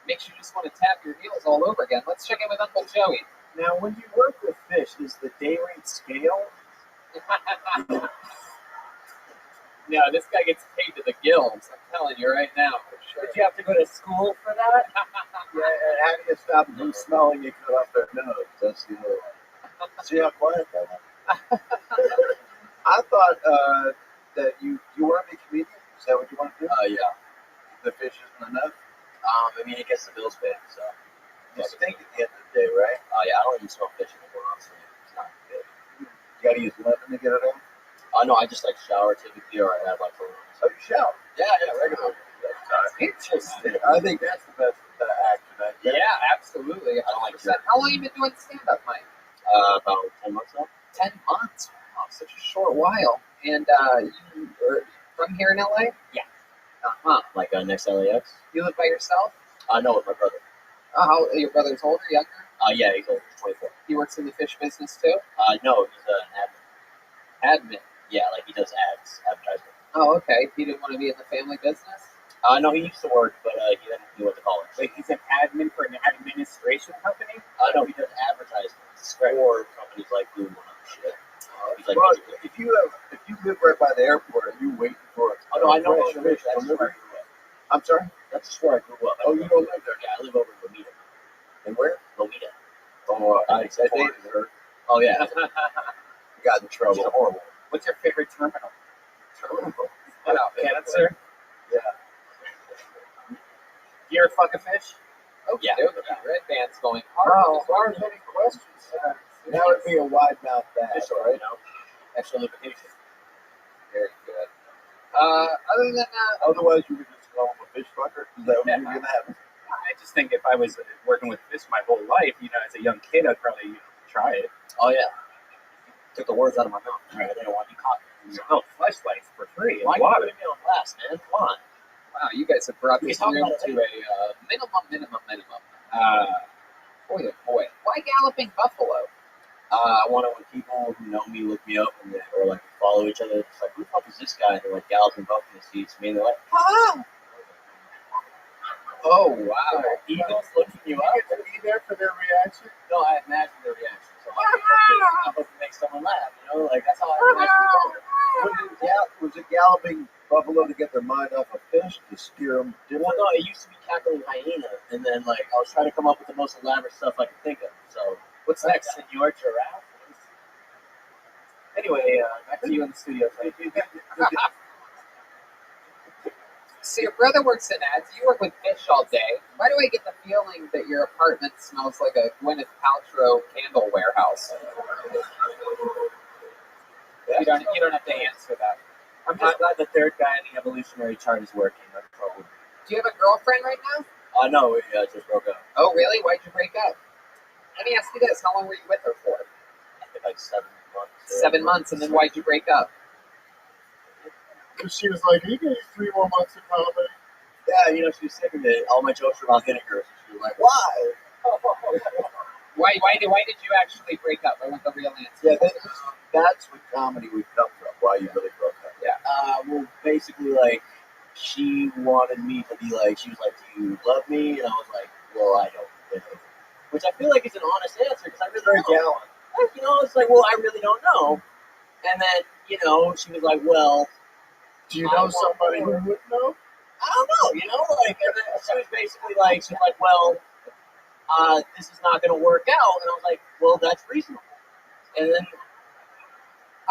Makes you just want to tap your heels all over again. Let's check in with Uncle Joey. Now, when you work with fish, is the day rate scale? No, this guy gets paid to the gills. I'm telling you right now, for sure. Did you have to go to school for that? Yeah, and how do you stop them from smelling you cut off their nose? That's the other. See how quiet that was? I thought that you want to be a comedian. Is that what you want to do? Yeah. The fish isn't enough. I mean, it gets the bills paid, so. You stink at the end of the day, right? Oh, yeah, I don't even smell fish anymore, honestly. It's not good. You got to use lemon to get it off. No, I just like shower typically, or I have like a. Oh, you shower? Yeah, regularly. Interesting. I think that's the best action. Yeah, absolutely. 100%. I don't like How long have you been doing stand-up, Mike? About 10 months now. 10 months. Wow, such a short while. And you are from here in LA? Yeah. Uh-huh. Like next LAX. You live by yourself? No, with my brother. How your brother's older, younger? Yeah, he's older, 24. He works in the fish business too? No, he's an admin. Admin. Yeah, like he does ads, advertising. Oh, okay. He didn't want to be in the family business? No, he used to work, but he didn't do what to college. Wait, he's an admin for an administration company? No, he does advertisements for companies like Google and other shit. He's like, Well, if you live right by the airport, are you waiting for? Oh no, I know fresh where fish that's just where I delivery? grew up. I'm sorry. That's just where I grew up. Oh, you don't live there? Yeah, I live over in Lomita. And where? Lomita. Oh, I dated her. Oh yeah. You got in trouble. She's horrible. What's your favorite terminal? What up, Cancer? Yeah. You ever fuck a fish? Oh, Yeah. Red band's going hard. Wow, hard hitting questions. That would be a wide mouth bass, Fish, right? you know. Extra lubrication. Very good. Other than that, Otherwise, you would just call him a fish fucker. Is that what you're gonna have? I just think if I was working with fish my whole life, as a young kid, I'd probably try it. Oh yeah. Took the words out of my mouth. Right, I didn't want to be caught. No, flashlights for free. Why Water. you put me on blast, man? Come on. wow, you guys have brought We this can talk room about to it a minimum. Boy, oh boy. Why galloping buffalo? I want to, when people who know me look me up and or like follow each other, it's like, who the fuck is this guy? And they're like galloping up in the seats. Me, and they're like, ah! Oh, wow. Eagles looking you up. You get to be there for their reaction. No, I imagine their reaction. So I hope it makes someone laugh. Like that's how I imagine it. Was it galloping buffalo to get their mind off a fish to scare them? Well, no, it used to be cackling hyena, and then like I was trying to come up with the most elaborate stuff I could think of. So what's next, Senor Giraffe? Anyway, back to you in the studio. So your brother works in ads. You work with fish all day. Why do I get the feeling that your apartment smells like a Gwyneth Paltrow candle warehouse? You don't have to answer that. I'm just glad the third guy in the evolutionary chart is working. No trouble. Do you have a girlfriend right now? No, we just broke up. Oh, really? Why'd you break up? Let me ask you this. How long were you with her for? I think like 7 months. 7 months, and then why'd you break up? Because she was like, "Are you gonna use 3 more months of comedy?" Yeah, she was sick of it. All my jokes were about vinegar. So she was like, why? Why did you actually break up? I want the real answer. Yeah, that's what comedy would come from. Why you really broke up? Yeah. Well, basically, like, she wanted me to be like, she was like, do you love me? And I was like, well, I don't. Which I feel like is an honest answer because I really Very don't. It's like, well, I really don't know. And then, she was like, well, do you know somebody who would know? I don't know, and then she was basically like, well, this is not going to work out. And I was like, well, that's reasonable. And then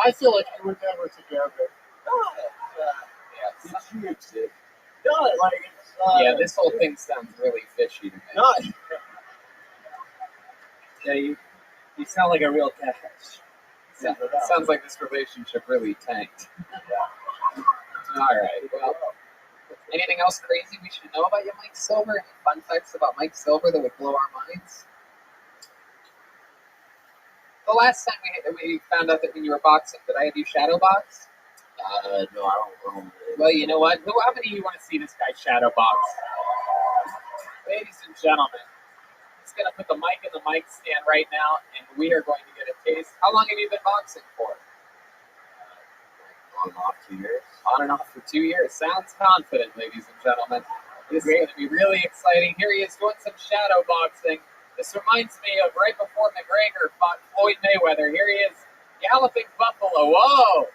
I feel like you were never together. She exists. Yeah, this whole thing sounds really fishy to me. No. Yeah, you sound like a real catfish. Yeah, it sounds like this relationship really tanked. All right, well, anything else crazy we should know about you, Mike Silver? Any fun facts about Mike Silver that would blow our minds? The last time we found out that when you were boxing, did I have you shadow box? No, I don't. Well, you know what? How many of you want to see this guy shadow box? Ladies and gentlemen, he's going to put the mic in the mic stand right now, and we are going to get a taste. How long have you been boxing for? On and off 2 years. On and off for 2 years. Sounds confident, ladies and gentlemen. This is going to be really exciting. Here he is doing some shadow boxing. This reminds me of right before McGregor fought Floyd Mayweather. Here he is, galloping buffalo. Whoa!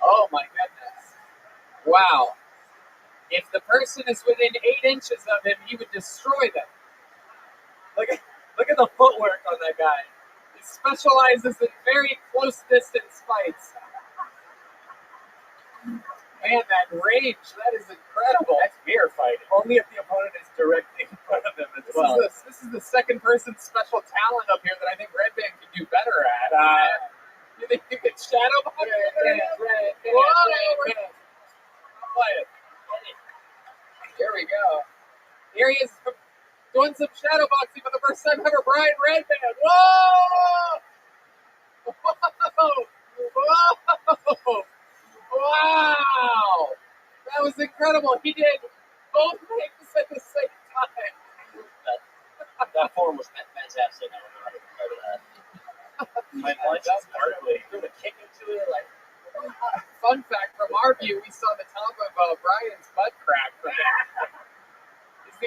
Oh my goodness. Wow. If the person is within 8 inches of him, he would destroy them. Look at the footwork on that guy. He specializes in very close distance fights. Man, that range, that is incredible. That's fear fighting. Only if the opponent is directly in front of him as well. This is the second person special talent up here that I think Red Band could do better at. You think you could shadow box? Whoa! Play it. Here we go. Here he is doing some shadow boxing for the first time ever. Brian Red Band. Whoa! Whoa! Wow! That was incredible. He did both things at the same time. That form was fantastic. I don't know how to compare to that. My punch is hardly. Threw a kick into it. Like, fun fact from our view, we saw the top of Brian's butt crack. He's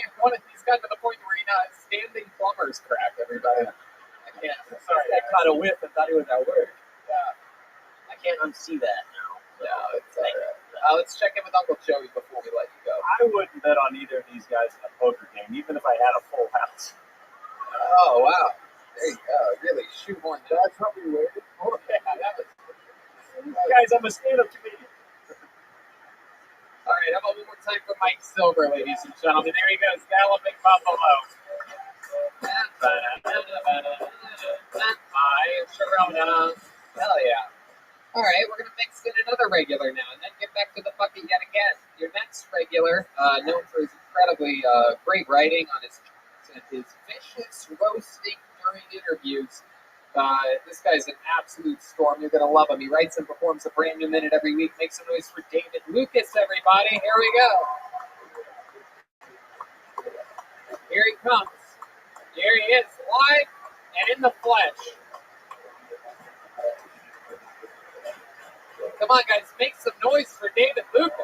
gotten to the point where he now has standing plumber's crack, everybody. I can't. Sorry, I caught a whiff and thought it was at work. Yeah. I can't unsee that now. No, it's all right. Let's check in with Uncle Joey before we let you go. I wouldn't bet on either of these guys in a poker game, even if I had a full house. Oh, wow. There you go. Really shoehorned that. That's what we waited for. Yeah, that was... Guys, I'm a stand-up comedian. All right, how about one more time for Mike Silver, ladies and gentlemen. There he goes, galloping buffalo. Hi, Sharona. Hell yeah. All right, we're going to mix in another regular now and then get back to the bucket yet again. Your next regular, known for his incredibly great writing on his charts and his vicious roasting during interviews. This guy's an absolute storm. You're going to love him. He writes and performs a brand new minute every week. Make some noise for David Lucas, everybody. Here we go. Here he comes. Here he is, live and in the flesh. Come on, guys, make some noise for David Lucas.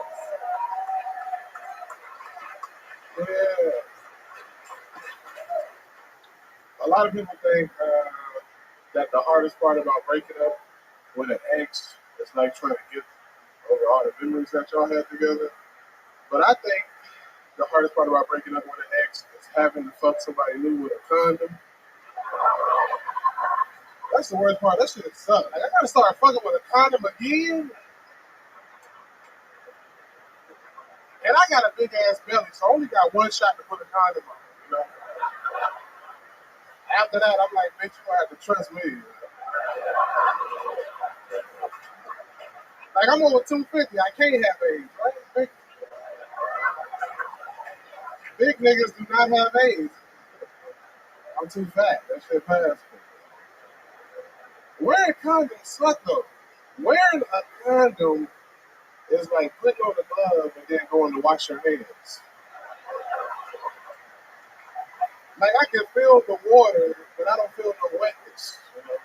Yeah. A lot of people think that the hardest part about breaking up with an ex is like trying to get over all the memories that y'all had together. But I think the hardest part about breaking up with an ex is having to fuck somebody new with a condom. That's the worst part. That shit sucks. Like, I gotta start fucking with a condom again. And I got a big ass belly, so I only got one shot to put a condom on, you know? After that, I'm like, bitch, you gonna have to trust me. Like, I'm over 250. I can't have AIDS, right? Big niggas do not have AIDS. I'm too fat. That shit passed me. Wearing condoms suck, though. Wearing a condom is like putting on a glove and then going to wash your hands. Like, I can feel the water, but I don't feel no wetness. You know?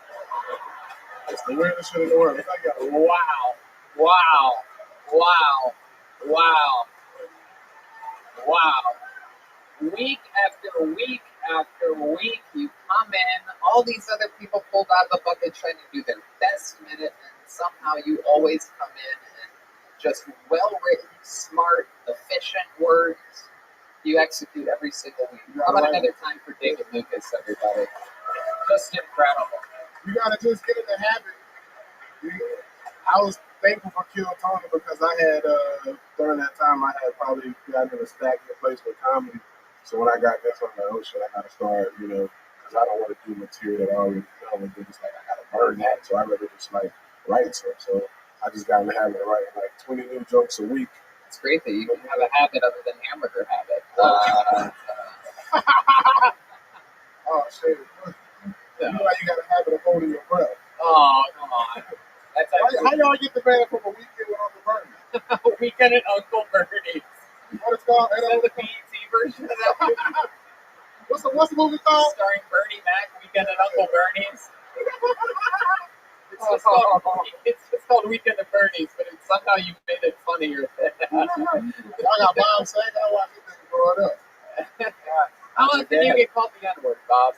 It's the weirdest shit in the world. I got Wow. Wow. Wow. Wow. Wow. Week after week after week, you come in, all these other people pulled out of the bucket trying to do their best minute, and somehow you always come in and just well-written, smart, efficient words you execute every single week. How about another time for David Lucas, everybody? Just incredible. You gotta just get in the habit. I was thankful for Kill Tony because I had, during that time, I had probably gotten in a stagnant place with comedy. So when I got this, I'm like, oh shit, I gotta start, you know, because I don't want to do material that I already done. And just like, I gotta burn that. So I rather just like write some. So I just got in the habit of writing like 20 new jokes a week. It's great that you can have a habit other than hamburger habit. Oh shit. You know how you got a habit of holding your breath. Oh, come on. That's How y'all get the band from a weekend with Uncle Bernie? Weekend at Uncle Bernie's. What it's called? Is that the BET version of that movie? What's the movie called? Starring Bernie Mac, Weekend at Uncle Bernie's. It's just called Weekend at Bernie's, but somehow you made it funnier. I got Bob saying I watched this thing growing up. How often do you get called the N-word, Bob?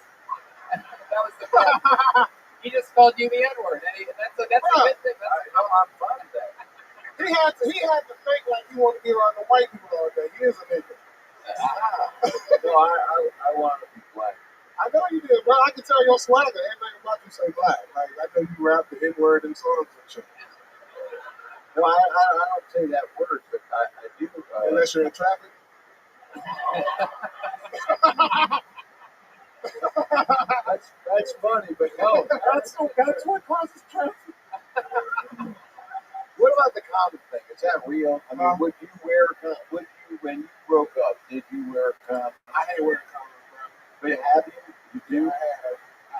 That was the problem. He just called you the N-word. That's a good thing. I'm fine with that. He had to think like he wanted to be around the white people all day. He is a nigga. No, I want to be black. I know you did, bro. I can tell your swagger. Everything about you say black. Like I know you rap the N-word and songs and shit. No, I don't say that word, but I do. Unless you're in traffic. That's funny, but no, that's what causes traffic. What about the condom thing? Is that real? I mean, would you when you broke up? Did you wear a condom? I hate wearing condoms, bro. But have you? You do? I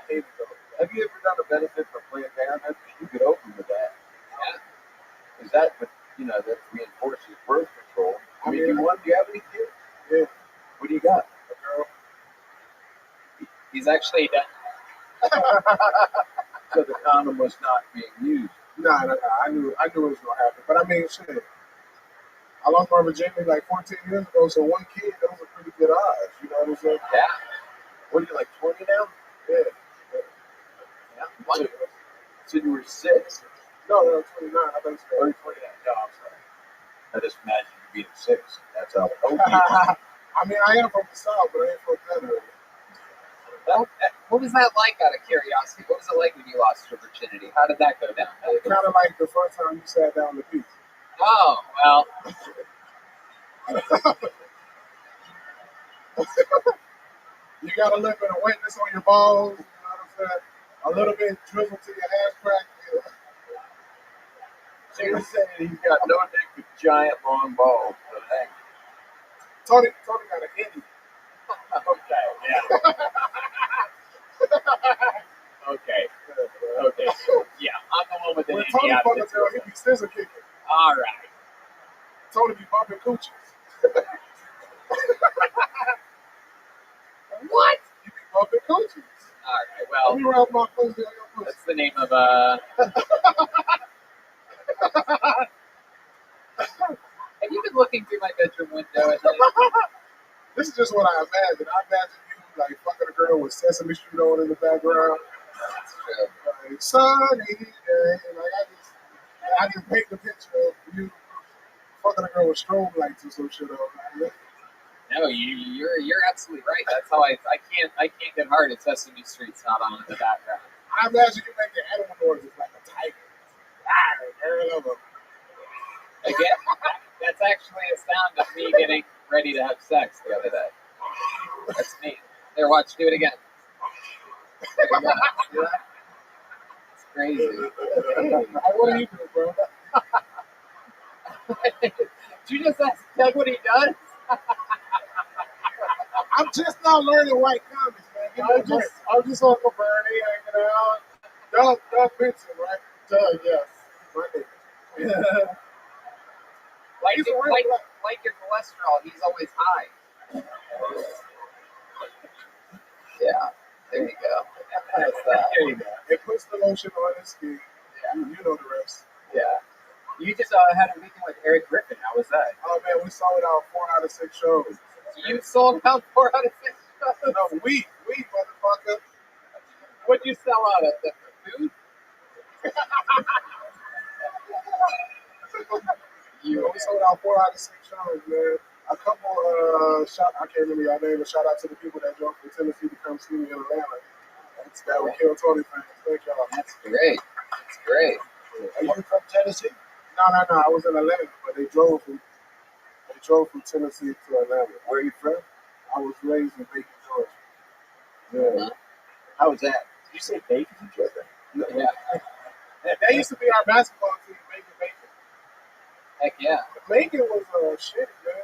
hate it though. Have you ever done a benefit for Planned Parenthood? Because you could open with that. Yeah. Is that, that reinforces birth control? I mean, do you have any kids? Yeah. What do you got? A girl. He's actually done. So the condom was not being used. No. I knew it was gonna happen. But I mean, shit. I lost my virginity like 14 years ago, so one kid, those are pretty good odds. You know what I'm saying? Yeah. What are you, like 20 now? Yeah. So you were 6? No, 29. I think so. 29. No, I'm sorry. I just imagine you being 6. That's how old you I mean, I am from the South, but I ain't from that area. What was that like, out of curiosity? What was it like when you lost your virginity? How did that go down? Kind of like the first time you sat down to pee. Oh, well. You got a little bit of wetness on your balls, you know what I'm saying? A little bit drizzle to your ass crack. So you're saying he's got no dick with giant long balls, but hey. Tony got a henny. Okay, yeah. Okay. Yeah, I'm the one with the When henny Tony out of fucking girl, he be scissor kicking. All right. Tony be bumping coochies. What? You be bumping coochies. All right, well. Let me rub my pussy on your pussy. That's the name of Have you been looking through my bedroom window at night? This is just what I imagine. I imagine you like fucking a girl with Sesame Street on in the background. That's true. Like, sunny day. Like I just paint the picture of you fucking a girl with strobe lights or some shit on. Like, No, you're absolutely right. That's how I can't get hard if Sesame Street's not on in the background. I imagine you make the animal noises like a tiger. Again, that's actually a sound of me getting ready to have sex the other day. That's me. There, watch, do it again. See that? It's crazy. What do you do, bro? Did you just ask Doug what he does? I'm just now learning white comics, man. I'm just Uncle Bernie hanging out. Doug Benson, right? Doug, yes. Right. Like your cholesterol, he's always high. Yeah, there you go. That's that. There you go. It puts the lotion on his skin. Yeah. You know the rest. Yeah. You just had a weekend with Eric Griffin. How was that? Oh, man, we sold out 4 out of 6 shows. You sold out 4 out of 6 shows? No, we, motherfucker. What'd you sell out of? The food? We sold out 4 out of 6 shows, man. A couple, I can't remember y'all name, but shout out to the people that drove from Tennessee to come see me in Atlanta. That would kill Tony fans. Thank y'all. That's great. That's great. Are you from Tennessee? No. I was in Atlanta, but they drove from Tennessee to Atlanta. Where are you from? I was raised in Macon, Georgia. Yeah. How was that? Did you say Macon, Georgia? No. Yeah. That used to be our basketball team, Macon. Heck yeah. Macon was shit, man.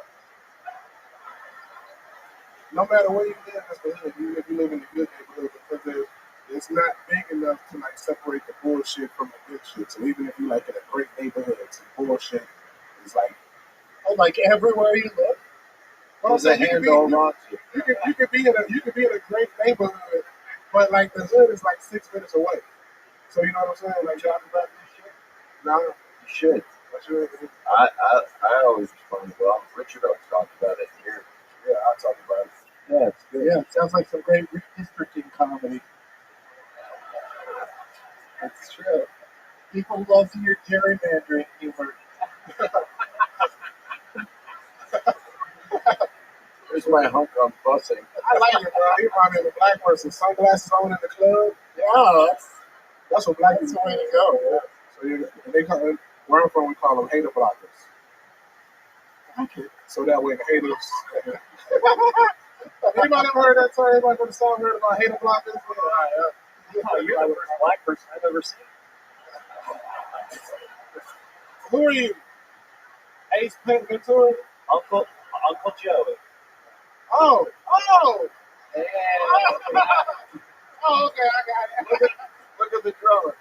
No matter where you live, that's the hood. Even if you live in the good neighborhood, because the it's not big enough to like separate the bullshit from the good shit. So even if you like in a great neighborhood, some bullshit is like everywhere you look. What I'm There's a saying, handle on you. you could be in a great neighborhood, but like the hood is like 6 minutes away. So you know what I'm saying? Like talk about this shit. No, You should. what you I always respond well. Richard always talked about it here. yeah, I'll talk about it. Yeah, it's good. Yeah, it sounds like some great redistricting comedy. That's true. People love your gerrymandering humor. Here's my hunk on busing. I like it, bro. He remind me of a black person. Sunglasses on in the club. Yeah, that's what black people way to go. Yeah. So they call it, where I'm from, we call them hater blockers. Okay. So that way the haters. Anybody ever heard that term? Anybody from the South heard about hater blockers? Oh, you're the first black person I've ever seen. Who are you? Ace Ventura? Uncle Joey. Oh. Yeah. Oh, okay, I got it. Look at the drummer.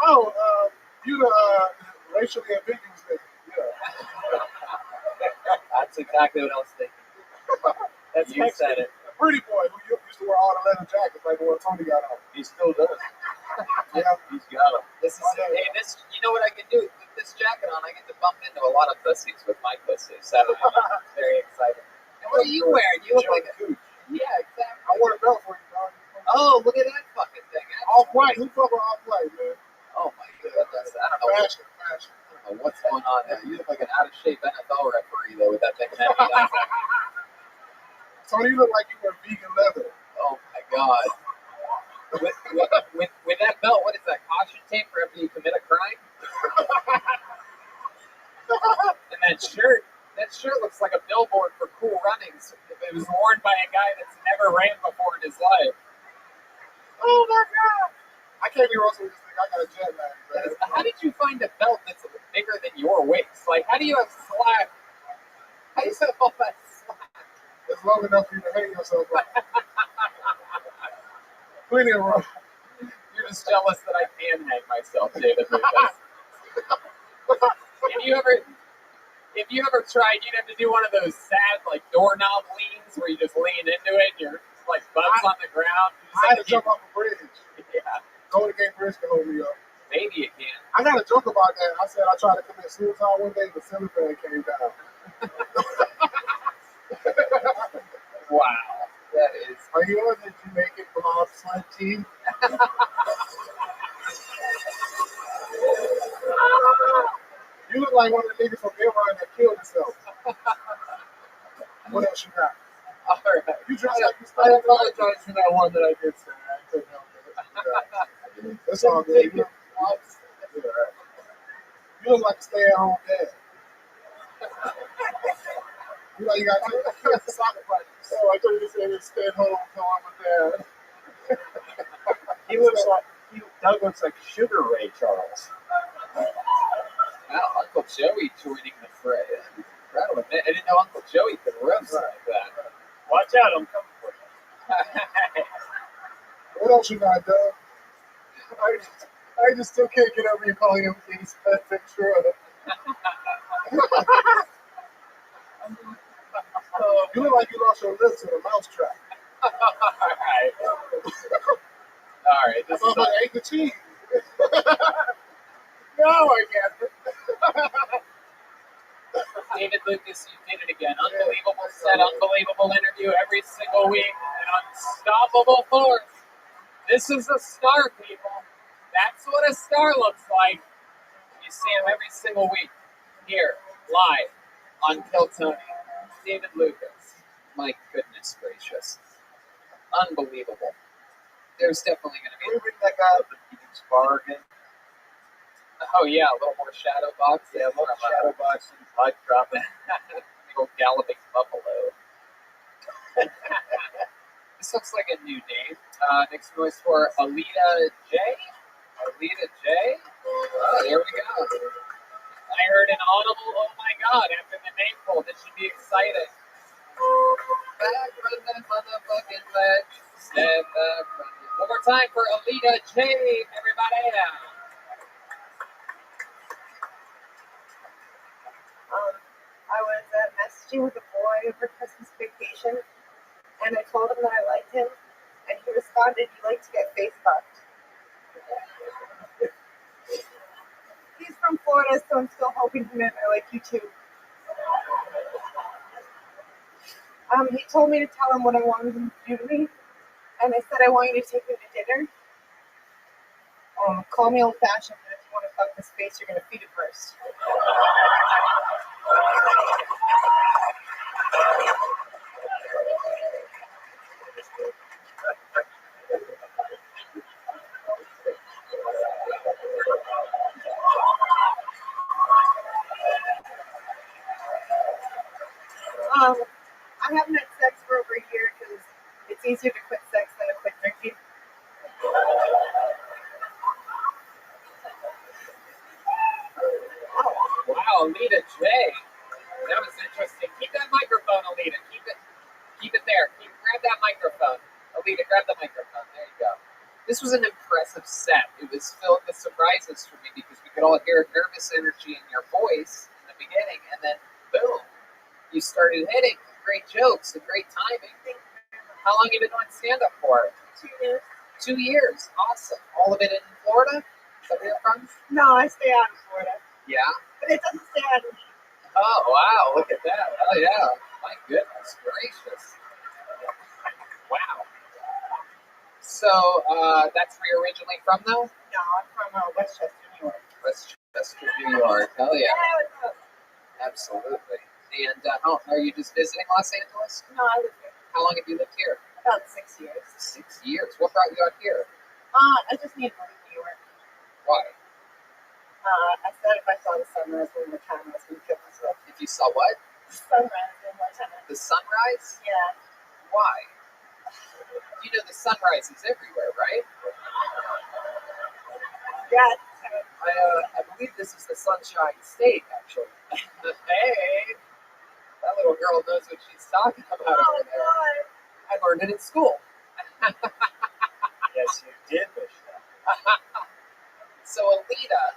Oh, you the racially ambiguous nigga. Yeah. That's exactly what I was thinking. That's you said it. The pretty boy who used to wear all the leather jackets like what Tony got on. He still does. Yeah. He's got them. This is this. You know what I can do with this jacket on? I get to bump into a lot of pussies with my pussy. So I'm very excited. And what are you wearing? You look like a yeah, exactly. I want a belt for you, dog. Oh, look at that fucking thing. Off-white. Who fucking off-white, man? Oh my goodness. I don't know. Fashion. I don't know what's going on there. You look like an out-of-shape NFL referee though with that thing hanging down. Tony, you look like you wear vegan leather. Oh my god. With that belt, what is that? Caution tape for after you commit a crime? And that shirt looks like a billboard for Cool Runnings. It was worn by a guy that's never ran before in his life. Oh my god! I can't be wrong with this thing. I got a jet lag. How did you find a belt that's bigger than your waist? Like, how do you have slack? How do you have all that slack? It's long enough for you to hang yourself up. Plenty of room. You're just jealous that I can hang myself, David Lucas. If you ever tried, you'd have to do one of those sad, like, doorknob leans where you just lean into it and you're, like, butts on the ground. I had to jump off a bridge. Yeah. Golden Gate Bridge can hold me up. Maybe you can. I got a joke about that. I said I tried to commit suicide one day, the ceiling fan came down. Wow. That is. Are you on the Jamaican bobsled team? You look like one of the niggas from Airline that killed himself. What else you got? All right. You dress like you I started. apologize for that one that I did say. I couldn't help it. That's all good. You look like a stay-at-home dad. You like you got two soccer practice. So I thought you said stay at home until I'm a dad. Doug looks like Sugar Ray Charles. Wow, Uncle Joey joining the fray. I'm proud of him. I didn't know Uncle Joey could roast like that. Watch out, I'm coming for you. What else you got, Doug? I just still can't get over you calling him Ace Ventura. You look like you lost your lips in a mousetrap. All right. This is I ate the cheese. No, I can't. David Lucas, you did it again. Unbelievable set, unbelievable interview every single week. An unstoppable force. This is a star, people. That's what a star looks like. You see him every single week here, live on Kill Tony. David Lucas. My goodness gracious. Unbelievable. There's definitely going to be. Can we bring that guy up and he can spar again? Oh, yeah, a little more shadow box. Yeah, a little shadow boxing, pipe dropping. Big old galloping buffalo. This looks like a new name. Make some noise for Alita J. Alita J. Oh, here we go. I heard an audible, oh my god, after the name pull. This should be exciting. Back from the motherfucking ledge. Step back from the One more time for Alita J, everybody. I was messaging with a boy over Christmas vacation, and I told him that I liked him, and he responded, "You like to get face fucked." He's from Florida, so I'm still hoping he meant I like you too. He told me to tell him what I wanted him to do to me, and I said I want you to take me to dinner. Call me old-fashioned, but if you want to fuck this face, you're gonna feed it first. I haven't had sex for over a year because it's easier to quit sex than to quit drinking. Wow, Alita J. That was interesting. Keep that microphone, Alita. Keep it there. Grab that microphone. Alita, grab the microphone. There you go. This was an impressive set. It was filled with surprises for me because we could all hear nervous energy in your voice in the beginning, and then boom, you started hitting great jokes and great timing. How long have you been doing stand-up for? 2 years. 2 years. Awesome. All of it in Florida? Is that where you're from? No, I stay out in Florida. Yeah. But it doesn't stay out of me. Oh, wow. Look at that. Oh, yeah. My goodness gracious. Wow. So, that's where you're originally from, though? No, I'm from Westchester, New York. Westchester, New York. Hell yeah. Absolutely. And how are you just visiting Los Angeles? No, I live here. How long have you lived here? About 6 years. 6 years. What brought you out here? I just need to leave New York. Why? I said if I saw the sunrise one more time, I was going to kill myself. If you saw what? The sunrise one more time. The sunrise? Yeah. Why? You know the sunrise is everywhere, right? Yeah. I believe this is the Sunshine State, actually. Hey! That little girl knows what she's talking about over there. God. I learned it in school. Yes, you did, Michelle. So, Alita,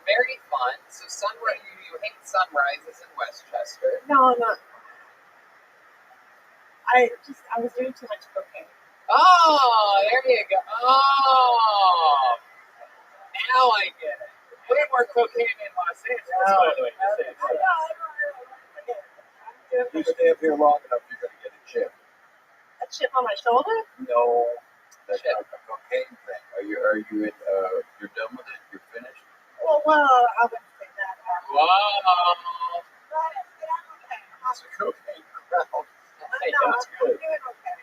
very fun. So, sunrise, you hate sunrises in Westchester. No. I was doing too much cocaine. Oh, there you go. Oh, now I get it. Way more cocaine in Los Angeles, by the way. If you stay up here long enough, you're going to get a chip. A chip on my shoulder? No, that's not a cocaine thing. Are you in? You're done with it? You're finished? Well, I wouldn't say that. Wow. It's a cocaine crowd. No, That's good. I'm doing okay.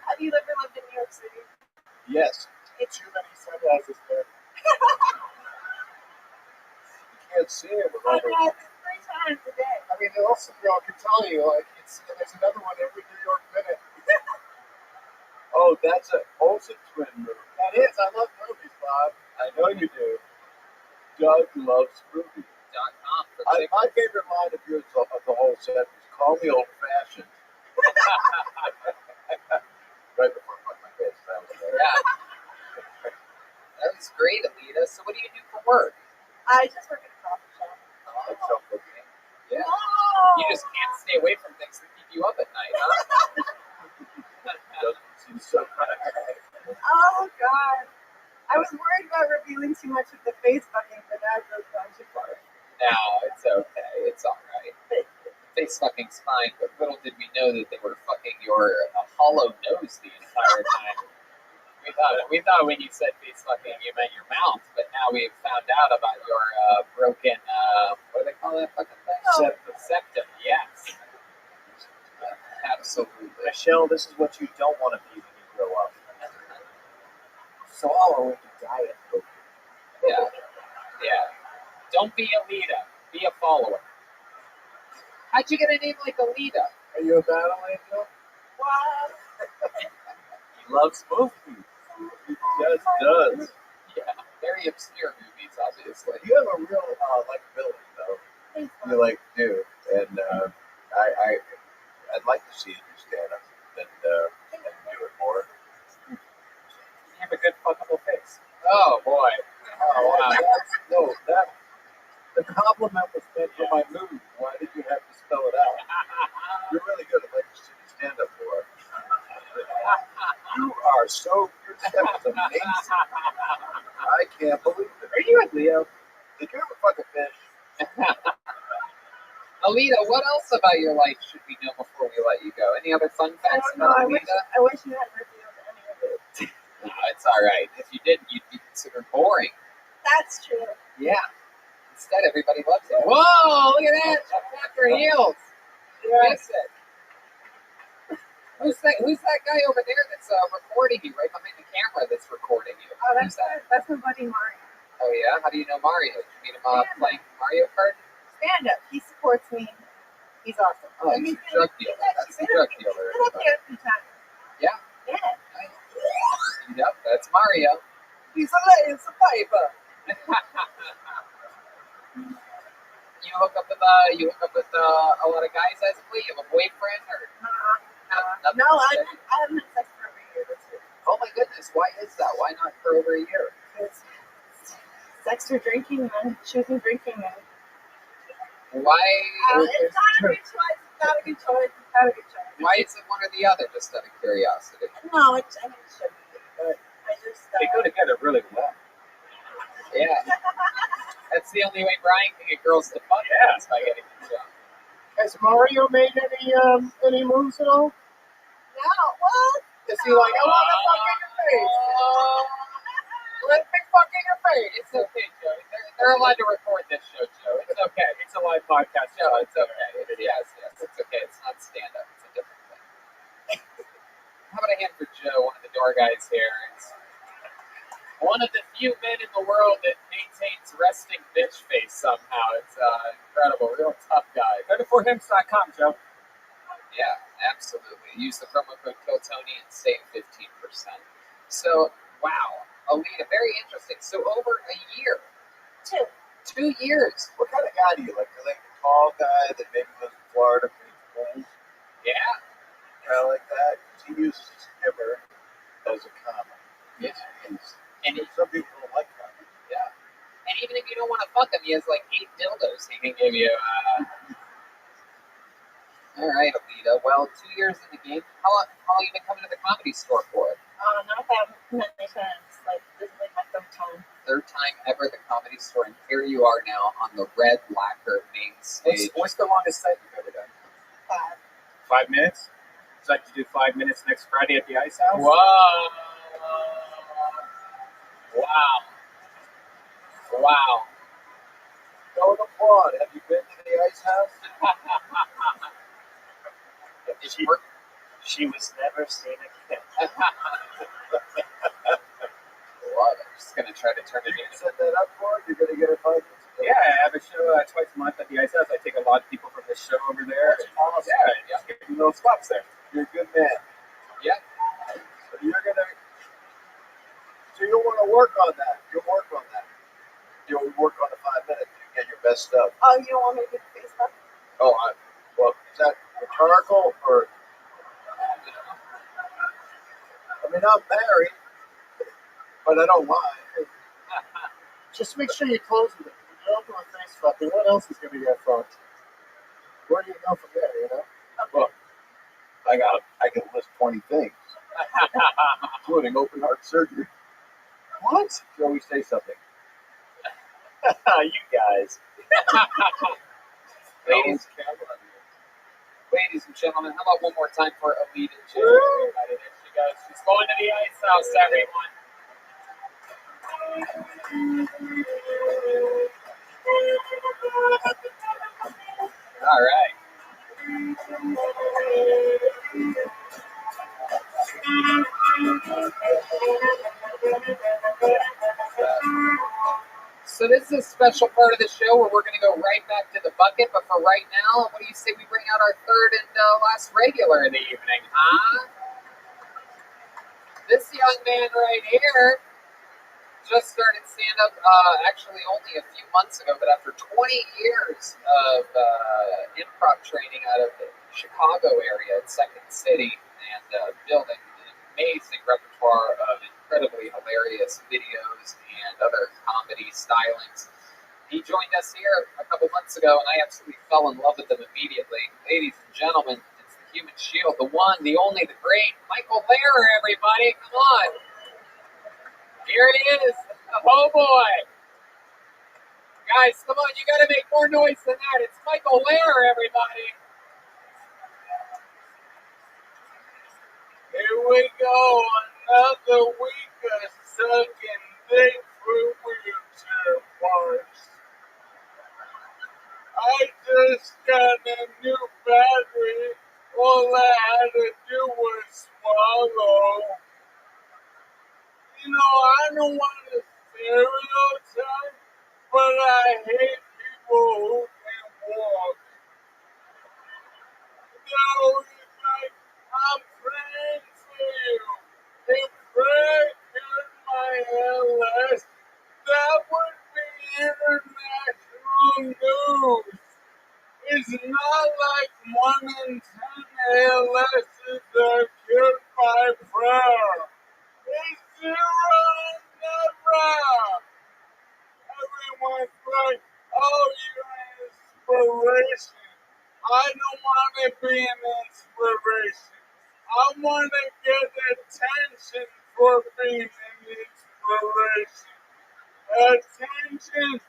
Have you ever lived in New York City? Yes. It's too many sunrises there. You can't see it with all I drive it 3 times a day. I mean, also, I can tell you, like, there's another one every New York minute. Oh, that's an Olsen twin movie. That is. I love movies, Bob. I know you do. Doug loves movies. .com for My favorite line of yours of the whole set was "Call me old-fashioned." Right before I put my face down. Yeah. That was great, Alita. So, what do you do for work? I just work at a coffee shop. That's so cocaine. Yeah. No! You just can't stay away from things that keep you up at night, huh? Doesn't seem so Oh, God. I was worried about revealing too much of the face fucking, but now it goes down too far. No, it's okay. It's all right. Face fucking's fine, but little did we know that they were fucking your hollow nose the entire time. We thought when you said face fucking, you meant your mouth, but now we've found out about your broken, what do they call that fucking thing? Septum, yes. Absolutely. Michelle, this is what you don't want to be when you grow up. So I'll only diet cocaine. Yeah. Yeah. Don't be Alita. Be a follower. How'd you get a name like Alita? Are you a battle angel? What? He loves movies. He just does. Yeah. Very obscure movies, obviously. You have a real likability, though. You like do, and I'd like to see you stand up and do it more. Oh boy. Oh, Wow. no, that the compliment was meant for my mood. Why did you have to spell it out? You're really good at letting shitty stand up for it. You are so your step is amazing. I can't believe it. Are you a Leo? Did you ever fuck a fish? Alita, what else about your life should we know before we let you go? Any other fun facts about Alita? I wish you hadn't revealed any of it. No, it's all right. If you didn't, you'd be considered boring. That's true. Yeah. Instead, everybody loves it. Whoa! Look at that! She's after heels. Miss it. Who's that guy over there that's recording you right behind the camera? That's recording you. Oh, Who's that? that's my buddy Mario. Oh yeah. How do you know Mario? Did you meet him playing Mario Kart? Stand up. He supports me. He's awesome. Oh, he's a drug dealer. That's the drug dealer. He's been up here a few times. Yeah. Yeah. Yep. That's Mario. He's a laying some paper. You hook up with a lot of guys as a You have a boyfriend or? No, I haven't had sex for over a year. That's it. Oh my goodness, why is that? Why not for over a year? It's sex or drinking, man. Choosing drinking, man. Why? It's not a good choice. It's not a good choice. It's not a good choice. Why is it one or the other? Just out of curiosity. No, it shouldn't be. But I just. They go together really well. Yeah. That's the only way Brian can get girls to fuck is by getting them drunk. Has Mario made any moves at all? No, what? Is he like, I want to fuck in your face? Let me fuck in your face. It's okay, Joe. They're allowed to record this show, Joe. It's okay. It's a live podcast. Joe, it's okay. Yes, it's okay. It's not stand-up. It's a different thing. How about a hand for Joe, one of the door guys here? It's one of the few men in the world that maintains resting bitch face somehow. It's incredible. Real tough guy. Go to forhims.com, Joe. Yeah, absolutely. Use the promo code KillTony and save 15%. So, wow. Alita, very interesting. So, over a year. 2 years. What kind of guy do you like? Do you like the tall guy that maybe lives in Florida for his goals? Yeah. Kind of like that? He uses his hammer as a comma. Yeah. And some people don't like commas. Yeah. And even if you don't want to fuck him, he has like 8 dildos he can give you. All right, Alita. Well, 2 years in the game. How long have you been coming to the Comedy Store for? Not that many times. Like, this is like my third time. Third time ever at the Comedy Store, and here you are now on the red lacquer main stage. What's the longest set you've ever done? 5. 5 minutes? Would you like to do 5 minutes next Friday at the Ice House? Whoa! Wow. Wow. Don't applaud. Have you been to the Ice House? She was never seen again. What? I'm just going to try to turn it You set that up for it? You're going to get a fight? Yeah, I have a show twice a month at the Ice House. I take a lot of people from the show over there. That's awesome. Yeah, just give me little spots there. You're a good man. Yeah. So you're going to... So you'll want to work on that. You'll work on that. You'll work on the 5 minutes. You get your best stuff. Oh, you don't want me to get the face stuff? Oh, well, is that rhetorical or... I mean, I'm married, but I don't lie. Just make sure you close with it. If you open with face fucking, what else is going to get fucked? Where do you go from there, you know? Look, I can list 20 things, including open heart surgery. What? Joey, say something. You guys. Ladies and gentlemen, how about one more time for Alita J? Everybody, there she goes. She's going to the Ice House, everyone. All right. So this is a special part of the show where we're going to go right back to the bucket, but for right now, what do you say we bring out our third and last regular in the evening, huh? This young man right here just started stand-up actually only a few months ago, but after 20 years of improv training out of the Chicago area at Second City and building an amazing repertoire of incredibly hilarious videos other comedy stylings. He joined us here a couple months ago, and I absolutely fell in love with him immediately. Ladies and gentlemen, it's the Human Shield, the one, the only, the great Michael Lehrer, everybody. Come on. Here he is. Oh, boy. Guys, come on. You got to make more noise than that. It's Michael Lehrer, everybody. Here we go, another week of sucking dick for wheelchair parts. I just got a new battery. All I had to do was swallow. You know, I don't want to stereotype, but I hate people who can walk. No, it's like, I'm praying for you. If Greg had my LS, that would be international news. It's not like 1 in 10 ALSs are cured by prayer. It's 0 and never. Everyone's like, oh, you're an inspiration. I don't want to be an inspiration. I want to get attention for being an inspiration. Attention,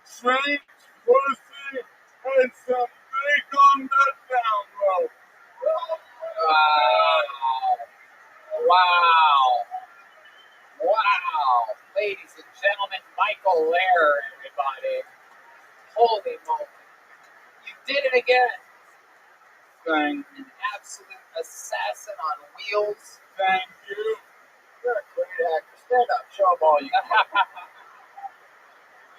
strength, pussy, and some dick on the down low. Wow. Wow. Wow. Ladies and gentlemen, Michael Lehrer, everybody. Holy moly. You did it again. Thank An absolute assassin on wheels. Thank you. You're a great actor. Stand up. Show them all you got.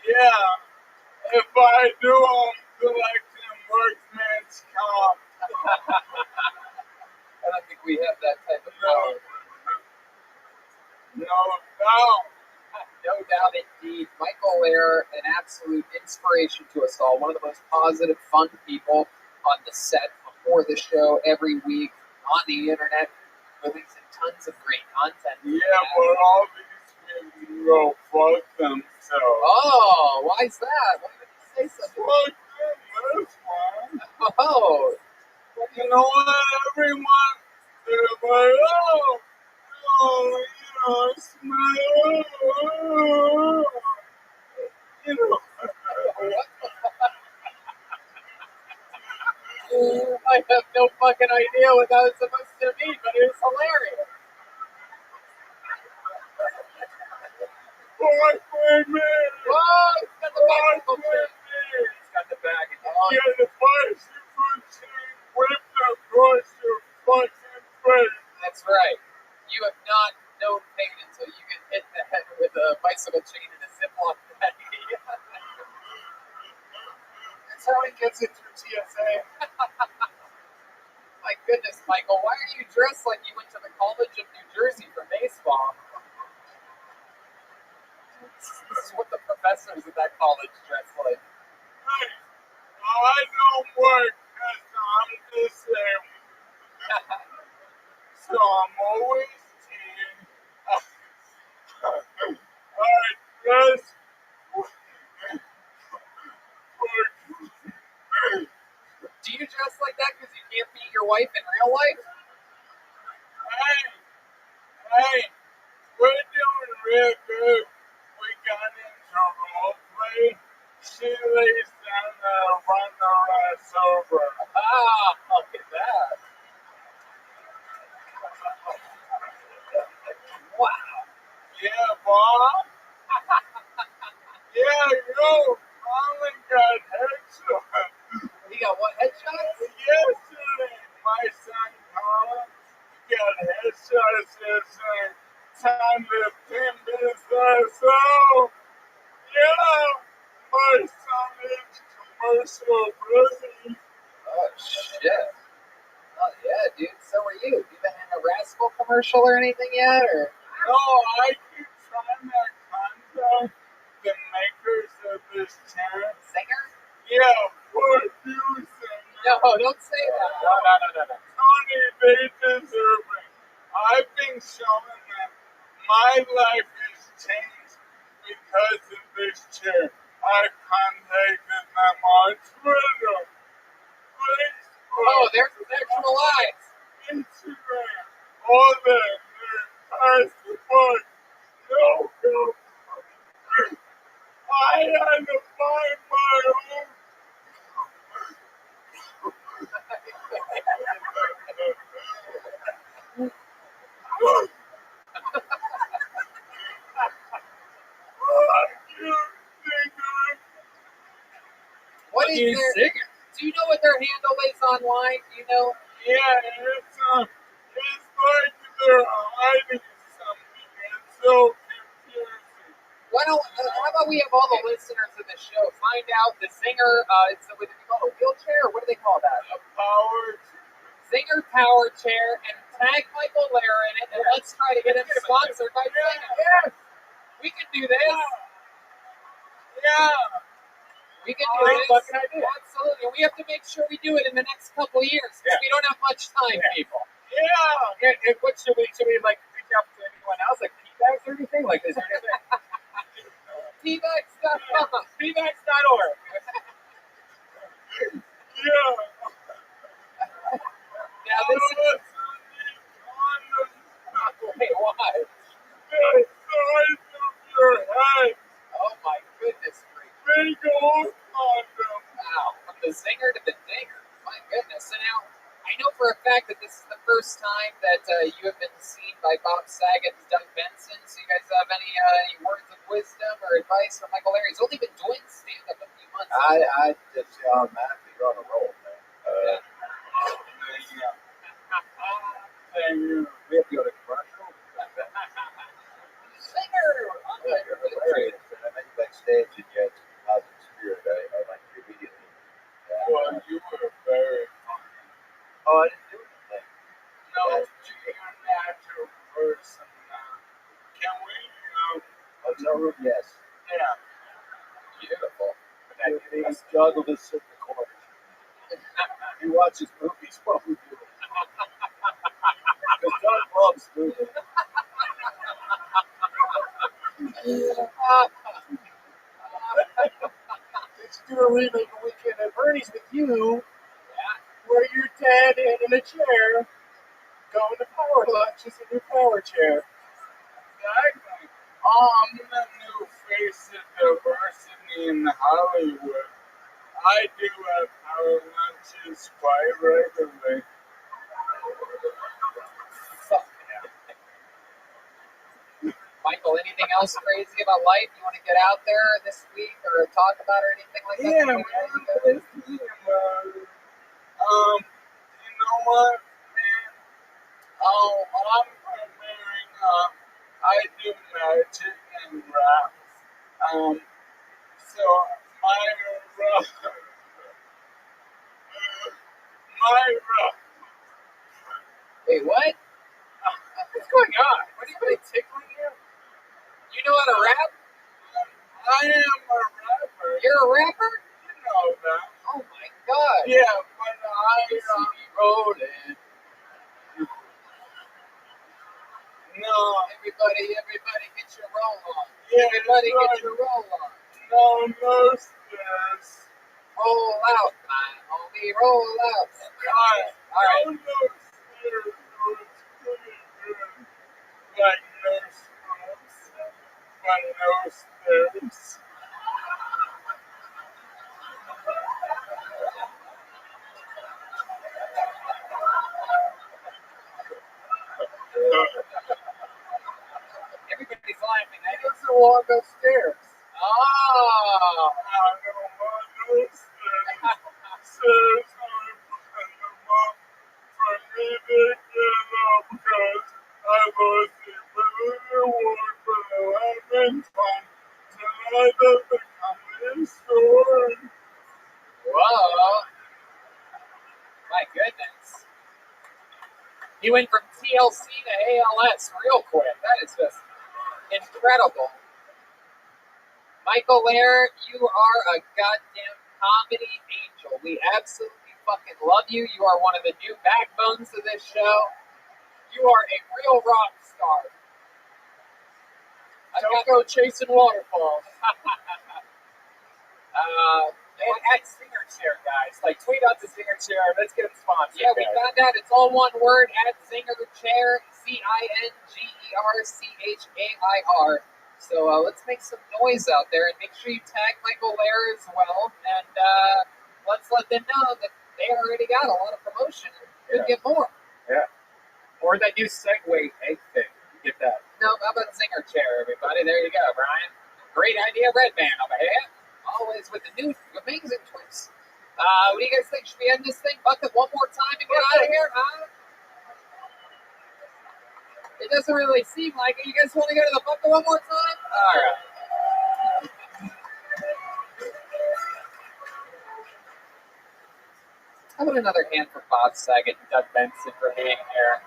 Yeah, if I do, I'm collecting workman's comp. I don't think we have that type of power. No doubt. No doubt indeed. Michael Lehrer, an absolute inspiration to us all. One of the most positive, fun people on the set before the show every week on the internet, releasing tons of great content. Yeah, but all these people go fuck themselves. Oh, why is that? Why would you say such a Fuck them, that's why. Oh, You know what, everyone, they're like, oh, you know, smile, you know. I have no fucking idea what that was supposed to mean, but it was hilarious. Boyfriend man! Whoa, he's got the bicycle chain. He's got the bag. Yeah, the bicycle chain whipped across your fucking face. That's right. You have not known pain until you get hit in the head with a bicycle chain and a Ziploc bag. That's how he gets it through TSA. My goodness, Michael, why are you dressed like you went to the College of New Jersey for baseball? This is what the professors at that college dress like. Hey, I don't work because I'm disabled. So I'm always in. Alright, guys. Do you dress like that because you can't beat your wife in real life? Hey, we're doing real good. We got into role play. She lays down there, run her ass over. Ah, look at that. Wow. Yeah, Bob. Yeah, yo, Colin got headshots. He got what, headshots? Yesterday, my son Colin got headshots yesterday. Time to pimp his ass out. Yeah, my son is commercial ready. Oh, shit. Oh, yeah, dude. So are you. You been in a Rascal commercial or anything yet? Or? No, I keep trying to contact the makers of this channel. Singer? Yeah, producer. No, don't say that. No. Tony, they deserve it. I've been showing them my life has changed because of this chair, I contacted them on Twitter, Facebook, Oh, there's some actual lives. Instagram, all that. Facebook, no. I had to find my own. What is their? Do you know what their handle is online? Do you know? Yeah, it's like they're hiding something. It's so confusing. How about we have all the listeners of the show find out the Zinger? It's what do they call a wheelchair? Or what do they call that? A power Zinger power chair, and tag Michael Lair in it, and let's try to get it sponsored by Zinger. Yes, we can do this. Yeah. We can do this. Absolutely. We have to make sure we do it in the next couple of years because we don't have much time, people. Yeah. And what should we like reach out to anyone else, like P-Bags or anything? Like, is there anything? P-Bags.com. P-Bags.org. Yeah. Now this is. Wait, why? The size of your head. Oh my goodness. Big old condom. Wow. From the zinger to the dinger. My goodness. So now, I know for a fact that this is the first time that you have been seen by Bob Saget and Doug Benson. So you guys have any words of wisdom or advice for Michael Lair? He's only been doing stand-up a few months. I just automatically you're on a roll, man. We have to go to commercial. Zinger! You're hilarious. And I met you backstage and you had some positive spirit. I liked you immediately. Well, you were very funny. Oh, I didn't do anything. No, you're a natural person now. Can we, Hotel room, yes. Yeah. Beautiful. He's juggled his certain chords. He watches movies while we do it. Because Doug loves movies. Let's do a remake of Weekend at Bernie's with you, where you're dead and in a chair, going to power lunches in your power chair. Exactly. I'm the new face of diversity in Hollywood. I do have power lunches quite regularly. Michael, anything else crazy about life you want to get out there this week or talk about or anything like that? Yeah, man. You know what, man? I'm premiering, I do magic and rap. So Wait, what? What's going on? What are you tickling you? You know how to rap? I am a rapper. You're a rapper? You know that. Oh my god. Yeah, but I rolling. No. Everybody get your roll on. Yeah, Everybody right. get your roll on. No stress. Roll out, man. Homie, roll out. Alright. No stairs. Like no stress. But no stairs. Everybody's laughing. He doesn't walk upstairs. Oh. I don't want no stairs. Stairs are for me to get up because I was able to work for 11 times tonight at the comedy store. Whoa. My goodness. He went from TLC to ALS real quick. That is just incredible. Michael Lair, you are a goddamn comedy angel. We absolutely fucking love you. You are one of the new backbones of this show. You are a real rock star. Don't go chasing waterfalls. And at Zinger Chair, guys. Like, tweet out the Zinger Chair. Let's get them sponsored. Yeah, we guys. found out it's all one word at Zinger Chair, ZingerChair. So let's make some noise out there and make sure you tag Michael Lair as well. And let's let them know that they already got a lot of promotion. Could get more. Yeah. Or that new Segway egg thing. Get that. No, how about Zinger Chair, everybody? There you go, Brian. Great idea, Red Man over here. Always with the new amazing twists. What do you guys think? Should we end this thing bucket one more time and get out of here, huh? It doesn't really seem like it. You guys want to go to the bucket one more time? All right. How about another hand for Bob Saget and Doug Benson for being here?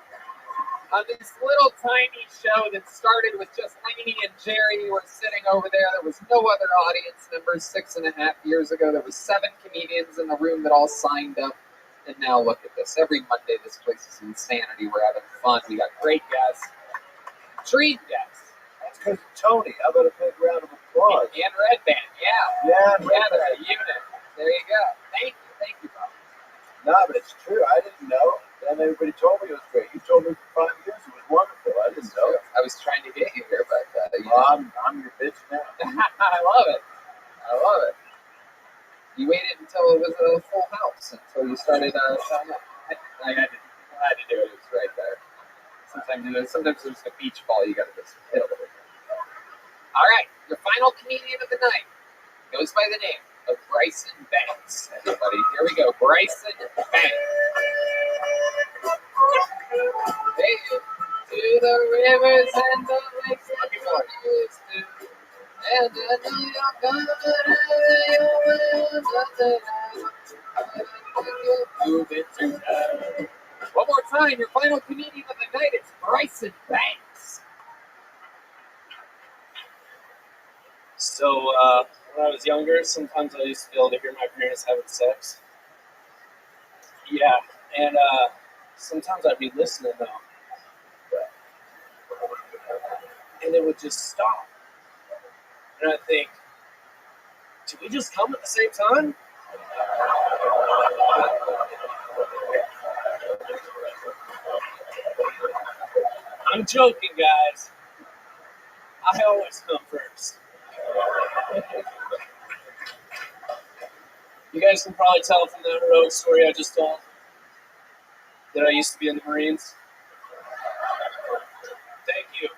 On this little tiny show that started with just Lainey and Jerry who were sitting over there. There was no other audience members 6.5 years ago. There was 7 comedians in the room that all signed up. And now look at this. Every Monday, this place is insanity. We're having fun. We got great guests. Dream guests. That's because of Tony. How about a big round of applause? And Red Band, yeah. Yeah, they're a unit. There you go. Thank you, Bob. No, but it's true. I didn't know. And everybody told me it was great. You told me for 5 years it was wonderful. I didn't know. I was trying to get you here, but I'm your bitch now. I love it. You waited until it was a full house until you started showing up. I had to do it. It was right there. Sometimes there's a beach ball you got to just hit a little bit. All right, your final comedian of the night goes by the name of Bryson Banks. Everybody, here we go. Bryson Banks. Hey, to the rivers and the lakes and the rivers too. And the New York one more time, your final comedian of the night is Bryson Banks. So, when I was younger, sometimes I used to be able to hear my parents having sex. Yeah, and sometimes I'd be listening though. And it would just stop. And I think, did we just come at the same time? I'm joking, guys. I always come first. You guys can probably tell from that road story I just told that I used to be in the Marines. Thank you.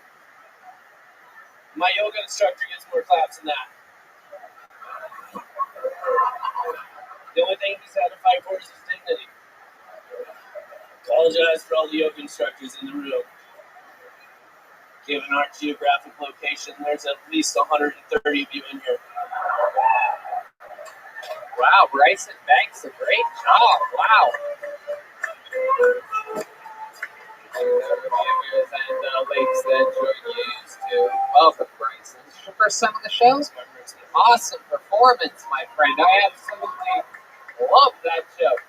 My yoga instructor gets more claps than that. The only thing he's had to fight for is his dignity. Apologize for all the yoga instructors in the room. Given our geographic location, there's at least 130 of you in here. Wow, Bryson Banks, a great job. Wow. And lakes that you're used to. Welcome, Bryson. Is this your first time on the show? Awesome performance, my friend. I absolutely love that joke.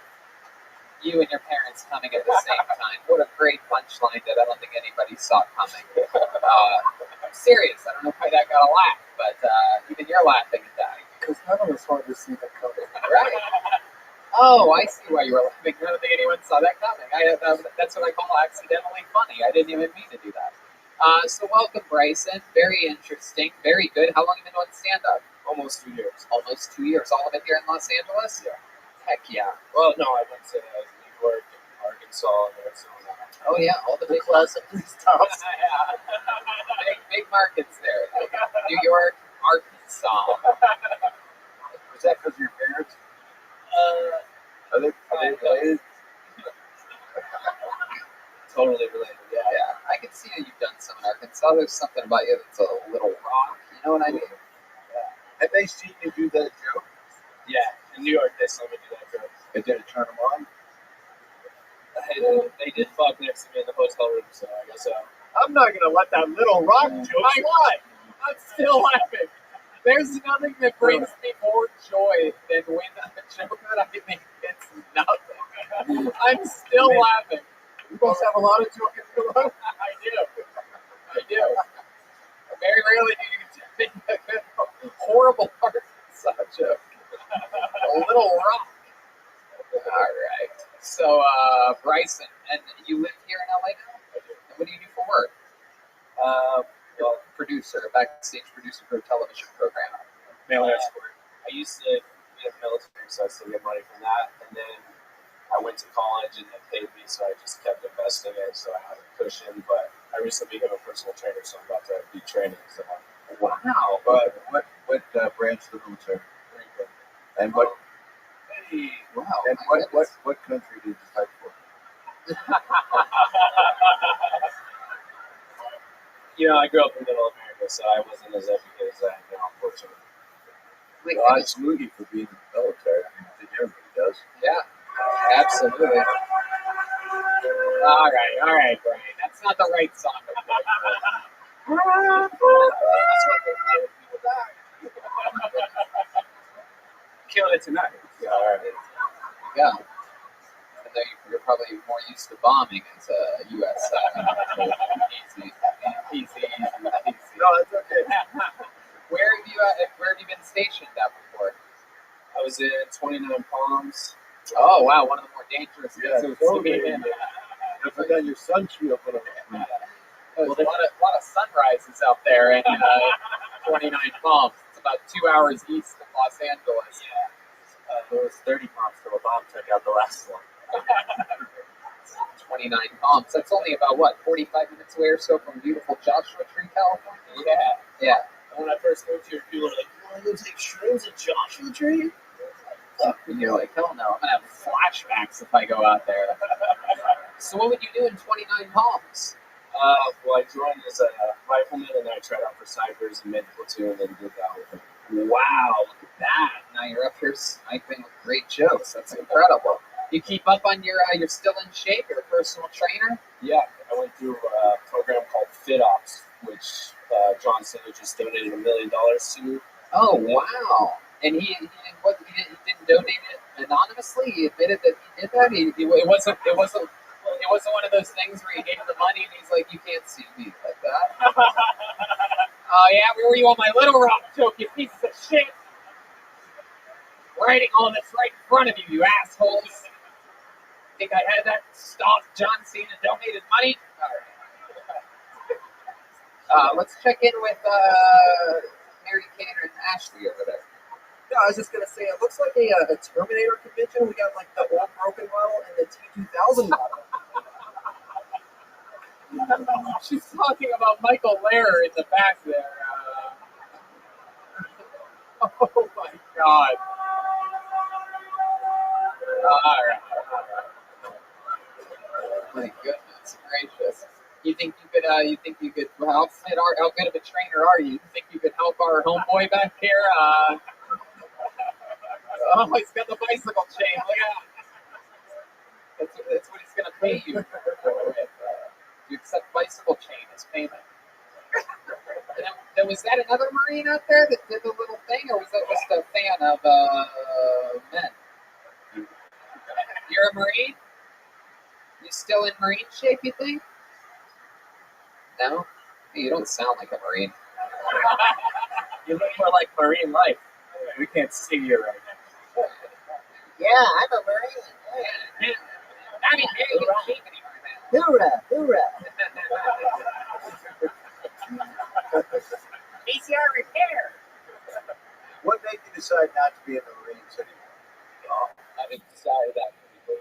You and your parents coming at the same time. What a great punchline that I don't think anybody saw coming. I'm serious. I don't know why that got a laugh, but even you're laughing at that. Because none of us wanted to see that coming. Right. Oh, I see why you were laughing. I don't think anyone saw that coming. That's what I call accidentally funny. I didn't even mean to do that. So welcome, Bryson. Very interesting. Very good. How long have you been doing stand-up? Almost 2 years. Almost 2 years. All of it here in Los Angeles? Yeah. Heck yeah. Well, no, I went to New York and Arkansas and Arizona. Oh, yeah. All the big stops. yeah. big markets there. New York, Arkansas. Was that because of your parents? Are they related? Totally related, yeah. I can see that you've done some in Arkansas. There's something about you that's a little rock. You know what I mean? Yeah. Have they seen you do that joke? Yeah. In New York, they saw me do that joke. They didn't turn them on? They did fuck next to me in the hotel room, so I guess so. I'm not going to let that little rock joke fly. I'm still laughing. There's nothing that brings me more joy than when a joke that I think gets nothing. I'm still laughing. You must have a lot of joke in your life. I do. I very rarely for work? Well, Producer, backstage producer for a television program. mail escort. I used to be in the military, so I still get money from that. And then I went to college and they paid me, so I just kept investing it, so I had a cushion. But I recently became a personal trainer, so I'm about to be training. So Wow. But what branch of the military? And what? Hey, wow. And what country did you fight for? You know, I grew up in Middle America, so I wasn't as educated as I am now, unfortunately. Well, I salute you for being in the military. I mean, I think everybody does. Yeah, absolutely. All right, Brian. That's not the right song to play. Killing it tonight. Yeah, all right. Yeah. I know you're probably more used to bombing as a U.S. Easy. No, it's okay. Where have you been stationed at before? I was in 29 Palms. Oh wow, one of the more dangerous Yeah, places to totally. be in. I forgot your sunshield. There's a lot of sunrises out there in 29 Palms. It's about 2 hours east of Los Angeles. It was 30 pounds till a bomb took out the last one. 29 Palms. That's only about, 45 minutes away or so from beautiful Joshua Tree, California? Yeah. And when I first moved here, people were like, "You want to go take shrooms at Joshua Tree?" And you're like, hell no, I'm going to have flashbacks if I go out there. So what would you do in 29 Palms? Well, I joined as a rifleman, and then I tried out for snipers and mid platoon, and did that with them. Wow, look at that. Now you're up here sniping with great jokes. That's incredible. You keep up on you're still in shape? You're a personal trainer? Yeah, I went through a program called FitOps, which John Cena just donated $1 million to. Oh, wow. And he didn't donate it anonymously? He admitted that he did that? It wasn't one of those things where he gave him the money and he's like, you can't see me like that. Oh, yeah, where were you on my Little Rock joke, you pieces of shit? Writing all this right in front of you, you assholes. Think I had that stop John Cena donated money? All right. Let's check in with Mary Kane and Ashley over there. No, I was just gonna say it looks like a Terminator convention. We got like the old broken model and the T2000 model. She's talking about Michael Lehrer in the back there. Oh my God! All right. My goodness gracious! You think you could? How good of a trainer are you? You think you could help our homeboy back here? Oh, he's got the bicycle chain. Look at that. That's what he's gonna pay you with. You accept bicycle chain as payment. Then was that another Marine out there that did the little thing, or was that just a fan of men? You're a Marine? You still in Marine shape, you think? No? Hey, you don't sound like a Marine. You look more like Marine life. We can't see you right now. Yeah, I'm a Marine. I mean, hey, you don't keep any Hoorah, hoorah. PCR repair. What made you decide not to be in the Marines anymore? I didn't decide that.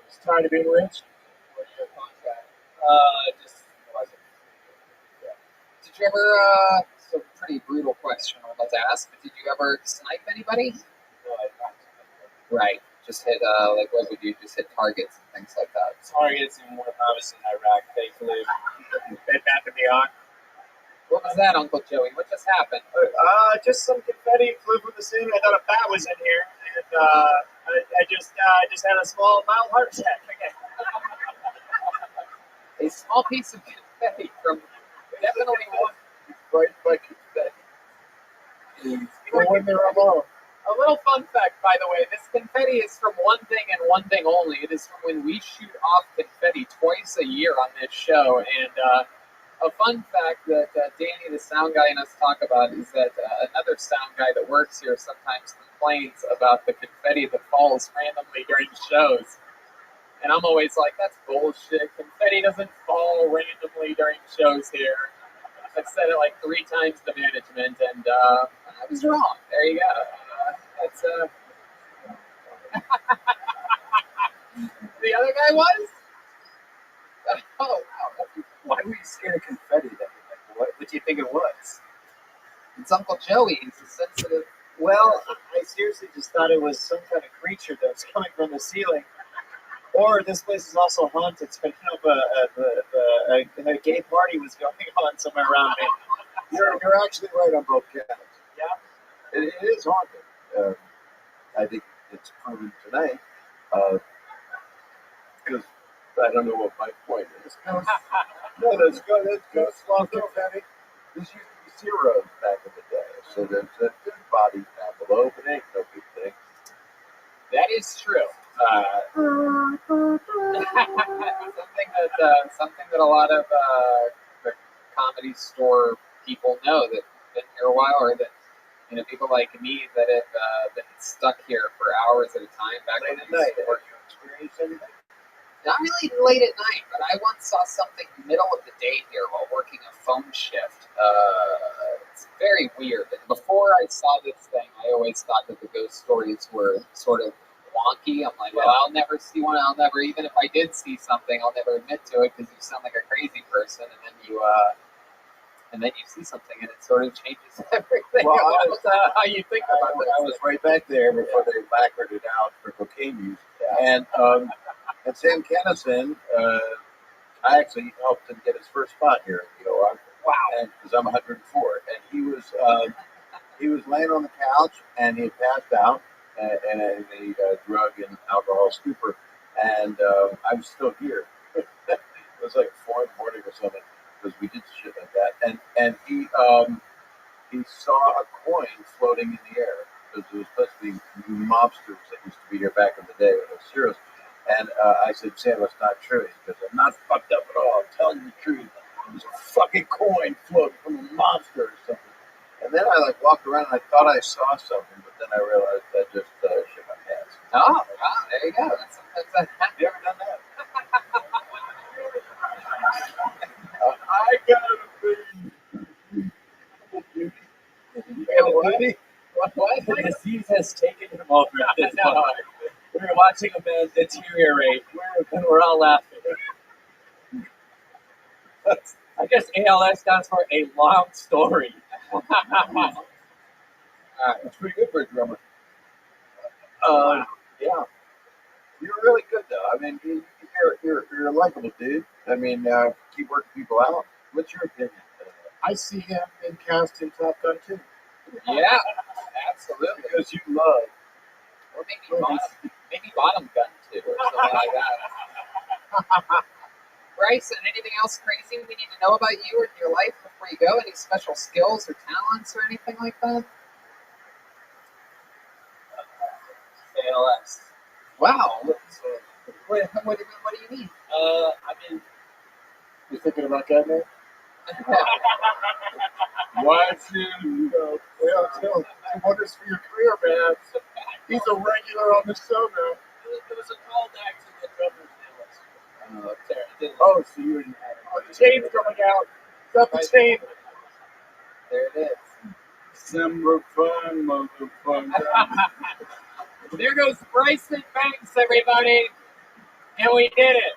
It's time to be rich. What's your contract? Just wasn't. Did you ever, it's a pretty brutal question I'm about to ask, but did you ever snipe anybody? No, I not. Right. Just hit, what would you just hit targets and things like that? Targets in one province in Iraq, thankfully. Bed Bath & Beyond. What was that, Uncle Joey? What just happened? Just some confetti flew from the ceiling. I thought a bat was in here, and I just had a small mild heart attack again. A small piece of confetti from definitely one. Right by confetti. A little fun fact, by the way, this confetti is from one thing and one thing only. It is from when we shoot off confetti twice a year on this show. And a fun fact that Danny, the sound guy, and us talk about is that another sound guy that works here sometimes complains about the confetti that falls randomly during shows. And I'm always like, that's bullshit. Confetti doesn't fall randomly during shows here. I've said it like 3 times to management, and I was wrong. There you go. That's the other guy was? Oh, wow. Why were you scared of confetti then? Like, what do you think it was? It's Uncle Joey. He's a sensitive. Well, I seriously just thought it was some kind of creature that was coming from the ceiling. Or this place is also haunted, so I know a gay party was going on somewhere around me. You're actually right on both counts. Yeah. It is haunted. I think it's proven tonight. Because I don't know what my point is. No, let's go. Small confetti. This used to be zeros back in the day. So there's bodies down below, but it ain't no big thing. That is true. Something that a lot of the comedy store people know that have been here a while, or that people like me that have been stuck here for hours at a time back in the night. Have you experienced anything? Not really late at night, but I once saw something middle of the day here while working a phone shift. It's very weird. And before I saw this thing, I always thought that the ghost stories were sort of wonky. I'm like, well, I'll never see one. Even if I did see something, I'll never admit to it because you sound like a crazy person. And then you see something and it sort of changes everything about how you think about it. I was right back there before they lacquered it out for cocaine use. And Sam Kennison, I actually helped him get his first spot here in the OR. Wow! Because I'm 104, and he was laying on the couch and he had passed out in a drug and alcohol stupor, and I was still here. It was like 4 in the morning or something because we did shit like that, and he saw a coin floating in the air because it was supposed to be mobsters that used to be here back in the day when it was serious. And I said, Sam, that's not true. He goes, I'm not fucked up at all. I'm telling you the truth. There's a fucking coin floating from a monster or something. And then I walked around and I thought I saw something, but then I realized I just shit my pants. Oh, wow, there you go. Have you ever done that? I gotta be. What? The disease has taken him over at this point. We're watching a man deteriorate, and we're all laughing. I guess ALS stands for a long story. It's pretty good for a drummer. Yeah. You're really good, though. I mean, you're a likable dude. I mean, keep working people out. What's your opinion? I see him in cast in Top Gun 2. Yeah, absolutely. Because you love. Or maybe bottom gun too, or something like that. Bryson, anything else crazy we need to know about you or your life before you go? Any special skills or talents or anything like that? ALS. Wow. What do you mean? You thinking about that, man? Watching. Well, still, wonders for your career, man. He's a regular on the show now. There was a callback to the drummer's deal. Oh, so you already had The chain's coming out. Got the chain. There it is. December fun, motherfucker. There goes Bryson Banks, everybody. And we did it.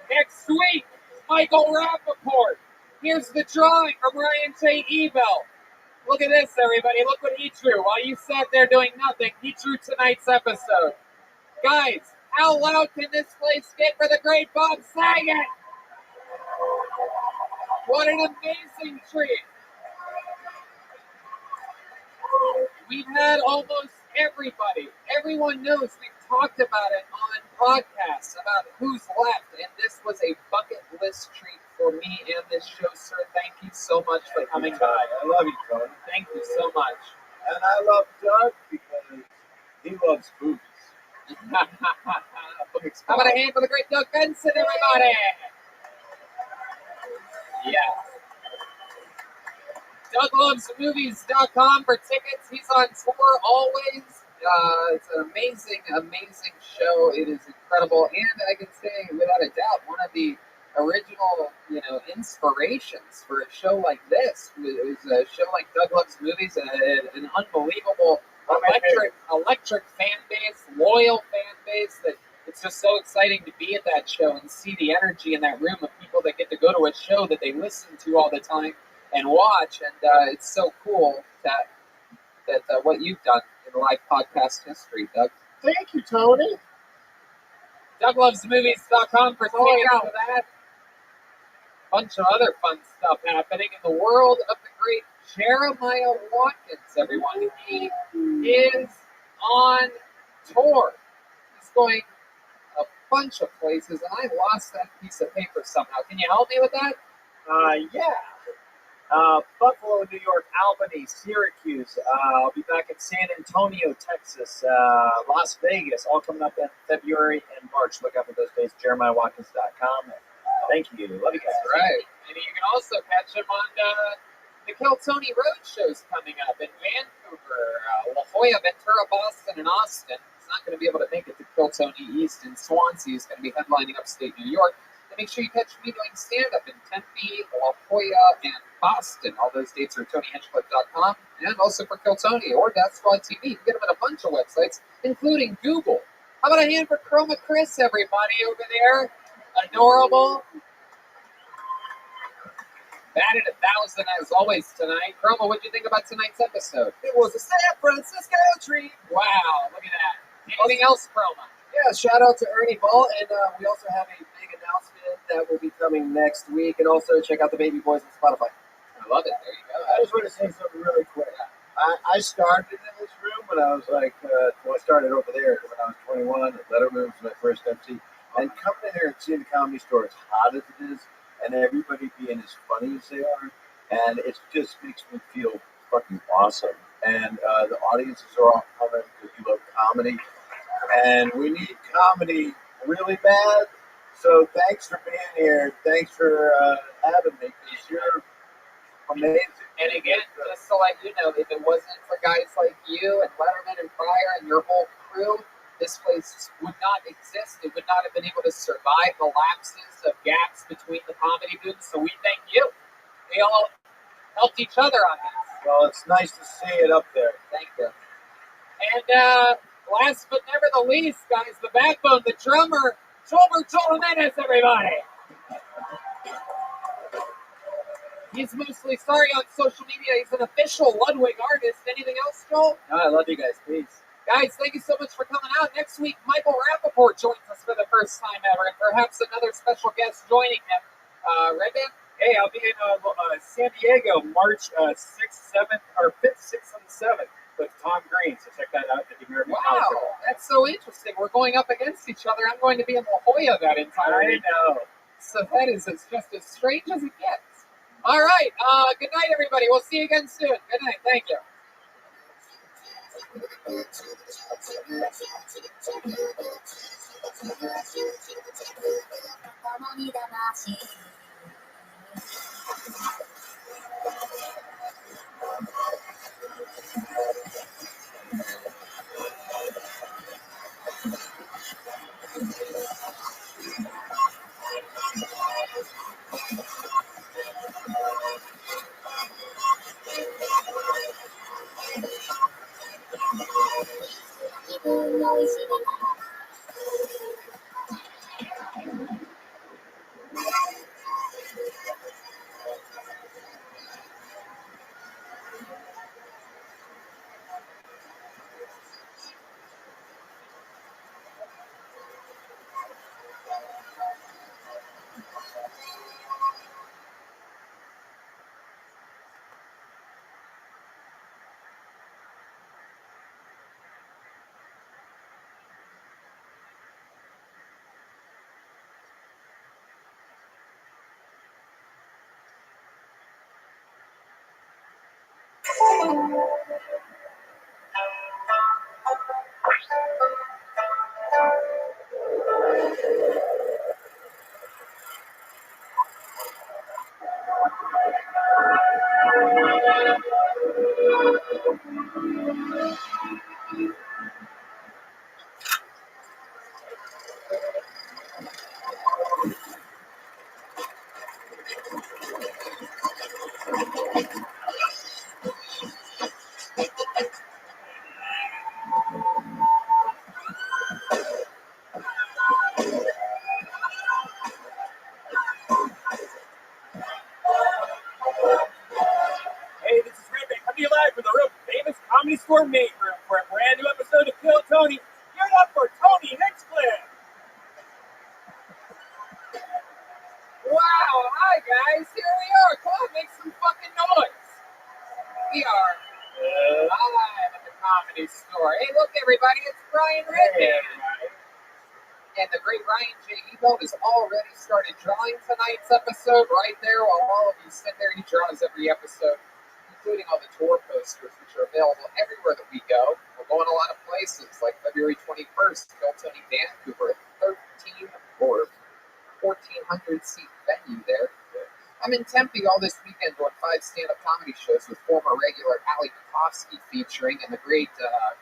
Next week, Michael Rappaport. Here's the drawing from Ryan Tate Ebel. Look at this, everybody. Look what he drew. While you sat there doing nothing, he drew tonight's episode. Guys, how loud can this place get for the great Bob Saget? What an amazing treat. We've had almost everybody. Everyone knows we've talked about it on podcasts about who's left, and this was a bucket list treat for me and this show, sir. Thank you so much for coming by. I love you, Tony. Thank you so much. And I love Doug because he loves boobies. How about a hand for the great Doug Benson, everybody? Yes. DougLovesMovies.com for tickets. He's on tour always. It's an amazing, amazing show. It is incredible, and I can say without a doubt, one of the original, inspirations for a show like this was a show like Doug Loves Movies, an unbelievable electric fan base, loyal fan base. That it's just so exciting to be at that show and see the energy in that room of people that get to go to a show that they listen to all the time and watch, and it's so cool that what you've done in live podcast history, Doug. Thank you, Tony. DougLovesMovies.com for tickets to that. Bunch of other fun stuff happening in the world of the great Jeremiah Watkins, everyone. He is on tour. He's going a bunch of places, and I lost that piece of paper somehow. Can you help me with that? Yeah. Buffalo, New York, Albany, Syracuse. I'll be back in San Antonio, Texas, Las Vegas, all coming up in February and March. Look out for those days, JeremiahWatkins.com. Thank you. Love you guys. That's right. And you can also catch him on the Kill Tony Road shows coming up in Vancouver, La Jolla, Ventura, Boston, and Austin. He's not going to be able to make it to Kill Tony East in Swansea. He's going to be headlining upstate New York. And make sure you catch me doing stand-up in Tempe, La Jolla, and Boston. All those dates are TonyHinchcliffe.com, and also for Kill Tony or Death Squad TV. You can get them at a bunch of websites, including Google. How about a hand for Chroma Chris, everybody, over there? Adorable. Batted 1,000 as always tonight. Chroma, what'd you think about tonight's episode? It was a San Francisco treat. Wow, look at that. Anything else, Chroma? Yeah, shout out to Ernie Ball, and we also have a big announcement that will be coming next week, and also check out the Baby Boys on Spotify. I love it. There you go. I just want to say something really quick. I started in this room when I was like, I started over there when I was 21. At Letterman was my first MC. And coming in here and seeing the Comedy Store as hot as it is, and everybody being as funny as they are, and it just makes me feel fucking awesome. And the audiences are all coming because you love comedy, and we need comedy really bad. So thanks for being here. Thanks for having me, because you're amazing. And again, just to let you know, if it wasn't for guys like you and Letterman and Pryor and your whole crew, this place would not exist. It would not have been able to survive the lapses of gaps between the comedy booths. So we thank you. We all helped each other on this. Well, it's nice to see it up there. Thank you. And last but never the least, guys, the backbone, the drummer, Joel Jimenez, everybody. He's mostly sorry on social media. He's an official Ludwig artist. Anything else, Joel? No, I love you guys. Peace. Guys, thank you so much for coming out. Next week, Michael Rappaport joins us for the first time ever, and perhaps another special guest joining him. Rabbi? Hey, I'll be in San Diego, March 6th, 7th, or 5th, 6th, and 7th with Tom Green. So check that out at the American Comic Con. That's so interesting. We're going up against each other. I'm going to be in La Jolla that entire week. I know. So that is just as strange as it gets. All right. Good night, everybody. We'll see you again soon. Good night. Thank you. from the real famous comedy store main room for a brand new episode of Kill Tony. Give it up for Tony Hinchcliffe. Wow, hi guys, here we are. Come on, make some fucking noise. We are live at the Comedy Store. Hey, look everybody, it's Brian Redman. And the great Ryan J. Ebelt has already started drawing tonight's episode right there while all of you sit there. He draws every episode, including all the tour posters, which are available everywhere that we go. We're going a lot of places, like February 21st, Kill Tony Vancouver, 1,400 seat venue there. I'm in Tempe all this weekend doing 5 stand-up comedy shows with former regular Ali Bukowski featuring and the great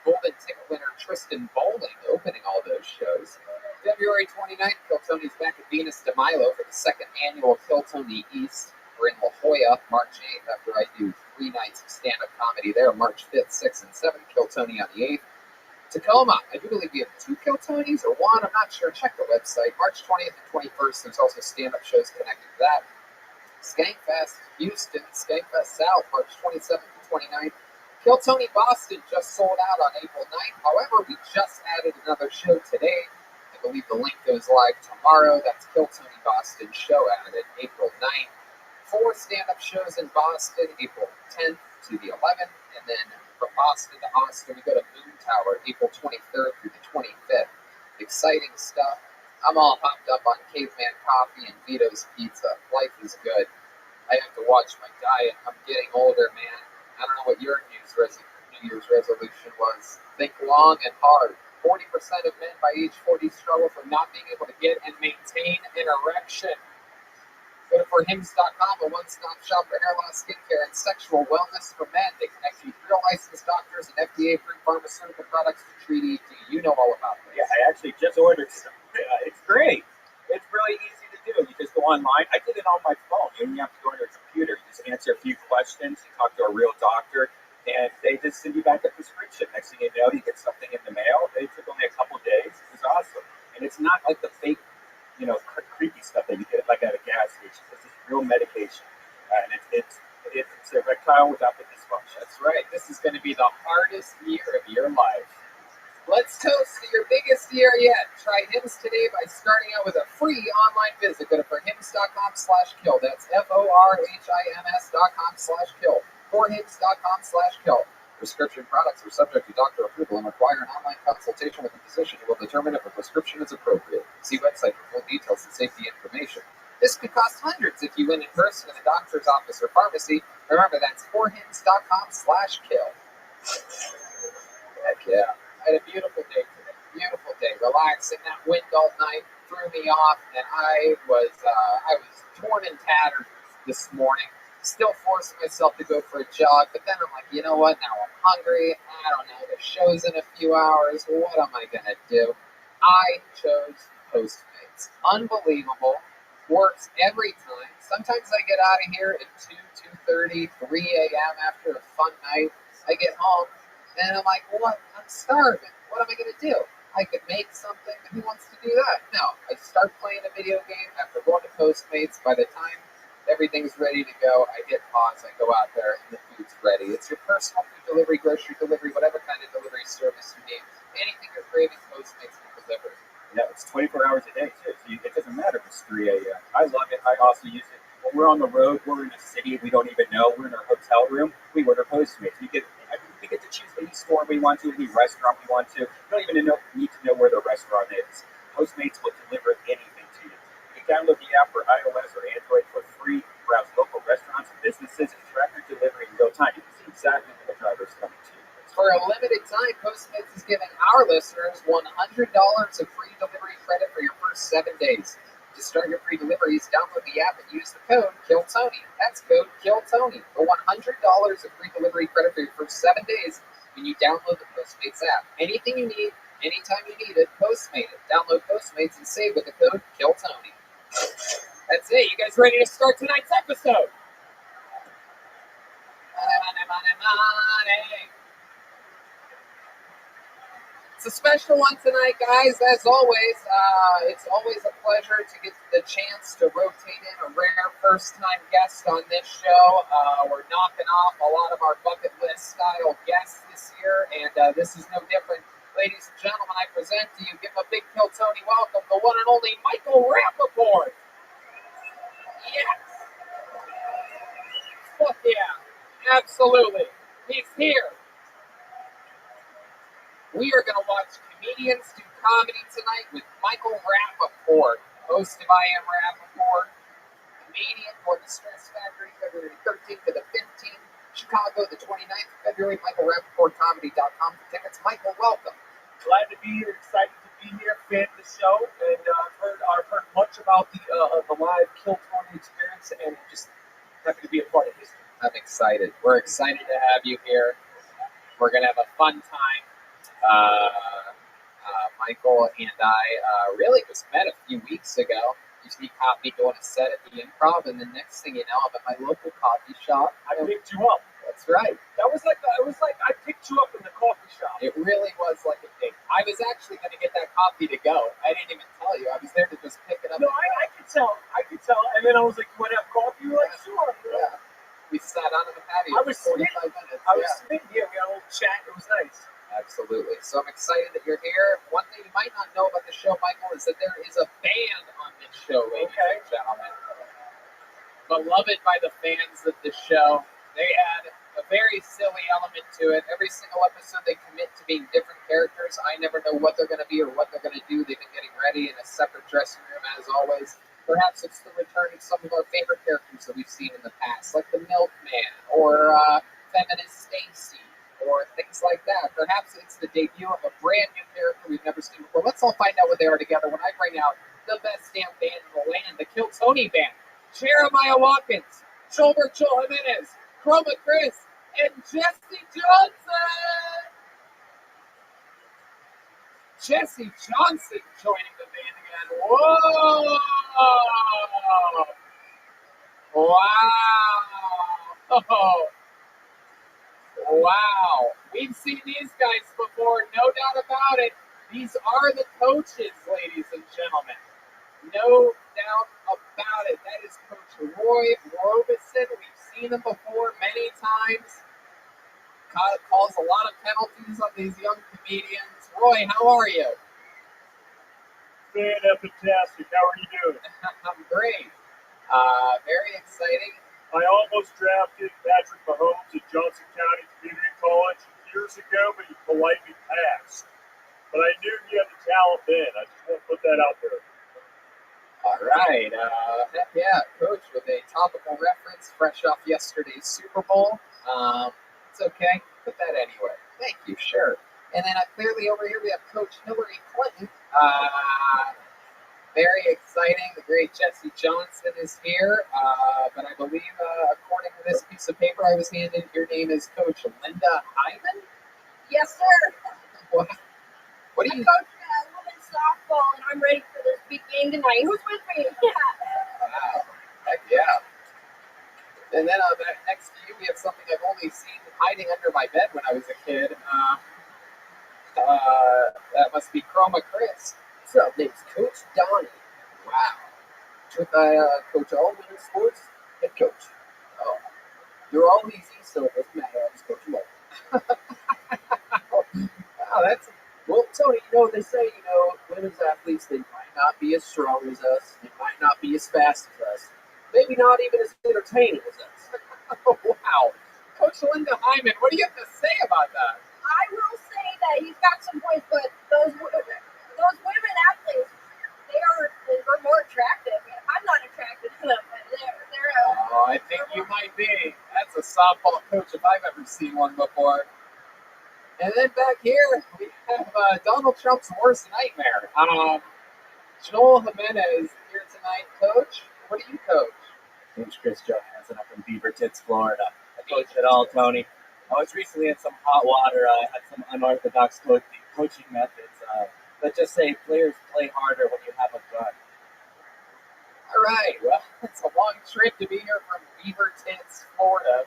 Golden Ticket winner Tristan Bowling opening all those shows. February 29th, Kill Tony's back at Venus de Milo for the 2nd annual Kill Tony East. We're in La Jolla March 8th after I do 3 nights of stand-up comedy there. March 5th, 6th, and 7th, Kill Tony on the 8th. Tacoma, I do believe we have 2 Kill Tonys or 1, I'm not sure. Check the website. March 20th and 21st, there's also stand-up shows connected to that. Skankfest Houston, Skankfest South, March 27th and 29th. Kill Tony Boston just sold out on April 9th. However, we just added another show today. I believe the link goes live tomorrow. That's Kill Tony Boston show added April 9th. 4 stand-up shows in Boston, April 10th to the 11th. And then from Boston to Austin, we go to Moon Tower, April 23rd through the 25th. Exciting stuff. I'm all hopped up on Caveman Coffee and Vito's Pizza. Life is good. I have to watch my diet. I'm getting older, man. I don't know what your New Year's resolution was. Think long and hard. 40% of men by age 40 struggle from not being able to get and maintain an erection. Go to forhims.com, a one-stop shop for hair loss, skincare, and sexual wellness for men. They connect you with real licensed doctors and FDA-approved pharmaceutical products to treat ED. You know all about this. Yeah, I actually just ordered some. It's great. It's really easy to do. You just go online. I did it on my phone. You don't have to go on your computer. You just answer a few questions. You talk to a real doctor, and they just send you back a prescription. Next thing you know, you get something in the mail. It took only a couple days. It was awesome. And it's not like the fake, creepy stuff that you get like at a gas station. This is real medication. And it's erectile without the dysfunction. That's right. This is going to be the hardest year of your life. Let's toast to your biggest year yet. Try Hims today by starting out with a free online visit. Go to forhims.com/kill. That's forhims.com/kill. forhims.com/kill. Prescription products are subject to doctor approval and require an online consultation with a physician who will determine if a prescription is appropriate. See website for full details and safety information. This could cost hundreds if you went in person in the doctor's office or pharmacy. Remember, that's forhims.com/kill. Heck yeah. I had a beautiful day today. Beautiful day. Relaxing. That wind all night threw me off, and I was torn and tattered this morning. Still forcing myself to go for a jog, but then I'm like, you know what? Now I'm hungry. I don't know. The show's in a few hours. What am I going to do? I chose Postmates. Unbelievable. Works every time. Sometimes I get out of here at 2, 2:30, 3 a.m. after a fun night. I get home, and I'm like, what? I'm starving. What am I going to do? I could make something, but who wants to do that? No. I start playing a video game after going to Postmates. By the time everything's ready to go, I hit pause, I go out there, and the food's ready. It's your personal food delivery, grocery delivery, whatever kind of delivery service you need. Anything you're craving, Postmates can deliver. Yeah, it's 24 hours a day, too. So it doesn't matter if it's 3 a.m. I love it. I also use it. When we're on the road, we're in a city we don't even know. We're in our hotel room. We order Postmates. We get to choose any store we want to, any restaurant we want to. You don't even need to know where the restaurant is. Postmates will deliver anything to you. You can download the app for iOS or Android for free. Browse local restaurants and businesses and track your delivery in real time. You can see exactly when the driver's coming to you. For a limited time, Postmates is giving our listeners $100 of free delivery credit for your first 7 days. To start your free deliveries, download the app and use the code KILLTONY. That's code KILLTONY for $100 of free delivery credit for your first 7 days when you download the Postmates app. Anything you need, anytime you need it, Postmate it. Download Postmates and save with the code KILLTONY. That's it. You guys ready to start tonight's episode? Money. It's a special one tonight, guys. As always, it's always a pleasure to get the chance to rotate in a rare first-time guest on this show. We're knocking off a lot of our bucket list style guests this year, and this is no different. Ladies and gentlemen, I present to you, give a big Kill Tony welcome, the one and only Michael Rappaport. Yes. Fuck yeah. Absolutely. He's here. We are going to watch comedians do comedy tonight with Michael Rappaport, host of I Am Rappaport, comedian for the Stress Factory, February 13th to the 15th, Chicago, the 29th of February, MichaelRappaportComedy.com for tickets. Michael, welcome. Glad to be here, excited to be here, fan of the show, and I've heard much about the live Kill Tony experience, and just happy to be a part of history. I'm excited. We're excited to have you here. We're going to have a fun time. Michael and I really was met a few weeks ago. He caught me doing a set at the Improv, and the next thing you know, I'm at my local coffee shop. I picked you up. That's right. It was like I picked you up in the coffee shop. It really was like a date. I was actually going to get that coffee to go. I didn't even tell you. I was there to just pick it up. No, I could tell. And then I was like, "You want to have coffee?" You were like, "Sure." Yeah. We sat on the patio I was for 45 minutes. I was sitting here. We had a little chat. It was nice. Absolutely. So I'm excited that you're here. One thing you might not know about the show, Michael, is that there is a band on this show, ladies and gentlemen. Beloved by the fans of the show. They add a very silly element to it. Every single episode they commit to being different characters. I never know what they're going to be or what they're going to do. They've been getting ready in a separate dressing room, as always. Perhaps it's the return of some of our favorite characters that we've seen in the past, like the Milkman or Feminist Stacy, or things like that. Perhaps it's the debut of a brand new character we've never seen before. Let's all find out what they are together when I bring out the best damn band in the land, the Kill Tony Band. Jeremiah Watkins, Schulberg Joel Jimenez, Chroma Chris, and Jesse Johnson. Jesse Johnson joining the band again. Whoa! Wow! Wow, we've seen these guys before, no doubt about it. These are the coaches, ladies and gentlemen. No doubt about it. That is Coach Roy Robison. We've seen him before many times. Calls a lot of penalties on these young comedians. Roy, how are you? Fantastic. How are you doing? I'm great. Very exciting. I almost drafted Patrick Mahomes at Johnson County Community College years ago, but he politely passed. But I knew he had the talent then. I just want to put that out there. All right. Heck yeah, Coach, with a topical reference fresh off yesterday's Super Bowl. It's okay. Put that anywhere. Thank you. Sure. And then clearly over here we have Coach Hillary Clinton. Very exciting. The great Jesse Johnson is here. But I believe, according to this piece of paper I was handed, your name is Coach Linda Hyman? Yes, sir. What do you... I coach women's softball, and I'm ready for this big game tonight. Who's with me? Wow. Heck yeah. And then next to you, we have something I've only seen hiding under my bed when I was a kid. That must be Chroma Chris. What's up, name's Coach Donnie. Wow. With coach all winter sports, head coach. Oh. You're all easy, so it doesn't matter. I'll just coach them all. Wow, that's... Well, Tony, they say, women's athletes, they might not be as strong as us. They might not be as fast as us. Maybe not even as entertaining as us. Wow. Coach Linda Hyman, what do you have to say about that? I will say that he's got some points, but those women athletes, they're more attractive. I'm not attracted to them, but they're Oh, I think you might be. That's a softball coach if I've ever seen one before. And then back here, we have Donald Trump's worst nightmare. Joel Jimenez here tonight. Coach, what do you coach? Coach Chris Johansson up in Beaver Tits, Florida. I coach it all, Tony. I was recently in some hot water. I had some unorthodox coaching methods. Let's just say players play harder when you have a gun. All right. Well, it's a long trip to be here from Beaver Tits, Florida.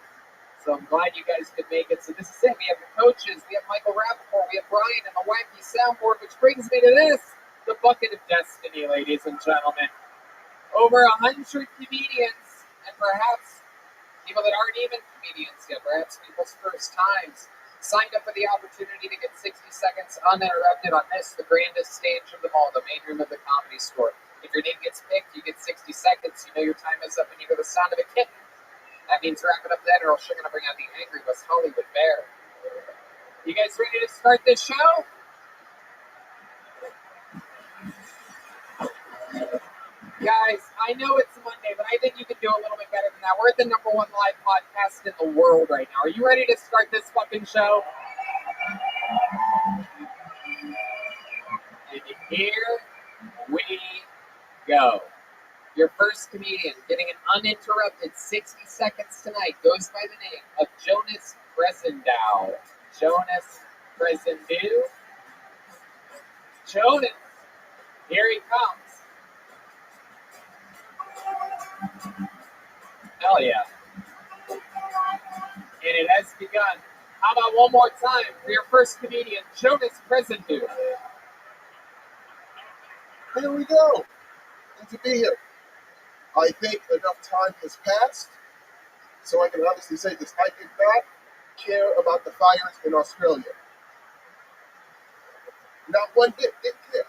So I'm glad you guys could make it. So this is it. We have the coaches. We have Michael Rappaport. We have Brian and the wacky soundboard, which brings me to this. The bucket of destiny, ladies and gentlemen. Over 100 comedians, and perhaps people that aren't even comedians yet, perhaps people's first times, signed up for the opportunity to get 60 seconds uninterrupted on this, the grandest stage of them all, the main room of the Comedy Store. If your name gets picked, you get 60 seconds. You know your time is up when you hear the sound of a kitten. That means wrap it up then, or else you're going to bring out the angry West Hollywood Bear. You guys ready to start this show? Guys, I know it's Monday, but I think you can do a little bit better than that. We're at the #1 live podcast in the world right now. Are you ready to start this fucking show? And here we go. Your first comedian getting an uninterrupted 60 seconds tonight goes by the name of Jonas Bresendow. Jonas Bresendow. Jonas, here he comes. Hell yeah. And it has begun. How about one more time for your first comedian, Jonas Bresendow. Here we go. Good to be here. I think enough time has passed, so I can honestly say this. I did not care about the fires in Australia. Not one bit, didn't care.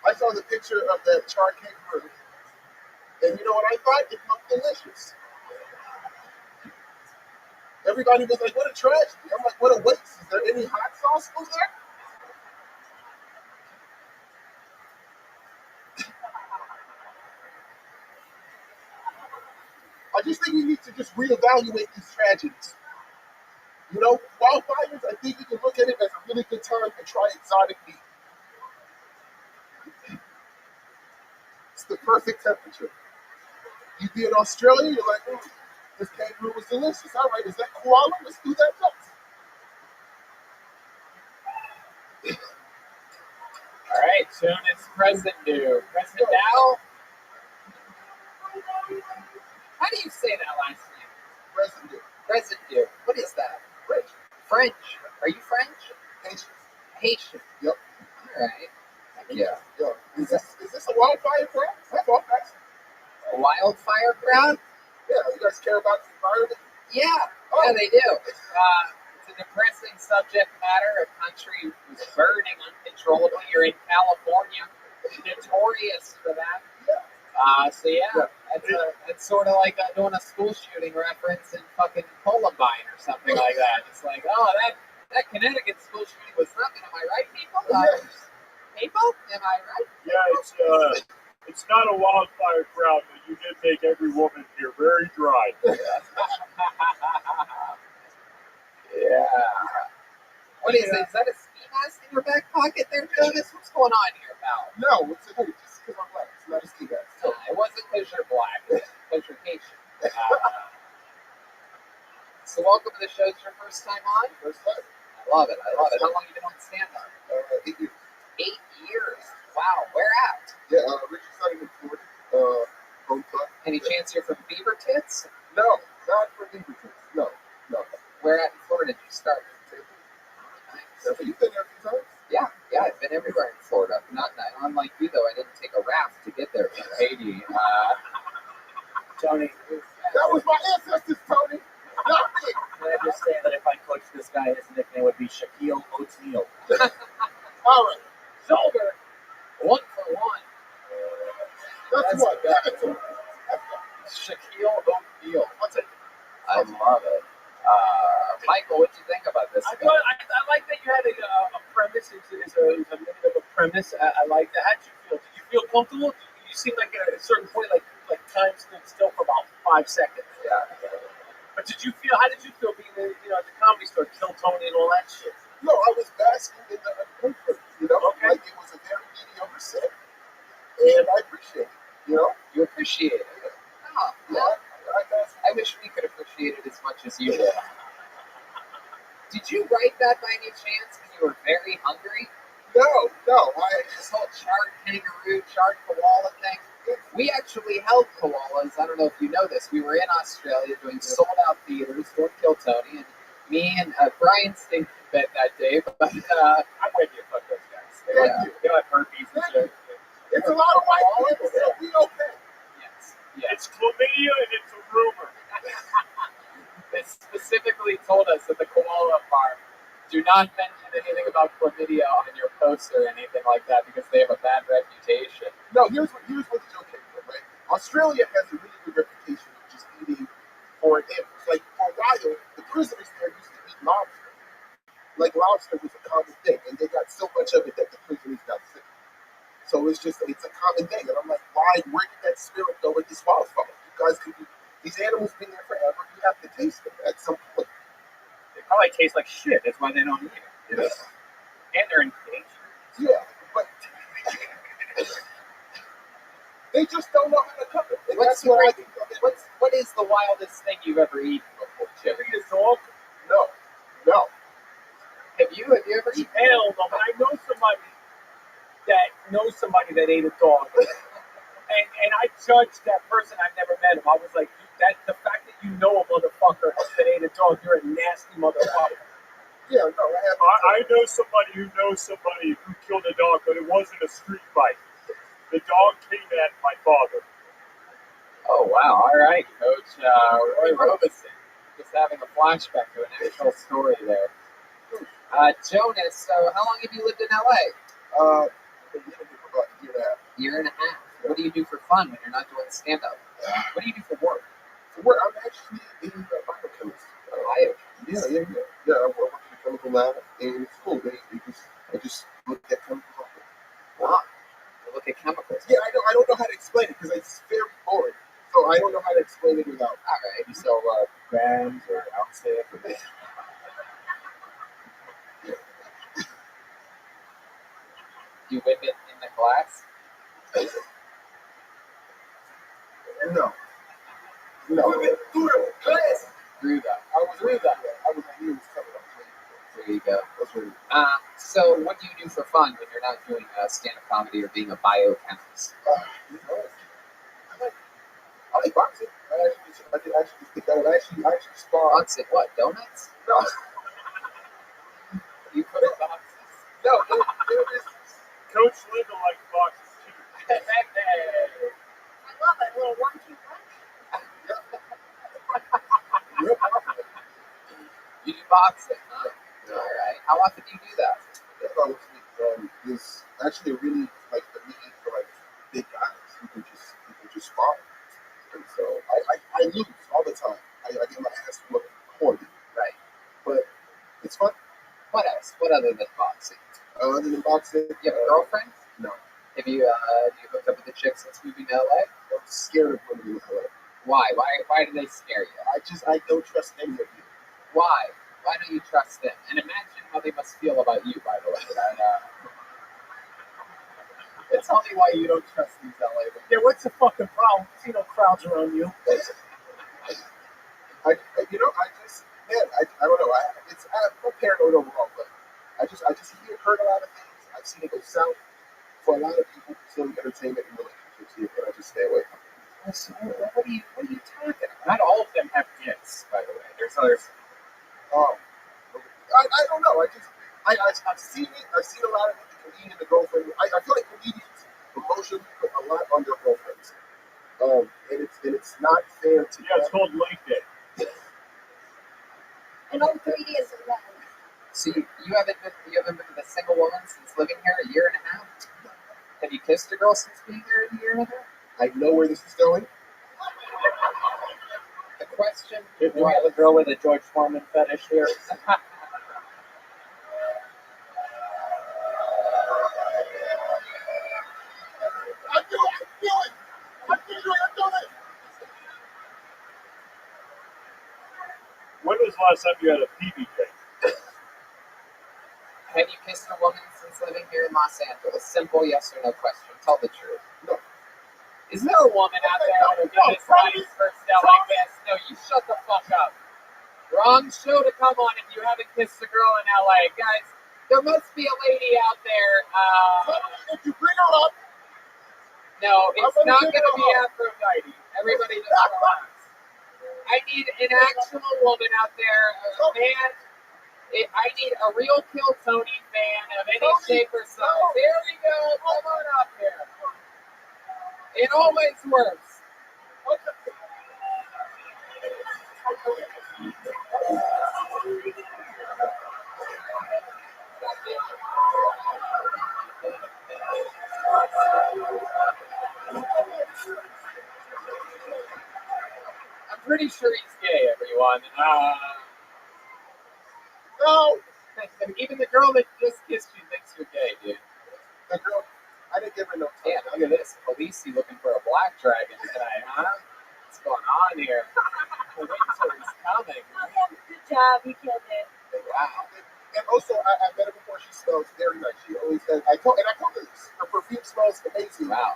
I saw the picture of that charred kangaroo, and you know what I thought? It looked delicious. Everybody was like, what a tragedy. I'm like, what a waste. Is there any hot sauce over there? I just think we need to just reevaluate these tragedies. You know, wildfires, I think we can look at it as a really good time to try exotic meat. It's the perfect temperature. You'd be in Australia, you're like, this kangaroo was delicious. All right, is that koala? Let's do that next. All right, Jonas Bresendow. Bresendow? How do you say that last name? Bresendow. Bresendow. What is that? French. French. Are you French? Haitian. Haitian. Yep. All right. Yeah. Yeah. Is this a wildfire crowd? That's all guys. A wildfire crowd? Yeah, you guys care about the environment? Yeah. Oh. Yeah, they do. It's a depressing subject matter. A country was burning uncontrollably. You're in California. Notorious for that. It's sort of like doing a school shooting reference in fucking Columbine or something like that. It's like, oh, that Connecticut school shooting was nothing. Am I right, people? People? Am I right? Yeah, it's not a wildfire crowd, but you did make every woman here very dry. Yeah. What is it? Is that a ski mask in your back pocket there, Jonas? What's going on here, pal? No, it's just because I'm black. It's not a ski mask. It wasn't because you're black. It was because you're Haitian. So welcome to the show. It's your first time on? First time. I love it. How long have you been on stand-up? 8 years. 8 years. Wow. Where at? Yeah, Richard started in Florida. Hometown. Any chance you're from Beaver Tits? No, not from Beaver Tits. No. Where at in Florida did you start? So you've been there a few times? Yeah, I've been everywhere in Florida. Not unlike you though, I didn't take a raft to get there from Haiti. Tony, that was my ancestors, Tony. Not me. Can I just say that if I coached this guy, his nickname would be Shaquille O'Neal. All right. Shoulder. 1 for 1. That's what. Shaquille O'Neal. I'll take it. I love it. Michael, what do you think about this? I like that you had a premise. It's a minute of a premise. I like that. How did you feel? Did you feel comfortable? You seemed like at a certain point, like time stood still for about 5 seconds. Yeah. But how did you feel being at the Comedy Store, Kill Tony and all that shit? No, I was basking in the comfort. Okay. Like it was a very mediocre set, and I appreciate it. You appreciate it. Oh, yeah. I wish we could appreciate it as much as you did. Did you write that by any chance when you were very hungry? No. This whole charred kangaroo, charred koala thing. We actually held koalas. I don't know if you know this. We were in Australia doing sold-out theaters for Kill Tony, and me and Brian stayed in bed that day. But I'm with you. Fuck those guys. They have herpes and shit. It's a lot of white people. They'll be okay. Yes. Yes. It's chlamydia and it's a rumor. They specifically told us at the koala farm, do not mention anything about chlamydia on your post or anything like that because they have a bad reputation. No, here's what the joke came from, right? Australia has a really good reputation of just eating foreign animals. Like, for a while, the prisoners there used to eat lobster. Like, lobster was a common thing, and they got so much of it that the prisoners got sick. So it's a common thing. And I'm like, where did that spirit go with this wildfire? You guys could be, these animals been there forever. You have to taste them at some point. They probably taste like shit. That's why they don't eat it. Yeah. And they're endangered. Yeah, but they just don't know how to cook it. And that's what I think. What is the wildest thing you've ever eaten before, Chip? Eat a dog? No. Have you ever eaten? Hell no, but I know somebody that ate a dog. And I judged that person. I've never met him. I was like, the fact that you know a motherfucker that ate a dog, you're a nasty motherfucker. Yeah, no, I know somebody who knows somebody who killed a dog, but it wasn't a street fight. The dog came at my father. Oh, wow. All right, Coach Roy Robeson. Just having a flashback to an actual story there. Jonas, so how long have you lived in LA? I've been living here for about a year and a half. Year and a half. What do you do for fun when you're not doing stand-up? What do you do for work? For work, I'm actually a biochemist. Biochemist? Yeah, I work in a chemical lab, and it's cool. I just look at chemicals. Wow. You look at chemicals. Yeah, I don't know how to explain it because it's very boring. So I don't know how to explain it without. All right. You sell grams or ounces or You whip it in the glass? No. Through that. I was coming up. There you go. That's really So what do you do for fun when you're not doing stand-up comedy or being a biochemist? I like boxing. I actually spar. Boxing what? Donuts? No. You put in boxes? No, there is. Coach Linda likes boxes too. I love it. A little 1-2 punch. You do boxing, huh? All right. How often do you do that? There's actually really like the need for like big guys who can just spar. And so I lose all the time. I get my ass whooped horribly. Right. But it's fun. What else? What other than boxing? Other than boxing, You have a girlfriend? no. Have you hooked up with a chick since moving to LA? I'm scared of women in LA. Why? Why do they scare you? I don't trust any of you. Why? Why don't you trust them? And imagine how they must feel about you, by the way. Tell me why you don't trust these LA women. Yeah, what's the fucking problem? See no crowds around you. I don't know. I'm paranoid overall, but I just heard a lot of things. I've seen it go south for a lot of people pursuing entertainment and relationships here, and I just stay away from it. what are you talking about? Not all of them have gifts, by the way. There's others. I don't know. I've seen it. I've seen a lot of it. The comedian and the girlfriend. I feel like comedians emotionally put a lot on their girlfriends, and it's not fair to. Yeah, it's called Lake Day. And all 3 days of that. So you haven't been with a single woman since living here a year and a half? Have you kissed a girl since being here a year and a half? I know where this is going. The question: Do we have a girl with a George Foreman fetish here? When was the last time you had a PB date? Have you kissed a woman since living here in Los Angeles? Simple yes or no question. Tell the truth. No. Is there a woman out there who got his nice first out like this? No, you shut the fuck up. Wrong show to come on if you haven't kissed a girl in LA. Guys, there must be a lady out there. If you bring her up, No, it's not going to be Aphrodite. Everybody just relax. I need an actual woman out there, a fan. I need a real Kill Tony fan of any shape or size. There we go. Come on up here. It always works. I'm pretty sure he's gay, everyone. No! Even the girl that just kissed you thinks you're gay, dude. The girl, I didn't give her no time. Yeah, look at this. Khaleesi looking for a black dragon tonight, huh? What's going on here? The winter is coming. Good job, you killed it. Wow. And also, I met her before. She smells very nice. She always says, I told her this. Her perfume smells amazing. Wow.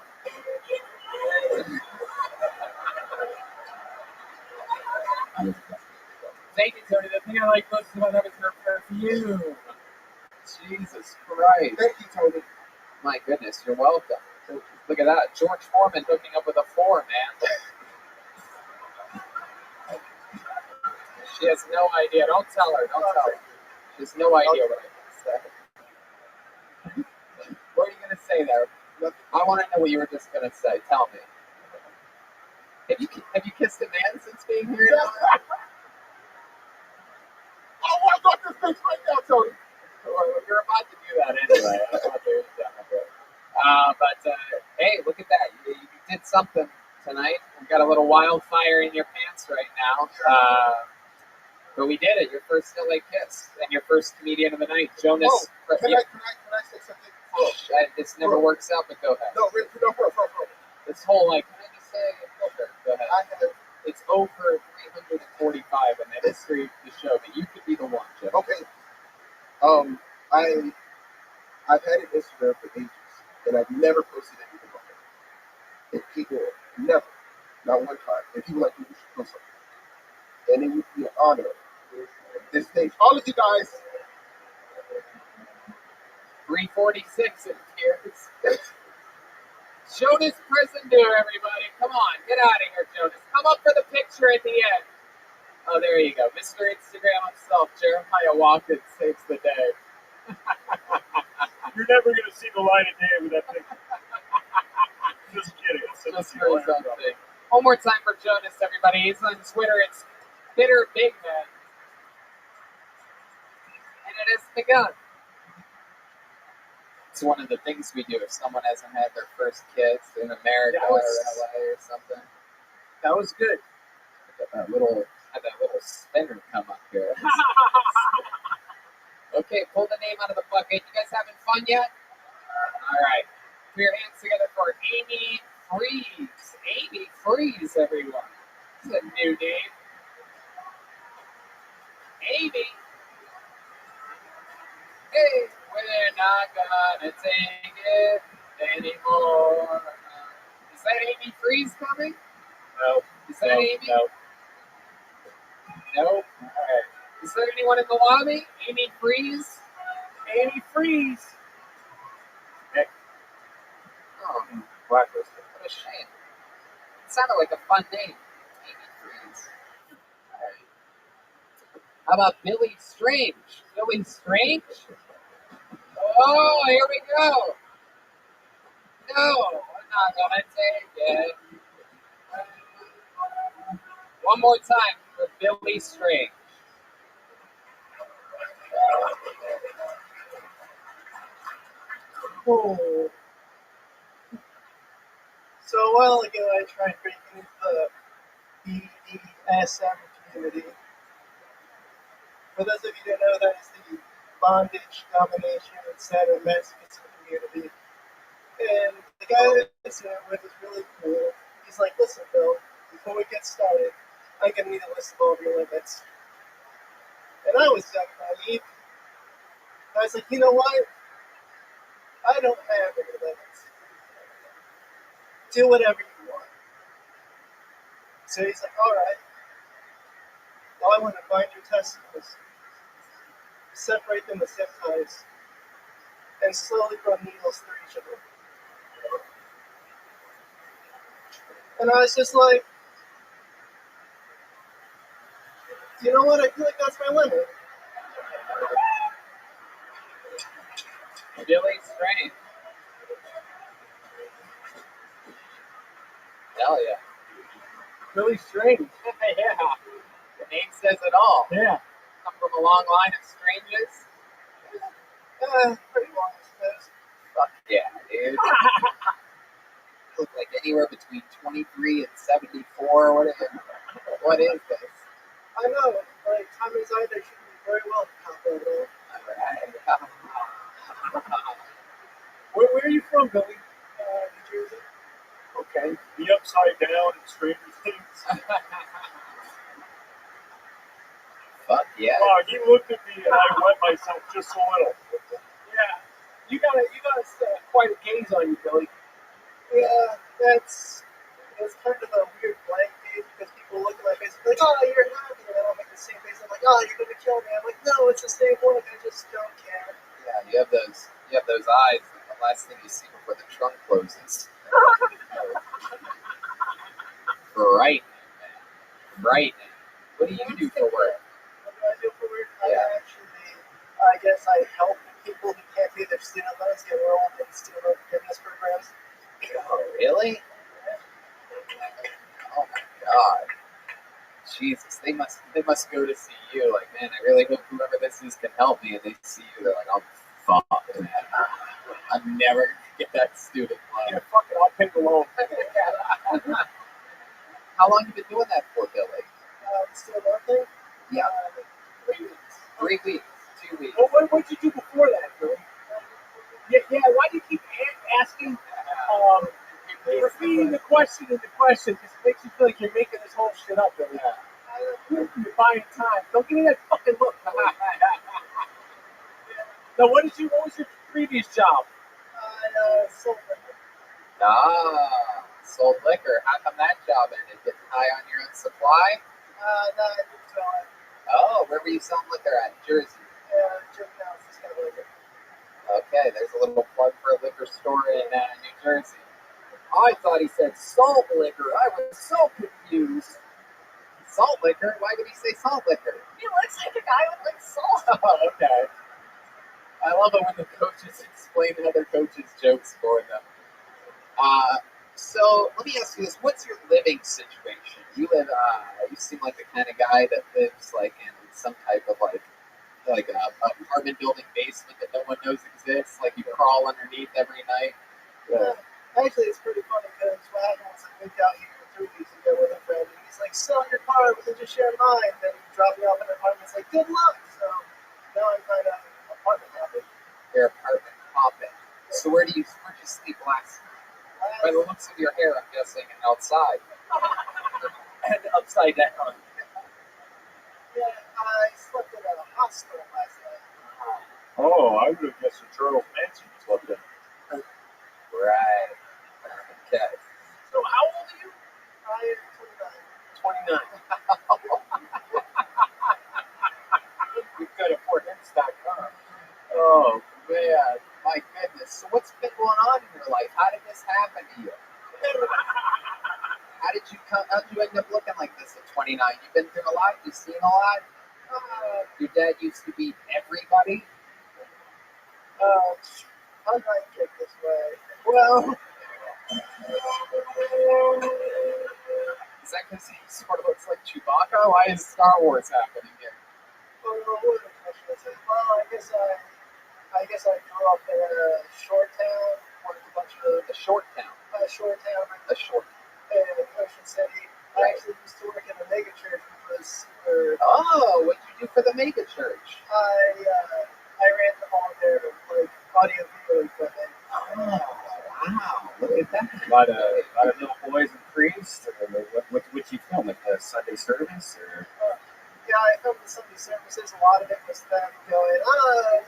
Thank you, Tony. The thing I like most about that is her perfume. Jesus Christ. Thank you, Tony. My goodness, you're welcome. Look at that. George Foreman hooking up with a 4, man. She has no idea. Don't tell her. Don't tell her. She has no idea what I'm going to say. What are you going to say there? I want to know what you were just going to say. Tell me. Have you kissed a man since being here? Oh, I got this bitch right now, Tony. Well, you're about to do that anyway. I don't want to do that. Hey, look at that. You did something tonight. We've got a little wildfire in your pants right now. But we did it. Your first LA kiss and your first comedian of the night, Jonas. Oh, can I say something? This never works out, but go ahead. No, bro. This whole, can I just say, go ahead. It's over 345 in the history of the show, but you could be the one, Joe. Okay. I've had an Instagram for ages, and I've never posted anything on it. And people, never, not one time. And people like, you should post something. And it would be an honor. This stage, all of you guys. 346 in here. Jonas Presender, everybody. Come on, get out of here, Jonas. Come up for the picture at the end. Oh, there you go. Mr. Instagram himself, Jeremiah Watkins, saves the day. You're never going to see the light of day with that picture. Just kidding. Just for something. One more time for Jonas, everybody. He's on Twitter. It's Bitter Big Man. And it has begun. It's one of the things we do if someone hasn't had their first kiss in America or LA or something. That was good. Had that little spinner come up here. Okay, pull the name out of the bucket. You guys having fun yet? All right. Put your hands together for Amy Freeze. Amy Freeze, everyone. This is a new name. Amy. Hey, we're not gonna take it anymore. Is that Amy Freeze coming? No. Is that Amy? No. Nope. All right. Is there anyone in the lobby? Amy Freeze? Amy Freeze. Okay. Oh, Blacklisted. what a shame. It sounded like a fun name. Amy Freeze. All right. How about Billy Strange? Billy Strange? Oh, here we go. No, I'm not gonna take it. One more time for Billy Strange. Oh. So a while ago, I tried breaking into the BDSM community. For those of you who don't know, that is the bondage, domination, and sadomasochism community. And the guy that I was in it with is really cool. He's like, listen, Bill, before we get started, I'm going to need a list of all of your limits. And I was young and naive. I was like, you know what? I don't have any limits. Do whatever you want. So he's like, all right. Well, I want to bind your testicles, separate them with zip ties, and slowly run needles through each of them. And I was just like, you know what? I feel like that's my limit. Billy Strange. Hell yeah. Really strange. Yeah. The name says it all. Yeah. Come from a long line of strangers. Pretty long, I suppose. Fuck yeah, dude. Look like anywhere between 23 and 74. What is this? I know. Like, time is either should be very well calculated. Where are you from, Billy? New Jersey. Okay. The Upside Down and Stranger Things. Fuck yeah. Oh, he looked at me and I wet myself just a little. Yeah. You got quite a gaze on you, Billy. Yeah, it's kind of a weird blank gaze because people look at my face like, oh, you're happy, and then I'll make the same face. I'm like, oh, you're gonna kill me. I'm like, no, it's the same look. I just don't care. Yeah, you have those eyes. The last thing you see before the trunk closes. Frightening, man. Frightening. What do you do for work? What do I do for work? Yeah. I guess I help people who can't pay their student loans get enrolled in student loan forgiveness programs. Oh, really? Oh my god. Jesus, they must go to see you. Like, man, I really hope whoever this is can help me. And they see you, they're like, I'm fucked, man. I'm never gonna get that student loan. Yeah, fuck it, I'll pay the loan. How long have you been doing that for, Billy? Student loan thing? Yeah. 3 weeks. 3 weeks. 2 weeks. Well, what did you do before that, Billy? Yeah, why do you keep asking, repeating the question into question? Because it makes you feel like you're making this whole shit up, Billy. You're buying time. Don't give me that fucking look. Now, what was your previous job? Sold liquor. Sold liquor. How come that job ended? Getting high on your own supply? No, I didn't sell it. Oh, where were you selling liquor at? Jersey. Jersey House is kind of liquor. Okay, there's a little plug for a liquor store in New Jersey. I thought he said salt liquor. I was so confused. Salt liquor? Why would he say salt liquor? He looks like a guy with like salt. Oh, okay. I love it when the coaches explain other coaches' jokes for them. So let me ask you this: what's your living situation? You seem like the kind of guy that lives like in some type of like a apartment building basement that no one knows exists. Like you crawl underneath every night. Actually, it's pretty funny because what happened was I moved out here 3 weeks ago with a friend, and he's like, sell your car, we can just share mine. Then he dropped me off in an apartment. It's like, good luck. So now I'm kind of apartment hopping. You're apartment hopping. So where'd you sleep last night? By the looks of your hair, I'm guessing outside. And upside down. Yeah, I slept in a hospital last night. Oh, I would have guessed a Charles Manson slept in. Right. Okay. So how old are you? I am 29. 29. You've got a FortHims.com. Oh, man. My goodness. So what's been going on in your life? How did this happen to you? How'd you end up looking like this at 29? You've been through a lot? You've seen a lot? Your dad used to beat everybody? How did I get this way? Well, is that because he sort of looks like Chewbacca? Why is Star Wars happening here? Well, I guess I grew up in a short town, worked a bunch of A short town. a short town A short. in Ocean City. I actually used to work in a mega church, which was super. Oh, what'd you do for the mega church? I ran all their like audio video equipment. Oh, wow! Look at that. A lot of little boys and priests. What you film at the Sunday service or? Yeah, I filmed the Sunday services. A lot of it was them going,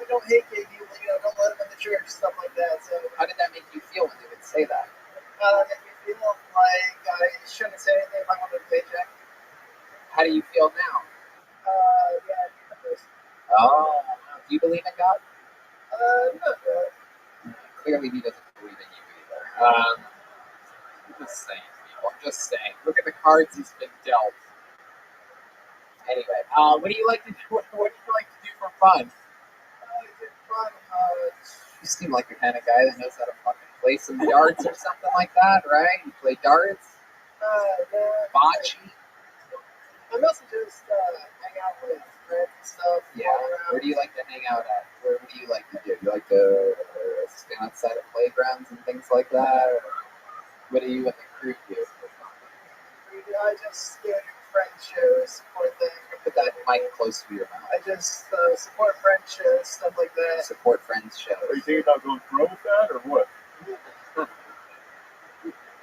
we don't hate gay people, don't let them in the church, stuff like that. So, how did that make you feel when they would say that? It made me feel like I shouldn't say anything if I wanted a paycheck. How do you feel now? Yeah, Oh, do you believe in God? Not really. Clearly, he doesn't believe in you either. I'm just saying, I'm just saying. Look at the cards he's been dealt. Anyway, what do you like to do? What do you like to do for fun? You seem like the kind of guy that knows how to fucking play some darts or something like that, right? You play darts? Yeah. Bocce? I mostly just hang out with friends and stuff. Yeah. Where do you like to hang out at? What do you like to do? You like to stand outside of playgrounds and things like that? Or what do you and the crew do? I just go to friend shows, support them. Put that mic close to your mouth. I just support friend shows, stuff like that. Support friends shows. Are you thinking about going pro with that, or what?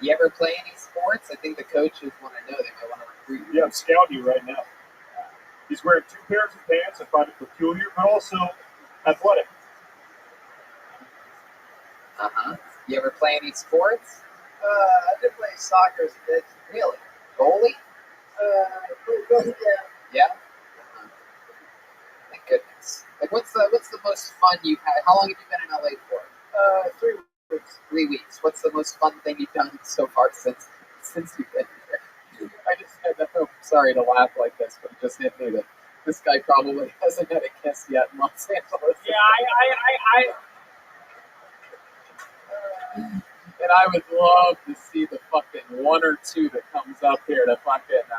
You ever play any sports? I think the coaches want to know. They might want to recruit you. Yeah, I'm scouting you right now. He's wearing 2 pairs of pants. I find it peculiar, but also athletic. You ever play any sports? I did play soccer as a kid. Really? Goalie? Yeah. Yeah? Thank goodness. Like, what's the most fun you've had? How long have you been in LA for? 3 weeks. 3 weeks. What's the most fun thing you've done so far since you've been here? I just had that. I'm sorry to laugh like this, but it just hit me that this guy probably hasn't had a kiss yet in Los Angeles. Yeah, And I would love to see the fucking 1 or 2 that comes up here to fucking.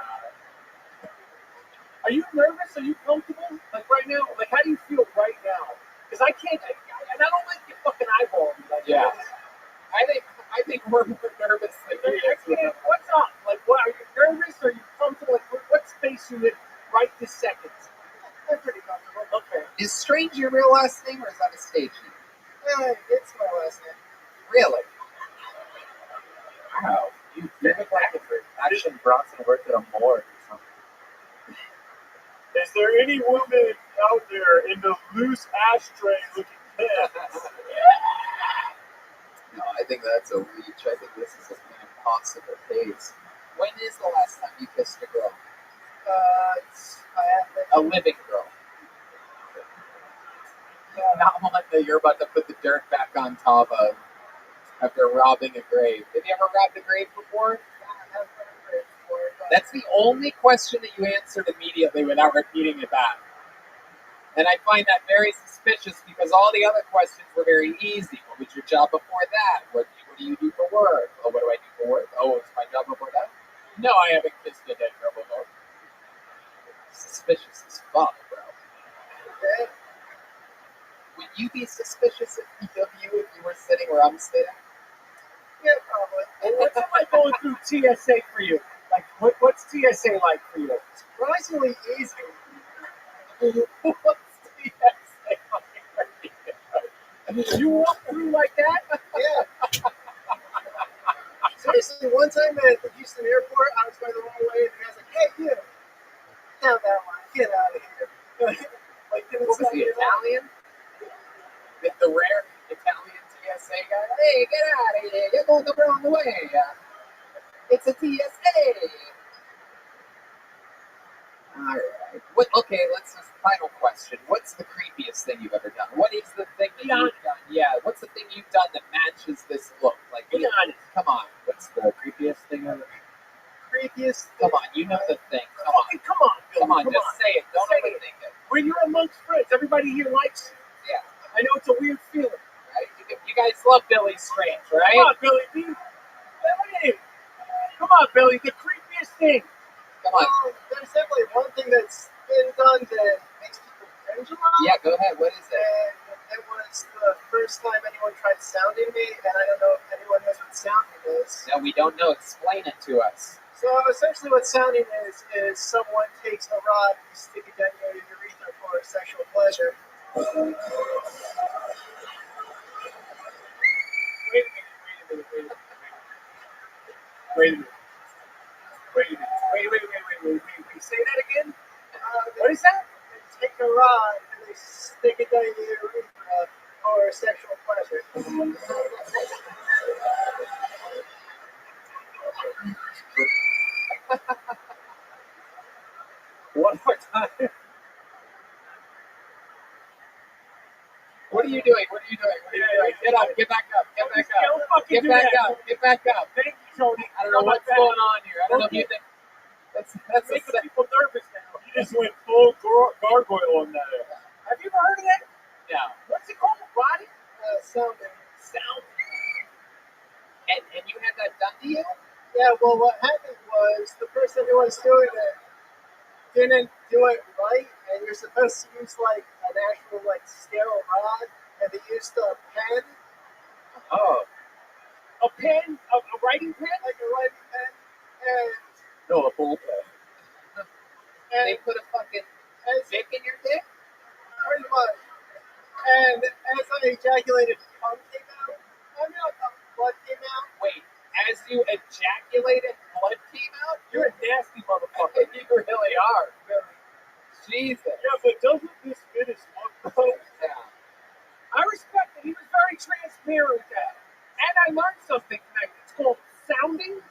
Are you nervous? Are you comfortable? Like right now? Like how do you feel right now? Because I can't, and I don't like your fucking eyeball. Like, Yeah. I think we're more nervous than I can't. What's up? Like, what? Are you nervous? Are you comfortable? Like, what space you in right this second? I'm pretty comfortable. Okay. Is Strange your real last name or is that a stage name? It's my last name. Really? Wow. You look like if Action Bronson worked at a morgue or something. Is there any woman out there in the loose ashtray looking pants? No, I think that's a reach. I think this is an impossible case. When is the last time you kissed a girl? A living girl. Not one that you're about to put the dirt back on top of after robbing a grave. Have you ever robbed a grave before? That's the only question that you answered immediately without repeating it back. And I find that very suspicious because all the other questions were very easy. What was your job before that? What do you do for work? Oh, what do I do for work? Oh, it's my job before that? No, I haven't kissed a dead girl before. Suspicious as fuck, bro. Okay. Would you be suspicious of you if you were sitting where I'm sitting? Yeah, probably. And what's it like going through TSA for you? Like, what's TSA like for you? Surprisingly easy. What's TSA like for you? You walk through like that? Yeah. Seriously, one time at the Houston airport, I was going the wrong way, and the guy's like, "Hey, you, down that line, get out of here." Like, what was he, Italian? The rare Italian TSA guy? Hey, get out of here! You're going the wrong way. It's a TSA. All right. Okay, let's just final question. What's the creepiest thing you've ever done? What is the thing that you've done? Yeah, what's the thing you've done that matches this look? Like, Be honest. Come on. What's the creepiest thing ever? Creepiest? Come on, you know the thing. Come on. Come on, Billy, Come on, come just on. say it. Don't Say overthink it. When you're amongst friends, everybody here likes you. Yeah. I know it's a weird feeling. Right? You guys love Billy Strange, right? Come on, Billy. Come on, Billy. The creepiest thing. Come on. There's definitely one thing that's been done that makes people cringe a lot. Yeah, go ahead. What is it? And it was the first time anyone tried sounding me, and I don't know if anyone knows what sounding is. No, we don't know. Explain it to us. So essentially what sounding is someone takes a rod and stick it down your urethra for sexual pleasure. Wait. Say that again? What is that? They take a rod and they stick it down your urethra for sexual pleasure. One more time. What are you doing? What are you doing? What are you doing? Get up. Get back up. Get back up. Get back up. Get back up. Thank you, Tony. I don't know what's going on here. I don't know if you think that's making people nervous now. You just went full gargoyle on that. Have you ever heard of that? No. What's it called? Roddy? Sounding. And you had that done to you? Yeah, well, what happened was the person who was doing it didn't do it right, and you're supposed to use like an actual like sterile rod, and they used a pen. Oh. A pen? A writing pen? Like a writing pen. And no, a ball pen. And they put a fucking dick in your dick? Pretty much. And as I ejaculated, cum came out. I mean, blood came out. Wait, as you ejaculated, blood came out? You're a nasty motherfucker. You really are. Jesus. Yeah, but doesn't this fit his look? Yeah. I respect that he was very transparent with that. And I learned something tonight. It's called sounding.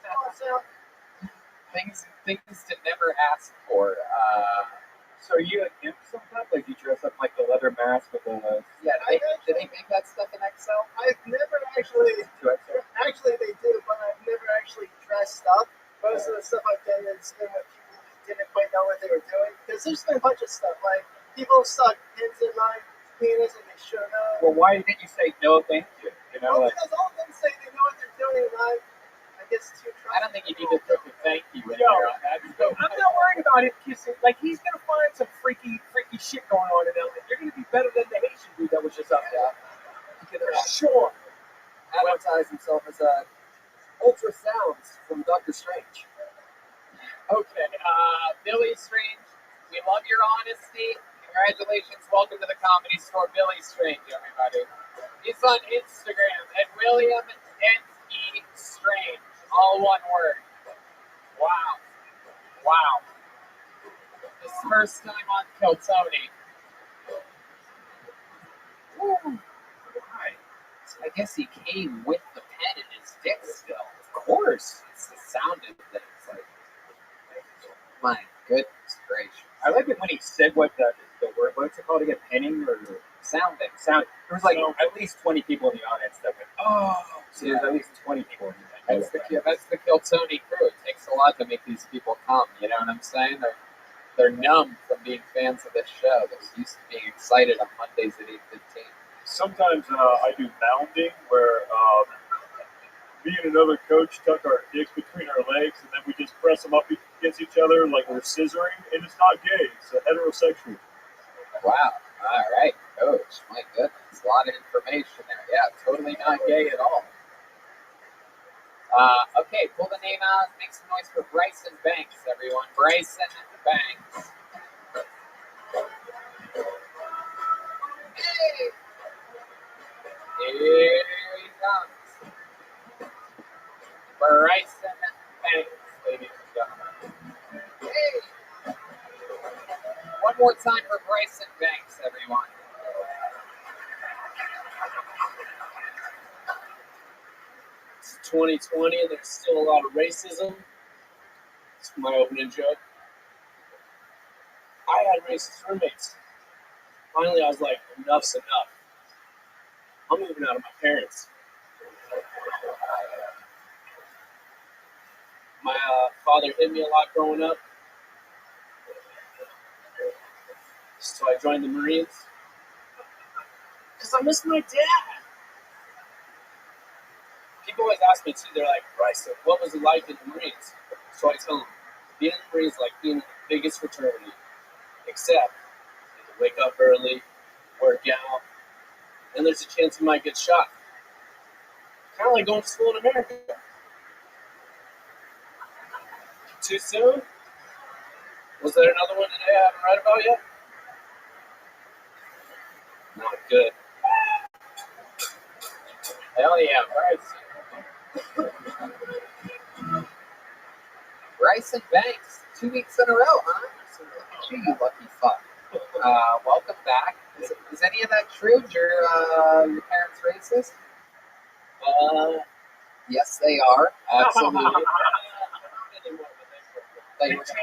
Things to never ask for. So are you an imp sometimes? Like you dress up like the leather mask with the... Yeah, do they make that stuff in Excel? I've never actually... Actually, they do, but I've never actually dressed up. Most of the stuff I've done is when people didn't quite know what they were doing. Because there's been a bunch of stuff, like people stuck pins in my penis and they should have. Well, why didn't you say no thank you? You know, Well, like... because all of them say they know what they're doing, and I guess too I don't think you need to put the thank you in there on that. I'm not worried about it kissing. Like, he's going to find some freaky shit going on in LA. You're going to be better than the Haitian dude that was just up there. Sure. Advertise himself as ultrasounds from Doctor Strange. Okay, Billy Strange, we love your honesty. Congratulations. Welcome to the Comedy Store, Billy Strange, everybody. He's on Instagram at William N.E. Strange. All one word. Wow. Wow. His first time on Kill Tony. Woo. Right. So I guess he came with the pen in his dick still. Of course. It's the sound of things. Like, my goodness gracious. I like it when he said what the word, what's it called again? Penning or sounding? Sound. There was like at least 20 people in the audience that went, oh. So there's at least 20 people in the audience. That's the Kill Tony crew. It takes a lot to make these people come. You know what I'm saying? They're numb from being fans of this show. They're used to being excited on Mondays at 8:15. Sometimes I do mounding where me and another coach tuck our dicks between our legs and then we just press them up against each other like we're scissoring, and it's not gay. It's heterosexual. Wow. All right, coach. My goodness. A lot of information there. Yeah, totally not gay at all. Okay, pull the name out. Make some noise for Bryson Banks, everyone. Bryson Banks. Hey! Here he comes. Bryson Banks, ladies and gentlemen. Hey! One more time for Bryson Banks, everyone. It's 2020 and there's still a lot of racism. It's my opening joke. I had racist roommates. Finally, I was like, enough's enough. I'm moving out of my parents. My father hit me a lot growing up. So I joined the Marines. Because I miss my dad. People always ask me too, they're like, Bryson, what was it like in the Marines? So I tell them, being in the Marines is like being in the biggest fraternity. Except, you have to wake up early, work out, and there's a chance you might get shot. Kind of like going to school in America. Too soon? Was there another one that I haven't read about yet? Not good. Hell yeah, Bryson Banks, 2 weeks in a row, huh? So look at you, you lucky fuck. Welcome back. Is any of that true? Your parents racist? Yes, they are. Absolutely. Like, we're just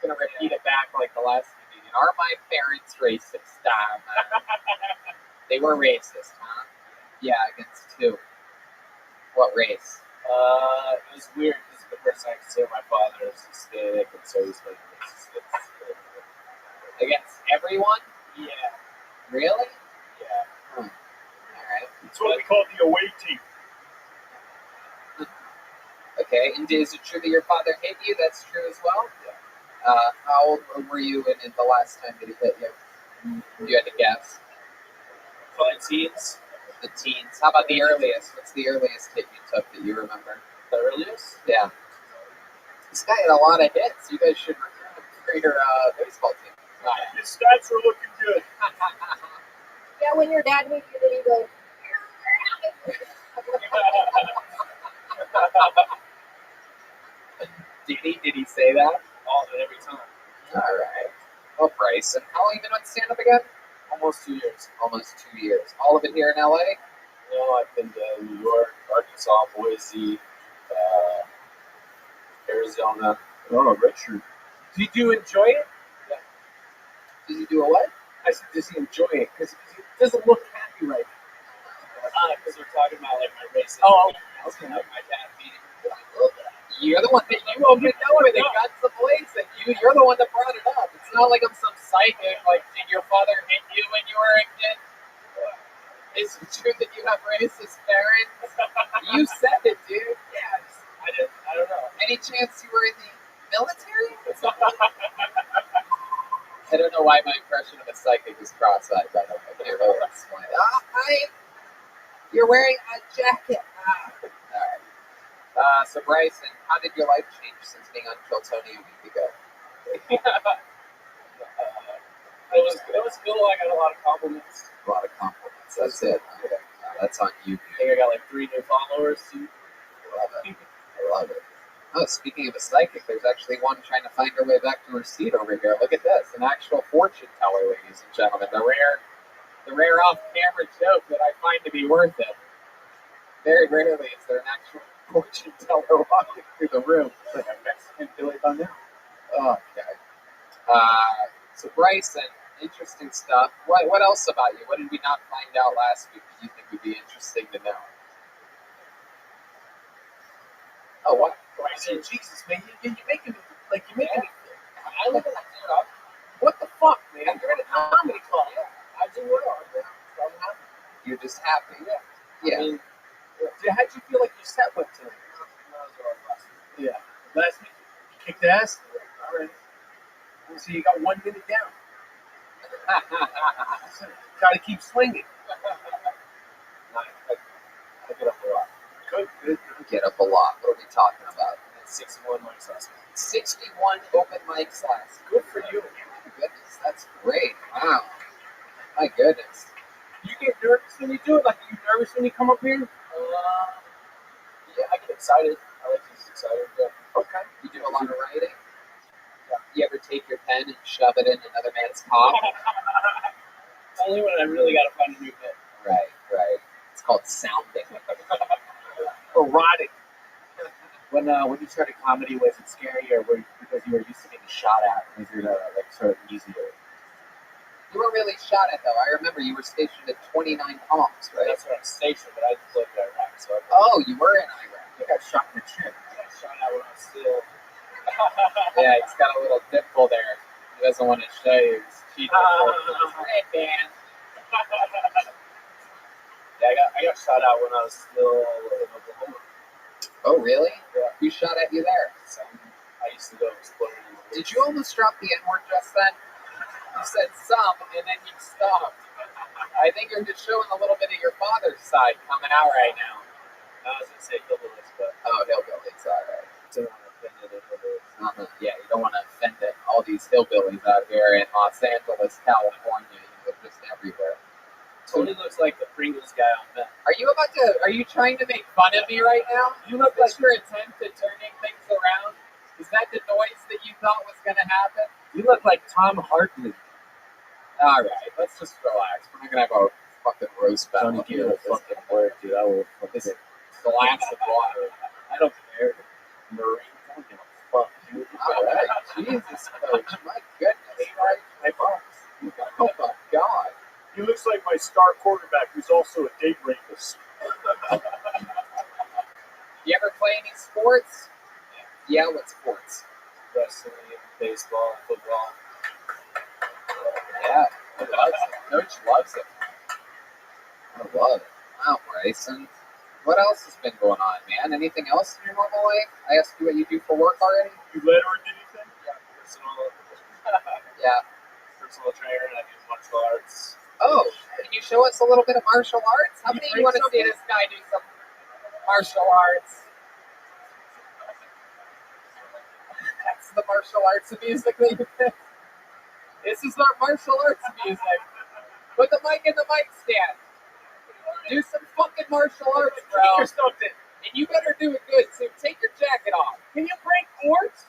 gonna repeat it back like the last meeting. Are my parents racist? They were racist, huh? Yeah, against two. What race? It was weird because the first time I could say my father is Hispanic, and so he's like racist. Against everyone? Yeah. Really? Yeah. All right. It's what we call the away team. Okay, and is it true that your father hit you? That's true as well? Yeah. How old were you in the last time that he hit you? You had to guess. Probably teens. The teens. How about the earliest? What's the earliest hit you took that you remember? The earliest? Yeah. This guy had a lot of hits. You guys should recruit him for your baseball team. His stats are looking good. Yeah, when your dad hit you, then you go. Did he say that? All of it every time. All right. Well, Bryson, how long have you been on stand-up again? Almost 2 years. Almost 2 years. All of it here in LA? No, I've been to New York, Arkansas, Boise, Arizona. Oh, Richard. Did you enjoy it? Yeah. Did you do a what? I said, does he enjoy it? Because he doesn't look happy right now. Because we're talking about like my racism. Oh, okay. Like my dad beating me. You're the one that you opened up with it, guns blazing. You're the one that brought it up. It's not like I'm some psychic. Like, did your father hit you when you were a kid? Is it true that you have racist parents? You said it, dude. Yes. I don't know. Any chance you were in the military? I don't know why my impression of a psychic is cross-eyed, by the way. I can't really explain it. You're wearing a jacket. All right. So Bryson, how did your life change since being on Kill Tony a week ago? It was cool. I got a lot of compliments. A lot of compliments. That's it. Okay. That's on you. I think I got like 3 new followers too. Love it. I love it. Oh, speaking of a psychic, there's actually one trying to find her way back to her seat over here. Look at this. An actual fortune teller, ladies and gentlemen. The rare off-camera joke that I find to be worth it. Very rarely is there an actual fortune teller walking through the room. It's like a Mexican Billy Bundle. Oh, okay. So Bryson, interesting stuff. What else about you? What did we not find out last week that you think would be interesting to know? Oh, what? Bryson, Jesus, man, you're making me I live in a club. What the fuck, man? You're in a comedy club. Yeah, I do well. I'm happy. You're just happy. Yeah. I mean, how'd you feel like your set went tonight? Yeah. Last week, you kicked ass? All right. So you got 1 minute down. Try to keep swinging. I get up a lot. Good. Get up a lot. What are we talking about? 61 mics last week. 61 open mics last. Good for you. My goodness, that's great. Wow. My goodness. You get nervous when you do it? Like, are you nervous when you come up here? Yeah, I get excited. I like to get excited. Yeah. Okay. You do a lot of writing? Yeah. You ever take your pen and shove it in another man's cock? Only when I really got to find a new bit. Right. It's called sounding. Erotic. When you started comedy, was it scary, or because you were used to being shot at? Was it like sort of easier? You weren't really shot at, though. I remember you were stationed at 29 Palms, right? That's where I'm stationed, but I lived in Iraq, so you were in Iraq. You got shot in the chin. I got shot out when I was still. Yeah, he's got a little dimple there. He doesn't want to show you his cheek. Hey, man. Yeah, I got shot out when I was still in Oklahoma. Oh, really? Yeah. Who shot at you there? I used to go exploding. Did you almost drop the N-word just then? You said some, and then you stopped. I think you're just showing a little bit of your father's side coming out right now. I was going to say hillbillies, but... Oh, hillbillies, all right. Don't want to offend the hillbillies. Yeah, you don't want to offend all these hillbillies out here in Los Angeles, California. They're just everywhere. Tony looks like the Pringles guy on that. Are you trying to make fun of me right now? You look like your attempt at turning things around. Is that the noise that you thought was going to happen? You look like Tom Hartley. All right, let's just relax. We're not going to have a fucking roast battle. Don't give a fucking word, dude. I will fucking glass of water. I don't care. Marine, don't give a fuck, dude. All right, Jesus, Coach. My goodness. My boss. Oh, my God. You look Just like my star quarterback, who's also a date rapist. You ever play any sports? Yeah, what sports? Wrestling, baseball, football. Yeah, he loves it. Coach loves it. I love it. Wow, Bryson. What else has been going on, man? Anything else in your normal life? I asked you what you do for work already. You led or did anything? Yeah, Yeah. personal trainer, and I do martial arts. Oh, can you show us a little bit of martial arts? How many of you want to see this guy do some martial arts? That's the martial arts music that you picked. This is our martial arts music. Put the mic in the mic stand. Do some fucking martial arts, bro. Keep your stuff in. And you better do it good, too. Take your jacket off. Can you break boards?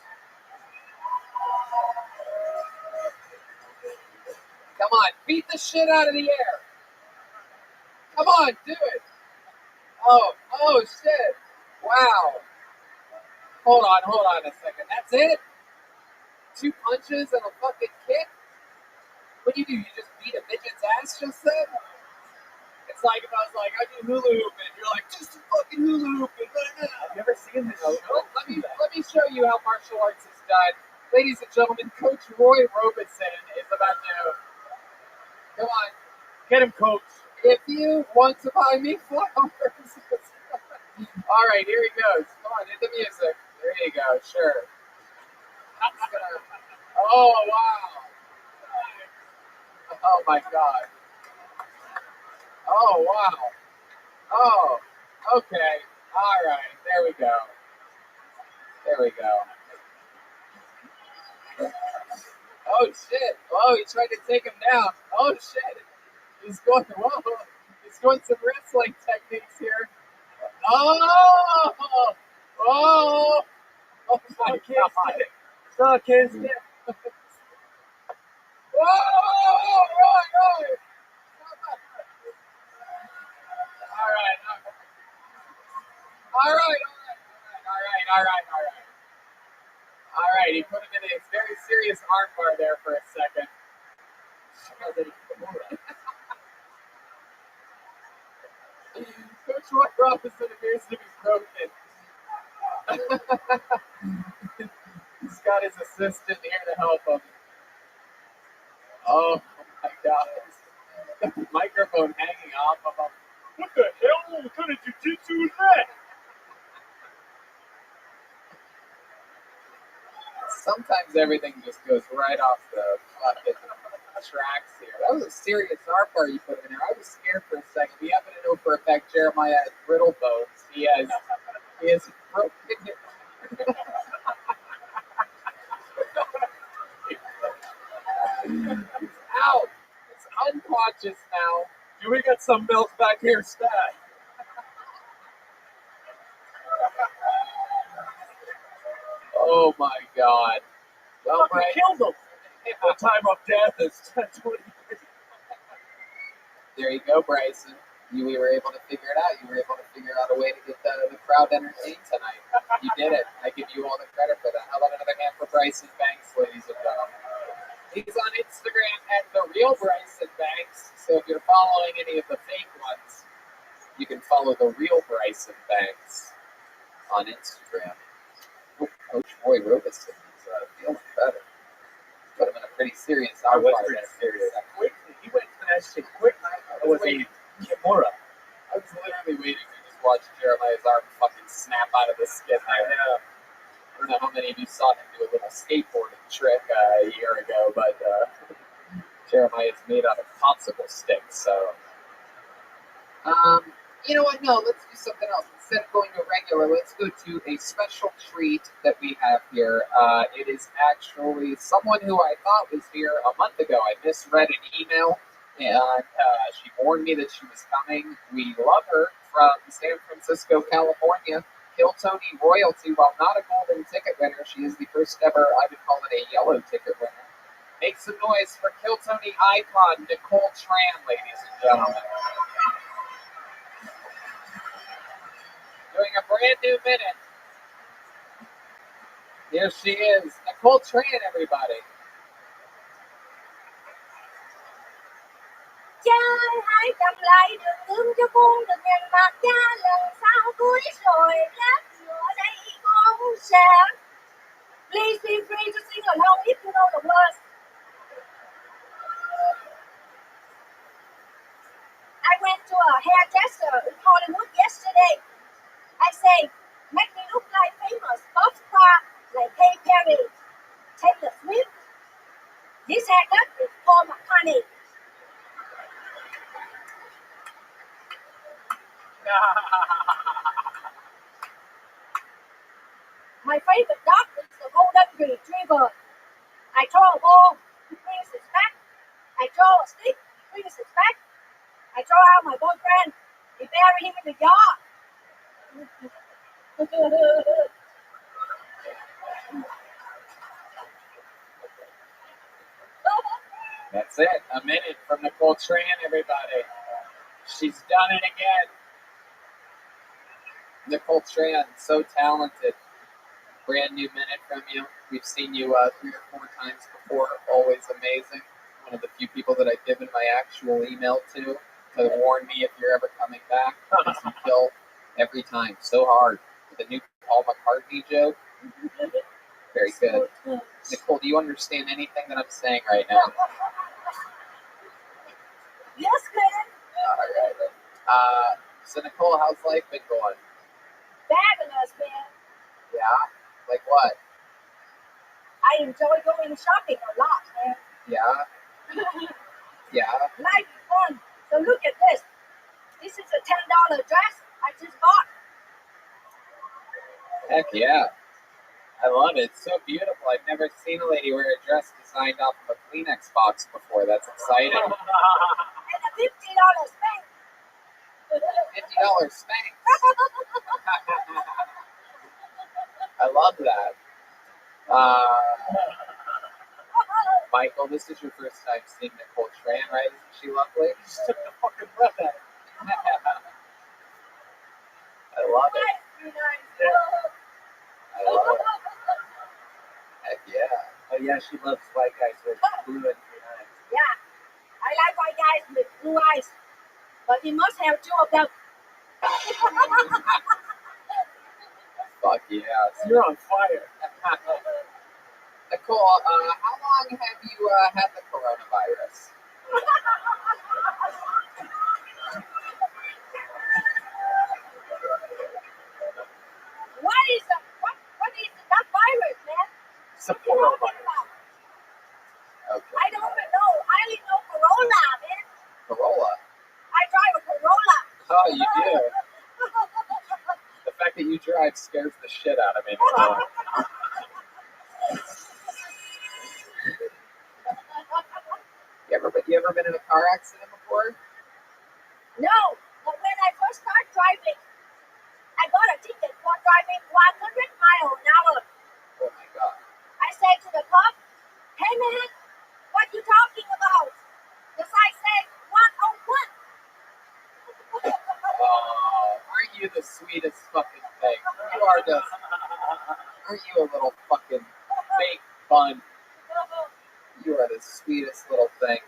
Come on, beat the shit out of the air. Come on, do it. Oh, shit. Wow. Hold on a second. That's it? 2 punches and a fucking kick? What do? You just beat a midget's ass just then? It's like if I was like, I do hula hoop, and you're like, just fucking hula hoop. Have you ever seen this show? Let me show you how martial arts is done. Ladies and gentlemen, Coach Roy Robeson is about to... Come on. Get him, Coach. If you want to buy me flowers. All right, here he goes. Come on, hit the music. There you go, sure. Oh, wow. Oh, my God. Oh, wow. Oh, okay. All right, there we go. There we go. Oh, shit. Oh, he tried to take him down. Oh, shit. He's going, whoa. He's going some wrestling techniques here. Oh! Oh! Oh, my God. Suck his dick. Whoa! Right. All right, he put him in a very serious armbar there for a second. Coach Roy Robinson appears to be broken. He's got his assistant here to help him. Oh my God. The microphone hanging off of him. What the hell? What kind of jiu-jitsu is that? Sometimes everything just goes right off the fucking tracks here. That was a serious armbar you put him in there. I was scared for a second. We happen to know for a fact Jeremiah has brittle bones. He has broken it. He's out. He's unconscious now. Do we got some belts back here, stat? Oh my God. Well, Fucking killed him. The time of death is 10:20. There you go, Bryson. You were able to figure it out. You were able to figure out a way to get the crowd entertained tonight. You did it. I give you all the credit for that. How about another hand for Bryson Banks, ladies and gentlemen? He's on Instagram at The Real Bryson Banks. So if you're following any of the fake ones, you can follow The Real Bryson Banks on Instagram. Oh, Coach Roy Robeson is feeling better. Put him in a pretty serious armbar. I was pretty serious. He went for that shit quick. I was waiting. Kimura. I was literally waiting to just watch Jeremiah's arm fucking snap out of the skin there. I don't know how many of you saw him do a little skateboarding trick a year ago, but Jeremiah's made out of popsicle sticks, so. You know what? No, let's do something else. Instead of going to a regular, let's go to a special treat that we have here. It is actually someone who I thought was here a month ago. I misread an email, and she warned me that she was coming. We love her from San Francisco, California. Kill Tony royalty. While not a golden ticket winner, she is the first ever, I would call it a yellow ticket winner. Make some noise for Kill Tony icon Nicole Tran, ladies and gentlemen. Doing a brand new minute. Here she is. Nicole Tran, everybody. Cha hãy cầm lại đường hướng cho con được nhìn mặt cha lần sau cuối rồi lát nữa đây con sẽ. Please feel free to sing along if you know the words. I went to a hairdresser in Hollywood yesterday. I say, make me look like famous pop star like Katy Perry, Taylor Swift. This haircut is Paul McCartney. My favorite dog is the golden retriever. I throw a ball, he brings it back. I throw a stick, he brings it back. I throw out my boyfriend, he bury him in the yard. That's it. A minute from Nicole Tran, everybody. She's done it again. Nicole Tran, so talented. Brand new minute from you. We've seen you 3 or 4 times before. Always amazing. One of the few people that I've given my actual email to warn me if you're ever coming back. Because you kill every time so hard. With a new Paul McCartney joke. Very good. Nicole, do you understand anything that I'm saying right now? Yes, man. All right. So Nicole, how's life been going? Fabulous, man. Yeah? Like what? I enjoy going shopping a lot, man. Yeah? Yeah? Life is fun. So look at this. This is a $10 dress I just bought. Heck yeah. I love it. It's so beautiful. I've never seen a lady wear a dress designed off of a Kleenex box before. That's exciting. And a $50 Spanx. $50 Spanx. I love that. Michael, this is your first time seeing Nicole Tran, right? Isn't she lovely? She took the fucking breath out. I love it. I love it. Heck yeah. Oh yeah, she loves white guys with blue and green eyes. Yeah, I like white guys with blue eyes, but he must have 2 of them. Fuck yeah. You're on fire. Nicole, how long have you had the coronavirus? What is that virus, man? It's a coronavirus. Okay. I don't know. I only know Corolla, man. Corolla? I drive a Corolla. Oh, you do? The fact that you drive scares the shit out of me. You ever been in a car accident before? No, but when I first started driving, I got a ticket for driving 100 miles an hour. Oh my god. I said to the cop, hey man, what you talking about? The sign says 101. Oh, aren't you the sweetest fucking thing? You are just, aren't you a little fucking fake bun? You are the sweetest little thing.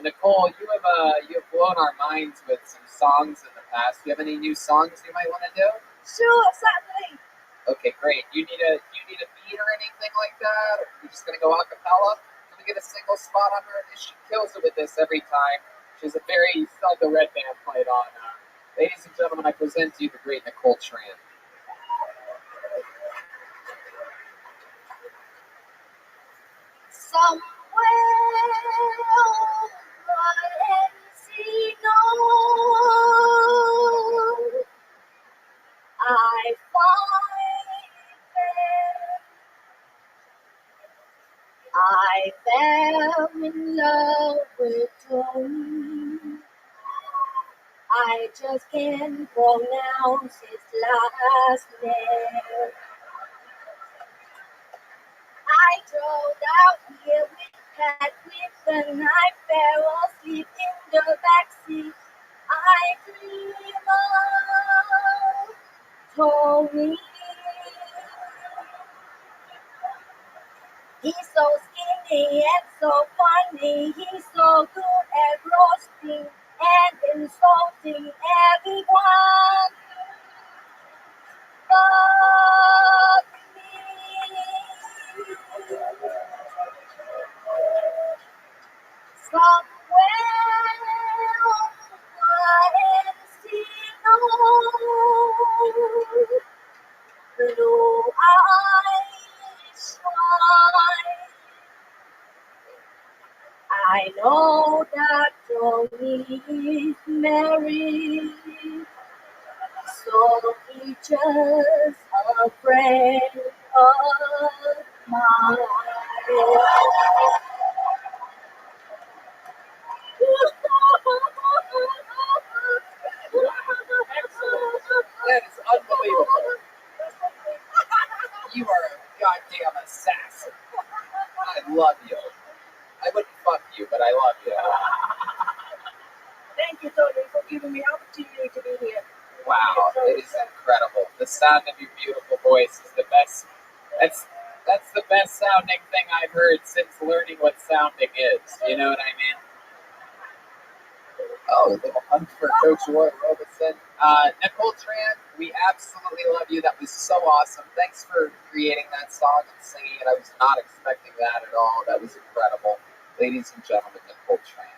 Nicole, you have blown our minds with some songs in the past. Do you have any new songs you might want to do? Sure, certainly. Okay, great. You need a beat or anything like that? Or you're just gonna go a cappella? Can we get a single spot on her? She kills it with this every time. She's a very, you felt the red band played on. Ladies and gentlemen, I present to you the great Nicole Tran. Somewhere over Encino, I fell in love with Tony. I just can't pronounce his last name. I drove out here with Pat with the night fell asleep in the backseat. I dream of Tony. He's so skinny funny and so funny. He's so good at roasting and insulting everyone. But me. Somewhere over Encino, blue eyes shine. I know that Johnny is married, so he's just a friend of mine. That is unbelievable. You are a goddamn assassin. I love you. I wouldn't fuck you, but I love you. Thank you, Tony, for giving me opportunity to be here. Wow, it is incredible. The sound of your beautiful voice is the best. That's the best sounding thing I've heard since learning what sounding is. You know what I mean? Oh, a little hunt for Coach Roy Robeson. Nicole Tran, we absolutely love you. That was so awesome. Thanks for creating that song and singing it. I was not expecting that at all. That was incredible. Ladies and gentlemen, Nicole Tran.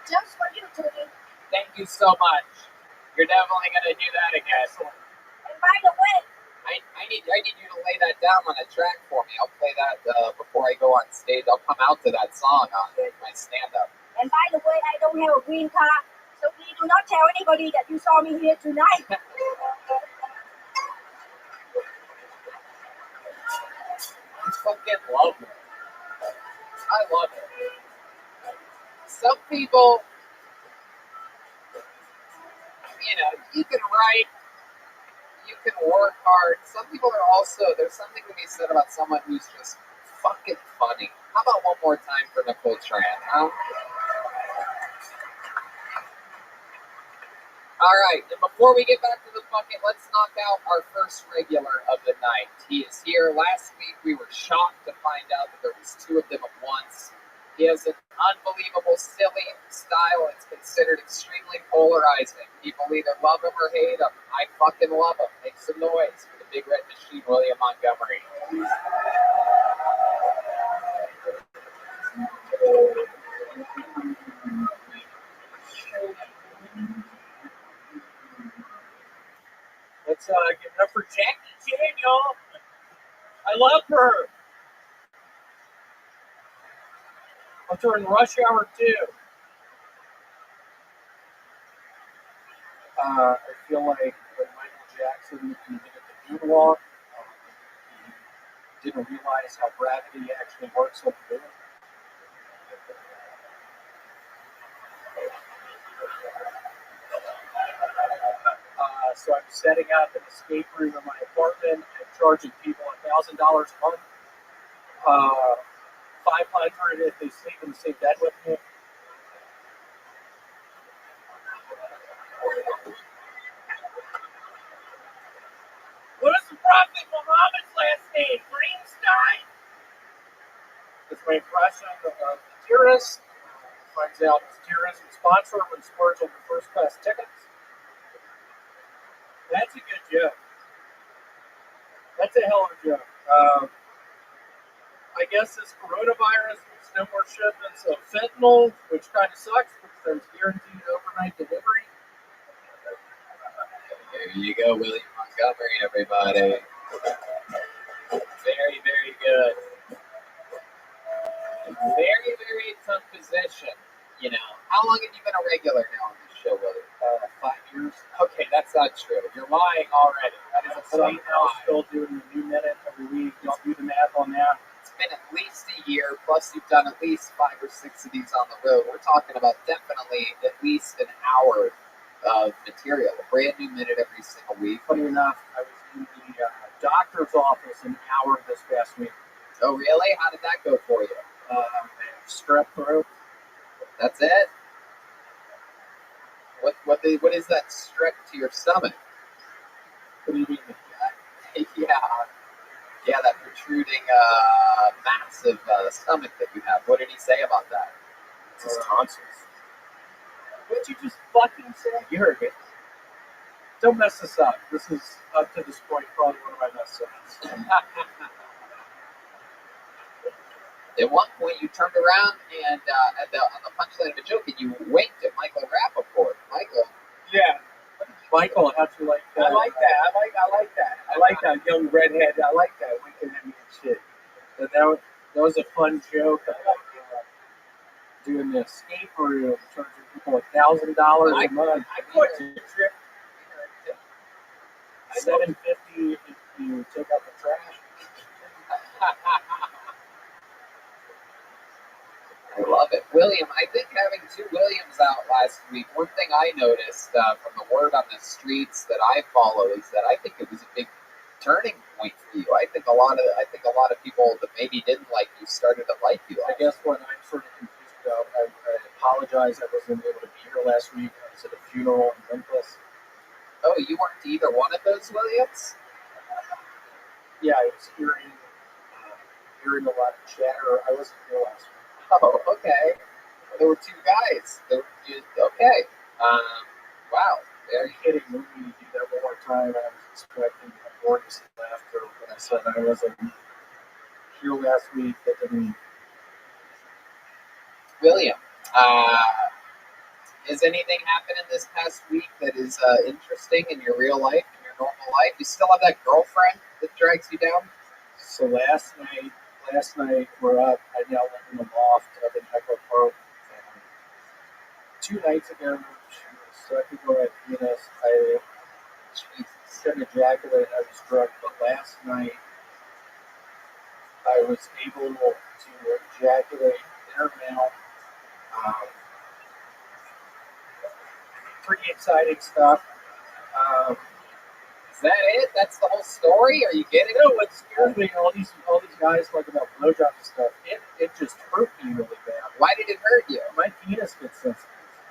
Just for you, Tony. Thank you so much. You're definitely going to do that again. And by the way, I need you to lay that down on a track for me. I'll play that before I go on stage. I'll come out to that song on my stand-up. and by the way, I don't have a green card, so please do not tell anybody that you saw me here tonight. I fucking love it. I love it. Some people, you can write, you can work hard. Some people are also, there's something to be said about someone who's just fucking funny. How about one more time for Nicole Tran, huh? All right, and before we get back to the bucket, let's knock out our first regular of the night. He is here. Last week, we were shocked to find out that there was two of them at once. He has an unbelievable, silly style. It's considered extremely polarizing. People either love him or hate him. I fucking love him. Make some noise for the Big Red Machine, William Montgomery. Let's give it up for Jackie Chan, y'all. I love her. What's her in Rush Hour 2? I feel like when Michael Jackson did the moonwalk, he didn't realize how gravity actually works on the moon. So I'm setting up an escape room in my apartment and charging people $1,000 a month. $500 if they sleep in the same bed with me. What is the Prophet Muhammad's last name? Greenstein? That's my impression of the terrorist. Finds out it's terrorism sponsor when splurge on the first class tickets. That's a good joke. That's a hell of a joke. I guess this coronavirus is no more shipments of fentanyl, which kind of sucks because there's guaranteed overnight delivery. There you go, William Montgomery, everybody. Very, very good. Very, very tough position. How long have you been a regular now on this show, William? 5 years. Okay, that's not true. You're lying already. That is a blatant Somehow lie. still doing the new minute every week. Don't do the math on that. It's been at least a year, plus you've done at least 5 or 6 of these on the road. We're talking about definitely at least an hour of material, a brand new minute every single week. Funny enough, I was in the doctor's office an hour this past week. Oh, really? How did that go for you? Strep throat. That's it? What is that strep to your stomach? What do you mean? Yeah, that protruding, massive stomach that you have. What did he say about that? It's his tonsils. What'd you just fucking say? You heard me. Don't mess this up. This is, up to this point, probably one of my best songs. At one point, you turned around and on the punchline of a joke, and you winked at Michael Rappaport. Michael. Yeah. Michael, how'd you like that? I like that. I like that. I like that young redhead. I like that winking at me and shit. But that was a fun joke. I like doing the escape room, charging people $1,000 a month. I caught you, Trip. $750 if you take out the trash. I love it. William, I think having two Williams out last week, one thing I noticed from the word on the streets that I follow is that I think it was a big turning point for you. I think a lot of people that maybe didn't like you started to like you. I guess what I'm sort of confused about, I apologize I wasn't able to be here last week. I was at a funeral in Memphis. Oh, you weren't either one of those Williams? Yeah, I was hearing a lot of chatter. I wasn't here last week. Oh, okay. Well, there were two guys. Okay. Wow. Are you kidding me? You do that one more time. I was expecting enormous laughter when I said I wasn't here last week. That didn't. William, has anything happened in this past week that is interesting in your real life, in your normal life? You still have that girlfriend that drags you down? So last night we're up. I now live in the loft up in Echo Park. And 2 nights ago, she was sucking away at penis. I couldn't ejaculate. I was drunk, but last night I was able to ejaculate in her mouth. Pretty exciting stuff. Is that it? That's the whole story? Are you getting it? No, what scares me, all these guys talk about blowjobs and stuff, it just hurt me really bad. Why did it hurt you? My penis gets sensitive.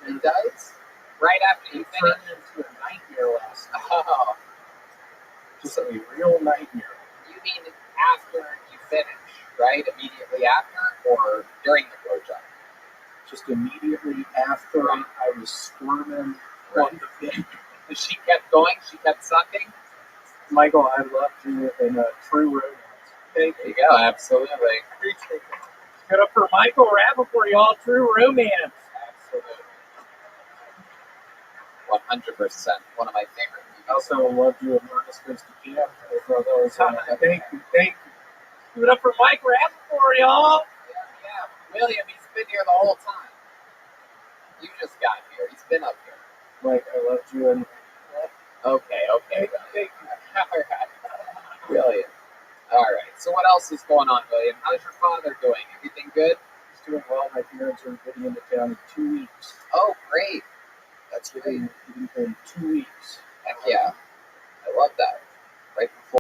It does? Right after you finish? It turned into a nightmare last night. Oh. Just a real nightmare. You mean after you finish, right? Immediately after or during the blowjob? Just immediately after I was squirming on the bed. She kept going? She kept sucking? Michael, I loved you in True Romance. There you go, absolutely. Appreciate it. Get up for Michael Rappaport, y'all. True Romance. Absolutely. 100%. One of my favorite movies. I also loved you in Ernest Goes to Camp. I thought that was Thank you. Give it up for Mike Rappaport, y'all. Yeah. William, he's been here the whole time. You just got here. He's been up here. Mike, I loved you in... Okay. Thank you. All right. William. All right. So what else is going on, William? How's your father doing? Everything good? He's doing well. My parents are getting into town in 2 weeks. Oh, great. That's great. In 2 weeks. Heck yeah. I love that. Right before